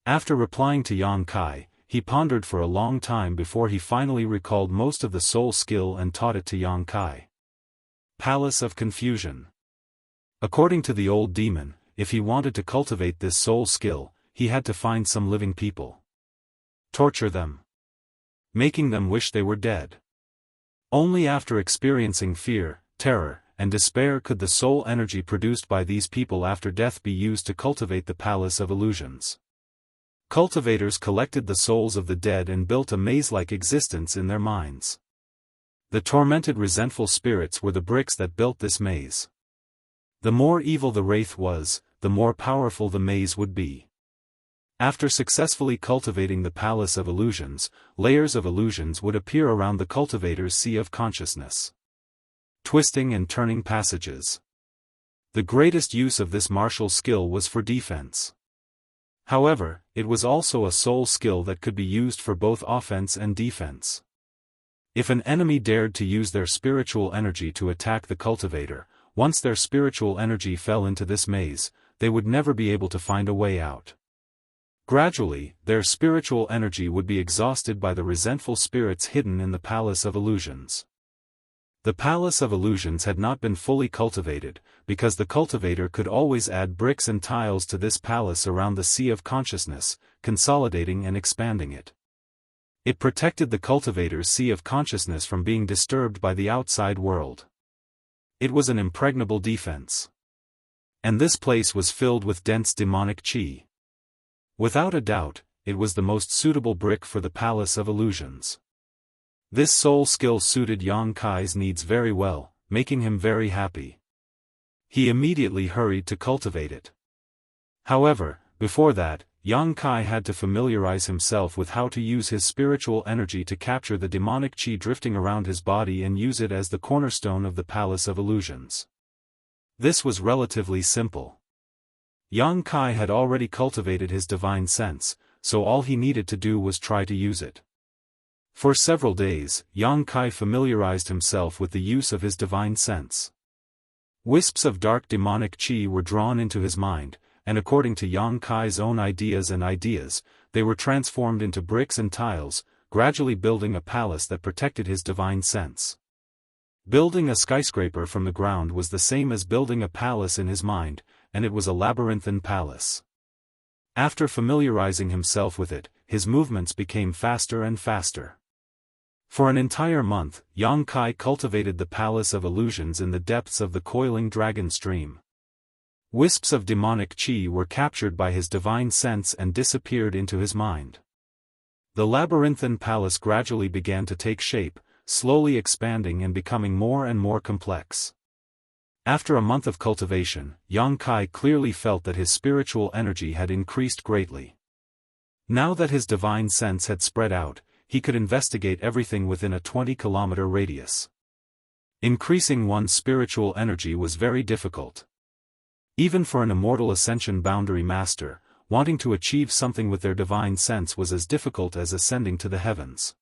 [SPEAKER 1] After replying to Yang Kai, he pondered for a long time before he finally recalled most of the soul skill and taught it to Yang Kai. Palace of Confusion. According to the old demon, if he wanted to cultivate this soul skill, he had to find some living people. Torture them. Making them wish they were dead. Only after experiencing fear, terror, and despair could the soul energy produced by these people after death be used to cultivate the Palace of Illusions. Cultivators collected the souls of the dead and built a maze-like existence in their minds. The tormented resentful spirits were the bricks that built this maze. The more evil the wraith was, the more powerful the maze would be. After successfully cultivating the Palace of Illusions, layers of illusions would appear around the cultivator's sea of consciousness. Twisting and turning passages. The greatest use of this martial skill was for defense. However, it was also a soul skill that could be used for both offense and defense. If an enemy dared to use their spiritual energy to attack the cultivator, once their spiritual energy fell into this maze, they would never be able to find a way out. Gradually, their spiritual energy would be exhausted by the resentful spirits hidden in the Palace of Illusions. The Palace of Illusions had not been fully cultivated, because the cultivator could always add bricks and tiles to this palace around the sea of consciousness, consolidating and expanding it. It protected the cultivator's sea of consciousness from being disturbed by the outside world. It was an impregnable defense. And this place was filled with dense demonic chi. Without a doubt, it was the most suitable brick for the Palace of Illusions. This soul skill suited Yang Kai's needs very well, making him very happy. He immediately hurried to cultivate it. However, before that, Yang Kai had to familiarize himself with how to use his spiritual energy to capture the demonic chi drifting around his body and use it as the cornerstone of the Palace of Illusions. This was relatively simple. Yang Kai had already cultivated his divine sense, so all he needed to do was try to use it. For several days, Yang Kai familiarized himself with the use of his divine sense. Wisps of dark demonic chi were drawn into his mind, and according to Yang Kai's own ideas, they were transformed into bricks and tiles, gradually building a palace that protected his divine sense. Building a skyscraper from the ground was the same as building a palace in his mind, and it was a labyrinthine palace. After familiarizing himself with it, his movements became faster and faster. For an entire month, Yang Kai cultivated the Palace of Illusions in the depths of the coiling dragon stream. Wisps of demonic chi were captured by his divine sense and disappeared into his mind. The labyrinthine palace gradually began to take shape, slowly expanding and becoming more and more complex. After a month of cultivation, Yang Kai clearly felt that his spiritual energy had increased greatly. Now that his divine sense had spread out, he could investigate everything within a 20-kilometer radius. Increasing one's spiritual energy was very difficult. Even for an immortal Ascension boundary master, wanting to achieve something with their divine sense was as difficult as ascending to the heavens.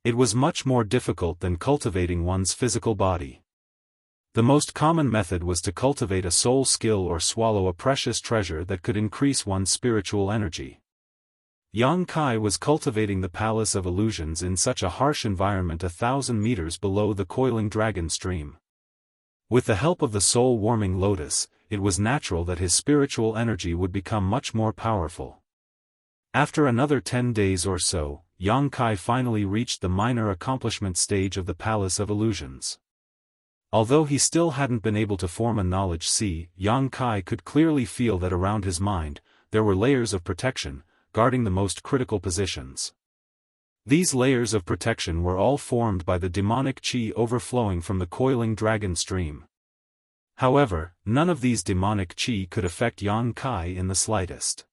[SPEAKER 1] It was much more difficult than cultivating one's physical body. The most common method was to cultivate a soul skill or swallow a precious treasure that could increase one's spiritual energy. Yang Kai was cultivating the Palace of Illusions in such a harsh environment 1,000 meters below the coiling dragon stream. With the help of the soul-warming lotus, it was natural that his spiritual energy would become much more powerful. After another 10 days or so, Yang Kai finally reached the minor accomplishment stage of the Palace of Illusions. Although he still hadn't been able to form a knowledge sea, Yang Kai could clearly feel that around his mind, there were layers of protection, guarding the most critical positions. These layers of protection were all formed by the demonic qi overflowing from the coiling dragon stream. However, none of these demonic qi could affect Yang Kai in the slightest.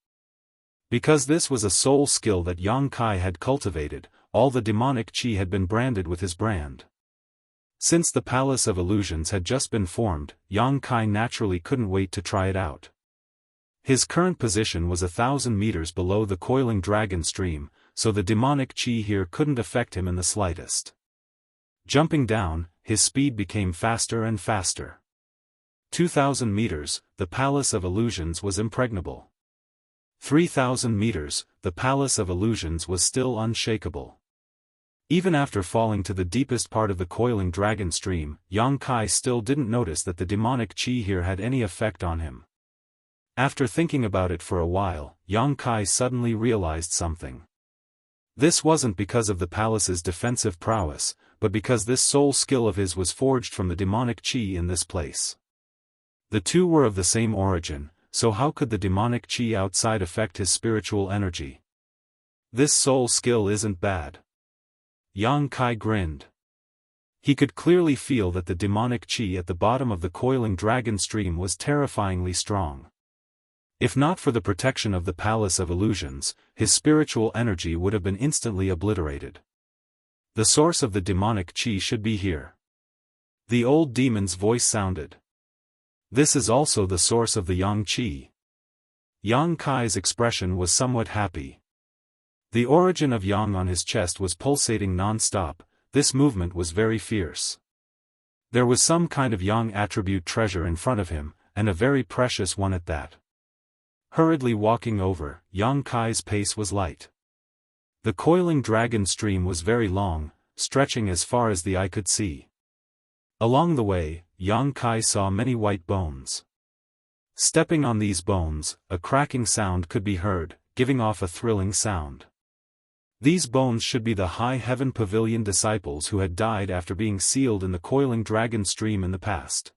[SPEAKER 1] Because this was a soul skill that Yang Kai had cultivated, all the demonic qi had been branded with his brand. Since the Palace of Illusions had just been formed, Yang Kai naturally couldn't wait to try it out. His current position was 1,000 meters below the coiling dragon stream, so the demonic qi here couldn't affect him in the slightest. Jumping down, his speed became faster and faster. 2,000 meters, the Palace of Illusions was impregnable. 3,000 meters, the Palace of Illusions was still unshakable. Even after falling to the deepest part of the coiling dragon stream, Yang Kai still didn't notice that the demonic qi here had any effect on him. After thinking about it for a while, Yang Kai suddenly realized something. This wasn't because of the palace's defensive prowess, but because this soul skill of his was forged from the demonic qi in this place. The two were of the same origin, so how could the demonic qi outside affect his spiritual energy? This soul skill isn't bad. Yang Kai grinned. He could clearly feel that the demonic qi at the bottom of the coiling dragon stream was terrifyingly strong. If not for the protection of the Palace of Illusions, his spiritual energy would have been instantly obliterated. The source of the demonic qi should be here. The old demon's voice sounded. This is also the source of the yang qi. Yang Kai's expression was somewhat happy. The origin of yang on his chest was pulsating non-stop. This movement was very fierce. There was some kind of yang attribute treasure in front of him, and a very precious one at that. Hurriedly walking over, Yang Kai's pace was light. The coiling dragon stream was very long, stretching as far as the eye could see. Along the way, Yang Kai saw many white bones. Stepping on these bones, a cracking sound could be heard, giving off a thrilling sound. These bones should be the High Heaven Pavilion disciples who had died after being sealed in the coiling dragon stream in the past.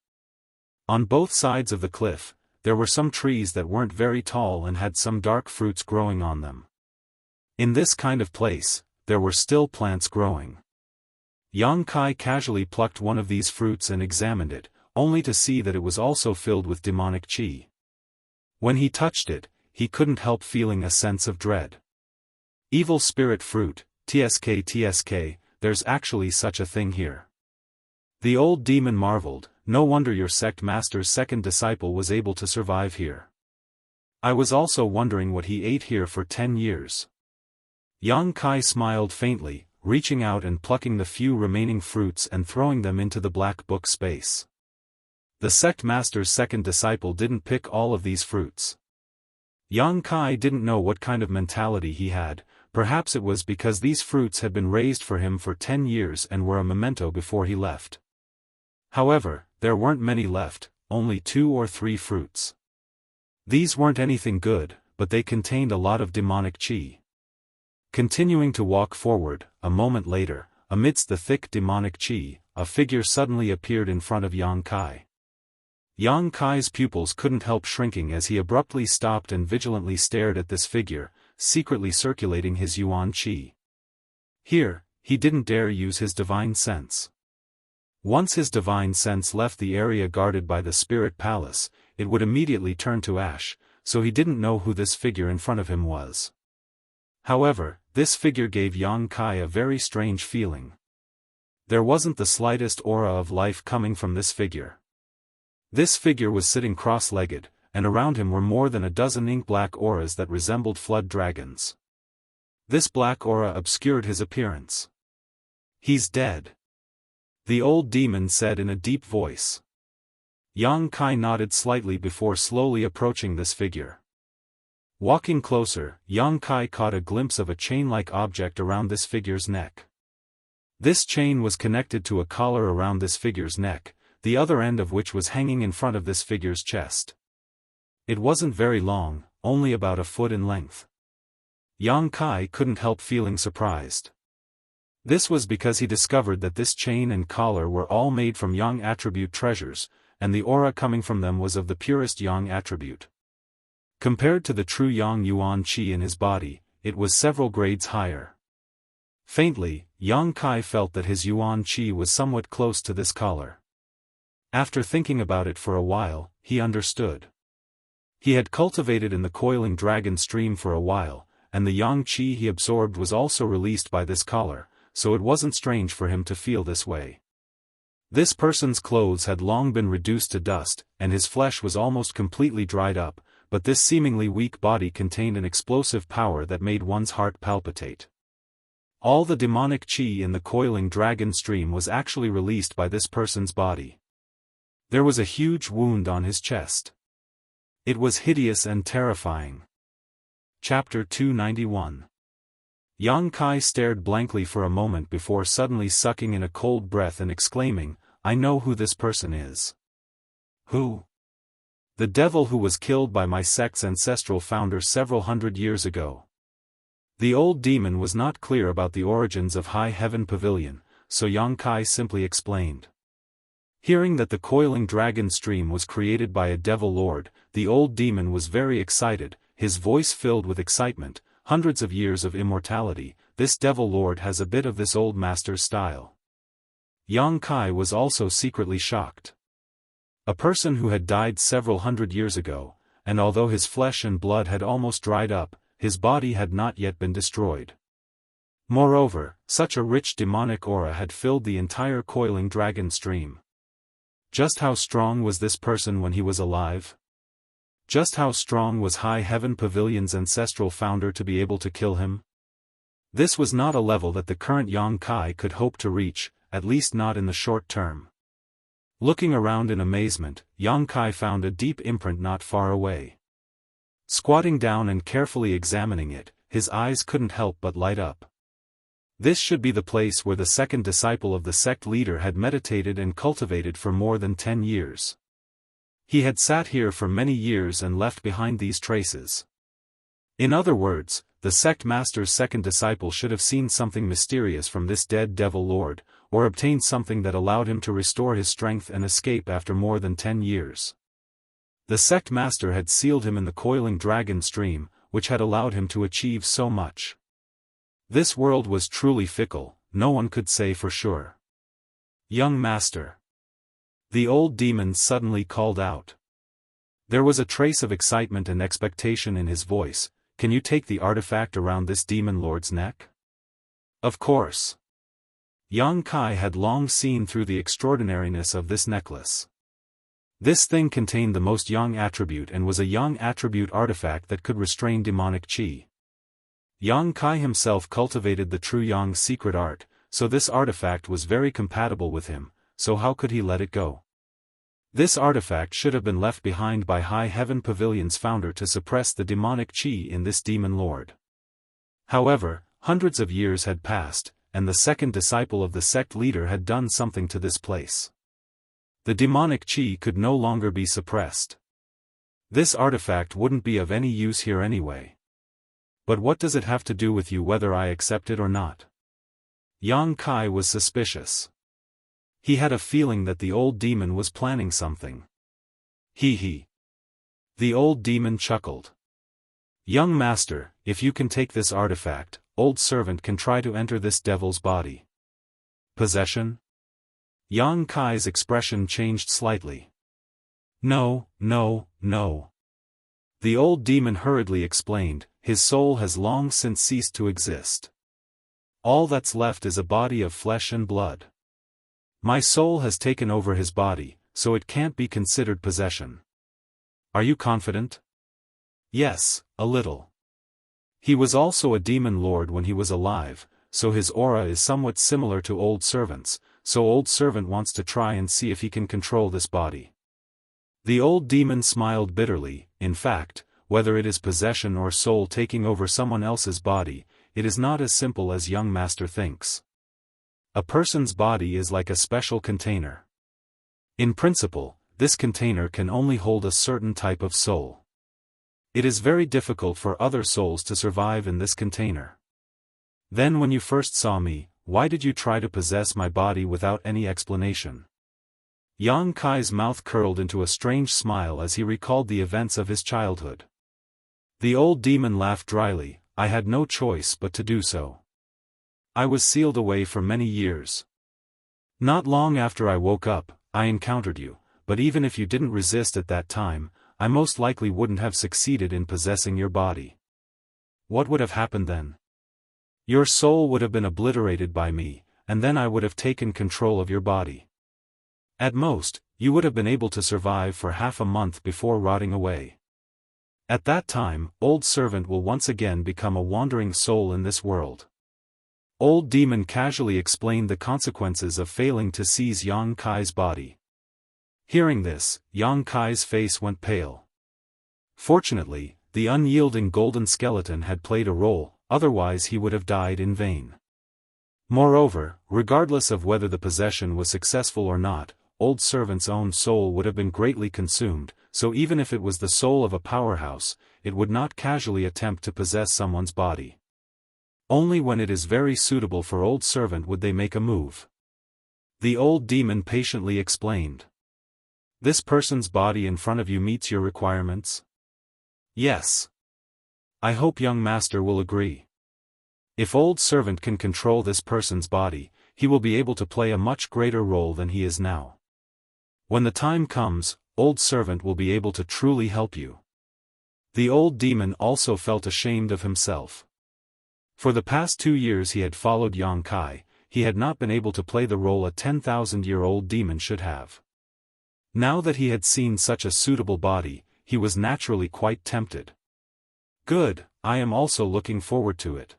[SPEAKER 1] On both sides of the cliff, there were some trees that weren't very tall and had some dark fruits growing on them. In this kind of place, there were still plants growing. Yang Kai casually plucked one of these fruits and examined it, only to see that it was also filled with demonic qi. When he touched it, he couldn't help feeling a sense of dread. Evil spirit fruit, TSK, there's actually such a thing here. The old demon marveled, no wonder your sect master's second disciple was able to survive here. I was also wondering what he ate here for 10 years. Yang Kai smiled faintly, reaching out and plucking the few remaining fruits and throwing them into the black book space. The sect master's second disciple didn't pick all of these fruits. Yang Kai didn't know what kind of mentality he had. Perhaps it was because these fruits had been raised for him for 10 years and were a memento before he left. However, there weren't many left, only 2 or 3 fruits. These weren't anything good, but they contained a lot of demonic qi. Continuing to walk forward, a moment later, amidst the thick demonic qi, a figure suddenly appeared in front of Yang Kai. Yang Kai's pupils couldn't help shrinking as he abruptly stopped and vigilantly stared at this figure, secretly circulating his yuan qi. Here, he didn't dare use his divine sense. Once his divine sense left the area guarded by the spirit palace, it would immediately turn to ash, so he didn't know who this figure in front of him was. However, this figure gave Yang Kai a very strange feeling. There wasn't the slightest aura of life coming from this figure. This figure was sitting cross-legged, and around him were more than a dozen ink-black auras that resembled flood dragons. This black aura obscured his appearance. "He's dead," the old demon said in a deep voice. Yang Kai nodded slightly before slowly approaching this figure. Walking closer, Yang Kai caught a glimpse of a chain-like object around this figure's neck. This chain was connected to a collar around this figure's neck, the other end of which was hanging in front of this figure's chest. It wasn't very long, only about a foot in length. Yang Kai couldn't help feeling surprised. This was because he discovered that this chain and collar were all made from Yang attribute treasures, and the aura coming from them was of the purest Yang attribute. Compared to the true Yang Yuan Qi in his body, it was several grades higher. Faintly, Yang Kai felt that his Yuan Qi was somewhat close to this collar. After thinking about it for a while, he understood. He had cultivated in the coiling dragon stream for a while, and the Yang Qi he absorbed was also released by this collar, so it wasn't strange for him to feel this way. This person's clothes had long been reduced to dust, and his flesh was almost completely dried up, but this seemingly weak body contained an explosive power that made one's heart palpitate. All the demonic qi in the coiling dragon stream was actually released by this person's body. There was a huge wound on his chest. It was hideous and terrifying. Chapter 291. Yang Kai stared blankly for a moment before suddenly sucking in a cold breath and exclaiming, "I know who this person is." "Who?" "The devil who was killed by my sect's ancestral founder several hundred years ago." The old demon was not clear about the origins of High Heaven Pavilion, so Yang Kai simply explained. Hearing that the coiling dragon stream was created by a devil lord, the old demon was very excited, his voice filled with excitement. "Hundreds of years of immortality, this devil lord has a bit of this old master's style." Yang Kai was also secretly shocked. A person who had died several hundred years ago, and although his flesh and blood had almost dried up, his body had not yet been destroyed. Moreover, such a rich demonic aura had filled the entire coiling dragon stream. Just how strong was this person when he was alive? Just how strong was High Heaven Pavilion's ancestral founder to be able to kill him? This was not a level that the current Yang Kai could hope to reach, at least not in the short term. Looking around in amazement, Yang Kai found a deep imprint not far away. Squatting down and carefully examining it, his eyes couldn't help but light up. This should be the place where the second disciple of the sect leader had meditated and cultivated for more than 10 years. He had sat here for many years and left behind these traces. In other words, the sect master's second disciple should have seen something mysterious from this dead devil lord, or obtained something that allowed him to restore his strength and escape after more than 10 years. The sect master had sealed him in the coiling dragon stream, which had allowed him to achieve so much. This world was truly fickle, no one could say for sure. "Young master." The old demon suddenly called out. There was a trace of excitement and expectation in his voice. "Can you take the artifact around this demon lord's neck?" "Of course." Yang Kai had long seen through the extraordinariness of this necklace. This thing contained the most Yang attribute and was a Yang attribute artifact that could restrain demonic qi. Yang Kai himself cultivated the true Yang secret art, so this artifact was very compatible with him, so how could he let it go? This artifact should have been left behind by High Heaven Pavilion's founder to suppress the demonic qi in this demon lord. However, hundreds of years had passed, and the second disciple of the sect leader had done something to this place. The demonic qi could no longer be suppressed. This artifact wouldn't be of any use here anyway. But what does it have to do with you whether I accept it or not? Yang Kai was suspicious. He had a feeling that the old demon was planning something. He. The old demon chuckled. "Young master, if you can take this artifact, old servant can try to enter this devil's body." "Possession?" Yang Kai's expression changed slightly. No. The old demon hurriedly explained, "His soul has long since ceased to exist. All that's left is a body of flesh and blood. My soul has taken over his body, so it can't be considered possession. Are you confident? Yes, a little. He was also a demon lord when he was alive, so his aura is somewhat similar to Old Servant's, so Old Servant wants to try and see if he can control this body. The old demon smiled bitterly. In fact, whether it is possession or soul taking over someone else's body, it is not as simple as young master thinks. A person's body is like a special container. In principle, this container can only hold a certain type of soul. It is very difficult for other souls to survive in this container. Then when you first saw me, why did you try to possess my body without any explanation? Yang Kai's mouth curled into a strange smile as he recalled the events of his childhood. The old demon laughed dryly. I had no choice but to do so. I was sealed away for many years. Not long after I woke up, I encountered you, but even if you didn't resist at that time, I most likely wouldn't have succeeded in possessing your body. What would have happened then? Your soul would have been obliterated by me, and then I would have taken control of your body. At most, you would have been able to survive for half a month before rotting away. At that time, Old Servant will once again become a wandering soul in this world. Old Demon casually explained the consequences of failing to seize Yang Kai's body. Hearing this, Yang Kai's face went pale. Fortunately, the unyielding golden skeleton had played a role, otherwise he would have died in vain. Moreover, regardless of whether the possession was successful or not, Old Servant's own soul would have been greatly consumed, so even if it was the soul of a powerhouse, it would not casually attempt to possess someone's body. Only when it is very suitable for Old Servant would they make a move. The old demon patiently explained. This person's body in front of you meets your requirements? Yes. I hope young master will agree. If Old Servant can control this person's body, he will be able to play a much greater role than he is now. When the time comes, Old Servant will be able to truly help you. The old demon also felt ashamed of himself. For the past 2 years he had followed Yang Kai, he had not been able to play the role a 10,000-year-old demon should have. Now that he had seen such a suitable body, he was naturally quite tempted. Good, I am also looking forward to it.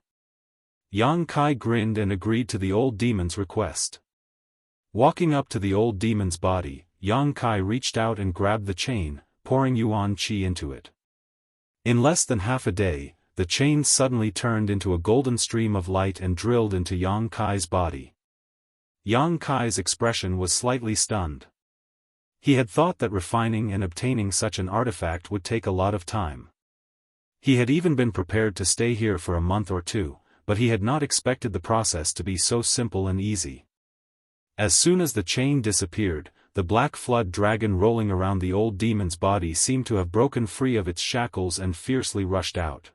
[SPEAKER 1] Yang Kai grinned and agreed to the old demon's request. Walking up to the old demon's body, Yang Kai reached out and grabbed the chain, pouring yuan qi into it. In less than half a day, the chain suddenly turned into a golden stream of light and drilled into Yang Kai's body. Yang Kai's expression was slightly stunned. He had thought that refining and obtaining such an artifact would take a lot of time. He had even been prepared to stay here for a month or two, but he had not expected the process to be so simple and easy. As soon as the chain disappeared, the black flood dragon rolling around the old demon's body seemed to have broken free of its shackles and fiercely rushed out.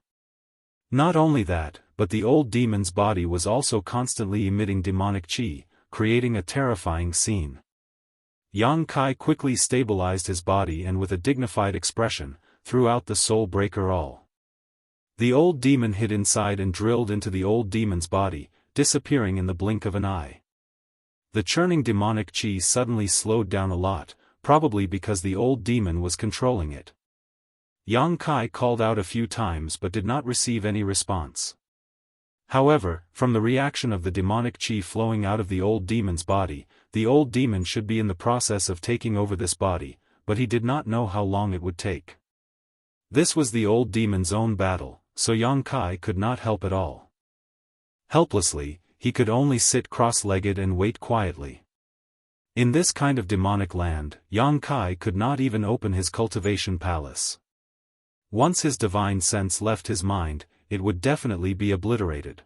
[SPEAKER 1] Not only that, but the old demon's body was also constantly emitting demonic qi, creating a terrifying scene. Yang Kai quickly stabilized his body and with a dignified expression, threw out the soul breaker all. The old demon hid inside and drilled into the old demon's body, disappearing in the blink of an eye. The churning demonic qi suddenly slowed down a lot, probably because the old demon was controlling it. Yang Kai called out a few times but did not receive any response. However, from the reaction of the demonic qi flowing out of the old demon's body, the old demon should be in the process of taking over this body, but he did not know how long it would take. This was the old demon's own battle, so Yang Kai could not help at all. Helplessly, he could only sit cross-legged and wait quietly. In this kind of demonic land, Yang Kai could not even open his cultivation palace. Once his divine sense left his mind, it would definitely be obliterated.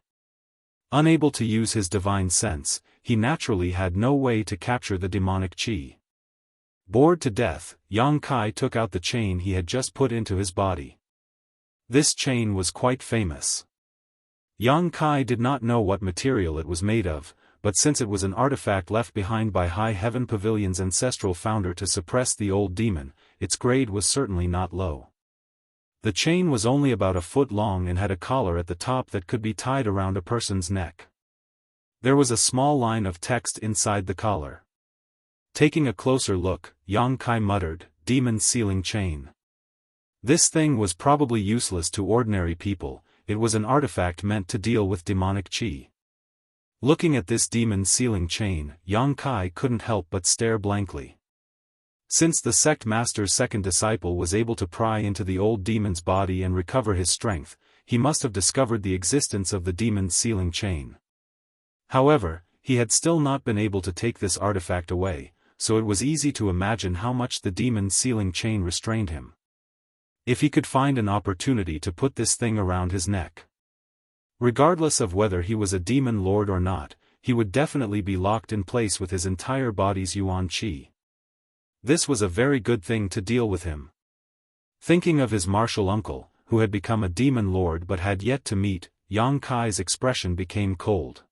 [SPEAKER 1] Unable to use his divine sense, he naturally had no way to capture the demonic qi. Bored to death, Yang Kai took out the chain he had just put into his body. This chain was quite famous. Yang Kai did not know what material it was made of, but since it was an artifact left behind by High Heaven Pavilion's ancestral founder to suppress the old demon, its grade was certainly not low. The chain was only about a foot long and had a collar at the top that could be tied around a person's neck. There was a small line of text inside the collar. Taking a closer look, Yang Kai muttered, "Demon sealing chain." This thing was probably useless to ordinary people, it was an artifact meant to deal with demonic qi. Looking at this demon sealing chain, Yang Kai couldn't help but stare blankly. Since the sect master's second disciple was able to pry into the old demon's body and recover his strength, he must have discovered the existence of the demon sealing chain. However, he had still not been able to take this artifact away, so it was easy to imagine how much the demon sealing chain restrained him. If he could find an opportunity to put this thing around his neck. Regardless of whether he was a demon lord or not, he would definitely be locked in place with his entire body's yuan qi. This was a very good thing to deal with him. Thinking of his martial uncle, who had become a demon lord but had yet to meet, Yang Kai's expression became cold.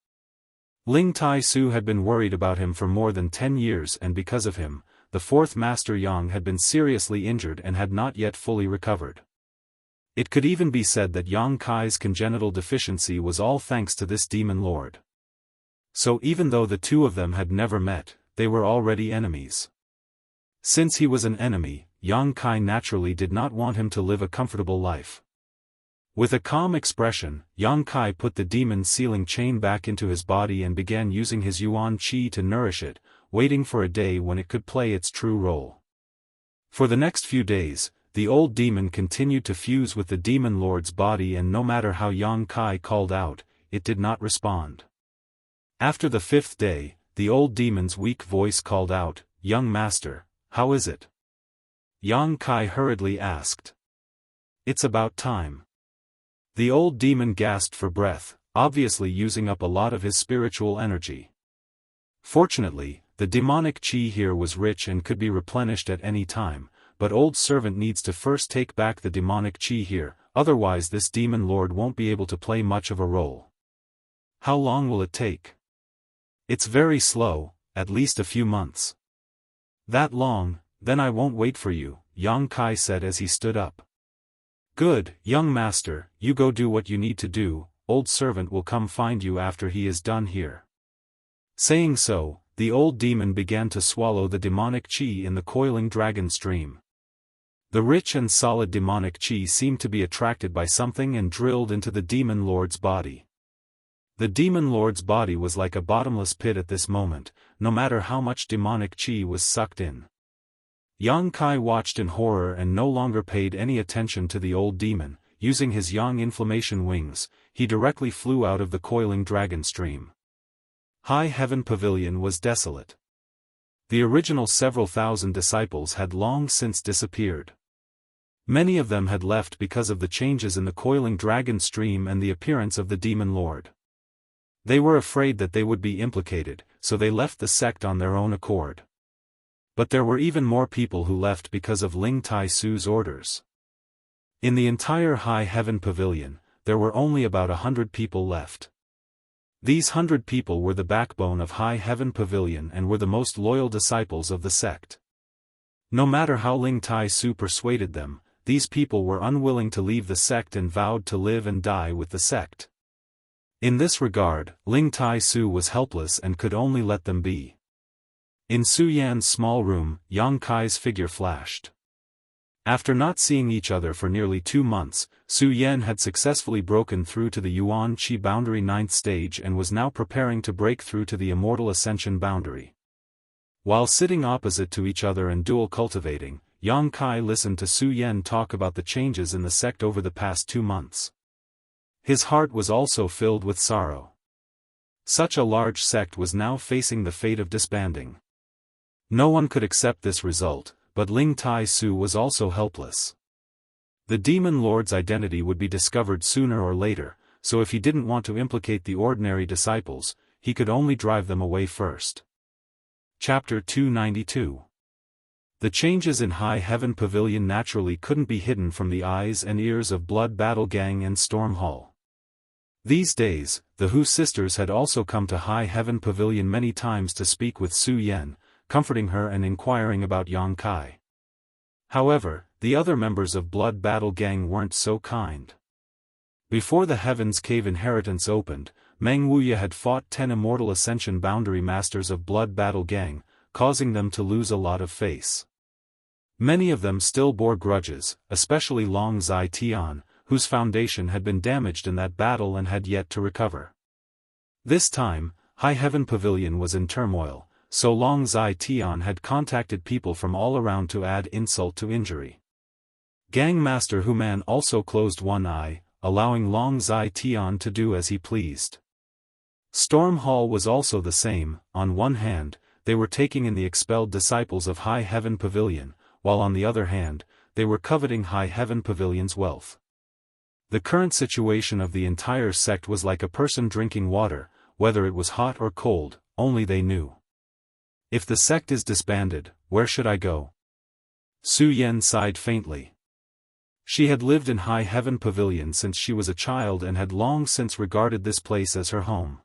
[SPEAKER 1] Ling Tai Su had been worried about him for more than 10 years, and because of him, the fourth master Yang had been seriously injured and had not yet fully recovered. It could even be said that Yang Kai's congenital deficiency was all thanks to this demon lord. So even though the two of them had never met, they were already enemies. Since he was an enemy, Yang Kai naturally did not want him to live a comfortable life. With a calm expression, Yang Kai put the demon sealing chain back into his body and began using his yuan qi to nourish it, waiting for a day when it could play its true role. For the next few days, the old demon continued to fuse with the demon lord's body, and no matter how Yang Kai called out, it did not respond. After the 5th day, the old demon's weak voice called out, "Young master, how is it?" Yang Kai hurriedly asked. "It's about time." The old demon gasped for breath, obviously using up a lot of his spiritual energy. Fortunately, the demonic qi here was rich and could be replenished at any time, but old servant needs to first take back the demonic qi here, otherwise this demon lord won't be able to play much of a role. How long will it take? It's very slow, at least a few months. That long? Then I won't wait for you, Yang Kai said as he stood up. Good, young master, you go do what you need to do, old servant will come find you after he is done here. Saying so, the old demon began to swallow the demonic qi in the coiling dragon stream. The rich and solid demonic qi seemed to be attracted by something and drilled into the demon lord's body. The demon lord's body was like a bottomless pit at this moment, no matter how much demonic qi was sucked in. Yang Kai watched in horror and no longer paid any attention to the old demon. Using his yang inflammation wings, he directly flew out of the coiling dragon stream. High Heaven Pavilion was desolate. The original several thousand disciples had long since disappeared. Many of them had left because of the changes in the coiling dragon stream and the appearance of the demon lord. They were afraid that they would be implicated, so they left the sect on their own accord. But there were even more people who left because of Ling Tai Su's orders. In the entire High Heaven Pavilion, there were only about 100 people left. These 100 people were the backbone of High Heaven Pavilion and were the most loyal disciples of the sect. No matter how Ling Tai Su persuaded them, these people were unwilling to leave the sect and vowed to live and die with the sect. In this regard, Ling Tai Su was helpless and could only let them be. In Su Yan's small room, Yang Kai's figure flashed. After not seeing each other for nearly 2 months, Su Yan had successfully broken through to the Yuan Qi boundary 9th stage and was now preparing to break through to the Immortal Ascension boundary. While sitting opposite to each other and dual cultivating, Yang Kai listened to Su Yan talk about the changes in the sect over the past 2 months. His heart was also filled with sorrow. Such a large sect was now facing the fate of disbanding. No one could accept this result, but Ling Tai Su was also helpless. The demon lord's identity would be discovered sooner or later, so if he didn't want to implicate the ordinary disciples, he could only drive them away first. Chapter 292. The changes in High Heaven Pavilion naturally couldn't be hidden from the eyes and ears of Blood Battle Gang and Storm Hall. These days, the Hu sisters had also come to High Heaven Pavilion many times to speak with Su Yan, comforting her and inquiring about Yang Kai. However, the other members of Blood Battle Gang weren't so kind. Before the Heaven's Cave inheritance opened, Meng Wuya had fought 10 Immortal Ascension boundary masters of Blood Battle Gang, causing them to lose a lot of face. Many of them still bore grudges, especially Long Zai Tian, whose foundation had been damaged in that battle and had yet to recover. This time, High Heaven Pavilion was in turmoil, so Long Zai Tian had contacted people from all around to add insult to injury. Gang Master Human also closed one eye, allowing Long Zai Tian to do as he pleased. Storm Hall was also the same. On one hand, they were taking in the expelled disciples of High Heaven Pavilion, while on the other hand, they were coveting High Heaven Pavilion's wealth. The current situation of the entire sect was like a person drinking water, whether it was hot or cold, only they knew. If the sect is disbanded, where should I go? Su Yan sighed faintly. She had lived in High Heaven Pavilion since she was a child and had long since regarded this place as her home.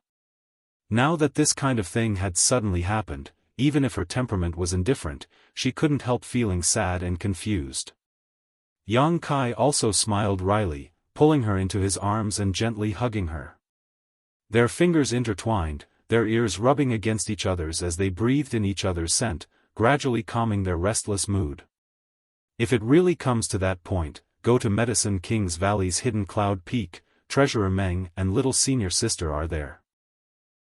[SPEAKER 1] Now that this kind of thing had suddenly happened, even if her temperament was indifferent, she couldn't help feeling sad and confused. Yang Kai also smiled wryly, pulling her into his arms and gently hugging her. Their fingers intertwined, their ears rubbing against each other's as they breathed in each other's scent, gradually calming their restless mood. If it really comes to that point, go to Medicine King's Valley's hidden cloud peak. Treasurer Meng and little senior sister are there.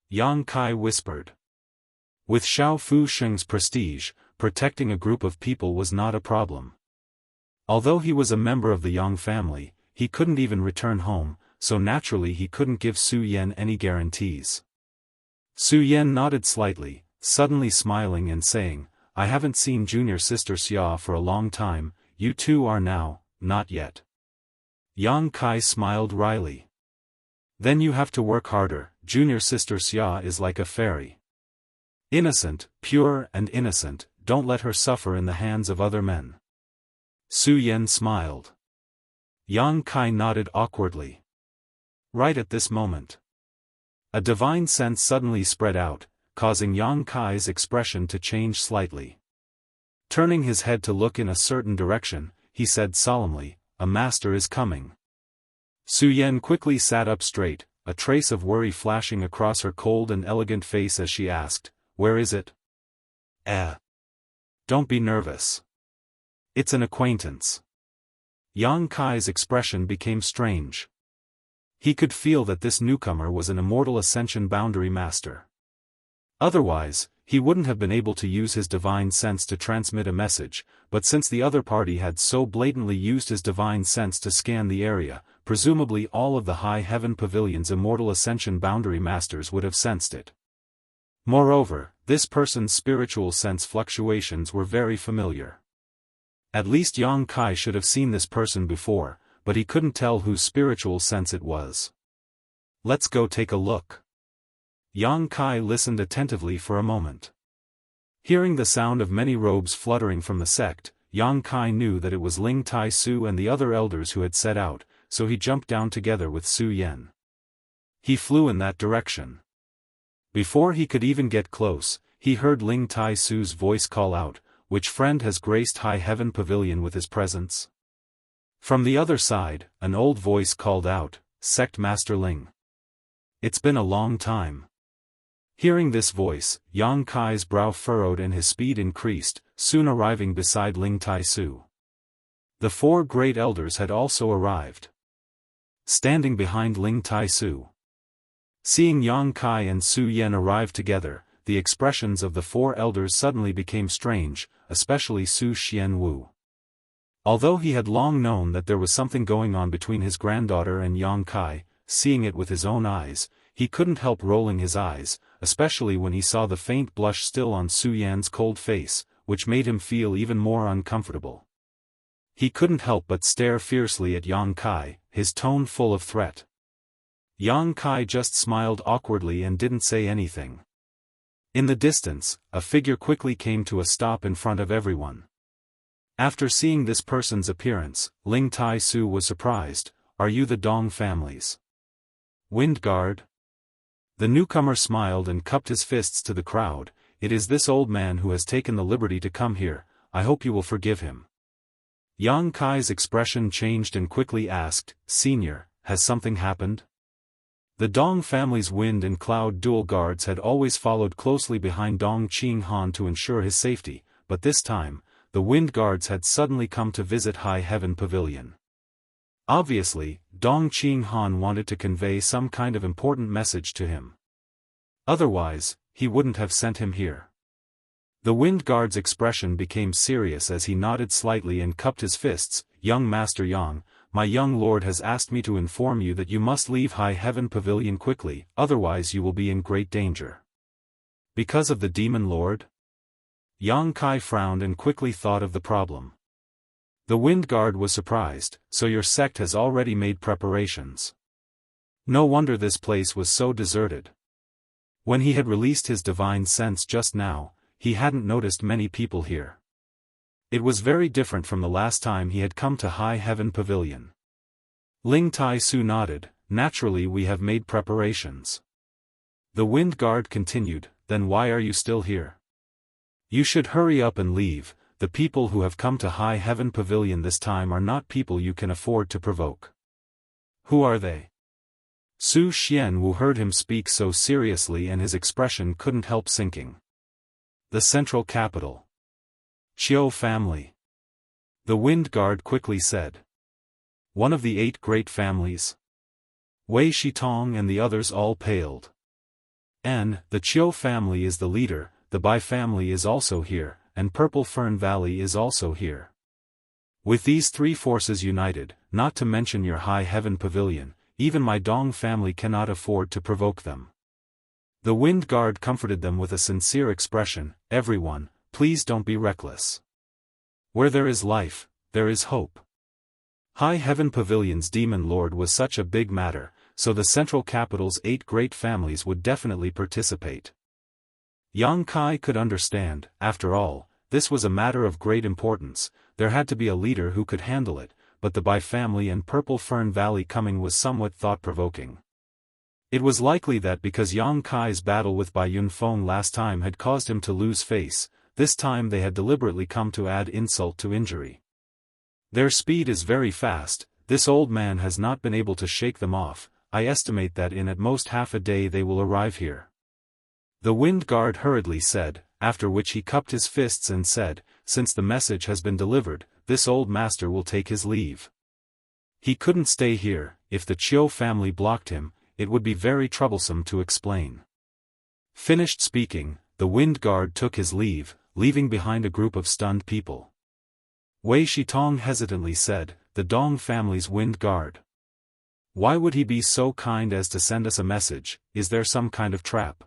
[SPEAKER 1] Yang Kai whispered. With Xiao Fu Sheng's prestige, protecting a group of people was not a problem. Although he was a member of the Yang family, he couldn't even return home, so naturally he couldn't give Su Yan any guarantees. Su Yan nodded slightly, suddenly smiling and saying, I haven't seen junior sister Xia for a long time. You two are now. Not yet. Yang Kai smiled wryly. Then you have to work harder. Junior sister Xia is like a fairy. Innocent, pure and innocent, don't let her suffer in the hands of other men. Su Yan smiled. Yang Kai nodded awkwardly. Right at this moment, a divine sense suddenly spread out, causing Yang Kai's expression to change slightly. Turning his head to look in a certain direction, he said solemnly, a master is coming. Su Yan quickly sat up straight, a trace of worry flashing across her cold and elegant face as she asked, where is it? Don't be nervous. It's an acquaintance. Yang Kai's expression became strange. He could feel that this newcomer was an immortal Ascension boundary master. Otherwise, he wouldn't have been able to use his divine sense to transmit a message, but since the other party had so blatantly used his divine sense to scan the area, presumably all of the High Heaven Pavilion's immortal Ascension boundary masters would have sensed it. Moreover, this person's spiritual sense fluctuations were very familiar. At least Yang Kai should have seen this person before, but he couldn't tell whose spiritual sense it was. Let's go take a look. Yang Kai listened attentively for a moment. Hearing the sound of many robes fluttering from the sect, Yang Kai knew that it was Ling Tai Su and the other elders who had set out, so he jumped down together with Su Yan. He flew in that direction. Before he could even get close, he heard Ling Tai Su's voice call out, which friend has graced High Heaven Pavilion with his presence? From the other side, an old voice called out, Sect Master Ling. It's been a long time. Hearing this voice, Yang Kai's brow furrowed and his speed increased, soon arriving beside Ling Tai Su. The four great elders had also arrived. Standing behind Ling Tai Su. Seeing Yang Kai and Su Yan arrive together, the expressions of the four elders suddenly became strange, especially Su Xianwu. Although he had long known that there was something going on between his granddaughter and Yang Kai, seeing it with his own eyes, he couldn't help rolling his eyes, especially when he saw the faint blush still on Su Yan's cold face, which made him feel even more uncomfortable. He couldn't help but stare fiercely at Yang Kai, his tone full of threat. Yang Kai just smiled awkwardly and didn't say anything. In the distance, a figure quickly came to a stop in front of everyone. After seeing this person's appearance, Ling Tai Su was surprised. Are you the Dong families Wind Guard? The newcomer smiled and cupped his fists to the crowd. It is this old man who has taken the liberty to come here. I hope you will forgive him. Yang Kai's expression changed and quickly asked, Senior, has something happened? The Dong family's wind and cloud dual guards had always followed closely behind Dong Qinghan to ensure his safety, but this time, the wind guards had suddenly come to visit High Heaven Pavilion. Obviously, Dong Qinghan wanted to convey some kind of important message to him. Otherwise, he wouldn't have sent him here. The wind guard's expression became serious as he nodded slightly and cupped his fists. "Young Master Yang, my young lord has asked me to inform you that you must leave High Heaven Pavilion quickly, otherwise you will be in great danger." Because of the demon lord? Yang Kai frowned and quickly thought of the problem. The wind guard was surprised. "So your sect has already made preparations. No wonder this place was so deserted." When he had released his divine sense just now, he hadn't noticed many people here. It was very different from the last time he had come to High Heaven Pavilion. Ling Tai Su nodded. "Naturally we have made preparations." The wind guard continued. "Then why are you still here? You should hurry up and leave. The people who have come to High Heaven Pavilion this time are not people you can afford to provoke." "Who are they?" Su Xianwu heard him speak so seriously and his expression couldn't help sinking. "The central capital. Qiu family." The wind guard quickly said. "One of the 8 great families?" Wei Shitong and the others all paled. "And, the Qiu family is the leader, the Bai family is also here, and Purple Fern Valley is also here. With these 3 forces united, not to mention your High Heaven Pavilion, even my Dong family cannot afford to provoke them." The wind guard comforted them with a sincere expression. "Everyone, please don't be reckless. Where there is life, there is hope." High Heaven Pavilion's demon lord was such a big matter, so the central capital's 8 great families would definitely participate. Yang Kai could understand. After all, this was a matter of great importance. There had to be a leader who could handle it, but the Bai family and Purple Fern Valley coming was somewhat thought-provoking. It was likely that because Yang Kai's battle with Bai Yunfeng last time had caused him to lose face, this time they had deliberately come to add insult to injury. Their speed is very fast. This old man has not been able to shake them off. I estimate that in at most half a day they will arrive here." The wind guard hurriedly said, after which he cupped his fists and said, "Since the message has been delivered, this old master will take his leave. He couldn't stay here. If the Qiu family blocked him, it would be very troublesome to explain." Finished speaking, the wind guard took his leave, leaving behind a group of stunned people. Wei Shitong hesitantly said, "The Dong family's wind guard. Why would he be so kind as to send us a message? Is there some kind of trap?"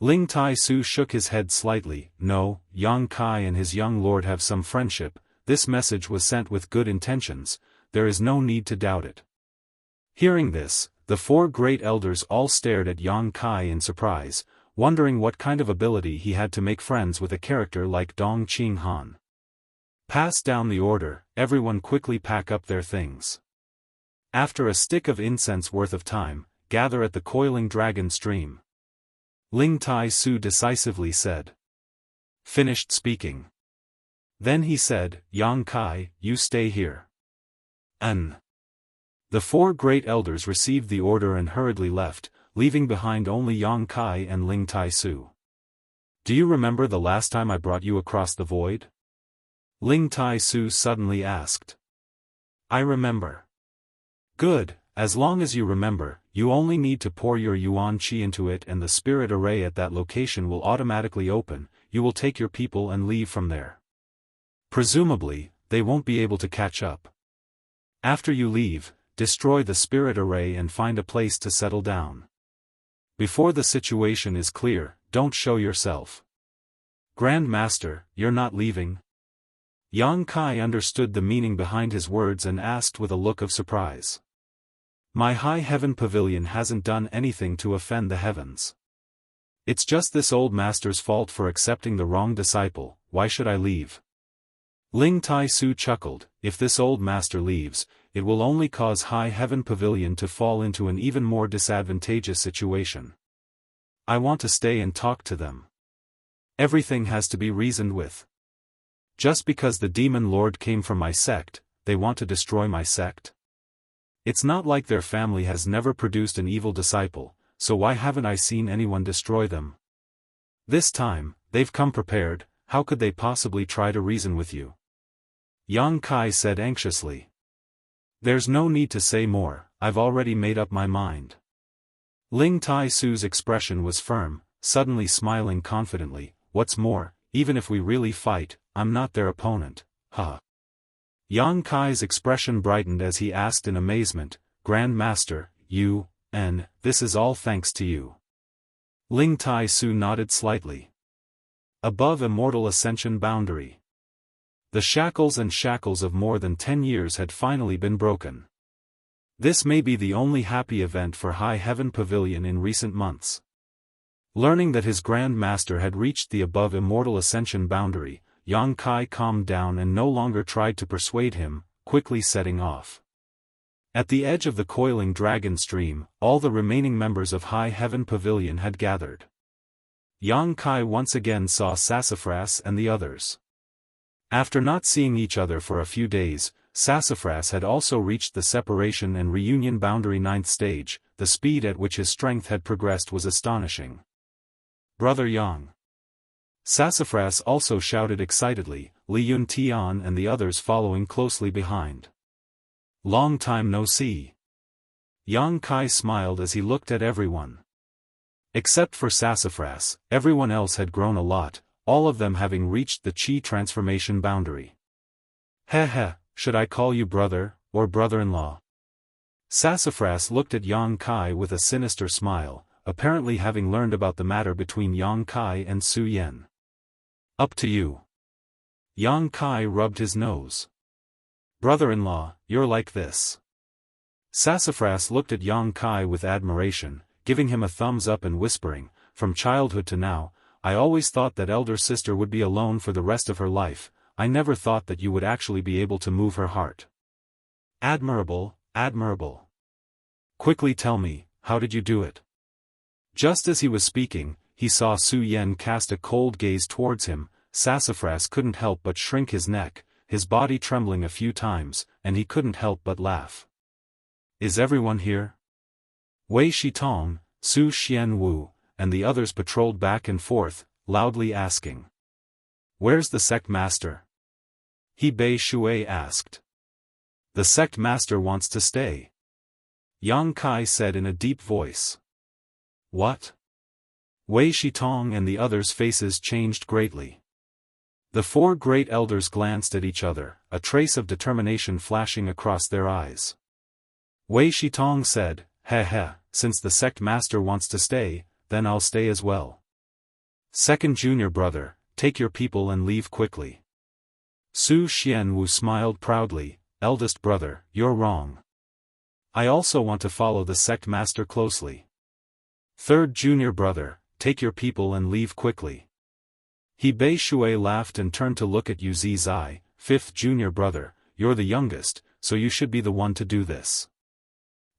[SPEAKER 1] Ling Tai Su shook his head slightly. "No, Yang Kai and his young lord have some friendship. This message was sent with good intentions. There is no need to doubt it." Hearing this, the 4 great elders all stared at Yang Kai in surprise, wondering what kind of ability he had to make friends with a character like Dong Qinghan. "Pass down the order, everyone quickly pack up their things. After a stick of incense worth of time, gather at the coiling dragon stream." Ling Tai Su decisively said. Finished speaking. Then he said, "Yang Kai, you stay here." The 4 great elders received the order and hurriedly left, leaving behind only Yang Kai and Ling Tai Su. "Do you remember the last time I brought you across the void?" Ling Tai Su suddenly asked. "I remember." "Good, as long as you remember, you only need to pour your yuan qi into it and the spirit array at that location will automatically open. You will take your people and leave from there. Presumably, they won't be able to catch up. After you leave, destroy the spirit array and find a place to settle down. Before the situation is clear, don't show yourself." "Grand Master, you're not leaving?" Yang Kai understood the meaning behind his words and asked with a look of surprise. "My High Heaven Pavilion hasn't done anything to offend the heavens. It's just this old master's fault for accepting the wrong disciple. Why should I leave?" Ling Tai Su chuckled. "If this old master leaves, it will only cause High Heaven Pavilion to fall into an even more disadvantageous situation. I want to stay and talk to them. Everything has to be reasoned with. Just because the demon lord came from my sect, they want to destroy my sect? It's not like their family has never produced an evil disciple, so why haven't I seen anyone destroy them? This time, they've come prepared, how could they possibly try to reason with you? Yang Kai said anxiously. There's no need to say more, I've already made up my mind. Ling Tai Su's expression was firm, suddenly smiling confidently. What's more, even if we really fight, I'm not their opponent, huh? Yang Kai's expression brightened as he asked in amazement, Grand Master, this is all thanks to you. Ling Tai Su nodded slightly. Above Immortal Ascension boundary. The shackles of more than 10 years had finally been broken. This may be the only happy event for High Heaven Pavilion in recent months. Learning that his Grand Master had reached the above Immortal Ascension boundary, Yang Kai calmed down and no longer tried to persuade him, quickly setting off. At the edge of the coiling dragon stream, all the remaining members of High Heaven Pavilion had gathered. Yang Kai once again saw Sassafras and the others. After not seeing each other for a few days, Sassafras had also reached the separation and reunion boundary 9th stage. The speed at which his strength had progressed was astonishing. Brother Yang. Sassafras also shouted excitedly, Li Yun Tian and the others following closely behind. Long time no see. Yang Kai smiled as he looked at everyone. Except for Sassafras, everyone else had grown a lot, all of them having reached the Qi transformation boundary. Heh, should I call you brother, or brother-in-law? Sassafras looked at Yang Kai with a sinister smile, apparently having learned about the matter between Yang Kai and Su Yen. Up to you. Yang Kai rubbed his nose. Brother-in-law, you're like this. Sassafras looked at Yang Kai with admiration, giving him a thumbs up and whispering, from childhood to now, I always thought that elder sister would be alone for the rest of her life, I never thought that you would actually be able to move her heart. Admirable, admirable. Quickly tell me, how did you do it? Just as he was speaking, he saw Su Yen cast a cold gaze towards him. Sassafras couldn't help but shrink his neck, his body trembling a few times, and he couldn't help but laugh. Is everyone here? Wei Shitong, Su Xianwu, and the others patrolled back and forth, loudly asking. Where's the sect master? He Bei Shui asked. The sect master wants to stay. Yang Kai said in a deep voice. What? Wei Shitong and the others' faces changed greatly. The 4 great elders glanced at each other, a trace of determination flashing across their eyes. Wei Shitong said, since the sect master wants to stay, then I'll stay as well. Second junior brother, take your people and leave quickly. Su Xianwu smiled proudly, eldest brother, you're wrong. I also want to follow the sect master closely. Third junior brother, take your people and leave quickly. He Bei Shui laughed and turned to look at Yu Zizai, fifth junior brother, you're the youngest, so you should be the one to do this.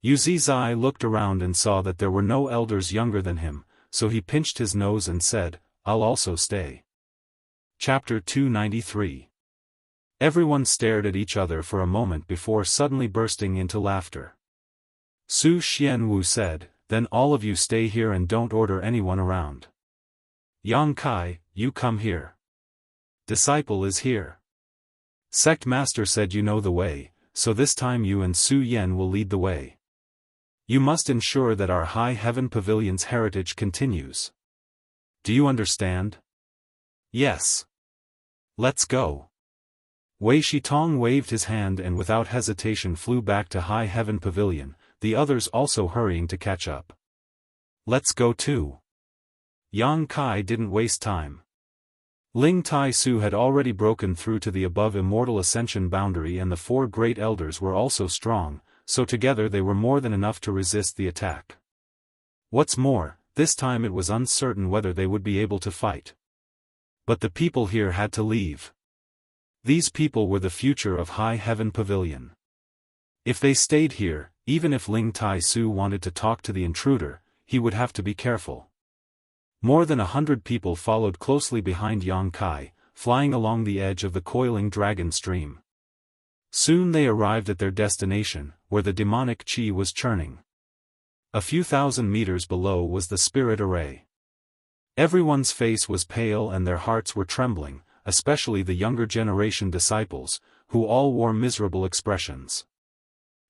[SPEAKER 1] Yu Zizai looked around and saw that there were no elders younger than him, so he pinched his nose and said, I'll also stay. Chapter 293. Everyone stared at each other for a moment before suddenly bursting into laughter. Su Xianwu said, then all of you stay here and don't order anyone around. Yang Kai, you come here. Disciple is here. Sect master said you know the way, so this time you and Su Yen will lead the way. You must ensure that our High Heaven Pavilion's heritage continues. Do you understand? Yes. Let's go. Wei Shitong waved his hand and without hesitation flew back to High Heaven Pavilion, the others also hurrying to catch up. Let's go too. Yang Kai didn't waste time. Ling Tai Su had already broken through to the above Immortal Ascension boundary and the 4 great elders were also strong, so together they were more than enough to resist the attack. What's more, this time it was uncertain whether they would be able to fight. But the people here had to leave. These people were the future of High Heaven Pavilion. If they stayed here, even if Ling Tai Su wanted to talk to the intruder, he would have to be careful. More than 100 people followed closely behind Yang Kai, flying along the edge of the coiling dragon stream. Soon they arrived at their destination, where the demonic qi was churning. A few thousand meters below was the spirit array. Everyone's face was pale and their hearts were trembling, especially the younger generation disciples, who all wore miserable expressions.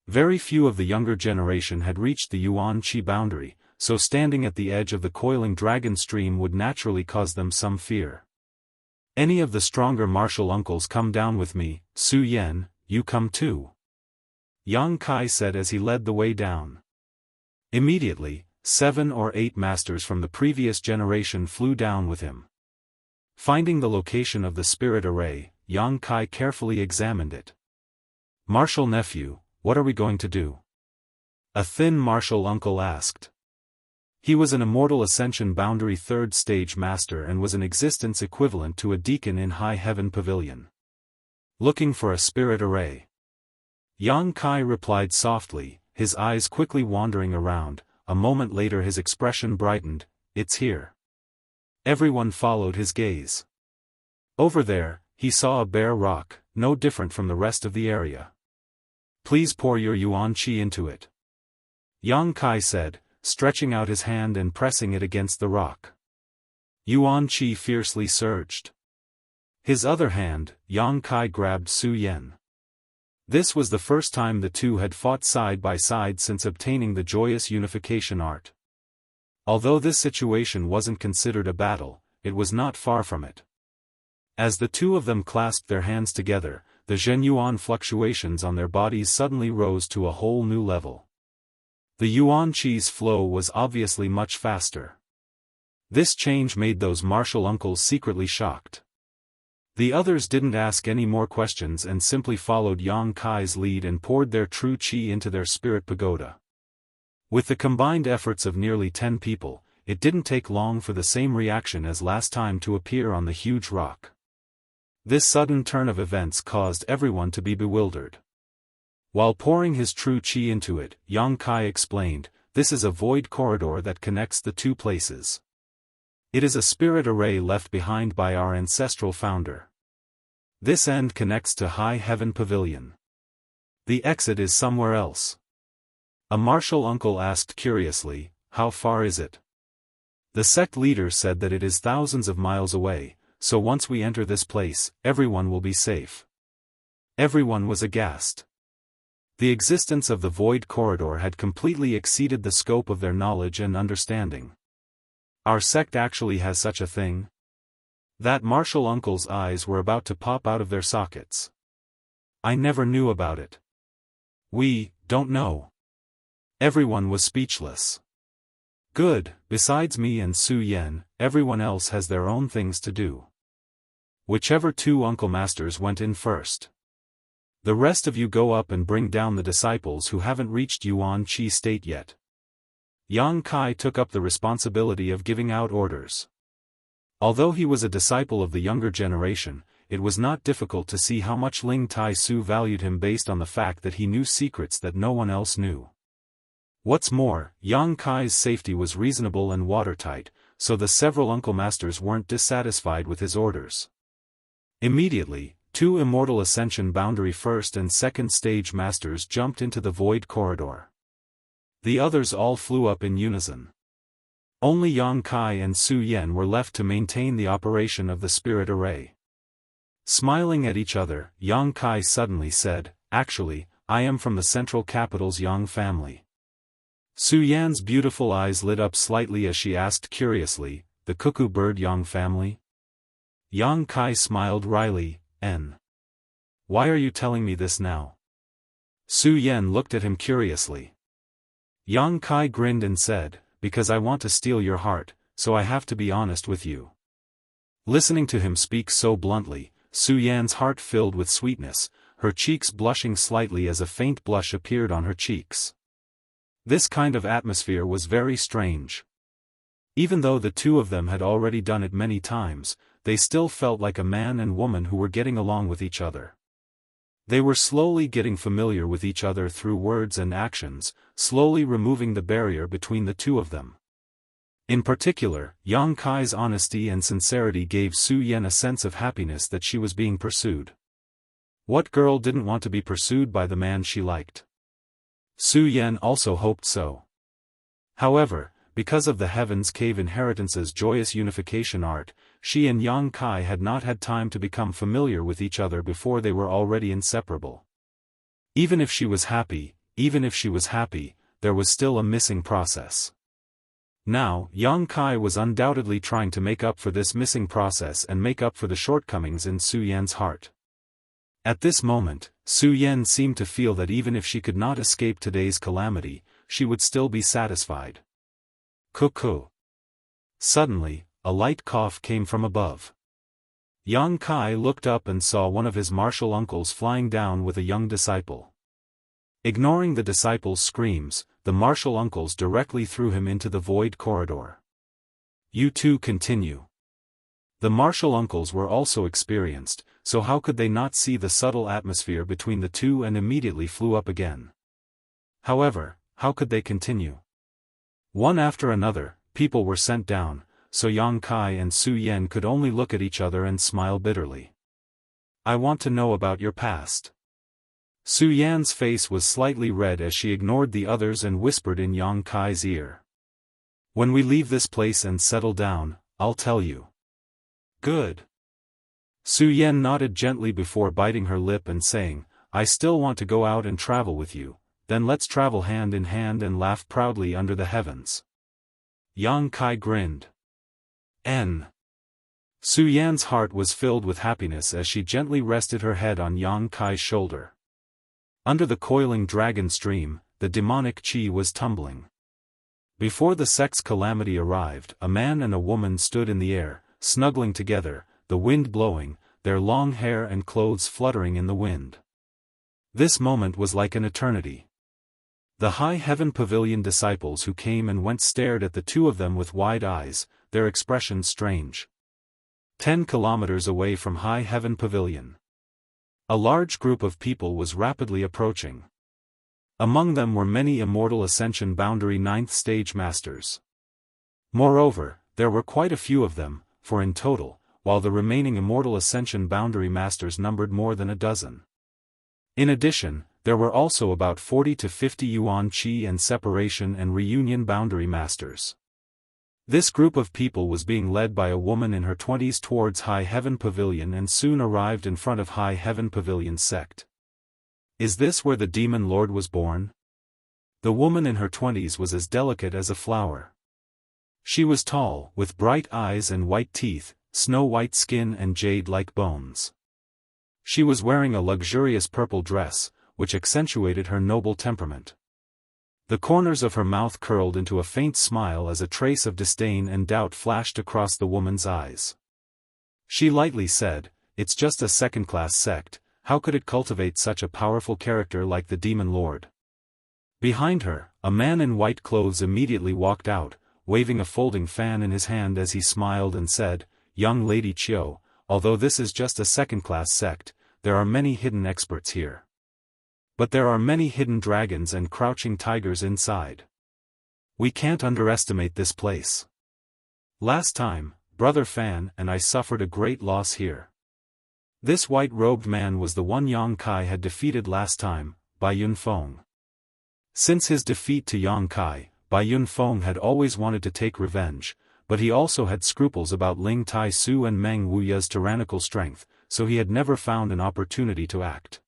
[SPEAKER 1] Very few of the younger generation had reached the Yuan Qi boundary, so standing at the edge of the coiling dragon stream would naturally cause them some fear. Any of the stronger martial uncles come down with me, Su Yan, you come too. Yang Kai said as he led the way down. Immediately, 7 or 8 masters from the previous generation flew down with him. Finding the location of the spirit array, Yang Kai carefully examined it. Martial nephew, what are we going to do? A thin martial uncle asked. He was an Immortal Ascension boundary 3rd stage master and was in existence equivalent to a deacon in High Heaven Pavilion. Looking for a spirit array. Yang Kai replied softly, his eyes quickly wandering around. A moment later his expression brightened. It's here. Everyone followed his gaze. Over there, he saw a bare rock, no different from the rest of the area. Please pour your Yuan Qi into it. Yang Kai said, stretching out his hand and pressing it against the rock. Yuan Qi fiercely surged. His other hand, Yang Kai grabbed Su Yan. This was the first time the two had fought side by side since obtaining the joyous unification art. Although this situation wasn't considered a battle, it was not far from it. As the two of them clasped their hands together, the Zhenyuan fluctuations on their bodies suddenly rose to a whole new level. The Yuan Qi's flow was obviously much faster. This change made those martial uncles secretly shocked. The others didn't ask any more questions and simply followed Yang Kai's lead and poured their true qi into their spirit pagoda. With the combined efforts of nearly 10 people, it didn't take long for the same reaction as last time to appear on the huge rock. This sudden turn of events caused everyone to be bewildered. While pouring his true qi into it, Yang Kai explained, this is a void corridor that connects the two places. It is a spirit array left behind by our ancestral founder. This end connects to High Heaven Pavilion. The exit is somewhere else. A martial uncle asked curiously, how far is it? The sect leader said that it is thousands of miles away, so once we enter this place, everyone will be safe. Everyone was aghast. The existence of the void corridor had completely exceeded the scope of their knowledge and understanding. Our sect actually has such a thing? That martial uncle's eyes were about to pop out of their sockets. I never knew about it. We don't know. Everyone was speechless. Good, besides me and Su Yan, everyone else has their own things to do. Whichever 2 uncle masters went in first. The rest of you go up and bring down the disciples who haven't reached Yuan Qi state yet. Yang Kai took up the responsibility of giving out orders. Although he was a disciple of the younger generation, it was not difficult to see how much Ling Tai Su valued him based on the fact that he knew secrets that no one else knew. What's more, Yang Kai's safety was reasonable and watertight, so the several uncle masters weren't dissatisfied with his orders. Immediately, 2 Immortal Ascension boundary 1st and 2nd stage masters jumped into the void corridor. The others all flew up in unison. Only Yang Kai and Su Yan were left to maintain the operation of the spirit array. Smiling at each other, Yang Kai suddenly said, actually, I am from the central capital's Yang family. Su Yan's beautiful eyes lit up slightly as she asked curiously, the cuckoo bird Yang family? Yang Kai smiled wryly, Why are you telling me this now? Su Yan looked at him curiously. Yang Kai grinned and said, because I want to steal your heart, so I have to be honest with you. Listening to him speak so bluntly, Su Yan's heart filled with sweetness, her cheeks blushing slightly as a faint blush appeared on her cheeks. This kind of atmosphere was very strange. Even though the two of them had already done it many times, they still felt like a man and woman who were getting along with each other. They were slowly getting familiar with each other through words and actions, slowly removing the barrier between the two of them. In particular, Yang Kai's honesty and sincerity gave Su Yan a sense of happiness that she was being pursued. What girl didn't want to be pursued by the man she liked? Su Yan also hoped so. However, because of the Heaven's Cave Inheritance's joyous unification art, she and Yang Kai had not had time to become familiar with each other before they were already inseparable. Even if she was happy, there was still a missing process. Now, Yang Kai was undoubtedly trying to make up for this missing process and make up for the shortcomings in Su Yan's heart. At this moment, Su Yan seemed to feel that even if she could not escape today's calamity, she would still be satisfied. Cuckoo. Suddenly, a light cough came from above. Yang Kai looked up and saw one of his martial uncles flying down with a young disciple. Ignoring the disciple's screams, the martial uncles directly threw him into the void corridor. You two continue. The martial uncles were also experienced, so how could they not see the subtle atmosphere between the two and immediately flew up again? However, how could they continue? One after another, people were sent down, so Yang Kai and Su Yan could only look at each other and smile bitterly. I want to know about your past. Su Yan's face was slightly red as she ignored the others and whispered in Yang Kai's ear. When we leave this place and settle down, I'll tell you. Good. Su Yan nodded gently before biting her lip and saying, I still want to go out and travel with you, then let's travel hand in hand and laugh proudly under the heavens. Yang Kai grinned. Su Yan's heart was filled with happiness as she gently rested her head on Yang Kai's shoulder. Under the coiling dragon stream, the demonic chi was tumbling. Before the sect's calamity arrived, a man and a woman stood in the air, snuggling together, the wind blowing, their long hair and clothes fluttering in the wind. This moment was like an eternity. The High Heaven Pavilion disciples who came and went stared at the two of them with wide eyes, their expressions strange. 10 kilometers away from High Heaven Pavilion, a large group of people was rapidly approaching. Among them were many Immortal Ascension Boundary 9th Stage Masters. Moreover, there were quite a few of them, for in total, while the remaining Immortal Ascension Boundary Masters numbered more than a dozen. In addition, there were also about 40 to 50 Yuan Qi and Separation and Reunion Boundary Masters. This group of people was being led by a woman in her 20s towards High Heaven Pavilion and soon arrived in front of High Heaven Pavilion's sect. Is this where the Demon Lord was born? The woman in her 20s was as delicate as a flower. She was tall, with bright eyes and white teeth, snow-white skin and jade-like bones. She was wearing a luxurious purple dress, which accentuated her noble temperament. The corners of her mouth curled into a faint smile as a trace of disdain and doubt flashed across the woman's eyes. She lightly said, It's just a second-class sect, how could it cultivate such a powerful character like the Demon Lord? Behind her, a man in white clothes immediately walked out, waving a folding fan in his hand as he smiled and said, Young Lady Chiu, although this is just a second-class sect, there are many hidden experts here. But there are many hidden dragons and crouching tigers inside. We can't underestimate this place. Last time, Brother Fan and I suffered a great loss here. This white-robed man was the one Yang Kai had defeated last time, Bai Yunfeng. Since his defeat to Yang Kai, Bai Yunfeng had always wanted to take revenge, but he also had scruples about Ling Tai Su and Meng Wuya's tyrannical strength, so he had never found an opportunity to act.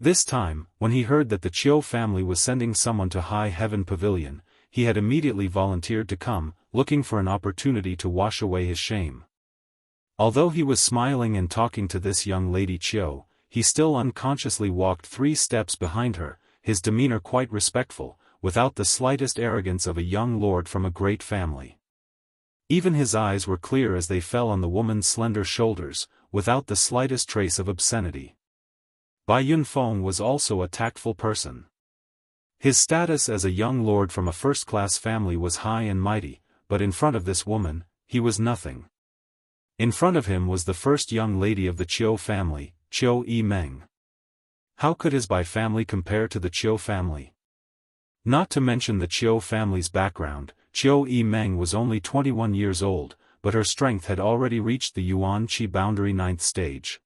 [SPEAKER 1] This time, when he heard that the Chiu family was sending someone to High Heaven Pavilion, he had immediately volunteered to come, looking for an opportunity to wash away his shame. Although he was smiling and talking to this young lady Chiu, he still unconsciously walked 3 steps behind her, his demeanor quite respectful, without the slightest arrogance of a young lord from a great family. Even his eyes were clear as they fell on the woman's slender shoulders, without the slightest trace of obscenity. Bai Yunfeng was also a tactful person. His status as a young lord from a first-class family was high and mighty, but in front of this woman, he was nothing. In front of him was the first young lady of the Chiu family, Chiu Meng. How could his Bai family compare to the Chiu family? Not to mention the Chiu family's background, Chiu Meng was only 21 years old, but her strength had already reached the Yuan Qi boundary 9th stage.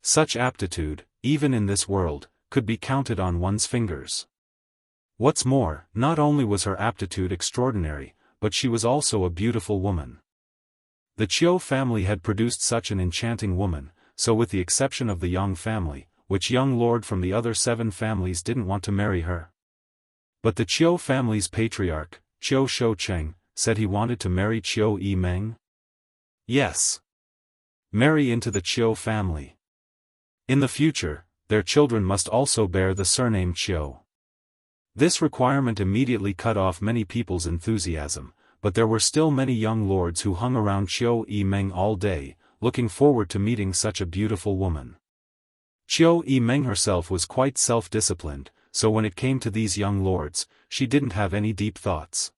[SPEAKER 1] Such aptitude, even in this world, could be counted on one's fingers. What's more, not only was her aptitude extraordinary, but she was also a beautiful woman. The Chiu family had produced such an enchanting woman, so with the exception of the Yang family, which young lord from the other 7 families didn't want to marry her. But the Chiu family's patriarch, Chiu Shoucheng, said he wanted to marry Chiu Yimeng. Yes. Marry into the Chiu family. In the future, their children must also bear the surname Chiu. This requirement immediately cut off many people's enthusiasm, but there were still many young lords who hung around Chiu Yimeng all day, looking forward to meeting such a beautiful woman. Chiu Yimeng herself was quite self-disciplined, so when it came to these young lords, she didn't have any deep thoughts.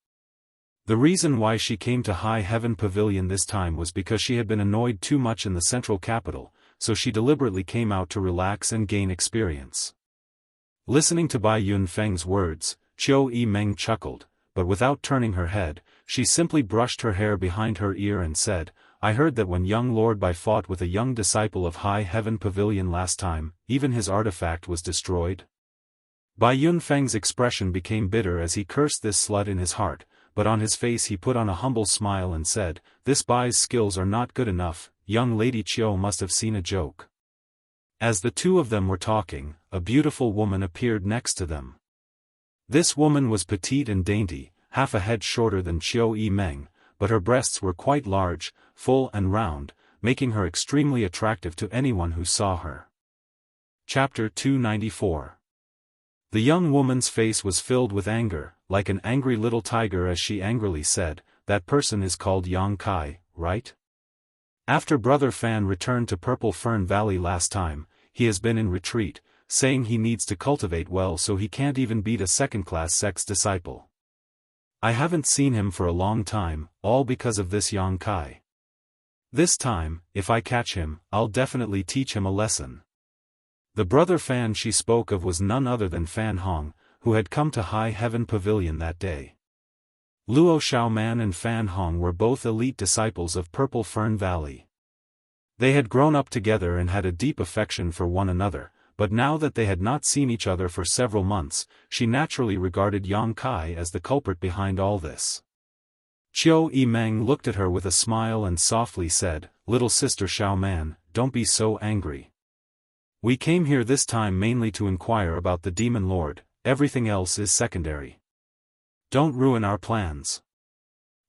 [SPEAKER 1] The reason why she came to High Heaven Pavilion this time was because she had been annoyed too much in the central capital, so she deliberately came out to relax and gain experience. Listening to Bai Yunfeng's words, Chiu Yimeng chuckled, but without turning her head, she simply brushed her hair behind her ear and said, "I heard that when young Lord Bai fought with a young disciple of High Heaven Pavilion last time, even his artifact was destroyed." Bai Yunfeng's expression became bitter as he cursed this slut in his heart, but on his face he put on a humble smile and said, "This Bai's skills are not good enough, young Lady Chiu must have seen a joke." As the two of them were talking, a beautiful woman appeared next to them. This woman was petite and dainty, half a head shorter than Chiu Yimeng, but her breasts were quite large, full and round, making her extremely attractive to anyone who saw her. Chapter 294. The young woman's face was filled with anger, like an angry little tiger, as she angrily said, "That person is called Yang Kai, right? After Brother Fan returned to Purple Fern Valley last time, he has been in retreat, saying he needs to cultivate well so he can't even beat a second-class sect's disciple. I haven't seen him for a long time, all because of this Yang Kai. This time, if I catch him, I'll definitely teach him a lesson." The Brother Fan she spoke of was none other than Fan Hong, who had come to High Heaven Pavilion that day. Luo Xiaoman and Fan Hong were both elite disciples of Purple Fern Valley. They had grown up together and had a deep affection for one another, but now that they had not seen each other for several months, she naturally regarded Yang Kai as the culprit behind all this. Chiu Yimeng looked at her with a smile and softly said, "Little sister Xiaoman, don't be so angry. We came here this time mainly to inquire about the Demon Lord, everything else is secondary. Don't ruin our plans."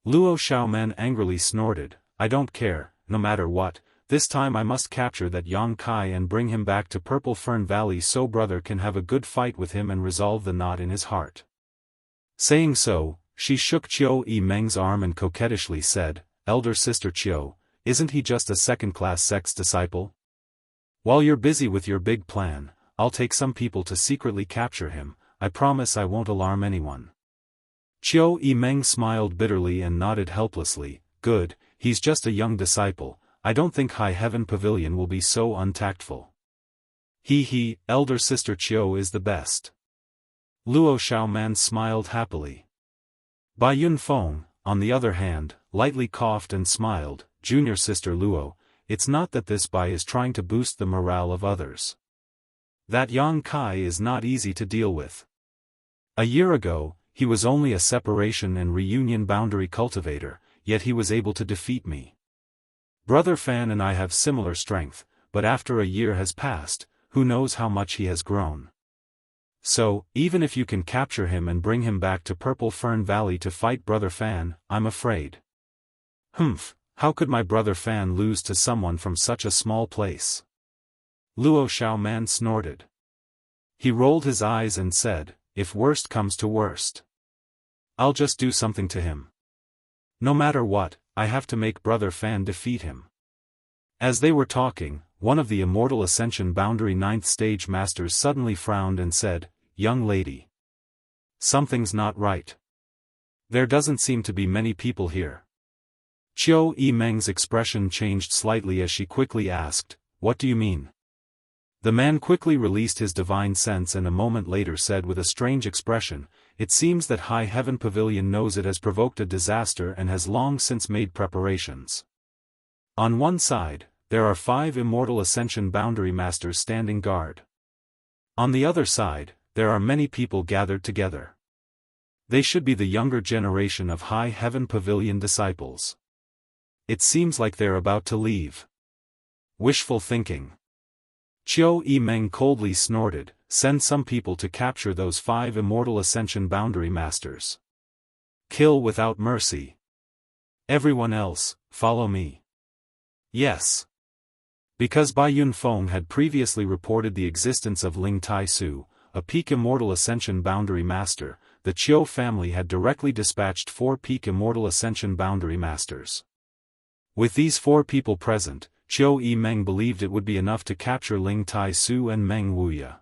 [SPEAKER 1] Luo Xiaoman angrily snorted, "I don't care, no matter what, this time I must capture that Yang Kai and bring him back to Purple Fern Valley so brother can have a good fight with him and resolve the knot in his heart." Saying so, she shook Chiu Yimeng's arm and coquettishly said, "Elder sister Chiu, isn't he just a second-class sect's disciple? While you're busy with your big plan, I'll take some people to secretly capture him, I promise I won't alarm anyone." Chiu Yimeng smiled bitterly and nodded helplessly, "Good, he's just a young disciple, I don't think High Heaven Pavilion will be so untactful. He, elder sister Chiu is the best." Luo Xiaoman smiled happily. Bai Yunfeng, on the other hand, lightly coughed and smiled, "Junior sister Luo, it's not that this Bai is trying to boost the morale of others. That Yang Kai is not easy to deal with. A year ago, he was only a separation and reunion boundary cultivator, yet he was able to defeat me. Brother Fan and I have similar strength, but after a year has passed, who knows how much he has grown. So, even if you can capture him and bring him back to Purple Fern Valley to fight Brother Fan, I'm afraid." "Humph, how could my Brother Fan lose to someone from such a small place?" Luo Xiaoman snorted. He rolled his eyes and said, "If worst comes to worst, I'll just do something to him. No matter what, I have to make Brother Fan defeat him." As they were talking, one of the Immortal Ascension Boundary 9th Stage Masters suddenly frowned and said, "Young lady. Something's not right. There doesn't seem to be many people here." Chiu Yimeng's expression changed slightly as she quickly asked, "What do you mean?" The man quickly released his divine sense and a moment later said with a strange expression, "It seems that High Heaven Pavilion knows it has provoked a disaster and has long since made preparations. On one side, there are 5 Immortal Ascension Boundary Masters standing guard. On the other side, there are many people gathered together. They should be the younger generation of High Heaven Pavilion disciples. It seems like they're about to leave. Wishful thinking. Qiu Yimeng coldly snorted, send some people to capture those 5 Immortal Ascension Boundary Masters. Kill without mercy. Everyone else, follow me. Yes. Because Bai Yunfeng had previously reported the existence of Ling Tai Su, a peak Immortal Ascension Boundary Master, the Qiu family had directly dispatched 4 peak Immortal Ascension Boundary Masters. With these 4 people present, Qiu Yimeng believed it would be enough to capture Ling Tai Su and Meng Wuya.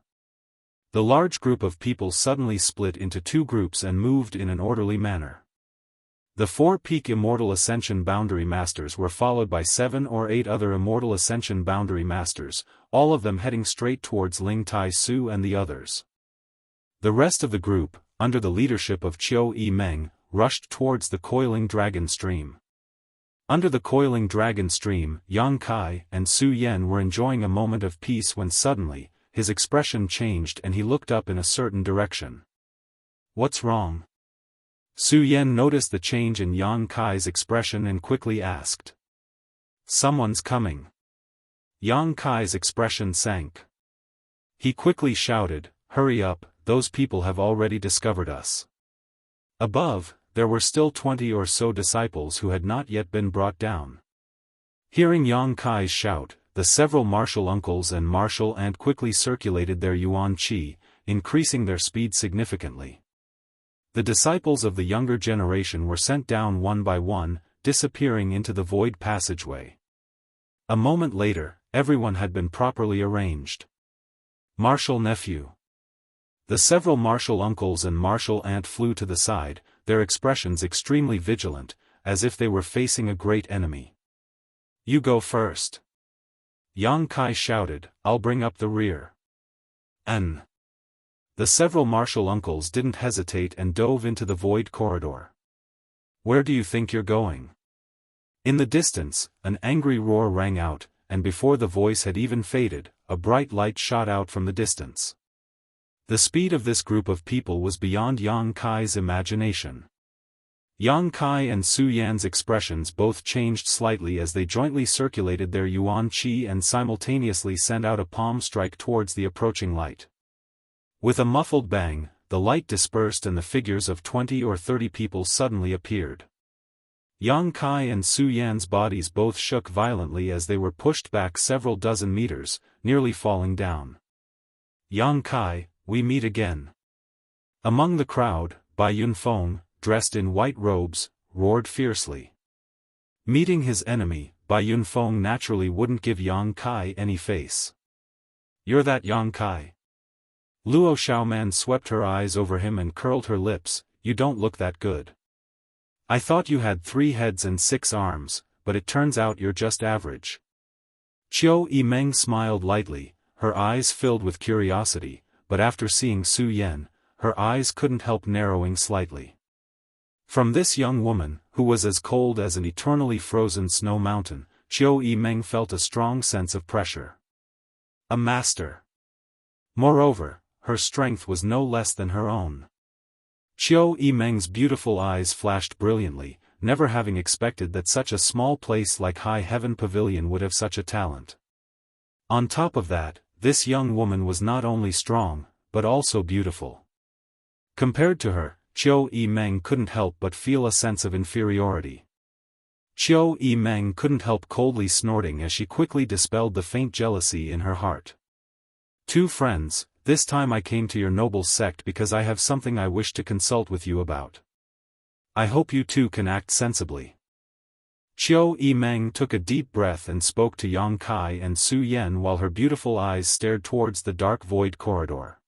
[SPEAKER 1] The large group of people suddenly split into 2 groups and moved in an orderly manner. The 4 peak Immortal Ascension Boundary Masters were followed by 7 or 8 other Immortal Ascension Boundary Masters, all of them heading straight towards Ling Tai Su and the others. The rest of the group, under the leadership of Qiu Yimeng, rushed towards the coiling dragon stream. Under the coiling dragon stream, Yang Kai and Su Yan were enjoying a moment of peace when suddenly, his expression changed and he looked up in a certain direction. What's wrong? Su Yan noticed the change in Yang Kai's expression and quickly asked. Someone's coming. Yang Kai's expression sank. He quickly shouted, hurry up, those people have already discovered us. Above, there were still 20 or so disciples who had not yet been brought down. Hearing Yang Kai's shout, the several martial uncles and martial aunt quickly circulated their yuan qi, increasing their speed significantly. The disciples of the younger generation were sent down one by one, disappearing into the void passageway. A moment later, everyone had been properly arranged. Martial nephew. The several martial uncles and martial aunt flew to the side, their expressions extremely vigilant, as if they were facing a great enemy. You go first. Yang Kai shouted, I'll bring up the rear. The several martial uncles didn't hesitate and dove into the void corridor. Where do you think you're going? In the distance, an angry roar rang out, and before the voice had even faded, a bright light shot out from the distance. The speed of this group of people was beyond Yang Kai's imagination. Yang Kai and Su Yan's expressions both changed slightly as they jointly circulated their yuan qi and simultaneously sent out a palm strike towards the approaching light. With a muffled bang, the light dispersed and the figures of 20 or 30 people suddenly appeared. Yang Kai and Su Yan's bodies both shook violently as they were pushed back several dozen meters, nearly falling down. Yang Kai, we meet again. Among the crowd, Bai Yunfeng, dressed in white robes, roared fiercely. Meeting his enemy, Bai Yunfeng naturally wouldn't give Yang Kai any face. You're that Yang Kai? Luo Xiaoman swept her eyes over him and curled her lips, you don't look that good. I thought you had 3 heads and 6 arms, but it turns out you're just average. Qiu Yimeng smiled lightly, her eyes filled with curiosity, but after seeing Su Yan, her eyes couldn't help narrowing slightly. From this young woman, who was as cold as an eternally frozen snow mountain, Qiu Yimeng felt a strong sense of pressure. A master. Moreover, her strength was no less than her own. Qiu Yimeng's beautiful eyes flashed brilliantly, never having expected that such a small place like High Heaven Pavilion would have such a talent. On top of that, this young woman was not only strong, but also beautiful. Compared to her, Qiu Yimeng couldn't help but feel a sense of inferiority. Qiu Yimeng couldn't help coldly snorting as she quickly dispelled the faint jealousy in her heart. 2 friends, this time I came to your noble sect because I have something I wish to consult with you about. I hope you two can act sensibly. Qiu Yimeng took a deep breath and spoke to Yang Kai and Su Yan while her beautiful eyes stared towards the dark void corridor.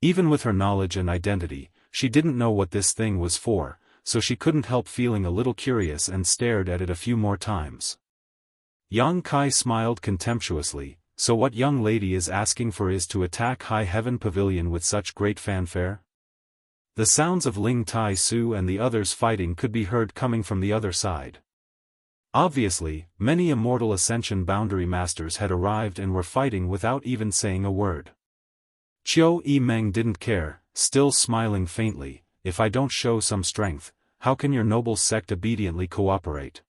[SPEAKER 1] Even with her knowledge and identity, she didn't know what this thing was for, so she couldn't help feeling a little curious and stared at it a few more times. Yang Kai smiled contemptuously, so what young lady is asking for is to attack High Heaven Pavilion with such great fanfare? The sounds of Ling Tai Su and the others fighting could be heard coming from the other side. Obviously, many Immortal Ascension boundary masters had arrived and were fighting without even saying a word. Qiu Yimeng didn't care, still smiling faintly. If I don't show some strength, how can your noble sect obediently cooperate?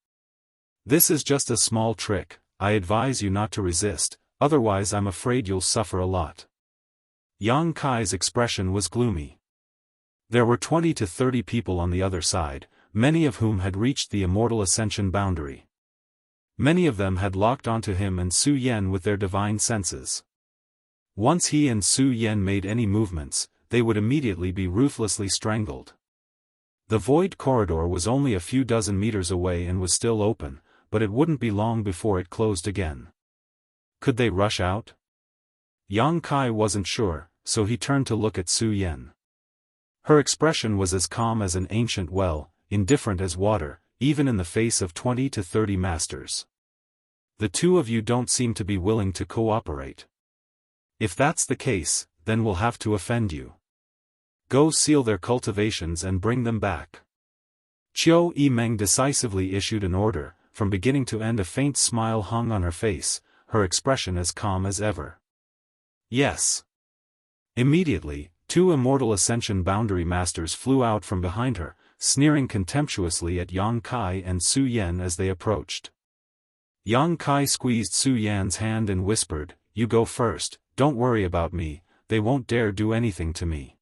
[SPEAKER 1] This is just a small trick. I advise you not to resist, otherwise I'm afraid you'll suffer a lot. Yang Kai's expression was gloomy. There were 20 to 30 people on the other side, many of whom had reached the Immortal Ascension boundary. Many of them had locked onto him and Su Yan with their divine senses. Once he and Su Yan made any movements, they would immediately be ruthlessly strangled. The void corridor was only a few dozen meters away and was still open, but it wouldn't be long before it closed again. Could they rush out? Yang Kai wasn't sure, so he turned to look at Su Yan. Her expression was as calm as an ancient well, indifferent as water, even in the face of 20 to 30 masters. The two of you don't seem to be willing to cooperate. If that's the case, then we'll have to offend you. Go seal their cultivations and bring them back. Qiu Yimeng decisively issued an order. From beginning to end a faint smile hung on her face, her expression as calm as ever. Yes. Immediately, two Immortal Ascension boundary masters flew out from behind her, sneering contemptuously at Yang Kai and Su Yan as they approached. Yang Kai squeezed Su Yan's hand and whispered, "You go first, don't worry about me, they won't dare do anything to me."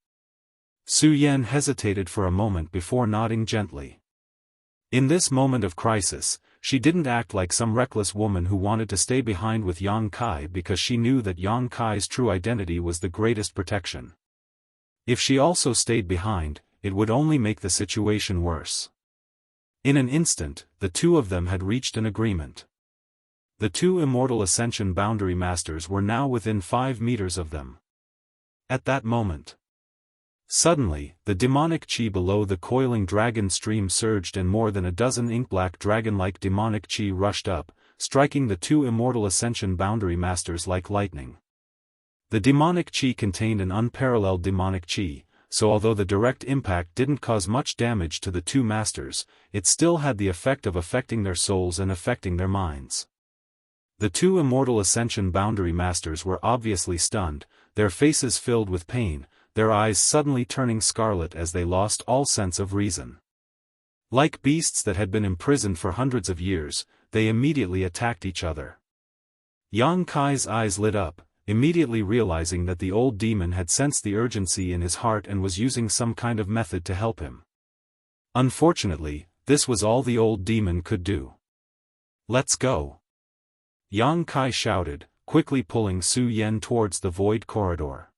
[SPEAKER 1] Su Yan hesitated for a moment before nodding gently. In this moment of crisis, she didn't act like some reckless woman who wanted to stay behind with Yang Kai because she knew that Yang Kai's true identity was the greatest protection. If she also stayed behind, it would only make the situation worse. In an instant, the two of them had reached an agreement. The two Immortal Ascension boundary masters were now within 5 meters of them. At that moment, suddenly, the demonic chi below the coiling dragon stream surged and more than a dozen ink-black dragon-like demonic chi rushed up, striking the two Immortal Ascension boundary masters like lightning. The demonic chi contained an unparalleled demonic chi, so although the direct impact didn't cause much damage to the two masters, it still had the effect of affecting their souls and affecting their minds. The two Immortal Ascension boundary masters were obviously stunned, their faces filled with pain, their eyes suddenly turning scarlet as they lost all sense of reason. Like beasts that had been imprisoned for hundreds of years, they immediately attacked each other. Yang Kai's eyes lit up, immediately realizing that the old demon had sensed the urgency in his heart and was using some kind of method to help him. Unfortunately, this was all the old demon could do. "Let's go!" Yang Kai shouted, quickly pulling Su Yan towards the void corridor.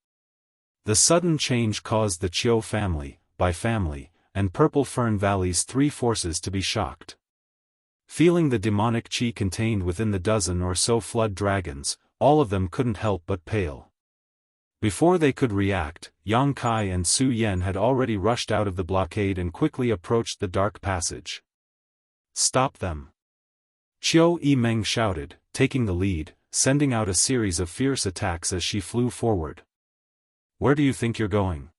[SPEAKER 1] The sudden change caused the Qiu family, Bai family, and Purple Fern Valley's 3 forces to be shocked. Feeling the demonic chi contained within the dozen or so flood dragons, all of them couldn't help but pale. Before they could react, Yang Kai and Su Yan had already rushed out of the blockade and quickly approached the dark passage. "Stop them!" Qiu Yimeng shouted, taking the lead, sending out a series of fierce attacks as she flew forward. "Where do you think you're going?"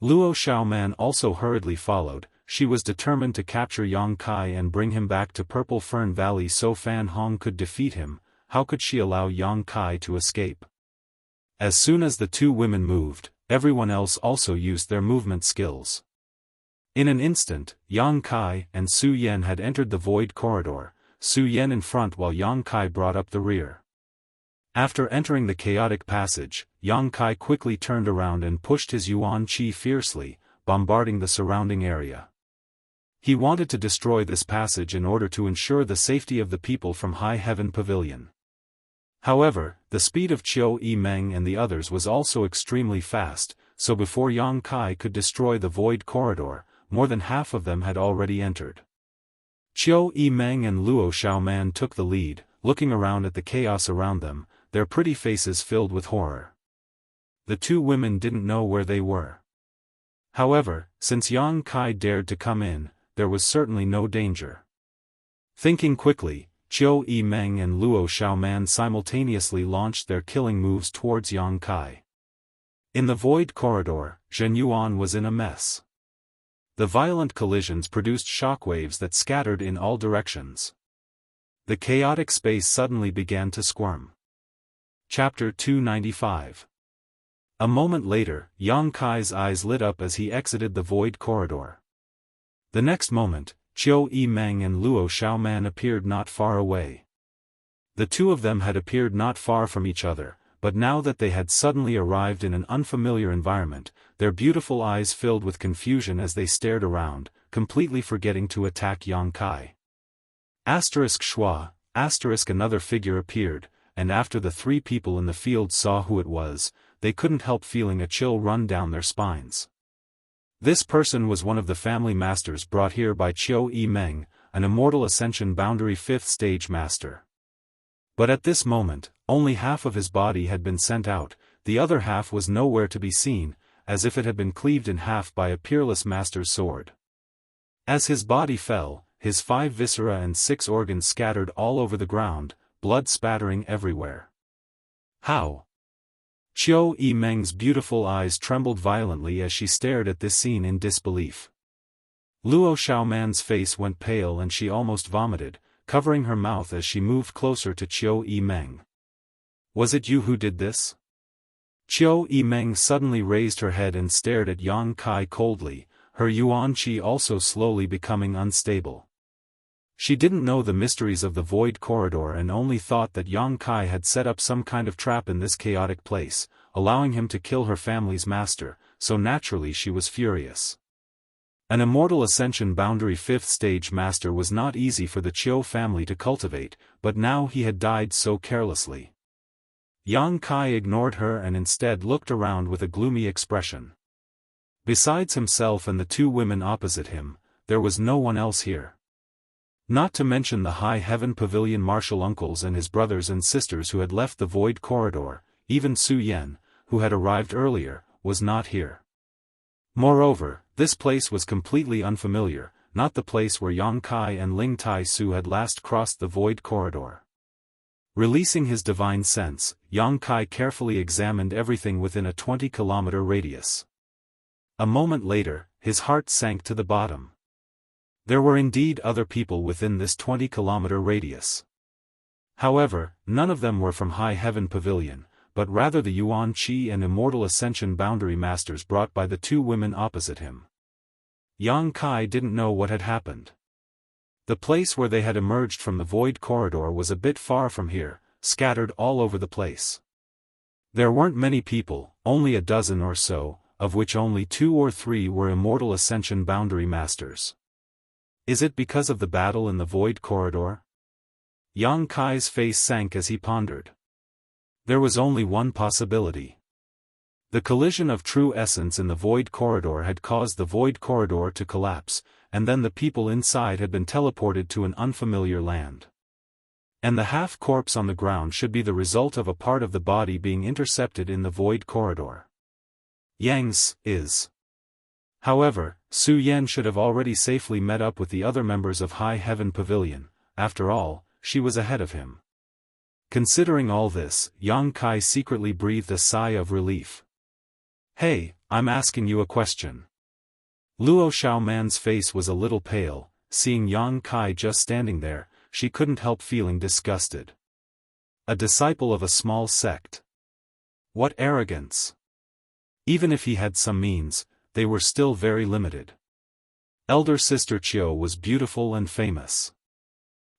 [SPEAKER 1] Luo Xiaoman also hurriedly followed. She was determined to capture Yang Kai and bring him back to Purple Fern Valley so Fan Hong could defeat him. How could she allow Yang Kai to escape? As soon as the two women moved, everyone else also used their movement skills. In an instant, Yang Kai and Su Yan had entered the void corridor, Su Yan in front while Yang Kai brought up the rear. After entering the chaotic passage, Yang Kai quickly turned around and pushed his Yuan Qi fiercely, bombarding the surrounding area. He wanted to destroy this passage in order to ensure the safety of the people from High Heaven Pavilion. However, the speed of Qiu Yimeng and the others was also extremely fast, so before Yang Kai could destroy the void corridor, more than half of them had already entered. Qiu Yimeng and Luo Xiaoman took the lead, looking around at the chaos around them, their pretty faces filled with horror. The two women didn't know where they were. However, since Yang Kai dared to come in, there was certainly no danger. Thinking quickly, Qiu Yimeng and Luo Xiaoman simultaneously launched their killing moves towards Yang Kai. In the void corridor, Zhen Yuan was in a mess. The violent collisions produced shockwaves that scattered in all directions. The chaotic space suddenly began to squirm. Chapter 295. A moment later, Yang Kai's eyes lit up as he exited the void corridor. The next moment, Qiu Yimeng and Luo Xiaoman appeared not far away. The two of them had appeared not far from each other, but now that they had suddenly arrived in an unfamiliar environment, their beautiful eyes filled with confusion as they stared around, completely forgetting to attack Yang Kai. Schwa, another figure appeared, and after the three people in the field saw who it was, they couldn't help feeling a chill run down their spines. This person was one of the family masters brought here by Qiu Yimeng, an Immortal Ascension Boundary 5th Stage Master. But at this moment, only half of his body had been sent out, the other half was nowhere to be seen, as if it had been cleaved in half by a peerless master's sword. As his body fell, his 5 viscera and 6 organs scattered all over the ground, blood spattering everywhere. How? Qiu Yimeng's beautiful eyes trembled violently as she stared at this scene in disbelief. Luo Xiaoman's face went pale and she almost vomited, covering her mouth as she moved closer to Qiu Yimeng. Was it you who did this? Qiu Yimeng suddenly raised her head and stared at Yang Kai coldly, her yuan qi also slowly becoming unstable. She didn't know the mysteries of the void corridor and only thought that Yang Kai had set up some kind of trap in this chaotic place, allowing him to kill her family's master, so naturally she was furious. An Immortal Ascension Boundary 5th Stage Master was not easy for the Qiu family to cultivate, but now he had died so carelessly. Yang Kai ignored her and instead looked around with a gloomy expression. Besides himself and the two women opposite him, there was no one else here. Not to mention the High Heaven Pavilion martial uncles and his brothers and sisters who had left the void corridor, even Su Yan, who had arrived earlier, was not here. Moreover, this place was completely unfamiliar, not the place where Yang Kai and Ling Tai Su had last crossed the void corridor. Releasing his divine sense, Yang Kai carefully examined everything within a 20-kilometer radius. A moment later, his heart sank to the bottom. There were indeed other people within this 20-kilometer radius. However, none of them were from High Heaven Pavilion, but rather the Yuan Qi and Immortal Ascension Boundary Masters brought by the two women opposite him. Yang Kai didn't know what had happened. The place where they had emerged from the void corridor was a bit far from here, scattered all over the place. There weren't many people, only a dozen or so, of which only 2 or 3 were Immortal Ascension Boundary Masters. Is it because of the battle in the void corridor? Yang Kai's face sank as he pondered. There was only one possibility. The collision of true essence in the void corridor had caused the void corridor to collapse, and then the people inside had been teleported to an unfamiliar land. And the half-corpse on the ground should be the result of a part of the body being intercepted in the void corridor. Yang's is. However, Su Yan should have already safely met up with the other members of High Heaven Pavilion. After all, she was ahead of him. Considering all this, Yang Kai secretly breathed a sigh of relief. Hey, I'm asking you a question. Luo Xiaoman's face was a little pale. Seeing Yang Kai just standing there, she couldn't help feeling disgusted. A disciple of a small sect. What arrogance! Even if he had some means, they were still very limited. Elder Sister Qiu was beautiful and famous.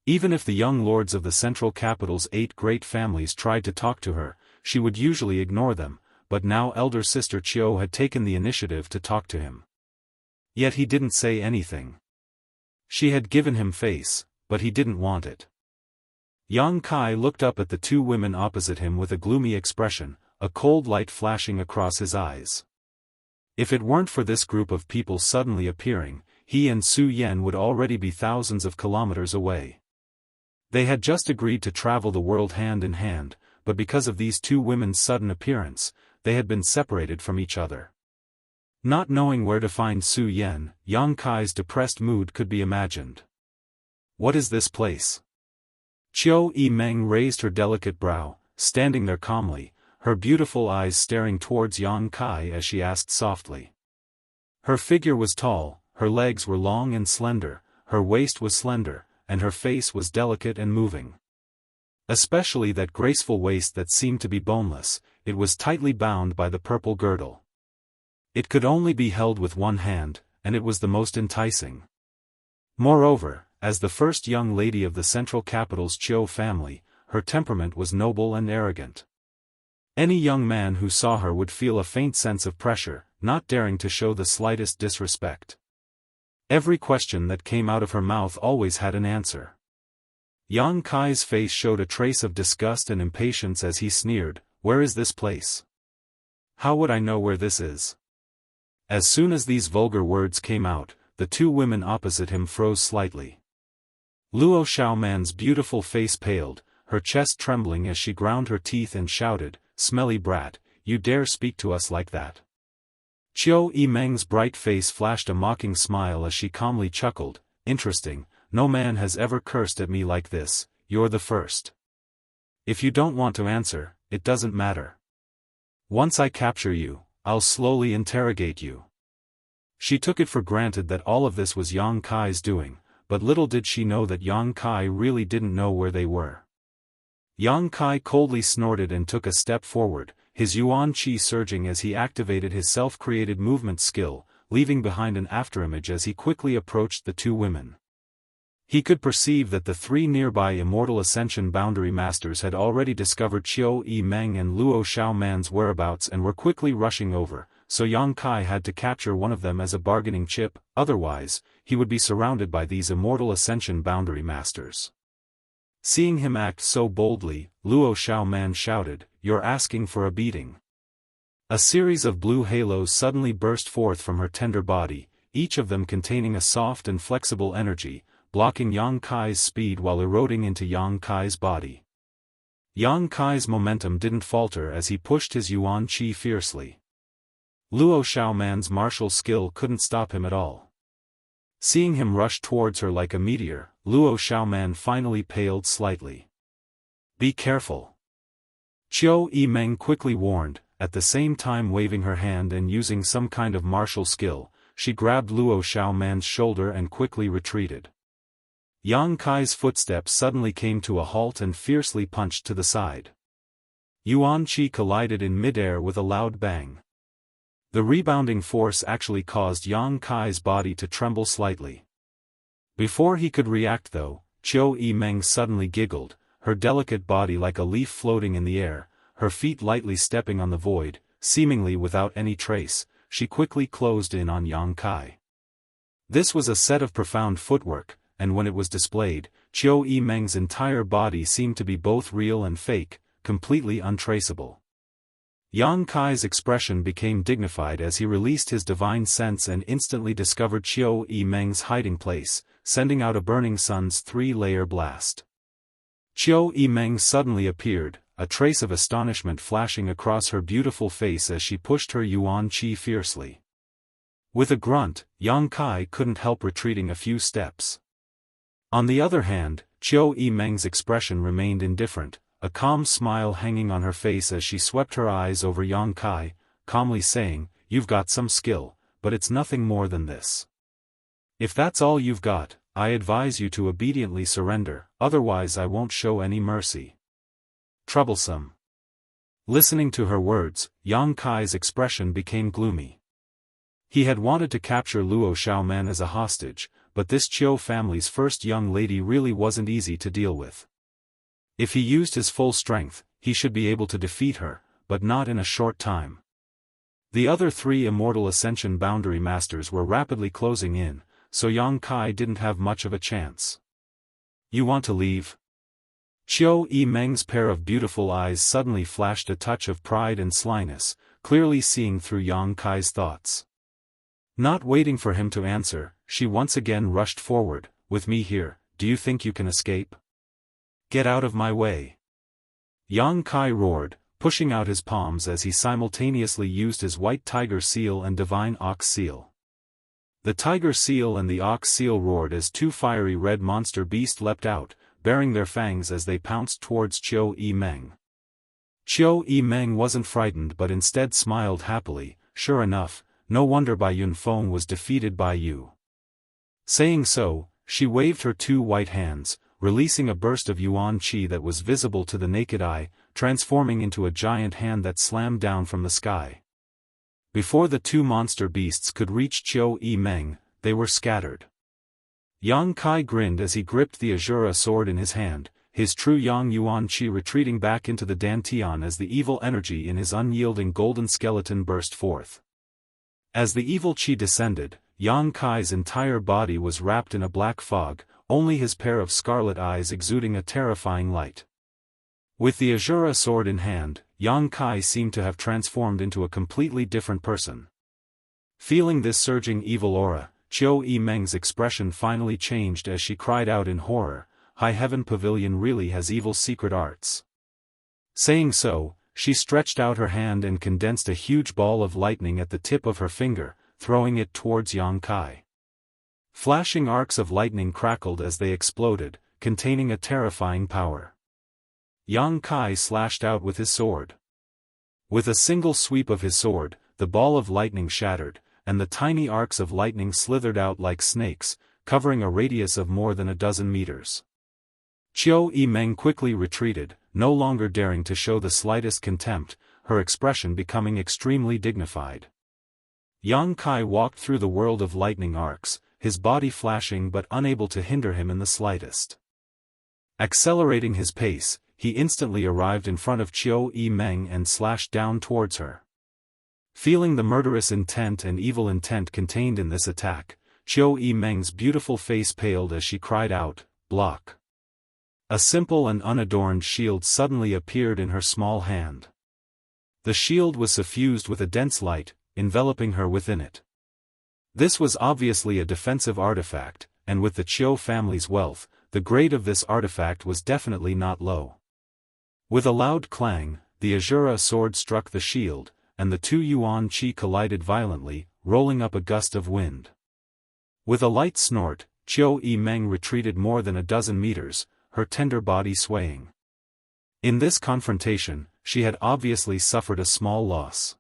[SPEAKER 1] Even if the young lords of the central capital's 8 great families tried to talk to her, she would usually ignore them, but now Elder Sister Qiu had taken the initiative to talk to him. Yet he didn't say anything. She had given him face, but he didn't want it. Yang Kai looked up at the two women opposite him with a gloomy expression, a cold light flashing across his eyes. If it weren't for this group of people suddenly appearing, he and Su Yan would already be thousands of kilometers away. They had just agreed to travel the world hand in hand, but because of these two women's sudden appearance, they had been separated from each other. Not knowing where to find Su Yan, Yang Kai's depressed mood could be imagined. What is this place? Qiu Yimeng raised her delicate brow, standing there calmly, her beautiful eyes staring towards Yang Kai as she asked softly. Her figure was tall, her legs were long and slender, her waist was slender, and her face was delicate and moving. Especially that graceful waist that seemed to be boneless, it was tightly bound by the purple girdle. It could only be held with one hand, and it was the most enticing. Moreover, as the first young lady of the central capital's Chiu family, her temperament was noble and arrogant. Any young man who saw her would feel a faint sense of pressure, not daring to show the slightest disrespect. Every question that came out of her mouth always had an answer. Yang Kai's face showed a trace of disgust and impatience as he sneered, "Where is this place? How would I know where this is?" As soon as these vulgar words came out, the two women opposite him froze slightly. Luo Xiaoman's beautiful face paled, her chest trembling as she ground her teeth and shouted, "Smelly brat, you dare speak to us like that?" Qiu Yimeng's bright face flashed a mocking smile as she calmly chuckled, "Interesting, no man has ever cursed at me like this, you're the first. If you don't want to answer, it doesn't matter. Once I capture you, I'll slowly interrogate you." She took it for granted that all of this was Yang Kai's doing, but little did she know that Yang Kai really didn't know where they were. Yang Kai coldly snorted and took a step forward, his yuan qi surging as he activated his self-created movement skill, leaving behind an afterimage as he quickly approached the two women. He could perceive that the three nearby Immortal Ascension boundary masters had already discovered Qiu Yimeng and Luo Xiaoman's whereabouts and were quickly rushing over, so Yang Kai had to capture one of them as a bargaining chip, otherwise, he would be surrounded by these Immortal Ascension boundary masters. Seeing him act so boldly, Luo Xiaoman shouted, "You're asking for a beating." A series of blue halos suddenly burst forth from her tender body, each of them containing a soft and flexible energy, blocking Yang Kai's speed while eroding into Yang Kai's body. Yang Kai's momentum didn't falter as he pushed his yuan qi fiercely. Luo Xiaoman's martial skill couldn't stop him at all. Seeing him rush towards her like a meteor, Luo Xiaoman finally paled slightly. "Be careful," Qiu Yimeng quickly warned, at the same time waving her hand and using some kind of martial skill. She grabbed Luo Xiaoman's shoulder and quickly retreated. Yang Kai's footsteps suddenly came to a halt and fiercely punched to the side. Yuan Qi collided in midair with a loud bang. The rebounding force actually caused Yang Kai's body to tremble slightly. Before he could react though, Qiu Yimeng suddenly giggled, her delicate body like a leaf floating in the air, her feet lightly stepping on the void, seemingly without any trace. She quickly closed in on Yang Kai. This was a set of profound footwork, and when it was displayed, Qiu Yimeng's entire body seemed to be both real and fake, completely untraceable. Yang Kai's expression became dignified as he released his divine sense and instantly discovered Qiu Yimeng's hiding place, sending out a burning sun's three-layer blast. Qiu Yimeng suddenly appeared, a trace of astonishment flashing across her beautiful face as she pushed her yuan qi fiercely. With a grunt, Yang Kai couldn't help retreating a few steps. On the other hand, Qiu Yimeng's expression remained indifferent, a calm smile hanging on her face as she swept her eyes over Yang Kai, calmly saying, "You've got some skill, but it's nothing more than this. If that's all you've got, I advise you to obediently surrender, otherwise I won't show any mercy." Troublesome. Listening to her words, Yang Kai's expression became gloomy. He had wanted to capture Luo Xiaoman as a hostage, but this Qiu family's first young lady really wasn't easy to deal with. If he used his full strength, he should be able to defeat her, but not in a short time. The other three Immortal Ascension boundary masters were rapidly closing in, so Yang Kai didn't have much of a chance. "You want to leave?" Qiu Yimeng's pair of beautiful eyes suddenly flashed a touch of pride and slyness, clearly seeing through Yang Kai's thoughts. Not waiting for him to answer, she once again rushed forward, "With me here, do you think you can escape? Get out of my way!" Yang Kai roared, pushing out his palms as he simultaneously used his white tiger seal and divine ox seal. The tiger seal and the ox seal roared as two fiery red monster beasts leapt out, baring their fangs as they pounced towards Qiu Yimeng. Qiu Yimeng wasn't frightened but instead smiled happily. "Sure enough, no wonder Bai Yunfeng was defeated by you." Saying so, she waved her two white hands, releasing a burst of yuan qi that was visible to the naked eye, transforming into a giant hand that slammed down from the sky. Before the two monster beasts could reach Qiu Yimeng, they were scattered. Yang Kai grinned as he gripped the Azura sword in his hand, his true Yang Yuan Qi retreating back into the Dantian as the evil energy in his unyielding golden skeleton burst forth. As the evil Qi descended, Yang Kai's entire body was wrapped in a black fog, only his pair of scarlet eyes exuding a terrifying light. With the Azura sword in hand, Yang Kai seemed to have transformed into a completely different person. Feeling this surging evil aura, Qiu Yimeng's expression finally changed as she cried out in horror, "High Heaven Pavilion really has evil secret arts." Saying so, she stretched out her hand and condensed a huge ball of lightning at the tip of her finger, throwing it towards Yang Kai. Flashing arcs of lightning crackled as they exploded, containing a terrifying power. Yang Kai slashed out with his sword. With a single sweep of his sword, the ball of lightning shattered, and the tiny arcs of lightning slithered out like snakes, covering a radius of more than a dozen meters. Qiu Yimeng quickly retreated, no longer daring to show the slightest contempt, her expression becoming extremely dignified. Yang Kai walked through the world of lightning arcs, his body flashing but unable to hinder him in the slightest. Accelerating his pace, he instantly arrived in front of Qiu Yimeng and slashed down towards her. Feeling the murderous intent and evil intent contained in this attack, Qiu Yimeng's beautiful face paled as she cried out, "Block." A simple and unadorned shield suddenly appeared in her small hand. The shield was suffused with a dense light, enveloping her within it. This was obviously a defensive artifact, and with the Qiu family's wealth, the grade of this artifact was definitely not low. With a loud clang, the Azura sword struck the shield, and the two yuan qi collided violently, rolling up a gust of wind. With a light snort, Qiu Yimeng retreated more than a dozen meters, her tender body swaying. In this confrontation, she had obviously suffered a small loss.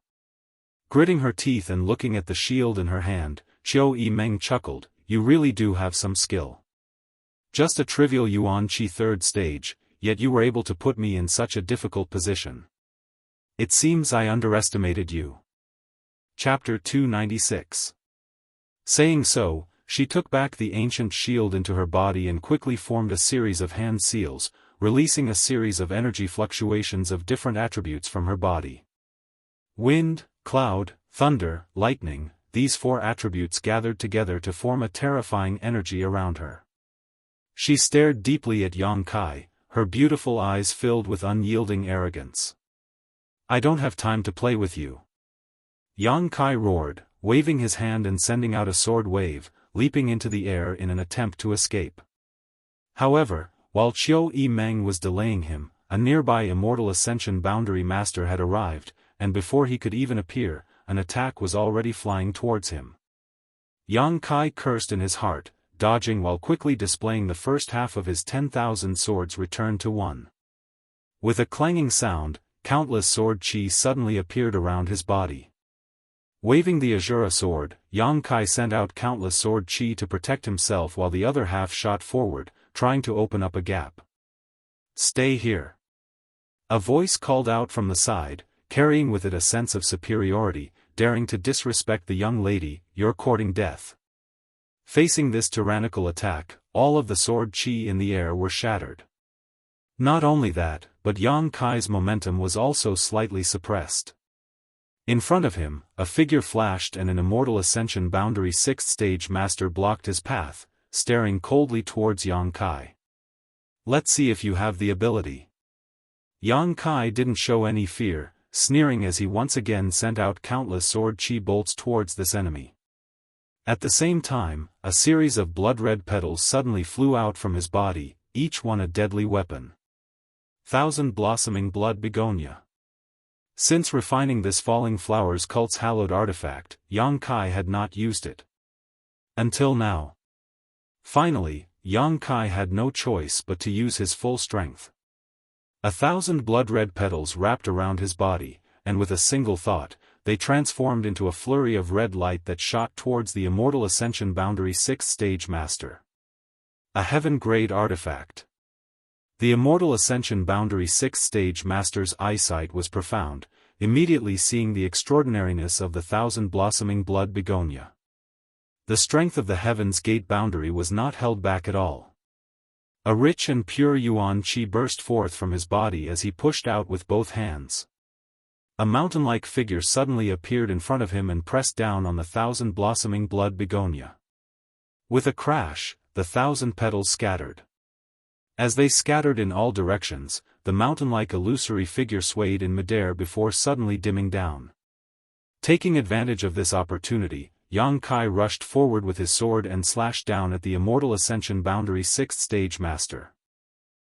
[SPEAKER 1] Gritting her teeth and looking at the shield in her hand, Qiu Yimeng chuckled, "You really do have some skill. Just a trivial yuan qi third stage, yet you were able to put me in such a difficult position. It seems I underestimated you." Chapter 296. Saying so, she took back the ancient shield into her body and quickly formed a series of hand seals, releasing a series of energy fluctuations of different attributes from her body. Wind, cloud, thunder, lightning, these four attributes gathered together to form a terrifying energy around her. She stared deeply at Yang Kai, her beautiful eyes filled with unyielding arrogance. "I don't have time to play with you." Yang Kai roared, waving his hand and sending out a sword wave, leaping into the air in an attempt to escape. However, while Qiu Yimeng was delaying him, a nearby Immortal Ascension boundary master had arrived, and before he could even appear, an attack was already flying towards him. Yang Kai cursed in his heart, dodging while quickly displaying the first half of his 10,000 swords returned to one. With a clanging sound, countless sword qi suddenly appeared around his body. Waving the Azura sword, Yang Kai sent out countless sword qi to protect himself while the other half shot forward, trying to open up a gap. "Stay here." A voice called out from the side, carrying with it a sense of superiority, daring to disrespect the young lady, "You're courting death." Facing this tyrannical attack, all of the sword qi in the air were shattered. Not only that, but Yang Kai's momentum was also slightly suppressed. In front of him, a figure flashed and an Immortal Ascension boundary 6th stage master blocked his path, staring coldly towards Yang Kai. "Let's see if you have the ability." Yang Kai didn't show any fear, sneering as he once again sent out countless sword qi bolts towards this enemy. At the same time, a series of blood-red petals suddenly flew out from his body, each one a deadly weapon. 1,000 blossoming blood begonia. Since refining this falling flower's cult's hallowed artifact, Yang Kai had not used it. Until now. Finally, Yang Kai had no choice but to use his full strength. 1,000 blood-red petals wrapped around his body, and with a single thought, they transformed into a flurry of red light that shot towards the Immortal Ascension boundary 6th stage master. A heaven-grade artifact. The Immortal Ascension Boundary 6th Stage Master's eyesight was profound, immediately seeing the extraordinariness of the thousand-blossoming blood begonia. The strength of the Heaven's Gate boundary was not held back at all. A rich and pure yuan qi burst forth from his body as he pushed out with both hands. A mountain-like figure suddenly appeared in front of him and pressed down on the thousand-blossoming blood begonia. With a crash, the 1,000 petals scattered. As they scattered in all directions, the mountain-like illusory figure swayed in midair before suddenly dimming down. Taking advantage of this opportunity, Yang Kai rushed forward with his sword and slashed down at the Immortal Ascension Boundary 6th Stage Master.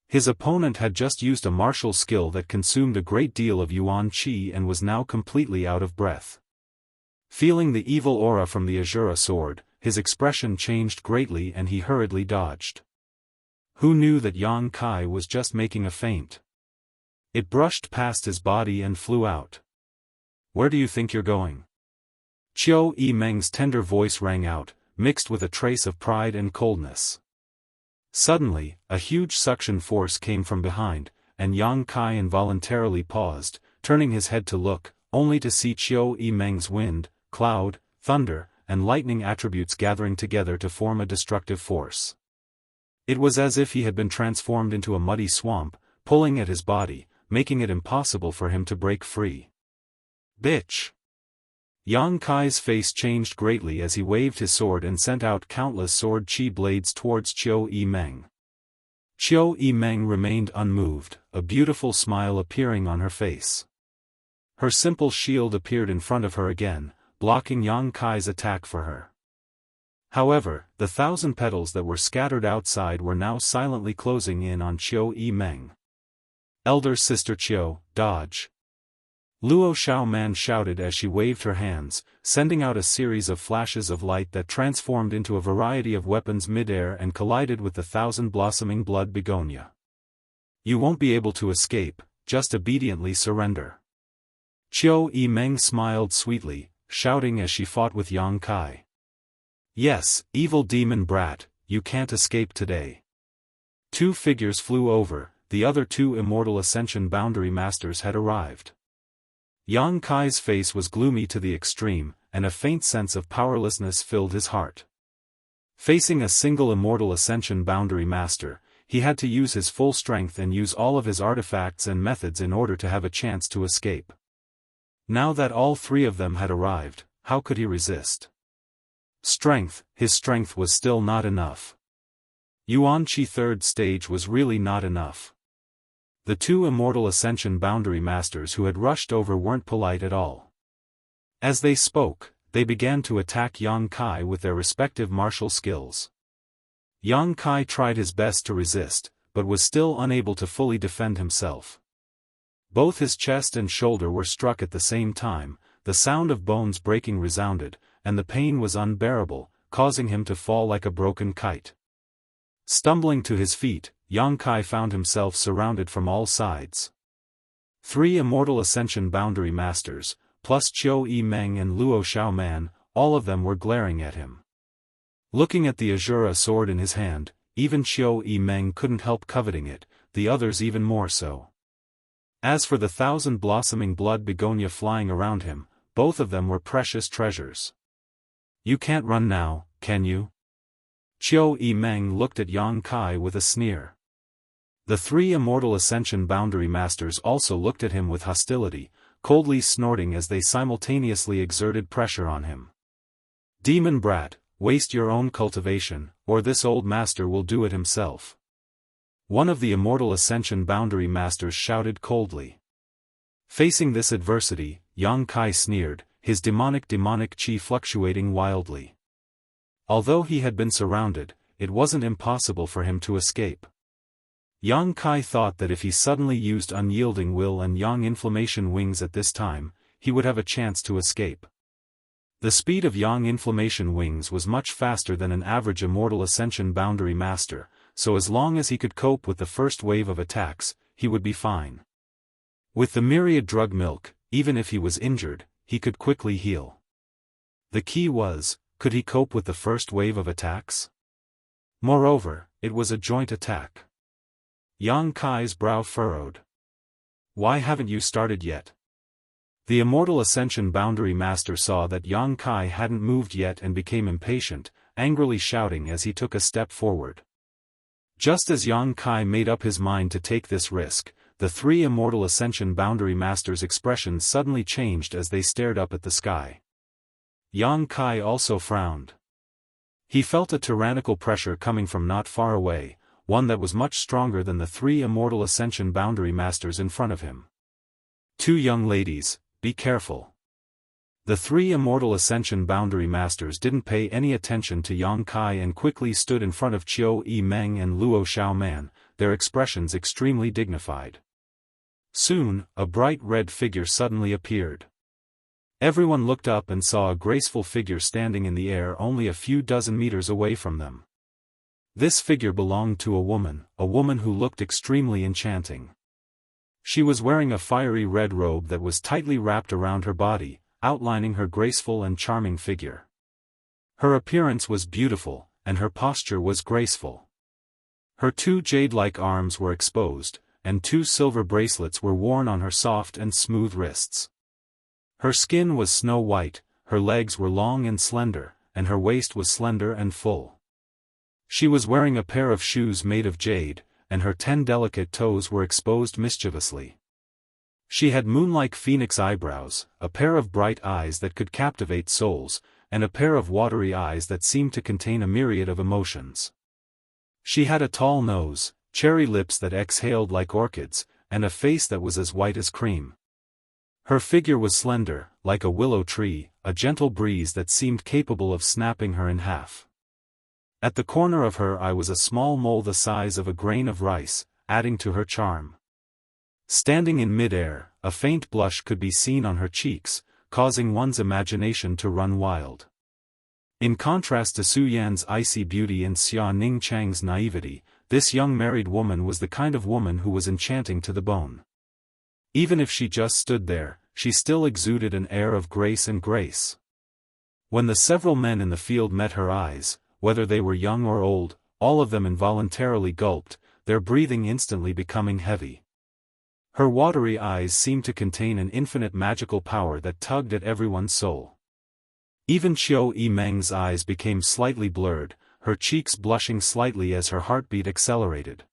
[SPEAKER 1] His opponent had just used a martial skill that consumed a great deal of yuan qi and was now completely out of breath. Feeling the evil aura from the Azura sword, his expression changed greatly and he hurriedly dodged. Who knew that Yang Kai was just making a feint? It brushed past his body and flew out. Where do you think you're going? Qiu Yimeng's tender voice rang out, mixed with a trace of pride and coldness. Suddenly, a huge suction force came from behind, and Yang Kai involuntarily paused, turning his head to look, only to see Qiu Yimeng's wind, cloud, thunder, and lightning attributes gathering together to form a destructive force. It was as if he had been transformed into a muddy swamp, pulling at his body, making it impossible for him to break free. Bitch! Yang Kai's face changed greatly as he waved his sword and sent out countless sword chi blades towards Qiu Yimeng. Qiu Yimeng remained unmoved, a beautiful smile appearing on her face. Her simple shield appeared in front of her again, blocking Yang Kai's attack for her. However, the 1,000 petals that were scattered outside were now silently closing in on Qiu Yimeng. Elder Sister Qiu, dodge! Luo Xiaoman shouted as she waved her hands, sending out a series of flashes of light that transformed into a variety of weapons midair and collided with the 1,000-blossoming blood begonia. You won't be able to escape, just obediently surrender. Qiu Yimeng smiled sweetly, shouting as she fought with Yang Kai. Yes, evil demon brat, you can't escape today. Two figures flew over, the other two Immortal Ascension Boundary Masters had arrived. Yang Kai's face was gloomy to the extreme, and a faint sense of powerlessness filled his heart. Facing a single Immortal Ascension Boundary Master, he had to use his full strength and use all of his artifacts and methods in order to have a chance to escape. Now that all three of them had arrived, how could he resist? His strength was still not enough. Yuan Qi 3rd stage was really not enough. The two Immortal Ascension Boundary Masters who had rushed over weren't polite at all. As they spoke, they began to attack Yang Kai with their respective martial skills. Yang Kai tried his best to resist, but was still unable to fully defend himself. Both his chest and shoulder were struck at the same time, the sound of bones breaking resounded, and the pain was unbearable, causing him to fall like a broken kite. Stumbling to his feet, Yang Kai found himself surrounded from all sides. Three Immortal Ascension Boundary Masters, plus Qiu Yimeng and Luo Xiaoman, all of them were glaring at him. Looking at the Azura sword in his hand, even Qiu Yimeng couldn't help coveting it, the others even more so. As for the 1,000-blossoming blood begonia flying around him, both of them were precious treasures. You can't run now, can you? Qiu Yimeng looked at Yang Kai with a sneer. The three Immortal Ascension Boundary Masters also looked at him with hostility, coldly snorting as they simultaneously exerted pressure on him. Demon brat, waste your own cultivation, or this old master will do it himself. One of the Immortal Ascension Boundary Masters shouted coldly. Facing this adversity, Yang Kai sneered, his demonic chi fluctuating wildly. Although he had been surrounded, it wasn't impossible for him to escape. Yang Kai thought that if he suddenly used Unyielding Will and Yang Inflammation Wings at this time, he would have a chance to escape. The speed of Yang Inflammation Wings was much faster than an average Immortal Ascension Boundary Master, so as long as he could cope with the first wave of attacks, he would be fine. With the myriad drug milk, even if he was injured, he could quickly heal. The key was, could he cope with the first wave of attacks? Moreover, it was a joint attack. Yang Kai's brow furrowed. Why haven't you started yet? The Immortal Ascension Boundary Master saw that Yang Kai hadn't moved yet and became impatient, angrily shouting as he took a step forward. Just as Yang Kai made up his mind to take this risk, the three Immortal Ascension Boundary Masters' expressions suddenly changed as they stared up at the sky. Yang Kai also frowned. He felt a tyrannical pressure coming from not far away, one that was much stronger than the three Immortal Ascension Boundary Masters in front of him. Two young ladies, be careful. The three Immortal Ascension Boundary Masters didn't pay any attention to Yang Kai and quickly stood in front of Qiu Yimeng and Luo Xiaoman, their expressions extremely dignified. Soon, a bright red figure suddenly appeared. Everyone looked up and saw a graceful figure standing in the air only a few dozen meters away from them. This figure belonged to a woman who looked extremely enchanting. She was wearing a fiery red robe that was tightly wrapped around her body, outlining her graceful and charming figure. Her appearance was beautiful, and her posture was graceful. Her two jade-like arms were exposed, and two silver bracelets were worn on her soft and smooth wrists. Her skin was snow white, her legs were long and slender, and her waist was slender and full. She was wearing a pair of shoes made of jade, and her 10 delicate toes were exposed mischievously. She had moon-like phoenix eyebrows, a pair of bright eyes that could captivate souls, and a pair of watery eyes that seemed to contain a myriad of emotions. She had a tall nose, cherry lips that exhaled like orchids, and a face that was as white as cream. Her figure was slender, like a willow tree, a gentle breeze that seemed capable of snapping her in half. At the corner of her eye was a small mole the size of a grain of rice, adding to her charm. Standing in mid-air, a faint blush could be seen on her cheeks, causing one's imagination to run wild. In contrast to Su Yan's icy beauty and Xia Ning Chang's naivety, this young married woman was the kind of woman who was enchanting to the bone. Even if she just stood there, she still exuded an air of grace and grace. When the several men in the field met her eyes, whether they were young or old, all of them involuntarily gulped, their breathing instantly becoming heavy. Her watery eyes seemed to contain an infinite magical power that tugged at everyone's soul. Even Qiu Yimeng's eyes became slightly blurred, her cheeks blushing slightly as her heartbeat accelerated.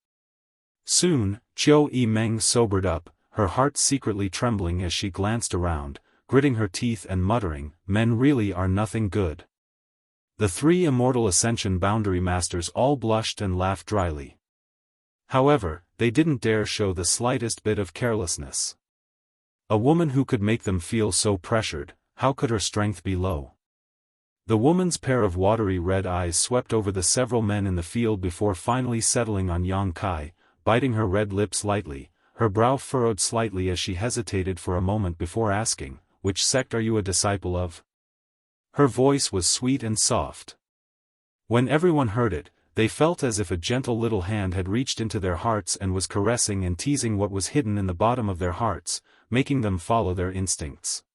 [SPEAKER 1] Soon, Qiu Yimeng sobered up, her heart secretly trembling as she glanced around, gritting her teeth and muttering, "Men really are nothing good." The three Immortal Ascension Boundary Masters all blushed and laughed dryly. However, they didn't dare show the slightest bit of carelessness. A woman who could make them feel so pressured, how could her strength be low? The woman's pair of watery red eyes swept over the several men in the field before finally settling on Yang Kai, biting her red lips lightly, her brow furrowed slightly as she hesitated for a moment before asking, "Which sect are you a disciple of?" Her voice was sweet and soft. When everyone heard it, they felt as if a gentle little hand had reached into their hearts and was caressing and teasing what was hidden in the bottom of their hearts, making them follow their instincts.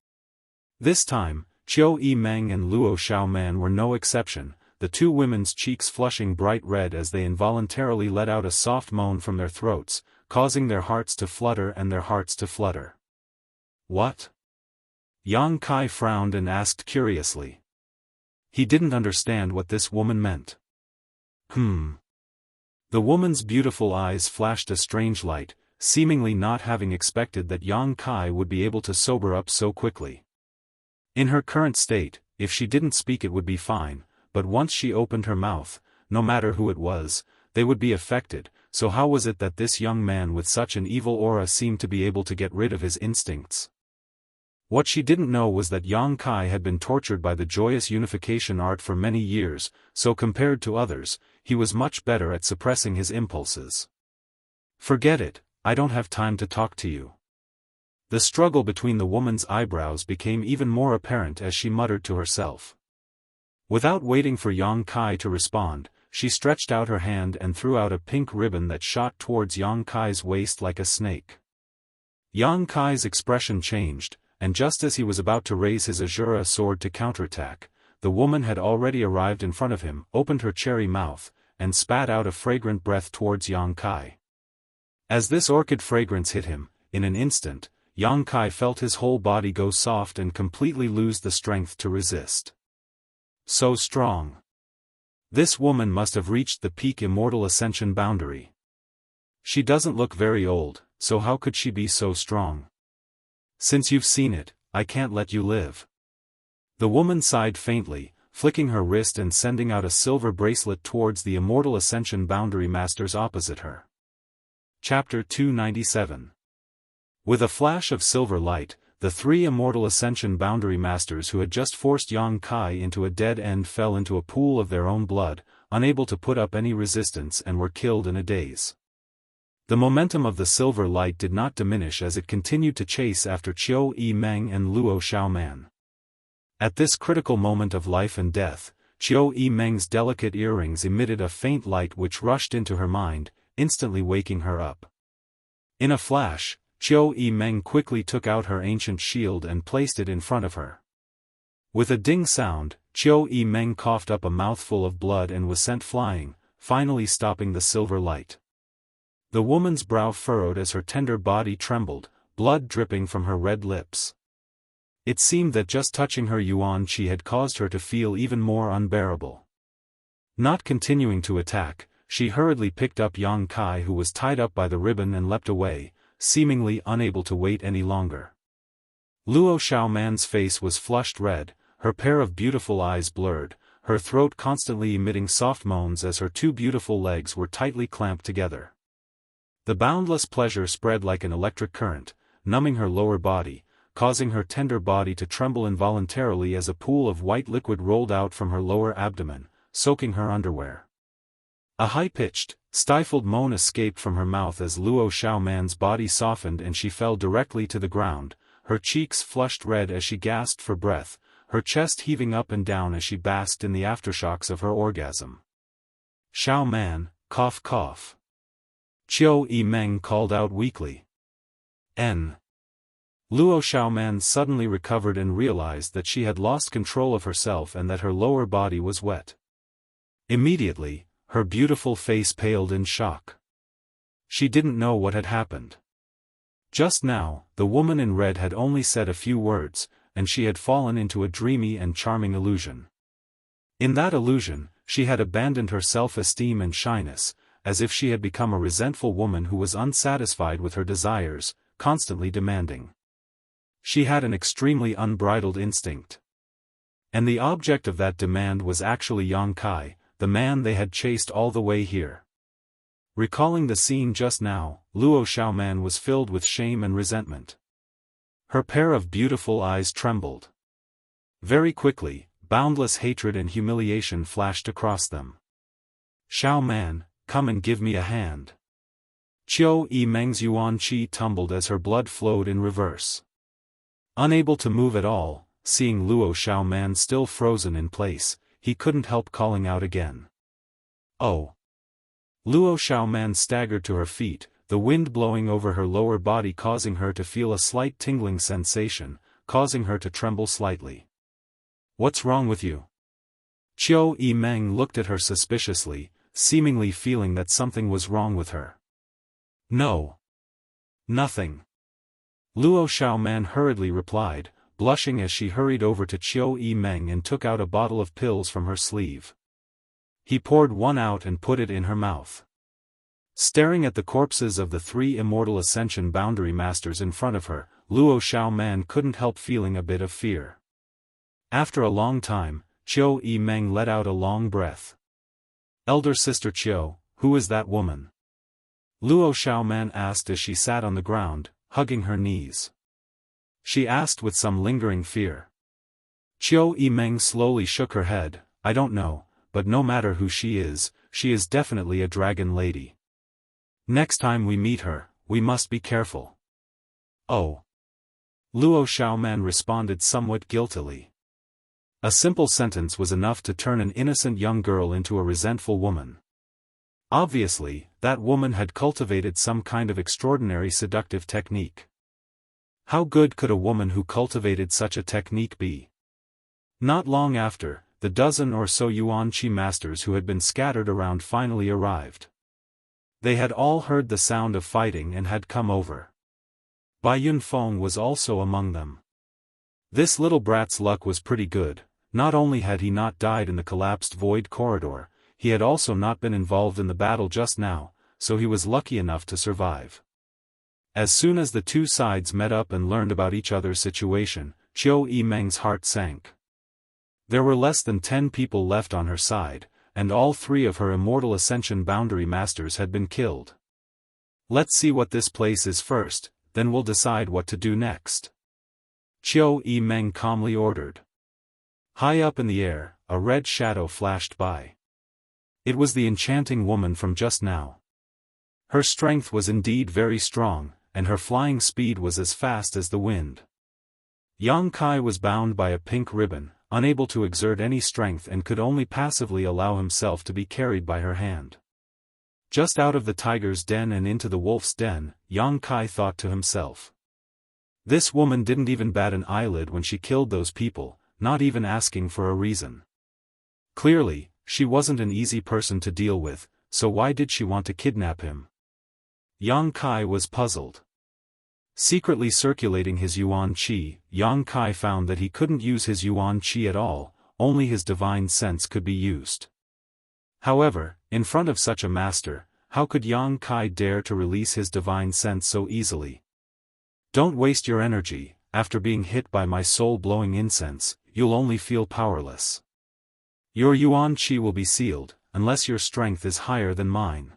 [SPEAKER 1] This time, Qiu Yimeng and Luo Xiaoman were no exception, the two women's cheeks flushing bright red as they involuntarily let out a soft moan from their throats, causing their hearts to flutter and their hearts to flutter. "What?" Yang Kai frowned and asked curiously. He didn't understand what this woman meant. The woman's beautiful eyes flashed a strange light, seemingly not having expected that Yang Kai would be able to sober up so quickly. In her current state, if she didn't speak it would be fine, but once she opened her mouth, no matter who it was, they would be affected, so how was it that this young man with such an evil aura seemed to be able to get rid of his instincts? What she didn't know was that Yang Kai had been tortured by the joyous unification art for many years, so compared to others, he was much better at suppressing his impulses. "Forget it, I don't have time to talk to you." The struggle between the woman's eyebrows became even more apparent as she muttered to herself. Without waiting for Yang Kai to respond, she stretched out her hand and threw out a pink ribbon that shot towards Yang Kai's waist like a snake. Yang Kai's expression changed, and just as he was about to raise his Azura sword to counterattack, the woman had already arrived in front of him, opened her cherry mouth, and spat out a fragrant breath towards Yang Kai. As this orchid fragrance hit him, in an instant, Yang Kai felt his whole body go soft and completely lose the strength to resist. So strong. This woman must have reached the peak immortal ascension boundary. She doesn't look very old, so how could she be so strong? Since you've seen it, I can't let you live. The woman sighed faintly, flicking her wrist and sending out a silver bracelet towards the immortal ascension boundary masters opposite her. Chapter 297. With a flash of silver light, the three immortal ascension boundary masters who had just forced Yang Kai into a dead end fell into a pool of their own blood, unable to put up any resistance, and were killed in a daze. The momentum of the silver light did not diminish as it continued to chase after Qiu Yimeng and Luo Xiaoman. At this critical moment of life and death, Qiu Yimeng's delicate earrings emitted a faint light which rushed into her mind, instantly waking her up. In a flash, Qiu Yimeng quickly took out her ancient shield and placed it in front of her. With a ding sound, Qiu Yimeng coughed up a mouthful of blood and was sent flying, finally stopping the silver light. The woman's brow furrowed as her tender body trembled, blood dripping from her red lips. It seemed that just touching her yuan qi had caused her to feel even more unbearable. Not continuing to attack, she hurriedly picked up Yang Kai, who was tied up by the ribbon, and leapt away, seemingly unable to wait any longer. Luo Xiaoman's face was flushed red, her pair of beautiful eyes blurred, her throat constantly emitting soft moans as her two beautiful legs were tightly clamped together. The boundless pleasure spread like an electric current, numbing her lower body, causing her tender body to tremble involuntarily as a pool of white liquid rolled out from her lower abdomen, soaking her underwear. A high-pitched, stifled moan escaped from her mouth as Luo Xiaoman's body softened and she fell directly to the ground, her cheeks flushed red as she gasped for breath, her chest heaving up and down as she basked in the aftershocks of her orgasm. "Xiaoman, cough cough." Qiu Yimeng called out weakly. Luo Xiaoman suddenly recovered and realized that she had lost control of herself and that her lower body was wet. Immediately, her beautiful face paled in shock. She didn't know what had happened. Just now, the woman in red had only said a few words, and she had fallen into a dreamy and charming illusion. In that illusion, she had abandoned her self-esteem and shyness, as if she had become a resentful woman who was unsatisfied with her desires, constantly demanding. She had an extremely unbridled instinct. And the object of that demand was actually Yang Kai, the man they had chased all the way here. Recalling the scene just now, Luo Xiaoman was filled with shame and resentment. Her pair of beautiful eyes trembled. Very quickly, boundless hatred and humiliation flashed across them. "Xiaoman, come and give me a hand." Qiu Yimeng's yuan qi tumbled as her blood flowed in reverse. Unable to move at all, seeing Luo Xiaoman still frozen in place, he couldn't help calling out again. "Oh!" Luo Xiaoman staggered to her feet, the wind blowing over her lower body causing her to feel a slight tingling sensation, causing her to tremble slightly. "What's wrong with you?" Qiu Yimeng looked at her suspiciously, seemingly feeling that something was wrong with her. "No. Nothing." Luo Xiaoman hurriedly replied, blushing as she hurried over to Qiu Yimeng and took out a bottle of pills from her sleeve. He poured one out and put it in her mouth. Staring at the corpses of the three immortal ascension boundary masters in front of her, Luo Xiaoman couldn't help feeling a bit of fear. After a long time, Qiu Yimeng let out a long breath. "Elder sister Qiu, who is that woman?" Luo Xiaoman asked as she sat on the ground, hugging her knees. She asked with some lingering fear. Qiu Yimeng slowly shook her head. "I don't know, but no matter who she is definitely a dragon lady. Next time we meet her, we must be careful." "Oh." Luo Xiaoman responded somewhat guiltily. A simple sentence was enough to turn an innocent young girl into a resentful woman. Obviously, that woman had cultivated some kind of extraordinary seductive technique. How good could a woman who cultivated such a technique be? Not long after, the dozen or so Yuan Qi masters who had been scattered around finally arrived. They had all heard the sound of fighting and had come over. Bai Yunfeng was also among them. This little brat's luck was pretty good. Not only had he not died in the collapsed void corridor, he had also not been involved in the battle just now, so he was lucky enough to survive. As soon as the two sides met up and learned about each other's situation, Qiu Yimeng's heart sank. There were less than 10 people left on her side, and all 3 of her Immortal Ascension boundary masters had been killed. Let's see what this place is first, then we'll decide what to do next. Qiu Yimeng calmly ordered. High up in the air, a red shadow flashed by. It was the enchanting woman from just now. Her strength was indeed very strong, and her flying speed was as fast as the wind. Yang Kai was bound by a pink ribbon, unable to exert any strength and could only passively allow himself to be carried by her hand. Just out of the tiger's den and into the wolf's den, Yang Kai thought to himself. This woman didn't even bat an eyelid when she killed those people, not even asking for a reason. Clearly, she wasn't an easy person to deal with, so why did she want to kidnap him? Yang Kai was puzzled. Secretly circulating his Yuan Qi, Yang Kai found that he couldn't use his Yuan Qi at all, only his divine sense could be used. However, in front of such a master, how could Yang Kai dare to release his divine sense so easily? Don't waste your energy, after being hit by my soul-blowing incense, you'll only feel powerless. Your Yuan Qi will be sealed, unless your strength is higher than mine.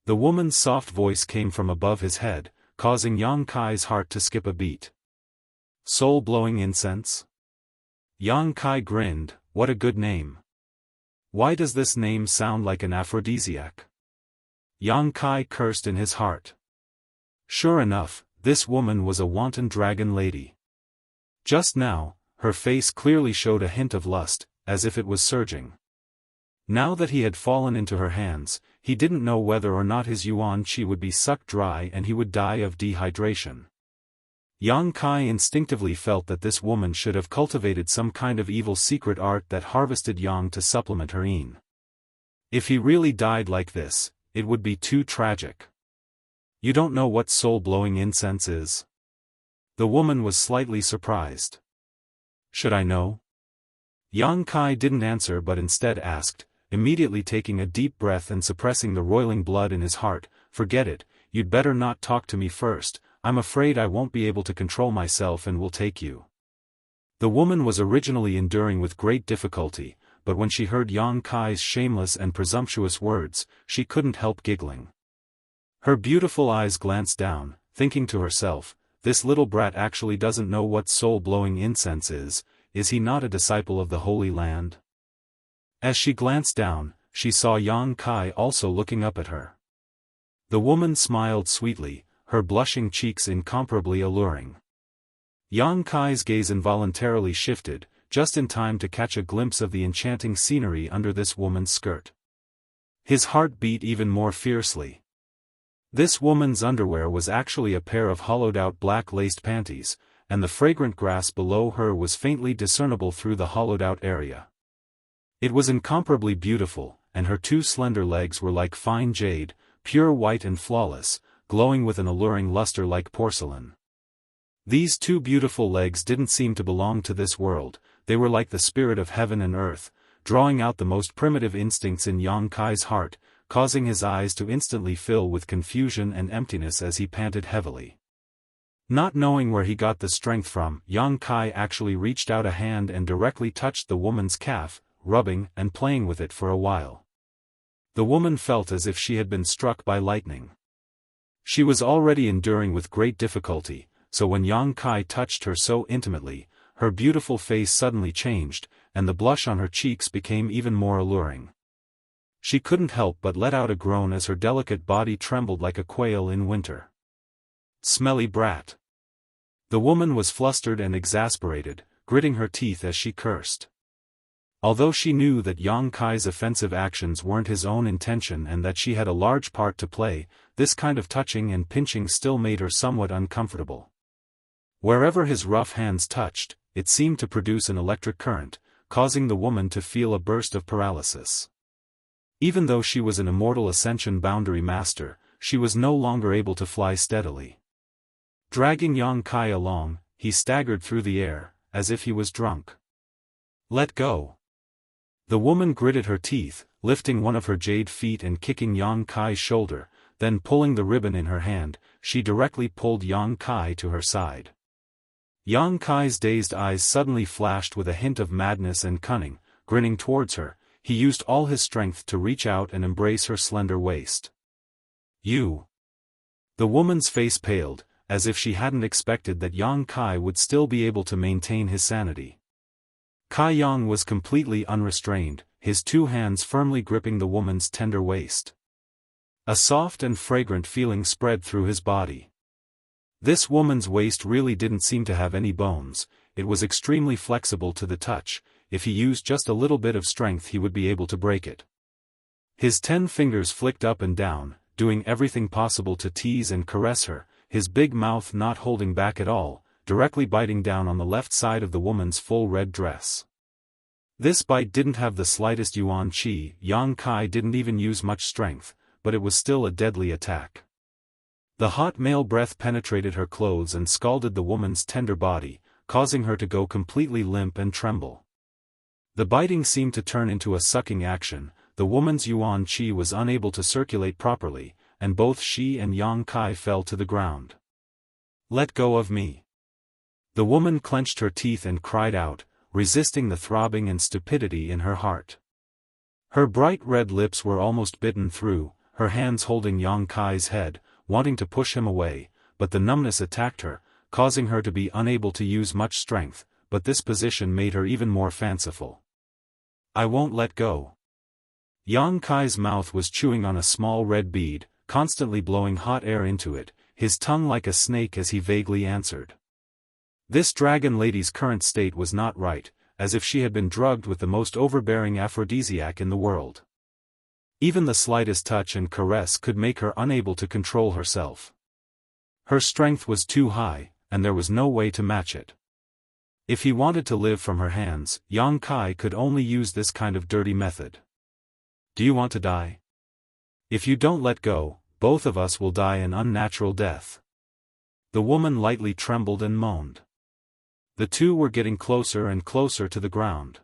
[SPEAKER 1] The woman's soft voice came from above his head, causing Yang Kai's heart to skip a beat. Soul-blowing incense? Yang Kai grinned, what a good name. Why does this name sound like an aphrodisiac? Yang Kai cursed in his heart. Sure enough, this woman was a wanton dragon lady. Just now, her face clearly showed a hint of lust, as if it was surging. Now that he had fallen into her hands, he didn't know whether or not his Yuan Qi would be sucked dry and he would die of dehydration. Yang Kai instinctively felt that this woman should have cultivated some kind of evil secret art that harvested yang to supplement her yin. If he really died like this, it would be too tragic. You don't know what soul-blowing incense is? The woman was slightly surprised. Should I know? Yang Kai didn't answer but instead asked, immediately taking a deep breath and suppressing the roiling blood in his heart, forget it, you'd better not talk to me first, I'm afraid I won't be able to control myself and will take you. The woman was originally enduring with great difficulty, but when she heard Yang Kai's shameless and presumptuous words, she couldn't help giggling. Her beautiful eyes glanced down, thinking to herself, this little brat actually doesn't know what soul-blowing incense is he not a disciple of the Holy Land? As she glanced down, she saw Yang Kai also looking up at her. The woman smiled sweetly, her blushing cheeks incomparably alluring. Yang Kai's gaze involuntarily shifted, just in time to catch a glimpse of the enchanting scenery under this woman's skirt. His heart beat even more fiercely. This woman's underwear was actually a pair of hollowed-out black-laced panties, and the fragrant grass below her was faintly discernible through the hollowed-out area. It was incomparably beautiful, and her 2 slender legs were like fine jade, pure white and flawless, glowing with an alluring luster like porcelain. These 2 beautiful legs didn't seem to belong to this world, they were like the spirit of heaven and earth, drawing out the most primitive instincts in Yang Kai's heart, causing his eyes to instantly fill with confusion and emptiness as he panted heavily. Not knowing where he got the strength from, Yang Kai actually reached out a hand and directly touched the woman's calf, rubbing and playing with it for a while. The woman felt as if she had been struck by lightning. She was already enduring with great difficulty, so when Yang Kai touched her so intimately, her beautiful face suddenly changed, and the blush on her cheeks became even more alluring. She couldn't help but let out a groan as her delicate body trembled like a quail in winter. Smelly brat. The woman was flustered and exasperated, gritting her teeth as she cursed. Although she knew that Yang Kai's offensive actions weren't his own intention and that she had a large part to play, this kind of touching and pinching still made her somewhat uncomfortable. Wherever his rough hands touched, it seemed to produce an electric current, causing the woman to feel a burst of paralysis. Even though she was an immortal Ascension boundary master, she was no longer able to fly steadily. Dragging Yang Kai along, he staggered through the air, as if he was drunk. "Let go!" The woman gritted her teeth, lifting one of her jade feet and kicking Yang Kai's shoulder, then pulling the ribbon in her hand, she directly pulled Yang Kai to her side. Yang Kai's dazed eyes suddenly flashed with a hint of madness and cunning. Grinning towards her, he used all his strength to reach out and embrace her slender waist. "You!" The woman's face paled, as if she hadn't expected that Yang Kai would still be able to maintain his sanity. Kai Yang was completely unrestrained, his two hands firmly gripping the woman's tender waist. A soft and fragrant feeling spread through his body. This woman's waist really didn't seem to have any bones, it was extremely flexible to the touch. If he used just a little bit of strength he would be able to break it. His 10 fingers flicked up and down, doing everything possible to tease and caress her, his big mouth not holding back at all, directly biting down on the left side of the woman's full red dress. This bite didn't have the slightest yuan qi. Yang Kai didn't even use much strength, but it was still a deadly attack. The hot male breath penetrated her clothes and scalded the woman's tender body, causing her to go completely limp and tremble. The biting seemed to turn into a sucking action. The woman's yuan qi was unable to circulate properly, and both she and Yang Kai fell to the ground. "Let go of me!" The woman clenched her teeth and cried out, resisting the throbbing and stupidity in her heart. Her bright red lips were almost bitten through, her hands holding Yang Kai's head, wanting to push him away, but the numbness attacked her, causing her to be unable to use much strength, but this position made her even more fanciful. "I won't let go." Yang Kai's mouth was chewing on a small red bead, constantly blowing hot air into it, his tongue like a snake as he vaguely answered. This dragon lady's current state was not right, as if she had been drugged with the most overbearing aphrodisiac in the world. Even the slightest touch and caress could make her unable to control herself. Her strength was too high, and there was no way to match it. If he wanted to live from her hands, Yang Kai could only use this kind of dirty method. "Do you want to die? If you don't let go, both of us will die an unnatural death." The woman lightly trembled and moaned. The two were getting closer and closer to the ground.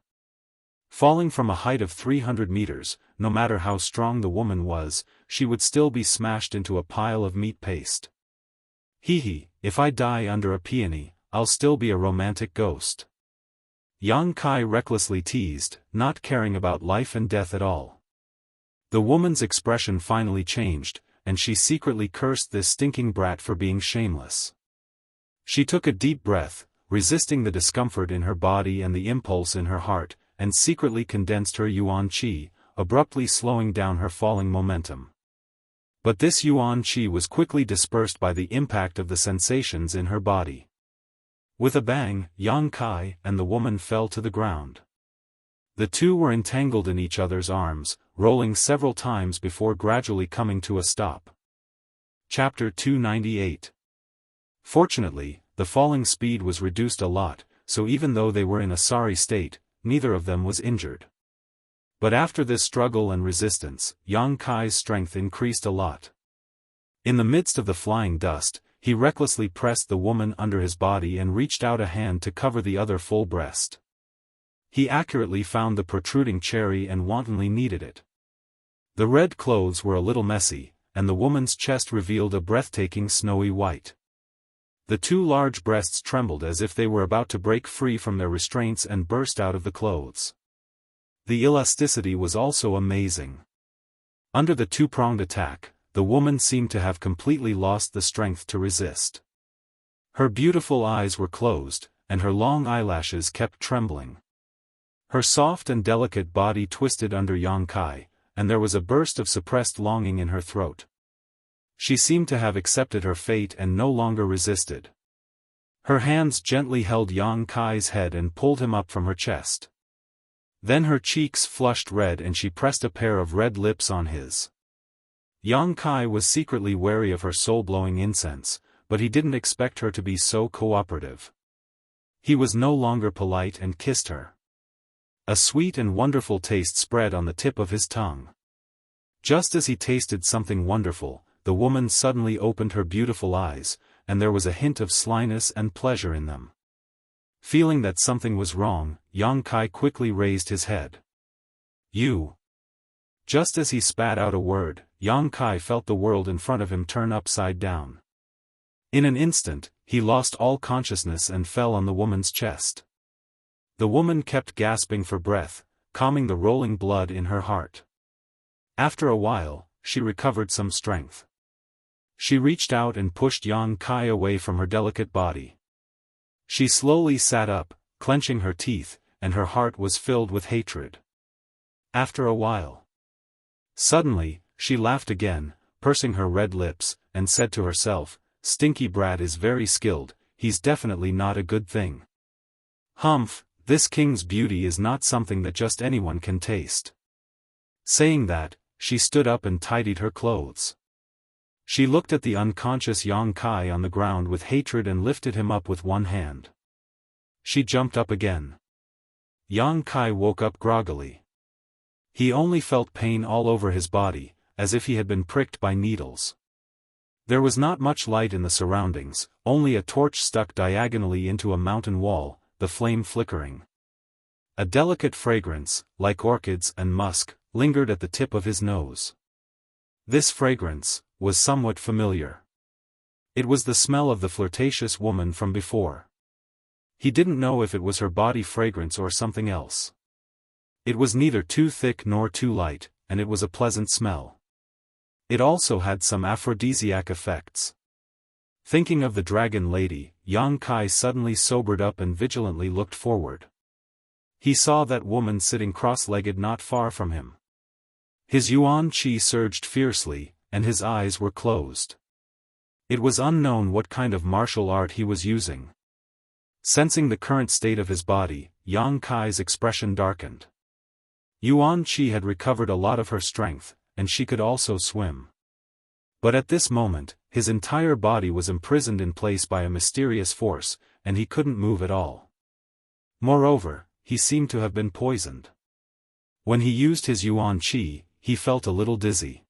[SPEAKER 1] Falling from a height of 300 meters, no matter how strong the woman was, she would still be smashed into a pile of meat paste. "Hee, if I die under a peony, I'll still be a romantic ghost." Yang Kai recklessly teased, not caring about life and death at all. The woman's expression finally changed, and she secretly cursed this stinking brat for being shameless. She took a deep breath, resisting the discomfort in her body and the impulse in her heart, and secretly condensed her yuan qi, abruptly slowing down her falling momentum. But this yuan qi was quickly dispersed by the impact of the sensations in her body. With a bang, Yang Kai and the woman fell to the ground. The two were entangled in each other's arms, rolling several times before gradually coming to a stop. Chapter 298. Fortunately, the falling speed was reduced a lot, so even though they were in a sorry state, neither of them was injured. But after this struggle and resistance, Yang Kai's strength increased a lot. In the midst of the flying dust, he recklessly pressed the woman under his body and reached out a hand to cover the other full breast. He accurately found the protruding cherry and wantonly kneaded it. The red clothes were a little messy, and the woman's chest revealed a breathtaking snowy white. The two large breasts trembled as if they were about to break free from their restraints and burst out of the clothes. The elasticity was also amazing. Under the two-pronged attack, the woman seemed to have completely lost the strength to resist. Her beautiful eyes were closed, and her long eyelashes kept trembling. Her soft and delicate body twisted under Yang Kai, and there was a burst of suppressed longing in her throat. She seemed to have accepted her fate and no longer resisted. Her hands gently held Yang Kai's head and pulled him up from her chest. Then her cheeks flushed red and she pressed a pair of red lips on his. Yang Kai was secretly wary of her soul-blowing incense, but he didn't expect her to be so cooperative. He was no longer polite and kissed her. A sweet and wonderful taste spread on the tip of his tongue. Just as he tasted something wonderful, the woman suddenly opened her beautiful eyes, and there was a hint of slyness and pleasure in them. Feeling that something was wrong, Yang Kai quickly raised his head. You. Just as he spat out a word, Yang Kai felt the world in front of him turn upside down. In an instant, he lost all consciousness and fell on the woman's chest. The woman kept gasping for breath, calming the rolling blood in her heart. After a while, she recovered some strength. She reached out and pushed Yang Kai away from her delicate body. She slowly sat up, clenching her teeth, and her heart was filled with hatred. After a while, suddenly, she laughed again, pursing her red lips, and said to herself, "Stinky brat is very skilled, he's definitely not a good thing. Humph, this king's beauty is not something that just anyone can taste." Saying that, she stood up and tidied her clothes. She looked at the unconscious Yang Kai on the ground with hatred and lifted him up with one hand. She jumped up again. Yang Kai woke up groggily. He only felt pain all over his body, as if he had been pricked by needles. There was not much light in the surroundings, only a torch stuck diagonally into a mountain wall, the flame flickering. A delicate fragrance, like orchids and musk, lingered at the tip of his nose. This fragrance was somewhat familiar. It was the smell of the flirtatious woman from before. He didn't know if it was her body fragrance or something else. It was neither too thick nor too light, and it was a pleasant smell. It also had some aphrodisiac effects. Thinking of the dragon lady, Yang Kai suddenly sobered up and vigilantly looked forward. He saw that woman sitting cross-legged not far from him. His yuan qi surged fiercely, and his eyes were closed. It was unknown what kind of martial art he was using. Sensing the current state of his body, Yang Kai's expression darkened. Yuan qi had recovered a lot of her strength, and she could also swim. But at this moment, his entire body was imprisoned in place by a mysterious force, and he couldn't move at all. Moreover, he seemed to have been poisoned. When he used his yuan qi, he felt a little dizzy.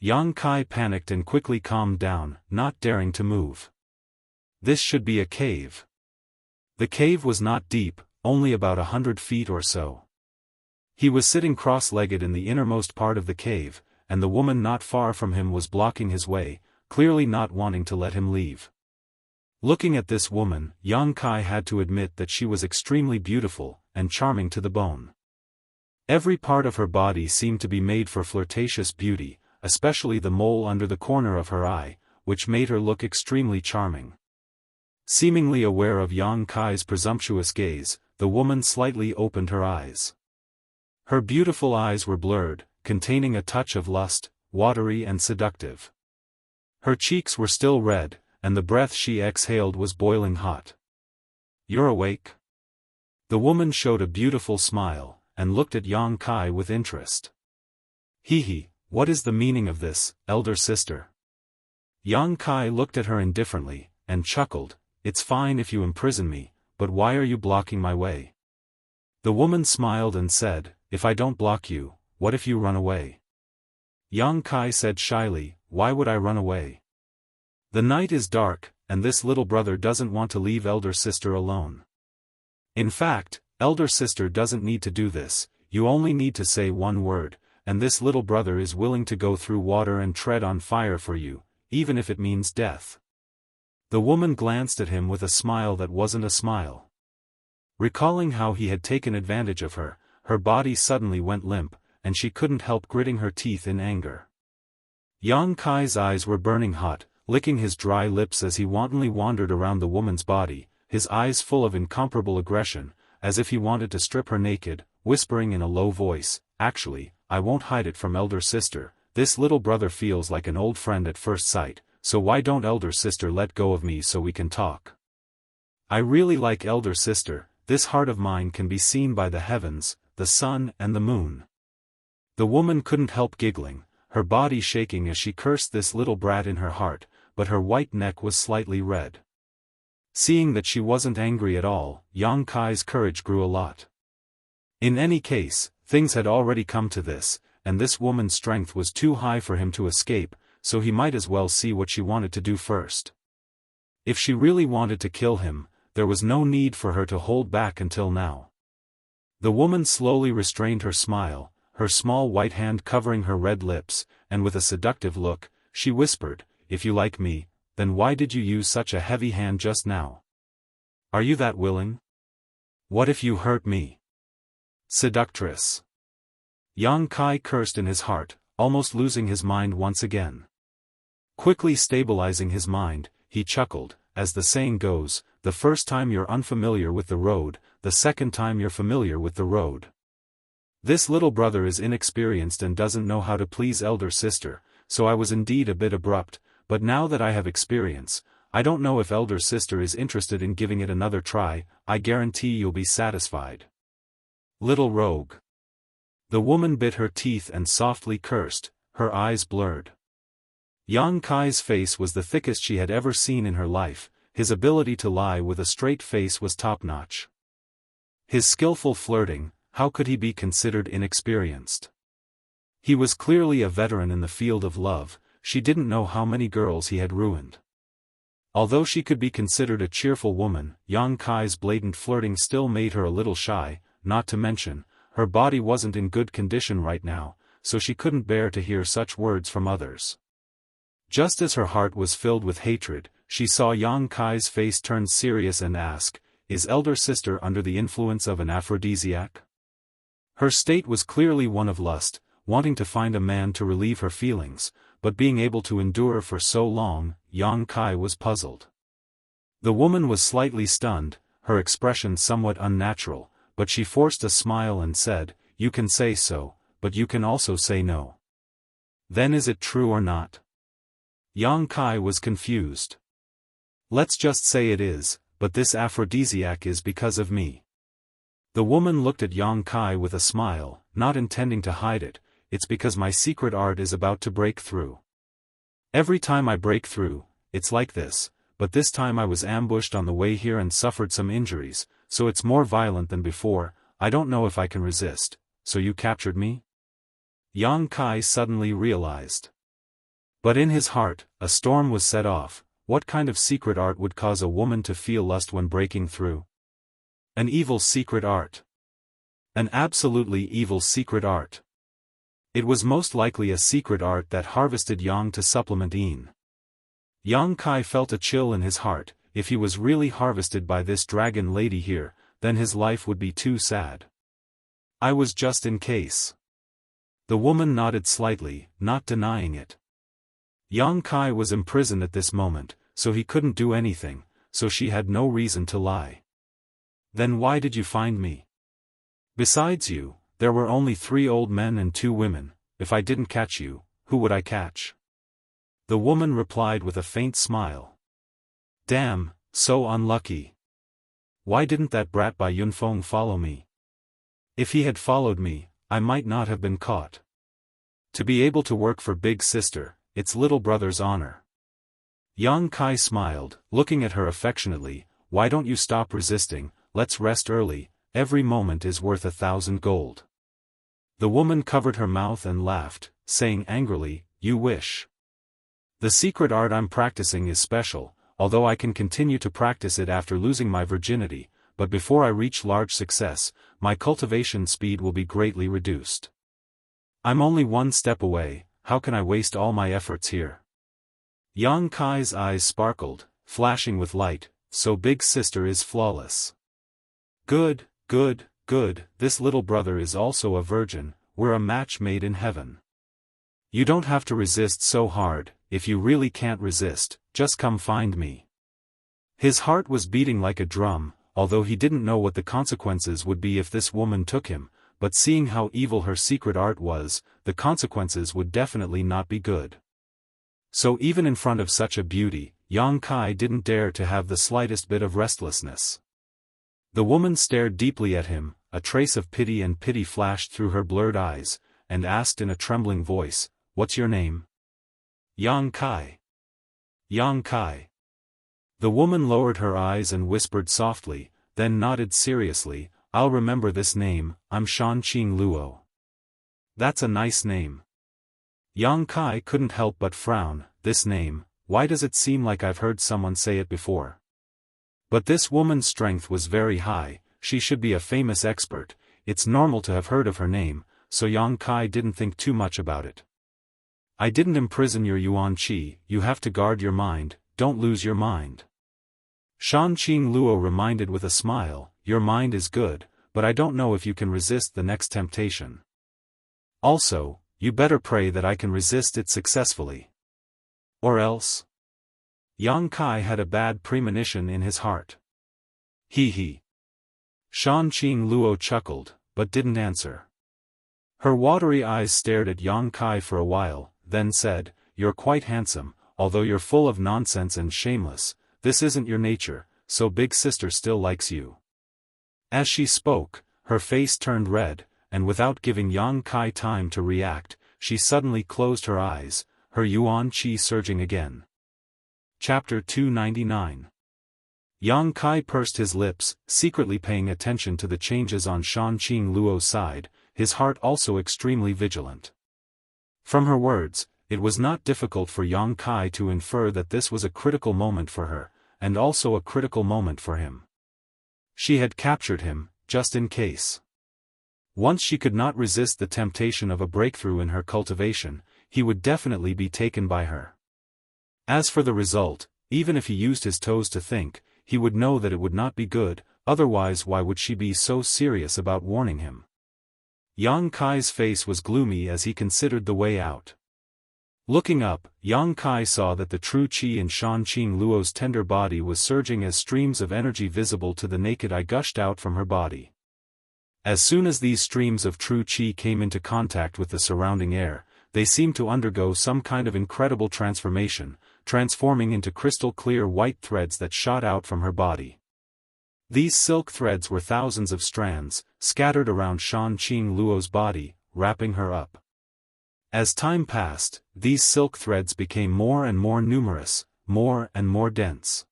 [SPEAKER 1] Yang Kai panicked and quickly calmed down, not daring to move. This should be a cave. The cave was not deep, only about 100 feet or so. He was sitting cross-legged in the innermost part of the cave, and the woman not far from him was blocking his way, clearly not wanting to let him leave. Looking at this woman, Yang Kai had to admit that she was extremely beautiful, and charming to the bone. Every part of her body seemed to be made for flirtatious beauty, especially the mole under the corner of her eye, which made her look extremely charming. Seemingly aware of Yang Kai's presumptuous gaze, the woman slightly opened her eyes. Her beautiful eyes were blurred, containing a touch of lust, watery and seductive. Her cheeks were still red, and the breath she exhaled was boiling hot. "You're awake?" The woman showed a beautiful smile, and looked at Yang Kai with interest. "Hee, what is the meaning of this, elder sister?" Yang Kai looked at her indifferently, and chuckled, "It's fine if you imprison me, but why are you blocking my way?" The woman smiled and said, "If I don't block you, what if you run away?" Yang Kai said shyly, "Why would I run away? The night is dark, and this little brother doesn't want to leave elder sister alone. In fact, elder sister doesn't need to do this, you only need to say one word, and this little brother is willing to go through water and tread on fire for you, even if it means death." The woman glanced at him with a smile that wasn't a smile. Recalling how he had taken advantage of her, her body suddenly went limp, and she couldn't help gritting her teeth in anger. Yang Kai's eyes were burning hot, licking his dry lips as he wantonly wandered around the woman's body, his eyes full of incomparable aggression, as if he wanted to strip her naked, whispering in a low voice, "Actually, I won't hide it from elder sister, this little brother feels like an old friend at first sight, so why don't elder sister let go of me so we can talk? I really like elder sister, this heart of mine can be seen by the heavens, the sun and the moon." The woman couldn't help giggling, her body shaking as she cursed this little brat in her heart, but her white neck was slightly red. Seeing that she wasn't angry at all, Yang Kai's courage grew a lot. In any case, things had already come to this, and this woman's strength was too high for him to escape, so he might as well see what she wanted to do first. If she really wanted to kill him, there was no need for her to hold back until now. The woman slowly restrained her smile, her small white hand covering her red lips, and with a seductive look, she whispered, "If you like me, then why did you use such a heavy hand just now? Are you that willing? What if you hurt me?" Seductress. Yang Kai cursed in his heart, almost losing his mind once again. Quickly stabilizing his mind, he chuckled, as the saying goes, the first time you're unfamiliar with the road, the second time you're familiar with the road. This little brother is inexperienced and doesn't know how to please elder sister, so I was indeed a bit abrupt, but now that I have experience, I don't know if elder sister is interested in giving it another try. I guarantee you'll be satisfied. Little rogue. The woman bit her teeth and softly cursed, her eyes blurred. Yang Kai's face was the thickest she had ever seen in her life, his ability to lie with a straight face was top-notch. His skillful flirting, how could he be considered inexperienced? He was clearly a veteran in the field of love, she didn't know how many girls he had ruined. Although she could be considered a cheerful woman, Yang Kai's blatant flirting still made her a little shy, not to mention, her body wasn't in good condition right now, so she couldn't bear to hear such words from others. Just as her heart was filled with hatred, she saw Yang Kai's face turn serious and ask, "Is elder sister under the influence of an aphrodisiac?" Her state was clearly one of lust, wanting to find a man to relieve her feelings, but being able to endure for so long, Yang Kai was puzzled. The woman was slightly stunned, her expression somewhat unnatural, but she forced a smile and said, "You can say so, but you can also say no. Then is it true or not?" Yang Kai was confused. "Let's just say it is, but this aphrodisiac is because of me." The woman looked at Yang Kai with a smile, not intending to hide it. "It's because my secret art is about to break through. Every time I break through, it's like this, but this time I was ambushed on the way here and suffered some injuries, so it's more violent than before. I don't know if I can resist, so you captured me?" Yang Kai suddenly realized. But in his heart, a storm was set off. What kind of secret art would cause a woman to feel lust when breaking through? An evil secret art. An absolutely evil secret art. It was most likely a secret art that harvested Yang to supplement Yin. Yang Kai felt a chill in his heart. If he was really harvested by this dragon lady here, then his life would be too sad. "I was just in case." The woman nodded slightly, not denying it. Yang Kai was imprisoned at this moment, so he couldn't do anything, so she had no reason to lie. "Then why did you find me? Besides you, there were only 3 old men and 2 women. If I didn't catch you, who would I catch?" The woman replied with a faint smile. "Damn, so unlucky. Why didn't that brat by Yunfeng follow me? If he had followed me, I might not have been caught. To be able to work for Big Sister, it's little brother's honor." Yang Kai smiled, looking at her affectionately. "Why don't you stop resisting? Let's rest early, every moment is worth 1,000 gold. The woman covered her mouth and laughed, saying angrily, "You wish. The secret art I'm practicing is special, although I can continue to practice it after losing my virginity, but before I reach large success, my cultivation speed will be greatly reduced. I'm only 1 step away. How can I waste all my efforts here?" Yang Kai's eyes sparkled, flashing with light. "So Big Sister is flawless. Good, good, good, this little brother is also a virgin, we're a match made in heaven. You don't have to resist so hard. If you really can't resist, just come find me." His heart was beating like a drum, although he didn't know what the consequences would be if this woman took him, but seeing how evil her secret art was, the consequences would definitely not be good. So even in front of such a beauty, Yang Kai didn't dare to have the slightest bit of restlessness. The woman stared deeply at him, a trace of pity and pity flashed through her blurred eyes, and asked in a trembling voice, "What's your name?" "Yang Kai." "Yang Kai." The woman lowered her eyes and whispered softly, then nodded seriously, I'll remember this name, I'm Shanqing Luo. That's a nice name. Yang Kai couldn't help but frown. This name, why does it seem like I've heard someone say it before? But this woman's strength was very high, she should be a famous expert, it's normal to have heard of her name, so Yang Kai didn't think too much about it. I didn't imprison your Yuan Qi, you have to guard your mind, don't lose your mind. Shanqing Luo reminded with a smile, your mind is good, but I don't know if you can resist the next temptation. Also, you better pray that I can resist it successfully. Or else? Yang Kai had a bad premonition in his heart. He. Shanqing Luo chuckled, but didn't answer. Her watery eyes stared at Yang Kai for a while, then said, you're quite handsome, although you're full of nonsense and shameless, this isn't your nature, so big sister still likes you. As she spoke, her face turned red, and without giving Yang Kai time to react, she suddenly closed her eyes, her Yuan Qi surging again. Chapter 299. Yang Kai pursed his lips, secretly paying attention to the changes on Shanqing Luo's side, his heart also extremely vigilant. From her words, it was not difficult for Yang Kai to infer that this was a critical moment for her, and also a critical moment for him. She had captured him, just in case. Once she could not resist the temptation of a breakthrough in her cultivation, he would definitely be taken by her. As for the result, even if he used his toes to think, he would know that it would not be good, otherwise why would she be so serious about warning him? Yang Kai's face was gloomy as he considered the way out. Looking up, Yang Kai saw that the true qi in Shanqing Luo's tender body was surging as streams of energy visible to the naked eye gushed out from her body. As soon as these streams of true qi came into contact with the surrounding air, they seemed to undergo some kind of incredible transformation, transforming into crystal-clear white threads that shot out from her body. These silk threads were thousands of strands, scattered around Shanqing Luo's body, wrapping her up. As time passed, these silk threads became more and more numerous, more and more dense.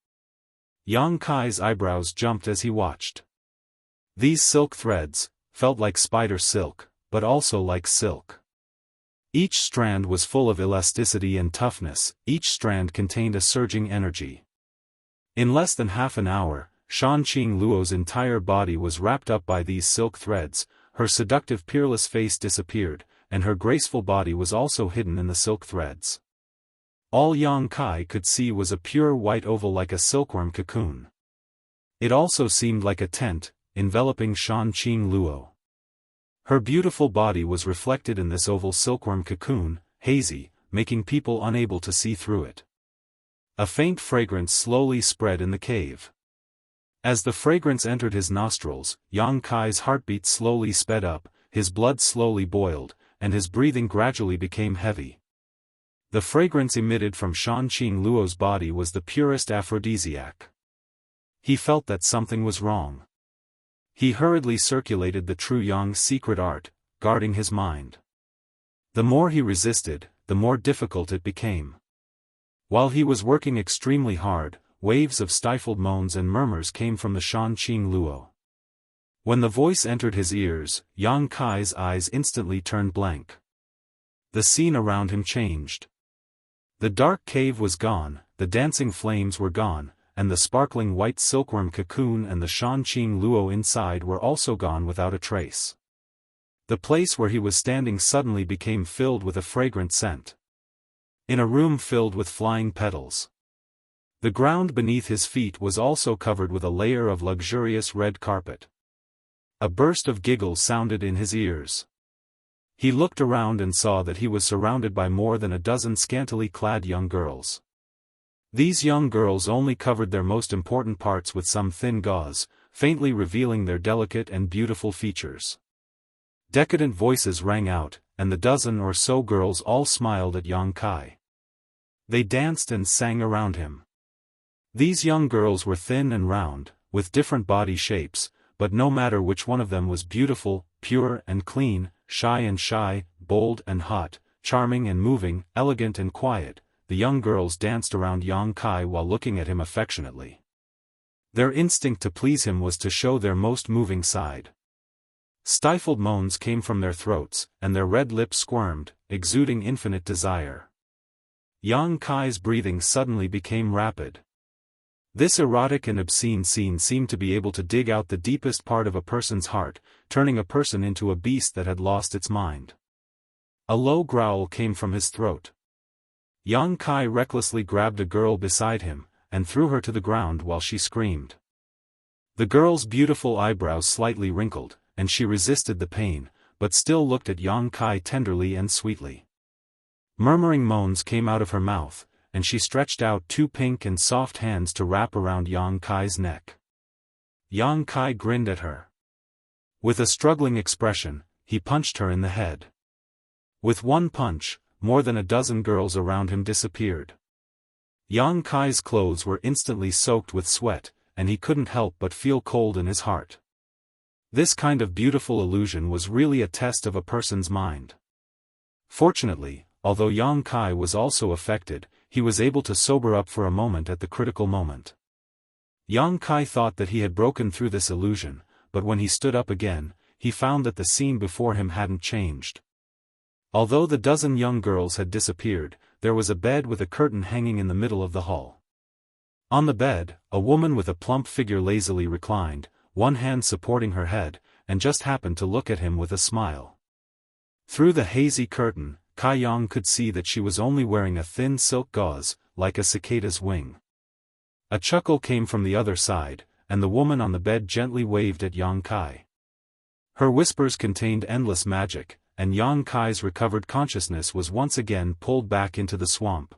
[SPEAKER 1] Yang Kai's eyebrows jumped as he watched. These silk threads felt like spider silk, but also like silk. Each strand was full of elasticity and toughness, each strand contained a surging energy. In less than half an hour, Shanqing Luo's entire body was wrapped up by these silk threads, her seductive peerless face disappeared, and her graceful body was also hidden in the silk threads. All Yang Kai could see was a pure white oval like a silkworm cocoon. It also seemed like a tent, enveloping Shanqing Luo. Her beautiful body was reflected in this oval silkworm cocoon, hazy, making people unable to see through it. A faint fragrance slowly spread in the cave. As the fragrance entered his nostrils, Yang Kai's heartbeat slowly sped up, his blood slowly boiled, and his breathing gradually became heavy. The fragrance emitted from Shanqing Luo's body was the purest aphrodisiac. He felt that something was wrong. He hurriedly circulated the true Yang's secret art, guarding his mind. The more he resisted, the more difficult it became. While he was working extremely hard, waves of stifled moans and murmurs came from the Shanqing Luo. When the voice entered his ears, Yang Kai's eyes instantly turned blank. The scene around him changed. The dark cave was gone, the dancing flames were gone, and the sparkling white silkworm cocoon and the Shanqing Luo inside were also gone without a trace. The place where he was standing suddenly became filled with a fragrant scent. In a room filled with flying petals. The ground beneath his feet was also covered with a layer of luxurious red carpet. A burst of giggles sounded in his ears. He looked around and saw that he was surrounded by more than a dozen scantily clad young girls. These young girls only covered their most important parts with some thin gauze, faintly revealing their delicate and beautiful features. Decadent voices rang out, and the dozen or so girls all smiled at Yang Kai. They danced and sang around him. These young girls were thin and round, with different body shapes, but no matter which one of them was beautiful, pure and clean, shy, bold and hot, charming and moving, elegant and quiet, the young girls danced around Yang Kai while looking at him affectionately. Their instinct to please him was to show their most moving side. Stifled moans came from their throats, and their red lips squirmed, exuding infinite desire. Yang Kai's breathing suddenly became rapid. This erotic and obscene scene seemed to be able to dig out the deepest part of a person's heart, turning a person into a beast that had lost its mind. A low growl came from his throat. Yang Kai recklessly grabbed a girl beside him, and threw her to the ground while she screamed. The girl's beautiful eyebrows slightly wrinkled, and she resisted the pain, but still looked at Yang Kai tenderly and sweetly. Murmuring moans came out of her mouth, and she stretched out two pink and soft hands to wrap around Yang Kai's neck. Yang Kai grinned at her. With a struggling expression, he punched her in the head. With one punch, more than a dozen girls around him disappeared. Yang Kai's clothes were instantly soaked with sweat, and he couldn't help but feel cold in his heart. This kind of beautiful illusion was really a test of a person's mind. Fortunately, although Yang Kai was also affected, he was able to sober up for a moment at the critical moment. Yang Kai thought that he had broken through this illusion, but when he stood up again, he found that the scene before him hadn't changed. Although the dozen young girls had disappeared, there was a bed with a curtain hanging in the middle of the hall. On the bed, a woman with a plump figure lazily reclined, one hand supporting her head, and just happened to look at him with a smile. Through the hazy curtain, Kai Yang could see that she was only wearing a thin silk gauze, like a cicada's wing. A chuckle came from the other side, and the woman on the bed gently waved at Yang Kai. Her whispers contained endless magic, and Yang Kai's recovered consciousness was once again pulled back into the swamp.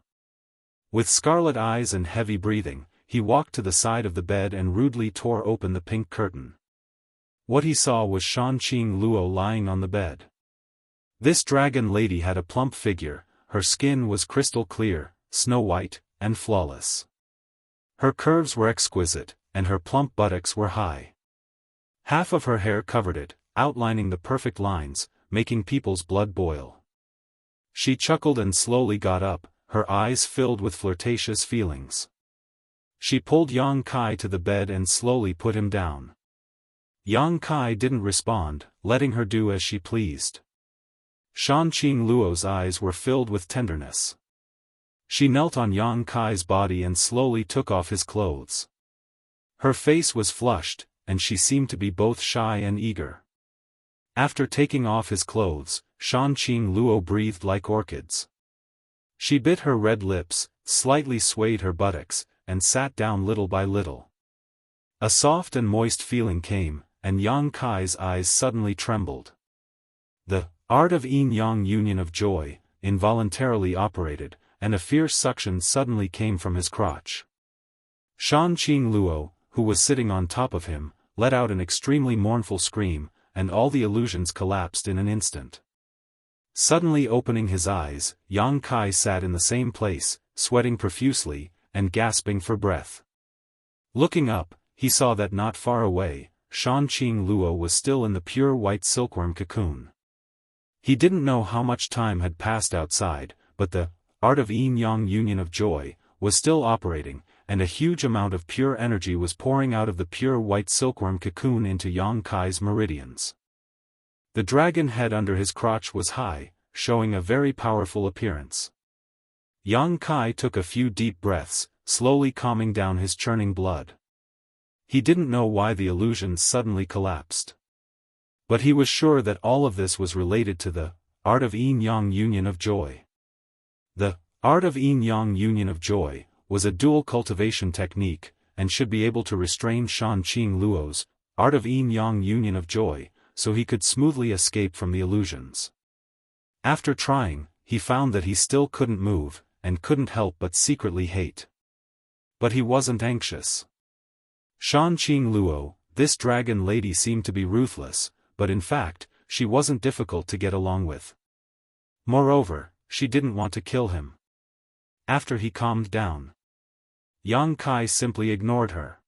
[SPEAKER 1] With scarlet eyes and heavy breathing, he walked to the side of the bed and rudely tore open the pink curtain. What he saw was Shanqing Luo lying on the bed. This dragon lady had a plump figure, her skin was crystal clear, snow-white, and flawless. Her curves were exquisite, and her plump buttocks were high. Half of her hair covered it, outlining the perfect lines, making people's blood boil. She chuckled and slowly got up, her eyes filled with flirtatious feelings. She pulled Yang Kai to the bed and slowly put him down. Yang Kai didn't respond, letting her do as she pleased. Shanqing Luo's eyes were filled with tenderness. She knelt on Yang Kai's body and slowly took off his clothes. Her face was flushed, and she seemed to be both shy and eager. After taking off his clothes, Shanqing Luo breathed like orchids. She bit her red lips, slightly swayed her buttocks, and sat down little by little. A soft and moist feeling came, and Yang Kai's eyes suddenly trembled. The art of yin-yang union of joy involuntarily operated, and a fierce suction suddenly came from his crotch. Shanqing Luo, who was sitting on top of him, let out an extremely mournful scream, and all the illusions collapsed in an instant. Suddenly opening his eyes, Yang Kai sat in the same place, sweating profusely, and gasping for breath. Looking up, he saw that not far away, Shanqing Luo was still in the pure white silkworm cocoon. He didn't know how much time had passed outside, but the art of yin-yang union of joy was still operating, and a huge amount of pure energy was pouring out of the pure white silkworm cocoon into Yang Kai's meridians. The dragon head under his crotch was high, showing a very powerful appearance. Yang Kai took a few deep breaths, slowly calming down his churning blood. He didn't know why the illusions suddenly collapsed. But he was sure that all of this was related to the art of yin-yang union of joy. The art of yin-yang union of joy was a dual cultivation technique, and should be able to restrain Shanqing Luo's art of yin-yang union of joy, so he could smoothly escape from the illusions. After trying, he found that he still couldn't move, and couldn't help but secretly hate. But he wasn't anxious. Shanqing Luo, this dragon lady, seemed to be ruthless, but in fact, she wasn't difficult to get along with. Moreover, she didn't want to kill him. After he calmed down, Yang Kai simply ignored her.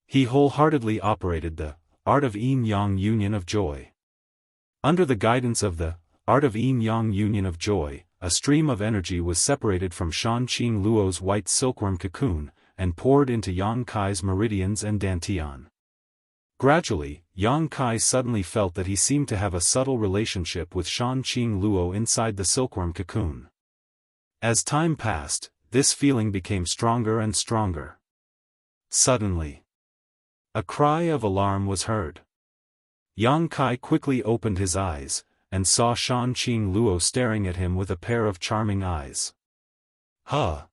[SPEAKER 1] He wholeheartedly operated the art of yin-yang union of joy. Under the guidance of the art of yin-yang union of joy, a stream of energy was separated from Shanqing Luo's white silkworm cocoon, and poured into Yang Kai's meridians and dantian. Gradually, Yang Kai suddenly felt that he seemed to have a subtle relationship with Shan Qing Luo inside the silkworm cocoon. As time passed, this feeling became stronger and stronger. Suddenly, a cry of alarm was heard. Yang Kai quickly opened his eyes, and saw Shan Qing Luo staring at him with a pair of charming eyes. Huh!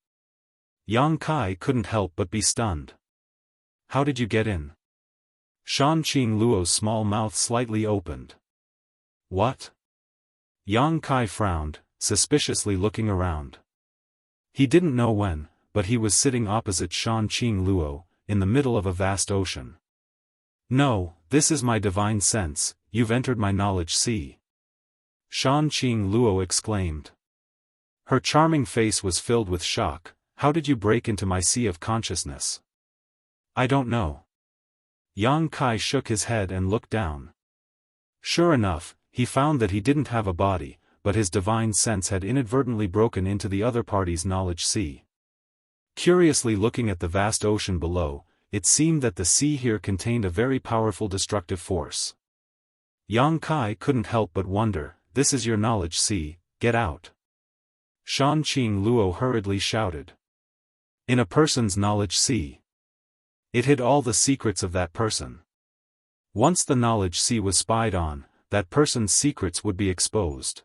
[SPEAKER 1] Yang Kai couldn't help but be stunned. How did you get in? Shan Qing Luo's small mouth slightly opened. What? Yang Kai frowned, suspiciously looking around. He didn't know when, but he was sitting opposite Shan Qing Luo, in the middle of a vast ocean. No, this is my divine sense, you've entered my knowledge sea. Shan Qing Luo exclaimed. Her charming face was filled with shock. How did you break into my sea of consciousness? I don't know. Yang Kai shook his head and looked down. Sure enough, he found that he didn't have a body, but his divine sense had inadvertently broken into the other party's knowledge sea. Curiously looking at the vast ocean below, it seemed that the sea here contained a very powerful destructive force. Yang Kai couldn't help but wonder, this is your knowledge sea, get out. Shan Qing Luo hurriedly shouted. In a person's knowledge sea. It hid all the secrets of that person. Once the knowledge sea was spied on, that person's secrets would be exposed.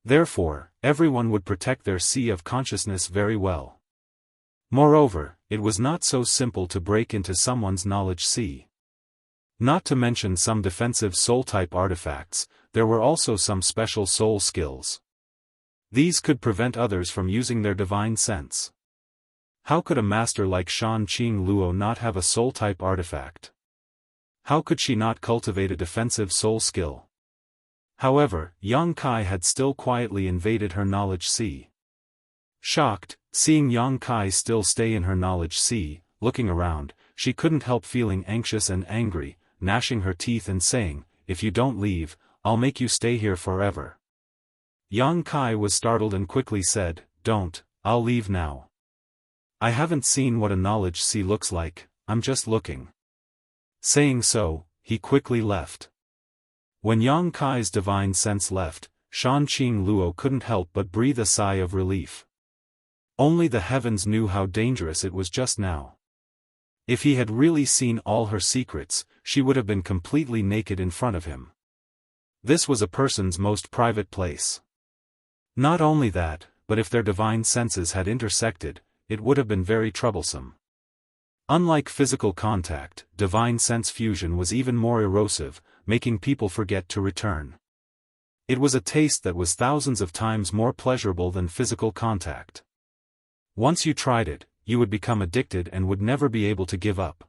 [SPEAKER 1] Therefore, everyone would protect their sea of consciousness very well. Moreover, it was not so simple to break into someone's knowledge sea. Not to mention some defensive soul-type artifacts, there were also some special soul skills. These could prevent others from using their divine sense. How could a master like Shan Qing Luo not have a soul-type artifact? How could she not cultivate a defensive soul skill? However, Yang Kai had still quietly invaded her knowledge sea. Shocked, seeing Yang Kai still stay in her knowledge sea, looking around, she couldn't help feeling anxious and angry, gnashing her teeth and saying, if you don't leave, I'll make you stay here forever. Yang Kai was startled and quickly said, don't, I'll leave now. I haven't seen what a knowledge sea looks like, I'm just looking. Saying so, he quickly left. When Yang Kai's divine sense left, Shan Qing Luo couldn't help but breathe a sigh of relief. Only the heavens knew how dangerous it was just now. If he had really seen all her secrets, she would have been completely naked in front of him. This was a person's most private place. Not only that, but if their divine senses had intersected, it would have been very troublesome. Unlike physical contact, divine sense fusion was even more erosive, making people forget to return. It was a taste that was thousands of times more pleasurable than physical contact. Once you tried it, you would become addicted and would never be able to give up.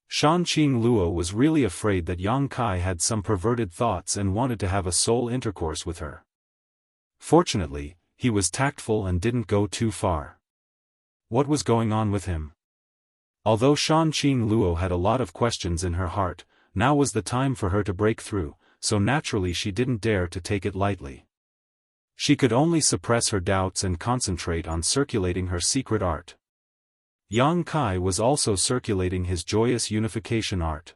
[SPEAKER 1] Shan Qing Luo was really afraid that Yang Kai had some perverted thoughts and wanted to have a soul intercourse with her. Fortunately, he was tactful and didn't go too far. What was going on with him? Although Shan Qing Luo had a lot of questions in her heart, now was the time for her to break through, so naturally she didn't dare to take it lightly. She could only suppress her doubts and concentrate on circulating her secret art. Yang Kai was also circulating his joyous unification art.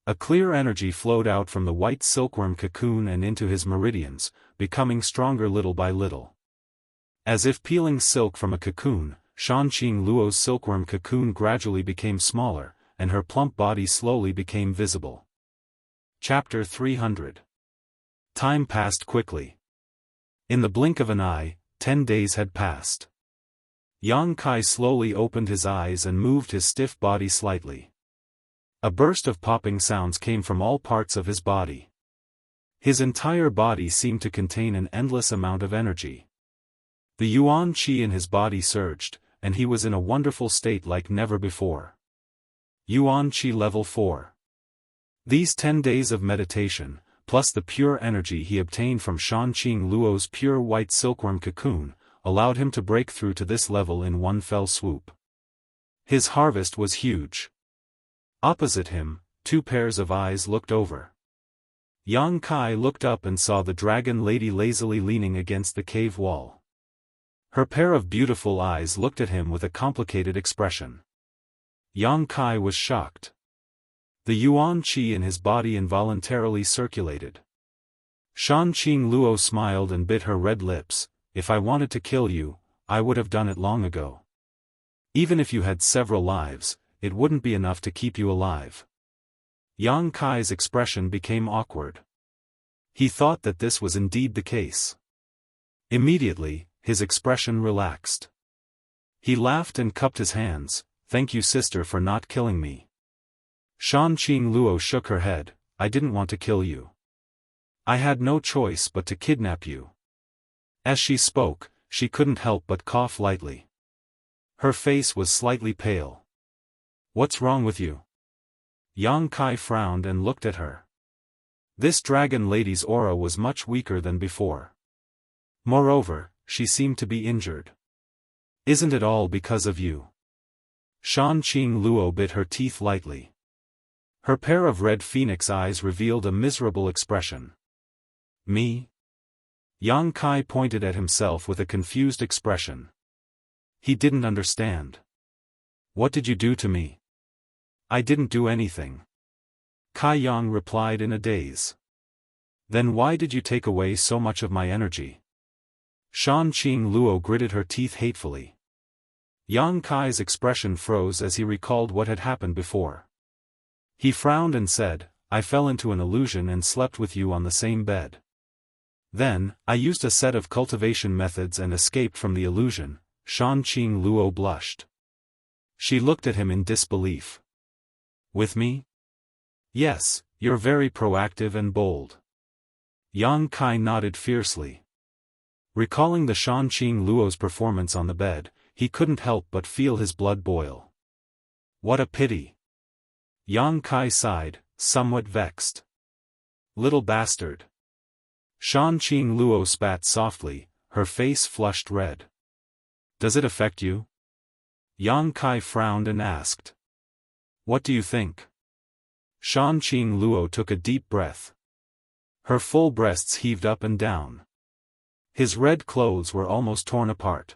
[SPEAKER 1] A clear energy flowed out from the white silkworm cocoon and into his meridians, becoming stronger little by little. As if peeling silk from a cocoon, Shan Qing Luo's silkworm cocoon gradually became smaller, and her plump body slowly became visible. Chapter 300. Time passed quickly. In the blink of an eye, 10 days had passed. Yang Kai slowly opened his eyes and moved his stiff body slightly. A burst of popping sounds came from all parts of his body. His entire body seemed to contain an endless amount of energy. The Yuan Qi in his body surged, and he was in a wonderful state like never before. Yuan Qi Level 4. These 10 days of meditation, plus the pure energy he obtained from Shan Qing Luo's pure white silkworm cocoon, allowed him to break through to this level in one fell swoop. His harvest was huge. Opposite him, 2 pairs of eyes looked over. Yang Kai looked up and saw the dragon lady lazily leaning against the cave wall. Her pair of beautiful eyes looked at him with a complicated expression. Yang Kai was shocked. The yuan qi in his body involuntarily circulated. Shan Qing Luo smiled and bit her red lips. If I wanted to kill you, I would have done it long ago. Even if you had several lives, it wouldn't be enough to keep you alive. Yang Kai's expression became awkward. He thought that this was indeed the case. Immediately, his expression relaxed. He laughed and cupped his hands. Thank you, sister, for not killing me. Shan Qing Luo shook her head. I didn't want to kill you. I had no choice but to kidnap you. As she spoke, she couldn't help but cough lightly. Her face was slightly pale. What's wrong with you? Yang Kai frowned and looked at her. This dragon lady's aura was much weaker than before. Moreover, she seemed to be injured. Isn't it all because of you? Shan Qing Luo bit her teeth lightly. Her pair of red phoenix eyes revealed a miserable expression. Me? Yang Kai pointed at himself with a confused expression. He didn't understand. What did you do to me? I didn't do anything. Kai Yang replied in a daze. Then why did you take away so much of my energy? Shan Qing Luo gritted her teeth hatefully. Yang Kai's expression froze as he recalled what had happened before. He frowned and said, I fell into an illusion and slept with you on the same bed. Then, I used a set of cultivation methods and escaped from the illusion. Shan Qing Luo blushed. She looked at him in disbelief. With me? Yes, you're very proactive and bold. Yang Kai nodded fiercely. Recalling the Shan Qing Luo's performance on the bed, he couldn't help but feel his blood boil. What a pity. Yang Kai sighed, somewhat vexed. Little bastard. Shan Qing Luo spat softly, her face flushed red. Does it affect you? Yang Kai frowned and asked. What do you think? Shan Qing Luo took a deep breath. Her full breasts heaved up and down. His red clothes were almost torn apart.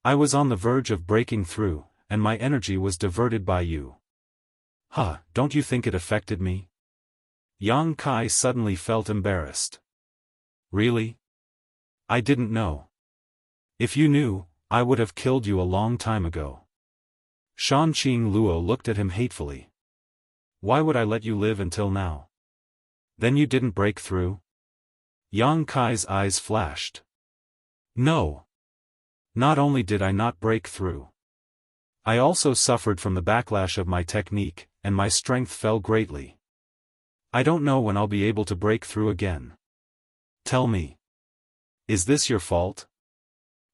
[SPEAKER 1] I was on the verge of breaking through, and my energy was diverted by you. Huh, don't you think it affected me? Yang Kai suddenly felt embarrassed. Really? I didn't know. If you knew, I would have killed you a long time ago. Shan Qing Luo looked at him hatefully. Why would I let you live until now? Then you didn't break through? Yang Kai's eyes flashed. No. Not only did I not break through. I also suffered from the backlash of my technique, and my strength fell greatly. I don't know when I'll be able to break through again. Tell me. Is this your fault?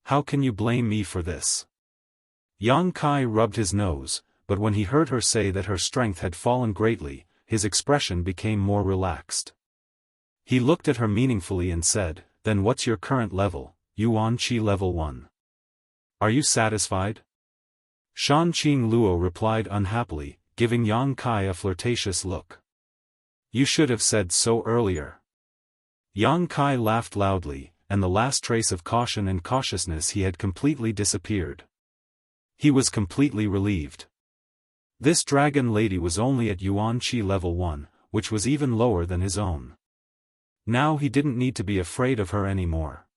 [SPEAKER 1] How can you blame me for this? Yang Kai rubbed his nose, but when he heard her say that her strength had fallen greatly, his expression became more relaxed. He looked at her meaningfully and said, Then what's your current level? Yuan Qi level 1. Are you satisfied? Shan Qing Luo replied unhappily, giving Yang Kai a flirtatious look. You should have said so earlier. Yang Kai laughed loudly, and the last trace of caution and cautiousness he had completely disappeared. He was completely relieved. This dragon lady was only at Yuan Qi level 1, which was even lower than his own. Now he didn't need to be afraid of her anymore.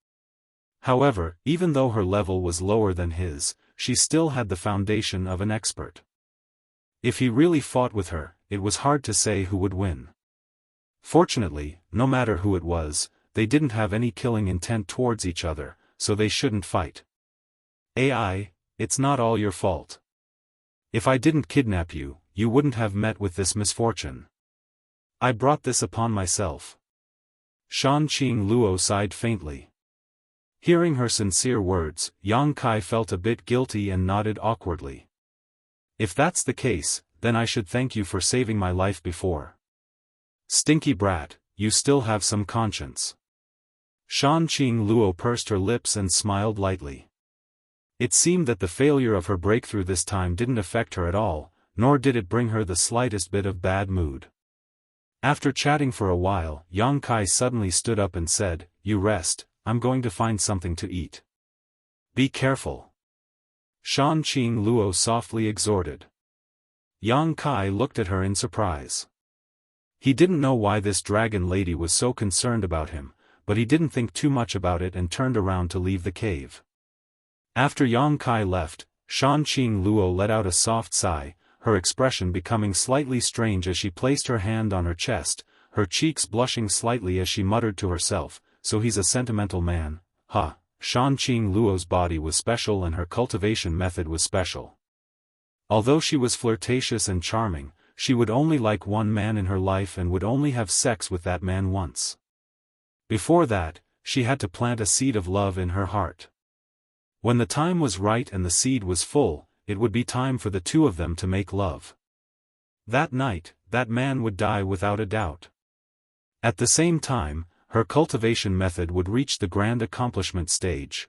[SPEAKER 1] However, even though her level was lower than his, she still had the foundation of an expert. If he really fought with her, it was hard to say who would win. Fortunately, no matter who it was, they didn't have any killing intent towards each other, so they shouldn't fight. AI, it's not all your fault. If I didn't kidnap you, you wouldn't have met with this misfortune. I brought this upon myself. Shan Qing Luo sighed faintly. Hearing her sincere words, Yang Kai felt a bit guilty and nodded awkwardly. If that's the case, then I should thank you for saving my life before. Stinky brat, you still have some conscience. Shan Qing Luo pursed her lips and smiled lightly. It seemed that the failure of her breakthrough this time didn't affect her at all, nor did it bring her the slightest bit of bad mood. After chatting for a while, Yang Kai suddenly stood up and said, You rest, I'm going to find something to eat. Be careful. Shan Qing Luo softly exhorted. Yang Kai looked at her in surprise. He didn't know why this dragon lady was so concerned about him, but he didn't think too much about it and turned around to leave the cave. After Yang Kai left, Shan Qing Luo let out a soft sigh, her expression becoming slightly strange as she placed her hand on her chest, her cheeks blushing slightly as she muttered to herself, "So he's a sentimental man, huh?" Shan Qing Luo's body was special and her cultivation method was special. Although she was flirtatious and charming, she would only like one man in her life and would only have sex with that man once. Before that, she had to plant a seed of love in her heart. When the time was right and the seed was full, it would be time for the two of them to make love. That night, that man would die without a doubt. At the same time, her cultivation method would reach the grand accomplishment stage.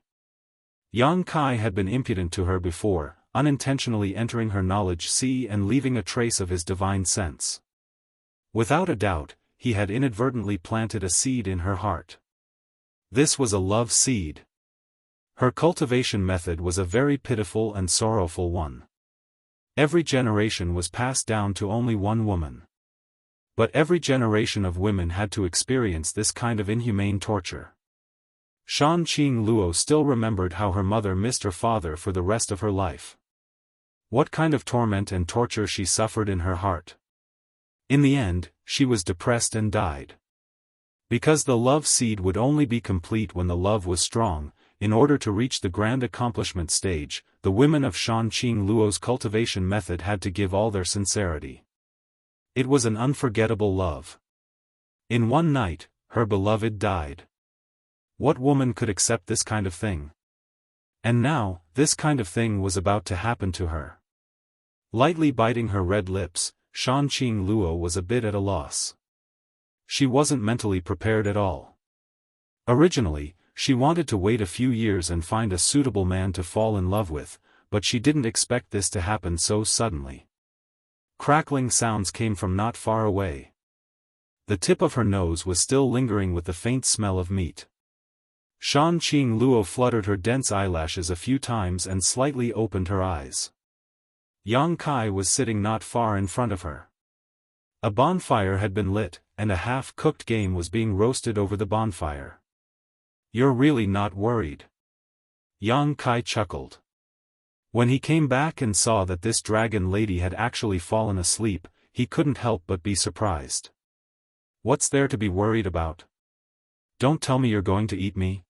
[SPEAKER 1] Yang Kai had been impudent to her before, unintentionally entering her knowledge sea and leaving a trace of his divine sense. Without a doubt, he had inadvertently planted a seed in her heart. This was a love seed. Her cultivation method was a very pitiful and sorrowful one. Every generation was passed down to only one woman. But every generation of women had to experience this kind of inhumane torture. Shan Qing Luo still remembered how her mother missed her father for the rest of her life. What kind of torment and torture she suffered in her heart. In the end, she was depressed and died. Because the love seed would only be complete when the love was strong, in order to reach the grand accomplishment stage, the women of Shan Qing Luo's cultivation method had to give all their sincerity. It was an unforgettable love. In one night, her beloved died. What woman could accept this kind of thing? And now, this kind of thing was about to happen to her. Lightly biting her red lips, Shan Qing Luo was a bit at a loss. She wasn't mentally prepared at all. Originally, she wanted to wait a few years and find a suitable man to fall in love with, but she didn't expect this to happen so suddenly. Crackling sounds came from not far away. The tip of her nose was still lingering with the faint smell of meat. Shan Qing Luo fluttered her dense eyelashes a few times and slightly opened her eyes. Yang Kai was sitting not far in front of her. A bonfire had been lit, and a half-cooked game was being roasted over the bonfire. "You're really not worried?" Yang Kai chuckled. When he came back and saw that this dragon lady had actually fallen asleep, he couldn't help but be surprised. "What's there to be worried about? Don't tell me you're going to eat me?"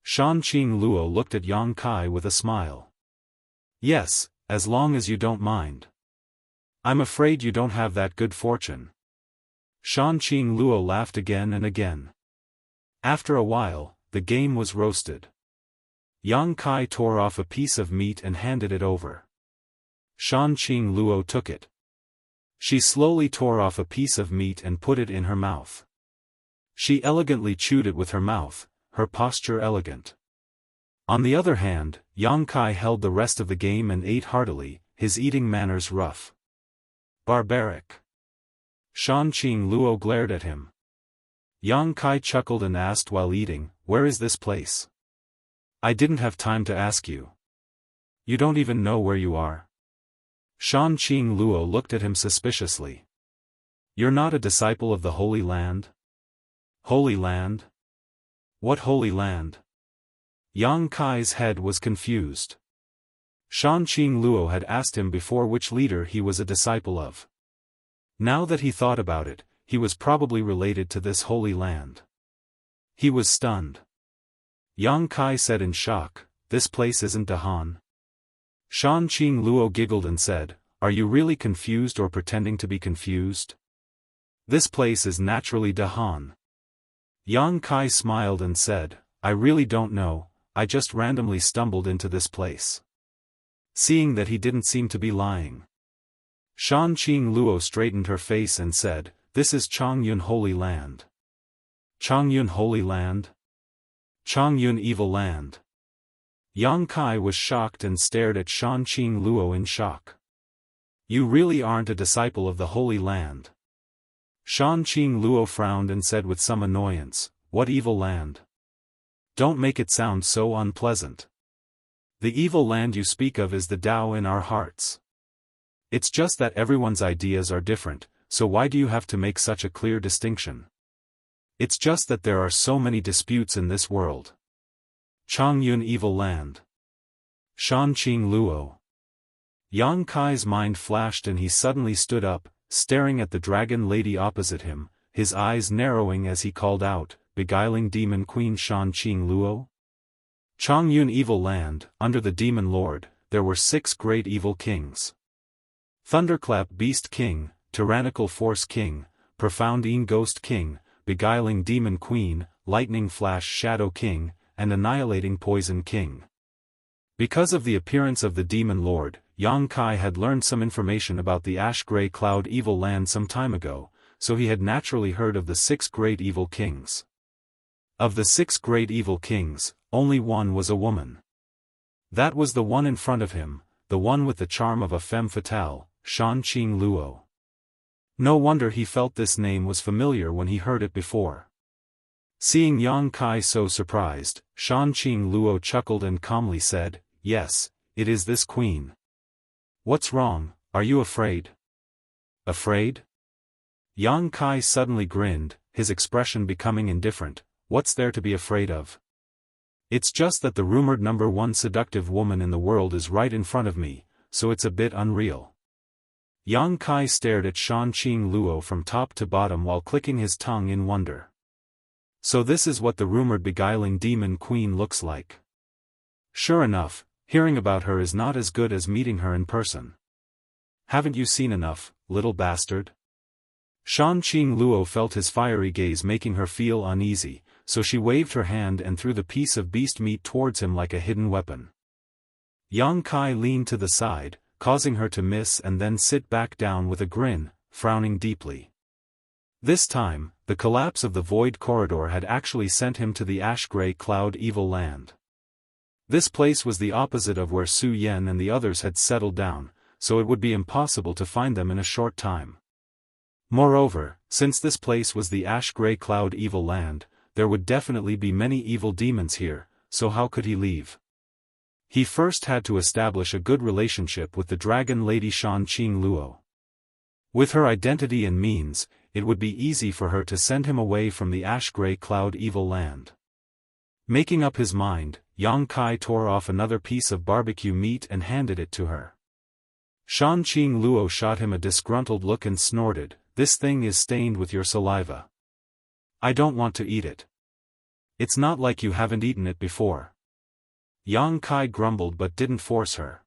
[SPEAKER 1] Shan Qing Luo looked at Yang Kai with a smile. "Yes, as long as you don't mind." "I'm afraid you don't have that good fortune." Shan Qing Luo laughed again and again. After a while, the game was roasted. Yang Kai tore off a piece of meat and handed it over. Shan Qing Luo took it. She slowly tore off a piece of meat and put it in her mouth. She elegantly chewed it with her mouth, her posture elegant. On the other hand, Yang Kai held the rest of the game and ate heartily, his eating manners rough. "Barbaric." Shan Qing Luo glared at him. Yang Kai chuckled and asked while eating, "Where is this place?" "I didn't have time to ask you. You don't even know where you are." Shan Qing Luo looked at him suspiciously. "You're not a disciple of the Holy Land?" "Holy Land? What Holy Land?" Yang Kai's head was confused. Shan Qing Luo had asked him before which leader he was a disciple of. Now that he thought about it, he was probably related to this Holy Land. He was stunned. Yang Kai said in shock, "This place isn't Dahan?" Shan Qing Luo giggled and said, "Are you really confused or pretending to be confused? This place is naturally Dahan." Yang Kai smiled and said, "I really don't know, I just randomly stumbled into this place." Seeing that he didn't seem to be lying, Shan Qing Luo straightened her face and said, "This is Changyun Holy Land." "Changyun Holy Land? Changyun Evil Land?" Yang Kai was shocked and stared at Shan Qing Luo in shock. "You really aren't a disciple of the Holy Land?" Shan Qing Luo frowned and said with some annoyance, "What evil land? Don't make it sound so unpleasant." The evil land you speak of is the Tao in our hearts. It's just that everyone's ideas are different, so why do you have to make such a clear distinction? It's just that there are so many disputes in this world. Changyun Evil Land. Shanqing Luo. Yang Kai's mind flashed and he suddenly stood up, staring at the dragon lady opposite him, his eyes narrowing as he called out, beguiling demon queen Shanqing Luo? Changyun Evil Land, under the demon lord, there were 6 great evil kings. Thunderclap Beast King, Tyrannical Force King, Profound Een Ghost King, Beguiling Demon Queen, Lightning Flash Shadow King, and Annihilating Poison King. Because of the appearance of the Demon Lord, Yang Kai had learned some information about the Ash-Grey Cloud Evil Land some time ago, so he had naturally heard of the 6 great evil kings. Of the 6 great evil kings, only one was a woman. That was the one in front of him, the one with the charm of a femme fatale, Shanqing Luo. No wonder he felt this name was familiar when he heard it before. Seeing Yang Kai so surprised, Shanqing Luo chuckled and calmly said, "Yes, it is this queen." "What's wrong, are you afraid?" "Afraid?" Yang Kai suddenly grinned, his expression becoming indifferent. "What's there to be afraid of? It's just that the rumored #1 seductive woman in the world is right in front of me, so it's a bit unreal." Yang Kai stared at Shanqing Luo from top to bottom while clicking his tongue in wonder. So this is what the rumored beguiling demon queen looks like. Sure enough, hearing about her is not as good as meeting her in person. Haven't you seen enough, little bastard? Shanqing Luo felt his fiery gaze making her feel uneasy, so she waved her hand and threw the piece of beast meat towards him like a hidden weapon. Yang Kai leaned to the side, causing her to miss and then sit back down with a grin, frowning deeply. This time, the collapse of the void corridor had actually sent him to the Ash-Grey Cloud Evil Land. This place was the opposite of where Su Yan and the others had settled down, so it would be impossible to find them in a short time. Moreover, since this place was the Ash-Grey Cloud Evil Land, there would definitely be many evil demons here, so how could he leave? He first had to establish a good relationship with the dragon lady Shanqing Luo. With her identity and means, it would be easy for her to send him away from the Ash-Grey Cloud Evil Land. Making up his mind, Yang Kai tore off another piece of barbecue meat and handed it to her. Shanqing Luo shot him a disgruntled look and snorted, "This thing is stained with your saliva. I don't want to eat it. It's not like you haven't eaten it before." Yang Kai grumbled but didn't force her.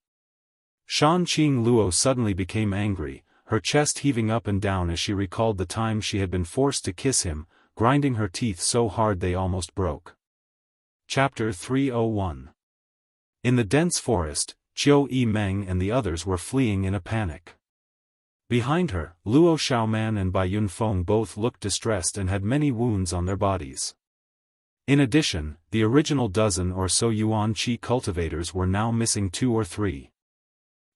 [SPEAKER 1] Shanqing Luo suddenly became angry, her chest heaving up and down as she recalled the time she had been forced to kiss him, grinding her teeth so hard they almost broke. Chapter 301. In the dense forest, Qiu Yimeng and the others were fleeing in a panic. Behind her, Luo Xiaoman and Bai Yunfeng both looked distressed and had many wounds on their bodies. In addition, the original dozen or so Yuan Qi cultivators were now missing 2 or 3.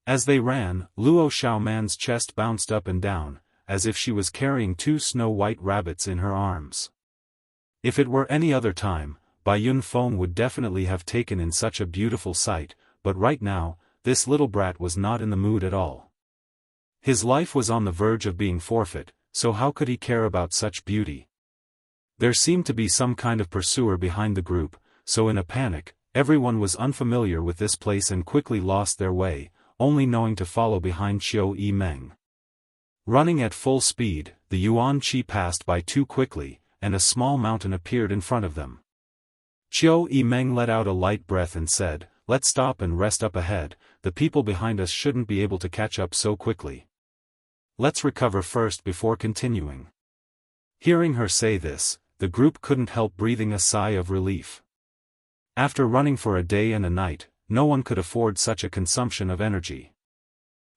[SPEAKER 1] As they ran, Luo Xiaoman's chest bounced up and down, as if she was carrying 2 snow-white rabbits in her arms. If it were any other time, Bai Yunfeng would definitely have taken in such a beautiful sight, but right now, this little brat was not in the mood at all. His life was on the verge of being forfeit, so how could he care about such beauty? There seemed to be some kind of pursuer behind the group, so in a panic, everyone was unfamiliar with this place and quickly lost their way, only knowing to follow behind Qiu Yimeng. Running at full speed, the Yuan Qi passed by too quickly, and a small mountain appeared in front of them. Qiu Yimeng let out a light breath and said, "Let's stop and rest up ahead, the people behind us shouldn't be able to catch up so quickly. Let's recover first before continuing." Hearing her say this, the group couldn't help breathing a sigh of relief. After running for a day and a night, no one could afford such a consumption of energy.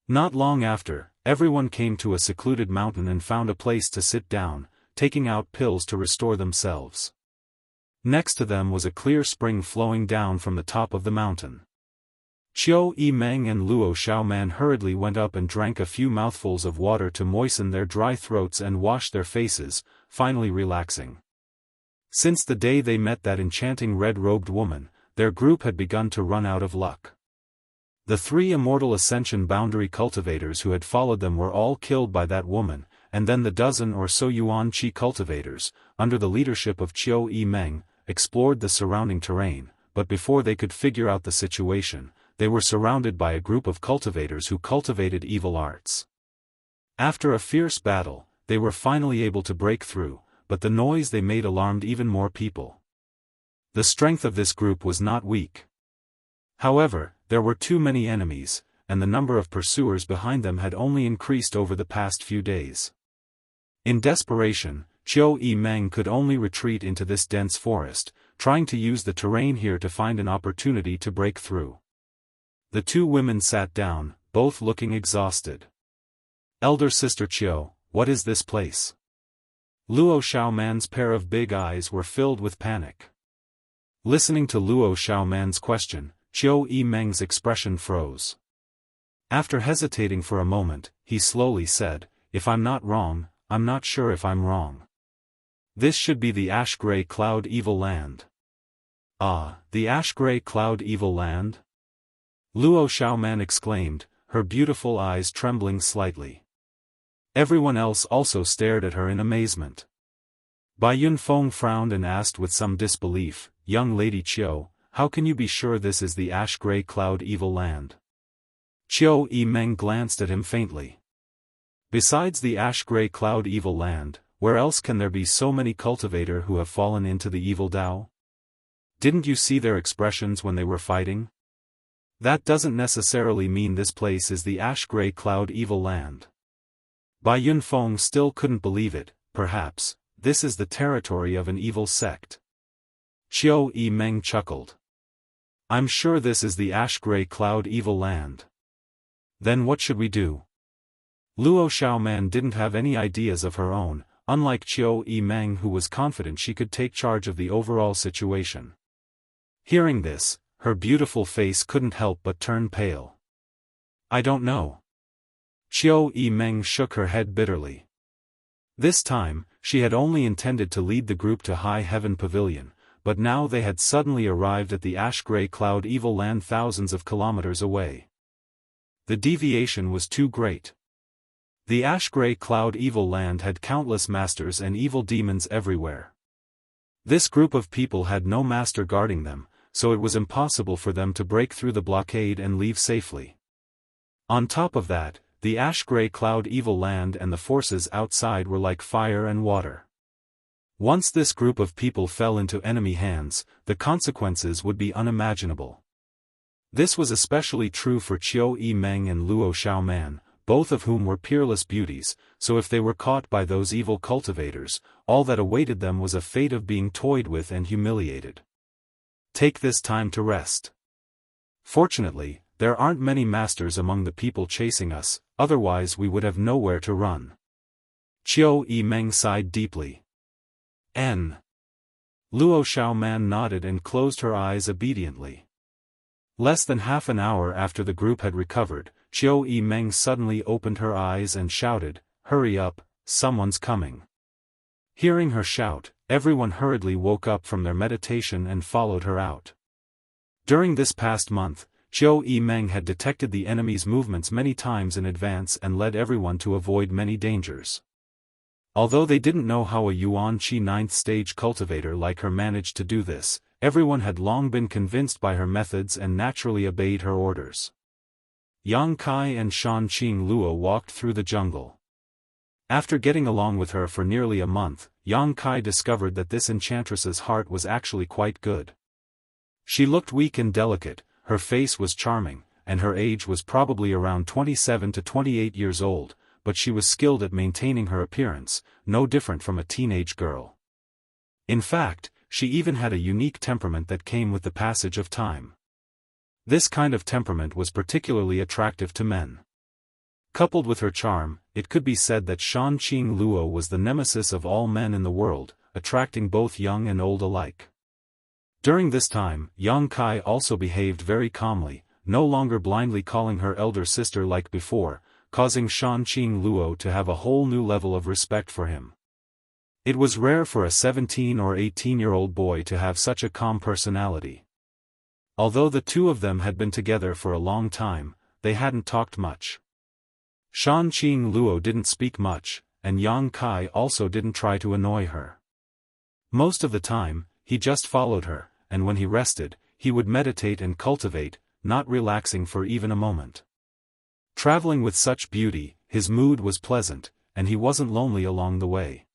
[SPEAKER 1] Not long after, everyone came to a secluded mountain and found a place to sit down, taking out pills to restore themselves. Next to them was a clear spring flowing down from the top of the mountain. Qiu Yimeng and Luo Xiaoman hurriedly went up and drank a few mouthfuls of water to moisten their dry throats and wash their faces, finally relaxing. Since the day they met that enchanting red-robed woman, their group had begun to run out of luck. The 3 Immortal Ascension boundary cultivators who had followed them were all killed by that woman, and then the dozen or so Yuan Qi cultivators, under the leadership of Qiu Yimeng, explored the surrounding terrain, but before they could figure out the situation, they were surrounded by a group of cultivators who cultivated evil arts. After a fierce battle, they were finally able to break through, but the noise they made alarmed even more people. The strength of this group was not weak. However, there were too many enemies, and the number of pursuers behind them had only increased over the past few days. In desperation, Qiu Yimeng could only retreat into this dense forest, trying to use the terrain here to find an opportunity to break through. The 2 women sat down, both looking exhausted. "Elder Sister Qiu, what is this place?" Luo Xiaoman's pair of big eyes were filled with panic. Listening to Luo Xiaoman's question, Qiu Yimeng's expression froze. After hesitating for a moment, he slowly said, "If I'm not wrong, I'm not sure if I'm wrong. This should be the Ash-Gray Cloud Evil Land." "Ah, the Ash-Gray Cloud Evil Land?" Luo Xiaoman exclaimed, her beautiful eyes trembling slightly. Everyone else also stared at her in amazement. Bai Yunfeng frowned and asked with some disbelief, "Young Lady Qiu, how can you be sure this is the Ash-Gray Cloud Evil Land?" Qiu Yimeng glanced at him faintly. "Besides the Ash-Gray Cloud Evil Land, where else can there be so many cultivators who have fallen into the evil Dao? Didn't you see their expressions when they were fighting? That doesn't necessarily mean this place is the Ash-Gray Cloud Evil Land." Bai Yunfeng still couldn't believe it. "Perhaps this is the territory of an evil sect." Qiu Yimeng chuckled. "I'm sure this is the Ash-Gray Cloud Evil Land." "Then what should we do?" Luo Xiaoman didn't have any ideas of her own, unlike Qiu Yimeng, who was confident she could take charge of the overall situation. Hearing this, her beautiful face couldn't help but turn pale. "I don't know." Qiu Yimeng shook her head bitterly. This time, she had only intended to lead the group to High Heaven Pavilion, but now they had suddenly arrived at the Ash-Gray Cloud Evil Land thousands of kilometers away. The deviation was too great. The Ash-Gray Cloud Evil Land had countless masters and evil demons everywhere. This group of people had no master guarding them, so it was impossible for them to break through the blockade and leave safely. On top of that, the Ash-Gray Cloud Evil Land and the forces outside were like fire and water. Once this group of people fell into enemy hands, the consequences would be unimaginable. This was especially true for Qiu Yimeng and Luo Xiaoman, both of whom were peerless beauties, so if they were caught by those evil cultivators, all that awaited them was a fate of being toyed with and humiliated. "Take this time to rest. Fortunately, there aren't many masters among the people chasing us, otherwise we would have nowhere to run." Qiu Yimeng sighed deeply. Luo Xiaoman nodded and closed her eyes obediently. Less than half an hour after the group had recovered, Qiu Yimeng suddenly opened her eyes and shouted, "Hurry up, someone's coming." Hearing her shout, everyone hurriedly woke up from their meditation and followed her out. During this past month, Qiu Yimeng had detected the enemy's movements many times in advance and led everyone to avoid many dangers. Although they didn't know how a Yuan Qi 9th stage cultivator like her managed to do this, everyone had long been convinced by her methods and naturally obeyed her orders. Yang Kai and Shanqing Luo walked through the jungle. After getting along with her for nearly a month, Yang Kai discovered that this enchantress's heart was actually quite good. She looked weak and delicate, her face was charming, and her age was probably around 27 to 28 years old, but she was skilled at maintaining her appearance, no different from a teenage girl. In fact, she even had a unique temperament that came with the passage of time. This kind of temperament was particularly attractive to men. Coupled with her charm, it could be said that Shanqing Luo was the nemesis of all men in the world, attracting both young and old alike. During this time, Yang Kai also behaved very calmly, no longer blindly calling her elder sister like before, causing Shanqing Luo to have a whole new level of respect for him. It was rare for a 17 or 18-year-old boy to have such a calm personality. Although the two of them had been together for a long time, they hadn't talked much. Shanqing Luo didn't speak much, and Yang Kai also didn't try to annoy her. Most of the time, he just followed her, and when he rested, he would meditate and cultivate, not relaxing for even a moment. Traveling with such beauty, his mood was pleasant, and he wasn't lonely along the way.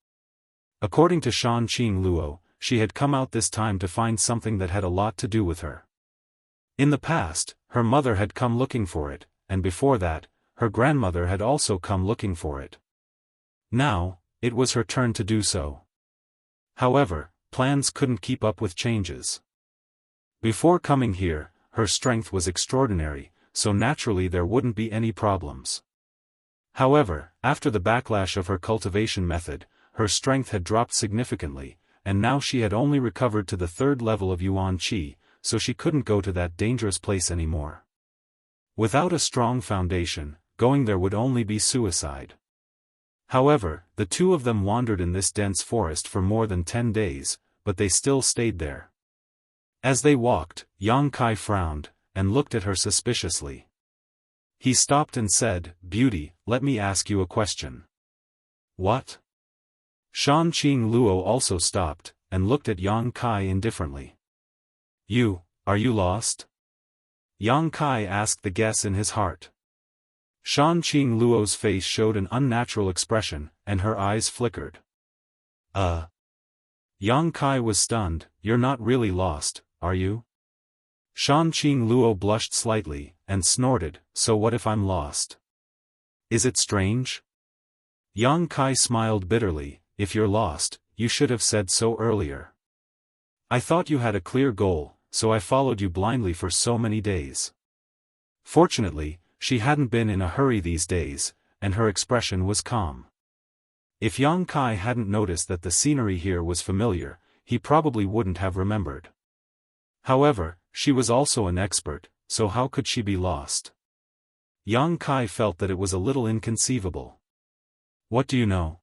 [SPEAKER 1] According to Shanqing Luo, she had come out this time to find something that had a lot to do with her. In the past, her mother had come looking for it, and before that, her grandmother had also come looking for it. Now, it was her turn to do so. However, plans couldn't keep up with changes. Before coming here, her strength was extraordinary, so naturally there wouldn't be any problems. However, after the backlash of her cultivation method, her strength had dropped significantly, and now she had only recovered to the 3rd level of Yuan Qi, so she couldn't go to that dangerous place anymore. Without a strong foundation, going there would only be suicide. However, the two of them wandered in this dense forest for more than 10 days, but they still stayed there. As they walked, Yang Kai frowned, and looked at her suspiciously. He stopped and said, "Beauty, let me ask you a question." "What?" Shanqing Luo also stopped, and looked at Yang Kai indifferently. Are you lost?" Yang Kai asked the guess in his heart. Shanqing Luo's face showed an unnatural expression, and her eyes flickered. Yang Kai was stunned. "You're not really lost, are you?" Shanqing Luo blushed slightly, and snorted, "So what if I'm lost? Is it strange?" Yang Kai smiled bitterly, "If you're lost, you should have said so earlier. I thought you had a clear goal, so I followed you blindly for so many days." Fortunately, she hadn't been in a hurry these days, and her expression was calm. If Yang Kai hadn't noticed that the scenery here was familiar, he probably wouldn't have remembered. However, she was also an expert, so how could she be lost? Yang Kai felt that it was a little inconceivable. "What do you know?"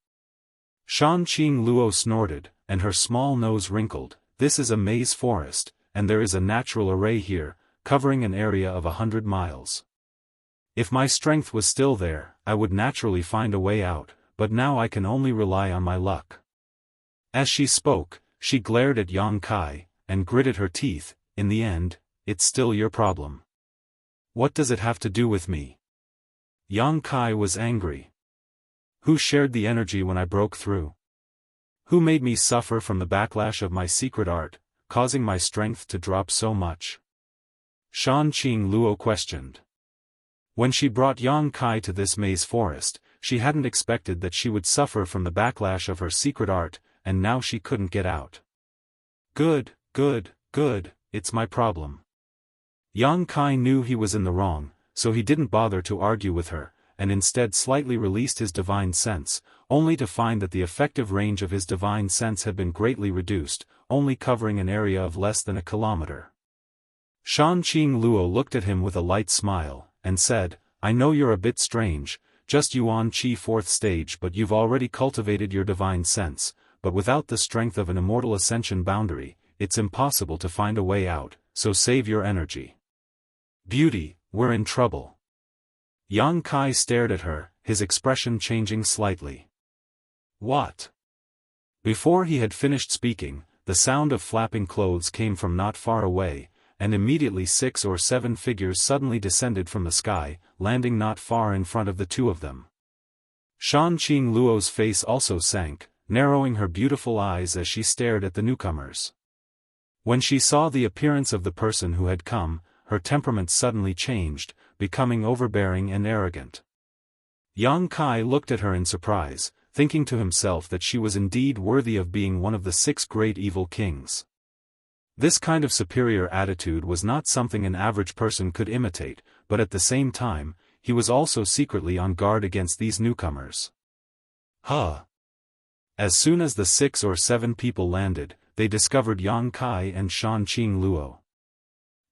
[SPEAKER 1] Shanqing Luo snorted, and her small nose wrinkled. "This is a maze forest, and there is a natural array here, covering an area of 100 miles. If my strength was still there, I would naturally find a way out, but now I can only rely on my luck." As she spoke, she glared at Yang Kai, and gritted her teeth. "In the end, it's still your problem. What does it have to do with me?" Yang Kai was angry. "Who shared the energy when I broke through? Who made me suffer from the backlash of my secret art, causing my strength to drop so much?" Shanqing Luo questioned. When she brought Yang Kai to this maze forest, she hadn't expected that she would suffer from the backlash of her secret art, and now she couldn't get out. Good, it's my problem." Yang Kai knew he was in the wrong, so he didn't bother to argue with her, and instead slightly released his divine sense, only to find that the effective range of his divine sense had been greatly reduced, only covering an area of less than a kilometer. Shanqing Luo looked at him with a light smile, and said, "I know you're a bit strange, just Yuan Qi 4th stage, but you've already cultivated your divine sense, but without the strength of an immortal ascension boundary, it's impossible to find a way out, so save your energy. Beauty, we're in trouble." Yang Kai stared at her, his expression changing slightly. "What?" Before he had finished speaking, the sound of flapping clothes came from not far away, and immediately 6 or 7 figures suddenly descended from the sky, landing not far in front of the two of them. Shanqing Luo's face also sank, narrowing her beautiful eyes as she stared at the newcomers. When she saw the appearance of the person who had come, her temperament suddenly changed, becoming overbearing and arrogant. Yang Kai looked at her in surprise, thinking to himself that she was indeed worthy of being one of the 6 great evil kings. This kind of superior attitude was not something an average person could imitate, but at the same time, he was also secretly on guard against these newcomers. As soon as the 6 or 7 people landed, they discovered Yang Kai and Shanqing Luo.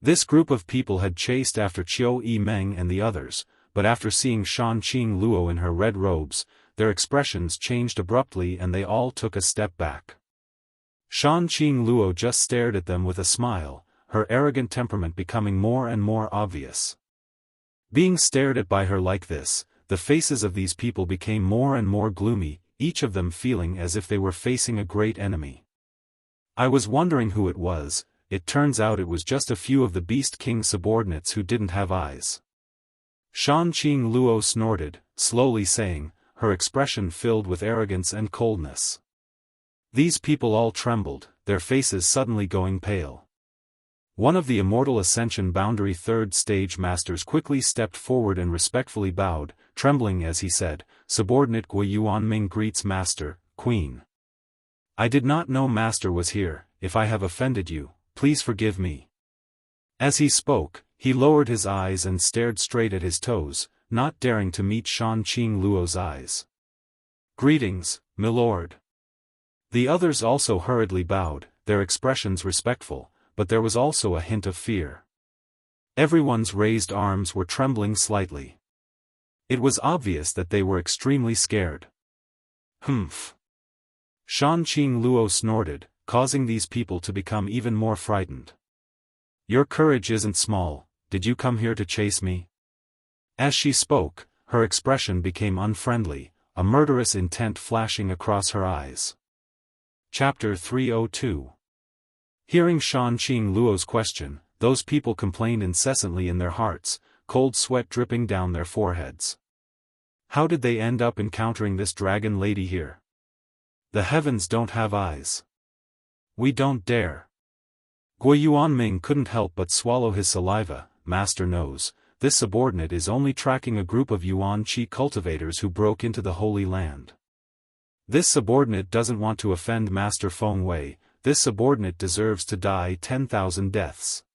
[SPEAKER 1] This group of people had chased after Qiu Yimeng and the others, but after seeing Shanqing Luo in her red robes, their expressions changed abruptly and they all took a step back. Shanqing Luo just stared at them with a smile, her arrogant temperament becoming more and more obvious. Being stared at by her like this, the faces of these people became more and more gloomy, each of them feeling as if they were facing a great enemy. I was wondering who it was. It turns out it was just a few of the Beast King's subordinates who didn't have eyes. Shan Qing Luo snorted, slowly saying, her expression filled with arrogance and coldness. These people all trembled, their faces suddenly going pale. One of the Immortal Ascension Boundary Third Stage Masters quickly stepped forward and respectfully bowed, trembling as he said, "Subordinate Gui Yuanming greets Master, Queen. I did not know Master was here. If I have offended you, please forgive me." As he spoke, he lowered his eyes and stared straight at his toes, not daring to meet Shan Qing Luo's eyes. "Greetings, milord." The others also hurriedly bowed, their expressions respectful, but there was also a hint of fear. Everyone's raised arms were trembling slightly. It was obvious that they were extremely scared. "Humph." Shan Qing Luo snorted, causing these people to become even more frightened. "Your courage isn't small. Did you come here to chase me?" As she spoke, her expression became unfriendly, a murderous intent flashing across her eyes. Chapter 302. Hearing Shan Qing Luo's question, those people complained incessantly in their hearts, cold sweat dripping down their foreheads. How did they end up encountering this dragon lady here? The heavens don't have eyes. We don't dare. Gui Yuanming couldn't help but swallow his saliva. Master knows, this subordinate is only tracking a group of Yuan Qi cultivators who broke into the Holy Land. This subordinate doesn't want to offend Master Feng Wei. This subordinate deserves to die 10,000 deaths.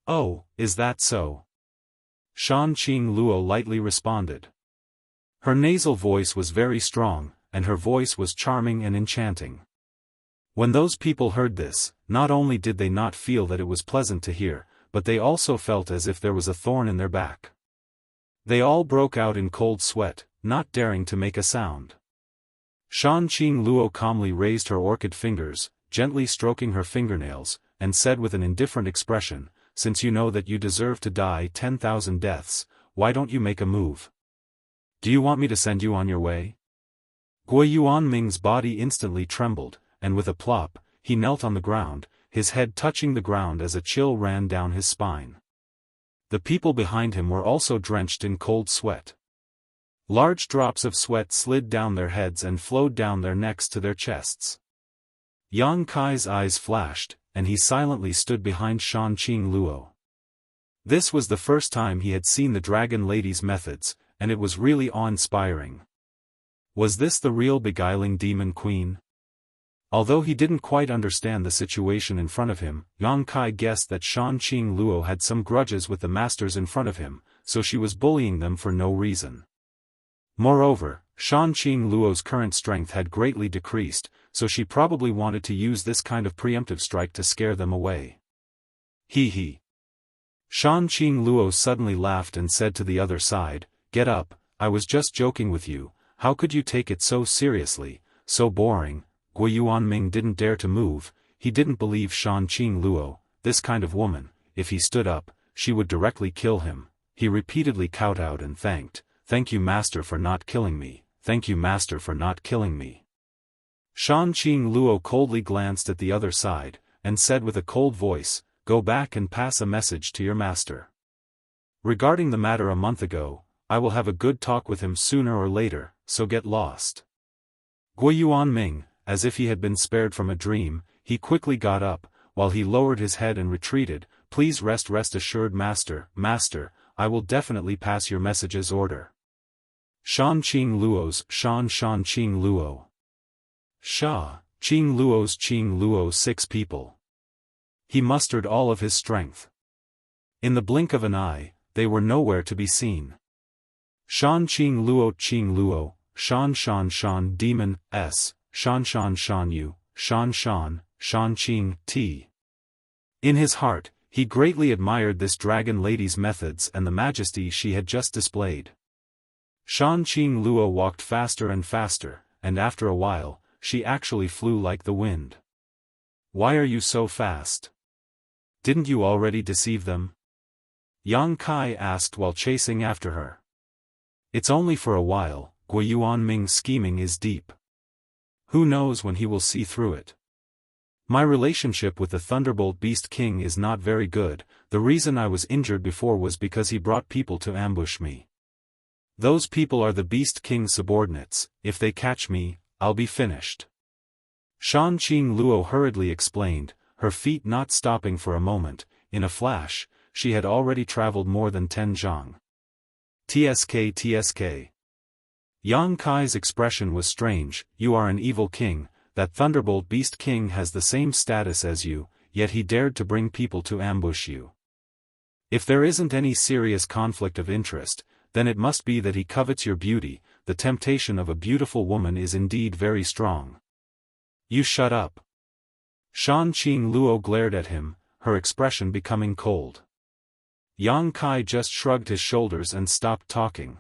[SPEAKER 1] Oh, is that so? Shan Qing Luo lightly responded. Her nasal voice was very strong, and her voice was charming and enchanting. When those people heard this, not only did they not feel that it was pleasant to hear, but they also felt as if there was a thorn in their back. They all broke out in cold sweat, not daring to make a sound. Shan Qing Luo calmly raised her orchid fingers, gently stroking her fingernails, and said with an indifferent expression, "Since you know that you deserve to die 10,000 deaths, why don't you make a move? Do you want me to send you on your way?" Gui Yuanming's body instantly trembled, and with a plop, he knelt on the ground, his head touching the ground as a chill ran down his spine. The people behind him were also drenched in cold sweat. Large drops of sweat slid down their heads and flowed down their necks to their chests. Yang Kai's eyes flashed, and he silently stood behind Shan Qing Luo. This was the first time he had seen the Dragon Lady's methods, and it was really awe-inspiring. Was this the real beguiling demon queen? Although he didn't quite understand the situation in front of him, Yang Kai guessed that Shan Qing Luo had some grudges with the masters in front of him, so she was bullying them for no reason. Moreover, Shan Qing Luo's current strength had greatly decreased, so she probably wanted to use this kind of preemptive strike to scare them away. He. Shan Qing Luo suddenly laughed and said to the other side, "Get up, I was just joking with you. How could you take it so seriously? So boring." Gui Yuanming didn't dare to move. He didn't believe Shan Qing Luo, this kind of woman, if he stood up, she would directly kill him. He repeatedly kowtowed and thanked, "Thank you Master for not killing me, thank you Master for not killing me." Shan Qing Luo coldly glanced at the other side, and said with a cold voice, "Go back and pass a message to your master. Regarding the matter a month ago, I will have a good talk with him sooner or later, so get lost." Gui Yuanming, as if he had been spared from a dream, he quickly got up, while he lowered his head and retreated. "Please rest assured Master, I will definitely pass your message's order." Shan Qing Luo's Shan Qing Luo. Sha, Qing Luo's 6 people. He mustered all of his strength. In the blink of an eye, they were nowhere to be seen. Shan Qing Luo, Shan Demon, S, Shan Yu, Shan Qing, T. In his heart, he greatly admired this dragon lady's methods and the majesty she had just displayed. Shan Qing Luo walked faster and faster, and after a while, she actually flew like the wind. "Why are you so fast?" Didn't you already deceive them? Yang Kai asked while chasing after her. It's only for a while. Guo Yuanming's scheming is deep. Who knows when he will see through it? My relationship with the Thunderbolt Beast King is not very good. The reason I was injured before was because he brought people to ambush me. Those people are the Beast King's subordinates. If they catch me, I'll be finished. Shan Qing Luo hurriedly explained, her feet not stopping for a moment. In a flash, she had already traveled more than 10 zhang. TSK. Yang Kai's expression was strange. You are an evil king. That Thunderbolt Beast King has the same status as you, yet he dared to bring people to ambush you. If there isn't any serious conflict of interest, then it must be that he covets your beauty. The temptation of a beautiful woman is indeed very strong. You shut up. Shan Qing Luo glared at him, her expression becoming cold. Yang Kai just shrugged his shoulders and stopped talking.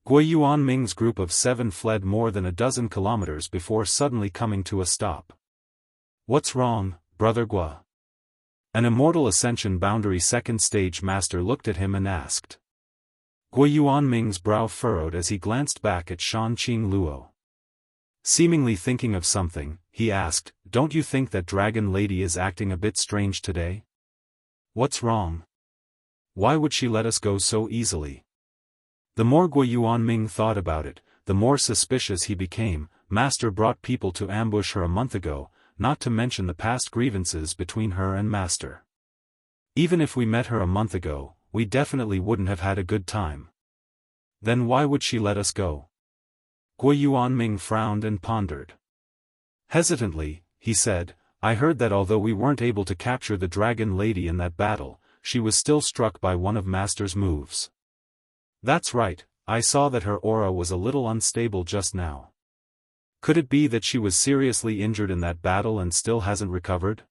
[SPEAKER 1] Guo Yuanming's group of 7 fled more than a dozen kilometers before suddenly coming to a stop. What's wrong, Brother Guo? An Immortal Ascension Boundary Second Stage Master looked at him and asked. Guo Yuanming's brow furrowed as he glanced back at Shan Qing Luo. Seemingly thinking of something, he asked, don't you think that Dragon Lady is acting a bit strange today? What's wrong? Why would she let us go so easily? The more Guo Yuanming thought about it, the more suspicious he became. Master brought people to ambush her a month ago, not to mention the past grievances between her and Master. Even if we met her a month ago, we definitely wouldn't have had a good time. Then why would she let us go? Guo Yuanming frowned and pondered. Hesitantly, he said, I heard that although we weren't able to capture the Dragon Lady in that battle, she was still struck by one of Master's moves. That's right, I saw that her aura was a little unstable just now. Could it be that she was seriously injured in that battle and still hasn't recovered?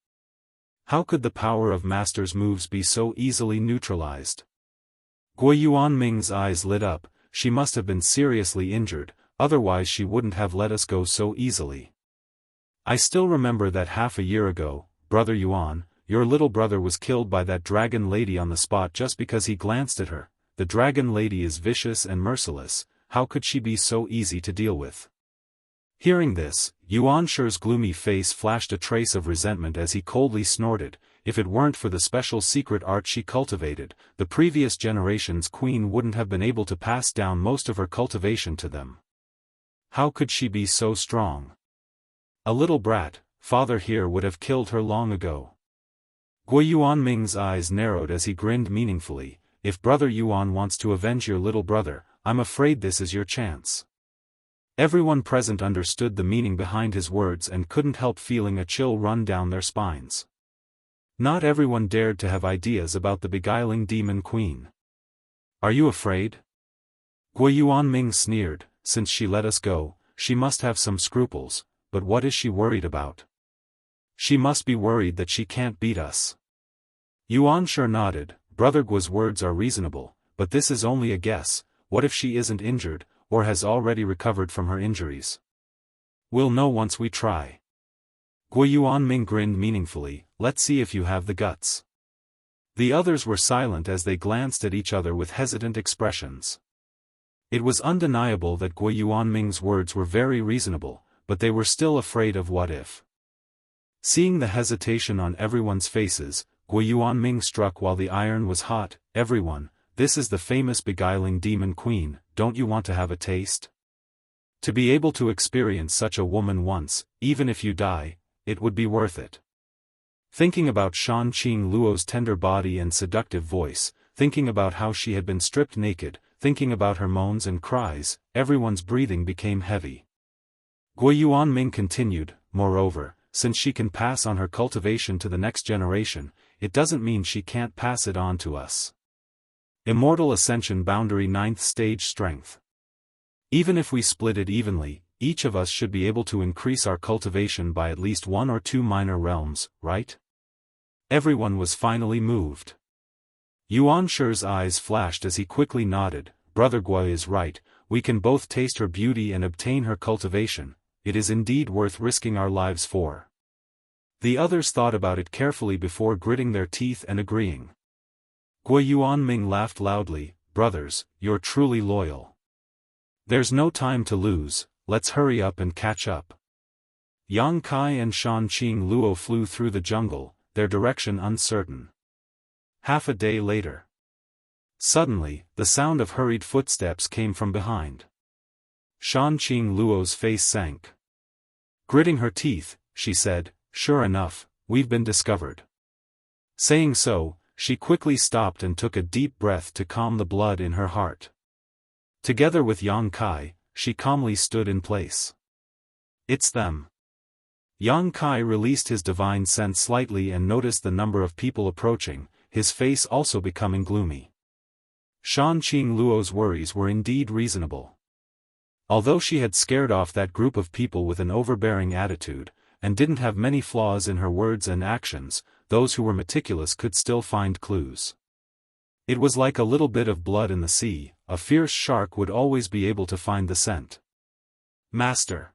[SPEAKER 1] How could the power of Master's moves be so easily neutralized? Guo Yuanming's eyes lit up. She must have been seriously injured, otherwise she wouldn't have let us go so easily. I still remember that half a year ago, Brother Yuan, your little brother was killed by that Dragon Lady on the spot just because he glanced at her. The Dragon Lady is vicious and merciless. How could she be so easy to deal with? Hearing this, Yuan Shi's gloomy face flashed a trace of resentment as he coldly snorted. If it weren't for the special secret art she cultivated, the previous generation's queen wouldn't have been able to pass down most of her cultivation to them. How could she be so strong? A little brat, father here would have killed her long ago. Guo Yuanming's eyes narrowed as he grinned meaningfully. If Brother Yuan wants to avenge your little brother, I'm afraid this is your chance. Everyone present understood the meaning behind his words and couldn't help feeling a chill run down their spines. Not everyone dared to have ideas about the beguiling demon queen. Are you afraid? Guo Yuanming sneered. Since she let us go, she must have some scruples, but what is she worried about? She must be worried that she can't beat us. Yuan Shi nodded. Brother Guo's words are reasonable, but this is only a guess. What if she isn't injured, or has already recovered from her injuries? We'll know once we try. Guo Yuanming grinned meaningfully. Let's see if you have the guts. The others were silent as they glanced at each other with hesitant expressions. It was undeniable that Guo Yuanming's words were very reasonable, but they were still afraid of what if. Seeing the hesitation on everyone's faces, Guo Yuanming struck while the iron was hot. Everyone, this is the famous beguiling demon queen, don't you want to have a taste? To be able to experience such a woman once, even if you die, it would be worth it. Thinking about Shan Qing Luo's tender body and seductive voice, thinking about how she had been stripped naked, thinking about her moans and cries, everyone's breathing became heavy. Guo Yuanming continued, moreover, since she can pass on her cultivation to the next generation, it doesn't mean she can't pass it on to us. Immortal Ascension Boundary 9th Stage Strength. Even if we split it evenly, each of us should be able to increase our cultivation by at least 1 or 2 minor realms, right? Everyone was finally moved. Yuan Shi's eyes flashed as he quickly nodded. Brother Guo is right, we can both taste her beauty and obtain her cultivation. It is indeed worth risking our lives for. The others thought about it carefully before gritting their teeth and agreeing. Guo Yuanming laughed loudly. Brothers, you're truly loyal. There's no time to lose, let's hurry up and catch up. Yang Kai and Shan Qing Luo flew through the jungle, their direction uncertain. Half a day later. Suddenly, the sound of hurried footsteps came from behind. Shan Qing Luo's face sank. Gritting her teeth, she said, "Sure enough, we've been discovered." Saying so, she quickly stopped and took a deep breath to calm the blood in her heart. Together with Yang Kai, she calmly stood in place. It's them. Yang Kai released his divine sense slightly and noticed the number of people approaching, his face also becoming gloomy. Shan Qing Luo's worries were indeed reasonable. Although she had scared off that group of people with an overbearing attitude, and didn't have many flaws in her words and actions, those who were meticulous could still find clues. It was like a little bit of blood in the sea, a fierce shark would always be able to find the scent. Master.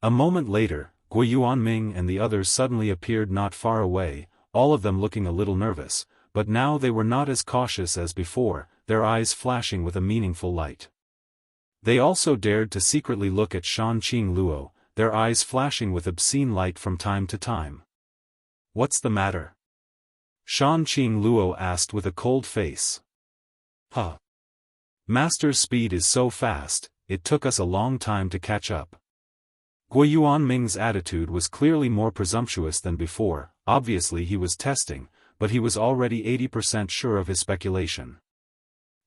[SPEAKER 1] A moment later, Guo Yuanming and the others suddenly appeared not far away, all of them looking a little nervous, but now they were not as cautious as before, their eyes flashing with a meaningful light. They also dared to secretly look at Shan Qing Luo, their eyes flashing with obscene light from time to time. What's the matter? Shan Qing Luo asked with a cold face. Huh. Master's speed is so fast, it took us a long time to catch up. Guo Yuanming's attitude was clearly more presumptuous than before, obviously he was testing, but he was already 80% sure of his speculation.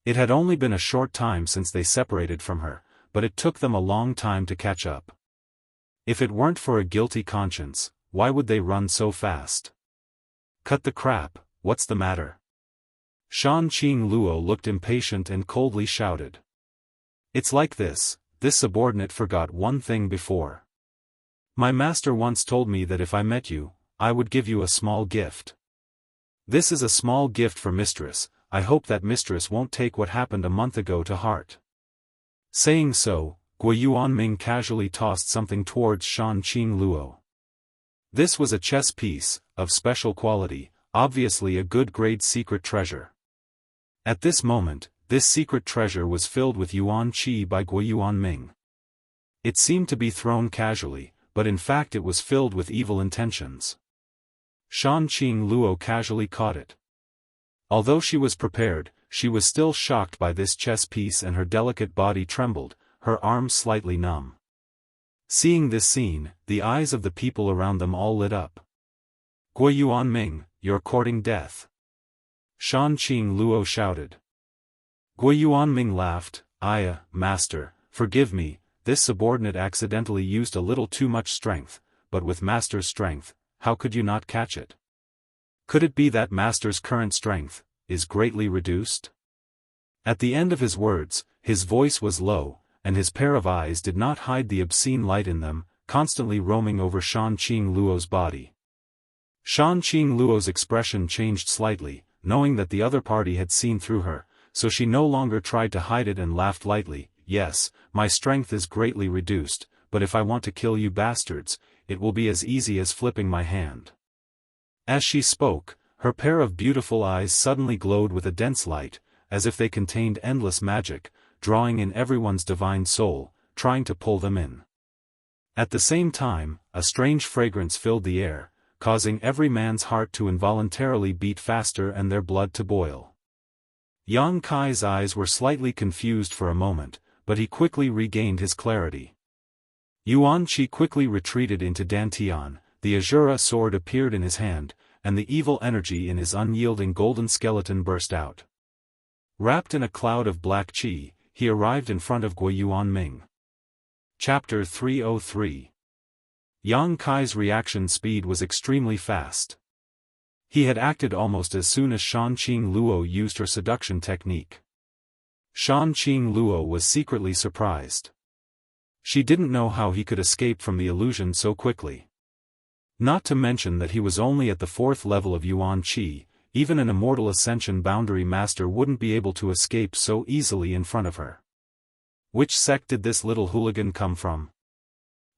[SPEAKER 1] It had only been a short time since they separated from her, but it took them a long time to catch up. If it weren't for a guilty conscience, why would they run so fast? Cut the crap, what's the matter? Shan Qing Luo looked impatient and coldly shouted. It's like this subordinate forgot one thing before. My master once told me that if I met you, I would give you a small gift. This is a small gift for mistress, I hope that mistress won't take what happened a month ago to heart. Saying so, Guo Yuanming casually tossed something towards Shan Qing Luo. This was a chess piece, of special quality, obviously a good grade secret treasure. At this moment, this secret treasure was filled with yuan qi by Guo Yuanming. It seemed to be thrown casually, but in fact it was filled with evil intentions. Shan Qing Luo casually caught it. Although she was prepared, she was still shocked by this chess piece and her delicate body trembled, her arms slightly numb. Seeing this scene, the eyes of the people around them all lit up. Guo Yuanming, you're courting death. Shan Qing Luo shouted. Guo Yuanming laughed, Master, forgive me, this subordinate accidentally used a little too much strength, but with master's strength, how could you not catch it? Could it be that master's current strength is greatly reduced? At the end of his words, his voice was low, and his pair of eyes did not hide the obscene light in them, constantly roaming over Shan Qing Luo's body. Shan Qing Luo's expression changed slightly, knowing that the other party had seen through her, so she no longer tried to hide it and laughed lightly. Yes, my strength is greatly reduced, but if I want to kill you bastards, it will be as easy as flipping my hand. As she spoke, her pair of beautiful eyes suddenly glowed with a dense light, as if they contained endless magic, drawing in everyone's divine soul, trying to pull them in. At the same time, a strange fragrance filled the air, causing every man's heart to involuntarily beat faster and their blood to boil. Yang Kai's eyes were slightly confused for a moment, but he quickly regained his clarity. Yuan Qi quickly retreated into Dantian, the Azura sword appeared in his hand, and the evil energy in his unyielding golden skeleton burst out. Wrapped in a cloud of black qi, he arrived in front of Guo Yuanming. Chapter 303. Yang Kai's reaction speed was extremely fast. He had acted almost as soon as Shan Qing Luo used her seduction technique. Shan Qing Luo was secretly surprised. She didn't know how he could escape from the illusion so quickly. Not to mention that he was only at the 4th level of Yuan Qi, even an immortal Ascension boundary master wouldn't be able to escape so easily in front of her. Which sect did this little hooligan come from?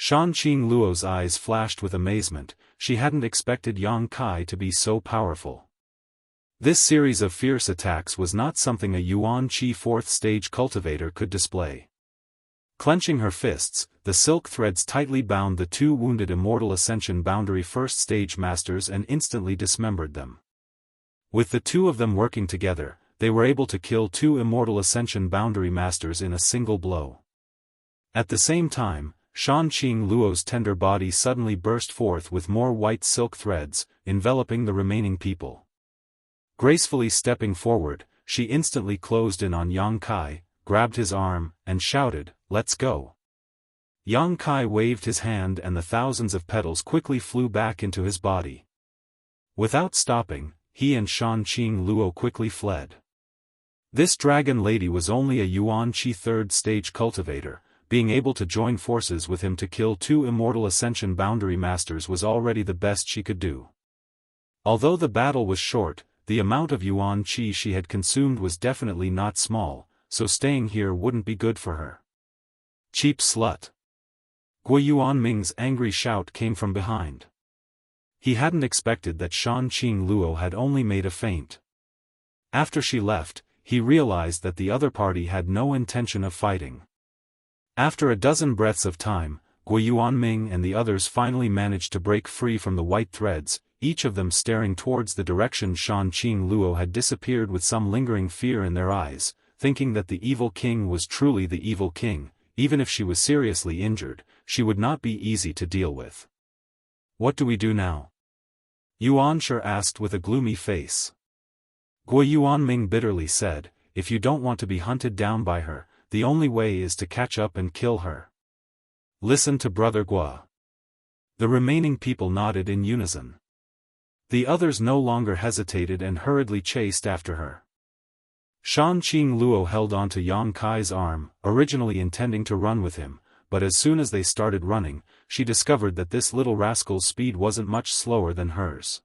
[SPEAKER 1] Shanqing Luo's eyes flashed with amazement. She hadn't expected Yang Kai to be so powerful. This series of fierce attacks was not something a Yuan Qi 4th stage cultivator could display. Clenching her fists, the silk threads tightly bound the two wounded Immortal Ascension boundary 1st stage masters and instantly dismembered them. With the two of them working together, they were able to kill two Immortal Ascension boundary masters in a single blow. At the same time, Shanqing Luo's tender body suddenly burst forth with more white silk threads, enveloping the remaining people. Gracefully stepping forward, she instantly closed in on Yang Kai, grabbed his arm, and shouted, "Let's go." Yang Kai waved his hand and the thousands of petals quickly flew back into his body. Without stopping, he and Shanqing Luo quickly fled. This dragon lady was only a Yuan Qi 3rd stage cultivator. Being able to join forces with him to kill two Immortal Ascension boundary masters was already the best she could do. Although the battle was short, the amount of Yuan Qi she had consumed was definitely not small, so staying here wouldn't be good for her. Cheap slut. Guo Yuanming's angry shout came from behind. He hadn't expected that Shanqing Luo had only made a feint. After she left, he realized that the other party had no intention of fighting. After a dozen breaths of time, Guo Yuanming and the others finally managed to break free from the white threads, each of them staring towards the direction Shanqing Luo had disappeared with some lingering fear in their eyes, thinking that the evil king was truly the evil king. Even if she was seriously injured, she would not be easy to deal with. "What do we do now?" Yuanshi asked with a gloomy face. Guo Yuanming bitterly said, "If you don't want to be hunted down by her, the only way is to catch up and kill her. Listen to Brother Guo." The remaining people nodded in unison. The others no longer hesitated and hurriedly chased after her. Shanqing Luo held onto Yang Kai's arm, originally intending to run with him, but as soon as they started running, she discovered that this little rascal's speed wasn't much slower than hers.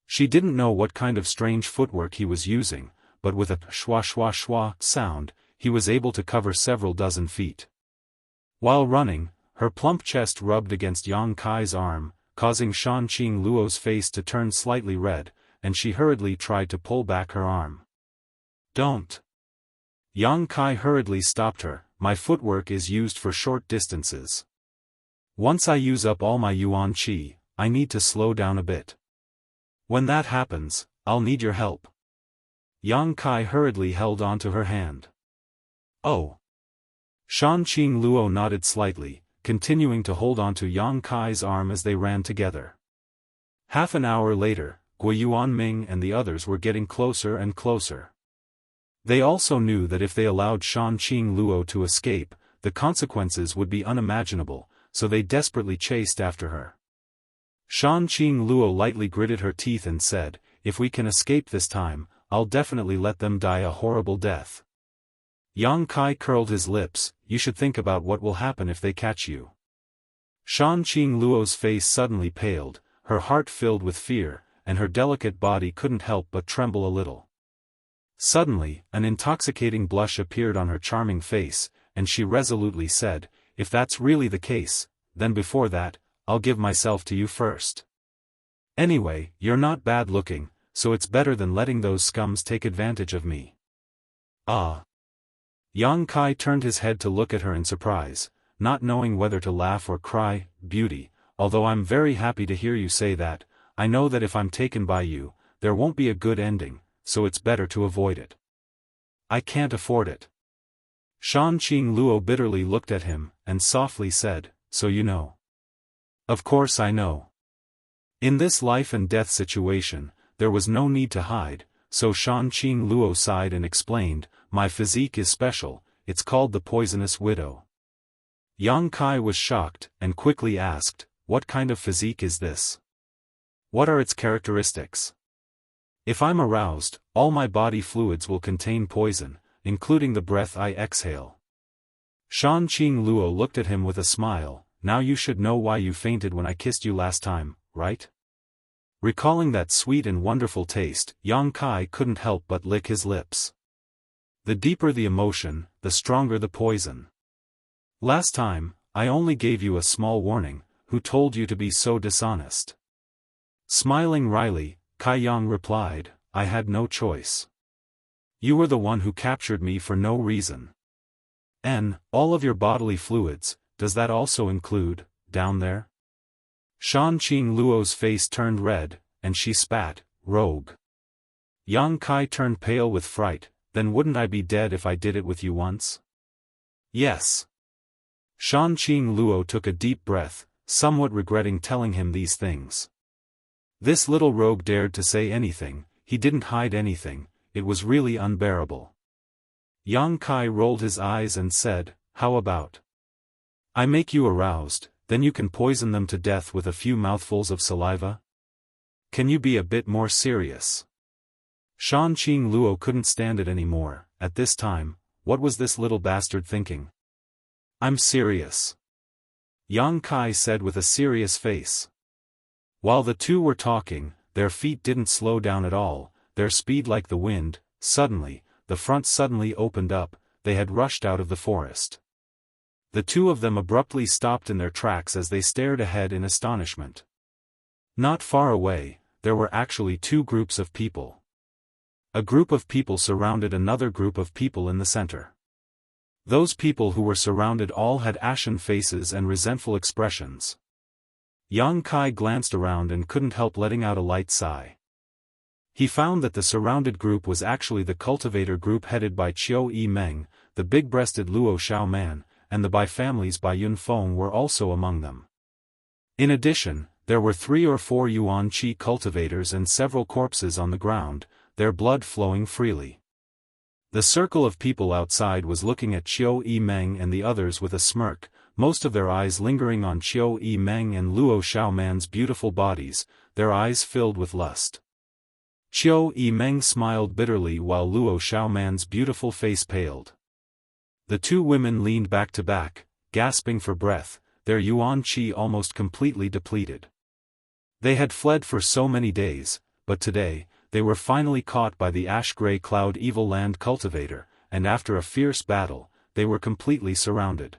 [SPEAKER 1] She didn't know what kind of strange footwork he was using, but with a schwa schwa schwa sound, he was able to cover several dozen feet. While running, her plump chest rubbed against Yang Kai's arm, causing Shanqing Luo's face to turn slightly red, and she hurriedly tried to pull back her arm. "Don't." Yang Kai hurriedly stopped her. "My footwork is used for short distances. Once I use up all my Yuan Qi, I need to slow down a bit. When that happens, I'll need your help." Yang Kai hurriedly held onto her hand. "Oh." Shanqing Luo nodded slightly, continuing to hold onto Yang Kai's arm as they ran together. Half an hour later, Guo Yuanming and the others were getting closer and closer. They also knew that if they allowed Shanqing Luo to escape, the consequences would be unimaginable, so they desperately chased after her. Shanqing Luo lightly gritted her teeth and said, "If we can escape this time, I'll definitely let them die a horrible death." Yang Kai curled his lips. "You should think about what will happen if they catch you." Shanqing Luo's face suddenly paled, her heart filled with fear, and her delicate body couldn't help but tremble a little. Suddenly, an intoxicating blush appeared on her charming face, and she resolutely said, "If that's really the case, then before that, I'll give myself to you first. Anyway, you're not bad looking, so it's better than letting those scums take advantage of me." "Ah." Yang Kai turned his head to look at her in surprise, not knowing whether to laugh or cry. "Beauty, although I'm very happy to hear you say that, I know that if I'm taken by you, there won't be a good ending, so it's better to avoid it." "I can't afford it." Shanqing Luo bitterly looked at him, and softly said, "So you know." "Of course I know." In this life and death situation, there was no need to hide, so Shanqing Luo sighed and explained, "My physique is special, it's called the Poisonous Widow." Yang Kai was shocked, and quickly asked, "What kind of physique is this? What are its characteristics?" "If I'm aroused, all my body fluids will contain poison, including the breath I exhale." Shanqing Luo looked at him with a smile. "Now you should know why you fainted when I kissed you last time, right?" Recalling that sweet and wonderful taste, Yang Kai couldn't help but lick his lips. The deeper the emotion, the stronger the poison. "Last time, I only gave you a small warning. Who told you to be so dishonest? Smiling wryly, Kai Yang replied, I had no choice. You were the one who captured me for no reason. All of your bodily fluids, does that also include, down there? Shan Qing Luo's face turned red, and she spat, rogue. Yang Kai turned pale with fright. Then wouldn't I be dead if I did it with you once? Yes. Shan Qing Luo took a deep breath, somewhat regretting telling him these things. This little rogue dared to say anything, he didn't hide anything, it was really unbearable. Yang Kai rolled his eyes and said, how about? I make you aroused, then you can poison them to death with a few mouthfuls of saliva? Can you be a bit more serious? Shan Qing Luo couldn't stand it anymore. At this time, what was this little bastard thinking? I'm serious. Yang Kai said with a serious face. While the two were talking, their feet didn't slow down at all, their speed like the wind. Suddenly, the front suddenly opened up, they had rushed out of the forest. The two of them abruptly stopped in their tracks as they stared ahead in astonishment. Not far away, there were actually two groups of people. A group of people surrounded another group of people in the center. Those people who were surrounded all had ashen faces and resentful expressions. Yang Kai glanced around and couldn't help letting out a light sigh. He found that the surrounded group was actually the cultivator group headed by Qiu Yi Meng, the big-breasted Luo Xiao Man, and the Bai families by Yun Feng were also among them. In addition, there were 3 or 4 Yuan Qi cultivators and several corpses on the ground, their blood flowing freely. The circle of people outside was looking at Qiu Yi Meng and the others with a smirk, most of their eyes lingering on Qiu Yi Meng and Luo Xiao Man's beautiful bodies, their eyes filled with lust. Qiu Yi Meng smiled bitterly while Luo Xiao Man's beautiful face paled. The two women leaned back to back, gasping for breath, their Yuan Qi almost completely depleted. They had fled for so many days, but today, they were finally caught by the ash-gray cloud evil land cultivator, and after a fierce battle, they were completely surrounded.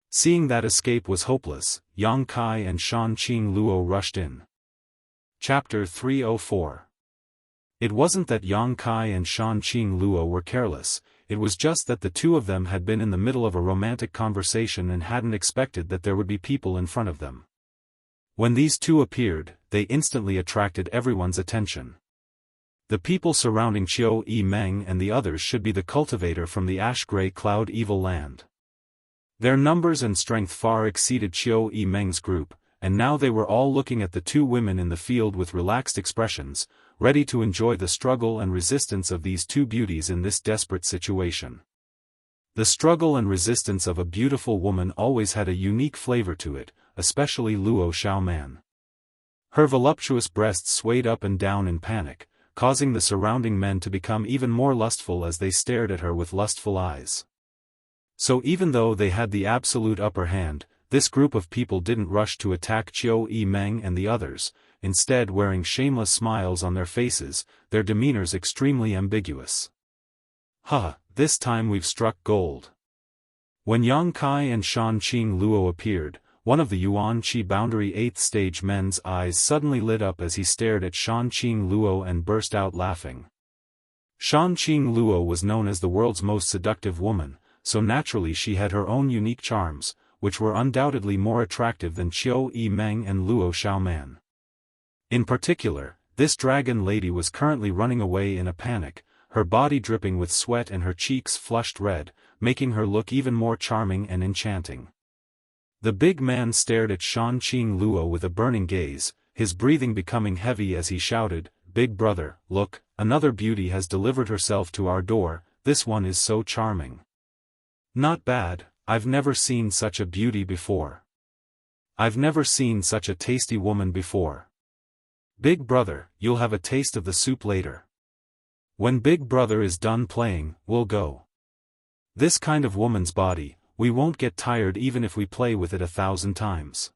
[SPEAKER 1] Seeing that escape was hopeless, Yang Kai and Shan Qing Luo rushed in. Chapter 304. It wasn't that Yang Kai and Shan Qing Luo were careless, it was just that the two of them had been in the middle of a romantic conversation and hadn't expected that there would be people in front of them. When these two appeared, they instantly attracted everyone's attention. The people surrounding Qiu Yi Meng and the others should be the cultivator from the ash-gray cloud evil land. Their numbers and strength far exceeded Qiu Yi Meng's group, and now they were all looking at the two women in the field with relaxed expressions, ready to enjoy the struggle and resistance of these two beauties in this desperate situation. The struggle and resistance of a beautiful woman always had a unique flavor to it, especially Luo Xiao Man. Her voluptuous breasts swayed up and down in panic, causing the surrounding men to become even more lustful as they stared at her with lustful eyes. So even though they had the absolute upper hand, this group of people didn't rush to attack Qiu Yi Meng and the others, instead wearing shameless smiles on their faces, their demeanors extremely ambiguous. This time we've struck gold. When Yang Kai and Shan Qing Luo appeared, one of the Yuan Qi boundary 8th stage men's eyes suddenly lit up as he stared at Shan Qing Luo and burst out laughing. Shan Qing Luo was known as the world's most seductive woman, so naturally she had her own unique charms, which were undoubtedly more attractive than Qiu Yi Meng and Luo Xiao Man. In particular, this dragon lady was currently running away in a panic, her body dripping with sweat and her cheeks flushed red, making her look even more charming and enchanting. The big man stared at Shan Qing Luo with a burning gaze, his breathing becoming heavy as he shouted, "Big brother, look, another beauty has delivered herself to our door, this one is so charming. Not bad, I've never seen such a beauty before. I've never seen such a tasty woman before. Big brother, you'll have a taste of the soup later. When Big brother is done playing, we'll go. This kind of woman's body, we won't get tired even if we play with it 1,000 times."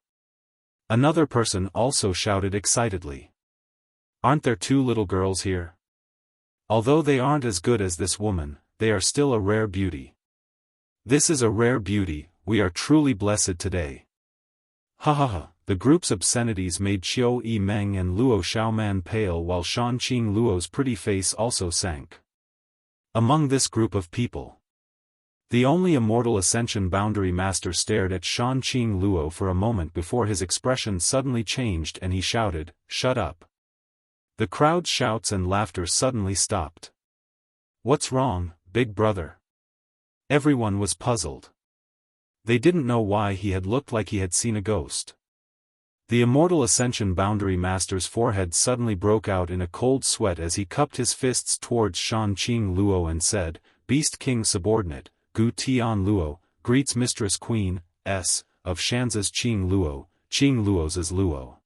[SPEAKER 1] Another person also shouted excitedly. "Aren't there 2 little girls here? Although they aren't as good as this woman, they are still a rare beauty. This is a rare beauty, we are truly blessed today. Ha ha ha. The group's obscenities made Qiu Yimeng and Luo Xiaoman pale while Shan Qing Luo's pretty face also sank. Among this group of people, the only immortal Ascension boundary master stared at Shan Qing Luo for a moment before his expression suddenly changed and he shouted, "Shut up." The crowd's shouts and laughter suddenly stopped. "What's wrong, big brother?" Everyone was puzzled. They didn't know why he had looked like he had seen a ghost. The immortal Ascension boundary master's forehead suddenly broke out in a cold sweat as he cupped his fists towards Shan Qing Luo and said, "Beast King subordinate, Gu Tian Luo, greets Mistress Queen, S, of Shanzi's Qing Luo's Luo.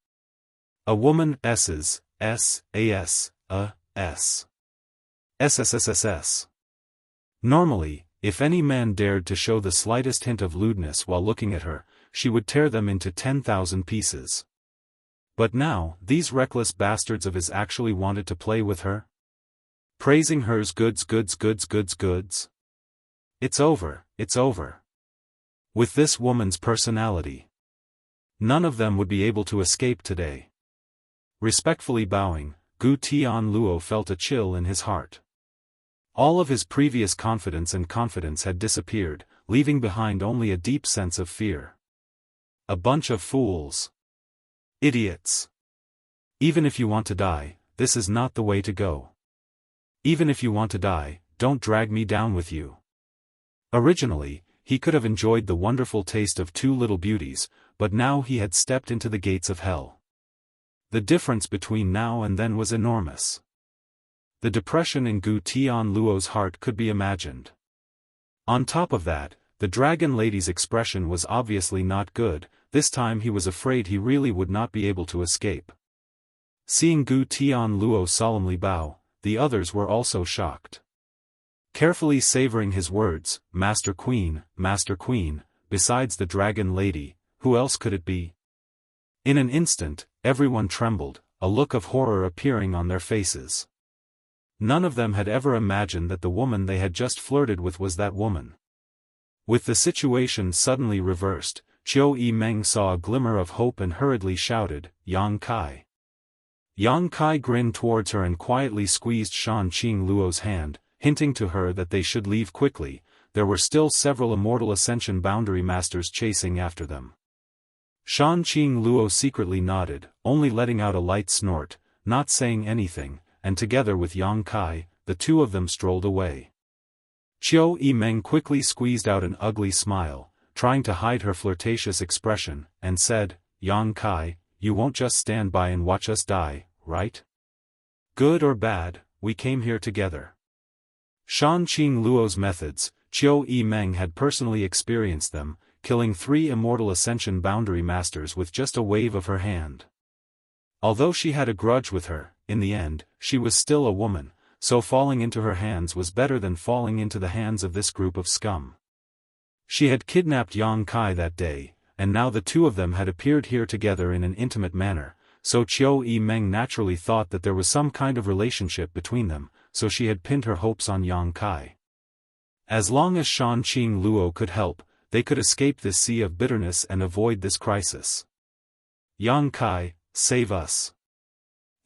[SPEAKER 1] A woman S's, S, A-S, a, S. SSSSS. Normally, if any man dared to show the slightest hint of lewdness while looking at her, she would tear them into 10,000 pieces. But now, these reckless bastards of his actually wanted to play with her? Praising her's goods. It's over, it's over. With this woman's personality, none of them would be able to escape today. Respectfully bowing, Gu Tian Luo felt a chill in his heart. All of his previous confidence had disappeared, leaving behind only a deep sense of fear. A bunch of fools. Idiots. Even if you want to die, this is not the way to go. Even if you want to die, don't drag me down with you. Originally, he could have enjoyed the wonderful taste of two little beauties, but now he had stepped into the gates of hell. The difference between now and then was enormous. The depression in Gu Tian Luo's heart could be imagined. On top of that, the dragon lady's expression was obviously not good. This time he was afraid he really would not be able to escape. Seeing Gu Tian Luo solemnly bow, the others were also shocked. Carefully savoring his words, Master Queen, besides the dragon lady, who else could it be? In an instant, everyone trembled, a look of horror appearing on their faces. None of them had ever imagined that the woman they had just flirted with was that woman. With the situation suddenly reversed, Qiu Yimeng saw a glimmer of hope and hurriedly shouted, "Yang Kai." Yang Kai grinned towards her and quietly squeezed Shan Qing Luo's hand, hinting to her that they should leave quickly. There were still several immortal Ascension boundary masters chasing after them. Shan Qing Luo secretly nodded, only letting out a light snort, not saying anything, and together with Yang Kai, the two of them strolled away. Qiu Yimeng quickly squeezed out an ugly smile, trying to hide her flirtatious expression, and said, "Yang Kai, you won't just stand by and watch us die, right? Good or bad, we came here together." Shan Qing Luo's methods, Qiu Yimeng had personally experienced them, killing 3 immortal Ascension boundary masters with just a wave of her hand. Although she had a grudge with her, in the end, she was still a woman, so falling into her hands was better than falling into the hands of this group of scum. She had kidnapped Yang Kai that day, and now the two of them had appeared here together in an intimate manner, so Qiu Yimeng naturally thought that there was some kind of relationship between them, so she had pinned her hopes on Yang Kai. As long as Shan Qing Luo could help, they could escape this sea of bitterness and avoid this crisis. "Yang Kai, save us!"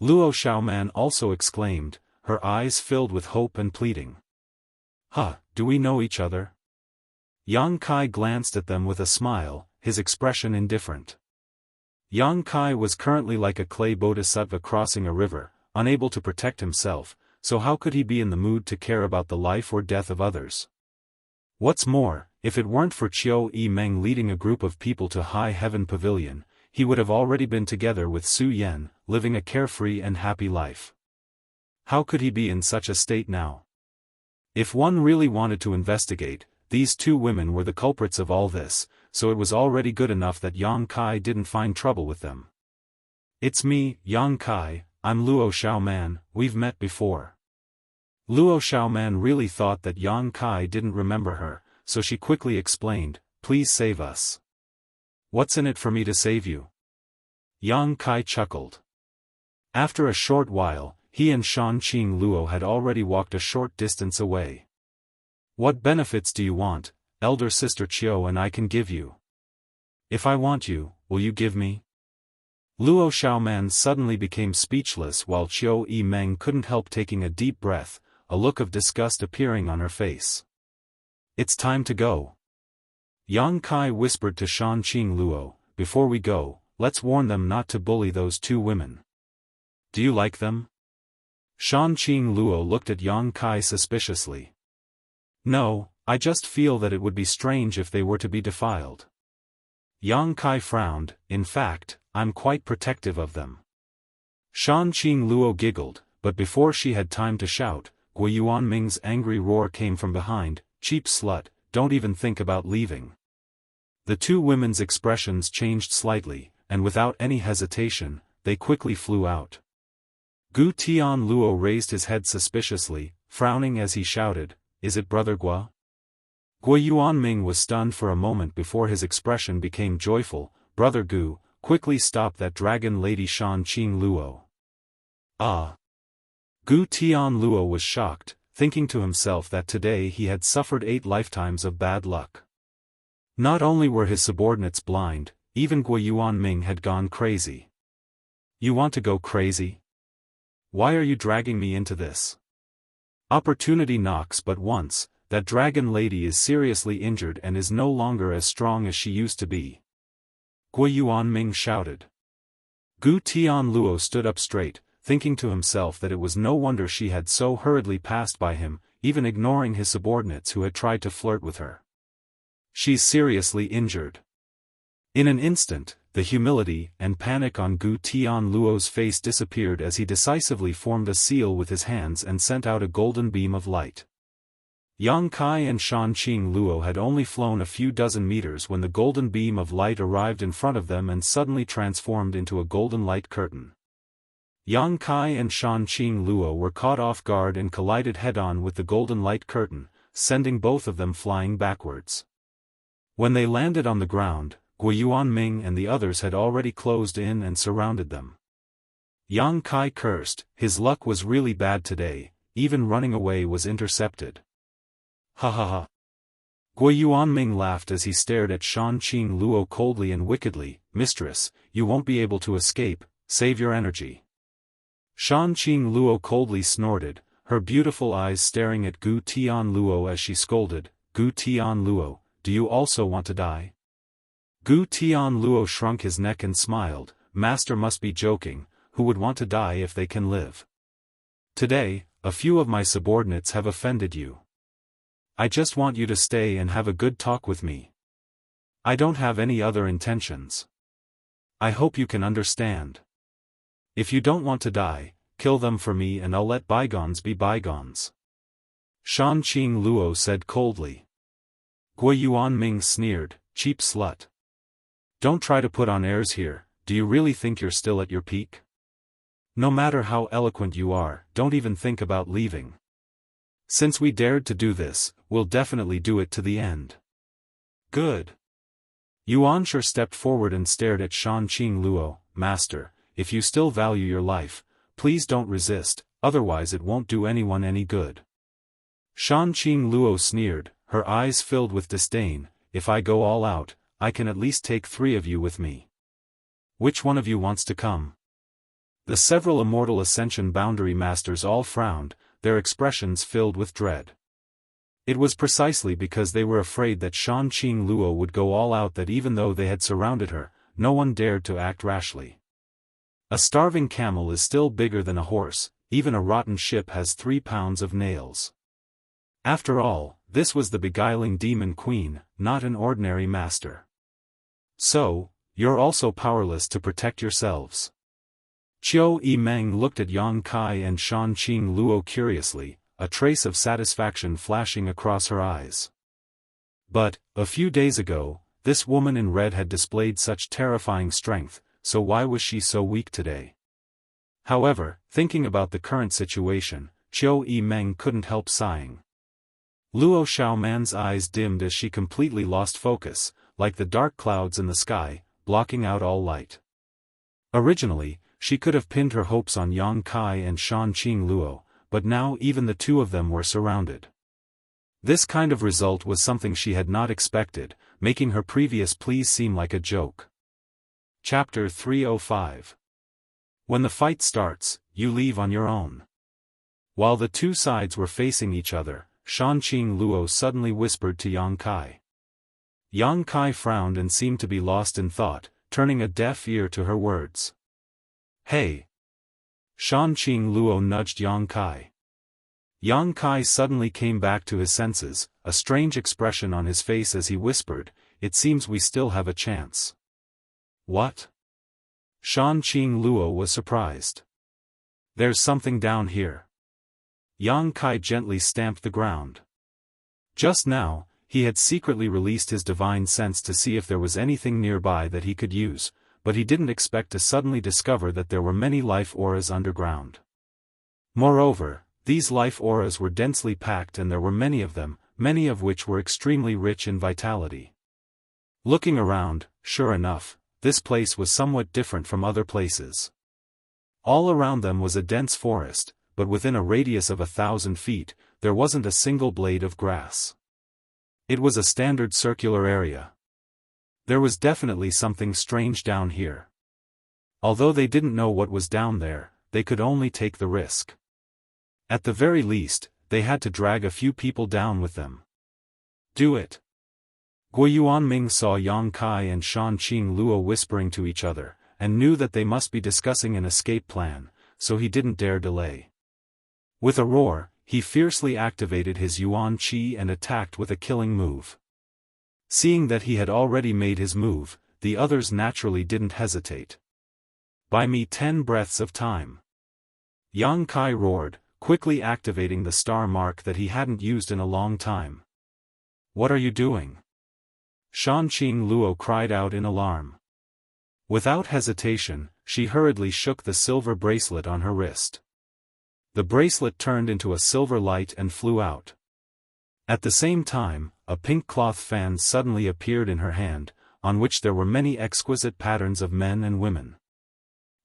[SPEAKER 1] Luo Xiaoman also exclaimed, her eyes filled with hope and pleading. Do we know each other?" Yang Kai glanced at them with a smile, his expression indifferent. Yang Kai was currently like a clay bodhisattva crossing a river, unable to protect himself, so how could he be in the mood to care about the life or death of others? What's more, if it weren't for Qiu Yimeng leading a group of people to High Heaven Pavilion, he would have already been together with Su Yan, living a carefree and happy life. How could he be in such a state now? If one really wanted to investigate, these two women were the culprits of all this, so it was already good enough that Yang Kai didn't find trouble with them. "It's me, Yang Kai, I'm Luo Xiaoman, we've met before." Luo Xiaoman really thought that Yang Kai didn't remember her, so she quickly explained, "Please save us." "What's in it for me to save you?" Yang Kai chuckled. After a short while, he and Shan Qing Luo had already walked a short distance away. "What benefits do you want?" elder sister Chiu and I can give you. If I want you, will you give me? Luo Xiaoman suddenly became speechless while Chiu Meng couldn't help taking a deep breath, a look of disgust appearing on her face. It's time to go. Yang Kai whispered to Shanqing Luo, before we go, let's warn them not to bully those two women. Do you like them? Shanqing Luo looked at Yang Kai suspiciously. No, I just feel that it would be strange if they were to be defiled. Yang Kai frowned, in fact, I'm quite protective of them. Shanqing Luo giggled, but before she had time to shout, Guo Yuanming's angry roar came from behind, cheap slut, don't even think about leaving. The two women's expressions changed slightly, and without any hesitation, they quickly flew out. Gu Tian Luo raised his head suspiciously, frowning as he shouted, Is it Brother Guo? Guo Yuanming was stunned for a moment before his expression became joyful. Brother Gu, quickly stop that dragon lady Shanqing Luo. Ah! Gu Tian Luo was shocked, thinking to himself that today he had suffered 8 lifetimes of bad luck. Not only were his subordinates blind, even Guo Yuanming had gone crazy. You want to go crazy? Why are you dragging me into this? Opportunity knocks but once. That dragon lady is seriously injured and is no longer as strong as she used to be. Guo Yuanming shouted. Gu Tian Luo stood up straight, thinking to himself that it was no wonder she had so hurriedly passed by him, even ignoring his subordinates who had tried to flirt with her. She's seriously injured. In an instant, the humility and panic on Gu Tian Luo's face disappeared as he decisively formed a seal with his hands and sent out a golden beam of light. Yang Kai and Shanqing Luo had only flown a few dozen meters when the golden beam of light arrived in front of them and suddenly transformed into a golden light curtain. Yang Kai and Shanqing Luo were caught off guard and collided head-on with the golden light curtain, sending both of them flying backwards. When they landed on the ground, Guo Yuanming and the others had already closed in and surrounded them. Yang Kai cursed, his luck was really bad today, even running away was intercepted. Ha ha ha. Guo Yuanming laughed as he stared at Shanqing Luo coldly and wickedly, Mistress, you won't be able to escape, save your energy. Shanqing Luo coldly snorted, her beautiful eyes staring at Gu Tian Luo as she scolded, Gu Tian Luo, do you also want to die? Gu Tian Luo shrunk his neck and smiled, Master must be joking, who would want to die if they can live? Today, a few of my subordinates have offended you. I just want you to stay and have a good talk with me. I don't have any other intentions. I hope you can understand. If you don't want to die, kill them for me and I'll let bygones be bygones. Shanqing Luo said coldly. Guo Yuanming sneered, cheap slut. Don't try to put on airs here, do you really think you're still at your peak? No matter how eloquent you are, don't even think about leaving. Since we dared to do this, we'll definitely do it to the end. Good. Yuanshi stepped forward and stared at Shanqing Luo, Master, if you still value your life, please don't resist, otherwise it won't do anyone any good. Shanqing Luo sneered, her eyes filled with disdain, if I go all out, I can at least take 3 of you with me. Which one of you wants to come? The several Immortal Ascension boundary masters all frowned, their expressions filled with dread. It was precisely because they were afraid that Shanqing Luo would go all out that even though they had surrounded her, no one dared to act rashly. A starving camel is still bigger than a horse, even a rotten ship has 3 pounds of nails. After all, this was the beguiling demon queen, not an ordinary master. So, you're also powerless to protect yourselves. Chiu Meng looked at Yang Kai and Shanqing Luo curiously, a trace of satisfaction flashing across her eyes. But, a few days ago, this woman in red had displayed such terrifying strength, so why was she so weak today? However, thinking about the current situation, Chiu Meng couldn't help sighing. Luo Xiaoman's eyes dimmed as she completely lost focus, like the dark clouds in the sky, blocking out all light. Originally, she could have pinned her hopes on Yang Kai and Shanqing Luo, but now even the two of them were surrounded. This kind of result was something she had not expected, making her previous pleas seem like a joke. Chapter 305. When the fight starts, you leave on your own. While the two sides were facing each other, Shanqing Luo suddenly whispered to Yang Kai. Yang Kai frowned and seemed to be lost in thought, turning a deaf ear to her words. Hey! Shanqing Luo nudged Yang Kai. Yang Kai suddenly came back to his senses, a strange expression on his face as he whispered, "It seems we still have a chance." What? Shanqing Luo was surprised. There's something down here. Yang Kai gently stamped the ground. Just now, he had secretly released his divine sense to see if there was anything nearby that he could use, but he didn't expect to suddenly discover that there were many life auras underground. Moreover, these life auras were densely packed and there were many of them, many of which were extremely rich in vitality. Looking around, sure enough, this place was somewhat different from other places. All around them was a dense forest, but within a radius of 1,000 feet, there wasn't a single blade of grass. It was a standard circular area. There was definitely something strange down here. Although they didn't know what was down there, they could only take the risk. At the very least, they had to drag a few people down with them. Do it. Guo Yuanming saw Yang Kai and Shanqing Luo whispering to each other, and knew that they must be discussing an escape plan, so he didn't dare delay. With a roar, he fiercely activated his Yuan Qi and attacked with a killing move. Seeing that he had already made his move, the others naturally didn't hesitate. Buy me 10 breaths of time. Yang Kai roared, quickly activating the star mark that he hadn't used in a long time. What are you doing? Shanqing Luo cried out in alarm. Without hesitation, she hurriedly shook the silver bracelet on her wrist. The bracelet turned into a silver light and flew out. At the same time, a pink cloth fan suddenly appeared in her hand, on which there were many exquisite patterns of men and women.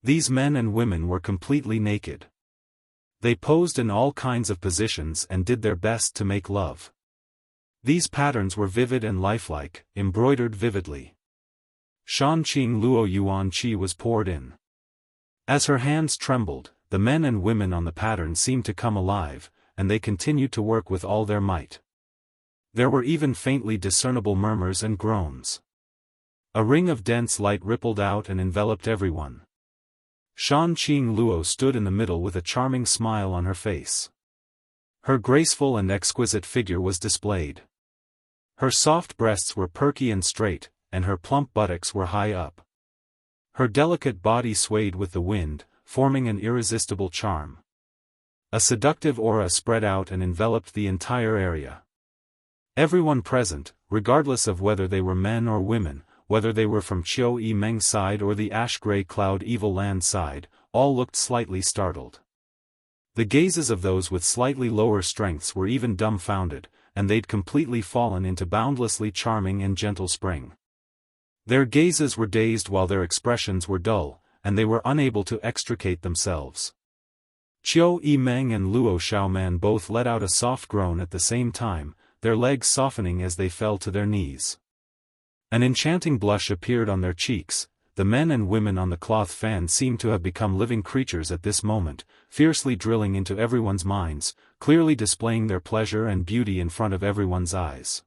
[SPEAKER 1] These men and women were completely naked. They posed in all kinds of positions and did their best to make love. These patterns were vivid and lifelike, embroidered vividly. Shanqing Luo Yuan Qi was poured in. As her hands trembled, the men and women on the pattern seemed to come alive, and they continued to work with all their might. There were even faintly discernible murmurs and groans. A ring of dense light rippled out and enveloped everyone. Shanqing Luo stood in the middle with a charming smile on her face. Her graceful and exquisite figure was displayed. Her soft breasts were perky and straight, and her plump buttocks were high up. Her delicate body swayed with the wind, forming an irresistible charm. A seductive aura spread out and enveloped the entire area. Everyone present, regardless of whether they were men or women, whether they were from Qiu Yimeng's side or the ash-gray cloud evil land side, all looked slightly startled. The gazes of those with slightly lower strengths were even dumbfounded, and they'd completely fallen into boundlessly charming and gentle spring. Their gazes were dazed while their expressions were dull, and they were unable to extricate themselves. Qiu Yimeng and Luo Xiaoman both let out a soft groan at the same time, their legs softening as they fell to their knees. An enchanting blush appeared on their cheeks. The men and women on the cloth fan seemed to have become living creatures at this moment, fiercely drilling into everyone's minds, clearly displaying their pleasure and beauty in front of everyone's eyes.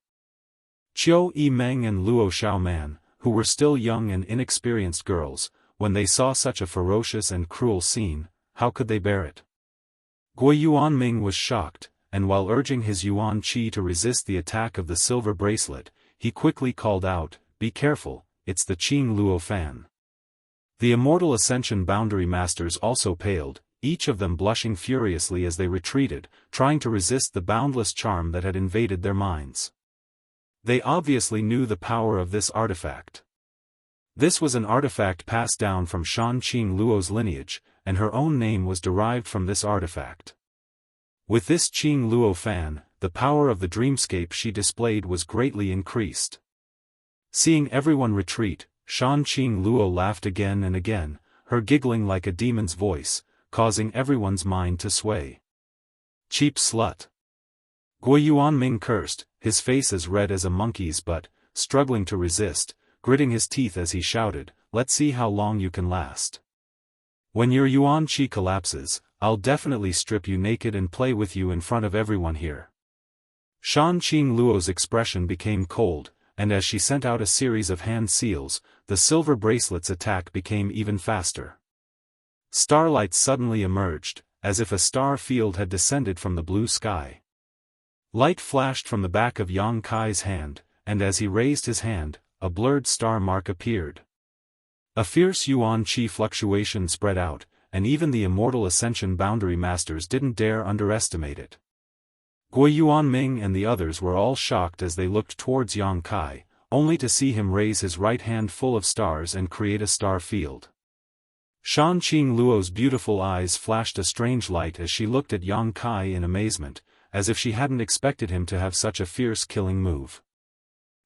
[SPEAKER 1] Qiu Yimeng and Luo Xiaoman, who were still young and inexperienced girls, when they saw such a ferocious and cruel scene, how could they bear it? Guo Yuanming was shocked, and while urging his Yuan Qi to resist the attack of the silver bracelet, he quickly called out, "Be careful, it's the Qing Luo fan." The Immortal Ascension Boundary Masters also paled, each of them blushing furiously as they retreated, trying to resist the boundless charm that had invaded their minds. They obviously knew the power of this artifact. This was an artifact passed down from Shanqing Luo's lineage, and her own name was derived from this artifact. With this Qing Luo fan, the power of the dreamscape she displayed was greatly increased. Seeing everyone retreat, Shanqing Luo laughed again and again, her giggling like a demon's voice, causing everyone's mind to sway. Cheap slut. Guo Yuanming cursed, his face as red as a monkey's but, struggling to resist, gritting his teeth as he shouted, "Let's see how long you can last. When your Yuan Qi collapses, I'll definitely strip you naked and play with you in front of everyone here." Shan Qing Luo's expression became cold, and as she sent out a series of hand seals, the silver bracelet's attack became even faster. Starlight suddenly emerged, as if a star field had descended from the blue sky. Light flashed from the back of Yang Kai's hand, and as he raised his hand, a blurred star mark appeared. A fierce Yuan Qi fluctuation spread out, and even the Immortal Ascension boundary masters didn't dare underestimate it. Guo Yuanming and the others were all shocked as they looked towards Yang Kai, only to see him raise his right hand full of stars and create a star field. Shan Qing Luo's beautiful eyes flashed a strange light as she looked at Yang Kai in amazement, as if she hadn't expected him to have such a fierce killing move.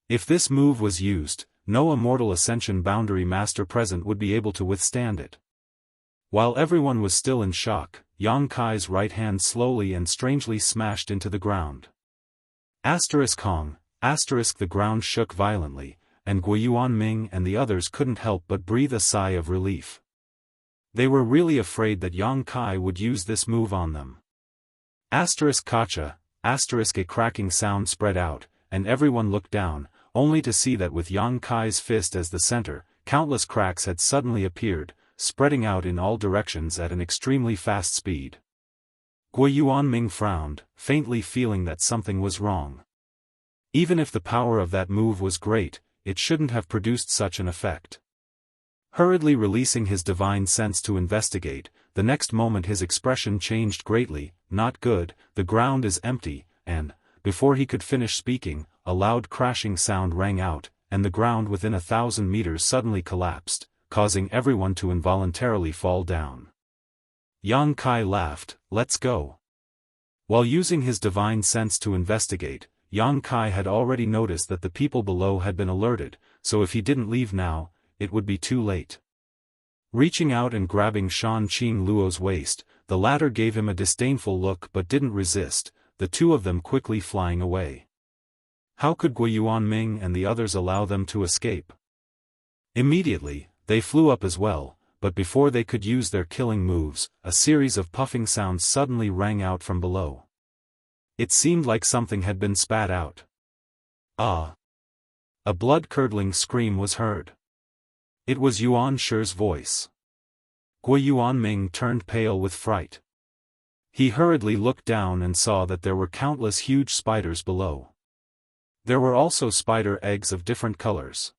[SPEAKER 1] If this move was used, no Immortal Ascension boundary master present would be able to withstand it. While everyone was still in shock, Yang Kai's right hand slowly and strangely smashed into the ground. Hong, the ground shook violently, and Guo Yuanming and the others couldn't help but breathe a sigh of relief. They were really afraid that Yang Kai would use this move on them. Kacha, a cracking sound spread out, and everyone looked down, only to see that with Yang Kai's fist as the center, countless cracks had suddenly appeared, spreading out in all directions at an extremely fast speed. Guo Yuanming frowned, faintly feeling that something was wrong. Even if the power of that move was great, it shouldn't have produced such an effect. Hurriedly releasing his divine sense to investigate, the next moment his expression changed greatly. "Not good, the ground is empty," and, before he could finish speaking, a loud crashing sound rang out, and the ground within 1,000 meters suddenly collapsed, causing everyone to involuntarily fall down. Yang Kai laughed, "Let's go." While using his divine sense to investigate, Yang Kai had already noticed that the people below had been alerted, so if he didn't leave now, it would be too late. Reaching out and grabbing Shan Qing Luo's waist, the latter gave him a disdainful look but didn't resist, the two of them quickly flying away. How could Guo Yuanming and the others allow them to escape? Immediately, they flew up as well, but before they could use their killing moves, a series of puffing sounds suddenly rang out from below. It seemed like something had been spat out. "Ah!" A blood-curdling scream was heard. It was Yuan Shi's voice. Guo Yuanming turned pale with fright. He hurriedly looked down and saw that there were countless huge spiders below. There were also spider eggs of different colors.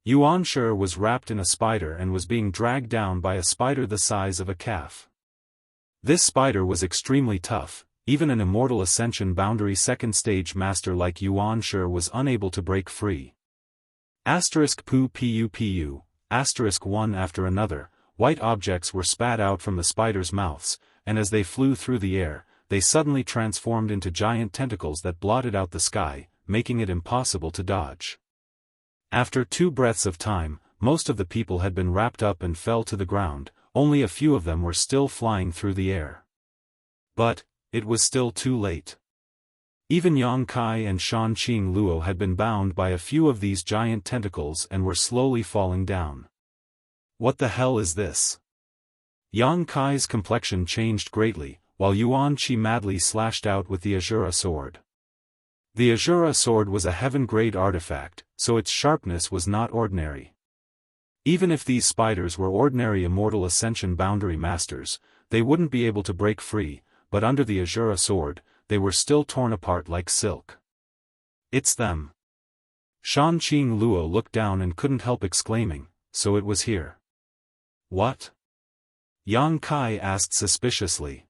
[SPEAKER 1] Yuan Shi was wrapped in a spider and was being dragged down by a spider the size of a calf. This spider was extremely tough, even an Immortal Ascension boundary second stage master like Yuan Shi was unable to break free. **Pu***, one after another, white objects were spat out from the spiders' mouths, and as they flew through the air, they suddenly transformed into giant tentacles that blotted out the sky, making it impossible to dodge. After 2 breaths of time, most of the people had been wrapped up and fell to the ground, only a few of them were still flying through the air. But, it was still too late. Even Yang Kai and Shan Qing Luo had been bound by a few of these giant tentacles and were slowly falling down. What the hell is this? Yang Kai's complexion changed greatly, while Yuan Qi madly slashed out with the Azura sword. The Azura sword was a heaven-grade artifact, so its sharpness was not ordinary. Even if these spiders were ordinary Immortal Ascension boundary masters, they wouldn't be able to break free, but under the Azura sword, they were still torn apart like silk. "It's them." Shan Qing Luo looked down and couldn't help exclaiming, "So it was here." "What?" Yang Kai asked suspiciously.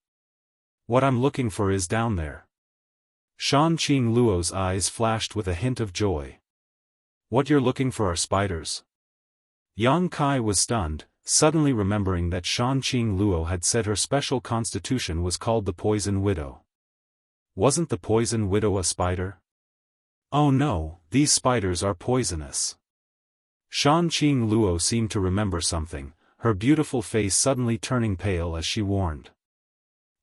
[SPEAKER 1] "What I'm looking for is down there." Shan Qing Luo's eyes flashed with a hint of joy. "What you're looking for are spiders?" Yang Kai was stunned, suddenly remembering that Shan Qing Luo had said her special constitution was called the Poison Widow. Wasn't the Poison Widow a spider? Oh no, these spiders are poisonous. Shan Qing Luo seemed to remember something, her beautiful face suddenly turning pale as she warned.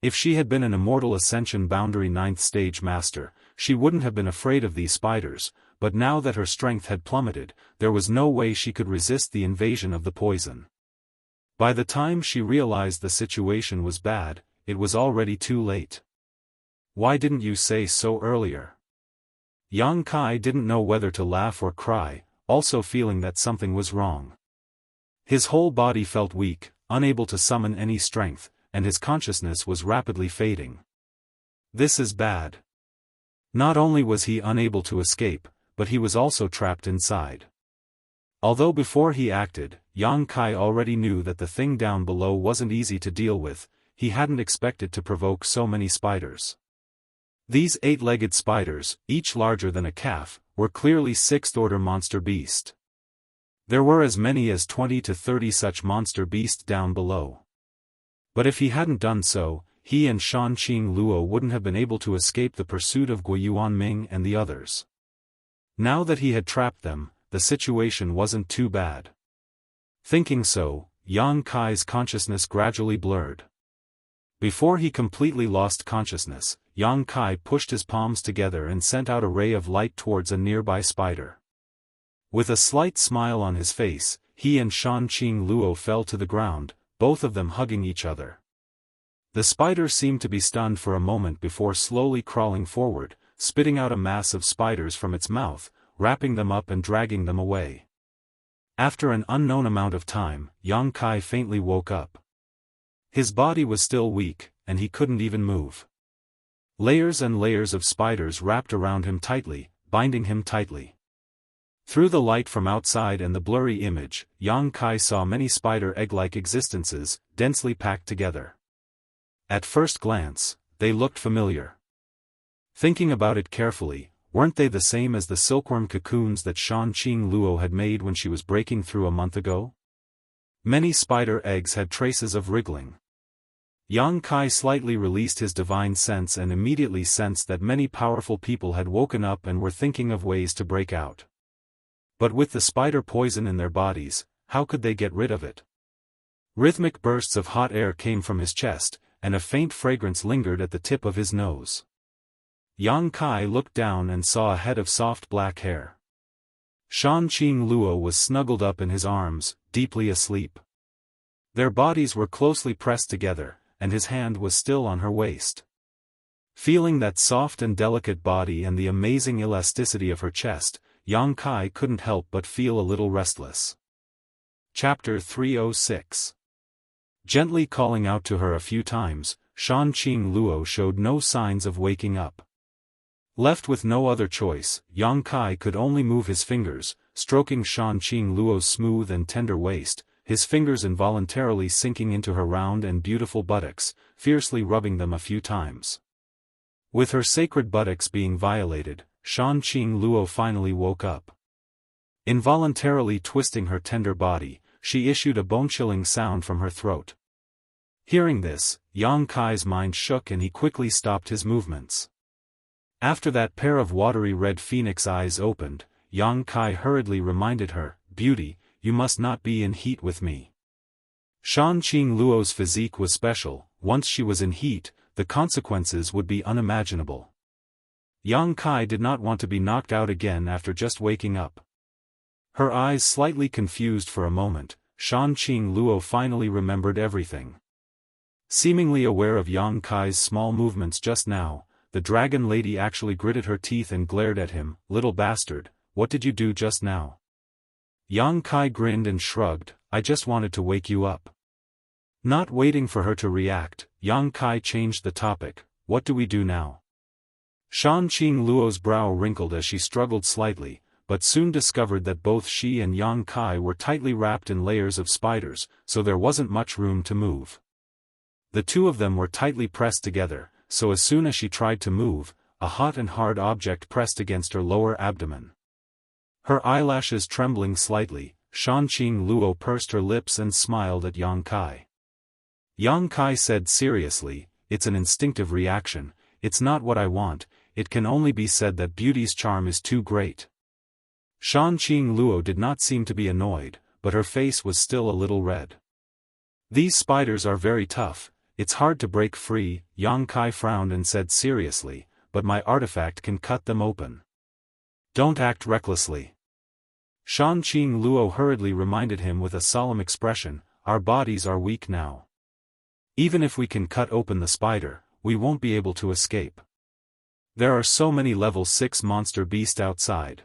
[SPEAKER 1] If she had been an immortal Ascension boundary 9th stage master, she wouldn't have been afraid of these spiders, but now that her strength had plummeted, there was no way she could resist the invasion of the poison. By the time she realized the situation was bad, it was already too late. Why didn't you say so earlier? Yang Kai didn't know whether to laugh or cry, also feeling that something was wrong. His whole body felt weak, unable to summon any strength, and his consciousness was rapidly fading. This is bad. Not only was he unable to escape, but he was also trapped inside. Although before he acted, Yang Kai already knew that the thing down below wasn't easy to deal with, he hadn't expected to provoke so many spiders. These 8-legged spiders, each larger than a calf, were clearly 6th-order monster beast. There were as many as 20 to 30 such monster beasts down below. But if he hadn't done so, he and Shanqing Luo wouldn't have been able to escape the pursuit of Guiyuan Ming and the others. Now that he had trapped them, the situation wasn't too bad. Thinking so, Yang Kai's consciousness gradually blurred. Before he completely lost consciousness, Yang Kai pushed his palms together and sent out a ray of light towards a nearby spider. With a slight smile on his face, he and Shanqing Luo fell to the ground, both of them hugging each other. The spider seemed to be stunned for a moment before slowly crawling forward, spitting out a mass of spiders from its mouth, wrapping them up and dragging them away. After an unknown amount of time, Yang Kai faintly woke up. His body was still weak, and he couldn't even move. Layers and layers of spiders wrapped around him tightly, binding him tightly. Through the light from outside and the blurry image, Yang Kai saw many spider egg-like existences, densely packed together. At first glance, they looked familiar. Thinking about it carefully, weren't they the same as the silkworm cocoons that Shanqing Luo had made when she was breaking through a month ago? Many spider eggs had traces of wriggling. Yang Kai slightly released his divine sense and immediately sensed that many powerful people had woken up and were thinking of ways to break out. But with the spider poison in their bodies, how could they get rid of it? Rhythmic bursts of hot air came from his chest, and a faint fragrance lingered at the tip of his nose. Yang Kai looked down and saw a head of soft black hair. Shanqing Luo was snuggled up in his arms, deeply asleep. Their bodies were closely pressed together, and his hand was still on her waist. Feeling that soft and delicate body and the amazing elasticity of her chest, Yang Kai couldn't help but feel a little restless. Chapter 306. Gently calling out to her a few times, Shanqing Luo showed no signs of waking up. Left with no other choice, Yang Kai could only move his fingers, stroking Shanqing Luo's smooth and tender waist, his fingers involuntarily sinking into her round and beautiful buttocks, fiercely rubbing them a few times. With her sacred buttocks being violated, Shanqing Luo finally woke up. Involuntarily twisting her tender body, she issued a bone-chilling sound from her throat. Hearing this, Yang Kai's mind shook and he quickly stopped his movements. After that pair of watery red phoenix eyes opened, Yang Kai hurriedly reminded her, "Beauty, you must not be in heat with me." Shanqing Luo's physique was special. Once she was in heat, the consequences would be unimaginable. Yang Kai did not want to be knocked out again after just waking up. Her eyes slightly confused for a moment, Shanqing Luo finally remembered everything. Seemingly aware of Yang Kai's small movements just now, the dragon lady actually gritted her teeth and glared at him. "Little bastard, what did you do just now?" Yang Kai grinned and shrugged, "I just wanted to wake you up." Not waiting for her to react, Yang Kai changed the topic. "What do we do now?" Shanqing Luo's brow wrinkled as she struggled slightly, but soon discovered that both she and Yang Kai were tightly wrapped in layers of spiders, so there wasn't much room to move. The two of them were tightly pressed together, so as soon as she tried to move, a hot and hard object pressed against her lower abdomen. Her eyelashes trembling slightly, Shanqing Luo pursed her lips and smiled at Yang Kai. Yang Kai said seriously, "It's an instinctive reaction, it's not what I want, it can only be said that beauty's charm is too great." Shanqing Luo did not seem to be annoyed, but her face was still a little red. "These spiders are very tough, it's hard to break free. Yang Kai frowned and said seriously, but my artifact can cut them open. Don't act recklessly. Shan Qing Luo hurriedly reminded him with a solemn expression, our bodies are weak now. Even if we can cut open the spider, we won't be able to escape. There are so many level 6 monster beasts outside.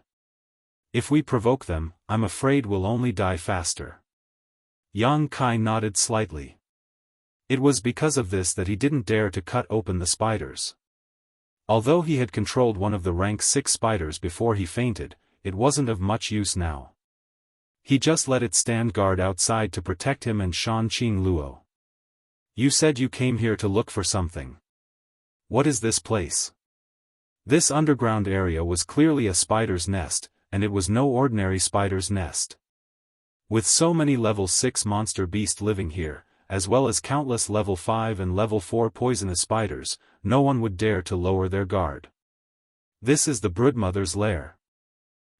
[SPEAKER 1] If we provoke them, I'm afraid we'll only die faster. Yang Kai nodded slightly. It was because of this that he didn't dare to cut open the spiders. Although he had controlled one of the rank 6 spiders before he fainted, it wasn't of much use now. He just let it stand guard outside to protect him and Shan Qing Luo. You said you came here to look for something. What is this place? This underground area was clearly a spider's nest, and it was no ordinary spider's nest. With so many level 6 monster beasts living here, as well as countless level 5 and level 4 poisonous spiders, no one would dare to lower their guard. This is the broodmother's lair.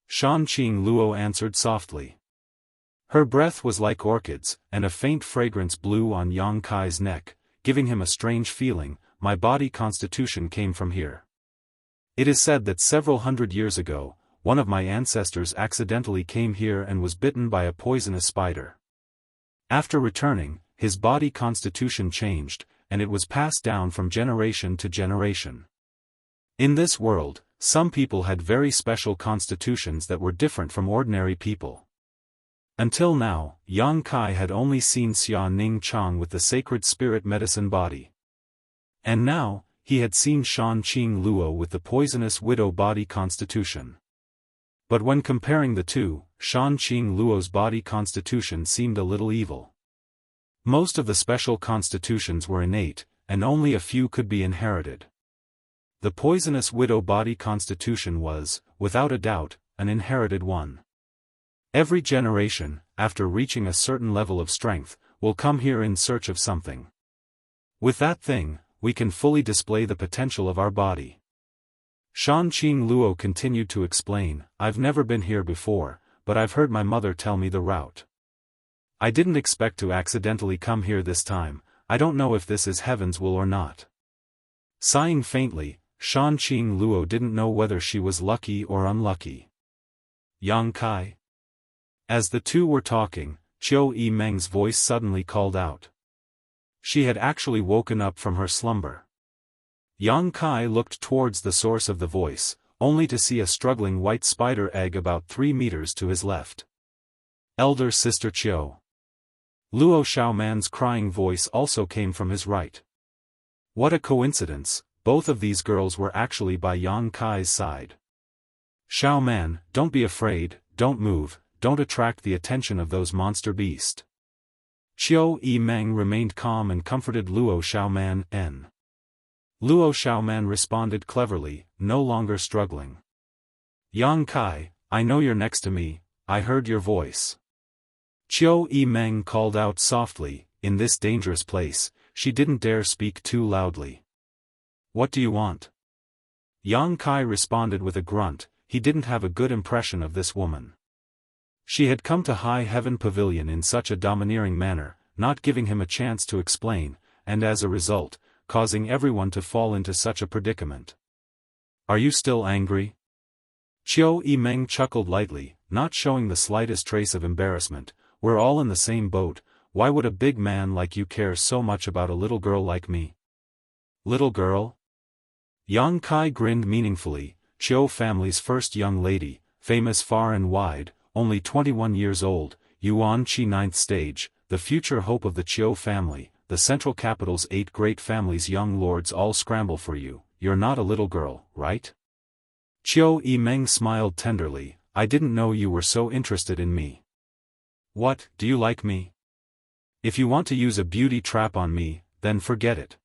[SPEAKER 1] Shan Qing Luo answered softly. Her breath was like orchids, and a faint fragrance blew on Yang Kai's neck, giving him a strange feeling. My body constitution came from here. It is said that several hundred years ago, one of my ancestors accidentally came here and was bitten by a poisonous spider. After returning, his body constitution changed, and it was passed down from generation to generation. In this world, some people had very special constitutions that were different from ordinary people. Until now, Yang Kai had only seen Xia Ning Chang with the sacred spirit medicine body. And now, he had seen Shan Qing Luo with the poisonous widow body constitution. But when comparing the two, Shan Qing Luo's body constitution seemed a little evil. Most of the special constitutions were innate, and only a few could be inherited. The poisonous widow body constitution was, without a doubt, an inherited one. Every generation, after reaching a certain level of strength, will come here in search of something. With that thing, we can fully display the potential of our body. Shan Qing Luo continued to explain, I've never been here before, but I've heard my mother tell me the route. I didn't expect to accidentally come here this time. I don't know if this is heaven's will or not. Sighing faintly, Shan Qing Luo didn't know whether she was lucky or unlucky. Yang Kai? As the two were talking, Qiu Yimeng's voice suddenly called out. She had actually woken up from her slumber. Yang Kai looked towards the source of the voice, only to see a struggling white spider egg about 3 meters to his left. Elder Sister Qiu. Luo Xiaoman's crying voice also came from his right. What a coincidence, both of these girls were actually by Yang Kai's side. Xiaoman, don't be afraid, don't move, don't attract the attention of those monster beasts. Qiu Yimeng remained calm and comforted Luo Xiaoman. Luo Xiaoman responded cleverly, no longer struggling. Yang Kai, I know you're next to me, I heard your voice. Qiu Yimeng called out softly. In this dangerous place, she didn't dare speak too loudly. What do you want? Yang Kai responded with a grunt. He didn't have a good impression of this woman. She had come to High Heaven Pavilion in such a domineering manner, not giving him a chance to explain, and as a result, causing everyone to fall into such a predicament. Are you still angry? Qiu Yimeng chuckled lightly, not showing the slightest trace of embarrassment. We're all in the same boat. Why would a big man like you care so much about a little girl like me? Little girl? Yang Kai grinned meaningfully. Qiu family's first young lady, famous far and wide, only 21 years old, Yuan Qi 9th stage, the future hope of the Qiu family, the central capital's 8 great families. Young lords all scramble for you. You're not a little girl, right? Qiu Yimeng smiled tenderly. I didn't know you were so interested in me. What, do you like me? If you want to use a beauty trap on me, then forget it.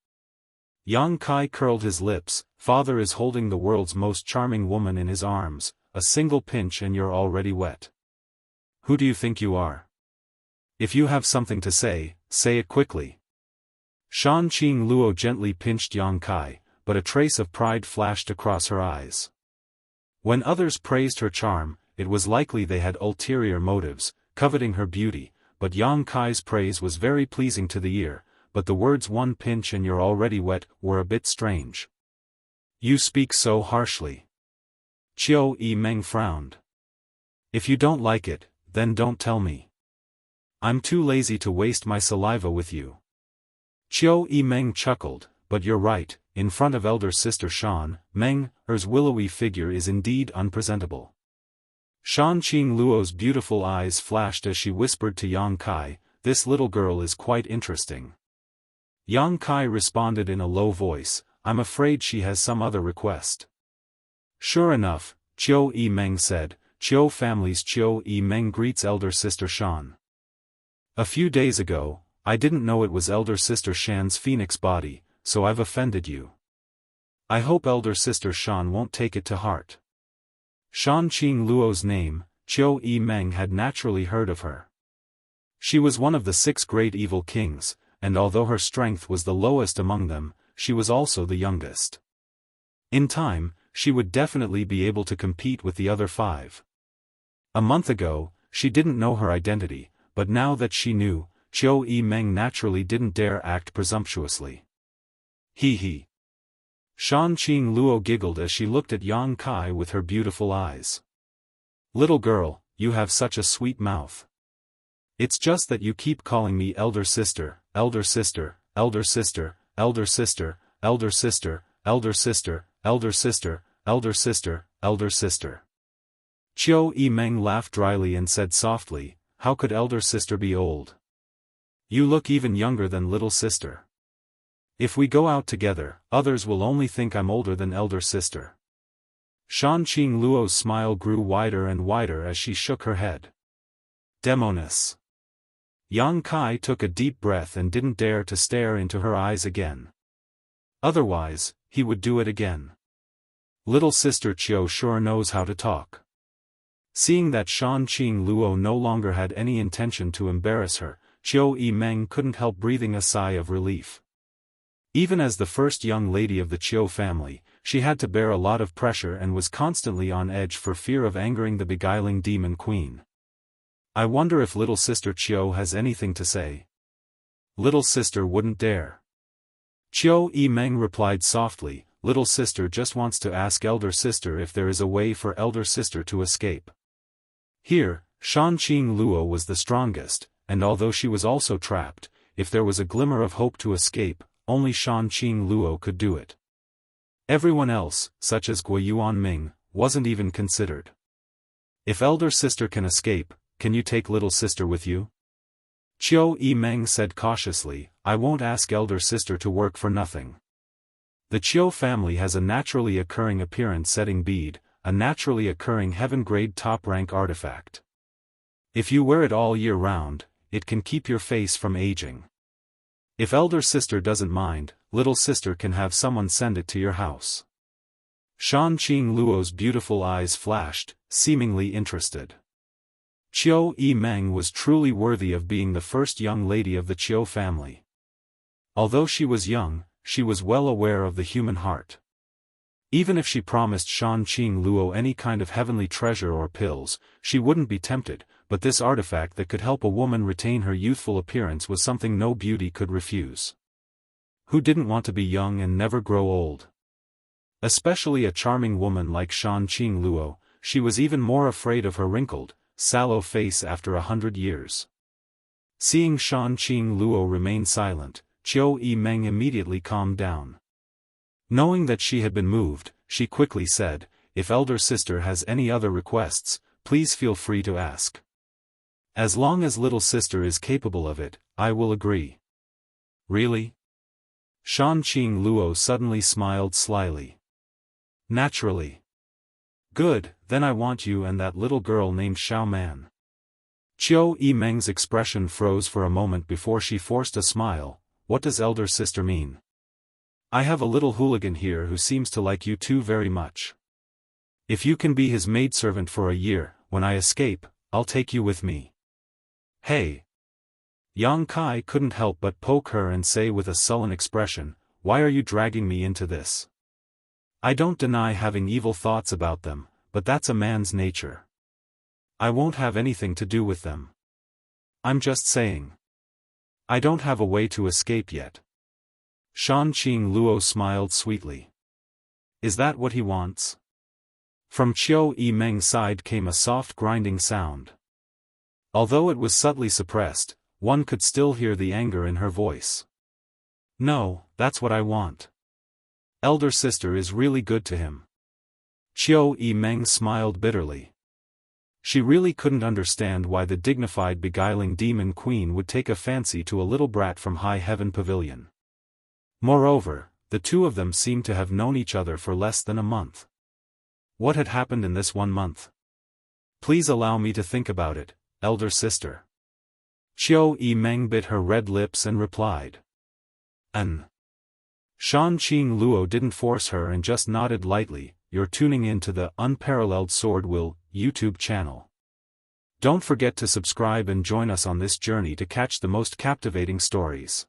[SPEAKER 1] Yang Kai curled his lips. Father is holding the world's most charming woman in his arms. A single pinch and you're already wet. Who do you think you are? If you have something to say it quickly. Shan Qing Luo gently pinched Yang Kai, but a trace of pride flashed across her eyes. When others praised her charm, it was likely they had ulterior motives, coveting her beauty, but Yang Kai's praise was very pleasing to the ear. but the words "one pinch and you're already wet" were a bit strange. You speak so harshly. Qiu Yimeng frowned. If you don't like it, then don't tell me. I'm too lazy to waste my saliva with you. Qiu Yimeng chuckled, but you're right, in front of elder sister Shan, Meng, her's willowy figure is indeed unpresentable. Shan Qing Luo's beautiful eyes flashed as she whispered to Yang Kai, this little girl is quite interesting. Yang Kai responded in a low voice, I'm afraid she has some other request. Sure enough, Qiu Yimeng said, Qiu family's Qiu Yimeng greets elder sister Shan. A few days ago, I didn't know it was elder sister Shan's phoenix body, so I've offended you. I hope elder sister Shan won't take it to heart. Shan Qing Luo's name, Qiu Yimeng had naturally heard of her. She was one of the 6 great evil kings, and although her strength was the lowest among them, she was also the youngest. In time, she would definitely be able to compete with the other 5. A month ago, she didn't know her identity, but now that she knew, Qiu Yimeng naturally didn't dare act presumptuously. Hee hee. Shan Qing Luo giggled as she looked at Yang Kai with her beautiful eyes. Little girl, you have such a sweet mouth. It's just that you keep calling me elder sister, elder sister, elder sister, elder sister, elder sister, elder sister, elder sister, elder sister, elder sister. Qiu Yimeng laughed dryly and said softly, how could elder sister be old? You look even younger than little sister. If we go out together, others will only think I'm older than elder sister. Shan Qing Luo's smile grew wider and wider as she shook her head. Demoness. Yang Kai took a deep breath and didn't dare to stare into her eyes again. Otherwise, he would do it again. Little sister Qiu sure knows how to talk. Seeing that Shan Qing Luo no longer had any intention to embarrass her, Qiu Yimeng couldn't help breathing a sigh of relief. Even as the first young lady of the Qiu family, she had to bear a lot of pressure and was constantly on edge for fear of angering the beguiling demon queen. I wonder if little sister Qiu has anything to say. Little sister wouldn't dare. Qiu Yimeng replied softly, little sister just wants to ask elder sister if there is a way for elder sister to escape. Here, Shan Qing Luo was the strongest, and although she was also trapped, if there was a glimmer of hope to escape, only Shan Qing Luo could do it. Everyone else, such as Guiyuan Ming, wasn't even considered. If elder sister can escape, can you take little sister with you? Qiu Yimeng said cautiously, I won't ask elder sister to work for nothing. The Qiu family has a naturally occurring appearance-setting bead, a naturally occurring heaven-grade top-rank artifact. If you wear it all year round, it can keep your face from aging. If elder sister doesn't mind, little sister can have someone send it to your house. Shan Qing Luo's beautiful eyes flashed, seemingly interested. Qiu Yimeng was truly worthy of being the first young lady of the Qiu family. Although she was young, she was well aware of the human heart. Even if she promised Shan Qing Luo any kind of heavenly treasure or pills, she wouldn't be tempted, but this artifact that could help a woman retain her youthful appearance was something no beauty could refuse. Who didn't want to be young and never grow old? Especially a charming woman like Shan Qing Luo, she was even more afraid of her wrinkled, sallow face after 100 years. Seeing Shan Qing Luo remain silent, Qiu Yimeng immediately calmed down. Knowing that she had been moved, she quickly said, if elder sister has any other requests, please feel free to ask. As long as little sister is capable of it, I will agree. Really? Shan Qing Luo suddenly smiled slyly. Naturally. Good, then I want you and that little girl named Xiao Man. Qiu Yimeng's expression froze for a moment before she forced a smile. What does elder sister mean? I have a little hooligan here who seems to like you two very much. If you can be his maidservant for a year, when I escape, I'll take you with me. Hey! Yang Kai couldn't help but poke her and say with a sullen expression, why are you dragging me into this? I don't deny having evil thoughts about them, but that's a man's nature. I won't have anything to do with them. I'm just saying. I don't have a way to escape yet. Shan Qing Luo smiled sweetly. Is that what he wants? From Qiu Yimeng's side came a soft grinding sound. Although it was subtly suppressed, one could still hear the anger in her voice. No, that's what I want. Elder sister is really good to him. Qiu Yimeng smiled bitterly. She really couldn't understand why the dignified beguiling demon queen would take a fancy to a little brat from High Heaven Pavilion. Moreover, the two of them seemed to have known each other for less than a month. What had happened in this 1 month? Please allow me to think about it, elder sister. Qiu Yimeng bit her red lips and replied. Shan Qing Luo didn't force her and just nodded lightly. You're tuning in to the Unparalleled SwordWill YouTube channel. Don't forget to subscribe and join us on this journey to catch the most captivating stories.